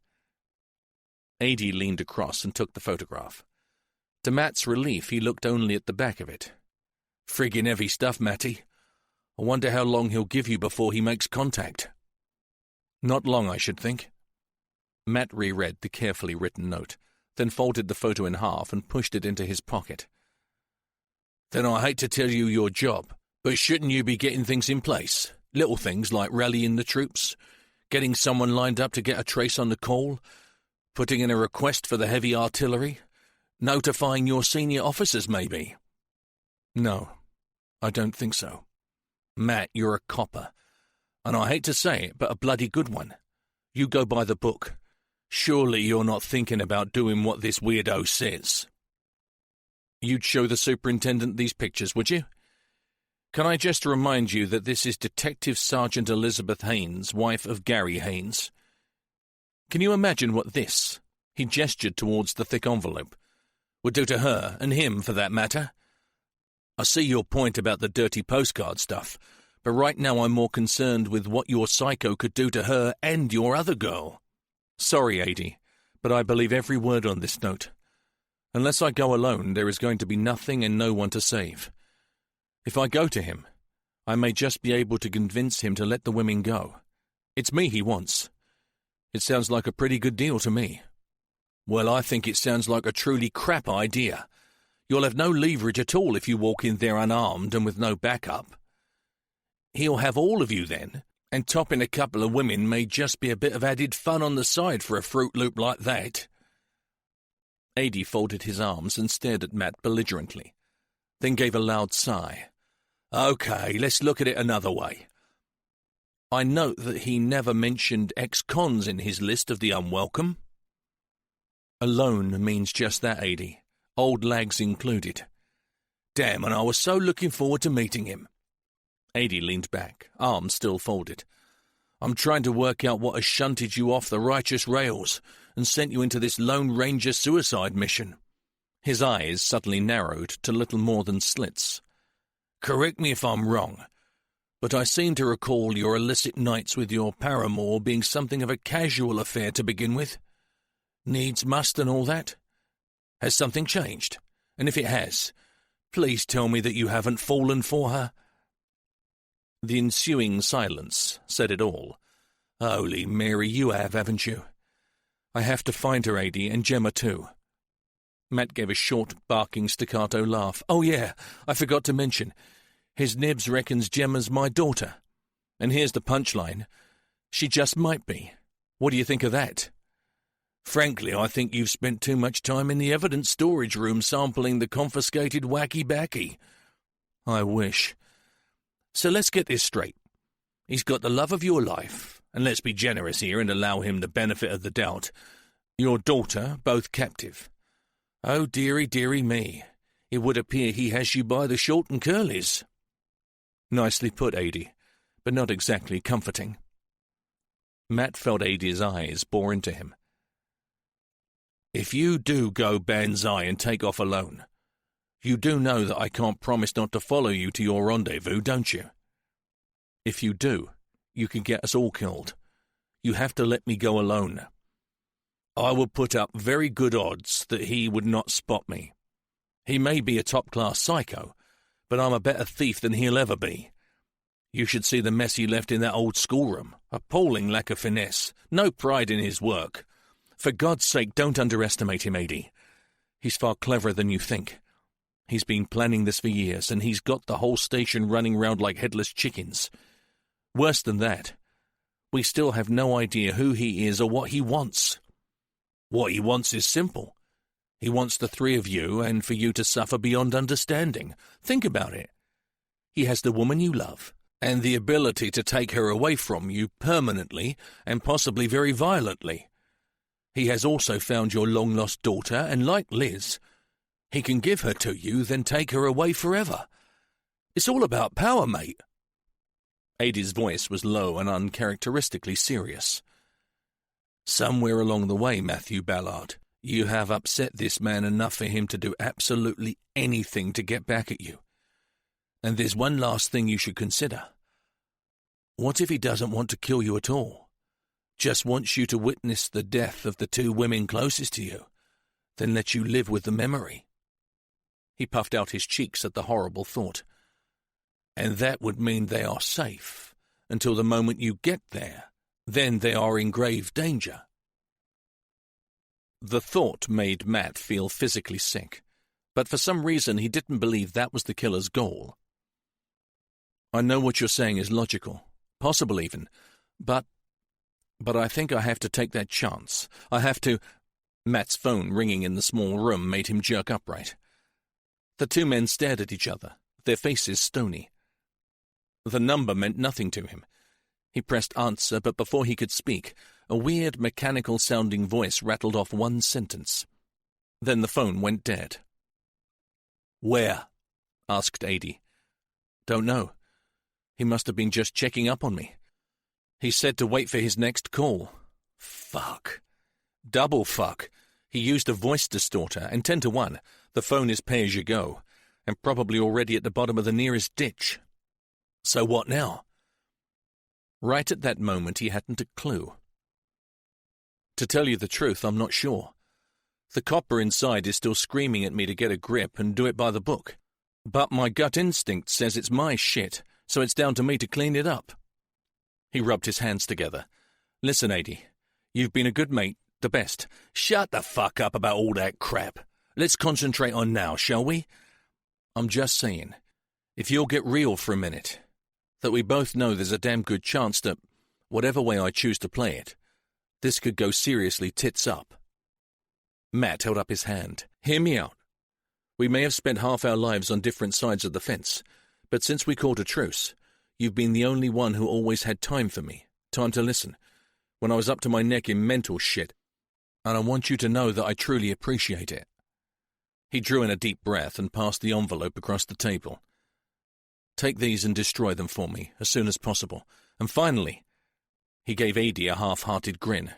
Adie leaned across and took the photograph. To Matt's relief, he looked only at the back of it. "Friggin' heavy stuff, Matty. I wonder how long he'll give you before he makes contact." "Not long, I should think." Matt reread the carefully written note, then folded the photo in half and pushed it into his pocket. "Then I hate to tell you your job, but shouldn't you be getting things in place? Little things like rallying the troops, getting someone lined up to get a trace on the call, putting in a request for the heavy artillery, notifying your senior officers, maybe?" "No, I don't think so." "Matt, you're a copper, and I hate to say it, but a bloody good one. You go by the book. Surely you're not thinking about doing what this weirdo says." "You'd show the superintendent these pictures, would you? Can I just remind you that this is Detective Sergeant Elizabeth Haynes, wife of Gary Haynes? Can you imagine what this," he gestured towards the thick envelope, "would do to her, and him for that matter? I see your point about the dirty postcard stuff, but right now I'm more concerned with what your psycho could do to her and your other girl." "Sorry, Adie, but I believe every word on this note. Unless I go alone, there is going to be nothing and no one to save. If I go to him, I may just be able to convince him to let the women go. It's me he wants. It sounds like a pretty good deal to me." "Well, I think it sounds like a truly crap idea. You'll have no leverage at all if you walk in there unarmed and with no backup. He'll have all of you then, and topping a couple of women may just be a bit of added fun on the side for a Fruit Loop like that." Adie folded his arms and stared at Matt belligerently, then gave a loud sigh. "Okay, let's look at it another way. I note that he never mentioned ex-cons in his list of the unwelcome." "Alone means just that, Adie. Old lags included." "Damn, and I was so looking forward to meeting him." Adie leaned back, arms still folded. "I'm trying to work out what has shunted you off the righteous rails and sent you into this Lone Ranger suicide mission." His eyes suddenly narrowed to little more than slits. "Correct me if I'm wrong, but I seem to recall your illicit nights with your paramour being something of a casual affair to begin with. Needs must and all that. Has something changed? And if it has, please tell me that you haven't fallen for her." The ensuing silence said it all. "Holy Mary, you have, haven't you? I have to find her, Adie, and Gemma too." Matt gave a short, barking staccato laugh. "Oh yeah, I forgot to mention. His nibs reckons Gemma's my daughter. And here's the punchline. She just might be. What do you think of that?" "Frankly, I think you've spent too much time in the evidence storage room sampling the confiscated wacky-backy." "I wish. So let's get this straight. He's got the love of your life, and let's be generous here and allow him the benefit of the doubt. Your daughter, both captive. Oh, dearie, dearie me. It would appear he has you by the short and curlies." "Nicely put, Adie, but not exactly comforting." Matt felt Adie's eyes bore into him. "If you do go banzai and take off alone, you do know that I can't promise not to follow you to your rendezvous, don't you?" "If you do, you can get us all killed. You have to let me go alone." "I will put up very good odds that he would not spot me. He may be a top-class psycho, but I'm a better thief than he'll ever be. You should see the mess he left in that old schoolroom. Appalling lack of finesse. No pride in his work. For God's sake, don't underestimate him, Adie. He's far cleverer than you think. He's been planning this for years, and he's got the whole station running round like headless chickens. Worse than that, we still have no idea who he is or what he wants. What he wants is simple. He wants the three of you and for you to suffer beyond understanding. Think about it. He has the woman you love, and the ability to take her away from you permanently and possibly very violently. He has also found your long-lost daughter, and like Liz, he can give her to you, then take her away forever. It's all about power, mate." Adie's voice was low and uncharacteristically serious. "Somewhere along the way, Matthew Ballard, You have upset this man enough for him to do absolutely anything to get back at you. And there's one last thing you should consider. What if he doesn't want to kill you at all? Just wants you to witness the death of the two women closest to you, then let you live with the memory. He puffed out his cheeks at the horrible thought. And that would mean they are safe until the moment you get there. Then they are in grave danger. The thought made Matt feel physically sick, but for some reason he didn't believe that was the killer's goal. I know what you're saying is logical, possible even, but I think I have to take that chance. I have to... Matt's phone ringing in the small room made him jerk upright. The two men stared at each other, their faces stony. The number meant nothing to him. He pressed answer, but before he could speak, a weird, mechanical-sounding voice rattled off one sentence. Then the phone went dead. "Where?" asked Adie. "Don't know. He must have been just checking up on me. He said to wait for his next call. Fuck. Double fuck. He used a voice distorter, and 10 to 1, the phone is pay-as-you-go, and probably already at the bottom of the nearest ditch. So what now?" Right at that moment he hadn't a clue. To tell you the truth, I'm not sure. The copper inside is still screaming at me to get a grip and do it by the book. But my gut instinct says it's my shit, so it's down to me to clean it up. He rubbed his hands together. "Listen, Adie, you've been a good mate, the best. Shut the fuck up about all that crap. Let's concentrate on now, shall we? I'm just saying, if you'll get real for a minute, that we both know there's a damn good chance that, whatever way I choose to play it, this could go seriously tits up." Matt held up his hand. "Hear me out. We may have spent half our lives on different sides of the fence, but since we called a truce, you've been the only one who always had time for me, time to listen, when I was up to my neck in mental shit, and I want you to know that I truly appreciate it." He drew in a deep breath and passed the envelope across the table. "Take these and destroy them for me, as soon as possible. And finally," he gave Adie a half-hearted grin,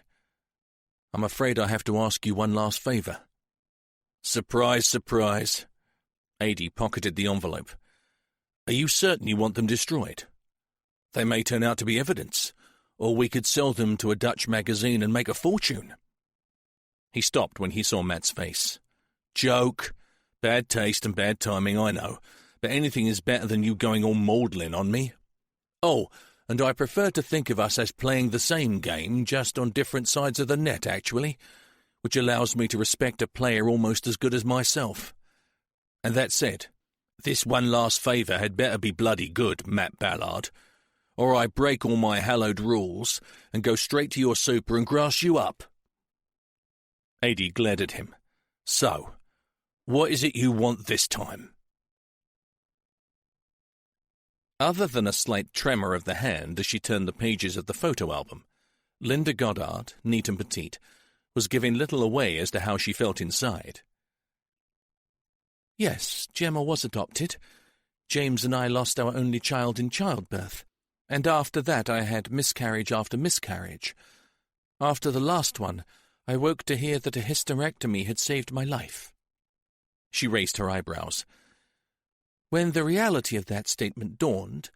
"I'm afraid I have to ask you one last favor." "Surprise, surprise." Adie pocketed the envelope. "Are you certain you want them destroyed? They may turn out to be evidence, or we could sell them to a Dutch magazine and make a fortune." He stopped when he saw Matt's face. "Joke. Bad taste and bad timing, I know, but anything is better than you going all maudlin on me. Oh, and I prefer to think of us as playing the same game, just on different sides of the net, actually, which allows me to respect a player almost as good as myself. And that said, this one last favour had better be bloody good, Matt Ballard, or I break all my hallowed rules and go straight to your super and grass you up." Adie glared at him. "So, what is it you want this time?" Other than a slight tremor of the hand as she turned the pages of the photo album, Linda Goddard, neat and petite, was giving little away as to how she felt inside. "Yes, Gemma was adopted. James and I lost our only child in childbirth, and after that I had miscarriage after miscarriage. After the last one, I woke to hear that a hysterectomy had saved my life." She raised her eyebrows. "When the reality of that statement dawned,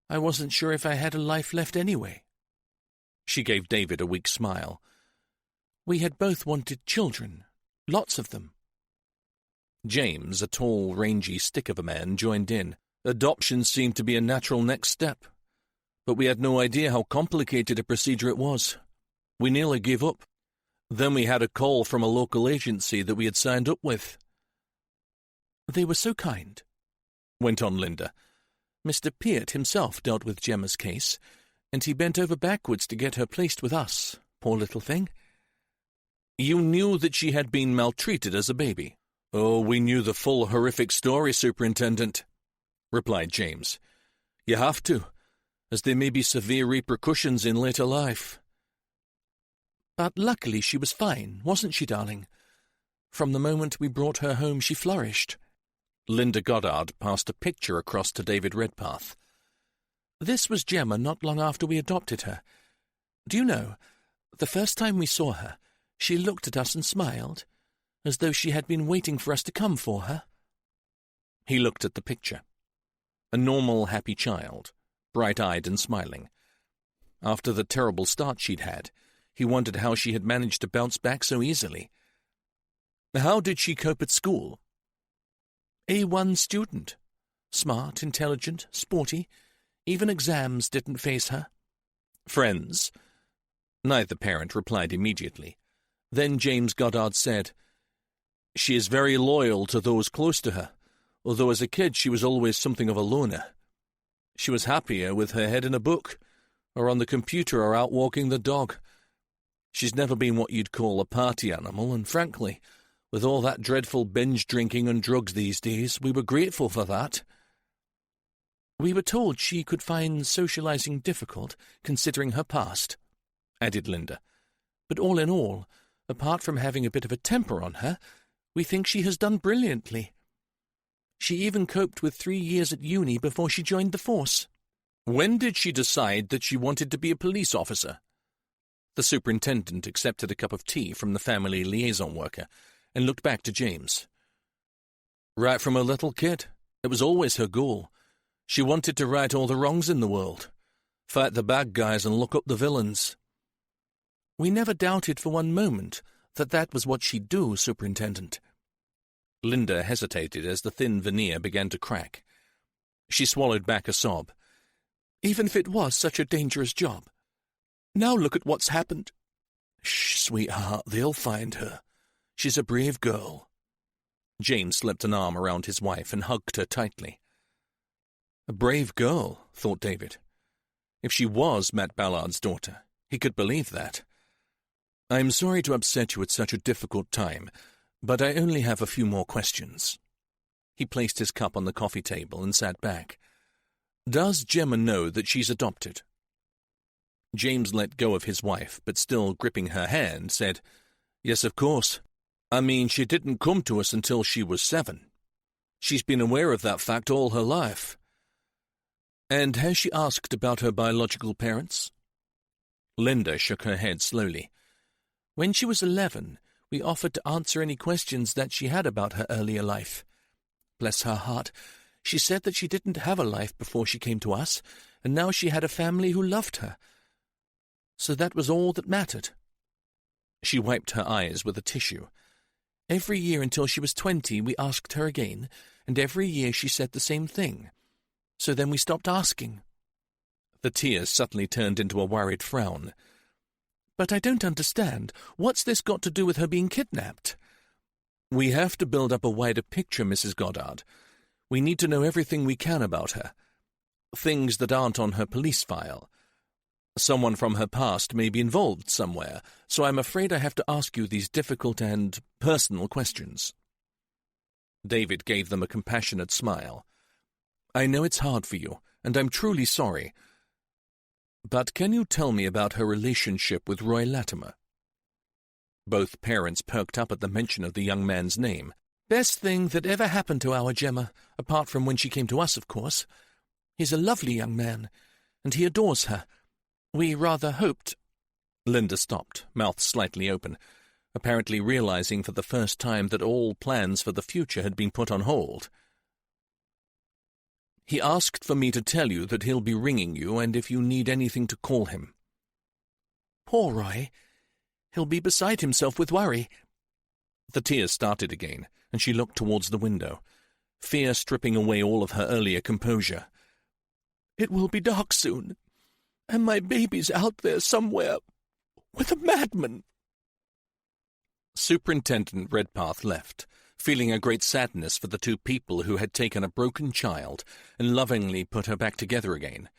I wasn't sure if I had a life left anyway." She gave David a weak smile. "We had both wanted children, lots of them." James, a tall, rangy stick of a man, joined in. Adoption seemed to be a natural next step, but we had no idea how complicated a procedure it was. We nearly gave up. Then we had a call from a local agency that we had signed up with. "They were so kind," went on Linda. "Mr. Peart himself dealt with Gemma's case, and he bent over backwards to get her placed with us, poor little thing." "You knew that she had been maltreated as a baby?" "Oh, we knew the full horrific story, Superintendent," replied James. "You have to, as there may be severe repercussions in later life." "But luckily she was fine, wasn't she, darling? From the moment we brought her home she flourished." Linda Goddard passed a picture across to David Redpath. "This was Gemma not long after we adopted her. Do you know, the first time we saw her, She looked at us and smiled, as though she had been waiting for us to come for her. He looked at the picture. A normal, happy child, bright-eyed and smiling. After the terrible start she'd had, he wondered how she had managed to bounce back so easily. How did she cope at school? A1 student. Smart, intelligent, sporty. Even exams didn't faze her. Friends? Neither parent replied immediately. Then James Goddard said, "She is very loyal to those close to her, although as a kid she was always something of a loner. She was happier with her head in a book, or on the computer, or out walking the dog. She's never been what you'd call a party animal, and frankly, with all that dreadful binge drinking and drugs these days, we were grateful for that." "We were told she could find socializing difficult, considering her past," added Linda. "But all in all, apart from having a bit of a temper on her, we think she has done brilliantly. She even coped with 3 years at uni before she joined the force." When did she decide that she wanted to be a police officer? The superintendent accepted a cup of tea from the family liaison worker and looked back to James. Right from a little kid, it was always her goal. She wanted to right all the wrongs in the world, fight the bad guys and look up the villains. "We never doubted for one moment that that was what she'd do, Superintendent." Linda hesitated as the thin veneer began to crack. She swallowed back a sob. "Even if it was such a dangerous job. Now look at what's happened." "Shh, sweetheart, they'll find her. She's a brave girl." James slipped an arm around his wife and hugged her tightly. A brave girl, thought David. If she was Matt Ballard's daughter, he could believe that. "I'm sorry to upset you at such a difficult time, but I only have a few more questions." He placed his cup on the coffee table and sat back. "Does Gemma know that she's adopted?" James let go of his wife, but still gripping her hand, said, "Yes, of course. I mean, she didn't come to us until she was 7. She's been aware of that fact all her life." "And has she asked about her biological parents?" Linda shook her head slowly. "When she was 11, we offered to answer any questions that she had about her earlier life. Bless her heart, she said that she didn't have a life before she came to us, and now she had a family who loved her. So that was all that mattered." She wiped her eyes with a tissue. "Every year until she was 20, we asked her again, and every year she said the same thing. So then we stopped asking." The tears suddenly turned into a worried frown. "But I don't understand. What's this got to do with her being kidnapped?" "We have to build up a wider picture, Mrs. Goddard. We need to know everything we can about her. Things that aren't on her police file. Someone from her past may be involved somewhere, so I'm afraid I have to ask you these difficult and personal questions." David gave them a compassionate smile. "I know it's hard for you, and I'm truly sorry. But can you tell me about her relationship with Roy Latimer?" Both parents perked up at the mention of the young man's name. "Best thing that ever happened to our Gemma, apart from when she came to us, of course. He's a lovely young man, and he adores her. We rather hoped—" Linda stopped, mouth slightly open, apparently realizing for the first time that all plans for the future had been put on hold. "He asked for me to tell you that he'll be ringing you, and if you need anything to call him." "Poor Roy. He'll be beside himself with worry." The tears started again, and she looked towards the window, fear stripping away all of her earlier composure. "It will be dark soon, and my baby's out there somewhere with a madman." Superintendent Redpath left, feeling a great sadness for the two people who had taken a broken child and lovingly put her back together again,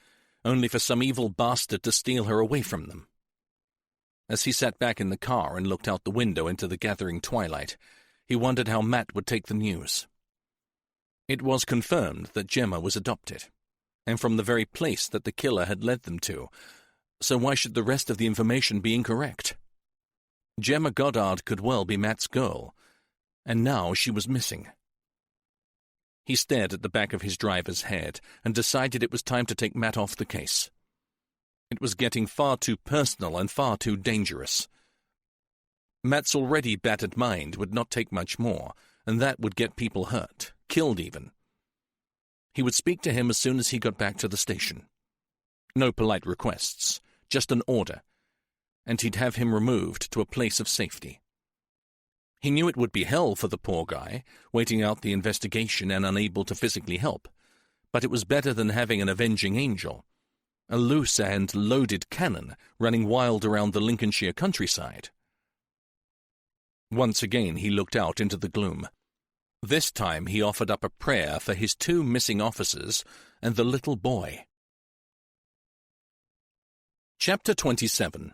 only for some evil bastard to steal her away from them. As he sat back in the car and looked out the window into the gathering twilight, he wondered how Matt would take the news. It was confirmed that Gemma was adopted, and from the very place that the killer had led them to, so why should the rest of the information be incorrect? Gemma Goddard could well be Matt's girl, and now she was missing. He stared at the back of his driver's head and decided it was time to take Matt off the case. It was getting far too personal and far too dangerous. Matt's already battered mind would not take much more, and that would get people hurt, killed even. He would speak to him as soon as he got back to the station. No polite requests, just an order, and he'd have him removed to a place of safety. He knew it would be hell for the poor guy, waiting out the investigation and unable to physically help, but it was better than having an avenging angel, a loose and loaded cannon running wild around the Lincolnshire countryside. Once again he looked out into the gloom. This time he offered up a prayer for his 2 missing officers and the little boy. Chapter 27.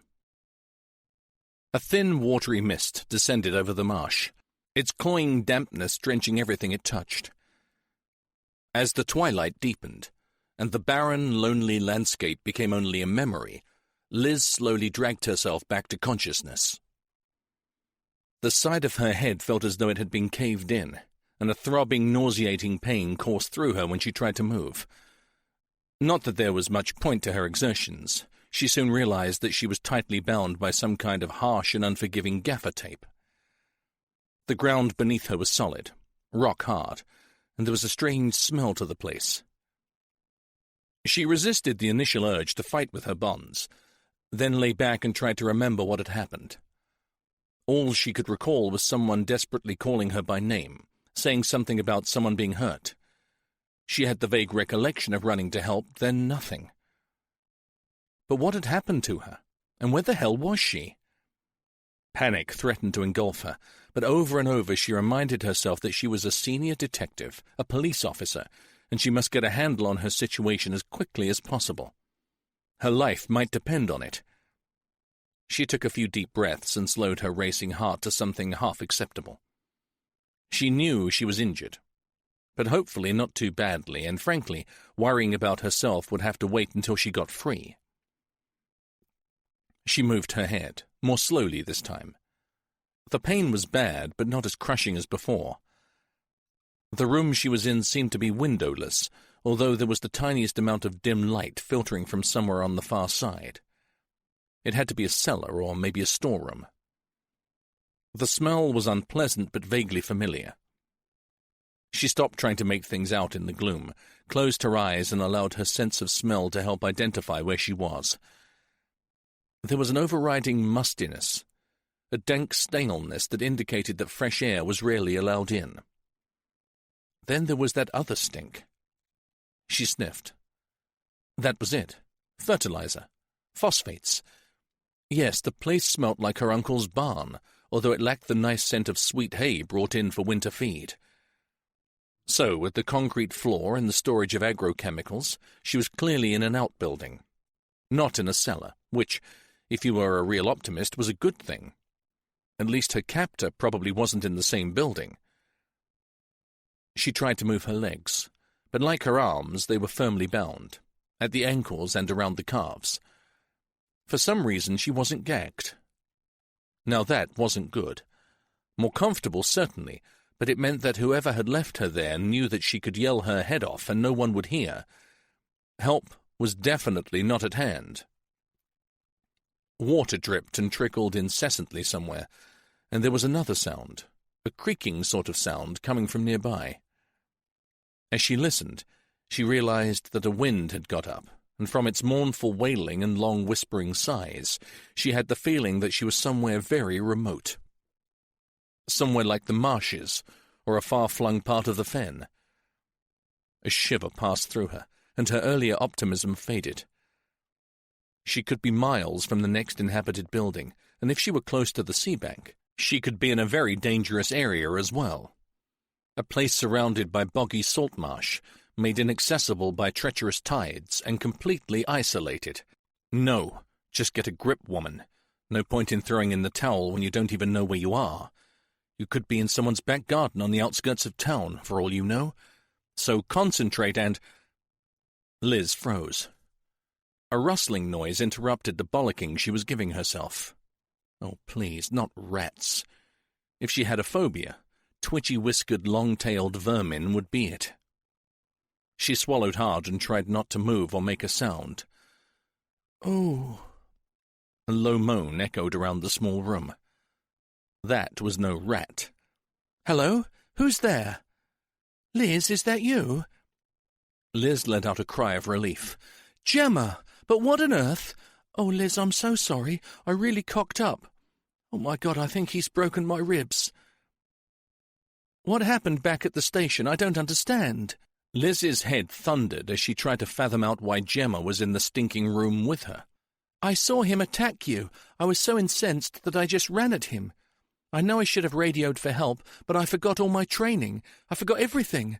A thin, watery mist descended over the marsh, its cloying dampness drenching everything it touched. As the twilight deepened, and the barren, lonely landscape became only a memory, Liz slowly dragged herself back to consciousness. The side of her head felt as though it had been caved in, and a throbbing, nauseating pain coursed through her when she tried to move. Not that there was much point to her exertions. She soon realized that she was tightly bound by some kind of harsh and unforgiving gaffer tape. The ground beneath her was solid, rock hard, and there was a strange smell to the place. She resisted the initial urge to fight with her bonds, then lay back and tried to remember what had happened. All she could recall was someone desperately calling her by name, saying something about someone being hurt. She had the vague recollection of running to help, then nothing. But what had happened to her, and where the hell was she? Panic threatened to engulf her, but over and over she reminded herself that she was a senior detective, a police officer, and she must get a handle on her situation as quickly as possible. Her life might depend on it. She took a few deep breaths and slowed her racing heart to something half acceptable. She knew she was injured, but hopefully not too badly, and frankly, worrying about herself would have to wait until she got free. She moved her head, more slowly this time. The pain was bad, but not as crushing as before. The room she was in seemed to be windowless, although there was the tiniest amount of dim light filtering from somewhere on the far side. It had to be a cellar or maybe a storeroom. The smell was unpleasant but vaguely familiar. She stopped trying to make things out in the gloom, closed her eyes and allowed her sense of smell to help identify where she was. There was an overriding mustiness, a dank staleness that indicated that fresh air was rarely allowed in. Then there was that other stink. She sniffed. That was it. Fertilizer. Phosphates. Yes, the place smelt like her uncle's barn, although it lacked the nice scent of sweet hay brought in for winter feed. So, with the concrete floor and the storage of agrochemicals, she was clearly in an outbuilding. Not in a cellar, which, if you were a real optimist, was a good thing. At least her captor probably wasn't in the same building. She tried to move her legs, but like her arms, they were firmly bound, at the ankles and around the calves. For some reason, she wasn't gagged. Now that wasn't good. More comfortable, certainly, but it meant that whoever had left her there knew that she could yell her head off and no one would hear. Help was definitely not at hand. Water dripped and trickled incessantly somewhere, and there was another sound, a creaking sort of sound coming from nearby. As she listened, she realized that a wind had got up, and from its mournful wailing and long whispering sighs, she had the feeling that she was somewhere very remote. Somewhere like the marshes, or a far-flung part of the fen. A shiver passed through her, and her earlier optimism faded. She could be miles from the next inhabited building, and if she were close to the seabank, she could be in a very dangerous area as well. A place surrounded by boggy salt marsh, made inaccessible by treacherous tides, and completely isolated. No, just get a grip, woman. No point in throwing in the towel when you don't even know where you are. You could be in someone's back garden on the outskirts of town, for all you know. So concentrate and— Liz froze. A rustling noise interrupted the bollocking she was giving herself. Oh, please, not rats. If she had a phobia, twitchy-whiskered, long-tailed vermin would be it. She swallowed hard and tried not to move or make a sound. Oh! A low moan echoed around the small room. That was no rat. "Hello? Who's there?" "Liz, is that you?" Liz let out a cry of relief. "Gemma! But what on earth? Oh, Liz, I'm so sorry. I really cocked up. Oh, my God, I think he's broken my ribs." "What happened back at the station? I don't understand." Liz's head thundered as she tried to fathom out why Gemma was in the stinking room with her. "I saw him attack you. I was so incensed that I just ran at him. I know I should have radioed for help, but I forgot all my training. I forgot everything.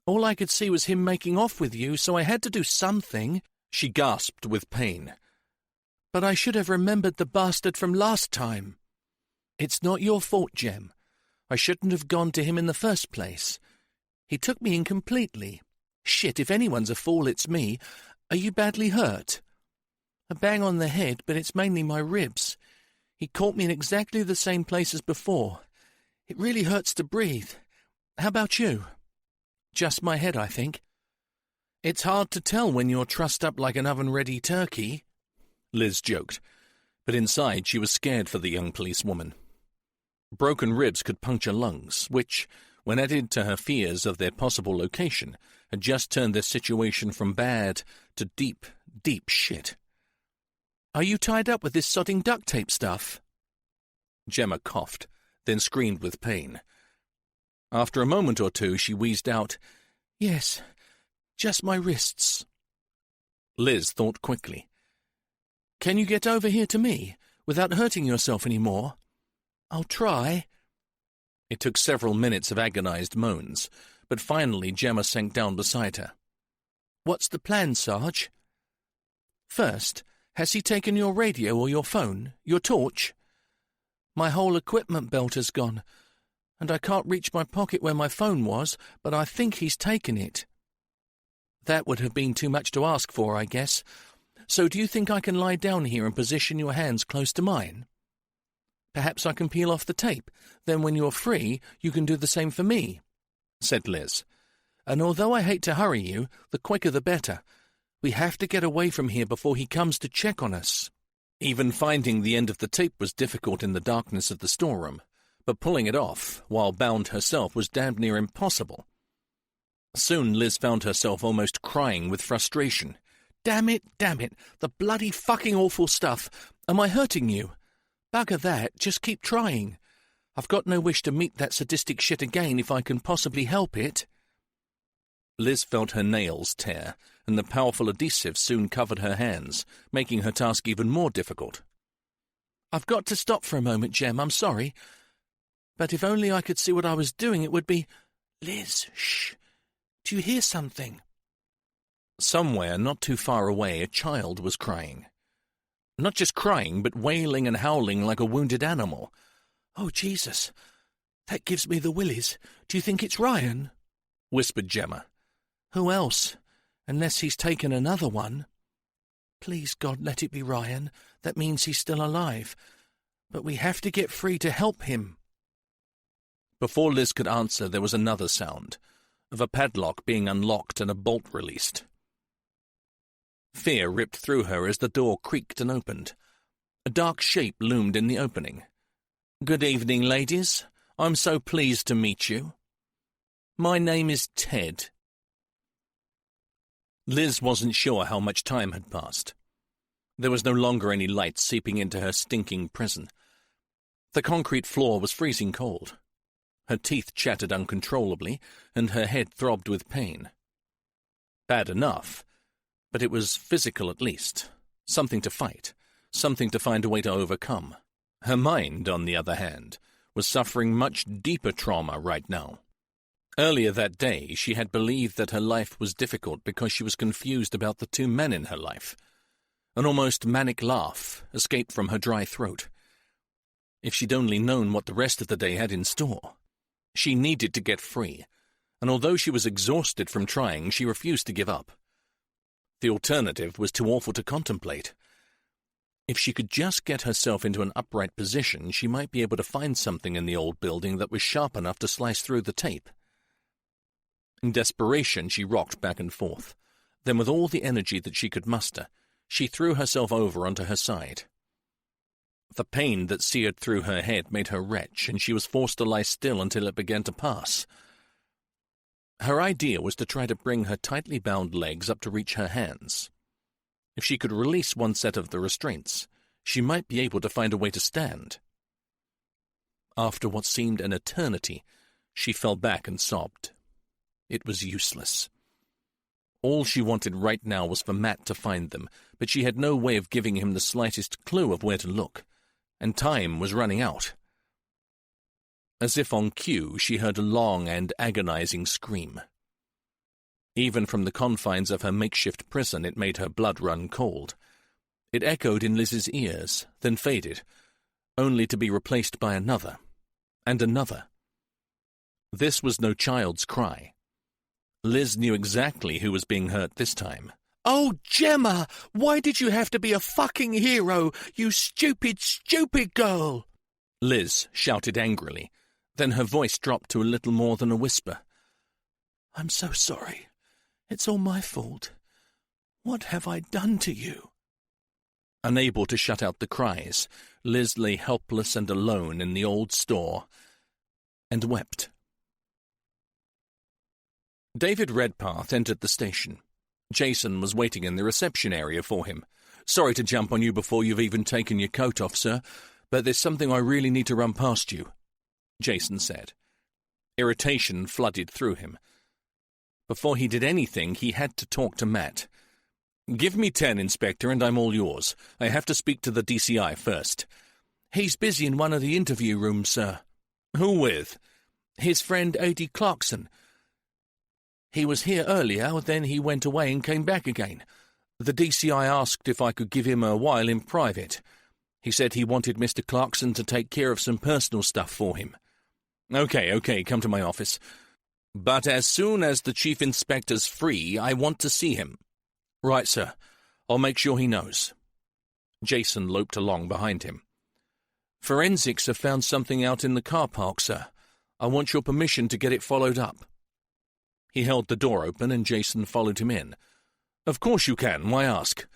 All I could see was him making off with you, so I had to do something." She gasped with pain. "But I should have remembered the bastard from last time." "It's not your fault, Gem. I shouldn't have gone to him in the first place. He took me in completely. Shit, if anyone's a fool, it's me. Are you badly hurt?" "A bang on the head, but it's mainly my ribs. He caught me in exactly the same place as before. It really hurts to breathe. How about you?" "Just my head, I think." "It's hard to tell when you're trussed up like an oven-ready turkey," Liz joked, but inside she was scared for the young policewoman. Broken ribs could puncture lungs, which, when added to her fears of their possible location, had just turned their situation from bad to deep, deep shit. "Are you tied up with this sodding duct tape stuff?" Gemma coughed, then screamed with pain. After a moment or two, she wheezed out, "Yes, just my wrists." Liz thought quickly. "Can you get over here to me, without hurting yourself any more?" "I'll try." It took several minutes of agonized moans, but finally Gemma sank down beside her. "What's the plan, Sarge?" "First, has he taken your radio or your phone, your torch?" "My whole equipment belt has gone, and I can't reach my pocket where my phone was, but I think he's taken it." "That would have been too much to ask for, I guess. So do you think I can lie down here and position your hands close to mine? Perhaps I can peel off the tape. Then when you're free, you can do the same for me," said Liz. "And although I hate to hurry you, the quicker the better. We have to get away from here before he comes to check on us." Even finding the end of the tape was difficult in the darkness of the storeroom, but pulling it off, while bound herself, was damned near impossible. Soon Liz found herself almost crying with frustration. Damn it, the bloody fucking awful stuff. Am I hurting you? Bugger that, just keep trying. I've got no wish to meet that sadistic shit again if I can possibly help it." Liz felt her nails tear, and the powerful adhesive soon covered her hands, making her task even more difficult. "I've got to stop for a moment, Gem, I'm sorry. But if only I could see what I was doing, it would be— Liz, shh. Do you hear something?" Somewhere not too far away a child was crying. Not just crying, but wailing and howling like a wounded animal. "Oh, Jesus, that gives me the willies. Do you think it's Ryan?" whispered Gemma. "Who else? Unless he's taken another one. Please, God, let it be Ryan. That means he's still alive. But we have to get free to help him." Before Liz could answer, there was another sound, of a padlock being unlocked and a bolt released. Fear ripped through her as the door creaked and opened. A dark shape loomed in the opening. "Good evening, ladies. I'm so pleased to meet you. My name is Ted." Liz wasn't sure how much time had passed. There was no longer any light seeping into her stinking prison. The concrete floor was freezing cold. Her teeth chattered uncontrollably, and her head throbbed with pain. Bad enough, but it was physical at least. Something to fight, something to find a way to overcome. Her mind, on the other hand, was suffering much deeper trauma right now. Earlier that day, she had believed that her life was difficult because she was confused about the two men in her life. An almost manic laugh escaped from her dry throat. If she'd only known what the rest of the day had in store. She needed to get free, and although she was exhausted from trying, she refused to give up. The alternative was too awful to contemplate. If she could just get herself into an upright position, she might be able to find something in the old building that was sharp enough to slice through the tape. In desperation, she rocked back and forth. Then, with all the energy that she could muster, she threw herself over onto her side. The pain that seared through her head made her retch, and she was forced to lie still until it began to pass. Her idea was to try to bring her tightly bound legs up to reach her hands. If she could release one set of the restraints, she might be able to find a way to stand. After what seemed an eternity, she fell back and sobbed. It was useless. All she wanted right now was for Matt to find them, but she had no way of giving him the slightest clue of where to look, and time was running out. As if on cue, she heard a long and agonizing scream. Even from the confines of her makeshift prison, it made her blood run cold. It echoed in Liz's ears, then faded, only to be replaced by another, and another. This was no child's cry. Liz knew exactly who was being hurt this time. "Oh, Gemma, why did you have to be a fucking hero, you stupid, stupid girl?" Liz shouted angrily. Then her voice dropped to a little more than a whisper. "I'm so sorry. It's all my fault. What have I done to you?" Unable to shut out the cries, Liz lay helpless and alone in the old store and wept. David Redpath entered the station. Jason was waiting in the reception area for him. "Sorry to jump on you before you've even taken your coat off, sir, but there's something I really need to run past you," Jason said. Irritation flooded through him. Before he did anything, he had to talk to Matt. "Give me 10, Inspector, and I'm all yours. I have to speak to the DCI first." "He's busy in one of the interview rooms, sir." "Who with?" "His friend A.D. Clarkson. He was here earlier, then he went away and came back again. The DCI asked if I could give him a while in private. He said he wanted Mr. Clarkson to take care of some personal stuff for him." Okay, come to my office. But as soon as the Chief Inspector's free, I want to see him." "Right, sir. I'll make sure he knows." Jason loped along behind him. "Forensics have found something out in the car park, sir. I want your permission to get it followed up." He held the door open and Jason followed him in. "Of course you can. Why ask?"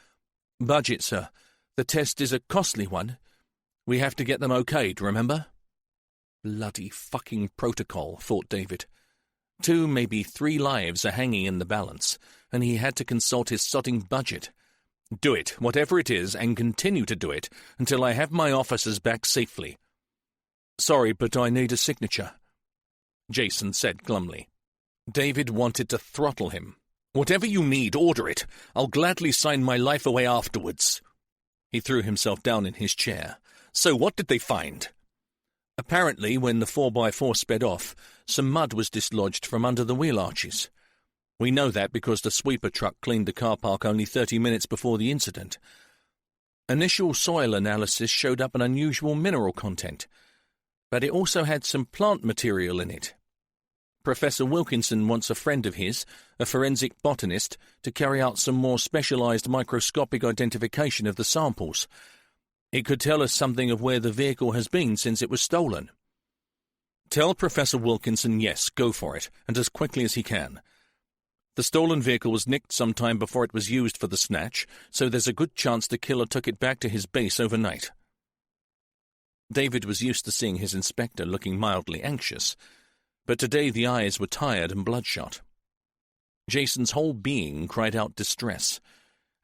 "Budget, sir. The test is a costly one. We have to get them okayed, remember?" Bloody fucking protocol, thought David. 2, maybe 3 lives are hanging in the balance, and he had to consult his sodding budget. "Do it, whatever it is, and continue to do it until I have my officers back safely." "Sorry, but I need a signature," Jason said glumly. David wanted to throttle him. "Whatever you need, order it. I'll gladly sign my life away afterwards." He threw himself down in his chair. "So what did they find?" "Apparently, when the 4x4 sped off, some mud was dislodged from under the wheel arches. We know that because the sweeper truck cleaned the car park only 30 minutes before the incident. Initial soil analysis showed up an unusual mineral content, but it also had some plant material in it. Professor Wilkinson wants a friend of his, a forensic botanist, to carry out some more specialized microscopic identification of the samples. It could tell us something of where the vehicle has been since it was stolen." "Tell Professor Wilkinson yes, go for it, and as quickly as he can. The stolen vehicle was nicked sometime before it was used for the snatch, so there's a good chance the killer took it back to his base overnight." David was used to seeing his inspector looking mildly anxious, but today the eyes were tired and bloodshot. Jason's whole being cried out distress,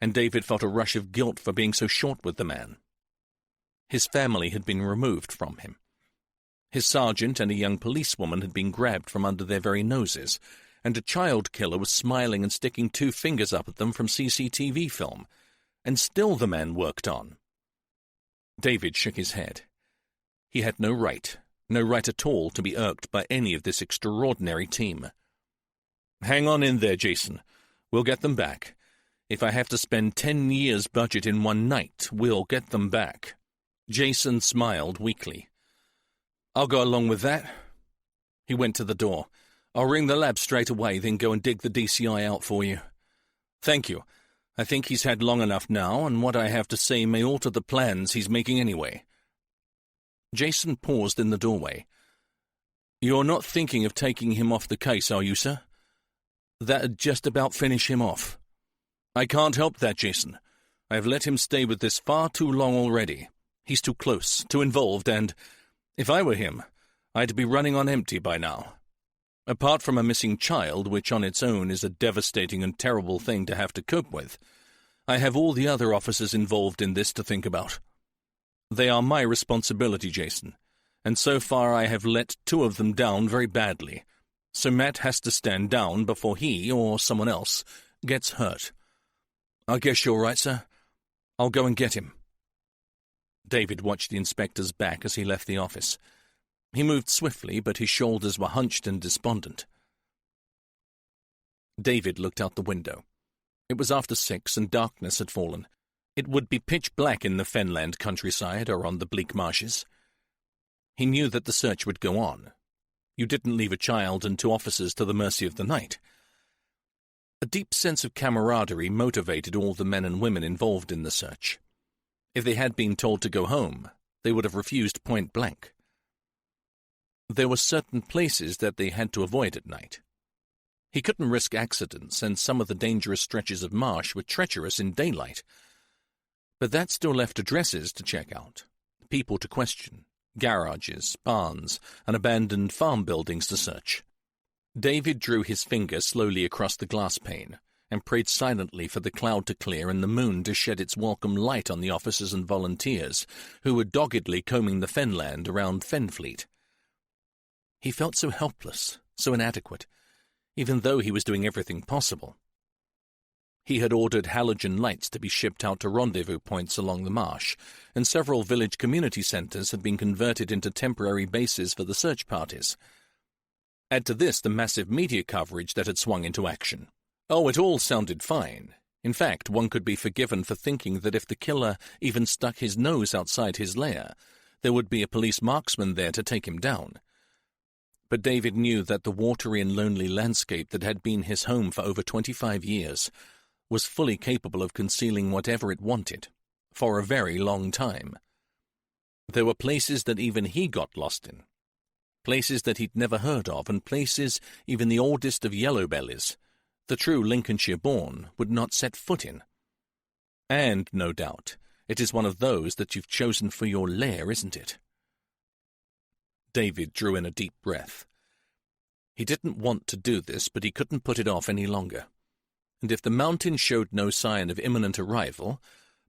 and David felt a rush of guilt for being so short with the man. His family had been removed from him. His sergeant and a young policewoman had been grabbed from under their very noses, and a child killer was smiling and sticking 2 fingers up at them from CCTV film, and still the man worked on. David shook his head. He had no right at all to be irked by any of this extraordinary team. "Hang on in there, Jason. We'll get them back. If I have to spend 10 years' budget in one night, we'll get them back." Jason smiled weakly. "I'll go along with that." He went to the door. "I'll ring the lab straight away, then go and dig the DCI out for you." "Thank you. I think he's had long enough now, and what I have to say may alter the plans he's making anyway." Jason paused in the doorway. "You're not thinking of taking him off the case, are you, sir? That'd just about finish him off." "I can't help that, Jason. I have let him stay with this far too long already. He's too close, too involved, and if I were him, I'd be running on empty by now. Apart from a missing child, which on its own is a devastating and terrible thing to have to cope with, I have all the other officers involved in this to think about. They are my responsibility, Jason, and so far I have let 2 of them down very badly, so Matt has to stand down before he, or someone else, gets hurt. I guess you're right, sir. I'll go and get him. David watched the inspector's back as he left the office. He moved swiftly, but his shoulders were hunched and despondent. David looked out the window. It was after 6 and darkness had fallen. It would be pitch black in the fenland countryside or on the bleak marshes. He knew that the search would go on. You didn't leave a child and 2 officers to the mercy of the night. A deep sense of camaraderie motivated all the men and women involved in the search. If they had been told to go home, they would have refused point blank. There were certain places that they had to avoid at night. He couldn't risk accidents, and some of the dangerous stretches of marsh were treacherous in daylight. But that still left addresses to check out, people to question, garages, barns, and abandoned farm buildings to search. David drew his finger slowly across the glass pane and prayed silently for the cloud to clear and the moon to shed its welcome light on the officers and volunteers who were doggedly combing the fenland around Fenfleet. He felt so helpless, so inadequate, even though he was doing everything possible. He had ordered halogen lights to be shipped out to rendezvous points along the marsh, and several village community centres had been converted into temporary bases for the search parties. Add to this the massive media coverage that had swung into action. Oh, it all sounded fine. In fact, one could be forgiven for thinking that if the killer even stuck his nose outside his lair, there would be a police marksman there to take him down. But David knew that the watery and lonely landscape that had been his home for over 25 years was fully capable of concealing whatever it wanted, for a very long time. There were places that even he got lost in, places that he'd never heard of, and places even the oldest of Yellowbellies, the true Lincolnshire-born, would not set foot in. And, no doubt, it is one of those that you've chosen for your lair, isn't it? David drew in a deep breath. He didn't want to do this, but he couldn't put it off any longer. And if the mountain showed no sign of imminent arrival,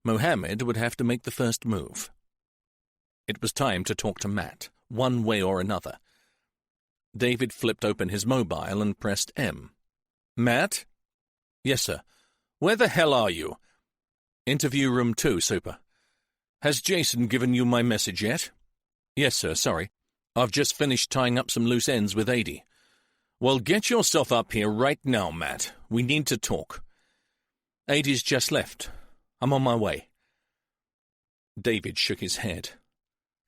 Mohammed would have to make the first move. It was time to talk to Matt, one way or another. David flipped open his mobile and pressed M. Matt? Yes, sir. Where the hell are you? Interview room 2, Super. Has Jason given you my message yet? Yes, sir, sorry. I've just finished tying up some loose ends with Adi. Well, get yourself up here right now, Matt. We need to talk. Adi's just left. I'm on my way. David shook his head.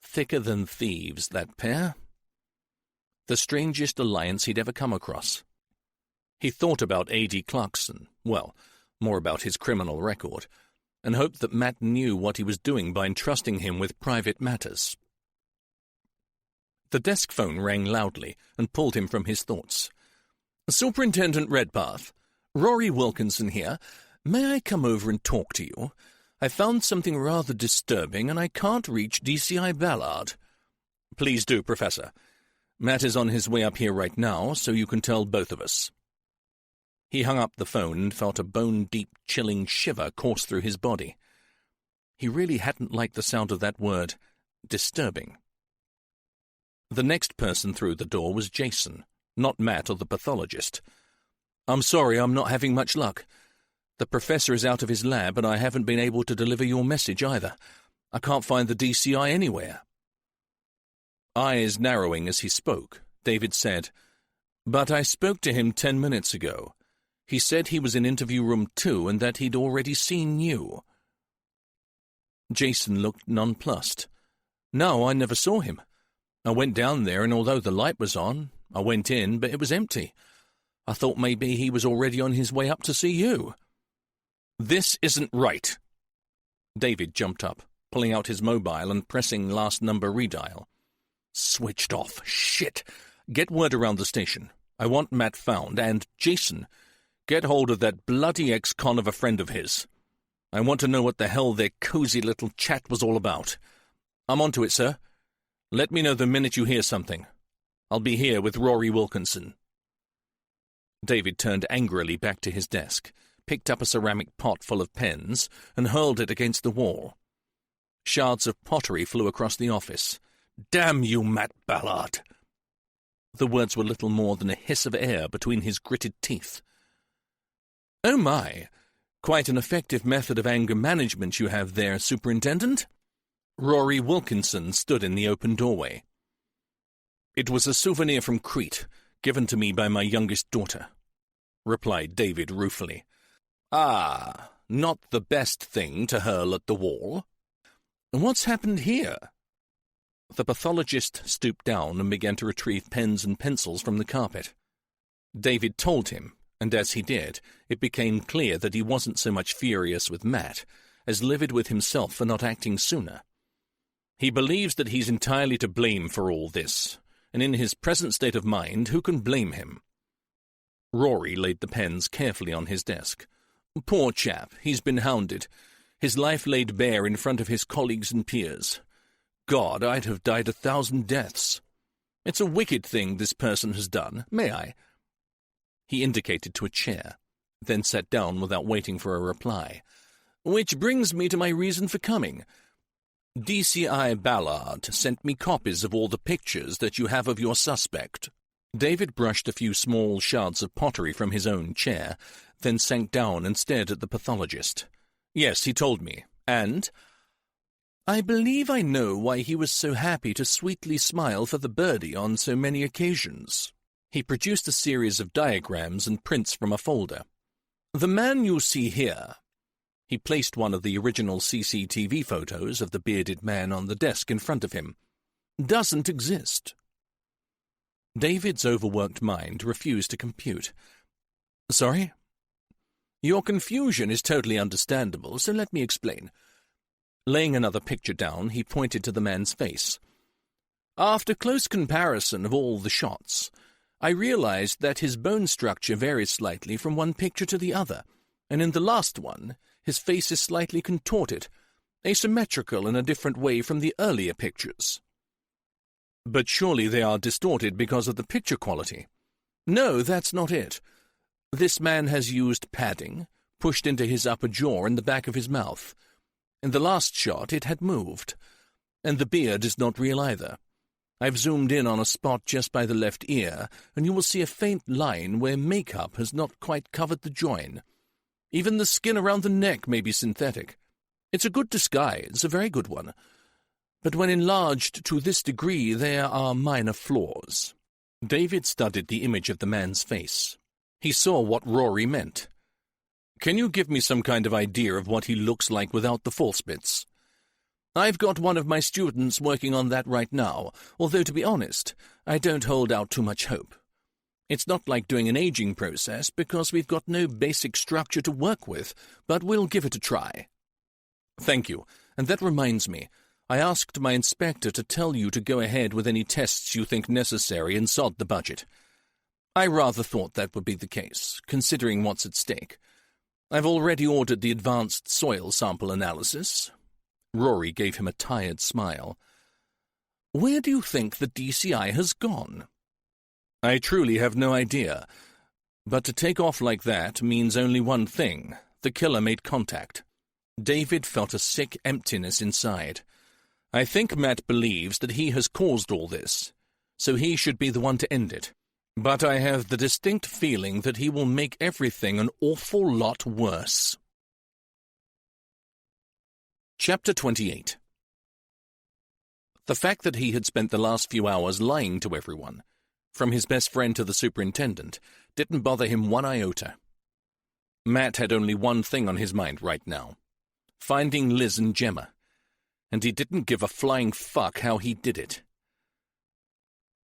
Thicker than thieves, that pair. The strangest alliance he'd ever come across. He thought about A.D. Clarkson, well, more about his criminal record, and hoped that Matt knew what he was doing by entrusting him with private matters. The desk phone rang loudly and pulled him from his thoughts. Superintendent Redpath, Rory Wilkinson here. May I come over and talk to you? I found something rather disturbing, and I can't reach DCI Ballard. Please do, Professor. Matt is on his way up here right now, so you can tell both of us. He hung up the phone and felt a bone-deep, chilling shiver course through his body. He really hadn't liked the sound of that word, disturbing. The next person through the door was Jason, not Matt or the pathologist. I'm sorry, I'm not having much luck. The professor is out of his lab, and I haven't been able to deliver your message either. I can't find the DCI anywhere. Eyes narrowing as he spoke, David said, But I spoke to him 10 minutes ago. He said he was in interview room 2 and that he'd already seen you. Jason looked nonplussed. No, I never saw him. I went down there, and although the light was on, I went in, but it was empty. I thought maybe he was already on his way up to see you. This isn't right. David jumped up, pulling out his mobile and pressing last number redial. Switched off. Shit. Get word around the station. I want Matt found, and Jason, get hold of that bloody ex-con of a friend of his. I want to know what the hell their cozy little chat was all about. I'm on to it, sir. Let me know the minute you hear something. I'll be here with Rory Wilkinson. David turned angrily back to his desk, picked up a ceramic pot full of pens, and hurled it against the wall. Shards of pottery flew across the office. "Damn you, Matt Ballard!" The words were little more than a hiss of air between his gritted teeth. "Oh my! Quite an effective method of anger management you have there, Superintendent." Rory Wilkinson stood in the open doorway. "It was a souvenir from Crete, given to me by my youngest daughter," replied David ruefully. "Ah, not the best thing to hurl at the wall. What's happened here?" The pathologist stooped down and began to retrieve pens and pencils from the carpet. David told him, and as he did, it became clear that he wasn't so much furious with Matt as livid with himself for not acting sooner. He believes that he's entirely to blame for all this, and in his present state of mind, who can blame him? Rory laid the pens carefully on his desk. "Poor chap, he's been hounded. His life laid bare in front of his colleagues and peers. God, I'd have died 1,000 deaths. It's a wicked thing this person has done. May I?" He indicated to a chair, then sat down without waiting for a reply. "Which brings me to my reason for coming. DCI Ballard sent me copies of all the pictures that you have of your suspect." David brushed a few small shards of pottery from his own chair, then sank down and stared at the pathologist. "Yes, he told me. And?" "I believe I know why he was so happy to sweetly smile for the birdie on so many occasions." He produced a series of diagrams and prints from a folder. "The man you see here," he placed one of the original CCTV photos of the bearded man on the desk in front of him, "doesn't exist." David's overworked mind refused to compute. "Sorry?" "Your confusion is totally understandable, so let me explain." Laying another picture down, he pointed to the man's face. "After close comparison of all the shots, I realized that his bone structure varies slightly from one picture to the other, and in the last one, his face is slightly contorted, asymmetrical in a different way from the earlier pictures." "But surely they are distorted because of the picture quality." "No, that's not it. This man has used padding, pushed into his upper jaw and the back of his mouth. In the last shot it had moved, and the beard is not real either. I've zoomed in on a spot just by the left ear, and you will see a faint line where makeup has not quite covered the join. Even the skin around the neck may be synthetic. It's a good disguise, a very good one. But when enlarged to this degree, there are minor flaws." David studied the image of the man's face. He saw what Rory meant. "Can you give me some kind of idea of what he looks like without the false bits?" "I've got one of my students working on that right now, although, to be honest, I don't hold out too much hope. It's not like doing an aging process because we've got no basic structure to work with, but we'll give it a try." "Thank you, and that reminds me. I asked my inspector to tell you to go ahead with any tests you think necessary and sod the budget. I rather thought that would be the case, considering what's at stake. I've already ordered the advanced soil sample analysis." Rory gave him a tired smile. "Where do you think the DCI has gone?" "I truly have no idea. But to take off like that means only one thing. The killer made contact." David felt a sick emptiness inside. "I think Matt believes that he has caused all this, so he should be the one to end it. But I have the distinct feeling that he will make everything an awful lot worse." Chapter 28. The fact that he had spent the last few hours lying to everyone, from his best friend to the superintendent, didn't bother him one iota. Matt had only one thing on his mind right now: finding Liz and Gemma, and he didn't give a flying fuck how he did it.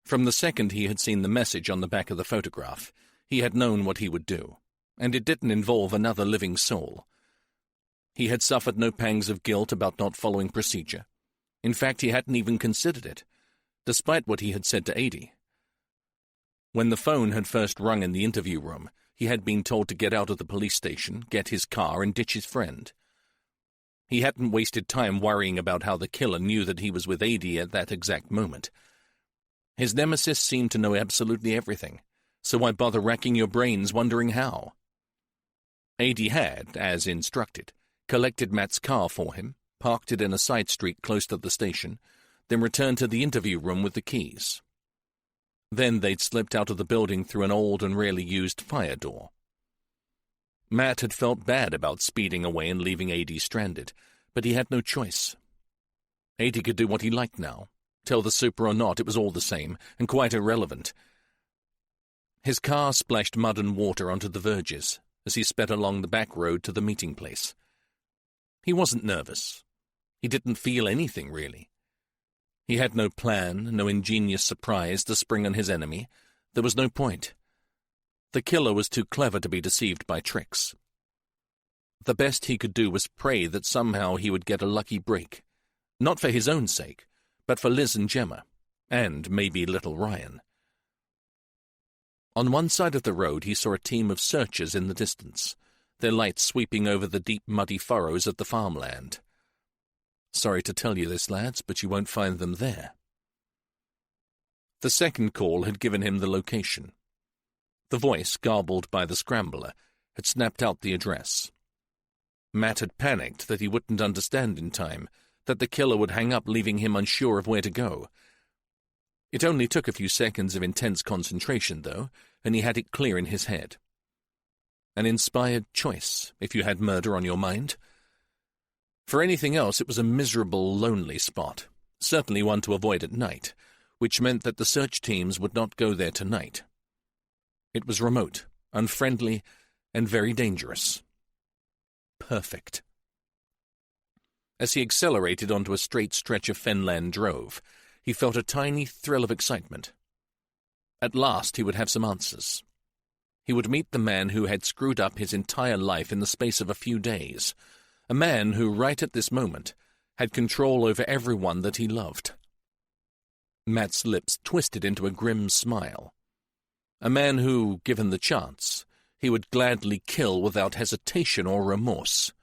From the second he had seen the message on the back of the photograph, he had known what he would do, and it didn't involve another living soul. He had suffered no pangs of guilt about not following procedure. In fact, he hadn't even considered it, despite what he had said to Adie. When the phone had first rung in the interview room, he had been told to get out of the police station, get his car, and ditch his friend. He hadn't wasted time worrying about how the killer knew that he was with Adie at that exact moment. His nemesis seemed to know absolutely everything, so why bother racking your brains wondering how? Adie had, as instructed, collected Matt's car for him, parked it in a side street close to the station, then returned to the interview room with the keys. Then they'd slipped out of the building through an old and rarely used fire door. Matt had felt bad about speeding away and leaving Adie stranded, but he had no choice. Adie could do what he liked now. Tell the super or not, it was all the same, and quite irrelevant. His car splashed mud and water onto the verges as he sped along the back road to the meeting place. He wasn't nervous. He didn't feel anything, really. He had no plan, no ingenious surprise to spring on his enemy. There was no point. The killer was too clever to be deceived by tricks. The best he could do was pray that somehow he would get a lucky break, not for his own sake, but for Liz and Gemma, and maybe little Ryan. On one side of the road he saw a team of searchers in the distance, their lights sweeping over the deep muddy furrows of the farmland. Sorry to tell you this, lads, but you won't find them there. The second call had given him the location. The voice, garbled by the scrambler, had snapped out the address. Matt had panicked that he wouldn't understand in time, that the killer would hang up leaving him unsure of where to go. It only took a few seconds of intense concentration, though, and he had it clear in his head. An inspired choice, if you had murder on your mind. For anything else, it was a miserable, lonely spot, certainly one to avoid at night, which meant that the search teams would not go there tonight. It was remote, unfriendly, and very dangerous. Perfect. As he accelerated onto a straight stretch of fenland drove, he felt a tiny thrill of excitement. At last he would have some answers. He would meet the man who had screwed up his entire life in the space of a few days, a man who, right at this moment, had control over everyone that he loved. Matt's lips twisted into a grim smile. A man who, given the chance, he would gladly kill without hesitation or remorse.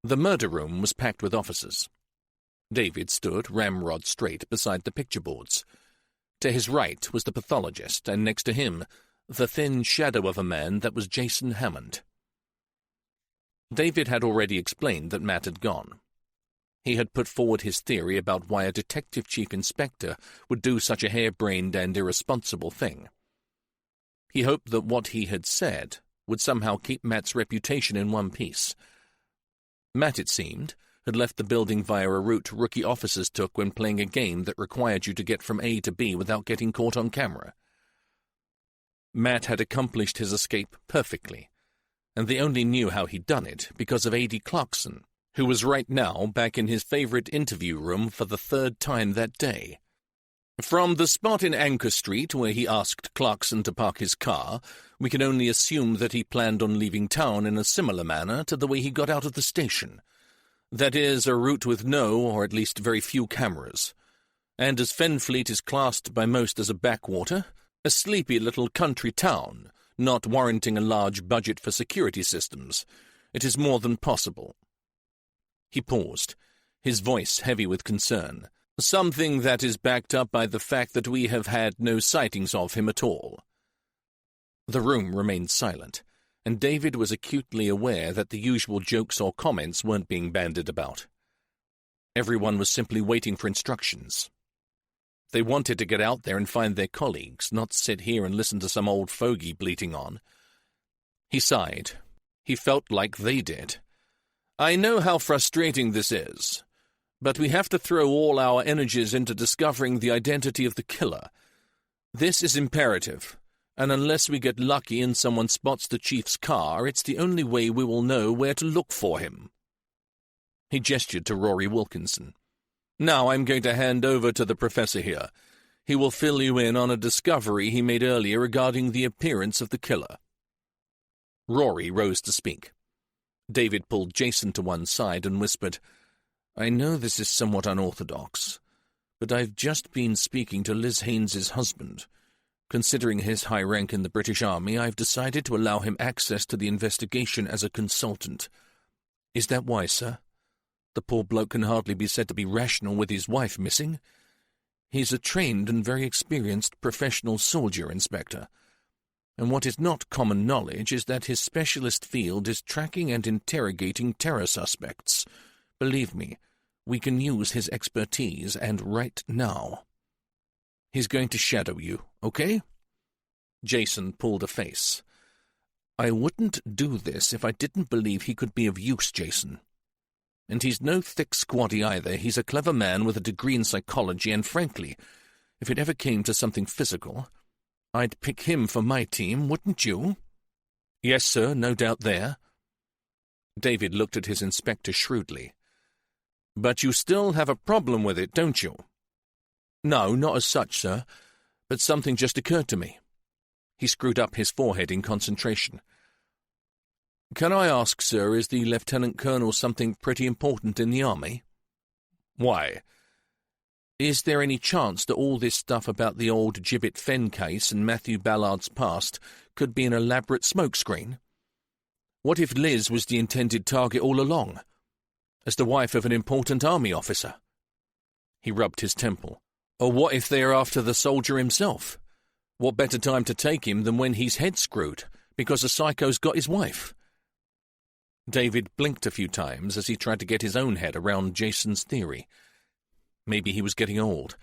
The murder room was packed with officers. David stood, ramrod straight, beside the picture boards. To his right was the pathologist, and next to him, the thin shadow of a man that was Jason Hammond. David had already explained that Matt had gone. He had put forward his theory about why a detective chief inspector would do such a harebrained and irresponsible thing. He hoped that what he had said would somehow keep Matt's reputation in one piece. Matt, it seemed, had left the building via a route rookie officers took when playing a game that required you to get from A to B without getting caught on camera. Matt had accomplished his escape perfectly, and they only knew how he'd done it because of A.D. Clarkson, who was right now back in his favorite interview room for the third time that day. From the spot in Anchor Street where he asked Clarkson to park his car, we can only assume that he planned on leaving town in a similar manner to the way he got out of the station. That is, a route with no, or at least very few, cameras. And as Fenfleet is classed by most as a backwater, a sleepy little country town, not warranting a large budget for security systems, it is more than possible. He paused, his voice heavy with concern. Something that is backed up by the fact that we have had no sightings of him at all. The room remained silent, and David was acutely aware that the usual jokes or comments weren't being bandied about. Everyone was simply waiting for instructions. They wanted to get out there and find their colleagues, not sit here and listen to some old fogey bleating on. He sighed. He felt like they did. I know how frustrating this is, but we have to throw all our energies into discovering the identity of the killer. This is imperative, and unless we get lucky and someone spots the chief's car, it's the only way we will know where to look for him. He gestured to Rory Wilkinson. Now I'm going to hand over to the professor here. He will fill you in on a discovery he made earlier regarding the appearance of the killer. Rory rose to speak. David pulled Jason to one side and whispered, I know this is somewhat unorthodox, but I've just been speaking to Liz Haynes's husband. Considering his high rank in the British Army, I've decided to allow him access to the investigation as a consultant. Is that wise, sir? The poor bloke can hardly be said to be rational with his wife missing. He's a trained and very experienced professional soldier, Inspector. And what is not common knowledge is that his specialist field is tracking and interrogating terror suspects. Believe me, we can use his expertise, and right now. He's going to shadow you, okay? Jason pulled a face. I wouldn't do this if I didn't believe he could be of use, Jason. And he's no thick squaddy either. He's a clever man with a degree in psychology, and frankly, if it ever came to something physical, I'd pick him for my team, wouldn't you? Yes, sir, no doubt there. David looked at his inspector shrewdly. But you still have a problem with it, don't you? No, not as such, sir, but something just occurred to me. He screwed up his forehead in concentration. Can I ask, sir, is the Lieutenant Colonel something pretty important in the army? Why? Is there any chance that all this stuff about the old Gibbet Fenn case and Matthew Ballard's past could be an elaborate smokescreen? What if Liz was the intended target all along, as the wife of an important army officer? He rubbed his temple. Or what if they are after the soldier himself? What better time to take him than when he's head screwed, because a psycho's got his wife? David blinked a few times as he tried to get his own head around Jason's theory. Maybe he was getting old,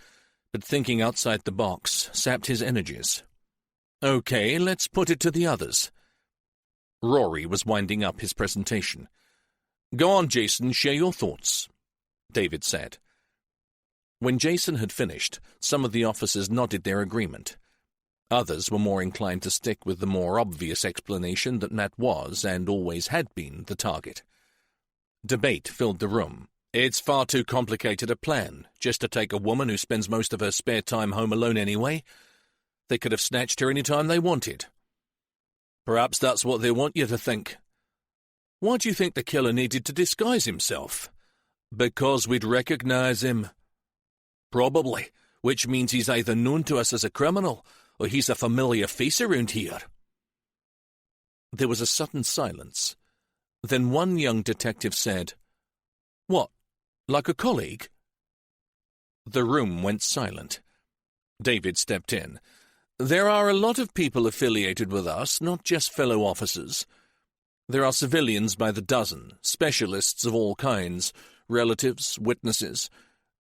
but thinking outside the box sapped his energies. Okay, let's put it to the others. Rory was winding up his presentation. Go on, Jason, share your thoughts, David said. When Jason had finished, some of the officers nodded their agreement. Others were more inclined to stick with the more obvious explanation that Matt was, and always had been, the target. Debate filled the room. It's far too complicated a plan, just to take a woman who spends most of her spare time home alone anyway. They could have snatched her any time they wanted. Perhaps that's what they want you to think. Why do you think the killer needed to disguise himself? Because we'd recognize him. Probably, which means he's either known to us as a criminal, or he's a familiar face around here. There was a sudden silence. Then one young detective said, What, like a colleague? The room went silent. David stepped in. There are a lot of people affiliated with us, not just fellow officers. There are civilians by the dozen, specialists of all kinds, relatives, witnesses.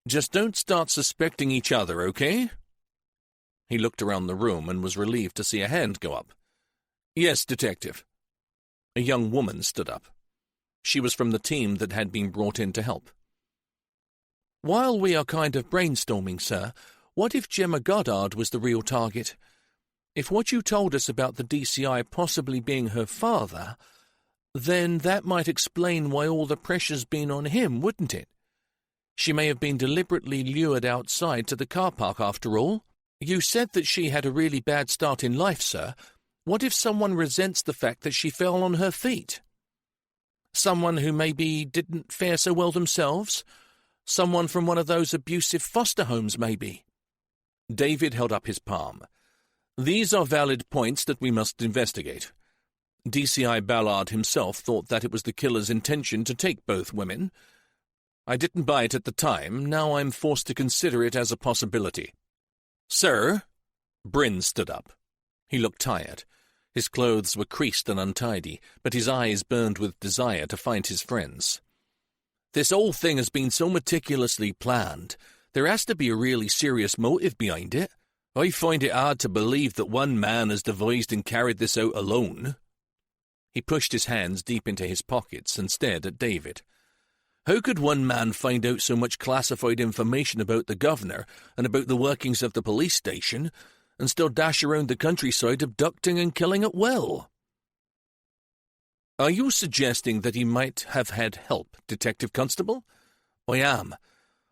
Just don't start suspecting each other, okay? He looked around the room and was relieved to see a hand go up. Yes, detective. A young woman stood up. She was from the team that had been brought in to help. While we are kind of brainstorming, sir, what if Gemma Goddard was the real target? If what you told us about the DCI possibly being her father, then that might explain why all the pressure's been on him, wouldn't it? She may have been deliberately lured outside to the car park after all. You said that she had a really bad start in life, sir. What if someone resents the fact that she fell on her feet? Someone who maybe didn't fare so well themselves? Someone from one of those abusive foster homes, maybe? David held up his palm. These are valid points that we must investigate. DCI Ballard himself thought that it was the killer's intention to take both women. I didn't buy it at the time. Now I'm forced to consider it as a possibility. Sir? Bryn stood up. He looked tired. His clothes were creased and untidy, but his eyes burned with desire to find his friends. This whole thing has been so meticulously planned. There has to be a really serious motive behind it. I find it hard to believe that one man has devised and carried this out alone. He pushed his hands deep into his pockets and stared at David. How could one man find out so much classified information about the governor and about the workings of the police station and still dash around the countryside abducting and killing at will? Are you suggesting that he might have had help, Detective Constable? I am,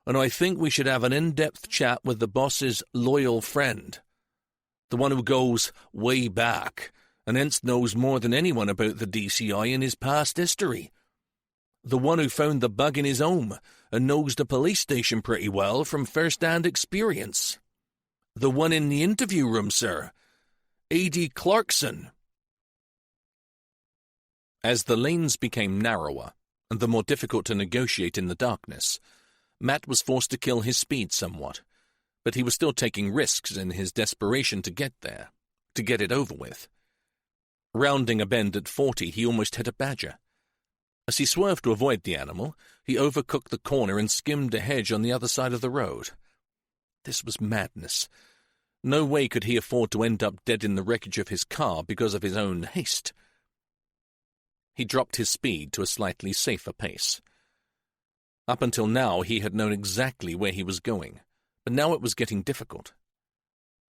and I think we should have an in-depth chat with the boss's loyal friend, the one who goes way back and hence knows more than anyone about the DCI and his past history. The one who found the bug in his home and knows the police station pretty well from first-hand experience. The one in the interview room, sir, Edie Clarkson. As the lanes became narrower, and the more difficult to negotiate in the darkness, Matt was forced to kill his speed somewhat, but he was still taking risks in his desperation to get there, to get it over with. Rounding a bend at 40, he almost hit a badger. As he swerved to avoid the animal, he overcooked the corner and skimmed a hedge on the other side of the road. This was madness. No way could he afford to end up dead in the wreckage of his car because of his own haste. He dropped his speed to a slightly safer pace. Up until now, he had known exactly where he was going, but now it was getting difficult.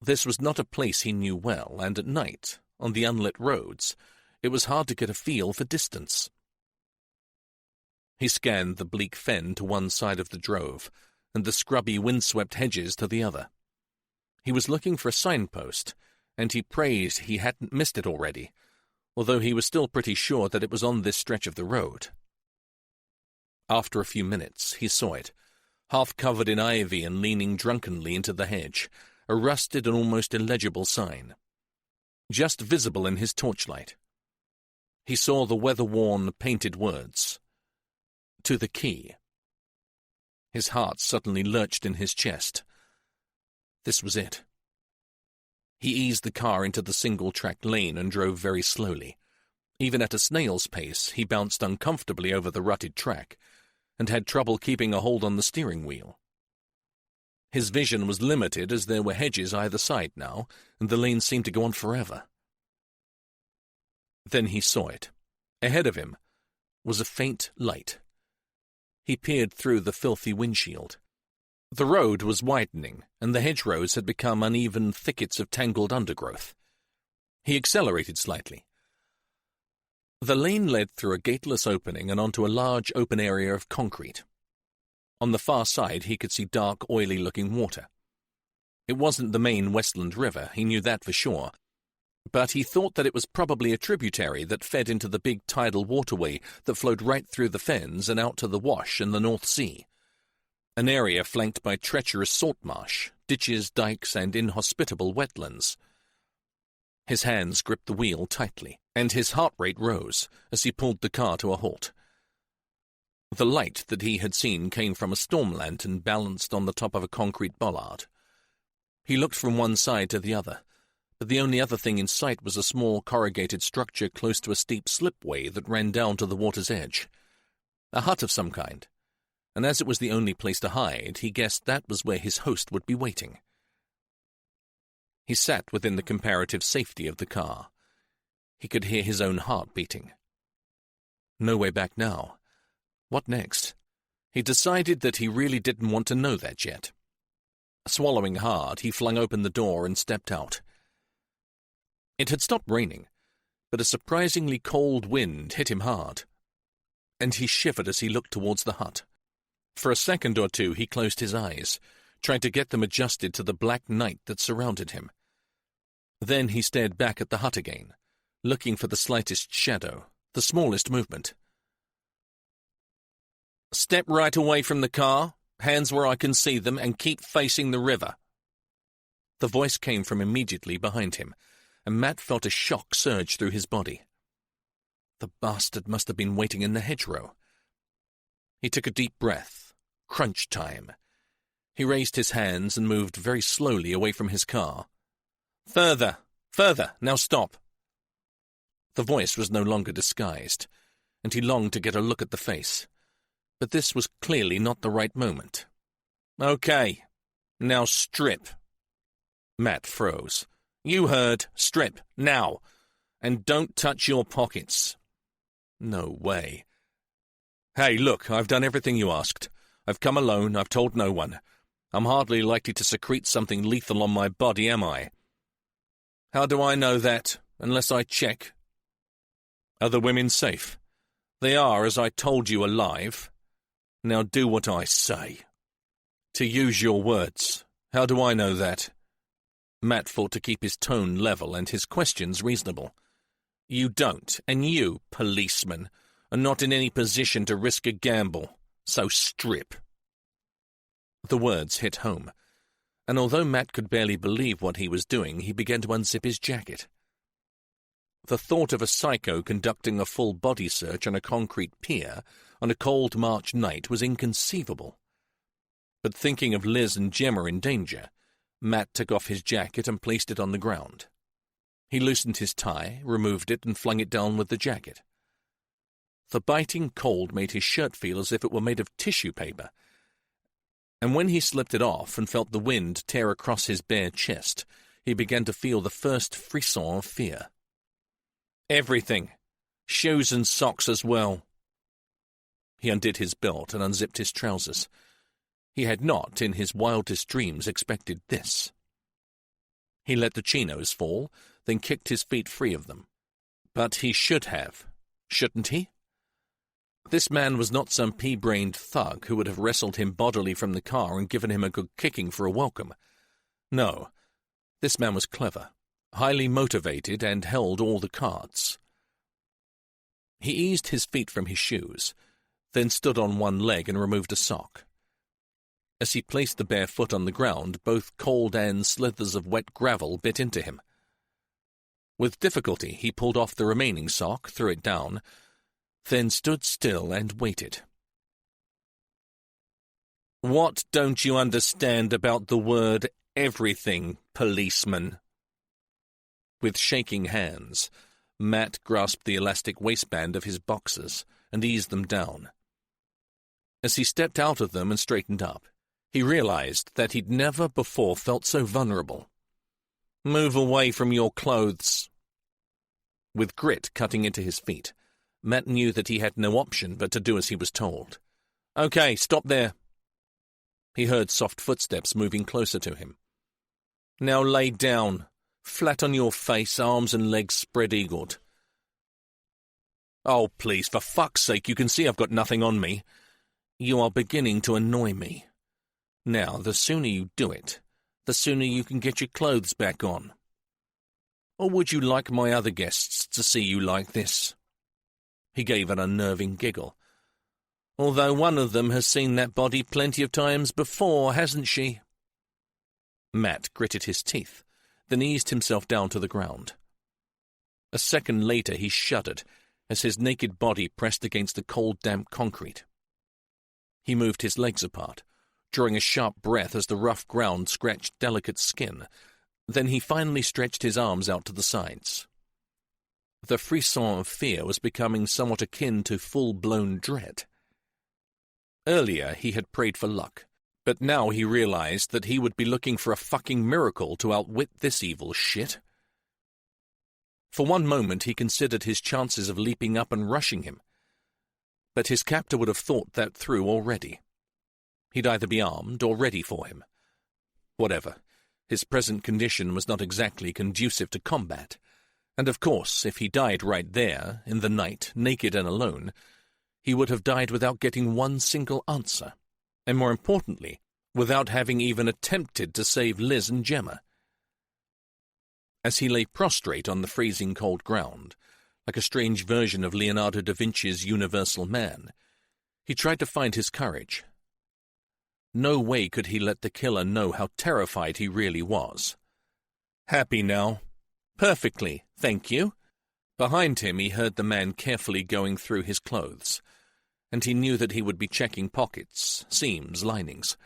This was not a place he knew well, and at night, on the unlit roads, it was hard to get a feel for distance. He scanned the bleak fen to one side of the drove, and the scrubby, windswept hedges to the other. He was looking for a signpost, and he prayed he hadn't missed it already, although he was still pretty sure that it was on this stretch of the road. After a few minutes, he saw it, half covered in ivy and leaning drunkenly into the hedge, a rusted and almost illegible sign, just visible in his torchlight. He saw the weather-worn, painted words, "To the Quay." His heart suddenly lurched in his chest. This was it. He eased the car into the single-track lane and drove very slowly. Even at a snail's pace, he bounced uncomfortably over the rutted track, and had trouble keeping a hold on the steering wheel. His vision was limited as there were hedges either side now, and the lane seemed to go on forever. Then he saw it. Ahead of him was a faint light. He peered through the filthy windshield. The road was widening, and the hedgerows had become uneven thickets of tangled undergrowth. He accelerated slightly. The lane led through a gateless opening and onto a large open area of concrete. On the far side he could see dark, oily-looking water. It wasn't the main Westland River, he knew that for sure, but he thought that it was probably a tributary that fed into the big tidal waterway that flowed right through the fens and out to the Wash in the North Sea, an area flanked by treacherous salt marsh, ditches, dikes, and inhospitable wetlands. His hands gripped the wheel tightly, and his heart rate rose as he pulled the car to a halt. The light that he had seen came from a storm lantern balanced on the top of a concrete bollard. He looked from one side to the other, but the only other thing in sight was a small corrugated structure close to a steep slipway that ran down to the water's edge. A hut of some kind, and as it was the only place to hide, he guessed that was where his host would be waiting. He sat within the comparative safety of the car. He could hear his own heart beating. No way back now. What next? He decided that he really didn't want to know that yet. Swallowing hard, he flung open the door and stepped out. It had stopped raining, but a surprisingly cold wind hit him hard, and he shivered as he looked towards the hut. For a second or two he closed his eyes, trying to get them adjusted to the black night that surrounded him. Then he stared back at the hut again, looking for the slightest shadow, the smallest movement. "Step right away from the car, hands where I can see them, and keep facing the river." The voice came from immediately behind him, and Matt felt a shock surge through his body. The bastard must have been waiting in the hedgerow. He took a deep breath. Crunch time. He raised his hands and moved very slowly away from his car. "Further! Further! Now stop!" The voice was no longer disguised, and he longed to get a look at the face. But this was clearly not the right moment. "Okay, now strip." Matt froze. "You heard. Strip, now. And don't touch your pockets." No way. "Hey, look, I've done everything you asked. I've come alone, I've told no one. I'm hardly likely to secrete something lethal on my body, am I?" "How do I know that, unless I check?" "Are the women safe?" "They are, as I told you, alive. Now do what I say." "To use your words. How do I know that?" Matt fought to keep his tone level and his questions reasonable. "You don't, and you, policeman, are not in any position to risk a gamble, so strip." The words hit home. and although Matt could barely believe what he was doing, he began to unzip his jacket. The thought of a psycho conducting a full-body search on a concrete pier on a cold March night was inconceivable. But thinking of Liz and Gemma in danger, Matt took off his jacket and placed it on the ground. He loosened his tie, removed it, and flung it down with the jacket. The biting cold made his shirt feel as if it were made of tissue paper, and when he slipped it off and felt the wind tear across his bare chest, he began to feel the first frisson of fear. Everything. Shoes and socks as well. He undid his belt and unzipped his trousers. He had not, in his wildest dreams, expected this. He let the chinos fall, then kicked his feet free of them. But he should have, shouldn't he? This man was not some pea-brained thug who would have wrestled him bodily from the car and given him a good kicking for a welcome. No, this man was clever, highly motivated, and held all the cards. He eased his feet from his shoes, then stood on one leg and removed a sock. As he placed the bare foot on the ground, both cold and slithers of wet gravel bit into him. With difficulty, he pulled off the remaining sock, threw it down, then stood still and waited. "What don't you understand about the word everything, policeman?" With shaking hands, Matt grasped the elastic waistband of his boxers and eased them down. As he stepped out of them and straightened up, he realized that he'd never before felt so vulnerable. "Move away from your clothes." With grit cutting into his feet, Matt knew that he had no option but to do as he was told. "Okay, stop there." He heard soft footsteps moving closer to him. "Now lay down, flat on your face, arms and legs spread-eagled." "Oh, please, for fuck's sake, you can see I've got nothing on me. You are beginning to annoy me. Now, the sooner you do it, the sooner you can get your clothes back on. Or would you like my other guests to see you like this?" He gave an unnerving giggle. "Although one of them has seen that body plenty of times before, hasn't she?" Matt gritted his teeth, then eased himself down to the ground. A second later he shuddered as his naked body pressed against the cold, damp concrete. He moved his legs apart, drawing a sharp breath as the rough ground scratched delicate skin. Then he finally stretched his arms out to the sides. The frisson of fear was becoming somewhat akin to full-blown dread. Earlier he had prayed for luck, but now he realized that he would be looking for a fucking miracle to outwit this evil shit. For one moment he considered his chances of leaping up and rushing him, but his captor would have thought that through already. He'd either be armed or ready for him. Whatever, his present condition was not exactly conducive to combat, and of course, if he died right there, in the night, naked and alone, he would have died without getting one single answer, and more importantly, without having even attempted to save Liz and Gemma. As he lay prostrate on the freezing cold ground, like a strange version of Leonardo da Vinci's Universal Man, he tried to find his courage. No way could he let the killer know how terrified he really was. "Happy now?" "Perfectly, thank you." Behind him he heard the man carefully going through his clothes, and he knew that he would be checking pockets, seams, linings.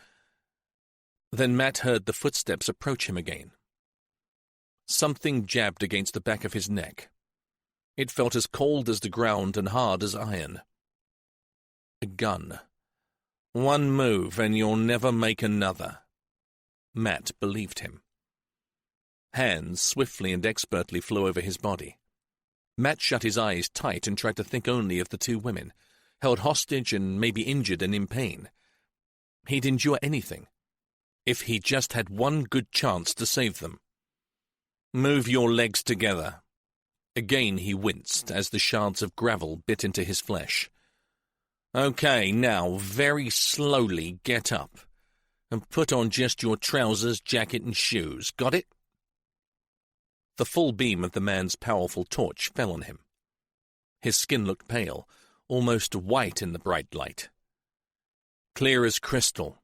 Then Matt heard the footsteps approach him again. Something jabbed against the back of his neck. It felt as cold as the ground and hard as iron. A gun. "One move and you'll never make another." Matt believed him. Hands swiftly and expertly flew over his body. Matt shut his eyes tight and tried to think only of the two women, held hostage and maybe injured and in pain. He'd endure anything, if he just had one good chance to save them. "Move your legs together." Again he winced as the shards of gravel bit into his flesh. "Okay, now, very slowly get up, and put on just your trousers, jacket, and shoes. Got it?" The full beam of the man's powerful torch fell on him. His skin looked pale, almost white in the bright light. Clear as crystal.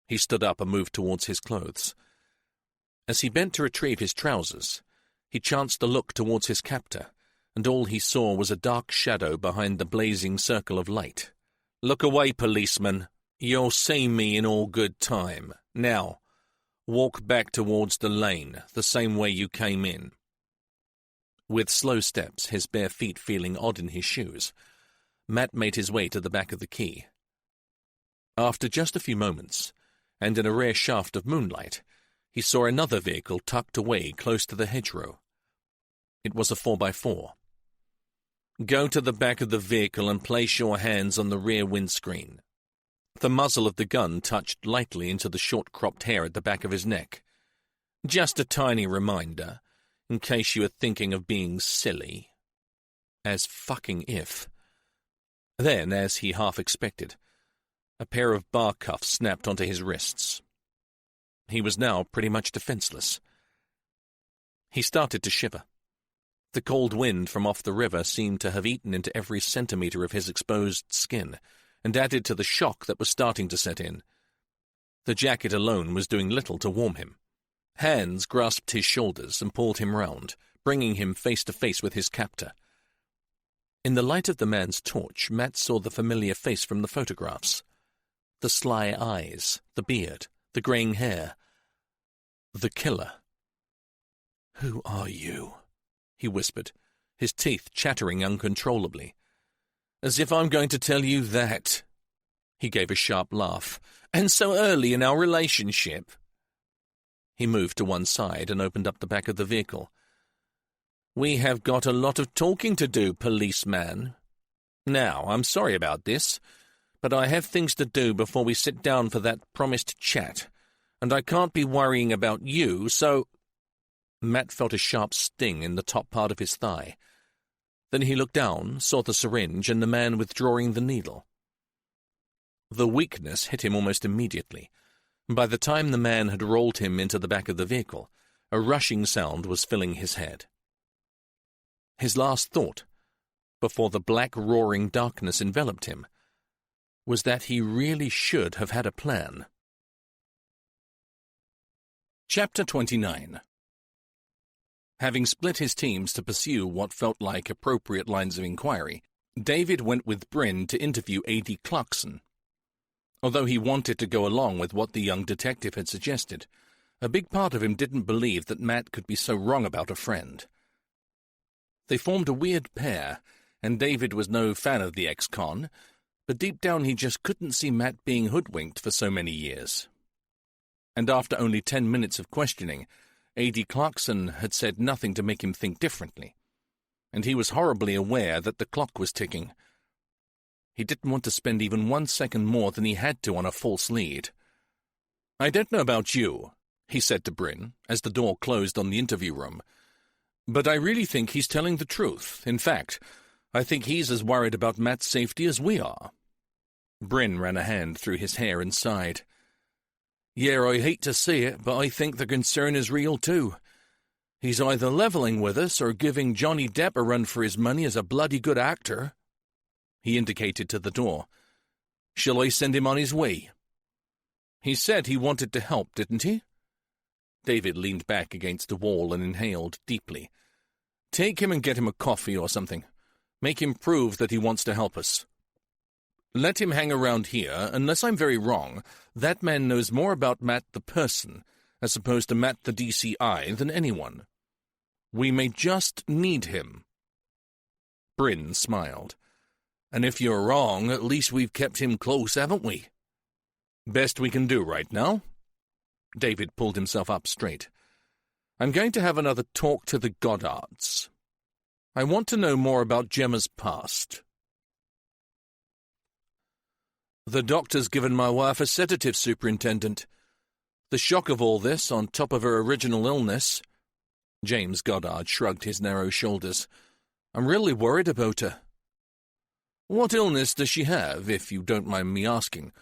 He stood up and moved towards his clothes. As he bent to retrieve his trousers, he chanced a look towards his captor, and all he saw was a dark shadow behind the blazing circle of light. "Look away, policeman. You'll see me in all good time. Now, walk back towards the lane, the same way you came in." With slow steps, his bare feet feeling odd in his shoes, Matt made his way to the back of the quay. After just a few moments, and in a rare shaft of moonlight, he saw another vehicle tucked away close to the hedgerow. It was a 4x4. "Go to the back of the vehicle and place your hands on the rear windscreen." The muzzle of the gun touched lightly into the short-cropped hair at the back of his neck. "Just a tiny reminder, in case you were thinking of being silly." As fucking if. Then, as he half expected, a pair of bar cuffs snapped onto his wrists. He was now pretty much defenseless. He started to shiver. The cold wind from off the river seemed to have eaten into every centimetre of his exposed skin, and added to the shock that was starting to set in. The jacket alone was doing little to warm him. Hands grasped his shoulders and pulled him round, bringing him face to face with his captor. In the light of the man's torch, Matt saw the familiar face from the photographs. The sly eyes, the beard, the greying hair. The killer. "Who are you?" he whispered, his teeth chattering uncontrollably. "As if I'm going to tell you that." He gave a sharp laugh. "And so early in our relationship." He moved to one side and opened up the back of the vehicle. "We have got a lot of talking to do, policeman. Now, I'm sorry about this, but I have things to do before we sit down for that promised chat, and I can't be worrying about you, so—" Matt felt a sharp sting in the top part of his thigh. Then he looked down, saw the syringe and the man withdrawing the needle. The weakness hit him almost immediately. By the time the man had rolled him into the back of the vehicle, a rushing sound was filling his head. His last thought, before the black roaring darkness enveloped him, was that he really should have had a plan. Chapter 29. Having split his teams to pursue what felt like appropriate lines of inquiry, David went with Bryn to interview A.D. Clarkson. Although he wanted to go along with what the young detective had suggested, a big part of him didn't believe that Matt could be so wrong about a friend. They formed a weird pair, and David was no fan of the ex-con, but deep down he just couldn't see Matt being hoodwinked for so many years. And after only 10 minutes of questioning, A.D. Clarkson had said nothing to make him think differently, and he was horribly aware that the clock was ticking. He didn't want to spend even 1 second more than he had to on a false lead. "I don't know about you," he said to Bryn, as the door closed on the interview room, "but I really think he's telling the truth. In fact, I think he's as worried about Matt's safety as we are." Bryn ran a hand through his hair and sighed. "Yeah, I hate to see it, but I think the concern is real too. He's either levelling with us or giving Johnny Depp a run for his money as a bloody good actor." He indicated to the door. "Shall I send him on his way?" "He said he wanted to help, didn't he?" David leaned back against the wall and inhaled deeply. "Take him and get him a coffee or something. Make him prove that he wants to help us. Let him hang around here. Unless I'm very wrong, that man knows more about Matt the person, as opposed to Matt the DCI, than anyone. We may just need him." Bryn smiled. "And if you're wrong, at least we've kept him close, haven't we?" "Best we can do right now." David pulled himself up straight. "I'm going to have another talk to the Goddards. I want to know more about Gemma's past." "The doctor's given my wife a sedative, Superintendent. The shock of all this, on top of her original illness—" James Goddard shrugged his narrow shoulders. "I'm really worried about her." "What illness does she have, if you don't mind me asking?"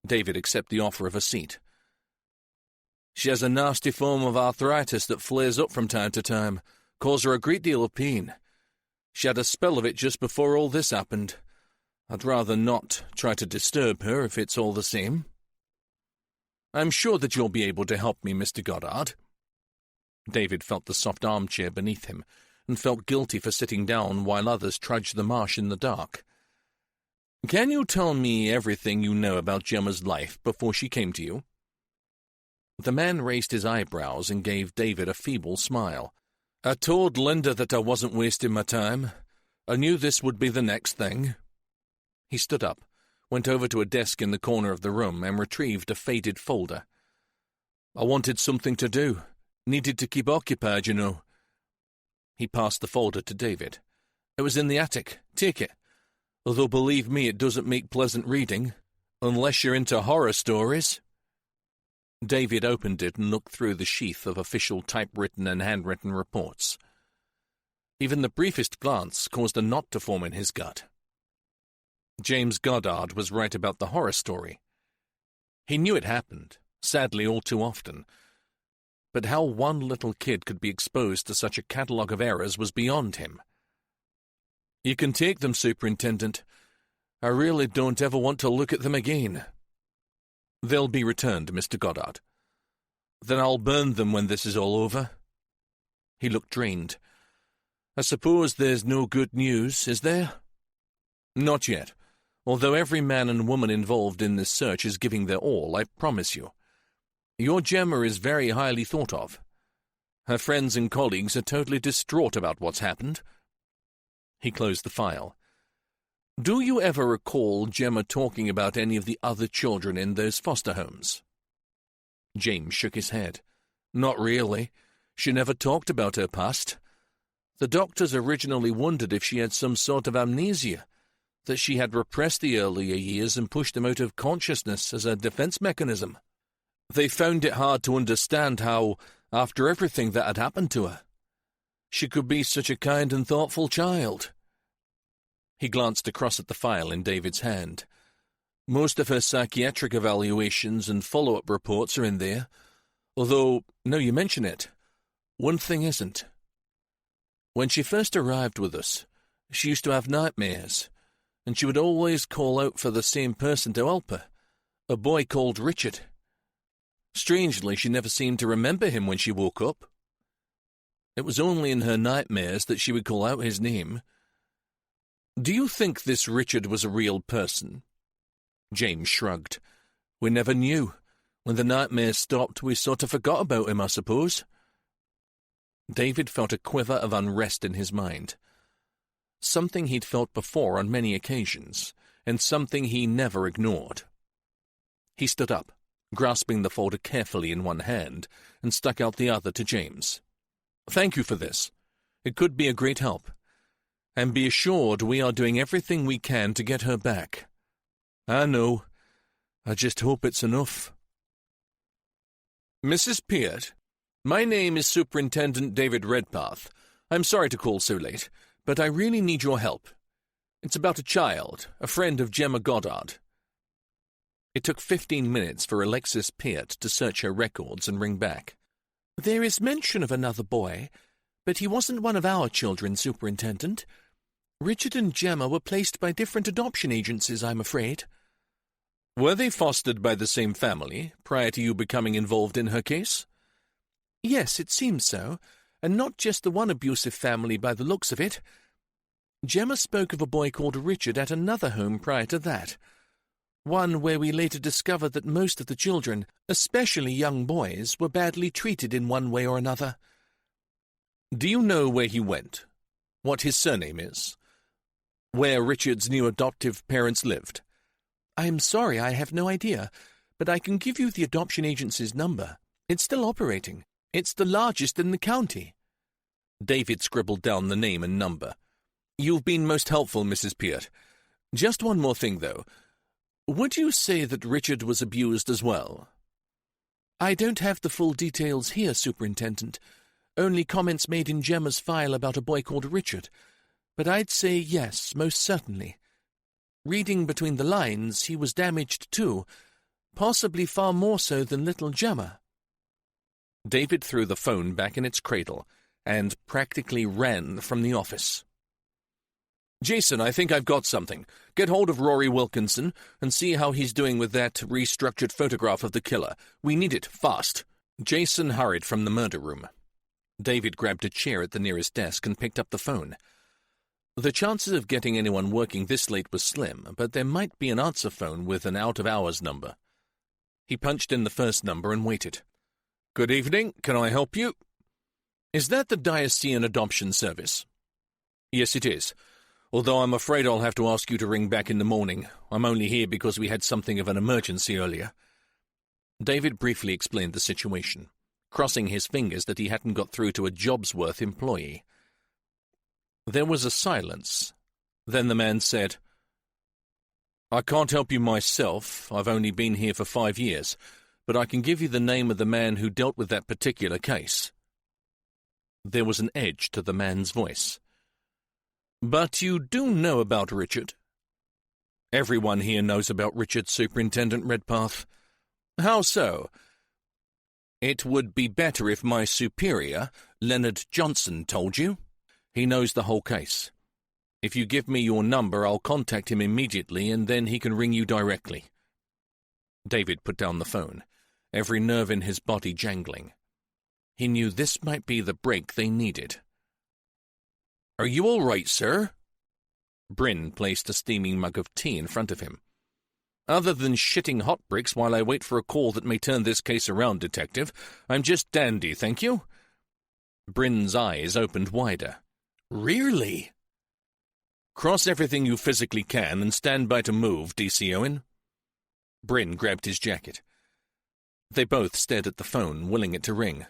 David accepted the offer of a seat. "She has a nasty form of arthritis that flares up from time to time, cause her a great deal of pain. She had a spell of it just before all this happened. I'd rather not try to disturb her if it's all the same." I'm sure that you'll be able to help me, Mr. Goddard. David felt the soft armchair beneath him, and felt guilty for sitting down while others trudged the marsh in the dark. Can you tell me everything you know about Gemma's life before she came to you? The man raised his eyebrows and gave David a feeble smile. I told Linda that I wasn't wasting my time. I knew this would be the next thing. He stood up, went over to a desk in the corner of the room, and retrieved a faded folder. I wanted something to do. Needed to keep occupied, you know. He passed the folder to David. It was in the attic. Take it. Although, believe me, it doesn't make pleasant reading, unless you're into horror stories. David opened it and looked through the sheath of official typewritten and handwritten reports. Even the briefest glance caused a knot to form in his gut. James Goddard was right about the horror story. He knew it happened, sadly all too often, but how one little kid could be exposed to such a catalogue of errors was beyond him. You can take them, Superintendent. I really don't ever want to look at them again. They'll be returned, Mr. Goddard. Then I'll burn them when this is all over. He looked drained. I suppose there's no good news, is there? Not yet, although every man and woman involved in this search is giving their all, I promise you. Your Gemma is very highly thought of. Her friends and colleagues are totally distraught about what's happened. He closed the file. Do you ever recall Gemma talking about any of the other children in those foster homes? James shook his head. Not really. She never talked about her past. The doctors originally wondered if she had some sort of amnesia, that she had repressed the earlier years and pushed them out of consciousness as a defense mechanism. They found it hard to understand how, after everything that had happened to her, she could be such a kind and thoughtful child. He glanced across at the file in David's hand. Most of her psychiatric evaluations and follow-up reports are in there, although, now you mention it, one thing isn't. When she first arrived with us, she used to have nightmares, and she would always call out for the same person to help her, a boy called Richard. Strangely, she never seemed to remember him when she woke up. It was only in her nightmares that she would call out his name. Do you think this Richard was a real person? James shrugged. We never knew. When the nightmares stopped, we sort of forgot about him, I suppose. David felt a quiver of unrest in his mind. Something he'd felt before on many occasions, and something he never ignored. He stood up, grasping the folder carefully in one hand, and stuck out the other to James. Thank you for this. It could be a great help. And be assured we are doing everything we can to get her back. I know. I just hope it's enough. Mrs. Peart, my name is Superintendent David Redpath. I'm sorry to call so late, but I really need your help. It's about a child, a friend of Gemma Goddard. It took 15 minutes for Alexis Peart to search her records and ring back. There is mention of another boy, but he wasn't one of our children, Superintendent. Richard and Gemma were placed by different adoption agencies, I'm afraid. Were they fostered by the same family prior to you becoming involved in her case? Yes, it seems so, and not just the one abusive family by the looks of it. Gemma spoke of a boy called Richard at another home prior to that, one where we later discovered that most of the children, especially young boys, were badly treated in one way or another. Do you know where he went? What his surname is? Where Richard's new adoptive parents lived? I am sorry, I have no idea, but I can give you the adoption agency's number. It's still operating. It's the largest in the county. David scribbled down the name and number. You've been most helpful, Mrs. Peart. Just one more thing, though. Would you say that Richard was abused as well? I don't have the full details here, Superintendent. Only comments made in Gemma's file about a boy called Richard. But I'd say yes, most certainly. Reading between the lines, he was damaged too, possibly far more so than little Gemma. David threw the phone back in its cradle and practically ran from the office. Jason, I think I've got something. Get hold of Rory Wilkinson and see how he's doing with that restructured photograph of the killer. We need it, fast. Jason hurried from the murder room. David grabbed a chair at the nearest desk and picked up the phone. The chances of getting anyone working this late was slim, but there might be an answer phone with an out-of-hours number. He punched in the first number and waited. Good evening, can I help you? Is that the Diocesan Adoption Service? Yes, it is. Although I'm afraid I'll have to ask you to ring back in the morning. I'm only here because we had something of an emergency earlier. David briefly explained the situation, crossing his fingers that he hadn't got through to a Jobsworth employee. There was a silence. Then the man said, I can't help you myself. I've only been here for 5 years, but I can give you the name of the man who dealt with that particular case. There was an edge to the man's voice. But you do know about Richard? Everyone here knows about Richard, Superintendent Redpath. How so? It would be better if my superior, Leonard Johnson, told you. He knows the whole case. If you give me your number, I'll contact him immediately, and then he can ring you directly. David put down the phone, every nerve in his body jangling. He knew this might be the break they needed. Are you all right, sir? Bryn placed a steaming mug of tea in front of him. Other than shitting hot bricks while I wait for a call that may turn this case around, Detective, I'm just dandy, thank you. Bryn's eyes opened wider. Really? Cross everything you physically can and stand by to move, DC Owen. Bryn grabbed his jacket. They both stared at the phone, willing it to ring.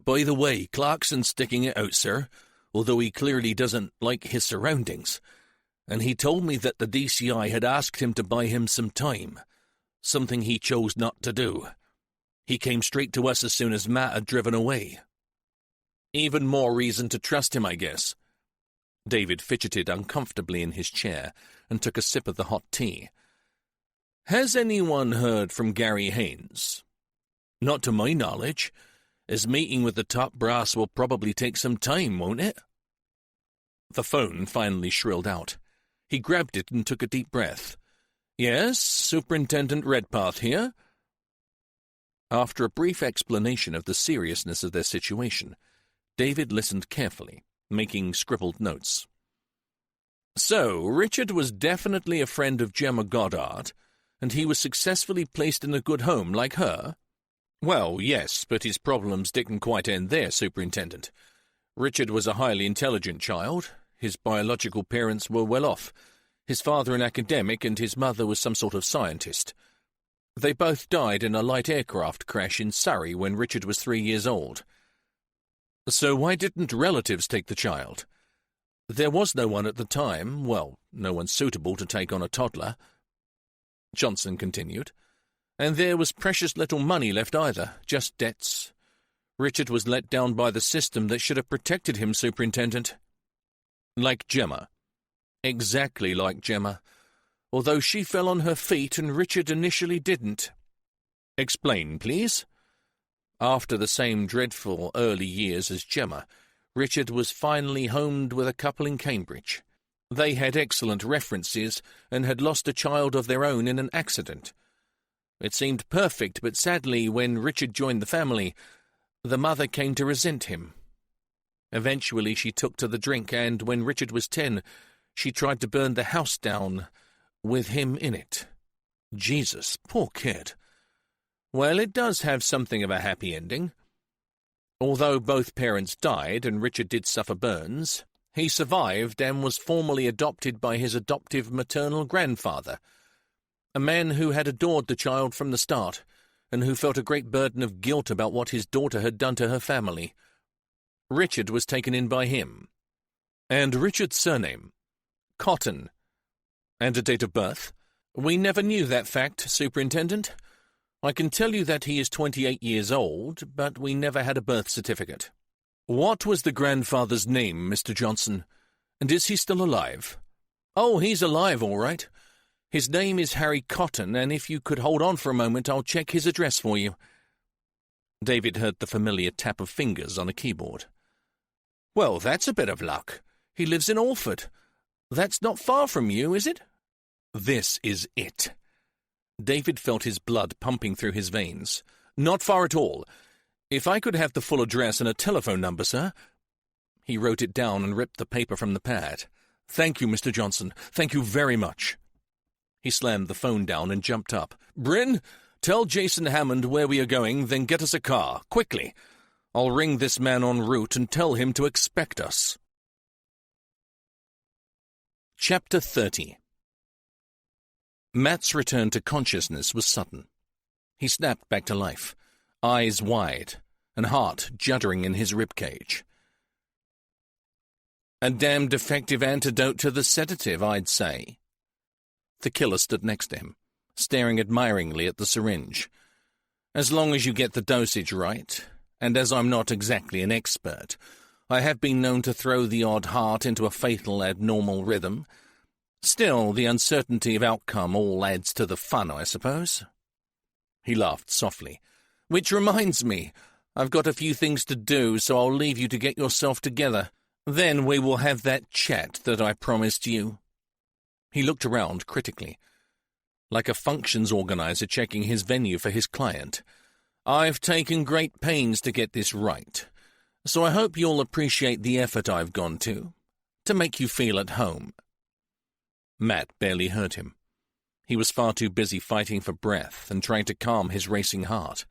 By the way, Clarkson's sticking it out, sir, although he clearly doesn't like his surroundings, and he told me that the DCI had asked him to buy him some time, something he chose not to do. He came straight to us as soon as Matt had driven away. Even more reason to trust him, I guess. David fidgeted uncomfortably in his chair and took a sip of the hot tea. Has anyone heard from Gary Haynes? Not to my knowledge. His meeting with the top brass will probably take some time, won't it? The phone finally shrilled out. He grabbed it and took a deep breath. Yes, Superintendent Redpath here. After a brief explanation of the seriousness of their situation, David listened carefully, making scribbled notes. So, Richard was definitely a friend of Gemma Goddard, and he was successfully placed in a good home like her? Well, yes, but his problems didn't quite end there, Superintendent. Richard was a highly intelligent child. His biological parents were well off. His father an academic and his mother was some sort of scientist. They both died in a light aircraft crash in Surrey when Richard was 3 years old. So why didn't relatives take the child? There was no one at the time, well, no one suitable to take on a toddler. Johnson continued. And there was precious little money left either, just debts. Richard was let down by the system that should have protected him, Superintendent. Like Gemma. Exactly like Gemma, although she fell on her feet and Richard initially didn't. Explain, please. After the same dreadful early years as Gemma, Richard was finally homed with a couple in Cambridge. They had excellent references and had lost a child of their own in an accident. It seemed perfect, but sadly, when Richard joined the family, the mother came to resent him. Eventually she took to the drink, and when Richard was 10, she tried to burn the house down with him in it. Jesus, poor kid. Well, it does have something of a happy ending. Although both parents died and Richard did suffer burns, he survived and was formally adopted by his adoptive maternal grandfather, a man who had adored the child from the start and who felt a great burden of guilt about what his daughter had done to her family. Richard was taken in by him. And Richard's surname? Cotton. And a date of birth? We never knew that fact, Superintendent. I can tell you that he is 28 years old, but we never had a birth certificate. What was the grandfather's name, Mr. Johnson? And is he still alive? Oh, he's alive, all right. His name is Harry Cotton, and if you could hold on for a moment, I'll check his address for you. David heard the familiar tap of fingers on a keyboard. Well, that's a bit of luck. He lives in Alford. That's not far from you, is it? This is it. David felt his blood pumping through his veins. Not far at all. If I could have the full address and a telephone number, sir. He wrote it down and ripped the paper from the pad. Thank you, Mr. Johnson. Thank you very much. He slammed the phone down and jumped up. Bryn, tell Jason Hammond where we are going, then get us a car, quickly. I'll ring this man en route and tell him to expect us. Chapter 30. Matt's return to consciousness was sudden. He snapped back to life, eyes wide, and heart juddering in his ribcage. A damned effective antidote to the sedative, I'd say. The killer stood next to him, staring admiringly at the syringe. As long as you get the dosage right, and as I'm not exactly an expert, I have been known to throw the odd heart into a fatal abnormal rhythm. Still, the uncertainty of outcome all adds to the fun, I suppose. He laughed softly. Which reminds me, I've got a few things to do, so I'll leave you to get yourself together. Then we will have that chat that I promised you. He looked around critically, like a functions organizer checking his venue for his client. I've taken great pains to get this right, so I hope you'll appreciate the effort I've gone to make you feel at home. Matt barely heard him. He was far too busy fighting for breath and trying to calm his racing heart.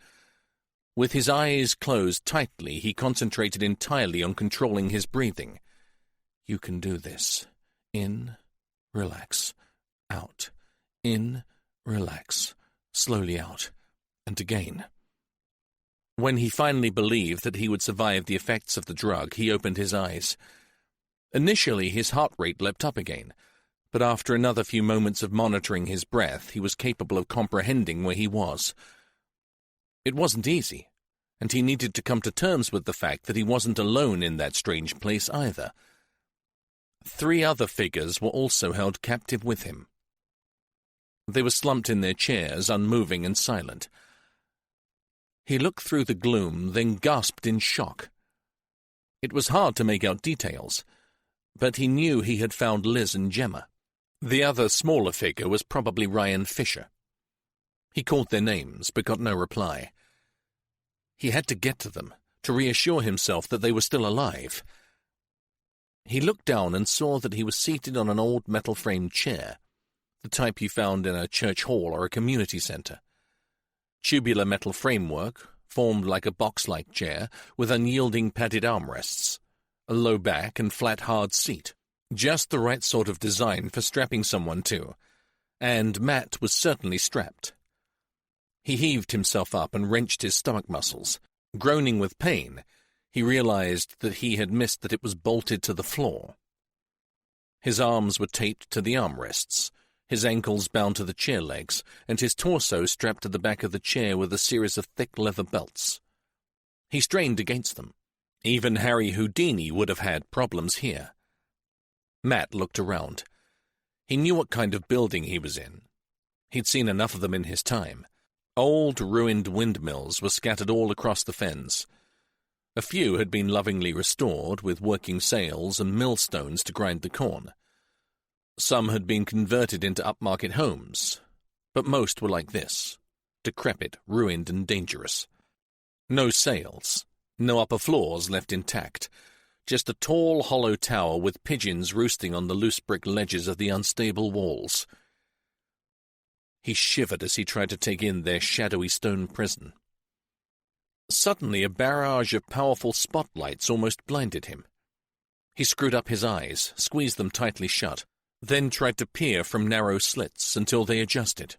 With his eyes closed tightly, he concentrated entirely on controlling his breathing. You can do this. In, relax, out. In, relax, slowly out, and again. When he finally believed that he would survive the effects of the drug, he opened his eyes. Initially, his heart rate leapt up again, but after another few moments of monitoring his breath, he was capable of comprehending where he was. It wasn't easy, and he needed to come to terms with the fact that he wasn't alone in that strange place either. 3 other figures were also held captive with him. They were slumped in their chairs, unmoving and silent. He looked through the gloom, then gasped in shock. It was hard to make out details, but he knew he had found Liz and Gemma. The other smaller figure was probably Ryan Fisher. He called their names, but got no reply. He had to get to them, to reassure himself that they were still alive. He looked down and saw that he was seated on an old metal-framed chair, the type you found in a church hall or a community centre. Tubular metal framework, formed like a box-like chair, with unyielding padded armrests, a low back and flat hard seat. Just the right sort of design for strapping someone to, and Matt was certainly strapped. He heaved himself up and wrenched his stomach muscles. Groaning with pain, he realized that he had missed that it was bolted to the floor. His arms were taped to the armrests, his ankles bound to the chair legs, and his torso strapped to the back of the chair with a series of thick leather belts. He strained against them. Even Harry Houdini would have had problems here. Matt looked around. He knew what kind of building he was in. He'd seen enough of them in his time. Old, ruined windmills were scattered all across the fens. A few had been lovingly restored, with working sails and millstones to grind the corn. Some had been converted into upmarket homes, but most were like this, decrepit, ruined, and dangerous. No sails, no upper floors left intact, just a tall, hollow tower with pigeons roosting on the loose brick ledges of the unstable walls. He shivered as he tried to take in their shadowy stone prison. Suddenly, a barrage of powerful spotlights almost blinded him. He screwed up his eyes, squeezed them tightly shut, then tried to peer from narrow slits until they adjusted.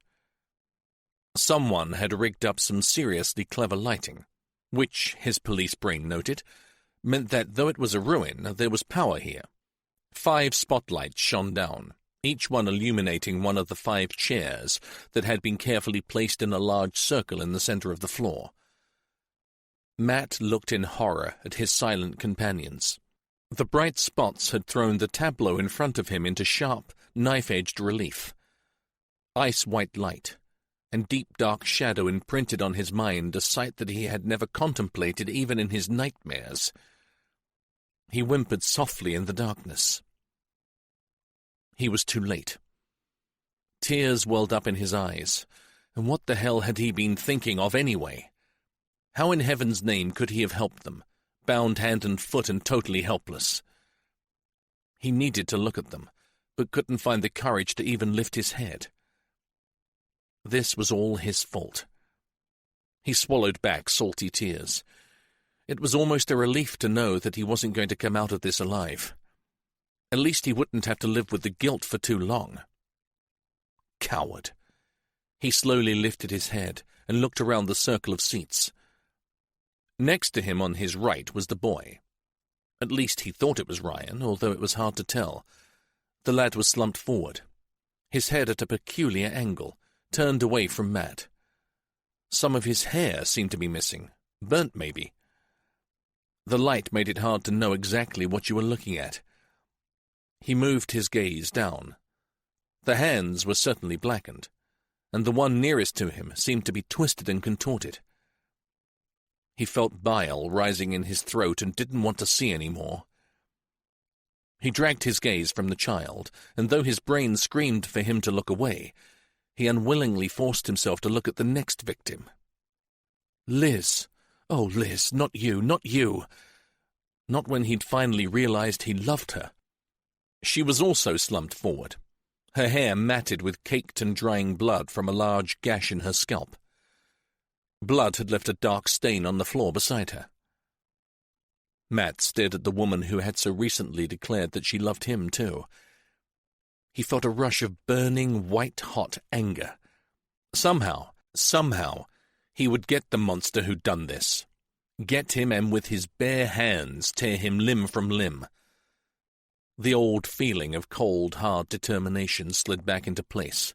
Someone had rigged up some seriously clever lighting, which, his police brain noted, meant that though it was a ruin, there was power here. 5 spotlights shone down, each one illuminating one of the 5 chairs that had been carefully placed in a large circle in the center of the floor. Matt looked in horror at his silent companions. The bright spots had thrown the tableau in front of him into sharp, knife-edged relief. Ice-white light, and deep dark shadow imprinted on his mind a sight that he had never contemplated even in his nightmares. He whimpered softly in the darkness. He was too late. Tears welled up in his eyes, and what the hell had he been thinking of anyway? How in heaven's name could he have helped them, bound hand and foot and totally helpless? He needed to look at them, but couldn't find the courage to even lift his head. This was all his fault. He swallowed back salty tears. It was almost a relief to know that he wasn't going to come out of this alive. At least he wouldn't have to live with the guilt for too long. Coward. He slowly lifted his head and looked around the circle of seats. Next to him on his right was the boy. At least he thought it was Ryan, although it was hard to tell. The lad was slumped forward, his head at a peculiar angle, turned away from Matt. Some of his hair seemed to be missing, burnt maybe. The light made it hard to know exactly what you were looking at. He moved his gaze down. The hands were certainly blackened, and the one nearest to him seemed to be twisted and contorted. He felt bile rising in his throat and didn't want to see any more. He dragged his gaze from the child, and though his brain screamed for him to look away, he unwillingly forced himself to look at the next victim. Liz. Oh, Liz, not you, not you. Not when he'd finally realized he loved her. She was also slumped forward, her hair matted with caked and drying blood from a large gash in her scalp. Blood had left a dark stain on the floor beside her. Matt stared at the woman who had so recently declared that she loved him too. He felt a rush of burning, white-hot anger. Somehow, he would get the monster who'd done this. Get him and with his bare hands tear him limb from limb. The old feeling of cold, hard determination slid back into place.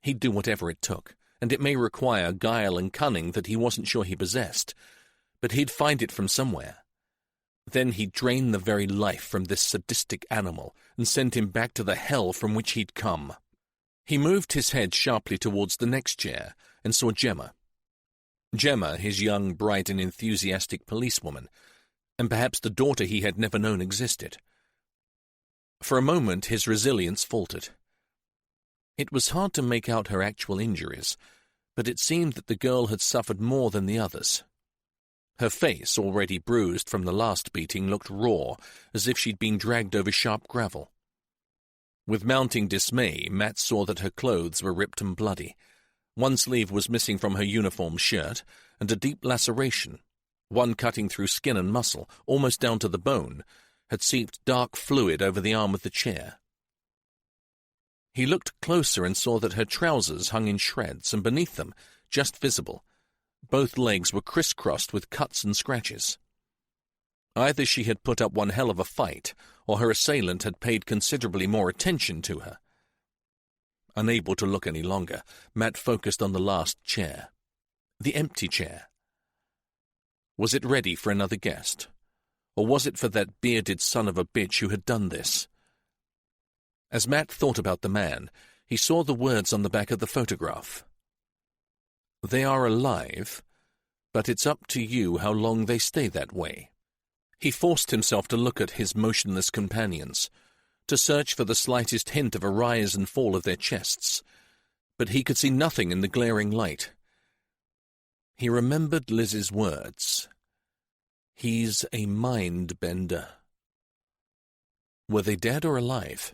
He'd do whatever it took, and it may require guile and cunning that he wasn't sure he possessed, but he'd find it from somewhere. Then he'd drain the very life from this sadistic animal and send him back to the hell from which he'd come. He moved his head sharply towards the next chair and saw Gemma. Gemma, his young, bright and enthusiastic policewoman, and perhaps the daughter he had never known existed. For a moment his resilience faltered. It was hard to make out her actual injuries, but it seemed that the girl had suffered more than the others. Her face, already bruised from the last beating, looked raw, as if she'd been dragged over sharp gravel. With mounting dismay, Matt saw that her clothes were ripped and bloody. One sleeve was missing from her uniform shirt, and a deep laceration, one cutting through skin and muscle, almost down to the bone, had seeped dark fluid over the arm of the chair. He looked closer and saw that her trousers hung in shreds, and beneath them, just visible, both legs were crisscrossed with cuts and scratches. Either she had put up one hell of a fight, or her assailant had paid considerably more attention to her. Unable to look any longer, Matt focused on the last chair. The empty chair. Was it ready for another guest? Or was it for that bearded son of a bitch who had done this? As Matt thought about the man, he saw the words on the back of the photograph. They are alive, but it's up to you how long they stay that way. He forced himself to look at his motionless companions, to search for the slightest hint of a rise and fall of their chests, but he could see nothing in the glaring light. He remembered Liz's words. He's a mind-bender. Were they dead or alive?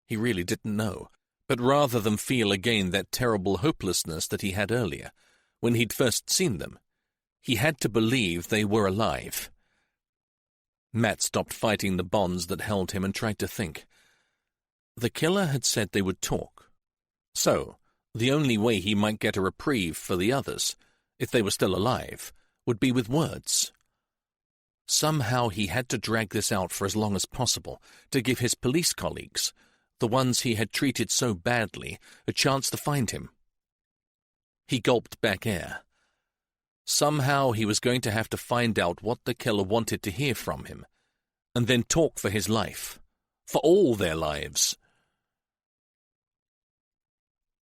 He really didn't know, but rather than feel again that terrible hopelessness that he had earlier, when he'd first seen them, he had to believe they were alive. Matt stopped fighting the bonds that held him and tried to think. The killer had said they would talk. So, the only way he might get a reprieve for the others, if they were still alive, would be with words. Somehow he had to drag this out for as long as possible, to give his police colleagues, the ones he had treated so badly, a chance to find him. He gulped back air. Somehow he was going to have to find out what the killer wanted to hear from him, and then talk for his life, for all their lives.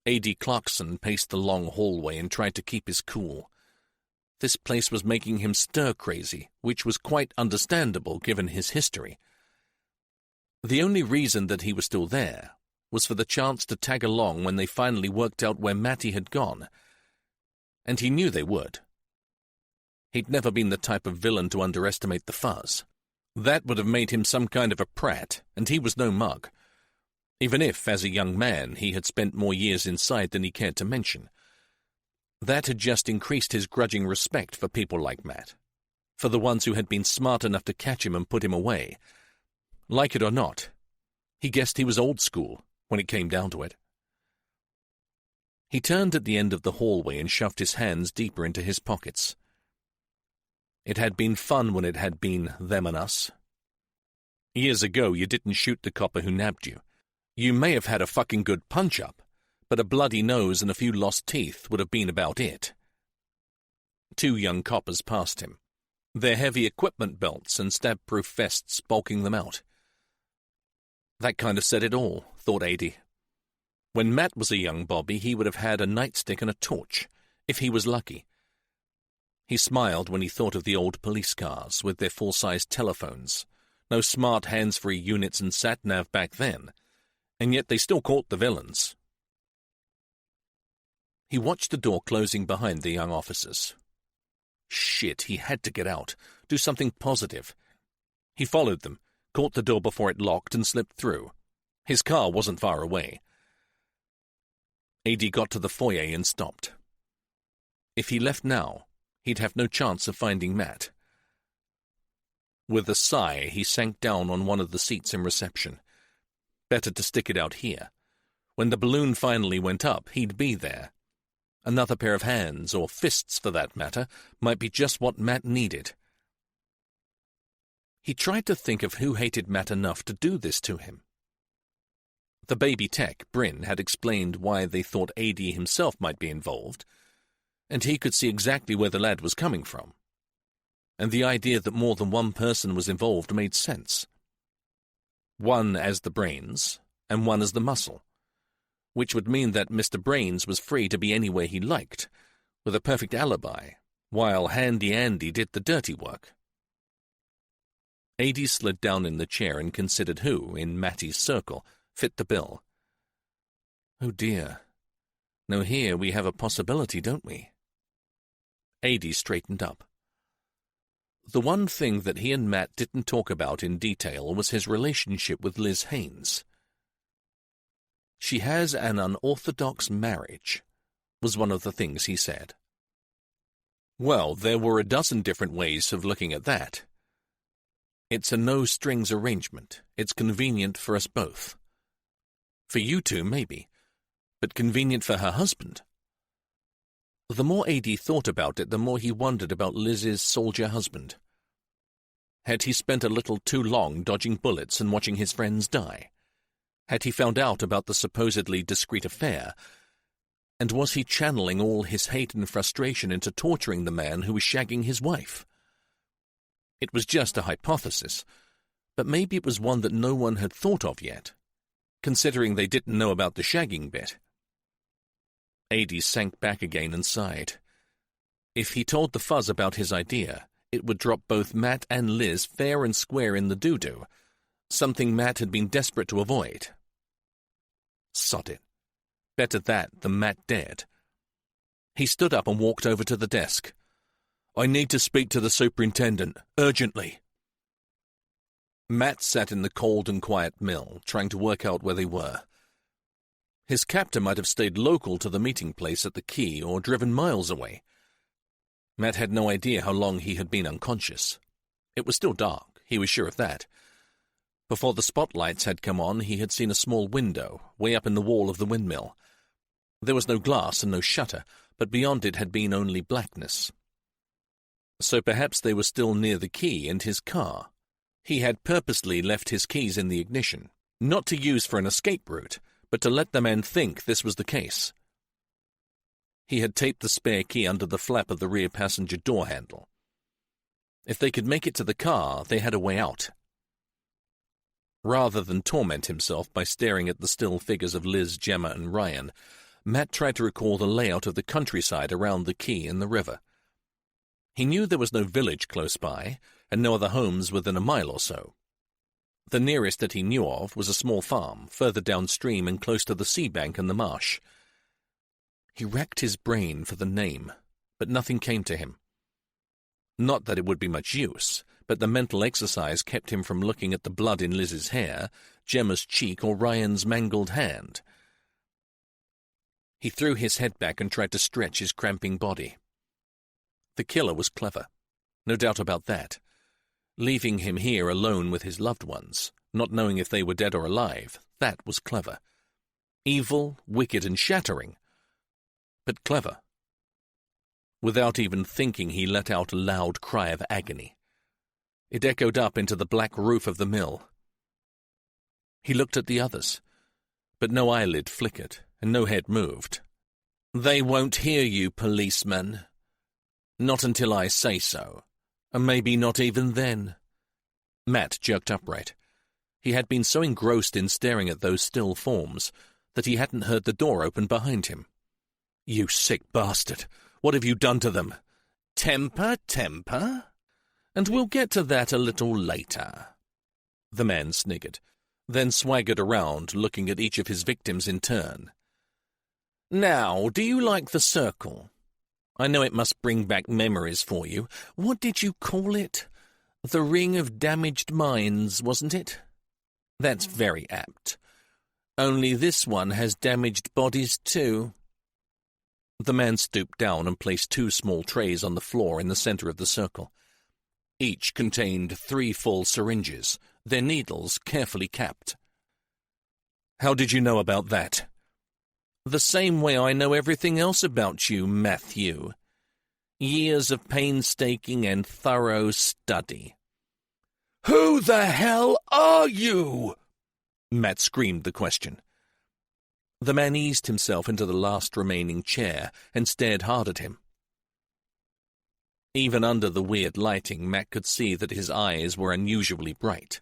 A.D. Clarkson paced the long hallway and tried to keep his cool. This place was making him stir-crazy, which was quite understandable given his history. The only reason that he was still there was for the chance to tag along when they finally worked out where Matty had gone. And he knew they would. He'd never been the type of villain to underestimate the fuzz. That would have made him some kind of a prat, and he was no mug. Even if, as a young man, he had spent more years inside than he cared to mention. That had just increased his grudging respect for people like Matt, for the ones who had been smart enough to catch him and put him away. Like it or not, he guessed he was old school when it came down to it. He turned at the end of the hallway and shoved his hands deeper into his pockets. It had been fun when it had been them and us. Years ago, you didn't shoot the copper who nabbed you. You may have had a fucking good punch-up, but a bloody nose and a few lost teeth would have been about it. 2 young coppers passed him, their heavy equipment belts and stab-proof vests bulking them out. That kind of said it all, thought Adie. When Matt was a young bobby, he would have had a nightstick and a torch, if he was lucky. He smiled when he thought of the old police cars with their full-size telephones, no smart hands-free units and sat-nav back then, and yet they still caught the villains. He watched the door closing behind the young officers. Shit, he had to get out, do something positive. He followed them, caught the door before it locked and slipped through. His car wasn't far away. Adie got to the foyer and stopped. If he left now, he'd have no chance of finding Matt. With a sigh, he sank down on one of the seats in reception. Better to stick it out here. When the balloon finally went up, he'd be there. Another pair of hands, or fists for that matter, might be just what Matt needed. He tried to think of who hated Matt enough to do this to him. The baby tech, Bryn, had explained why they thought Adie himself might be involved, and he could see exactly where the lad was coming from. And the idea that more than one person was involved made sense. One as the brains, and one as the muscle, which would mean that Mr. Brains was free to be anywhere he liked, with a perfect alibi, while Handy Andy did the dirty work. Adie slid down in the chair and considered who, in Matty's circle, fit the bill. Oh dear. Now here we have a possibility, don't we? Adie straightened up. The one thing that he and Matt didn't talk about in detail was his relationship with Liz Haynes. She has an unorthodox marriage, was one of the things he said. Well, there were a dozen different ways of looking at that. It's a no-strings arrangement. It's convenient for us both. For you two, maybe, but convenient for her husband. The more Adie thought about it, the more he wondered about Liz's soldier husband. Had he spent a little too long dodging bullets and watching his friends die? Had he found out about the supposedly discreet affair? And was he channeling all his hate and frustration into torturing the man who was shagging his wife? It was just a hypothesis, but maybe it was one that no one had thought of yet, considering they didn't know about the shagging bit. Adie sank back again and sighed. If he told the fuzz about his idea, it would drop both Matt and Liz fair and square in the doo-doo, something Matt had been desperate to avoid. Sod it. Better that than Matt dead. He stood up and walked over to the desk. I need to speak to the superintendent, urgently. Matt sat in the cold and quiet mill, trying to work out where they were. His captor might have stayed local to the meeting place at the quay or driven miles away. Matt had no idea how long he had been unconscious. It was still dark, he was sure of that. Before the spotlights had come on, he had seen a small window, way up in the wall of the windmill. There was no glass and no shutter, but beyond it had been only blackness. So perhaps they were still near the quay and his car. He had purposely left his keys in the ignition, not to use for an escape route, but to let the men think this was the case. He had taped the spare key under the flap of the rear passenger door handle. If they could make it to the car, they had a way out. Rather than torment himself by staring at the still figures of Liz, Gemma, and Ryan, Matt tried to recall the layout of the countryside around the quay and the river. He knew there was no village close by, and no other homes within a mile or so. The nearest that he knew of was a small farm, further downstream and close to the sea bank and the marsh. He racked his brain for the name, but nothing came to him. Not that it would be much use, but the mental exercise kept him from looking at the blood in Liz's hair, Gemma's cheek, or Ryan's mangled hand. He threw his head back and tried to stretch his cramping body. The killer was clever, no doubt about that. Leaving him here alone with his loved ones, not knowing if they were dead or alive, that was clever. Evil, wicked, and shattering, but clever. Without even thinking, he let out a loud cry of agony. It echoed up into the black roof of the mill. He looked at the others, but no eyelid flickered, and no head moved. "They won't hear you, policeman. Not until I say so, and maybe not even then." Matt jerked upright. He had been so engrossed in staring at those still forms that he hadn't heard the door open behind him. "You sick bastard! What have you done to them?" "Temper, temper? And we'll get to that a little later." The man sniggered, then swaggered around, looking at each of his victims in turn. "Now, do you like the circle? I know it must bring back memories for you. What did you call it? The Ring of Damaged Minds, wasn't it? That's very apt. Only this one has damaged bodies too." The man stooped down and placed 2 small trays on the floor in the center of the circle. Each contained 3 full syringes, their needles carefully capped. "How did you know about that?" "The same way I know everything else about you, Matthew. Years of painstaking and thorough study." "Who the hell are you?" Matt screamed the question. The man eased himself into the last remaining chair and stared hard at him. Even under the weird lighting, Matt could see that his eyes were unusually bright,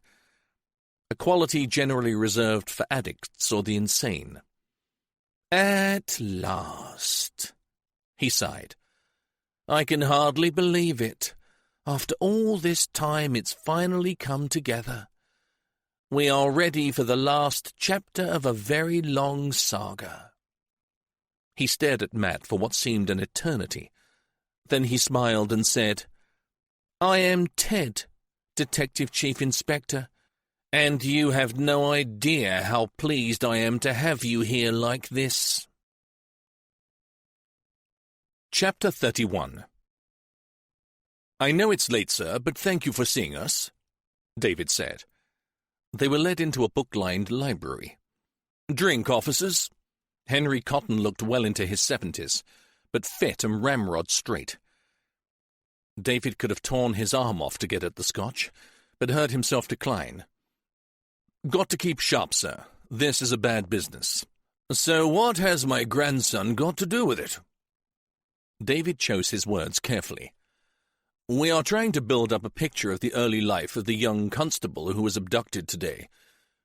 a quality generally reserved for addicts or the insane. "At last," he sighed. "I can hardly believe it. After all this time, it's finally come together. We are ready for the last chapter of a very long saga." He stared at Matt for what seemed an eternity. Then he smiled and said, "I am Ted, Detective Chief Inspector, and you have no idea how pleased I am to have you here like this." Chapter 31. "I know it's late, sir, but thank you for seeing us," David said. They were led into a book-lined library. "Drink, officers." Henry Cotton looked well into his 70s, but fit and ramrod straight. David could have torn his arm off to get at the scotch, but heard himself decline. "Got to keep sharp, sir. This is a bad business." "So what has my grandson got to do with it?" David chose his words carefully. "We are trying to build up a picture of the early life of the young constable who was abducted today.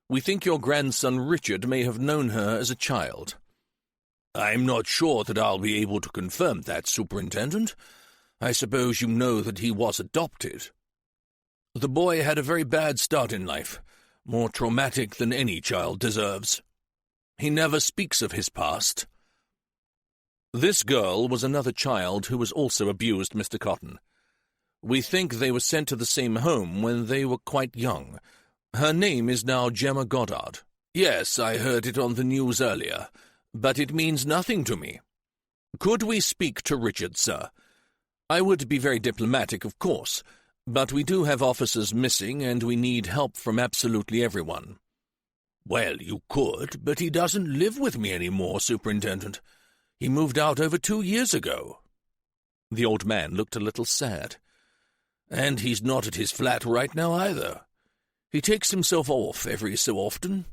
We think your grandson Richard may have known her as a child." "I'm not sure that I'll be able to confirm that, Superintendent. I suppose you know that he was adopted. The boy had a very bad start in life, more traumatic than any child deserves. He never speaks of his past." "This girl was another child who was also abused, Mr. Cotton. We think they were sent to the same home when they were quite young. Her name is now Gemma Goddard." "Yes, I heard it on the news earlier, but it means nothing to me. Could we speak to Richard, sir? I would be very diplomatic, of course, but we do have officers missing, and we need help from absolutely everyone." "Well, you could, but he doesn't live with me anymore, Superintendent. He moved out over 2 years ago." The old man looked a little sad. "And he's not at his flat right now either. He takes himself off every so often.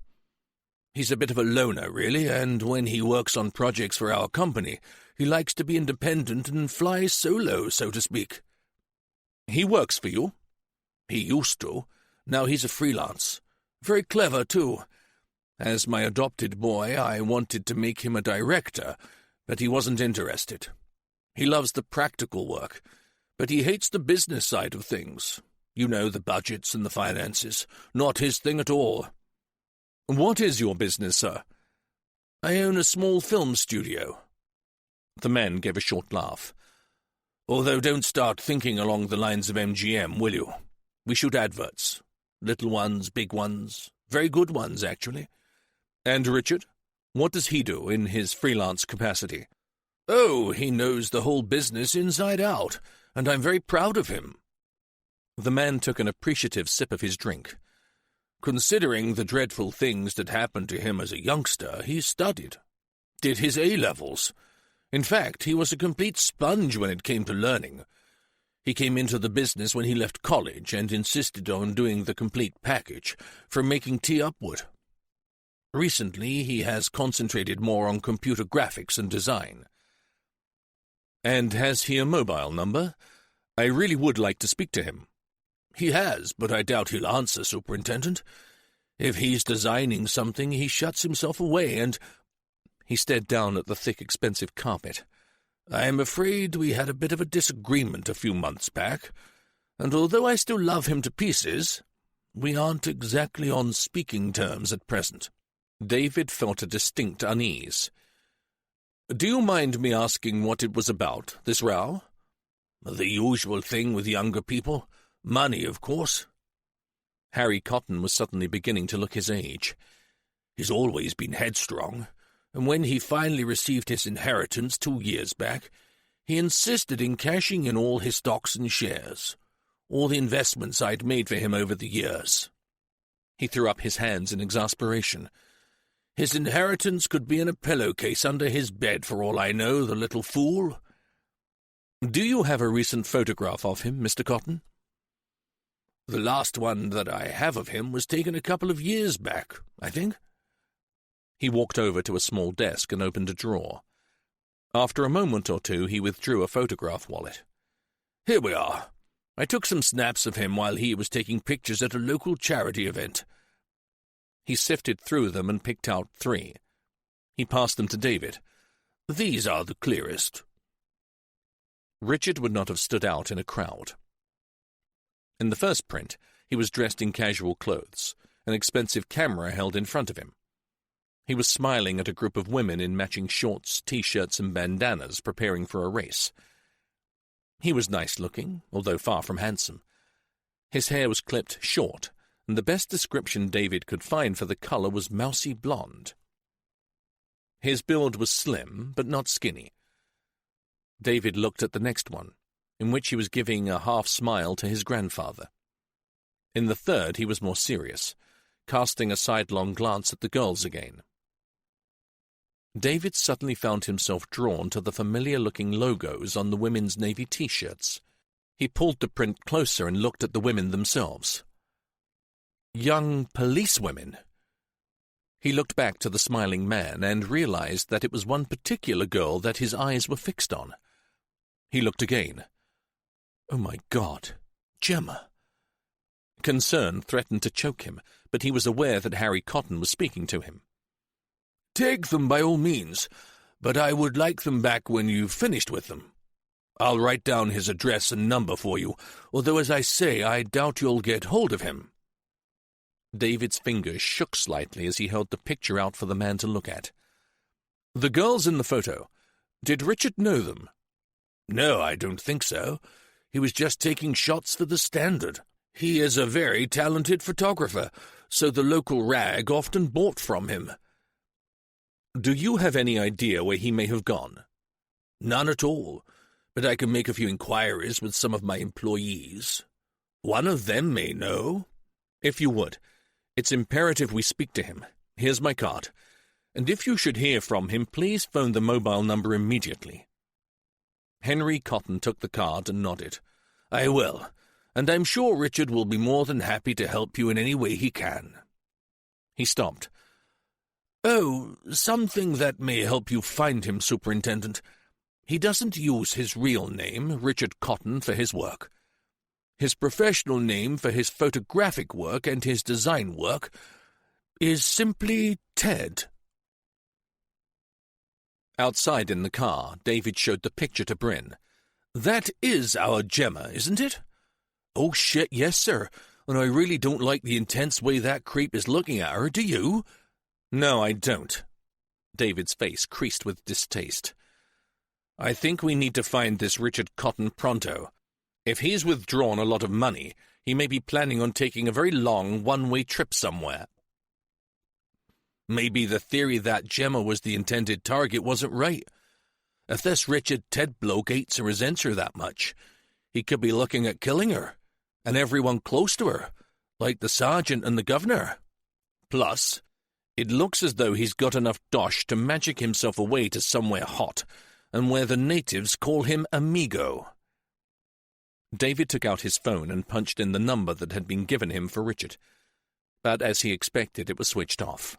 He's a bit of a loner, really, and when he works on projects for our company, he likes to be independent and fly solo, so to speak." "He works for you?" "He used to. Now he's a freelance. Very clever, too. As my adopted boy, I wanted to make him a director, but he wasn't interested. He loves the practical work, but he hates the business side of things. You know, the budgets and the finances. Not his thing at all. What is your business, sir? I own a small film studio. The man gave a short laugh. Although don't start thinking along the lines of MGM, will you? We shoot adverts. Little ones, big ones. Very good ones, actually. And Richard? What does he do in his freelance capacity? Oh, he knows the whole business inside out, and I'm very proud of him. The man took an appreciative sip of his drink. Considering the dreadful things that happened to him as a youngster, he studied. Did his A-levels. In fact, he was a complete sponge when it came to learning. He came into the business when he left college and insisted on doing the complete package, from making tea upward. Recently, he has concentrated more on computer graphics and design. And has he a mobile number? I really would like to speak to him. He has, but I doubt he'll answer, Superintendent. If he's designing something, he shuts himself away and— He stared down at the thick, expensive carpet. I am afraid we had a bit of a disagreement a few months back, and although I still love him to pieces, we aren't exactly on speaking terms at present. David felt a distinct unease. Do you mind me asking what it was about, this row? The usual thing with younger people. Money, of course. Harry Cotton was suddenly beginning to look his age. He's always been headstrong, and when he finally received his inheritance 2 years back, he insisted in cashing in all his stocks and shares, all the investments I'd made for him over the years. He threw up his hands in exasperation. His inheritance could be in a pillowcase under his bed, for all I know, the little fool. Do you have a recent photograph of him, Mr. Cotton? The last one that I have of him was taken a couple of years back, I think. He walked over to a small desk and opened a drawer. After a moment or two, he withdrew a photograph wallet. Here we are. I took some snaps of him while he was taking pictures at a local charity event. He sifted through them and picked out 3. He passed them to David. These are the clearest. Richard would not have stood out in a crowd. In the first print, he was dressed in casual clothes, an expensive camera held in front of him. He was smiling at a group of women in matching shorts, T-shirts, and bandanas preparing for a race. He was nice-looking, although far from handsome. His hair was clipped short, and the best description David could find for the color was mousy blonde. His build was slim, but not skinny. David looked at the next one, in which he was giving a half-smile to his grandfather. In the third, he was more serious, casting a sidelong glance at the girls again. David suddenly found himself drawn to the familiar-looking logos on the women's navy T-shirts. He pulled the print closer and looked at the women themselves. Young policewomen. He looked back to the smiling man and realized that it was one particular girl that his eyes were fixed on. He looked again. Oh, my God, Gemma. Concern threatened to choke him, but he was aware that Harry Cotton was speaking to him. Take them by all means, but I would like them back when you've finished with them. I'll write down his address and number for you, although, as I say, I doubt you'll get hold of him. David's fingers shook slightly as he held the picture out for the man to look at. The girls in the photo, did Richard know them? No, I don't think so. He was just taking shots for the Standard. He is a very talented photographer, so the local rag often bought from him. Do you have any idea where he may have gone? None at all, but I can make a few inquiries with some of my employees. One of them may know. If you would, it's imperative we speak to him. Here's my card, and if you should hear from him, please phone the mobile number immediately. Henry Cotton took the card and nodded. I will, and I'm sure Richard will be more than happy to help you in any way he can. He stopped. Oh, something that may help you find him, Superintendent. He doesn't use his real name, Richard Cotton, for his work. His professional name for his photographic work and his design work is simply Ted. Outside in the car, David showed the picture to Bryn. That is our Gemma, isn't it? "Oh, shit, yes, sir. And I really don't like the intense way that creep is looking at her, do you?" "No, I don't." David's face creased with distaste. "I think we need to find this Richard Cotton pronto. If he's withdrawn a lot of money, he may be planning on taking a very long one-way trip somewhere." "Maybe the theory that Gemma was the intended target wasn't right. If this Richard Ted bloke hates or resents her that much, he could be looking at killing her, and everyone close to her, like the sergeant and the governor. Plus, it looks as though he's got enough dosh to magic himself away to somewhere hot, and where the natives call him amigo." David took out his phone and punched in the number that had been given him for Richard, but as he expected, it was switched off.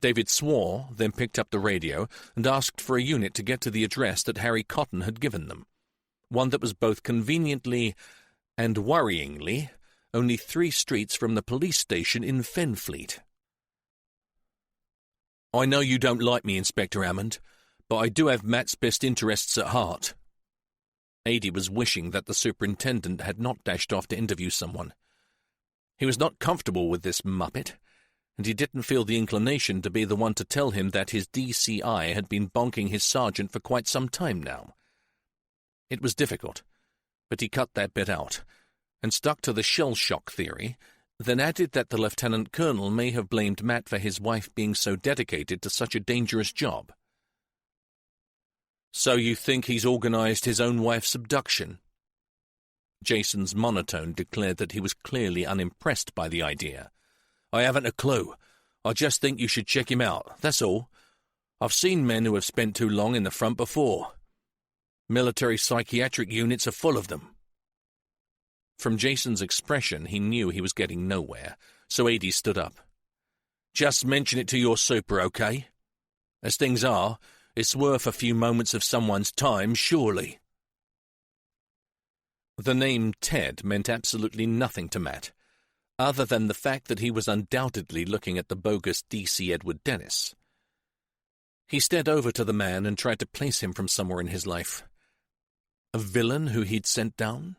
David swore, then picked up the radio and asked for a unit to get to the address that Harry Cotton had given them, one that was both conveniently and worryingly only 3 streets from the police station in Fenfleet. "I know you don't like me, Inspector Hammond, but I do have Matt's best interests at heart." Ady was wishing that the superintendent had not dashed off to interview someone. He was not comfortable with this muppet, and he didn't feel the inclination to be the one to tell him that his DCI had been bonking his sergeant for quite some time now. It was difficult, but he cut that bit out, and stuck to the shell-shock theory, then added that the lieutenant colonel may have blamed Matt for his wife being so dedicated to such a dangerous job. "So you think he's organized his own wife's abduction?" Jason's monotone declared that he was clearly unimpressed by the idea. "I haven't a clue. I just think you should check him out, that's all. I've seen men who have spent too long in the front before. Military psychiatric units are full of them." From Jason's expression, he knew he was getting nowhere, so Ady stood up. "Just mention it to your super, okay? As things are, it's worth a few moments of someone's time, surely." The name Ted meant absolutely nothing to Matt, other than the fact that he was undoubtedly looking at the bogus D.C. Edward Dennis. He stared over to the man and tried to place him from somewhere in his life. A villain who he'd sent down?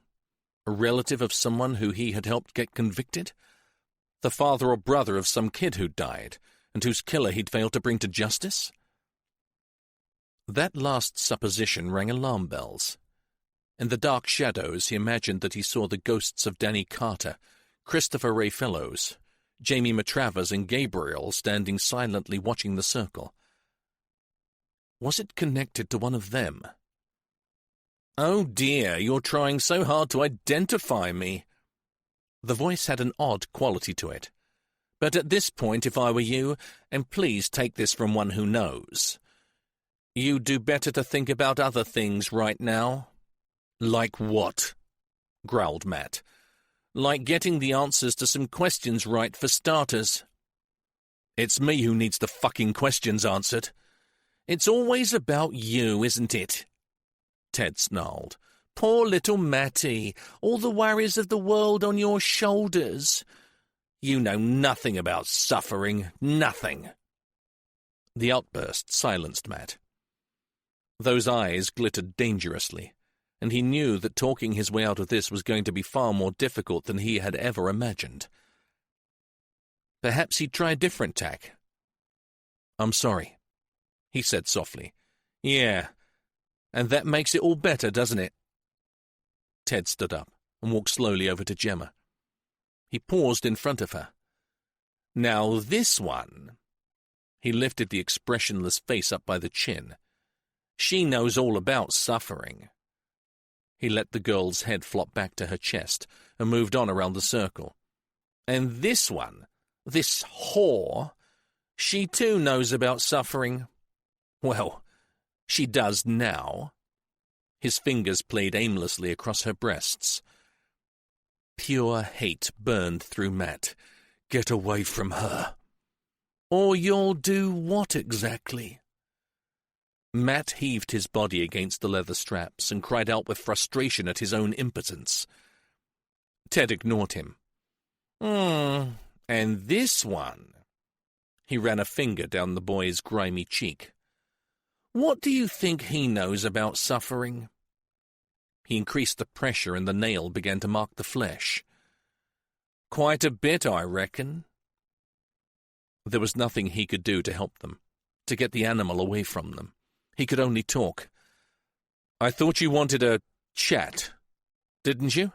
A relative of someone who he had helped get convicted? The father or brother of some kid who'd died, and whose killer he'd failed to bring to justice? That last supposition rang alarm bells. In the dark shadows, he imagined that he saw the ghosts of Danny Carter, Christopher Ray Fellows, Jamie Matravers, and Gabriel standing silently watching the circle. Was it connected to one of them? "Oh dear, you're trying so hard to identify me." The voice had an odd quality to it. "But at this point, if I were you, and please take this from one who knows, you'd do better to think about other things right now." "Like what?" growled Matt. "Like getting the answers to some questions right, for starters." "It's me who needs the fucking questions answered." "It's always about you, isn't it?" Ted snarled. "Poor little Matty, all the worries of the world on your shoulders. You know nothing about suffering, nothing." The outburst silenced Matt. Those eyes glittered dangerously, and he knew that talking his way out of this was going to be far more difficult than he had ever imagined. Perhaps he'd try a different tack. "I'm sorry," he said softly. "Yeah, and that makes it all better, doesn't it?" Ted stood up and walked slowly over to Gemma. He paused in front of her. "Now this one." He lifted the expressionless face up by the chin. "She knows all about suffering." He let the girl's head flop back to her chest and moved on around the circle. "And this one, this whore, she too knows about suffering. Well, she does now." His fingers played aimlessly across her breasts. Pure hate burned through Matt. Get away from her. "Or you'll do what exactly?" Matt heaved his body against the leather straps and cried out with frustration at his own impotence. Ted ignored him. And this one." He ran a finger down the boy's grimy cheek. "What do you think he knows about suffering?" He increased the pressure and the nail began to mark the flesh. "Quite a bit, I reckon." There was nothing he could do to help them, to get the animal away from them. He could only talk. "I thought you wanted a chat, didn't you?"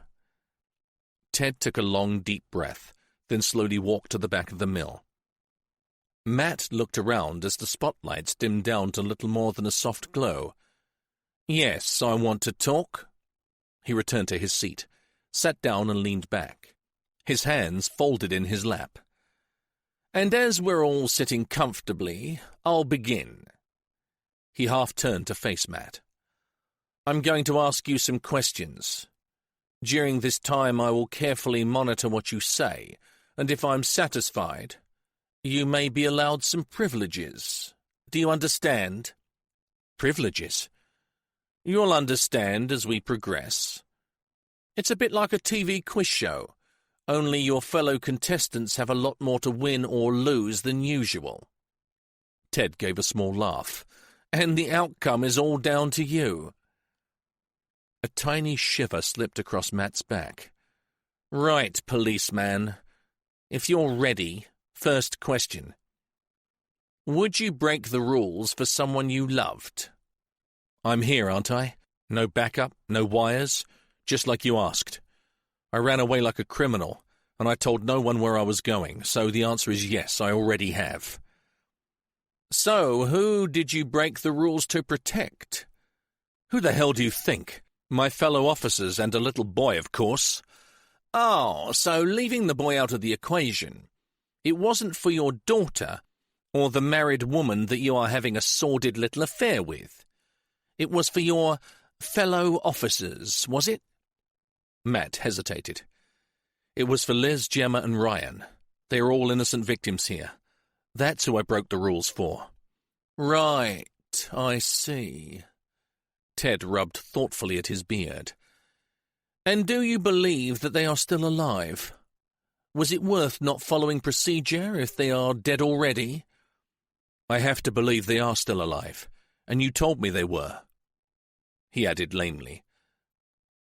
Ted took a long, deep breath, then slowly walked to the back of the mill. Matt looked around as the spotlights dimmed down to little more than a soft glow. "Yes, I want to talk." He returned to his seat, sat down and leaned back, his hands folded in his lap. "And as we're all sitting comfortably, I'll begin." He half-turned to face Matt. "I'm going to ask you some questions. During this time I will carefully monitor what you say, and if I'm satisfied, you may be allowed some privileges. Do you understand?" "Privileges?" "You'll understand as we progress. It's a bit like a TV quiz show, only your fellow contestants have a lot more to win or lose than usual." Ted gave a small laugh. "And the outcome is all down to you." A tiny shiver slipped across Matt's back. "Right, policeman. If you're ready, first question. Would you break the rules for someone you loved?" "I'm here, aren't I? No backup, no wires, just like you asked. I ran away like a criminal, and I told no one where I was going, so the answer is yes, I already have." "So, who did you break the rules to protect?" "Who the hell do you think? My fellow officers and a little boy, of course." "Oh, so leaving the boy out of the equation, it wasn't for your daughter or the married woman that you are having a sordid little affair with. It was for your fellow officers, was it?" Matt hesitated. "It was for Liz, Gemma, and Ryan. They are all innocent victims here. That's who I broke the rules for." "Right, I see." Ted rubbed thoughtfully at his beard. "And do you believe that they are still alive? Was it worth not following procedure if they are dead already?" "I have to believe they are still alive, and you told me they were." He added lamely,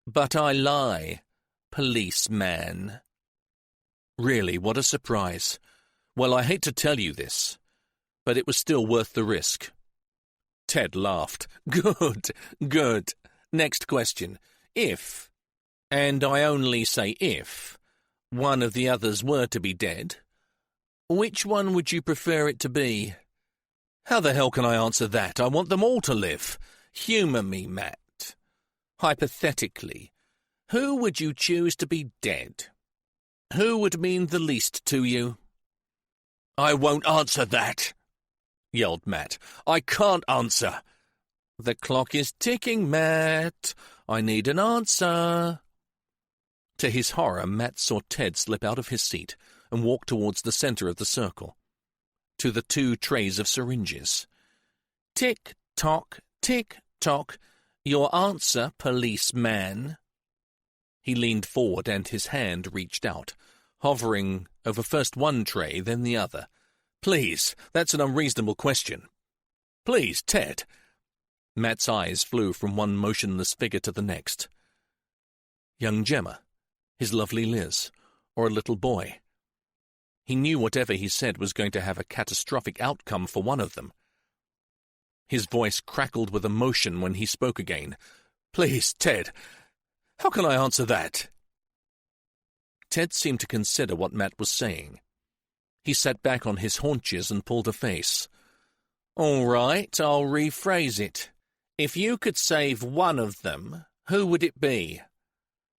"But I lie, policeman." "Really, what a surprise. Well, I hate to tell you this, but it was still worth the risk." Ted laughed. "Good, good. Next question. If, and I only say if, one of the others were to be dead, which one would you prefer it to be?" "How the hell can I answer that? I want them all to live." "Humour me, Matt. Hypothetically, who would you choose to be dead? Who would mean the least to you?" "I won't answer that," yelled Matt. "I can't answer." "The clock is ticking, Matt. I need an answer." To his horror, Matt saw Ted slip out of his seat and walk towards the centre of the circle, to the 2 trays of syringes. "Tick-tock, tick-tock. Your answer, policeman." He leaned forward and his hand reached out, hovering over first one tray, then the other. "Please, that's an unreasonable question. Please, Ted." Matt's eyes flew from one motionless figure to the next. Young Gemma, his lovely Liz, or a little boy. He knew whatever he said was going to have a catastrophic outcome for one of them. His voice crackled with emotion when he spoke again. "Please, Ted, how can I answer that?" Ted seemed to consider what Matt was saying. He sat back on his haunches and pulled a face. "All right, I'll rephrase it. If you could save one of them, who would it be?"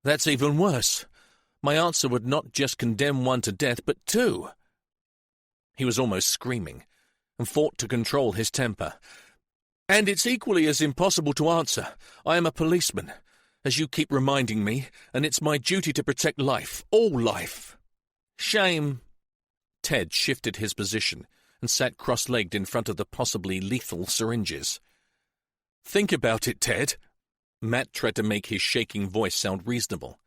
"That's even worse. My answer would not just condemn one to death, but 2. He was almost screaming, and fought to control his temper. "And it's equally as impossible to answer. I am a policeman, as you keep reminding me, and it's my duty to protect life, all life." "Shame." Ted shifted his position and sat cross-legged in front of the possibly lethal syringes. "Think about it, Ted." Matt tried to make his shaking voice sound reasonable.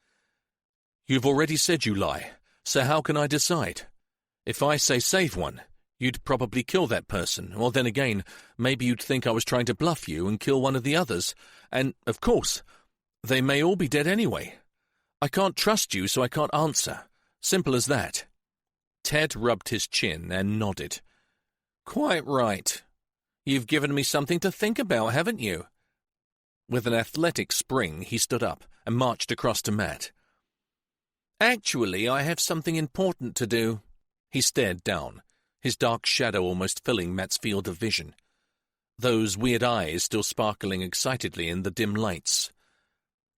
"You've already said you lie, so how can I decide? If I say save one, you'd probably kill that person, or then again, maybe you'd think I was trying to bluff you and kill one of the others. And, of course, They may all be dead anyway. I can't trust you, so I can't answer. Simple as that. Ted rubbed his chin and nodded. Quite right. You've given me something to think about, haven't you? With an athletic spring, he stood up and marched across to Matt. Actually, I have something important to do. He stared down, his dark shadow almost filling Matt's field of vision, those weird eyes still sparkling excitedly in the dim lights.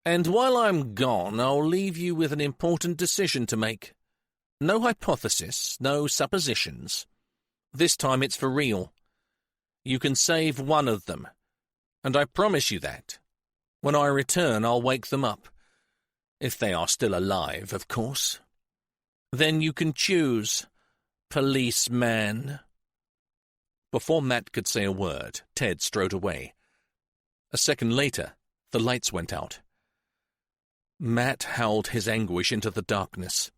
And while I'm gone, I'll leave you with an important decision to make. No hypothesis, no suppositions. This time it's for real. You can save one of them, and I promise you that. When I return, I'll wake them up. If they are still alive, of course. Then you can choose, policeman. Before Matt could say a word, Ted strode away. A second later, the lights went out. Matt howled his anguish into the darkness.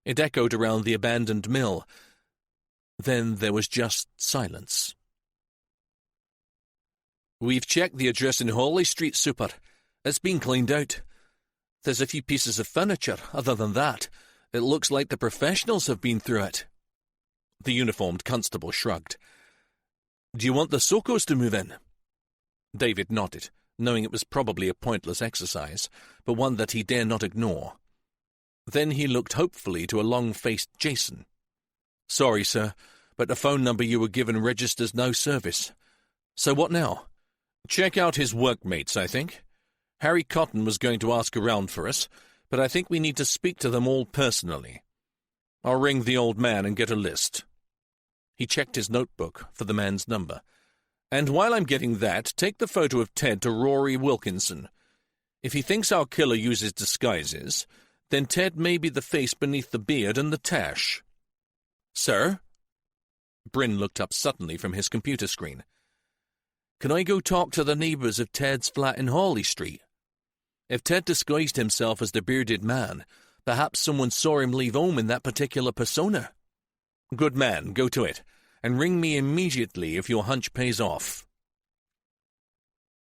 It echoed around the abandoned mill. Then there was just silence. We've checked the address in Hawley Street, Super. It's been cleaned out. There's a few pieces of furniture. Other than that, it looks like the professionals have been through it. The uniformed constable shrugged. Do you want the Sokos to move in? David nodded, knowing it was probably a pointless exercise, but one that he dare not ignore. Then he looked hopefully to a long-faced Jason. Sorry, sir, but the phone number you were given registers no service. So what now? Check out his workmates, I think. Harry Cotton was going to ask around for us, but I think we need to speak to them all personally. I'll ring the old man and get a list. He checked his notebook for the man's number. And while I'm getting that, take the photo of Ted to Rory Wilkinson. If he thinks our killer uses disguises, then Ted may be the face beneath the beard and the tash. Sir? Bryn looked up suddenly from his computer screen. Can I go talk to the neighbours of Ted's flat in Hawley Street? If Ted disguised himself as the bearded man, perhaps someone saw him leave home in that particular persona. Good man, go to it, and ring me immediately if your hunch pays off.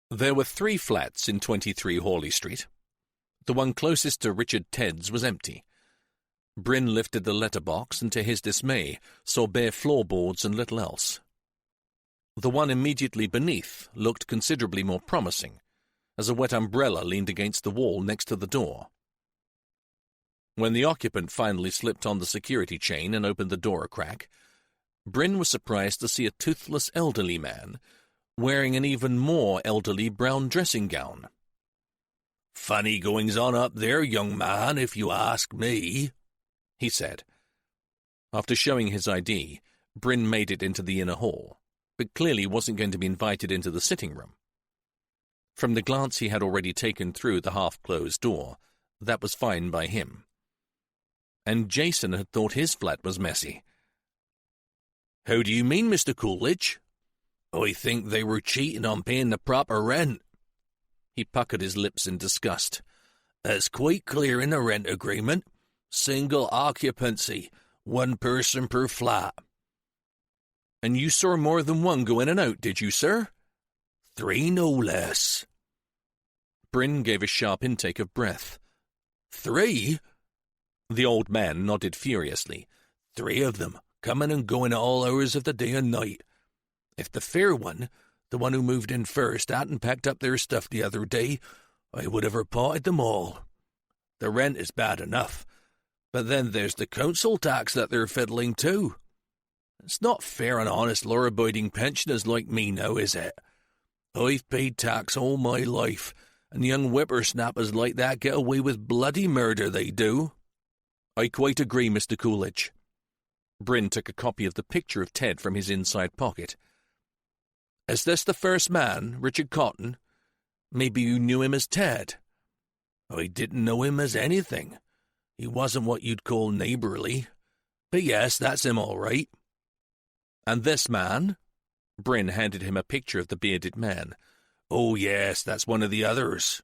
There were 3 flats in 23 Hawley Street. The one closest to Richard Ted's was empty. Bryn lifted the letterbox and, to his dismay, saw bare floorboards and little else. The one immediately beneath looked considerably more promising, as a wet umbrella leaned against the wall next to the door. When the occupant finally slipped on the security chain and opened the door a crack, Bryn was surprised to see a toothless elderly man wearing an even more elderly brown dressing gown. "Funny goings-on up there, young man, if you ask me," he said. After showing his ID, Bryn made it into the inner hall, but clearly wasn't going to be invited into the sitting room. From the glance he had already taken through the half-closed door, that was fine by him. And Jason had thought his flat was messy. "How do you mean, Mr. Coolidge?" "I think they were cheating on paying the proper rent." He puckered his lips in disgust. "It's quite clear in the rent agreement. Single occupancy, 1 person per flat." "And you saw more than one go in and out, did you, sir?" 3 no less." Bryn gave a sharp intake of breath. 3? The old man nodded furiously. 3 of them, coming and going at all hours of the day and night. If the fair one, the one who moved in first, hadn't packed up their stuff the other day, I would have reported them all. The rent is bad enough, but then there's the council tax that they're fiddling too. It's not fair on honest law-abiding pensioners like me now, is it? I've paid tax all my life, and young whippersnappers like that get away with bloody murder, they do." "I quite agree, Mr. Coolidge." Bryn took a copy of the picture of Ted from his inside pocket. "Is this the first man, Richard Cotton? Maybe you knew him as Ted." "I didn't know him as anything. He wasn't what you'd call neighbourly. But yes, that's him all right." "And this man?" Bryn handed him a picture of the bearded man. "Oh, yes, that's one of the others."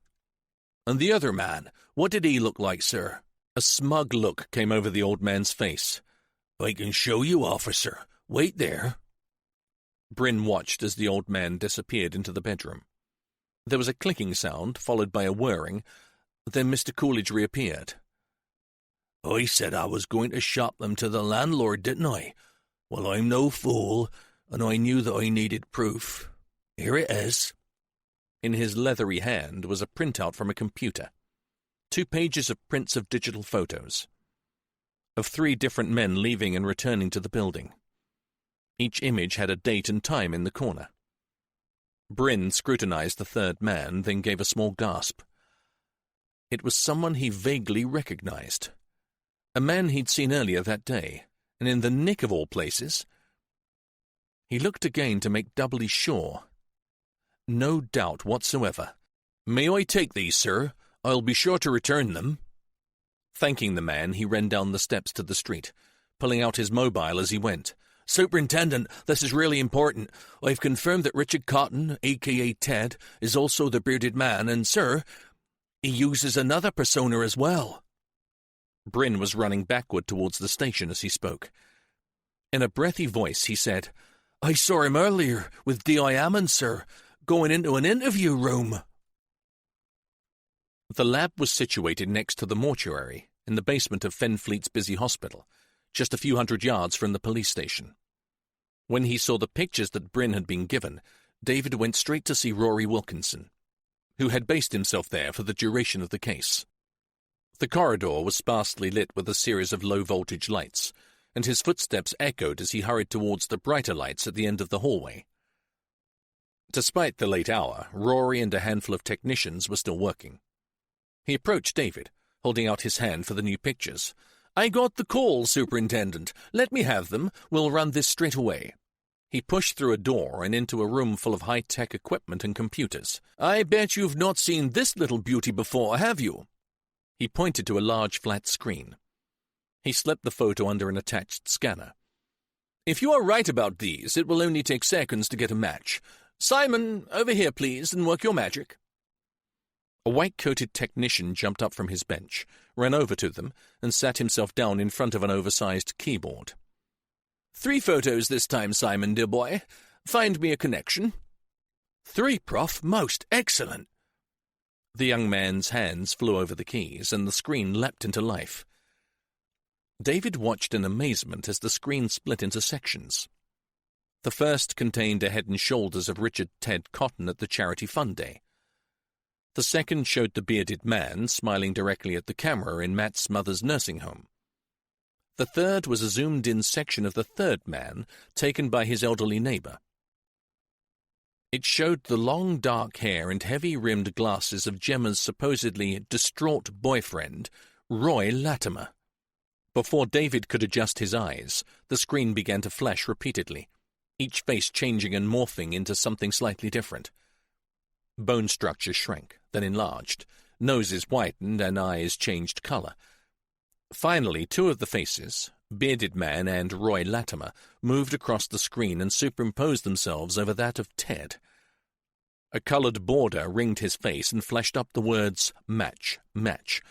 "And the other man, what did he look like, sir?" A smug look came over the old man's face. "I can show you, officer. Wait there." Bryn watched as the old man disappeared into the bedroom. There was a clicking sound, followed by a whirring. Then Mr. Coolidge reappeared. "I said I was going to shop them to the landlord, didn't I? Well, I'm no fool, and I knew that I needed proof. Here it is." In his leathery hand was a printout from a computer. 2 pages of prints of digital photos. Of 3 different men leaving and returning to the building. Each image had a date and time in the corner. Bryn scrutinized the third man, then gave a small gasp. It was someone he vaguely recognized. A man he'd seen earlier that day, and in the nick of all places. He looked again to make doubly sure. No doubt whatsoever. "May I take these, sir? I'll be sure to return them." Thanking the man, he ran down the steps to the street, pulling out his mobile as he went. "Superintendent, this is really important. I've confirmed that Richard Cotton, a.k.a. Ted, is also the bearded man, and, sir, he uses another persona as well." Bryn was running backward towards the station as he spoke. In a breathy voice, he said, "I saw him earlier with D.I. Ammon, sir, going into an interview room." The lab was situated next to the mortuary, in the basement of Fenfleet's busy hospital, just a few hundred yards from the police station. When he saw the pictures that Bryn had been given, David went straight to see Rory Wilkinson, who had based himself there for the duration of the case. The corridor was sparsely lit with a series of low-voltage lights, and his footsteps echoed as he hurried towards the brighter lights at the end of the hallway. Despite the late hour, Rory and a handful of technicians were still working. He approached David, holding out his hand for the new pictures. "I got the call, Superintendent. Let me have them. We'll run this straight away." He pushed through a door and into a room full of high-tech equipment and computers. "I bet you've not seen this little beauty before, have you?" He pointed to a large flat screen. He slipped the photo under an attached scanner. "If you are right about these, it will only take seconds to get a match. Simon, over here, please, and work your magic." A white-coated technician jumped up from his bench, ran over to them, and sat himself down in front of an oversized keyboard. 3 photos this time, Simon, dear boy. Find me a connection." 3, Prof. Most excellent." The young man's hands flew over the keys, and the screen leapt into life. David watched in amazement as the screen split into sections. The first contained a head and shoulders of Richard Ted Cotton at the Charity Fund Day. The second showed the bearded man smiling directly at the camera in Matt's mother's nursing home. The third was a zoomed-in section of the third man, taken by his elderly neighbor. It showed the long dark hair and heavy-rimmed glasses of Gemma's supposedly distraught boyfriend, Roy Latimer. Before David could adjust his eyes, the screen began to flash repeatedly, each face changing and morphing into something slightly different. Bone structure shrank, then enlarged, noses whitened and eyes changed color. Finally, 2 of the faces, Bearded Man and Roy Latimer, moved across the screen and superimposed themselves over that of Ted. A colored border ringed his face and flashed up the words, "Match, match,"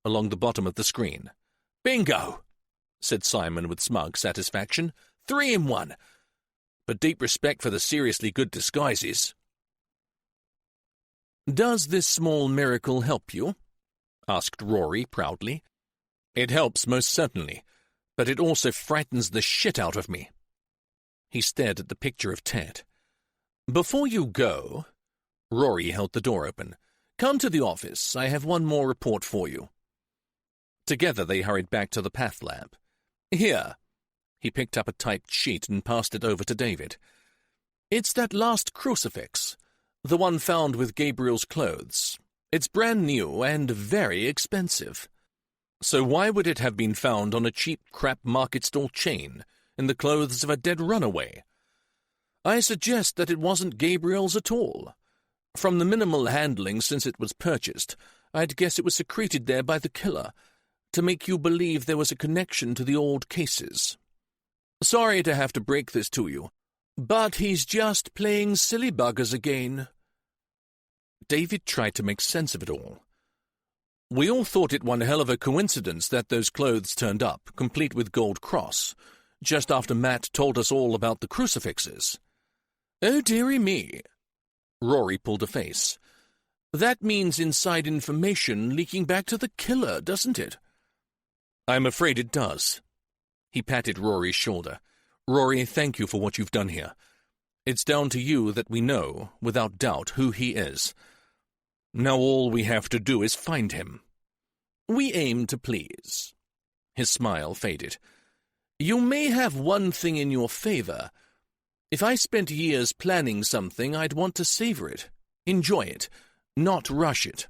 along the bottom of the screen. "Bingo," said Simon with smug satisfaction. 3 in 1. But deep respect for the seriously good disguises. "Does this small miracle help you?" asked Rory proudly. "It helps, most certainly, but it also frightens the shit out of me." He stared at the picture of Ted. "Before you go," Rory held the door open, "come to the office. I have one more report for you." Together they hurried back to the Path Lab. "Here." He picked up a typed sheet and passed it over to David. "It's that last crucifix. The one found with Gabriel's clothes. It's brand new and very expensive. So why would it have been found on a cheap crap market stall chain, in the clothes of a dead runaway? I suggest that it wasn't Gabriel's at all. From the minimal handling since it was purchased, I'd guess it was secreted there by the killer, to make you believe there was a connection to the old cases. Sorry to have to break this to you, but he's just playing silly buggers again." David tried to make sense of it all. "We all thought it one hell of a coincidence that those clothes turned up, complete with gold cross, just after Matt told us all about the crucifixes." "Oh, dearie me." Rory pulled a face. That means inside information leaking back to the killer, doesn't it? I'm afraid it does. He patted Rory's shoulder. Rory, thank you for what you've done here. It's down to you that we know, without doubt, who he is. Now all we have to do is find him. We aim to please. His smile faded. You may have one thing in your favor. If I spent years planning something, I'd want to savor it, enjoy it, not rush it.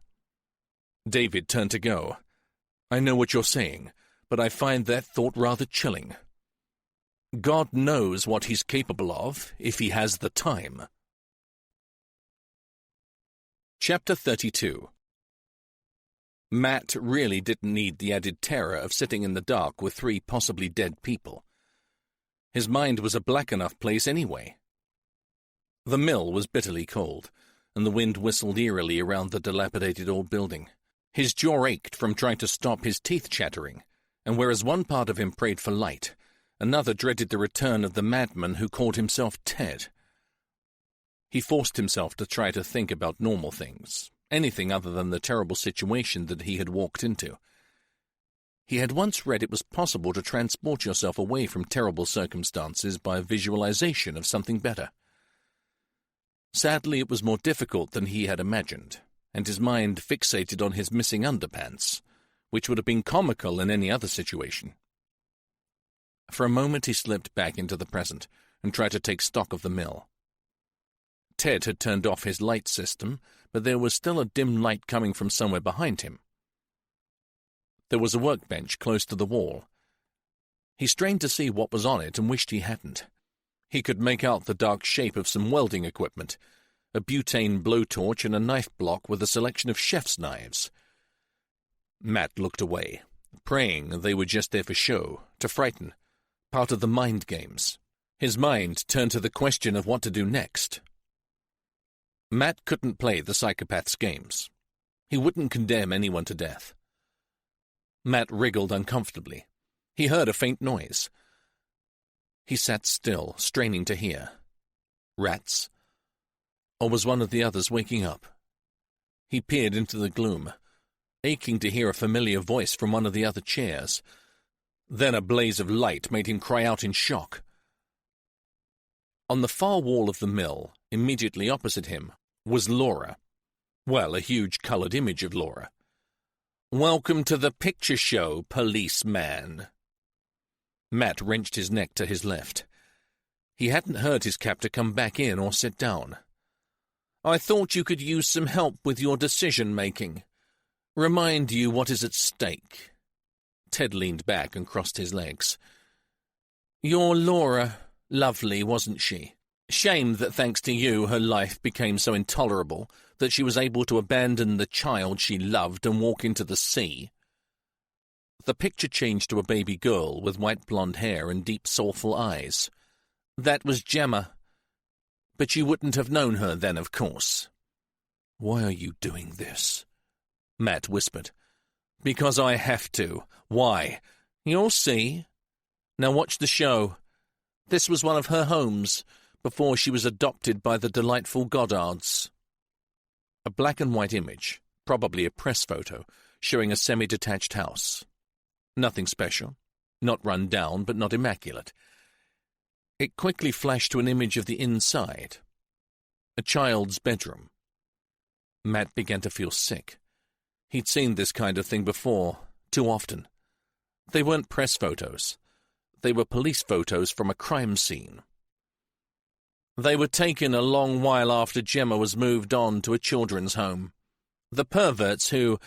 David turned to go. I know what you're saying, but I find that thought rather chilling. God knows what he's capable of, if he has the time. Chapter 32. Matt really didn't need the added terror of sitting in the dark with 3 possibly dead people. His mind was a black enough place anyway. The mill was bitterly cold, and the wind whistled eerily around the dilapidated old building. His jaw ached from trying to stop his teeth chattering, and whereas one part of him prayed for light, another dreaded the return of the madman who called himself Ted. He forced himself to try to think about normal things, anything other than the terrible situation that he had walked into. He had once read it was possible to transport yourself away from terrible circumstances by visualization of something better. Sadly, it was more difficult than he had imagined, and his mind fixated on his missing underpants, which would have been comical in any other situation. For a moment he slipped back into the present and tried to take stock of the mill. Ted had turned off his light system, but there was still a dim light coming from somewhere behind him. There was a workbench close to the wall. He strained to see what was on it and wished he hadn't. He could make out the dark shape of some welding equipment, a butane blowtorch and a knife block with a selection of chef's knives. Matt looked away, praying they were just there for show, to frighten, part of the mind games. His mind turned to the question of what to do next. Matt couldn't play the psychopath's games. He wouldn't condemn anyone to death. Matt wriggled uncomfortably. He heard a faint noise. He sat still, straining to hear. Rats? Or was one of the others waking up? He peered into the gloom, aching to hear a familiar voice from one of the other chairs. Then a blaze of light made him cry out in shock. On the far wall of the mill, immediately opposite him, was Laura. Well, a huge coloured image of Laura. "Welcome to the picture show, policeman." Matt wrenched his neck to his left. He hadn't heard his captor come back in or sit down. "I thought you could use some help with your decision-making. Remind you what is at stake." Ted leaned back and crossed his legs. "Your Laura, lovely, wasn't she? Shame that thanks to you her life became so intolerable that she was able to abandon the child she loved and walk into the sea." The picture changed to a baby girl with white blonde hair and deep soulful eyes. "That was Gemma. But you wouldn't have known her then, of course." "Why are you doing this?" Matt whispered. "Because I have to. Why? You'll see. Now watch the show. This was one of her homes before she was adopted by the delightful Goddards." A black and white image, probably a press photo, showing a semi-detached house. Nothing special, not run down, but not immaculate. It quickly flashed to an image of the inside. A child's bedroom. Matt began to feel sick. He'd seen this kind of thing before, too often. They weren't press photos. They were police photos from a crime scene. They were taken a long while after Gemma was moved on to a children's home. The perverts who,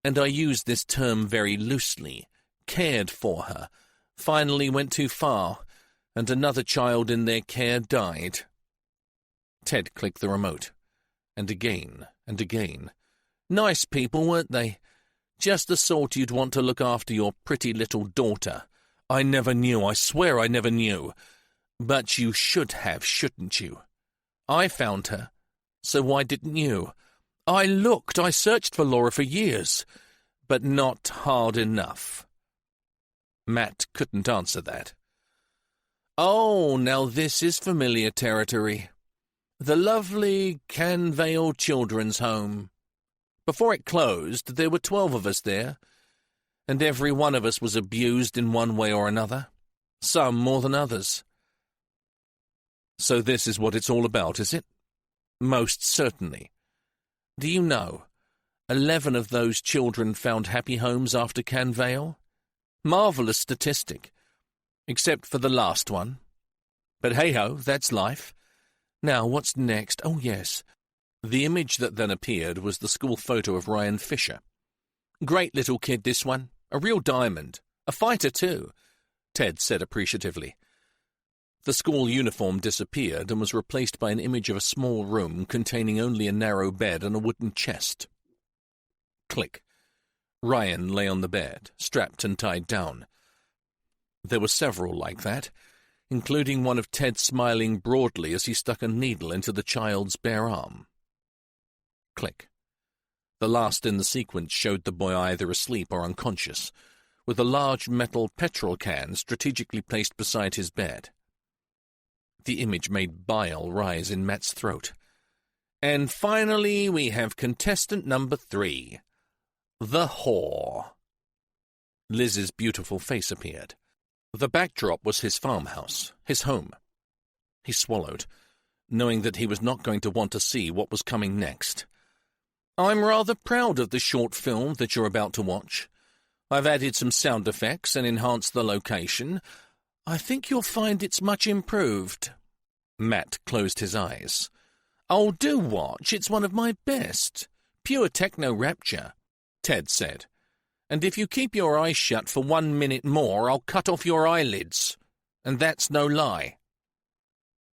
and I use this term very loosely, cared for her, finally went too far, and another child in their care died. Ted clicked the remote. And again, and again. Nice people, weren't they? Just the sort you'd want to look after your pretty little daughter. I never knew, I swear I never knew. But you should have, shouldn't you? I found her, so why didn't you? I looked, I searched for Laura for years, but not hard enough. Matt couldn't answer that. Oh, now this is familiar territory. The lovely Canvale Children's Home. Before it closed, there were 12 of us there, and every one of us was abused in one way or another, some more than others. So this is what it's all about, is it? Most certainly. Do you know, 11 of those children found happy homes after Canvale? Marvellous statistic. Except for the last one. But hey-ho, that's life. Now, what's next? Oh, yes. The image that then appeared was the school photo of Ryan Fisher. Great little kid, this one. A real diamond. A fighter, too, Ted said appreciatively. The school uniform disappeared and was replaced by an image of a small room containing only a narrow bed and a wooden chest. Click. Ryan lay on the bed, strapped and tied down. There were several like that, including one of Ted smiling broadly as he stuck a needle into the child's bare arm. Click. The last in the sequence showed the boy either asleep or unconscious, with a large metal petrol can strategically placed beside his bed. The image made bile rise in Matt's throat. And finally, we have contestant number 3. The whore. Liz's beautiful face appeared. The backdrop was his farmhouse, his home. He swallowed, knowing that he was not going to want to see what was coming next. I'm rather proud of the short film that you're about to watch. I've added some sound effects and enhanced the location. I think you'll find it's much improved. Matt closed his eyes. Oh, do watch. It's one of my best. Pure techno rapture, Ted said. And if you keep your eyes shut for 1 minute more, I'll cut off your eyelids. And that's no lie.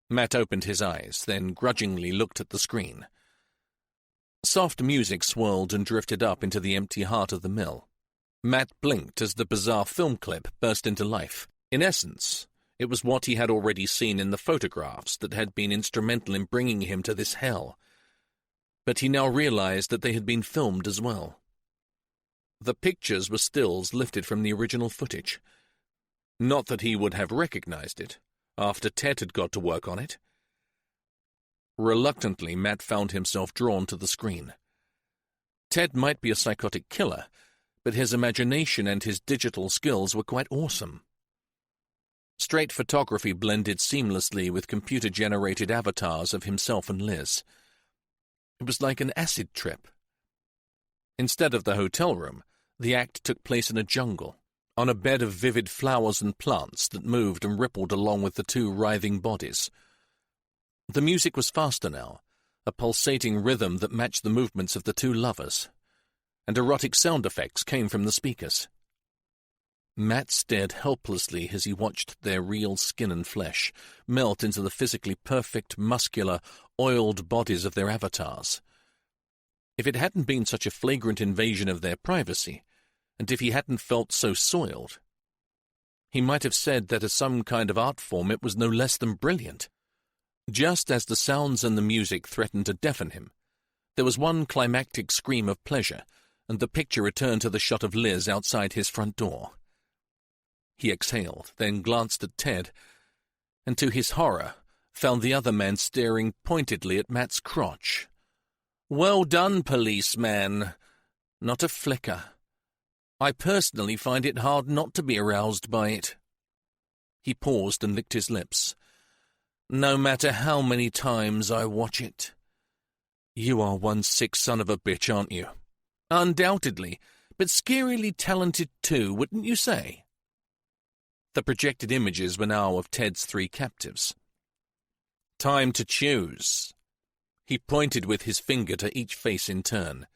Matt opened his eyes, then grudgingly looked at the screen. Soft music swirled and drifted up into the empty heart of the mill. Matt blinked as the bizarre film clip burst into life. In essence, it was what he had already seen in the photographs that had been instrumental in bringing him to this hell. But he now realized that they had been filmed as well. The pictures were stills lifted from the original footage. Not that he would have recognized it, after Ted had got to work on it. Reluctantly, Matt found himself drawn to the screen. Ted might be a psychotic killer, but his imagination and his digital skills were quite awesome. Straight photography blended seamlessly with computer-generated avatars of himself and Liz. It was like an acid trip. Instead of the hotel room, the act took place in a jungle, on a bed of vivid flowers and plants that moved and rippled along with the two writhing bodies. The music was faster now, a pulsating rhythm that matched the movements of the two lovers, and erotic sound effects came from the speakers. Matt stared helplessly as he watched their real skin and flesh melt into the physically perfect, muscular, oiled bodies of their avatars. If it hadn't been such a flagrant invasion of their privacy, and if he hadn't felt so soiled, he might have said that as some kind of art form it was no less than brilliant. Just as the sounds and the music threatened to deafen him, there was one climactic scream of pleasure, and the picture returned to the shot of Liz outside his front door. He exhaled, then glanced at Ted, and to his horror, found the other man staring pointedly at Matt's crotch. Well done, policeman. Not a flicker. I personally find it hard not to be aroused by it. He paused and licked his lips. No matter how many times I watch it. You are one sick son of a bitch, aren't you? Undoubtedly, but scarily talented too, wouldn't you say? The projected images were now of Ted's 3 captives. Time to choose. He pointed with his finger to each face in turn.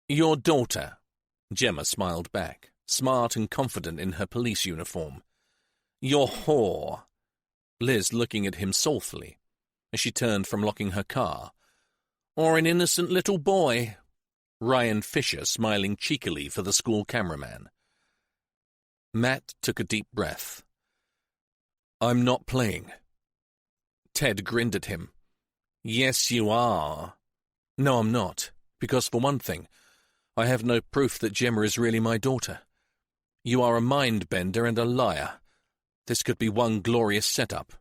Your daughter, Gemma smiled back, smart and confident in her police uniform. Your whore, Liz looking at him soulfully as she turned from locking her car. Or an innocent little boy, Ryan Fisher smiling cheekily for the school cameraman. Matt took a deep breath. I'm not playing. Ted grinned at him. Yes, you are. No, I'm not, because for one thing, I have no proof that Gemma is really my daughter. You are a mind-bender and a liar. This could be one glorious setup.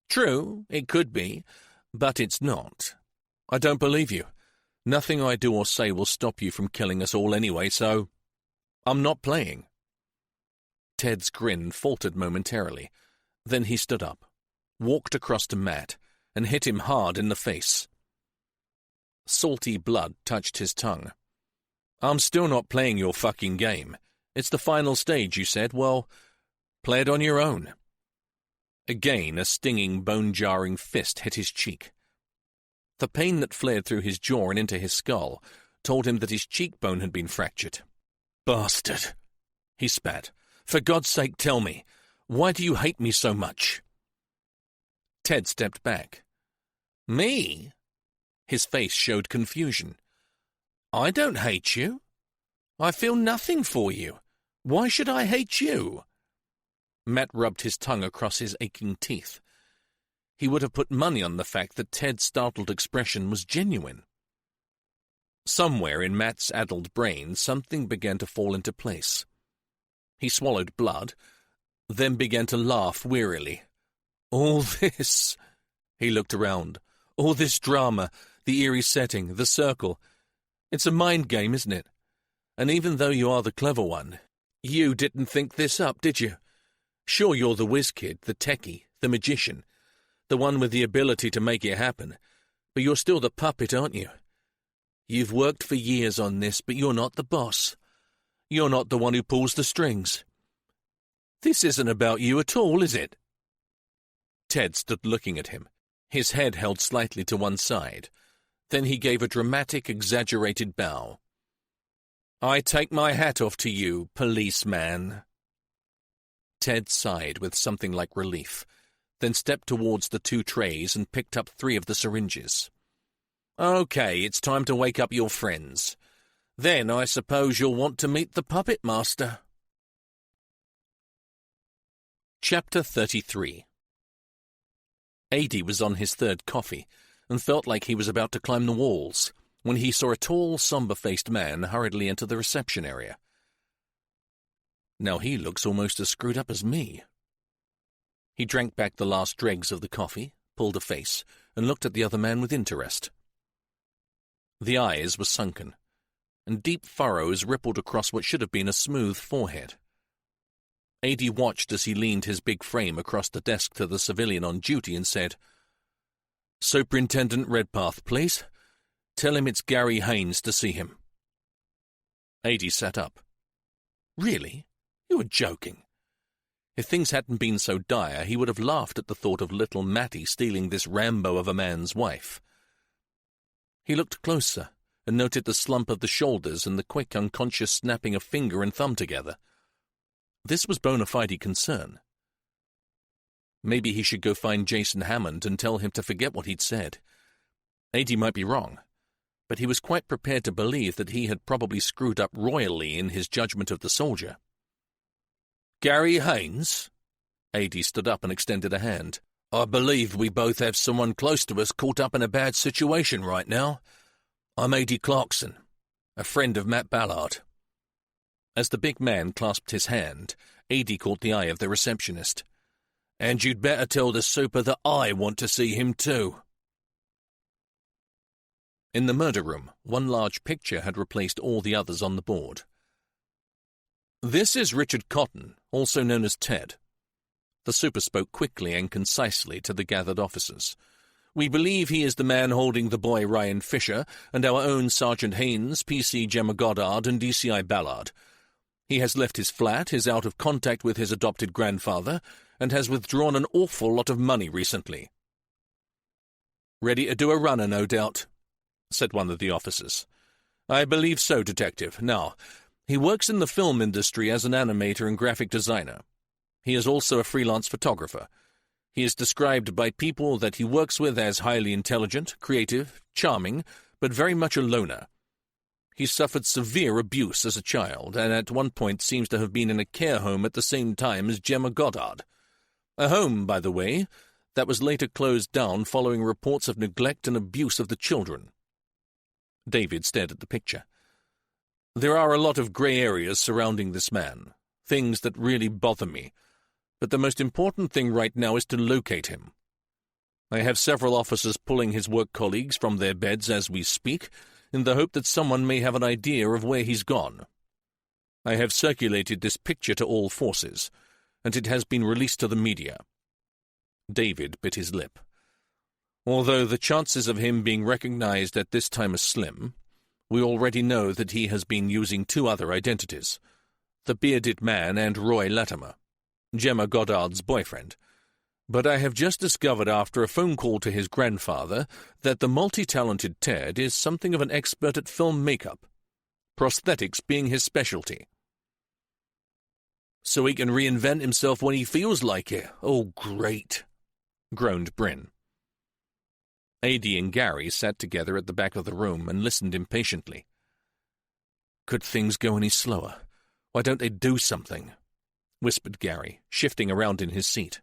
True, it could be, but it's not. I don't believe you. Nothing I do or say will stop you from killing us all anyway, so I'm not playing." Ted's grin faltered momentarily. Then he stood up, walked across to Matt, and hit him hard in the face. Salty blood touched his tongue. "I'm still not playing your fucking game. It's the final stage, you said. Well, play it on your own." Again, a stinging, bone-jarring fist hit his cheek. The pain that flared through his jaw and into his skull told him that his cheekbone had been fractured. "Bastard," he spat. "For God's sake, tell me, why do you hate me so much?" Ted stepped back. "Me?" His face showed confusion. "I don't hate you. I feel nothing for you. Why should I hate you?" Matt rubbed his tongue across his aching teeth. He would have put money on the fact that Ted's startled expression was genuine. Somewhere in Matt's addled brain, something began to fall into place. He swallowed blood, then began to laugh wearily. "All this," he looked around, "all this drama, the eerie setting, the circle. It's a mind game, isn't it? And even though you are the clever one, you didn't think this up, did you? Sure, you're the whiz kid, the techie, the magician, the one with the ability to make it happen, but you're still the puppet, aren't you? You've worked for years on this, but you're not the boss. You're not the one who pulls the strings. This isn't about you at all, is it?" Ted stood looking at him, his head held slightly to one side. Then he gave a dramatic, exaggerated bow. "I take my hat off to you, policeman." Ted sighed with something like relief, then stepped towards the two trays and picked up 3 of the syringes. "Okay, it's time to wake up your friends. Then I suppose you'll want to meet the puppet master." Chapter 33. Adi was on his 3rd coffee and felt like he was about to climb the walls when he saw a tall, somber-faced man hurriedly enter the reception area. "Now he looks almost as screwed up as me." He drank back the last dregs of the coffee, pulled a face, and looked at the other man with interest. The eyes were sunken, and deep furrows rippled across what should have been a smooth forehead. Adi watched as he leaned his big frame across the desk to the civilian on duty and said, "Superintendent Redpath, please. Tell him it's Gary Haynes to see him." Adi sat up. "Really? You were joking." If things hadn't been so dire, he would have laughed at the thought of little Matty stealing this Rambo of a man's wife. He looked closer and noted the slump of the shoulders and the quick, unconscious snapping of finger and thumb together. This was bona fide concern. Maybe he should go find Jason Hammond and tell him to forget what he'd said. Adi might be wrong, but he was quite prepared to believe that he had probably screwed up royally in his judgment of the soldier. "Gary Haynes?" Adi stood up and extended a hand. "I believe we both have someone close to us caught up in a bad situation right now. I'm Adi Clarkson, a friend of Matt Ballard." As the big man clasped his hand, Adi caught the eye of the receptionist. "And you'd better tell the super that I want to see him too." In the murder room, one large picture had replaced all the others on the board. "This is Richard Cotton, also known as Ted." The super spoke quickly and concisely to the gathered officers. "We believe he is the man holding the boy Ryan Fisher and our own Sergeant Haynes, PC Gemma Goddard, and DCI Ballard. He has left his flat, is out of contact with his adopted grandfather, and has withdrawn an awful lot of money recently." "Ready to do a runner, no doubt," said one of the officers. "I believe so, Detective. Now, he works in the film industry as an animator and graphic designer. He is also a freelance photographer. He is described by people that he works with as highly intelligent, creative, charming, but very much a loner. He suffered severe abuse as a child, and at one point seems to have been in a care home at the same time as Gemma Goddard. A home, by the way, that was later closed down following reports of neglect and abuse of the children." David stared at the picture. "There are a lot of grey areas surrounding this man, things that really bother me, but the most important thing right now is to locate him. I have several officers pulling his work colleagues from their beds as we speak, in the hope that someone may have an idea of where he's gone. I have circulated this picture to all forces, and it has been released to the media." David bit his lip. Although the chances of him being recognized at this time are slim, we already know that he has been using two other identities, the bearded man and Roy Latimer, Gemma Goddard's boyfriend. But I have just discovered after a phone call to his grandfather that the multi-talented Ted is something of an expert at film makeup, prosthetics being his specialty. "So he can reinvent himself when he feels like it. Oh, great," groaned Bryn. Adie and Gary sat together at the back of the room and listened impatiently. "Could things go any slower? Why don't they do something?" whispered Gary, shifting around in his seat.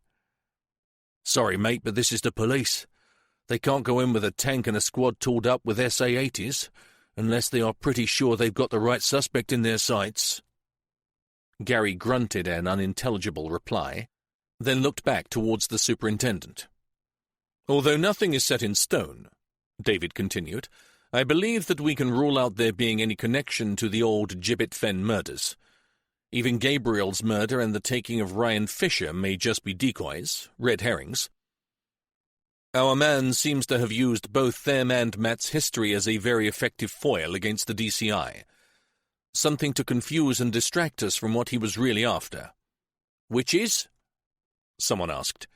"Sorry, mate, but this is the police. They can't go in with a tank and a squad tooled up with SA-80s, unless they are pretty sure they've got the right suspect in their sights." Gary grunted an unintelligible reply, then looked back towards the superintendent. "Although nothing is set in stone," David continued, "I believe that we can rule out there being any connection to the old Gibbet Fen murders. Even Gabriel's murder and the taking of Ryan Fisher may just be decoys, red herrings. Our man seems to have used both them and Matt's history as a very effective foil against the DCI, something to confuse and distract us from what he was really after." "Which is?" someone asked.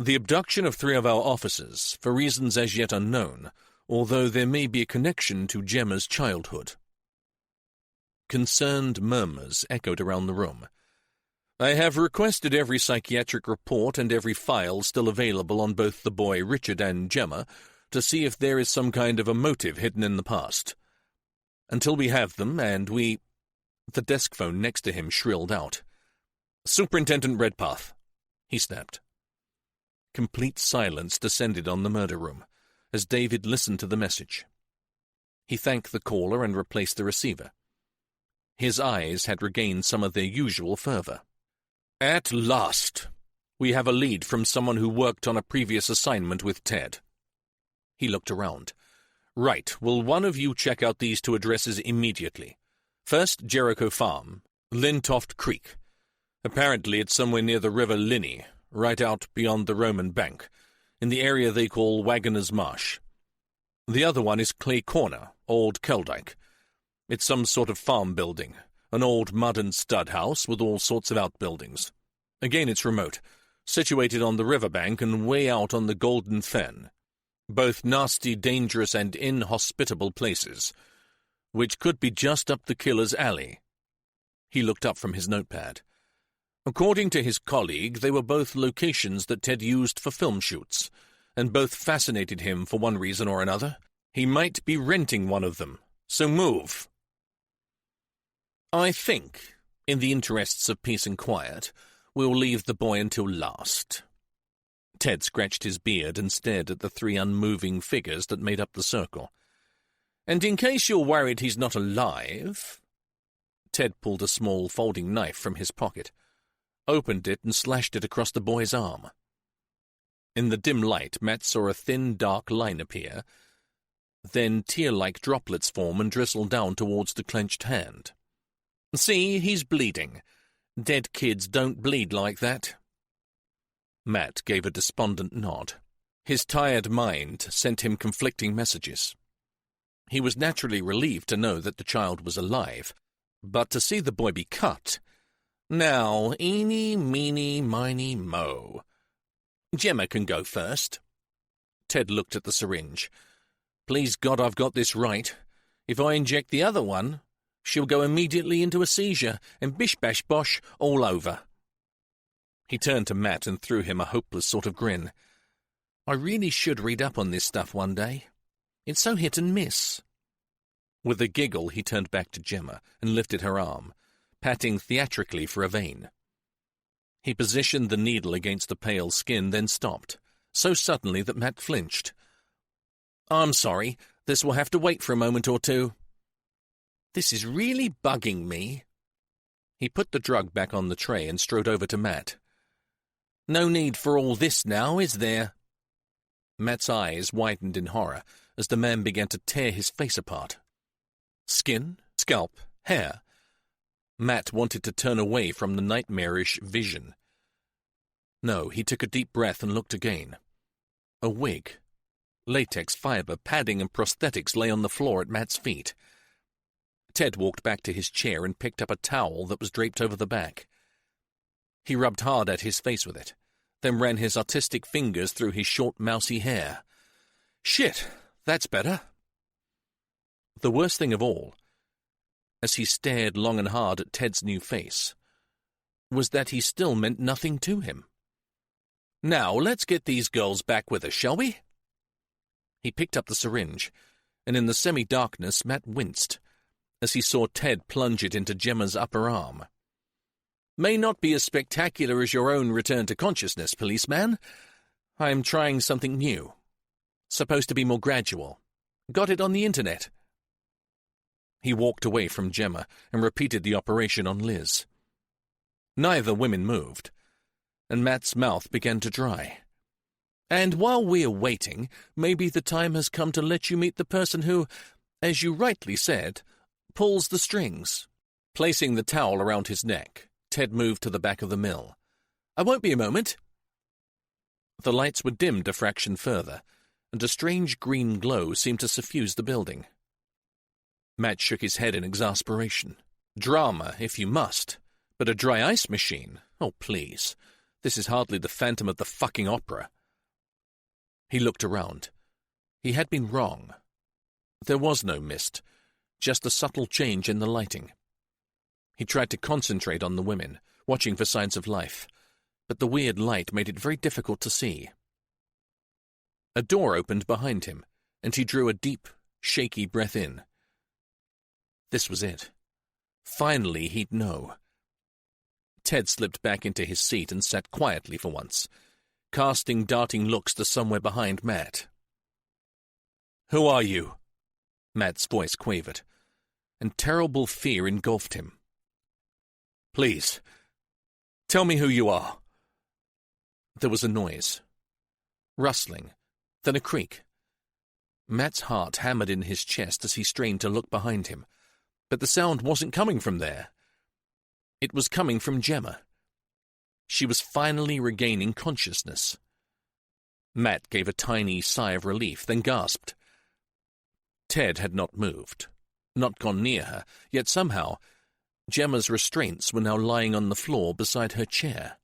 "The abduction of 3 of our officers, for reasons as yet unknown, although there may be a connection to Gemma's childhood." Concerned murmurs echoed around the room. "I have requested every psychiatric report and every file still available on both the boy Richard and Gemma to see if there is some kind of a motive hidden in the past. Until we have them, and we—" The desk phone next to him shrilled out. "Superintendent Redpath," he snapped. Complete silence descended on the murder room as David listened to the message. He thanked the caller and replaced the receiver. His eyes had regained some of their usual fervor. "At last, we have a lead from someone who worked on a previous assignment with Ted." He looked around. "Right, will one of you check out these 2 addresses immediately? First, Jericho Farm, Lintoft Creek. Apparently it's somewhere near the River Linney, right out beyond the Roman Bank, in the area they call Wagoner's Marsh. The other one is Clay Corner, Old Keldyke. It's some sort of farm building, an old mud and stud house with all sorts of outbuildings. Again, it's remote, situated on the riverbank and way out on the Golden Fen. Both nasty, dangerous, and inhospitable places, which could be just up the killer's alley." He looked up from his notepad. According to his colleague, they were both locations that Ted used for film shoots, and both fascinated him for one reason or another. He might be renting one of them, so move. "I think, in the interests of peace and quiet, we'll leave the boy until last." Ted scratched his beard and stared at the 3 unmoving figures that made up the circle. "And in case you're worried he's not alive—" Ted pulled a small folding knife from his pocket, opened it and slashed it across the boy's arm. In the dim light, Matt saw a thin, dark line appear, then tear-like droplets form and drizzle down towards the clenched hand. "See, he's bleeding. Dead kids don't bleed like that." Matt gave a despondent nod. His tired mind sent him conflicting messages. He was naturally relieved to know that the child was alive, but to see the boy be cut— Now, eeny, meeny, miny, mo. "Gemma can go first." Ted looked at the syringe. "Please God I've got this right. If I inject the other one, she'll go immediately into a seizure, and bish-bash-bosh all over." He turned to Matt and threw him a hopeless sort of grin. "I really should read up on this stuff one day. It's so hit and miss." With a giggle, he turned back to Gemma and lifted her arm, patting theatrically for a vein. He positioned the needle against the pale skin, then stopped, so suddenly that Matt flinched. "I'm sorry, this will have to wait for a moment or two." "This is really bugging me." He put the drug back on the tray and strode over to Matt. "No need for all this now, is there?" Matt's eyes widened in horror as the man began to tear his face apart. Skin, scalp, hair. Matt wanted to turn away from the nightmarish vision. No, he took a deep breath and looked again. A wig. Latex, fibre, padding and prosthetics lay on the floor at Matt's feet. Ted walked back to his chair and picked up a towel that was draped over the back. He rubbed hard at his face with it, then ran his artistic fingers through his short, mousy hair. Shit, that's better. The worst thing of all, as he stared long and hard at Ted's new face, was that he still meant nothing to him. Now, let's get these girls back with us, shall we? He picked up the syringe, and in the semi-darkness Matt winced as he saw Ted plunge it into Gemma's upper arm. May not be as spectacular as your own return to consciousness, policeman. I'm trying something new. Supposed to be more gradual. Got it on the internet. He walked away from Gemma and repeated the operation on Liz. Neither women moved, and Matt's mouth began to dry. And while we are waiting, maybe the time has come to let you meet the person who, as you rightly said, pulls the strings. Placing the towel around his neck, Ted moved to the back of the mill. I won't be a moment. The lights were dimmed a fraction further, and a strange green glow seemed to suffuse the building. Matt shook his head in exasperation. Drama, if you must, but a dry ice machine? Oh, please. This is hardly the Phantom of the fucking Opera. He looked around. He had been wrong. There was no mist, just a subtle change in the lighting. He tried to concentrate on the women, watching for signs of life, but the weird light made it very difficult to see. A door opened behind him, and he drew a deep, shaky breath in. This was it. Finally, he'd know. Ted slipped back into his seat and sat quietly for once, casting darting looks to somewhere behind Matt. Who are you? Matt's voice quavered, and terrible fear engulfed him. Please, tell me who you are. There was a noise. Rustling, then a creak. Matt's heart hammered in his chest as he strained to look behind him, but the sound wasn't coming from there. It was coming from Gemma. She was finally regaining consciousness. Matt gave a tiny sigh of relief, then gasped. Ted had not moved, not gone near her, yet somehow Gemma's restraints were now lying on the floor beside her chair.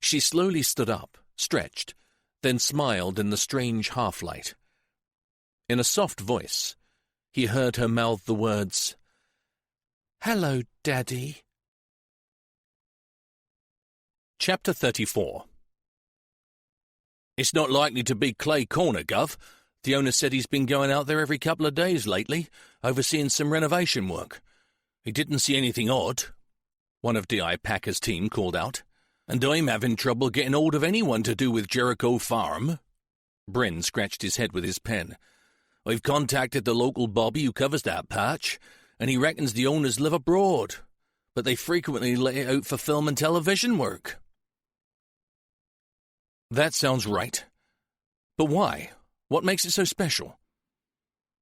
She slowly stood up, stretched, then smiled in the strange half-light. In a soft voice, he heard her mouth the words, "Hello, Daddy." Chapter 34. It's not likely to be Clay Corner, Gov. The owner said he's been going out there every couple of days lately, overseeing some renovation work. He didn't see anything odd, one of D.I. Packer's team called out. And I'm having trouble getting hold of anyone to do with Jericho Farm. Bryn scratched his head with his pen. I've contacted the local bobby who covers that patch, and he reckons the owners live abroad, but they frequently let it out for film and television work. That sounds right. But why? What makes it so special?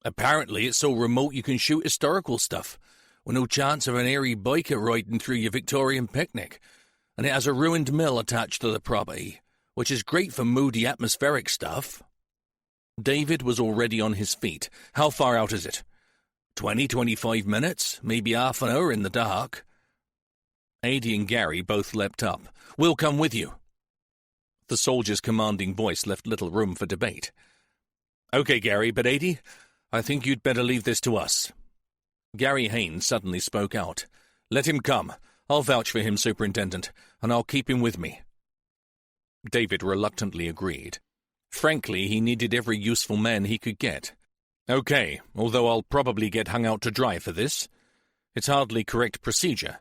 Apparently it's so remote you can shoot historical stuff, with no chance of an airy biker riding through your Victorian picnic, and it has a ruined mill attached to the property, which is great for moody atmospheric stuff. David was already on his feet. How far out is it? 25 minutes, maybe half an hour in the dark. Adi and Gary both leapt up. We'll come with you. The soldier's commanding voice left little room for debate. Okay, Gary, but Adi, I think you'd better leave this to us. Gary Haynes suddenly spoke out. Let him come. I'll vouch for him, Superintendent, and I'll keep him with me. David reluctantly agreed. Frankly, he needed every useful man he could get. Okay, although I'll probably get hung out to dry for this. It's hardly correct procedure.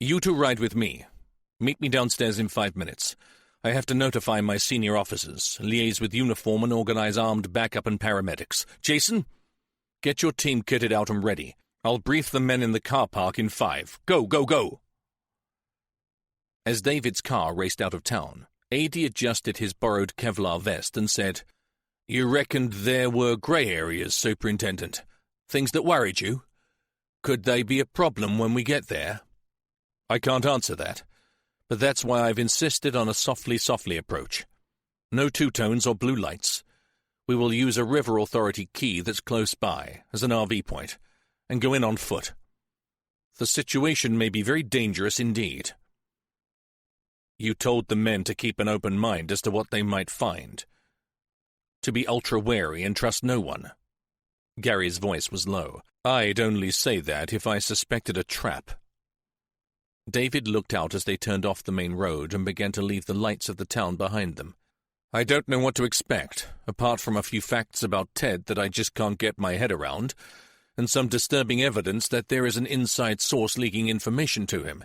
You two ride with me. Meet me downstairs in 5 minutes. I have to notify my senior officers, liaise with uniform and organize armed backup and paramedics. Jason, get your team kitted out and ready. I'll brief the men in the car park in 5. Go, go, go! As David's car raced out of town, Adi adjusted his borrowed Kevlar vest and said, "You reckoned there were grey areas, Superintendent? Things that worried you? Could they be a problem when we get there?" "I can't answer that, but that's why I've insisted on a softly approach. No two-tones or blue lights. We will use a River Authority key that's close by as an RV point, and go in on foot. The situation may be very dangerous indeed." "You told the men to keep an open mind as to what they might find. To be ultra-wary and trust no one." Gary's voice was low. "I'd only say that if I suspected a trap." David looked out as they turned off the main road and began to leave the lights of the town behind them. "I don't know what to expect, apart from a few facts about Ted that I just can't get my head around, and some disturbing evidence that there is an inside source leaking information to him.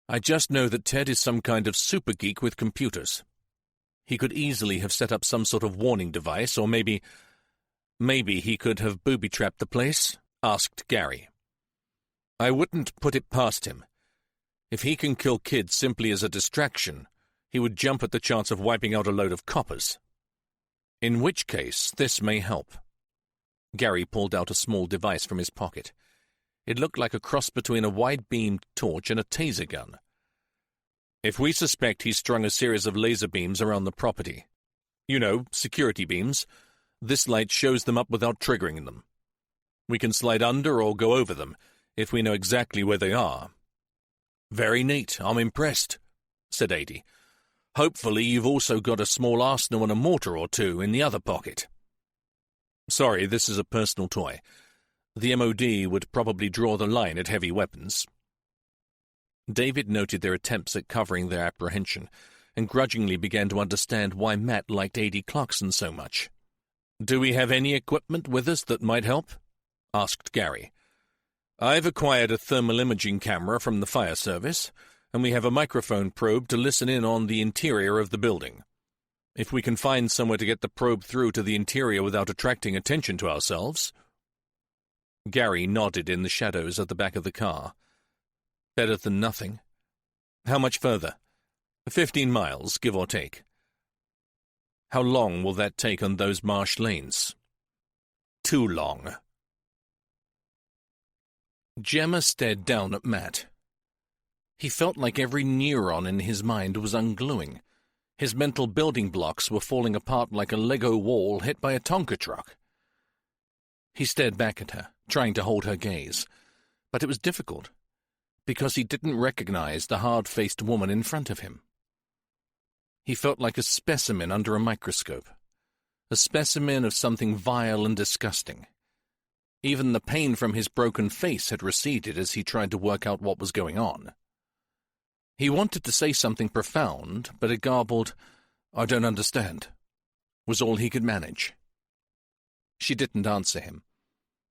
I just know that Ted is some kind of super geek with computers. He could easily have set up some sort of warning device, or maybe he could have booby-trapped the place?" asked Gary. "I wouldn't put it past him. If he can kill kids simply as a distraction, he would jump at the chance of wiping out a load of coppers. In which case, this may help." Gary pulled out a small device from his pocket. It looked like a cross between a wide-beamed torch and a taser gun. "If we suspect he's strung a series of laser beams around the property, security beams, this light shows them up without triggering them. We can slide under or go over them, if we know exactly where they are." "Very neat. I'm impressed," said Adi. "Hopefully you've also got a small arsenal and a mortar or two in the other pocket." "Sorry, this is a personal toy. The MOD would probably draw the line at heavy weapons." David noted their attempts at covering their apprehension, and grudgingly began to understand why Matt liked Adi Clarkson so much. "Do we have any equipment with us that might help?" asked Gary. "I've acquired a thermal imaging camera from the fire service, and we have a microphone probe to listen in on the interior of the building. If we can find somewhere to get the probe through to the interior without attracting attention to ourselves." Gary nodded in the shadows at the back of the car. "Better than nothing. How much further?" 15 miles, give or take." "How long will that take on those marsh lanes?" "Too long." Gemma stared down at Matt. He felt like every neuron in his mind was ungluing. His mental building blocks were falling apart like a Lego wall hit by a Tonka truck. He stared back at her, trying to hold her gaze, but it was difficult, because he didn't recognize the hard-faced woman in front of him. He felt like a specimen under a microscope, a specimen of something vile and disgusting. Even the pain from his broken face had receded as he tried to work out what was going on. He wanted to say something profound, but a garbled, "I don't understand," was all he could manage. She didn't answer him,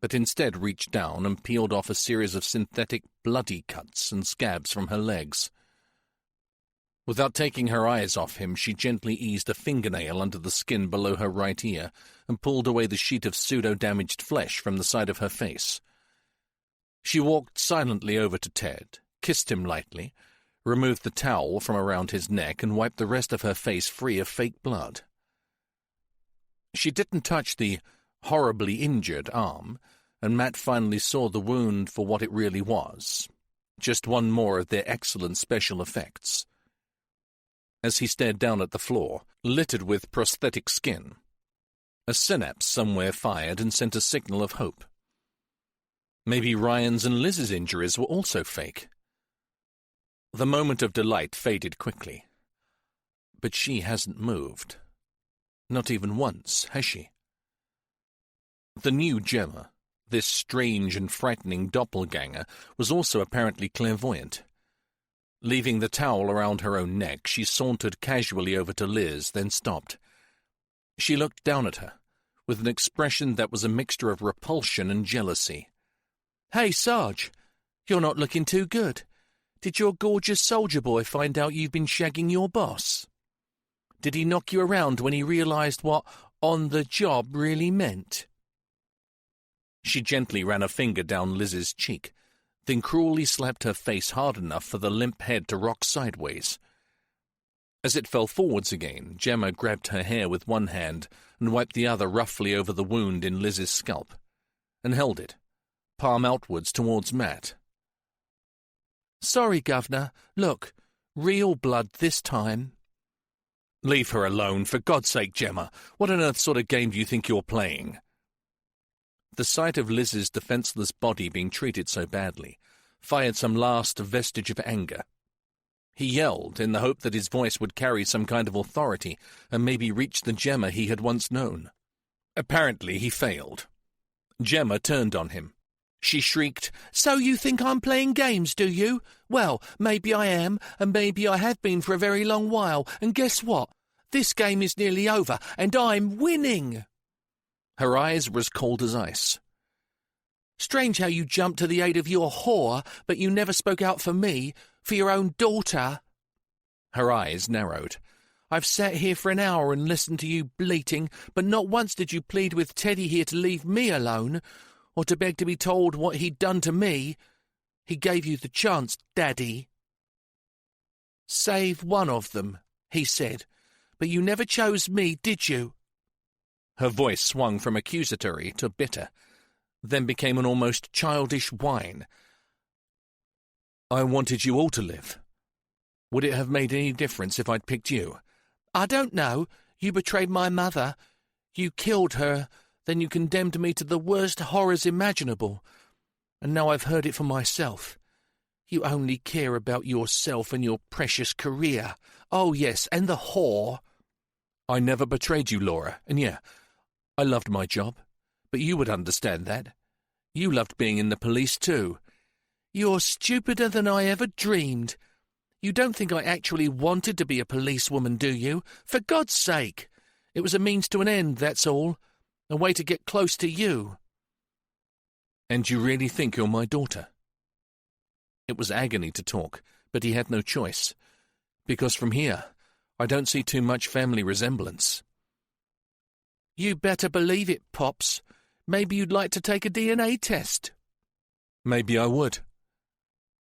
but instead reached down and peeled off a series of synthetic bloody cuts and scabs from her legs. Without taking her eyes off him, she gently eased a fingernail under the skin below her right ear and pulled away the sheet of pseudo-damaged flesh from the side of her face. She walked silently over to Ted, kissed him lightly, removed the towel from around his neck, and wiped the rest of her face free of fake blood. She didn't touch the horribly injured arm, and Matt finally saw the wound for what it really was, just one more of their excellent special effects. As he stared down at the floor, littered with prosthetic skin, a synapse somewhere fired and sent a signal of hope. Maybe Ryan's and Liz's injuries were also fake. The moment of delight faded quickly. But she hasn't moved. Not even once, has she? The new Gemma, this strange and frightening doppelganger, was also apparently clairvoyant. Leaving the towel around her own neck, she sauntered casually over to Liz, then stopped. She looked down at her, with an expression that was a mixture of repulsion and jealousy. "Hey, Sarge, you're not looking too good. Did your gorgeous soldier boy find out you've been shagging your boss? Did he knock you around when he realized what on the job really meant?" She gently ran a finger down Liz's cheek, then cruelly slapped her face hard enough for the limp head to rock sideways. As it fell forwards again, Gemma grabbed her hair with one hand and wiped the other roughly over the wound in Liz's scalp, and held it, palm outwards towards Matt. "Sorry, Governor. Look, real blood this time." "Leave her alone, for God's sake, Gemma. What on earth sort of game do you think you're playing?" The sight of Liz's defenceless body being treated so badly fired some last vestige of anger. He yelled in the hope that his voice would carry some kind of authority and maybe reach the Gemma he had once known. Apparently he failed. Gemma turned on him. She shrieked, "So you think I'm playing games, do you? Well, maybe I am, and maybe I have been for a very long while, and guess what? This game is nearly over, and I'm winning!" Her eyes were as cold as ice. "Strange how you jumped to the aid of your whore, but you never spoke out for me, for your own daughter." Her eyes narrowed. "I've sat here for an hour and listened to you bleating, but not once did you plead with Teddy here to leave me alone, or to beg to be told what he'd done to me. He gave you the chance, Daddy. 'Save one of them,' he said, but you never chose me, did you?" Her voice swung from accusatory to bitter, then became an almost childish whine. "I wanted you all to live. Would it have made any difference if I'd picked you?" "I don't know. You betrayed my mother. You killed her. Then you condemned me to the worst horrors imaginable. And now I've heard it for myself. You only care about yourself and your precious career. Oh, yes, and the whore." "I never betrayed you, Laura, and yeah, I loved my job, but you would understand that. You loved being in the police too." "You're stupider than I ever dreamed. You don't think I actually wanted to be a policewoman, do you? For God's sake! It was a means to an end, that's all. A way to get close to you." "And you really think you're my daughter?" It was agony to talk, but he had no choice. "Because from here, I don't see too much family resemblance." "You better believe it, Pops. Maybe you'd like to take a DNA test." "Maybe I would."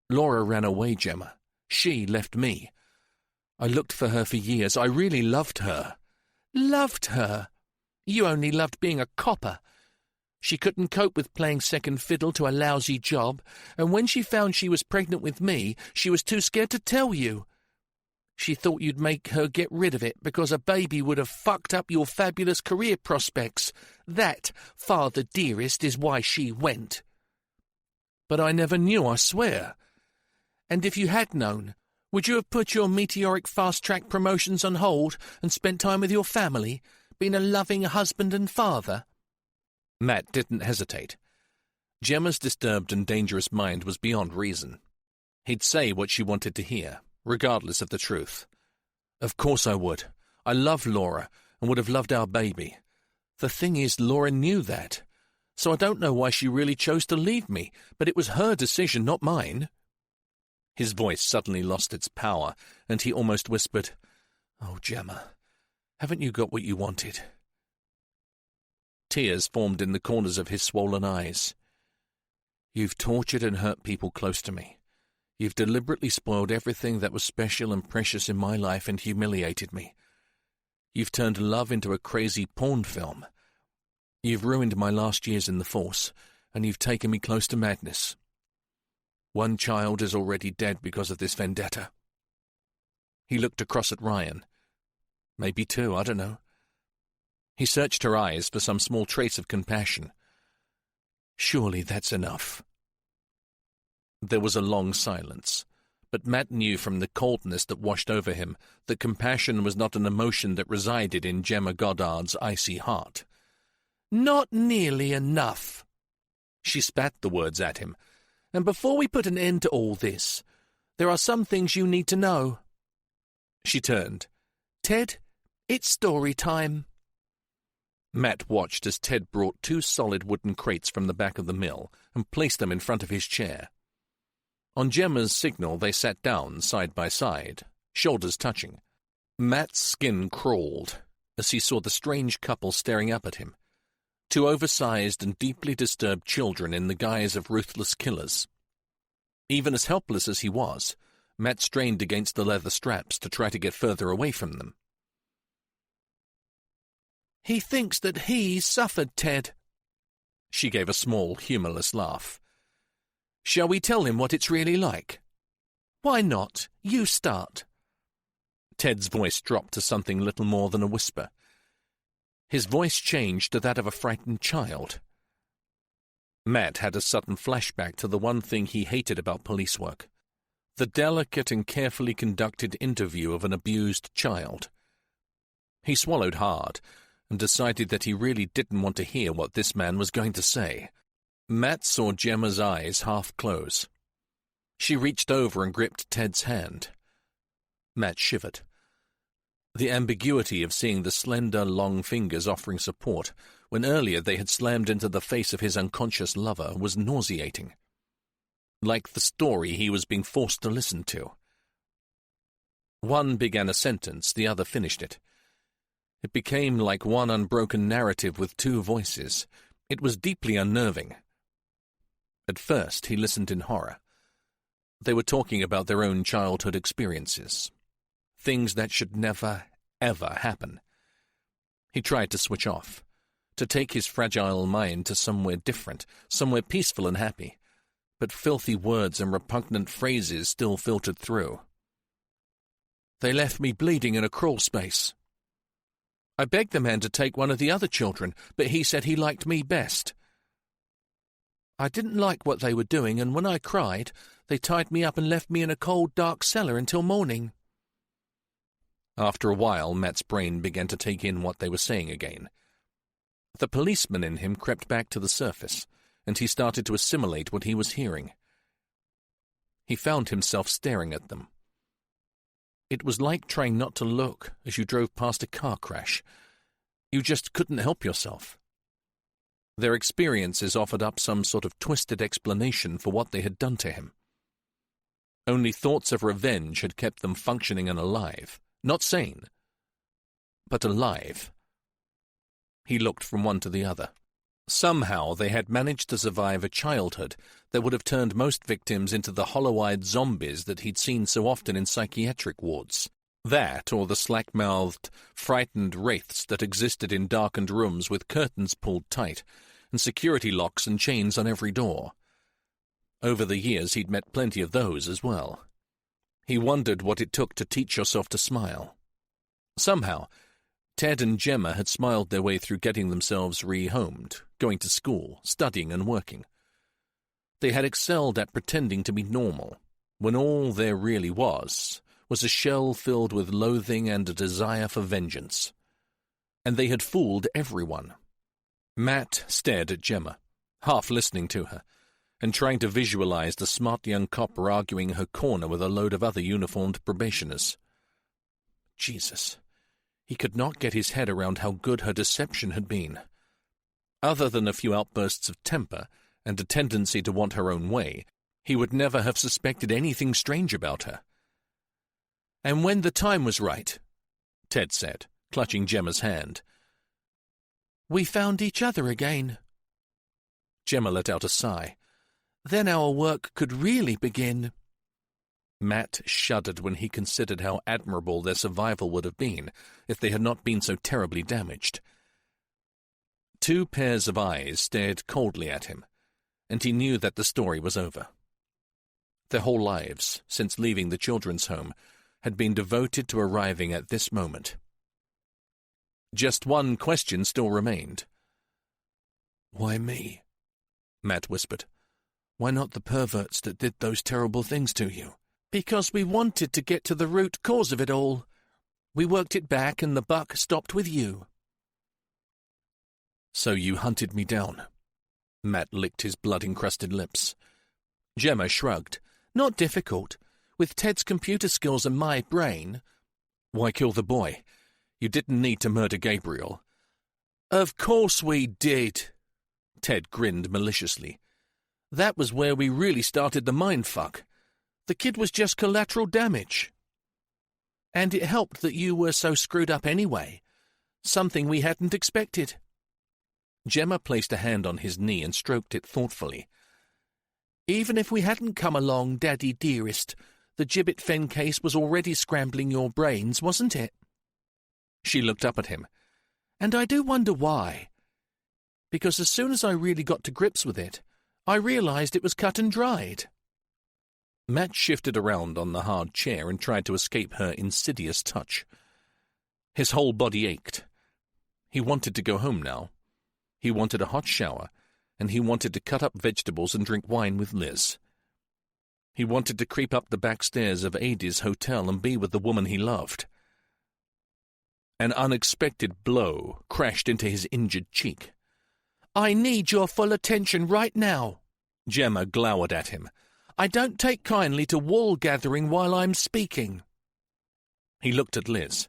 Laura ran away, Gemma. She left me. I looked for her for years. I really loved her. "Loved her? You only loved being a copper. She couldn't cope with playing second fiddle to a lousy job, and when she found she was pregnant with me, she was too scared to tell you. She thought you'd make her get rid of it because a baby would have fucked up your fabulous career prospects. That, father dearest, is why she went." "But I never knew, I swear." "And if you had known, would you have put your meteoric fast-track promotions on hold and spent time with your family, been a loving husband and father?" Matt didn't hesitate. Gemma's disturbed and dangerous mind was beyond reason. He'd say what she wanted to hear, regardless of the truth. "Of course I would. I love Laura and would have loved our baby. The thing is, Laura knew that. So I don't know why she really chose to leave me, but it was her decision, not mine." His voice suddenly lost its power, and he almost whispered, "Oh, Gemma, haven't you got what you wanted?" Tears formed in the corners of his swollen eyes. "You've tortured and hurt people close to me. You've deliberately spoiled everything that was special and precious in my life and humiliated me. You've turned love into a crazy porn film. You've ruined my last years in the force, and you've taken me close to madness. One child is already dead because of this vendetta." He looked across at Ryan. Maybe two, I don't know. He searched her eyes for some small trace of compassion. "Surely that's enough." There was a long silence, but Matt knew from the coldness that washed over him that compassion was not an emotion that resided in Gemma Goddard's icy heart. "Not nearly enough." She spat the words at him. "And before we put an end to all this, there are some things you need to know." She turned. "Ted, it's story time." Matt watched as Ted brought two solid wooden crates from the back of the mill and placed them in front of his chair. On Gemma's signal, they sat down side by side, shoulders touching. Matt's skin crawled as he saw the strange couple staring up at him. Two oversized and deeply disturbed children in the guise of ruthless killers. Even as helpless as he was, Matt strained against the leather straps to try to get further away from them. "He thinks that he suffered, Ted." She gave a small, humourless laugh. "Shall we tell him what it's really like?" "Why not? You start." Ted's voice dropped to something little more than a whisper. His voice changed to that of a frightened child. Matt had a sudden flashback to the one thing he hated about police work: the delicate and carefully conducted interview of an abused child. He swallowed hard and decided that he really didn't want to hear what this man was going to say. Matt saw Gemma's eyes half close. She reached over and gripped Ted's hand. Matt shivered. The ambiguity of seeing the slender, long fingers offering support when earlier they had slammed into the face of his unconscious lover was nauseating. Like the story he was being forced to listen to. One began a sentence, the other finished it. It became like one unbroken narrative with two voices. It was deeply unnerving. At first, he listened in horror. They were talking about their own childhood experiences. Things that should never, ever happen. He tried to switch off, to take his fragile mind to somewhere different, somewhere peaceful and happy, but filthy words and repugnant phrases still filtered through. "They left me bleeding in a crawl space. I begged the man to take one of the other children, but he said he liked me best. I didn't like what they were doing, and when I cried, they tied me up and left me in a cold, dark cellar until morning." After a while, Matt's brain began to take in what they were saying again. The policeman in him crept back to the surface, and he started to assimilate what he was hearing. He found himself staring at them. It was like trying not to look as you drove past a car crash. You just couldn't help yourself. Their experiences offered up some sort of twisted explanation for what they had done to him. Only thoughts of revenge had kept them functioning and alive. Not sane, but alive. He looked from one to the other. Somehow they had managed to survive a childhood that would have turned most victims into the hollow-eyed zombies that he'd seen so often in psychiatric wards. That, or the slack-mouthed, frightened wraiths that existed in darkened rooms with curtains pulled tight and security locks and chains on every door. Over the years he'd met plenty of those as well. He wondered what it took to teach yourself to smile. Somehow, Ted and Gemma had smiled their way through getting themselves rehomed, going to school, studying and working. They had excelled at pretending to be normal, when all there really was a shell filled with loathing and a desire for vengeance. And they had fooled everyone. Matt stared at Gemma, half listening to her, and trying to visualize the smart young copper arguing her corner with a load of other uniformed probationers. Jesus, he could not get his head around how good her deception had been. Other than a few outbursts of temper and a tendency to want her own way, he would never have suspected anything strange about her. "And when the time was right," Ted said, clutching Gemma's hand, "we found each other again." Gemma let out a sigh. "Then our work could really begin." Matt shuddered when he considered how admirable their survival would have been if they had not been so terribly damaged. Two pairs of eyes stared coldly at him, and he knew that the story was over. Their whole lives, since leaving the children's home, had been devoted to arriving at this moment. Just one question still remained. "Why me?" Matt whispered. "Why not the perverts that did those terrible things to you?" "Because we wanted to get to the root cause of it all. We worked it back and the buck stopped with you." "So you hunted me down." Matt licked his blood-encrusted lips. Gemma shrugged. "Not difficult. With Ted's computer skills and my brain." "Why kill the boy? You didn't need to murder Gabriel." "Of course we did." Ted grinned maliciously. "That was where we really started the mindfuck. The kid was just collateral damage. And it helped that you were so screwed up anyway. Something we hadn't expected." Gemma placed a hand on his knee and stroked it thoughtfully. "Even if we hadn't come along, Daddy dearest, The gibbet fen case was already scrambling your brains, wasn't it? She looked up at him. And I do wonder why. Because as soon as I really got to grips with it, I realized it was cut and dried. Matt shifted around on the hard chair and tried to escape her insidious touch. His whole body ached. He wanted to go home now. He wanted a hot shower, and he wanted to cut up vegetables and drink wine with Liz. He wanted to creep up the back stairs of Adie's hotel and be with the woman he loved. An unexpected blow crashed into his injured cheek. I need your full attention right now. Gemma glowered at him. I don't take kindly to wool-gathering while I'm speaking. He looked at Liz.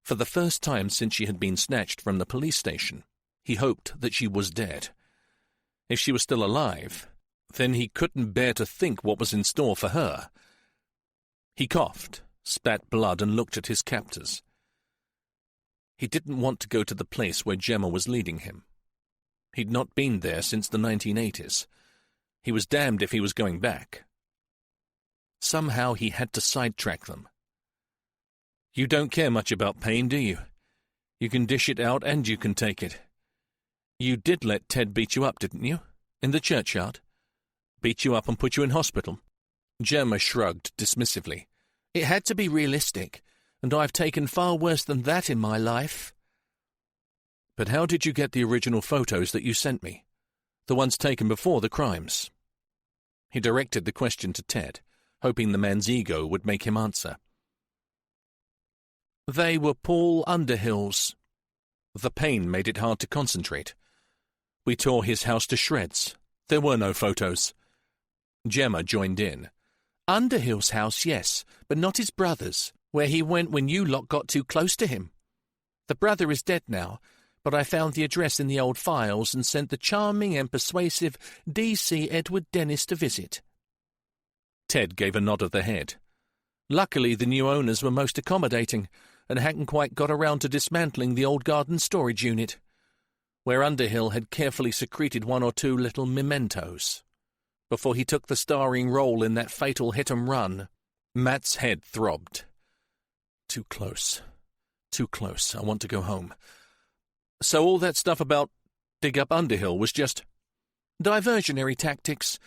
For the first time since she had been snatched from the police station, he hoped that she was dead. If she was still alive, then he couldn't bear to think what was in store for her. He coughed, spat blood, and looked at his captors. He didn't want to go to the place where Gemma was leading him. He'd not been there since the 1980s. He was damned if he was going back. Somehow he had to sidetrack them. You don't care much about pain, do you? You can dish it out and you can take it. You did let Ted beat you up, didn't you? In the churchyard? Beat you up and put you in hospital? Gemma shrugged dismissively. It had to be realistic, and I've taken far worse than that in my life. But how did you get the original photos that you sent me? The ones taken before the crimes? He directed the question to Ted, hoping the man's ego would make him answer. They were Paul Underhill's. The pain made it hard to concentrate. We tore his house to shreds. There were no photos. Gemma joined in. Underhill's house, yes, but not his brother's, where he went when you lot got too close to him. The brother is dead now, but I found the address in the old files and sent the charming and persuasive D.C. Edward Dennis to visit. Ted gave a nod of the head. Luckily, the new owners were most accommodating and hadn't quite got around to dismantling the old garden storage unit, where Underhill had carefully secreted one or two little mementos before he took the starring role in that fatal hit-and-run. Matt's head throbbed. Too close. Too close. I want to go home. So all that stuff about dig up Underhill was just diversionary tactics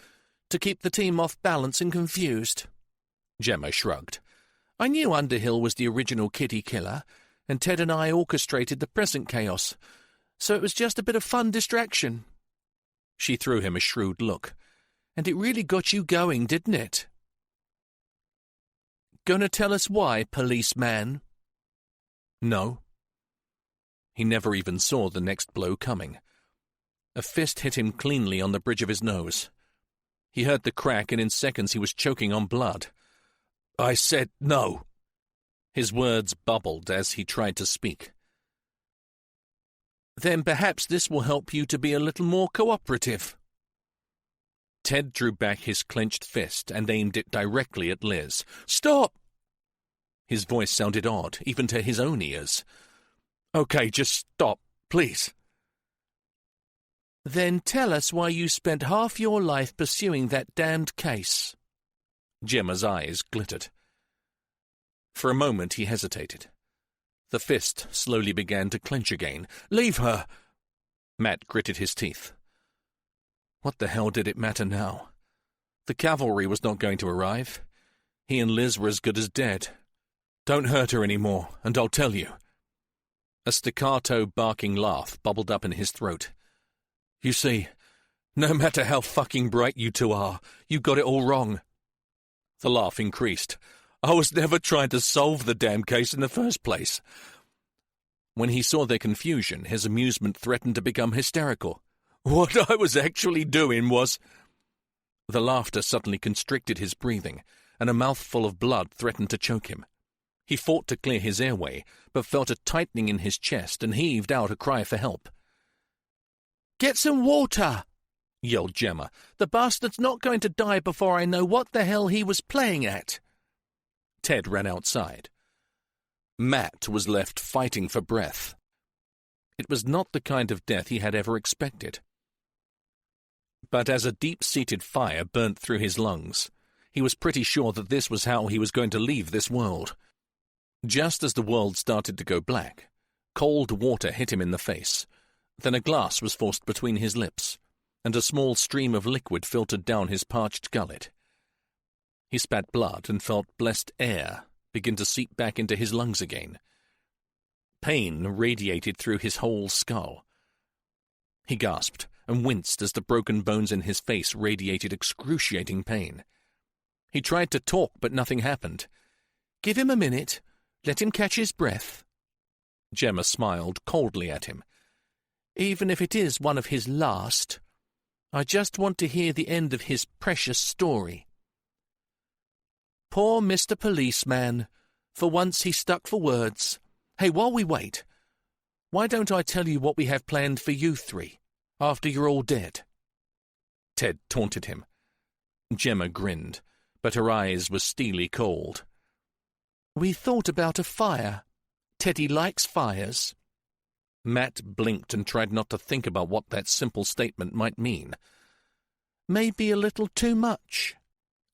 to keep the team off balance and confused. Gemma shrugged. I knew Underhill was the original kitty killer, and Ted and I orchestrated the present chaos, so it was just a bit of fun distraction. She threw him a shrewd look. And it really got you going, didn't it? Gonna tell us why, policeman? No. He never even saw the next blow coming. A fist hit him cleanly on the bridge of his nose. He heard the crack, and in seconds he was choking on blood. I said no. His words bubbled as he tried to speak. Then perhaps this will help you to be a little more cooperative. Ted drew back his clenched fist and aimed it directly at Liz. Stop! His voice sounded odd, even to his own ears. Okay, just stop, please. Then tell us why you spent half your life pursuing that damned case. Gemma's eyes glittered. For a moment he hesitated. The fist slowly began to clench again. Leave her! Matt gritted his teeth. What the hell did it matter now? The cavalry was not going to arrive. He and Liz were as good as dead. Don't hurt her any more, and I'll tell you. A staccato, barking laugh bubbled up in his throat. You see, no matter how fucking bright you two are, you got it all wrong. The laugh increased. I was never trying to solve the damn case in the first place. When he saw their confusion, his amusement threatened to become hysterical. What I was actually doing was... The laughter suddenly constricted his breathing, and a mouthful of blood threatened to choke him. He fought to clear his airway, but felt a tightening in his chest and heaved out a cry for help. Get some water! Yelled Gemma. The bastard's not going to die before I know what the hell he was playing at. Ted ran outside. Matt was left fighting for breath. It was not the kind of death he had ever expected. But as a deep-seated fire burnt through his lungs, He was pretty sure that this was how he was going to leave this world. Just as the world started to go black, cold water hit him in the face. Then a glass was forced between his lips, and a small stream of liquid filtered down his parched gullet. He spat blood and felt blessed air begin to seep back into his lungs again. Pain radiated through his whole skull. He gasped and winced as the broken bones in his face radiated excruciating pain. He tried to talk, but nothing happened. "Give him a minute. Let him catch his breath." Gemma smiled coldly at him. "Even if it is one of his last, I just want to hear the end of his precious story. Poor Mr. Policeman. For once he stuck for words. Hey, while we wait, why don't I tell you what we have planned for you three, after you're all dead?" Ted taunted him. Gemma grinned, but her eyes were steely cold. "We thought about a fire. Teddy likes fires." Matt blinked and tried not to think about what that simple statement might mean. "Maybe a little too much."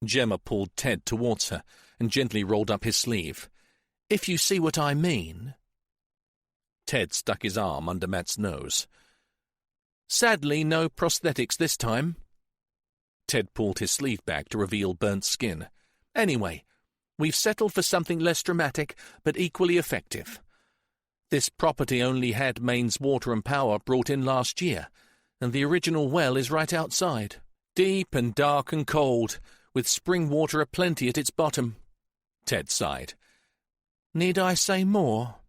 Gemma pulled Ted towards her and gently rolled up his sleeve. "If you see what I mean." Ted stuck his arm under Matt's nose. "Sadly, no prosthetics this time." Ted pulled his sleeve back to reveal burnt skin. "Anyway, we've settled for something less dramatic, but equally effective. This property only had mains water and power brought in last year, and the original well is right outside. Deep and dark and cold, with spring water aplenty at its bottom." Ted sighed. "Need I say more?"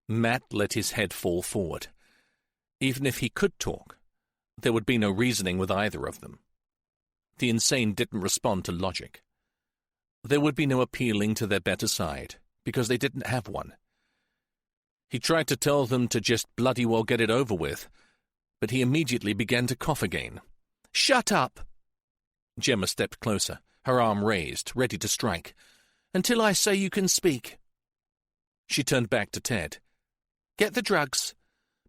Matt let his head fall forward. Even if he could talk, there would be no reasoning with either of them. The insane didn't respond to logic. There would be no appealing to their better side, because they didn't have one. He tried to tell them to just bloody well get it over with, but he immediately began to cough again. "Shut up!" Gemma stepped closer, her arm raised, ready to strike. "Until I say you can speak." She turned back to Ted. "Get the drugs.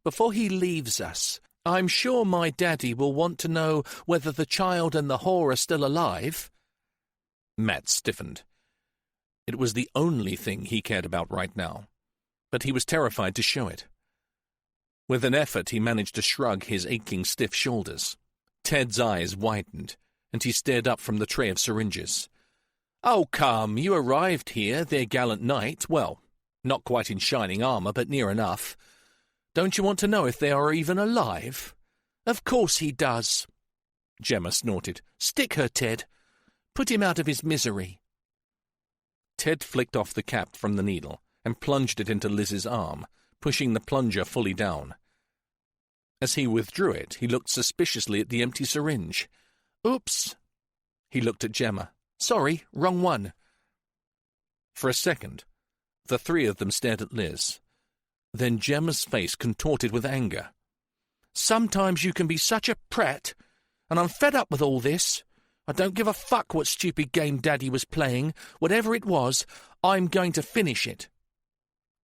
Before he leaves us, I'm sure my daddy will want to know whether the child and the whore are still alive." Matt stiffened. It was the only thing he cared about right now, but he was terrified to show it. With an effort, he managed to shrug his aching, stiff shoulders. Ted's eyes widened, and he stared up from the tray of syringes. "Oh, come, you arrived here, their gallant knight. Well, not quite in shining armour, but near enough. Don't you want to know if they are even alive?" "Of course he does." Gemma snorted. "Stick her, Ted. Put him out of his misery." Ted flicked off the cap from the needle and plunged it into Liz's arm, pushing the plunger fully down. As he withdrew it, he looked suspiciously at the empty syringe. "Oops." He looked at Gemma. "Sorry, wrong one." For a second, the three of them stared at Liz. Then Gemma's face contorted with anger. "Sometimes you can be such a prat, and I'm fed up with all this. I don't give a fuck what stupid game Daddy was playing. Whatever it was, I'm going to finish it."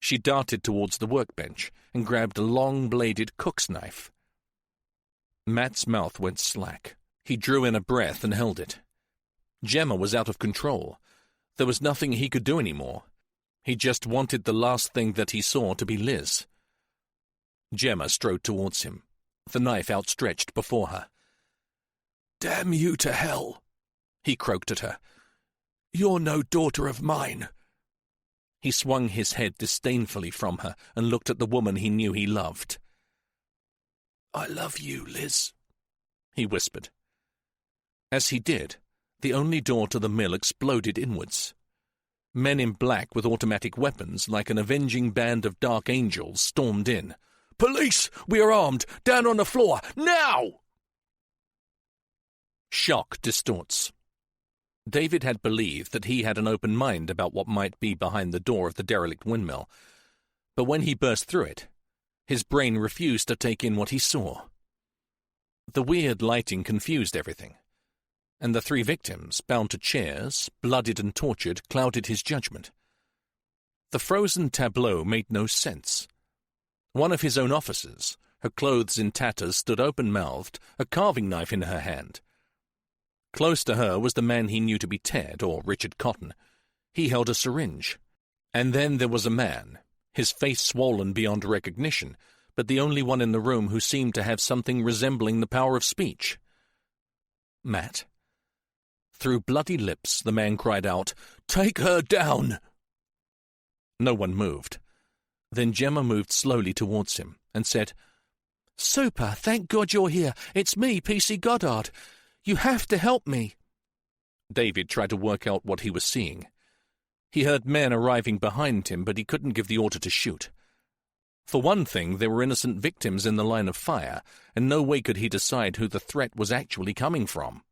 She darted towards the workbench and grabbed a long-bladed cook's knife. Matt's mouth went slack. He drew in a breath and held it. Gemma was out of control. There was nothing he could do anymore. He just wanted the last thing that he saw to be Liz. Gemma strode towards him, the knife outstretched before her. "Damn you to hell," he croaked at her. "You're no daughter of mine." He swung his head disdainfully from her and looked at the woman he knew he loved. "I love you, Liz," he whispered. As he did, the only door to the mill exploded inwards. Men in black with automatic weapons, like an avenging band of dark angels, stormed in. "Police! We are armed! Down on the floor! Now!" Shock distorts. David had believed that he had an open mind about what might be behind the door of the derelict windmill, but when he burst through it, his brain refused to take in what he saw. The weird lighting confused everything, and the three victims, bound to chairs, bloodied and tortured, clouded his judgment. The frozen tableau made no sense. One of his own officers, her clothes in tatters, stood open-mouthed, a carving knife in her hand. Close to her was the man he knew to be Ted, or Richard Cotton. He held a syringe. And then there was a man, his face swollen beyond recognition, but the only one in the room who seemed to have something resembling the power of speech. Matt. Through bloody lips, the man cried out, "Take her down!" No one moved. Then Gemma moved slowly towards him and said, "Super, thank God you're here. It's me, PC Goddard. You have to help me." David tried to work out what he was seeing. He heard men arriving behind him, but he couldn't give the order to shoot. For one thing, there were innocent victims in the line of fire, and no way could he decide who the threat was actually coming from.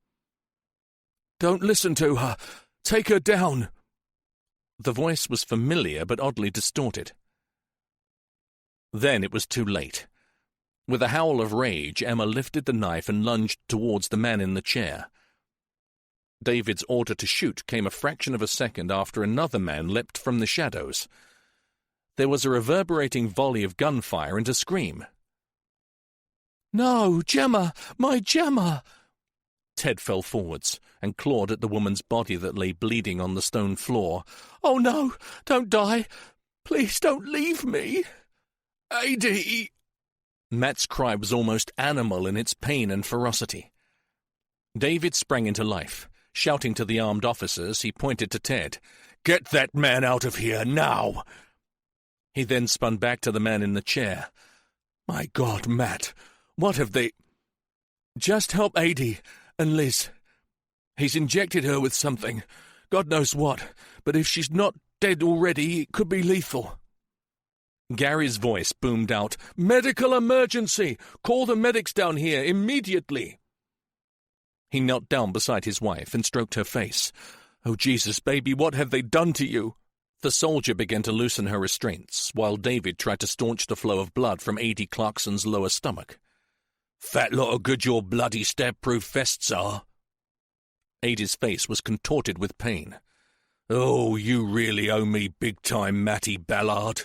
"Don't listen to her. Take her down." The voice was familiar but oddly distorted. Then it was too late. With a howl of rage, Emma lifted the knife and lunged towards the man in the chair. David's order to shoot came a fraction of a second after another man leapt from the shadows. There was a reverberating volley of gunfire and a scream. "No, Gemma! My Gemma!" Ted fell forwards and clawed at the woman's body that lay bleeding on the stone floor. "Oh no! Don't die! Please don't leave me! Adie!" Matt's cry was almost animal in its pain and ferocity. David sprang into life. Shouting to the armed officers, he pointed to Ted. "Get that man out of here, now!" He then spun back to the man in the chair. "My God, Matt, what have they—" "Just help Adie and Liz. He's injected her with something, God knows what, but if she's not dead already, it could be lethal." Gary's voice boomed out, "Medical emergency! Call the medics down here immediately!" He knelt down beside his wife and stroked her face. "Oh, Jesus, baby, what have they done to you?" The soldier began to loosen her restraints, while David tried to staunch the flow of blood from Adie Clarkson's lower stomach. "Fat lot of good your bloody stab-proof vests are." Adie's face was contorted with pain. "Oh, you really owe me big time, Matty Ballard."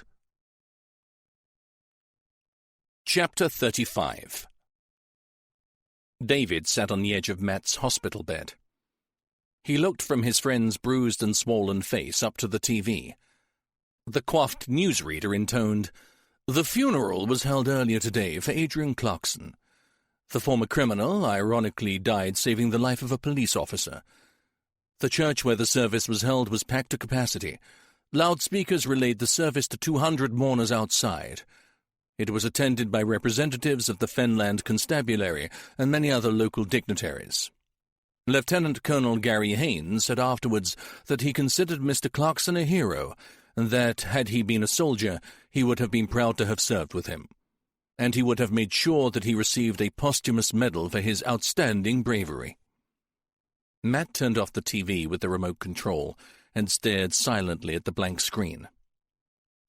Chapter 35. David sat on the edge of Matt's hospital bed. He looked from his friend's bruised and swollen face up to the TV. The coiffed newsreader intoned, "The funeral was held earlier today for Adrian Clarkson. The former criminal ironically died saving the life of a police officer. The church where the service was held was packed to capacity. Loudspeakers relayed the service to 200 mourners outside. It was attended by representatives of the Fenland Constabulary and many other local dignitaries. Lieutenant Colonel Gary Haynes said afterwards that he considered Mr. Clarkson a hero, and that, had he been a soldier, he would have been proud to have served with him. And he would have made sure that he received a posthumous medal for his outstanding bravery." Matt turned off the TV with the remote control and stared silently at the blank screen.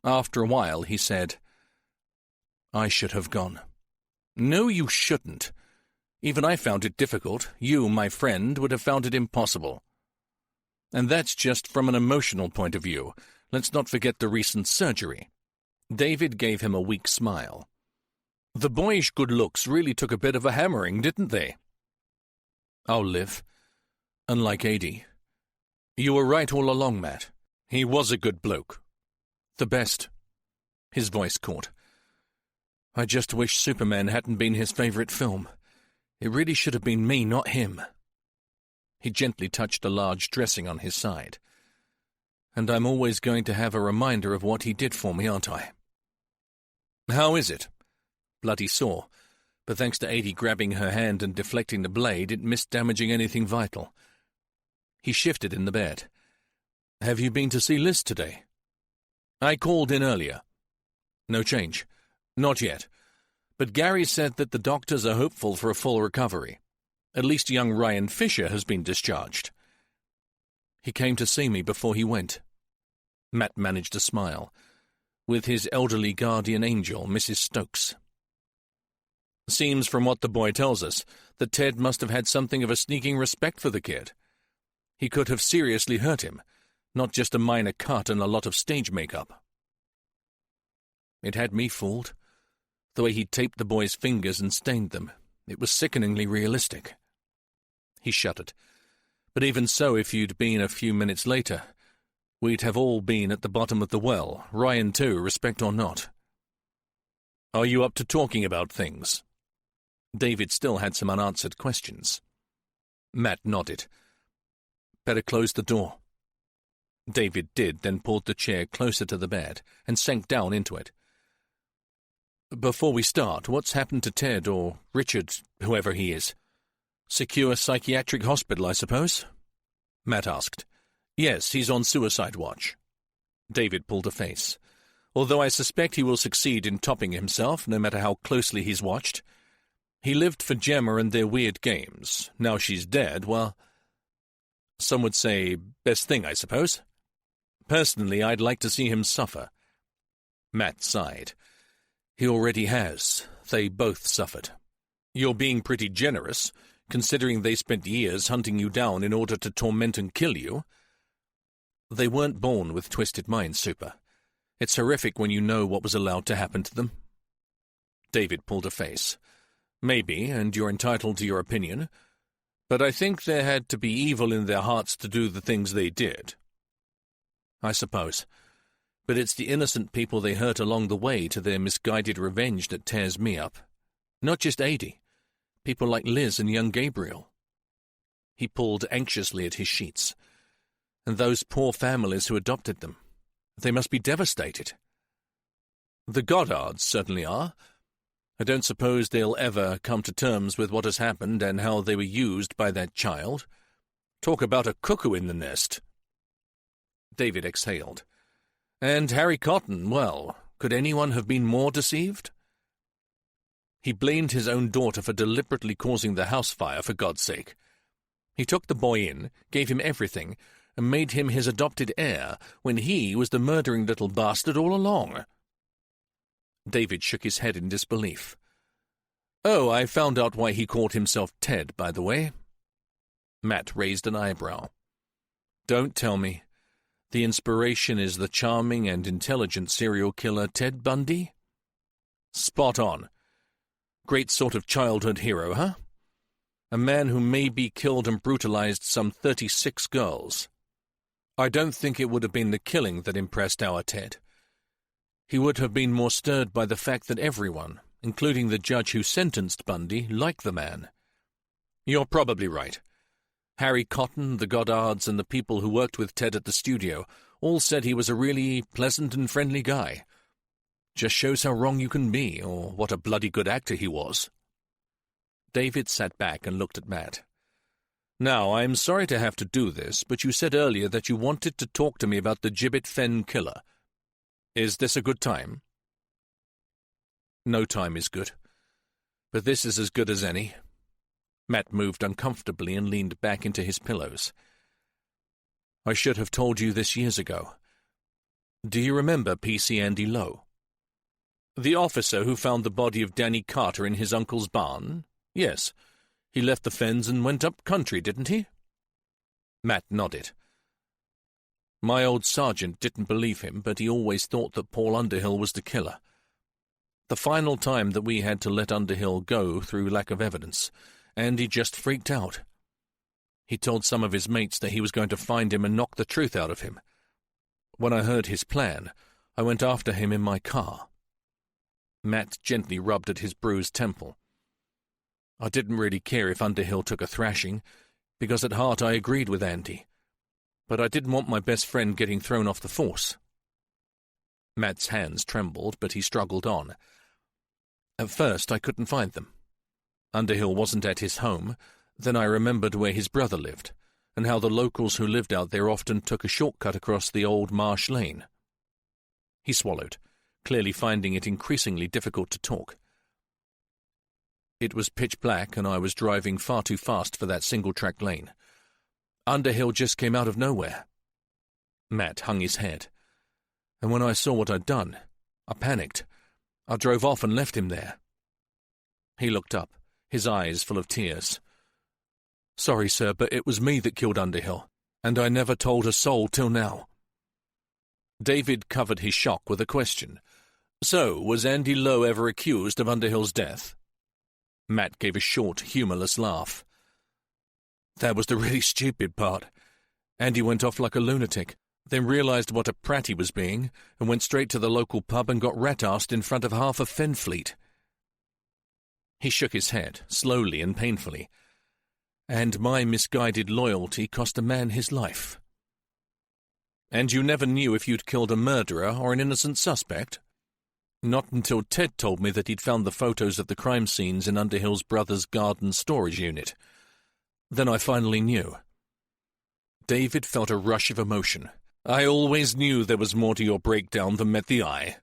After a while, he said, "I should have gone." "No, you shouldn't. Even I found it difficult. You, my friend, would have found it impossible. And that's just from an emotional point of view. Let's not forget the recent surgery." David gave him a weak smile. "The boyish good looks really took a bit of a hammering, didn't they?" "I'll live. Unlike Adie. You were right all along, Matt. He was a good bloke. The best." His voice caught. "I just wish Superman hadn't been his favorite film. It really should have been me, not him." He gently touched a large dressing on his side. "And I'm always going to have a reminder of what he did for me, aren't I?" "How is it?" "Bloody sore, but thanks to Adie grabbing her hand and deflecting the blade, it missed damaging anything vital." He shifted in the bed. "Have you been to see Liz today?" "I called in earlier." "No change?" "Not yet. But Gary said that the doctors are hopeful for a full recovery. At least young Ryan Fisher has been discharged." "He came to see me before he went." Matt managed a smile. "With his elderly guardian angel, Mrs. Stokes." "Seems from what the boy tells us that Ted must have had something of a sneaking respect for the kid. He could have seriously hurt him, not just a minor cut and a lot of stage makeup." "It had me fooled. The way he taped the boy's fingers and stained them, it was sickeningly realistic." He shuddered. But even so, if you'd been a few minutes later, we'd have all been at the bottom of the well, Ryan too, respect or not. Are you up to talking about things? David still had some unanswered questions. Matt nodded. Better close the door. David did, then pulled the chair closer to the bed and sank down into it. Before we start, what's happened to Ted or Richard, whoever he is? Secure psychiatric hospital, I suppose? Matt asked. Yes, he's on suicide watch. David pulled a face. Although I suspect he will succeed in topping himself, no matter how closely he's watched. He lived for Gemma and their weird games. Now she's dead, well, some would say best thing, I suppose. Personally, I'd like to see him suffer. Matt sighed. He already has. They both suffered. You're being pretty generous, considering they spent years hunting you down in order to torment and kill you. They weren't born with twisted minds, Super. It's horrific when you know what was allowed to happen to them. David pulled a face. Maybe, and you're entitled to your opinion, but I think there had to be evil in their hearts to do the things they did. I suppose. But it's the innocent people they hurt along the way to their misguided revenge that tears me up. Not just Adie. People like Liz and young Gabriel. He pulled anxiously at his sheets. And those poor families who adopted them. They must be devastated. The Goddards certainly are. I don't suppose they'll ever come to terms with what has happened and how they were used by that child. Talk about a cuckoo in the nest. David exhaled. And Harry Cotton, well, could anyone have been more deceived? He blamed his own daughter for deliberately causing the house fire, for God's sake. He took the boy in, gave him everything, and made him his adopted heir, when he was the murdering little bastard all along. David shook his head in disbelief. Oh, I found out why he called himself Ted, by the way. Matt raised an eyebrow. Don't tell me. The inspiration is the charming and intelligent serial killer Ted Bundy? Spot on. Great sort of childhood hero, huh? A man who maybe killed and brutalized some 36 girls. I don't think it would have been the killing that impressed our Ted. He would have been more stirred by the fact that everyone, including the judge who sentenced Bundy, liked the man. You're probably right. Harry Cotton, the Goddards, and the people who worked with Ted at the studio all said he was a really pleasant and friendly guy. Just shows how wrong you can be, or what a bloody good actor he was. David sat back and looked at Matt. Now, I'm sorry to have to do this, but you said earlier that you wanted to talk to me about the Gibbet Fen killer. Is this a good time? No time is good. But this is as good as any. Matt moved uncomfortably and leaned back into his pillows. I should have told you this years ago. Do you remember PC Andy Lowe? The officer who found the body of Danny Carter in his uncle's barn? Yes. He left the Fens and went up country, didn't he? Matt nodded. My old sergeant didn't believe him, but he always thought that Paul Underhill was the killer. The final time that we had to let Underhill go through lack of evidence, Andy just freaked out. He told some of his mates that he was going to find him and knock the truth out of him. When I heard his plan, I went after him in my car. Matt gently rubbed at his bruised temple. I didn't really care if Underhill took a thrashing, because at heart I agreed with Andy. But I didn't want my best friend getting thrown off the force. Matt's hands trembled, but he struggled on. At first I couldn't find them. Underhill wasn't at his home. Then I remembered where his brother lived, and how the locals who lived out there often took a shortcut across the old marsh lane. He swallowed, clearly finding it increasingly difficult to talk. It was pitch black, and I was driving far too fast for that single-track lane. Underhill just came out of nowhere. Matt hung his head. And when I saw what I'd done, I panicked. I drove off and left him there. He looked up, his eyes full of tears. Sorry, sir, but it was me that killed Underhill, and I never told a soul till now. David covered his shock with a question. So, was Andy Lowe ever accused of Underhill's death? Matt gave a short, humourless laugh. That was the really stupid part. Andy went off like a lunatic, then realised what a prat he was being, and went straight to the local pub and got rat-arsed in front of half of Fenfleet. He shook his head, slowly and painfully. And my misguided loyalty cost a man his life. And you never knew if you'd killed a murderer or an innocent suspect? Not until Ted told me that he'd found the photos of the crime scenes in Underhill's brother's garden storage unit. Then I finally knew. David felt a rush of emotion. I always knew there was more to your breakdown than met the eye.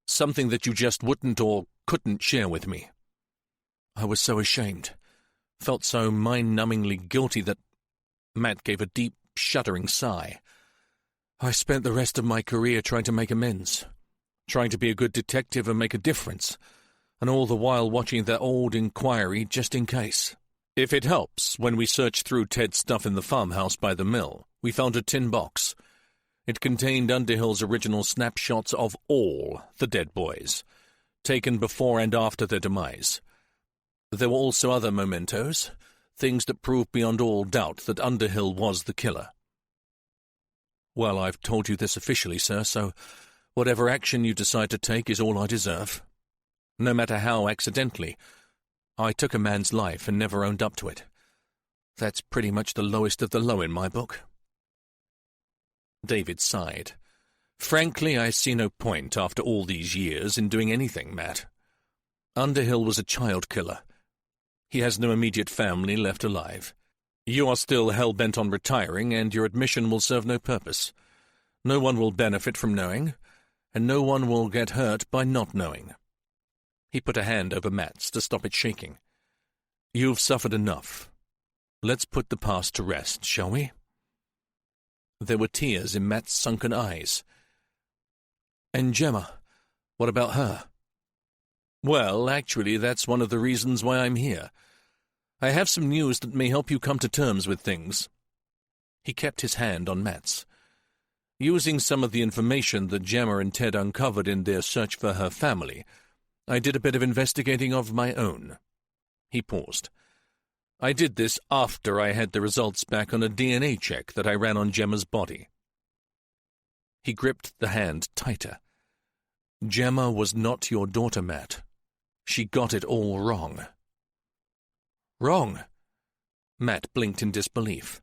Something that you just wouldn't or couldn't share with me. I was so ashamed. Felt so mind-numbingly guilty that... Matt gave a deep, shuddering sigh. I spent the rest of my career trying to make amends. Trying to be a good detective and make a difference. And all the while watching that old inquiry just in case. If it helps, when we searched through Ted's stuff in the farmhouse by the mill, we found a tin box. It contained Underhill's original snapshots of all the dead boys, taken before and after their demise. There were also other mementos, things that proved beyond all doubt that Underhill was the killer. Well, I've told you this officially, sir, so whatever action you decide to take is all I deserve. No matter how accidentally, I took a man's life and never owned up to it. That's pretty much the lowest of the low in my book. David sighed. Frankly, I see no point, after all these years, in doing anything, Matt. Underhill was a child killer. He has no immediate family left alive. You are still hell-bent on retiring, and your admission will serve no purpose. No one will benefit from knowing, and no one will get hurt by not knowing. He put a hand over Matt's to stop it shaking. You've suffered enough. Let's put the past to rest, shall we? There were tears in Matt's sunken eyes. And Gemma, what about her? Well, actually, that's one of the reasons why I'm here. I have some news that may help you come to terms with things. He kept his hand on Matt's. Using some of the information that Gemma and Ted uncovered in their search for her family, I did a bit of investigating of my own. He paused. I did this after I had the results back on a DNA check that I ran on Gemma's body. He gripped the hand tighter. Gemma was not your daughter, Matt. She got it all wrong. Wrong? Matt blinked in disbelief.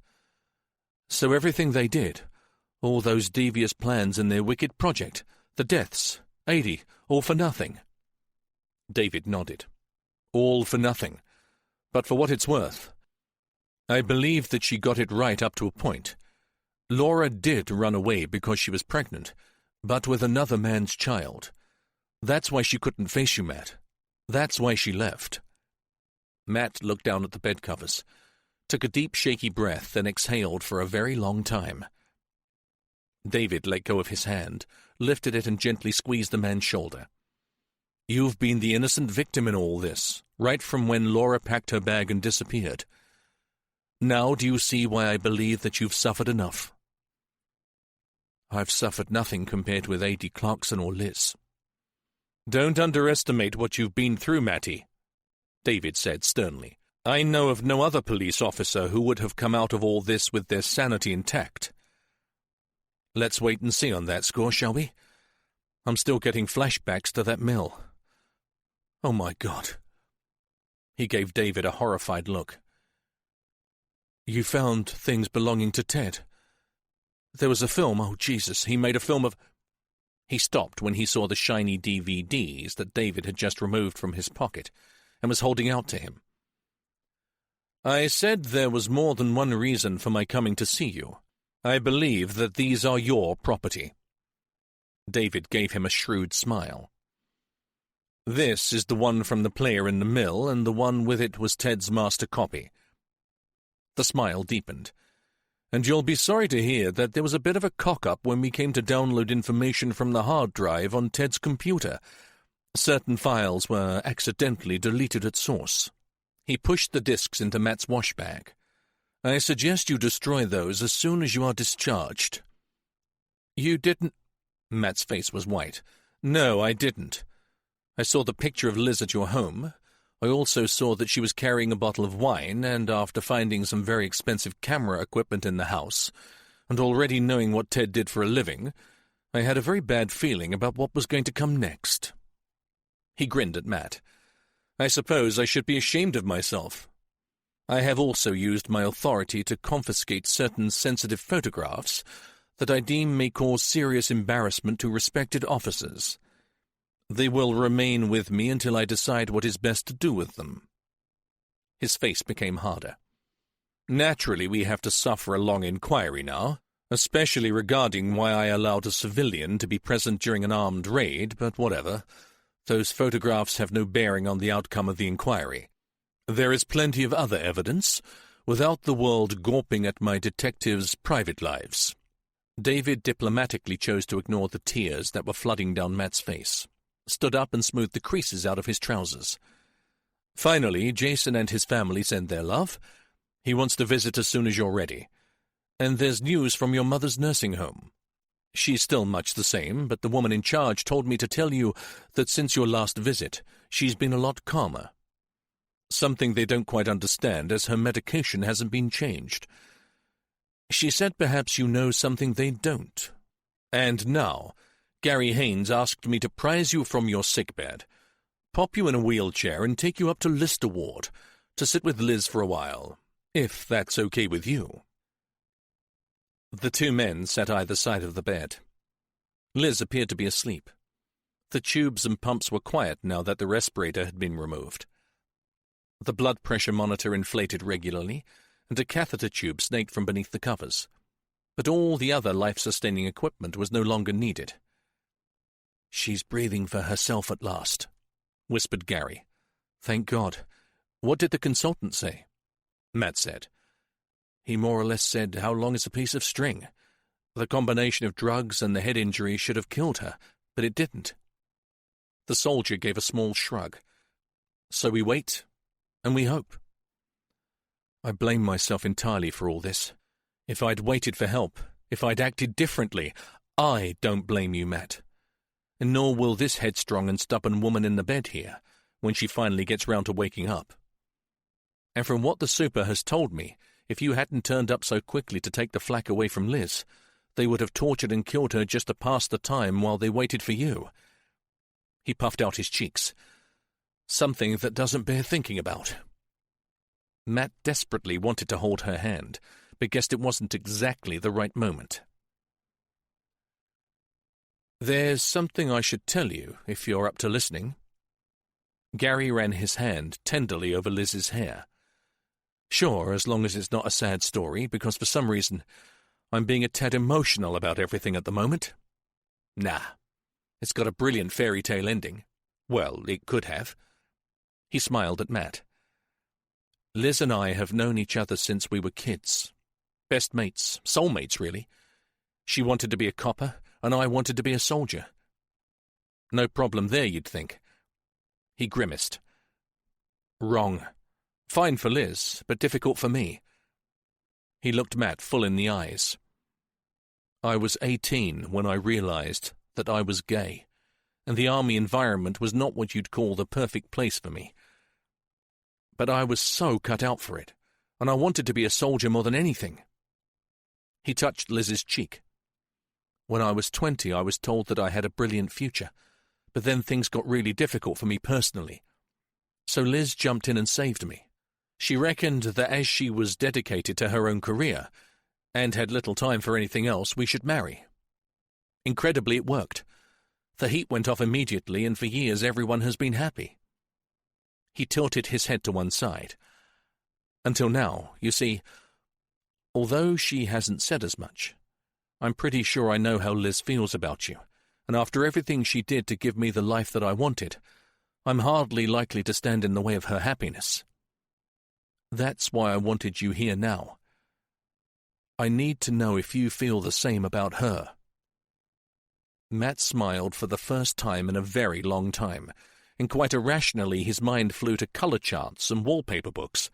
So everything they did, all those devious plans in their wicked project, the deaths, 80, all for nothing? David nodded. All for nothing. But for what it's worth. I believe that she got it right up to a point. Laura did run away because she was pregnant, but with another man's child. That's why she couldn't face you, Matt. That's why she left. Matt looked down at the bed covers, took a deep, shaky breath, and exhaled for a very long time. David let go of his hand, lifted it and gently squeezed the man's shoulder. You've been the innocent victim in all this, right from when Laura packed her bag and disappeared. Now do you see why I believe that you've suffered enough? I've suffered nothing compared with A.D. Clarkson or Liz. Don't underestimate what you've been through, Matty, David said sternly. I know of no other police officer who would have come out of all this with their sanity intact. Let's wait and see on that score, shall we? I'm still getting flashbacks to that mill. Oh, my God. He gave David a horrified look. You found things belonging to Ted. There was a film, oh, Jesus, he made a film of... He stopped when he saw the shiny DVDs that David had just removed from his pocket and was holding out to him. I said there was more than one reason for my coming to see you. I believe that these are your property. David gave him a shrewd smile. This is the one from the player in the mill, and the one with it was Ted's master copy. The smile deepened. And you'll be sorry to hear that there was a bit of a cock-up when we came to download information from the hard drive on Ted's computer. Certain files were accidentally deleted at source. He pushed the disks into Matt's wash bag. I suggest you destroy those as soon as you are discharged. You didn't... Matt's face was white. No, I didn't. I saw the picture of Liz at your home. I also saw that she was carrying a bottle of wine, and after finding some very expensive camera equipment in the house, and already knowing what Ted did for a living, I had a very bad feeling about what was going to come next. He grinned at Matt. I suppose I should be ashamed of myself. I have also used my authority to confiscate certain sensitive photographs that I deem may cause serious embarrassment to respected officers. They will remain with me until I decide what is best to do with them. His face became harder. Naturally, we have to suffer a long inquiry now, especially regarding why I allowed a civilian to be present during an armed raid, but whatever. Those photographs have no bearing on the outcome of the inquiry. There is plenty of other evidence, without the world gawping at my detectives' private lives. David diplomatically chose to ignore the tears that were flooding down Matt's face, stood up and smoothed the creases out of his trousers. Finally, Jason and his family send their love. He wants to visit as soon as you're ready. And there's news from your mother's nursing home. She's still much the same, but the woman in charge told me to tell you that since your last visit, she's been a lot calmer. Something they don't quite understand, as her medication hasn't been changed. She said perhaps you know something they don't. And now, Gary Haynes asked me to prise you from your sickbed, pop you in a wheelchair and take you up to Lister Ward to sit with Liz for a while, if that's okay with you. The two men sat either side of the bed. Liz appeared to be asleep. The tubes and pumps were quiet now that the respirator had been removed. The blood pressure monitor inflated regularly, and a catheter tube snaked from beneath the covers. But all the other life-sustaining equipment was no longer needed. "She's breathing for herself at last," whispered Gary. "Thank God. What did the consultant say?" Matt said. "He more or less said, how long is a piece of string? The combination of drugs and the head injury should have killed her, but it didn't." The soldier gave a small shrug. "So we wait, and we hope." I blame myself entirely for all this. If I'd waited for help, if I'd acted differently, I don't blame you, Matt. And nor will this headstrong and stubborn woman in the bed here, when she finally gets round to waking up. And from what the super has told me, if you hadn't turned up so quickly to take the flak away from Liz, they would have tortured and killed her just to pass the time while they waited for you. He puffed out his cheeks. Something that doesn't bear thinking about. Matt desperately wanted to hold her hand, but guessed it wasn't exactly the right moment. "There's something I should tell you, if you're up to listening." Gary ran his hand tenderly over Liz's hair. "Sure, as long as it's not a sad story, because for some reason I'm being a tad emotional about everything at the moment." "Nah, it's got a brilliant fairy tale ending. Well, it could have." He smiled at Matt. "Liz and I have known each other since we were kids. Best mates, soulmates, really. She wanted to be a copper, and I wanted to be a soldier. No problem there, you'd think." He grimaced. "Wrong. Fine for Liz, but difficult for me." He looked Matt full in the eyes. "I was 18 when I realized that I was gay, and the army environment was not what you'd call the perfect place for me. But I was so cut out for it, and I wanted to be a soldier more than anything." He touched Liz's cheek. "When I was 20, I was told that I had a brilliant future, but then things got really difficult for me personally. So Liz jumped in and saved me. She reckoned that as she was dedicated to her own career, and had little time for anything else, we should marry. Incredibly, it worked. The heat went off immediately, and for years everyone has been happy." He tilted his head to one side. "Until now, you see, although she hasn't said as much, I'm pretty sure I know how Liz feels about you, and after everything she did to give me the life that I wanted, I'm hardly likely to stand in the way of her happiness. That's why I wanted you here now. I need to know if you feel the same about her." Matt smiled for the first time in a very long time, and quite irrationally his mind flew to color charts and wallpaper books.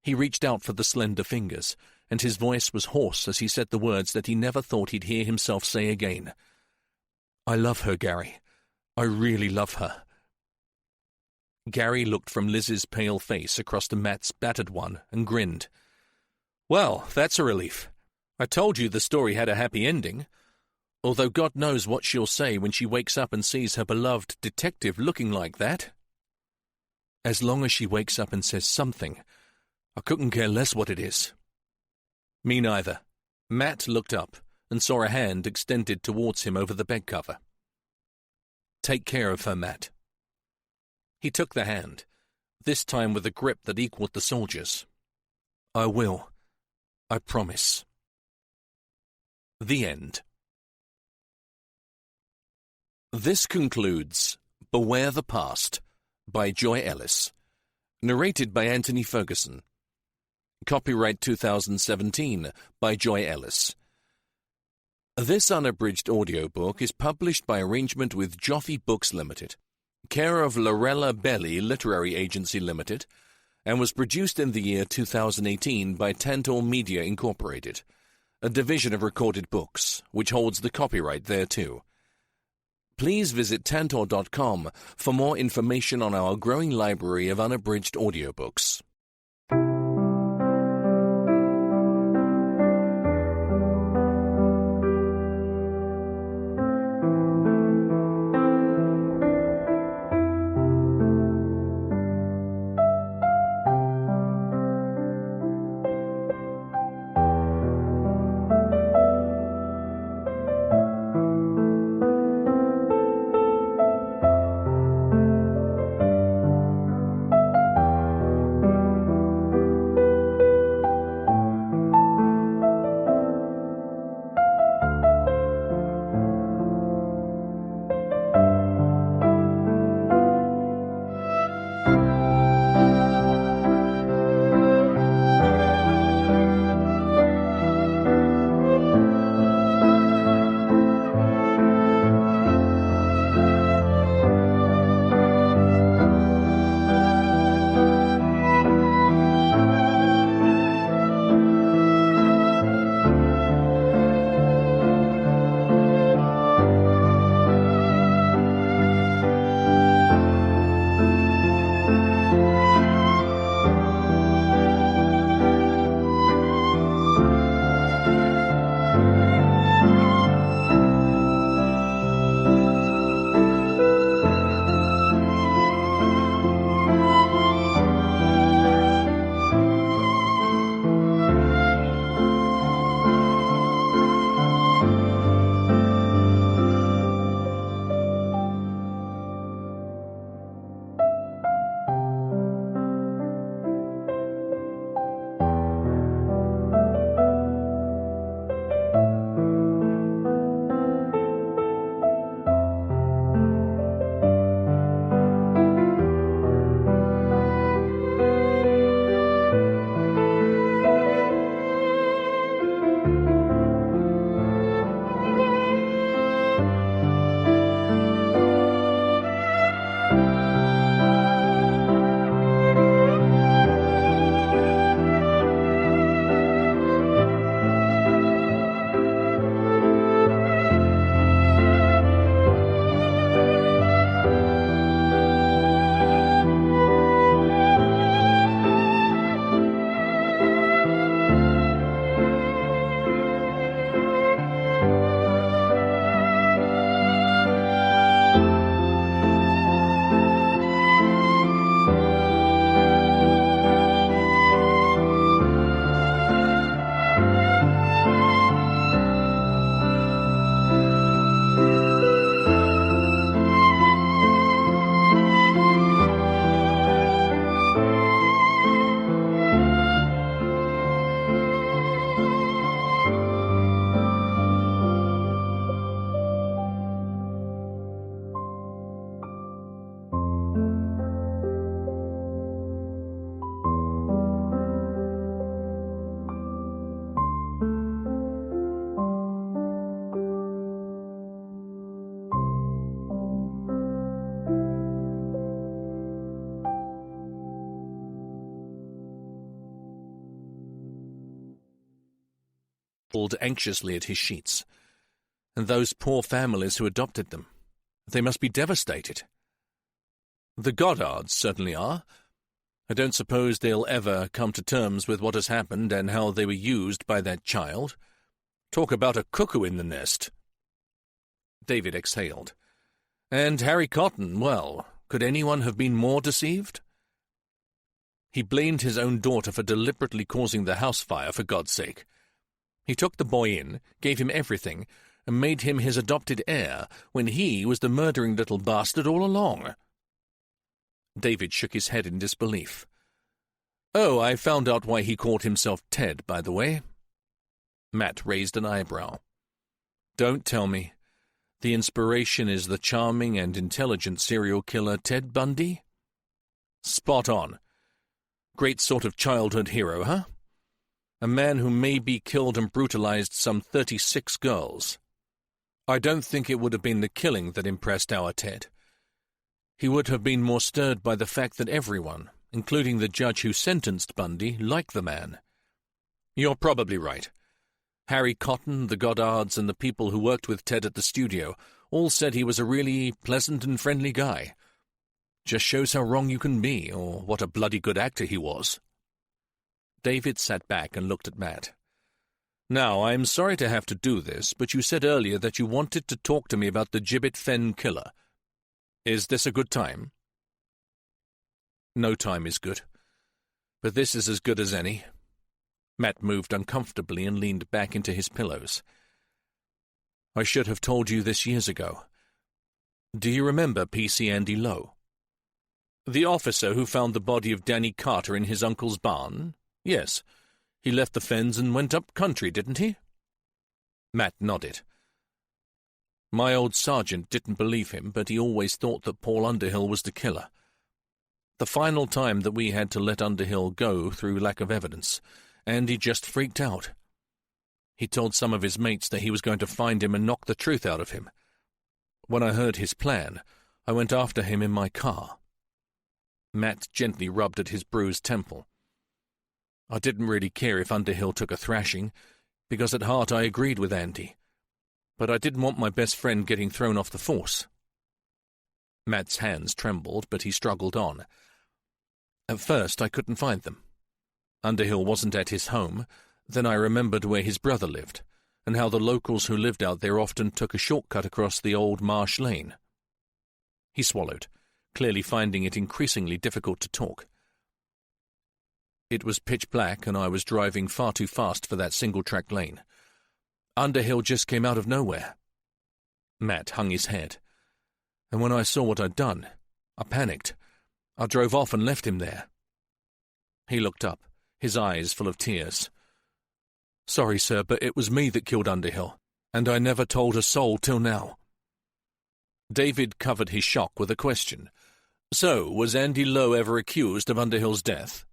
He reached out for the slender fingers, and his voice was hoarse as he said the words that he never thought he'd hear himself say again. "I love her, Gary. I really love her." Gary looked from Liz's pale face across to Matt's battered one and grinned. Well, that's a relief. I told you the story had a happy ending. Although God knows what she'll say when she wakes up and sees her beloved detective looking like that. As long as she wakes up and says something, I couldn't care less what it is. Me neither. Matt looked up and saw a hand extended towards him over the bed cover. Take care of her, Matt. He took the hand, this time with a grip that equaled the soldier's. I will. I promise. The end. This concludes Beware the Past by Joy Ellis, narrated by Anthony Ferguson. Copyright 2017 by Joy Ellis. This unabridged audiobook is published by arrangement with Joffe Books Limited, care of Lorella Belli Literary Agency Limited, and was produced in the year 2018 by Tantor Media Incorporated, a division of Recorded Books, which holds the copyright thereto. Please visit tantor.com for more information on our growing library of unabridged audiobooks. Pulled anxiously at his sheets. And those poor families who adopted them. They must be devastated. The Goddards certainly are. I don't suppose they'll ever come to terms with what has happened and how they were used by that child. Talk about a cuckoo in the nest. David exhaled. And Harry Cotton, well, could anyone have been more deceived? He blamed his own daughter for deliberately causing the house fire, for God's sake. He took the boy in, gave him everything, and made him his adopted heir, when he was the murdering little bastard all along. David shook his head in disbelief. Oh, I found out why he called himself Ted, by the way. Matt raised an eyebrow. Don't tell me. The inspiration is the charming and intelligent serial killer Ted Bundy? Spot on. Great sort of childhood hero, huh? A man who maybe killed and brutalized some 36 girls. I don't think it would have been the killing that impressed our Ted. He would have been more stirred by the fact that everyone, including the judge who sentenced Bundy, liked the man. You're probably right. Harry Cotton, the Goddards, and the people who worked with Ted at the studio all said he was a really pleasant and friendly guy. Just shows how wrong you can be, or what a bloody good actor he was. David sat back and looked at Matt. Now, I'm sorry to have to do this, but you said earlier that you wanted to talk to me about the Gibbet Fen killer. Is this a good time? No time is good. But this is as good as any. Matt moved uncomfortably and leaned back into his pillows. I should have told you this years ago. Do you remember PC Andy Lowe? The officer who found the body of Danny Carter in his uncle's barn? Yes. He left the Fens and went up country, didn't he? Matt nodded. My old sergeant didn't believe him, but he always thought that Paul Underhill was the killer. The final time that we had to let Underhill go through lack of evidence, Andy just freaked out. He told some of his mates that he was going to find him and knock the truth out of him. When I heard his plan, I went after him in my car. Matt gently rubbed at his bruised temple. I didn't really care if Underhill took a thrashing, because at heart I agreed with Andy. But I didn't want my best friend getting thrown off the force. Matt's hands trembled, but he struggled on. At first I couldn't find them. Underhill wasn't at his home. Then I remembered where his brother lived, and how the locals who lived out there often took a shortcut across the old marsh lane. He swallowed, clearly finding it increasingly difficult to talk. It was pitch black, and I was driving far too fast for that single-track lane. Underhill just came out of nowhere. Matt hung his head. And when I saw what I'd done, I panicked. I drove off and left him there. He looked up, his eyes full of tears. Sorry, sir, but it was me that killed Underhill, and I never told a soul till now. David covered his shock with a question. So, was Andy Lowe ever accused of Underhill's death?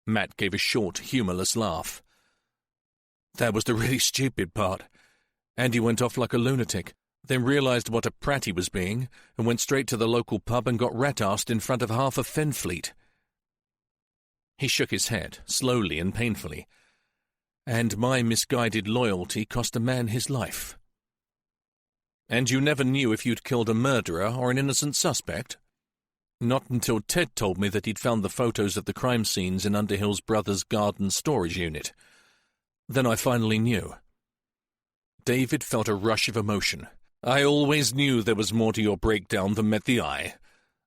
Matt gave a short, humourless laugh. That was the really stupid part. Andy went off like a lunatic, then realised what a prat he was being, and went straight to the local pub and got rat-arsed in front of half of Fenfleet. He shook his head, slowly and painfully. And my misguided loyalty cost a man his life. And you never knew if you'd killed a murderer or an innocent suspect? Not until Ted told me that he'd found the photos of the crime scenes in Underhill's brother's garden storage unit. Then I finally knew. David felt a rush of emotion. I always knew there was more to your breakdown than met the eye.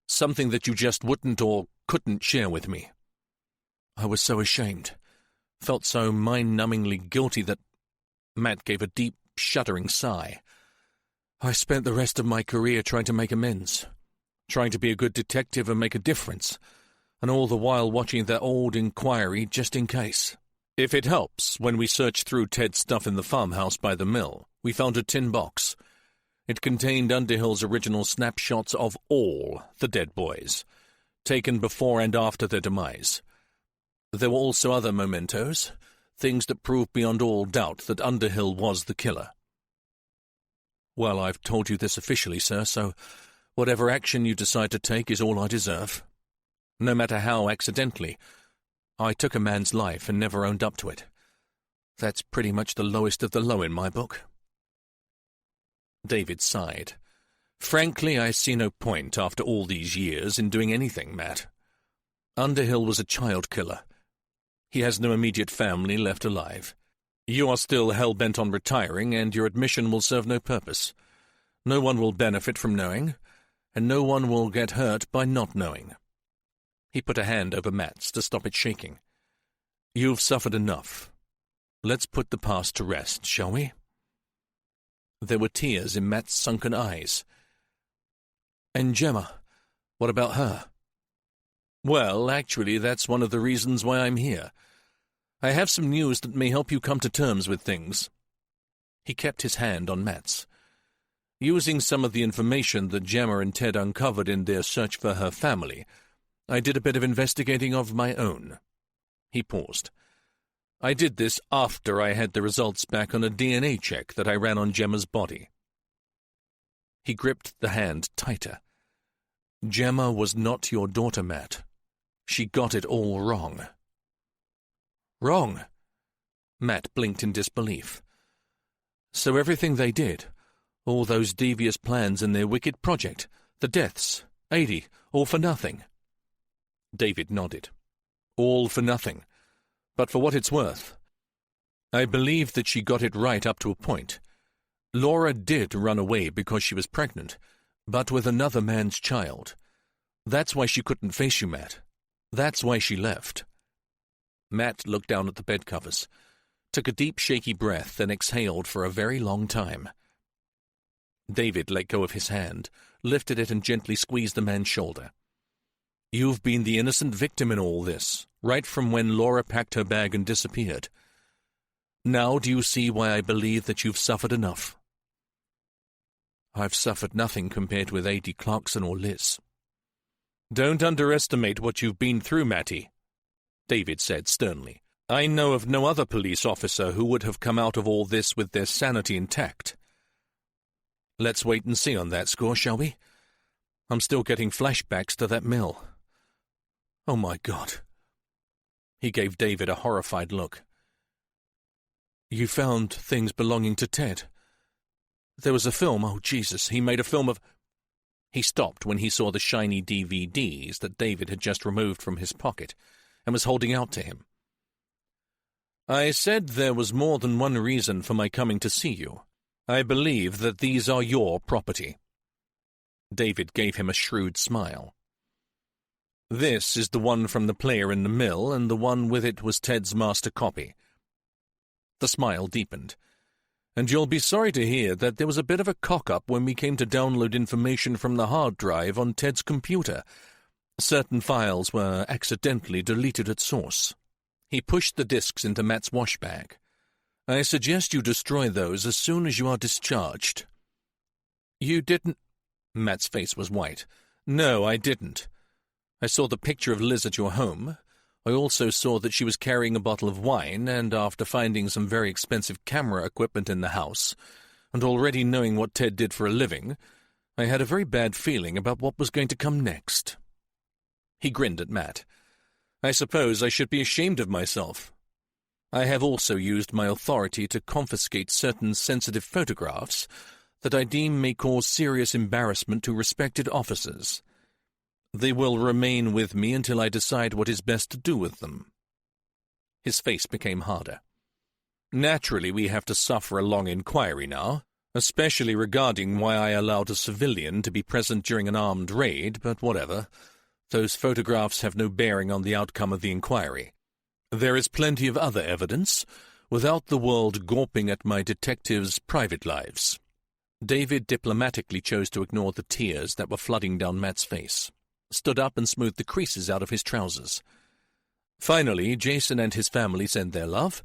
Something that you just wouldn't or couldn't share with me. I was so ashamed. Felt so mind-numbingly guilty that... Matt gave a deep, shuddering sigh. I spent the rest of my career trying to make amends. Trying to be a good detective and make a difference. And all the while watching that old inquiry just in case. If it helps, when we searched through Ted's stuff in the farmhouse by the mill, we found a tin box. It contained Underhill's original snapshots of all the dead boys, taken before and after their demise. There were also other mementos, things that proved beyond all doubt that Underhill was the killer. Well, I've told you this officially, sir, so whatever action you decide to take is all I deserve. No matter how accidentally. I took a man's life and never owned up to it. That's pretty much the lowest of the low in my book. David sighed. Frankly, I see no point after all these years in doing anything, Matt. Underhill was a child killer. He has no immediate family left alive. You are still hell-bent on retiring, and your admission will serve no purpose. No one will benefit from knowing, and no one will get hurt by not knowing. He put a hand over Matt's to stop it shaking. You've suffered enough. Let's put the past to rest, shall we? There were tears in Matt's sunken eyes. And Gemma, what about her? Well, actually, that's one of the reasons why I'm here. I have some news that may help you come to terms with things. He kept his hand on Matt's. Using some of the information that Gemma and Ted uncovered in their search for her family, I did a bit of investigating of my own. He paused. I did this after I had the results back on a DNA check that I ran on Gemma's body. He gripped the hand tighter. Gemma was not your daughter, Matt. She got it all wrong. Wrong? Matt blinked in disbelief. So everything they did, all those devious plans in their wicked project, the deaths, 80, all for nothing? David nodded. All for nothing. But for what it's worth, I believe that she got it right up to a point. Laura did run away because she was pregnant, but with another man's child. That's why she couldn't face you, Matt. That's why she left. Matt looked down at the bed covers, took a deep, shaky breath, and exhaled for a very long time. David let go of his hand, lifted it, and gently squeezed the man's shoulder. You've been the innocent victim in all this, right from when Laura packed her bag and disappeared. Now do you see why I believe that you've suffered enough? I've suffered nothing compared with A.D. Clarkson or Liz. Don't underestimate what you've been through, Matty, David said sternly. I know of no other police officer who would have come out of all this with their sanity intact. Let's wait and see on that score, shall we? I'm still getting flashbacks to that mill. Oh, my God. He gave David a horrified look. You found things belonging to Ted. There was a film, oh, Jesus, he made a film of... He stopped when he saw the shiny DVDs that David had just removed from his pocket and was holding out to him. I said there was more than one reason for my coming to see you. I believe that these are your property. David gave him a shrewd smile. This is the one from the player in the mill, and the one with it was Ted's master copy. The smile deepened. And you'll be sorry to hear that there was a bit of a cock-up when we came to download information from the hard drive on Ted's computer. Certain files were accidentally deleted at source. He pushed the disks into Matt's wash bag. I suggest you destroy those as soon as you are discharged. You didn't... Matt's face was white. No, I didn't. I saw the picture of Liz at your home. I also saw that she was carrying a bottle of wine, and after finding some very expensive camera equipment in the house, and already knowing what Ted did for a living, I had a very bad feeling about what was going to come next. He grinned at Matt. I suppose I should be ashamed of myself. I have also used my authority to confiscate certain sensitive photographs that I deem may cause serious embarrassment to respected officers. They will remain with me until I decide what is best to do with them. His face became harder. Naturally, we have to suffer a long inquiry now, especially regarding why I allowed a civilian to be present during an armed raid, but whatever. Those photographs have no bearing on the outcome of the inquiry. There is plenty of other evidence, without the world gawping at my detectives' private lives. David diplomatically chose to ignore the tears that were flooding down Matt's face, stood up and smoothed the creases out of his trousers. Finally, Jason and his family send their love.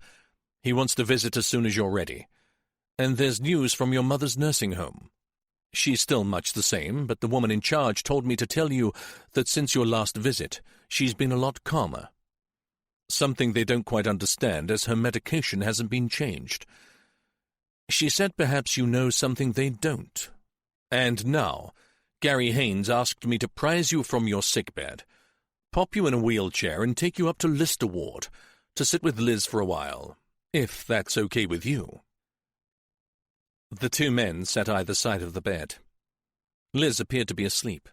He wants to visit as soon as you're ready. And there's news from your mother's nursing home. She's still much the same, but the woman in charge told me to tell you that since your last visit, she's been a lot calmer. Something they don't quite understand, as her medication hasn't been changed. She said perhaps you know something they don't. And now, Gary Haynes asked me to prize you from your sickbed, pop you in a wheelchair and take you up to Lister Ward to sit with Liz for a while, if that's okay with you. The two men sat either side of the bed. Liz appeared to be asleep.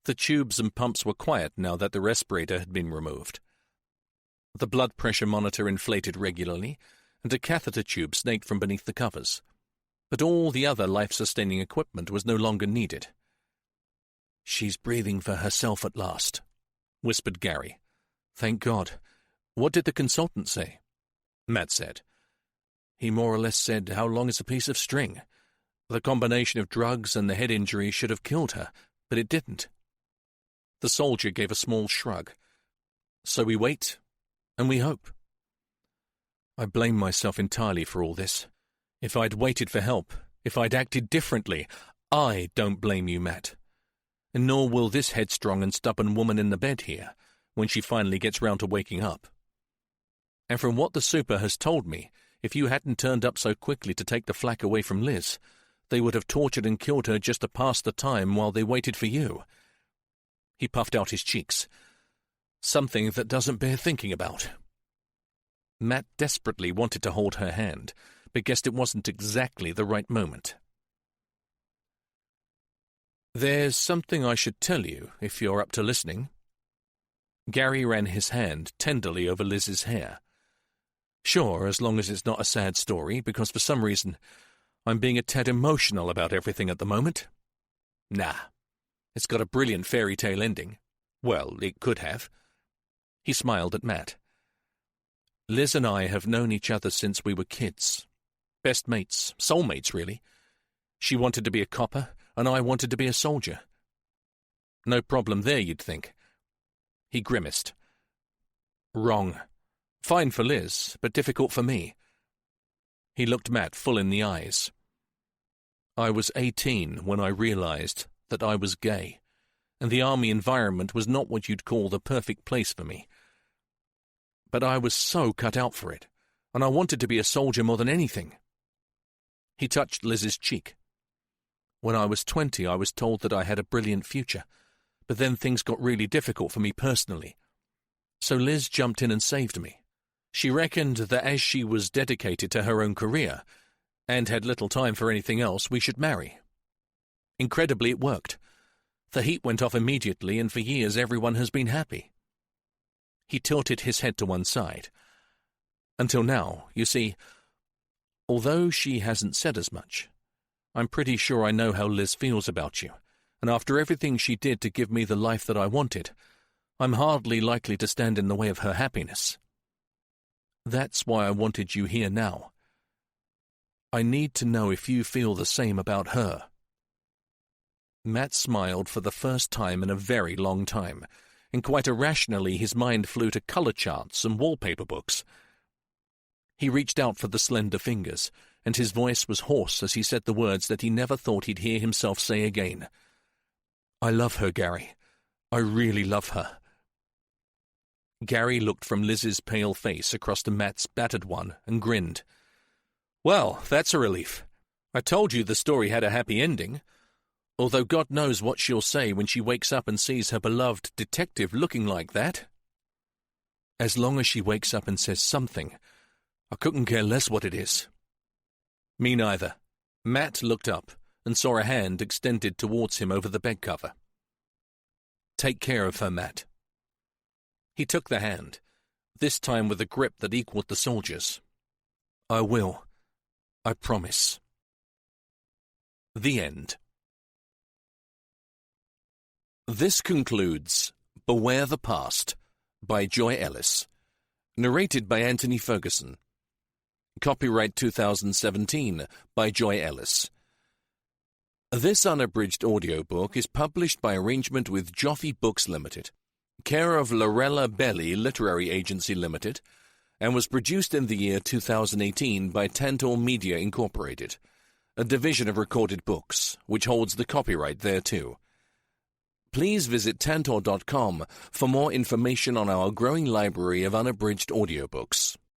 The tubes and pumps were quiet now that the respirator had been removed. The blood pressure monitor inflated regularly, and a catheter tube snaked from beneath the covers. But all the other life-sustaining equipment was no longer needed. "She's breathing for herself at last," whispered Gary. "Thank God. What did the consultant say?" Matt said. "He more or less said, how long is a piece of string? The combination of drugs and the head injury should have killed her, but it didn't." The soldier gave a small shrug. "So we wait, and we hope." I blame myself entirely for all this. If I'd waited for help, if I'd acted differently, I don't blame you, Matt. And nor will this headstrong and stubborn woman in the bed here, when she finally gets round to waking up. And from what the super has told me, if you hadn't turned up so quickly to take the flak away from Liz, they would have tortured and killed her just to pass the time while they waited for you. He puffed out his cheeks. Something that doesn't bear thinking about. Matt desperately wanted to hold her hand, but guessed it wasn't exactly the right moment. "There's something I should tell you, if you're up to listening." Gary ran his hand tenderly over Liz's hair. "Sure, as long as it's not a sad story, because for some reason I'm being a tad emotional about everything at the moment." "Nah. It's got a brilliant fairy tale ending. Well, it could have." He smiled at Matt. "Liz and I have known each other since we were kids. Best mates, soulmates, really. She wanted to be a copper, and I wanted to be a soldier. No problem there, you'd think." He grimaced. "Wrong. Fine for Liz, but difficult for me." He looked Matt full in the eyes. "I was 18 when I realized that I was gay, and the army environment was not what you'd call the perfect place for me. But I was so cut out for it, and I wanted to be a soldier more than anything." He touched Liz's cheek. "When I was 20, I was told that I had a brilliant future, but then things got really difficult for me personally. So Liz jumped in and saved me. She reckoned that as she was dedicated to her own career, and had little time for anything else, we should marry. Incredibly, it worked. The heat went off immediately, and for years everyone has been happy." He tilted his head to one side. "Until now, you see, although she hasn't said as much, I'm pretty sure I know how Liz feels about you, and after everything she did to give me the life that I wanted, I'm hardly likely to stand in the way of her happiness. That's why I wanted you here now. I need to know if you feel the same about her." Matt smiled for the first time in a very long time, and quite irrationally his mind flew to color charts and wallpaper books. He reached out for the slender fingers, and his voice was hoarse as he said the words that he never thought he'd hear himself say again. "I love her, Gary. I really love her." Gary looked from Liz's pale face across to Matt's battered one and grinned. "Well, that's a relief. I told you the story had a happy ending. Although God knows what she'll say when she wakes up and sees her beloved detective looking like that." "As long as she wakes up and says something, I couldn't care less what it is." "Me neither." Matt looked up and saw a hand extended towards him over the bed cover. "Take care of her, Matt." He took the hand, this time with a grip that equaled the soldier's. "I will. I promise." The end. This concludes Beware the Past by Joy Ellis, narrated by Anthony Ferguson. Copyright 2017 by Joy Ellis. This unabridged audiobook is published by arrangement with Joffe Books Limited, care of Lorella Belli Literary Agency Limited, and was produced in the year 2018 by Tantor Media Incorporated, a division of Recorded Books, which holds the copyright thereto. Please visit tantor.com for more information on our growing library of unabridged audiobooks.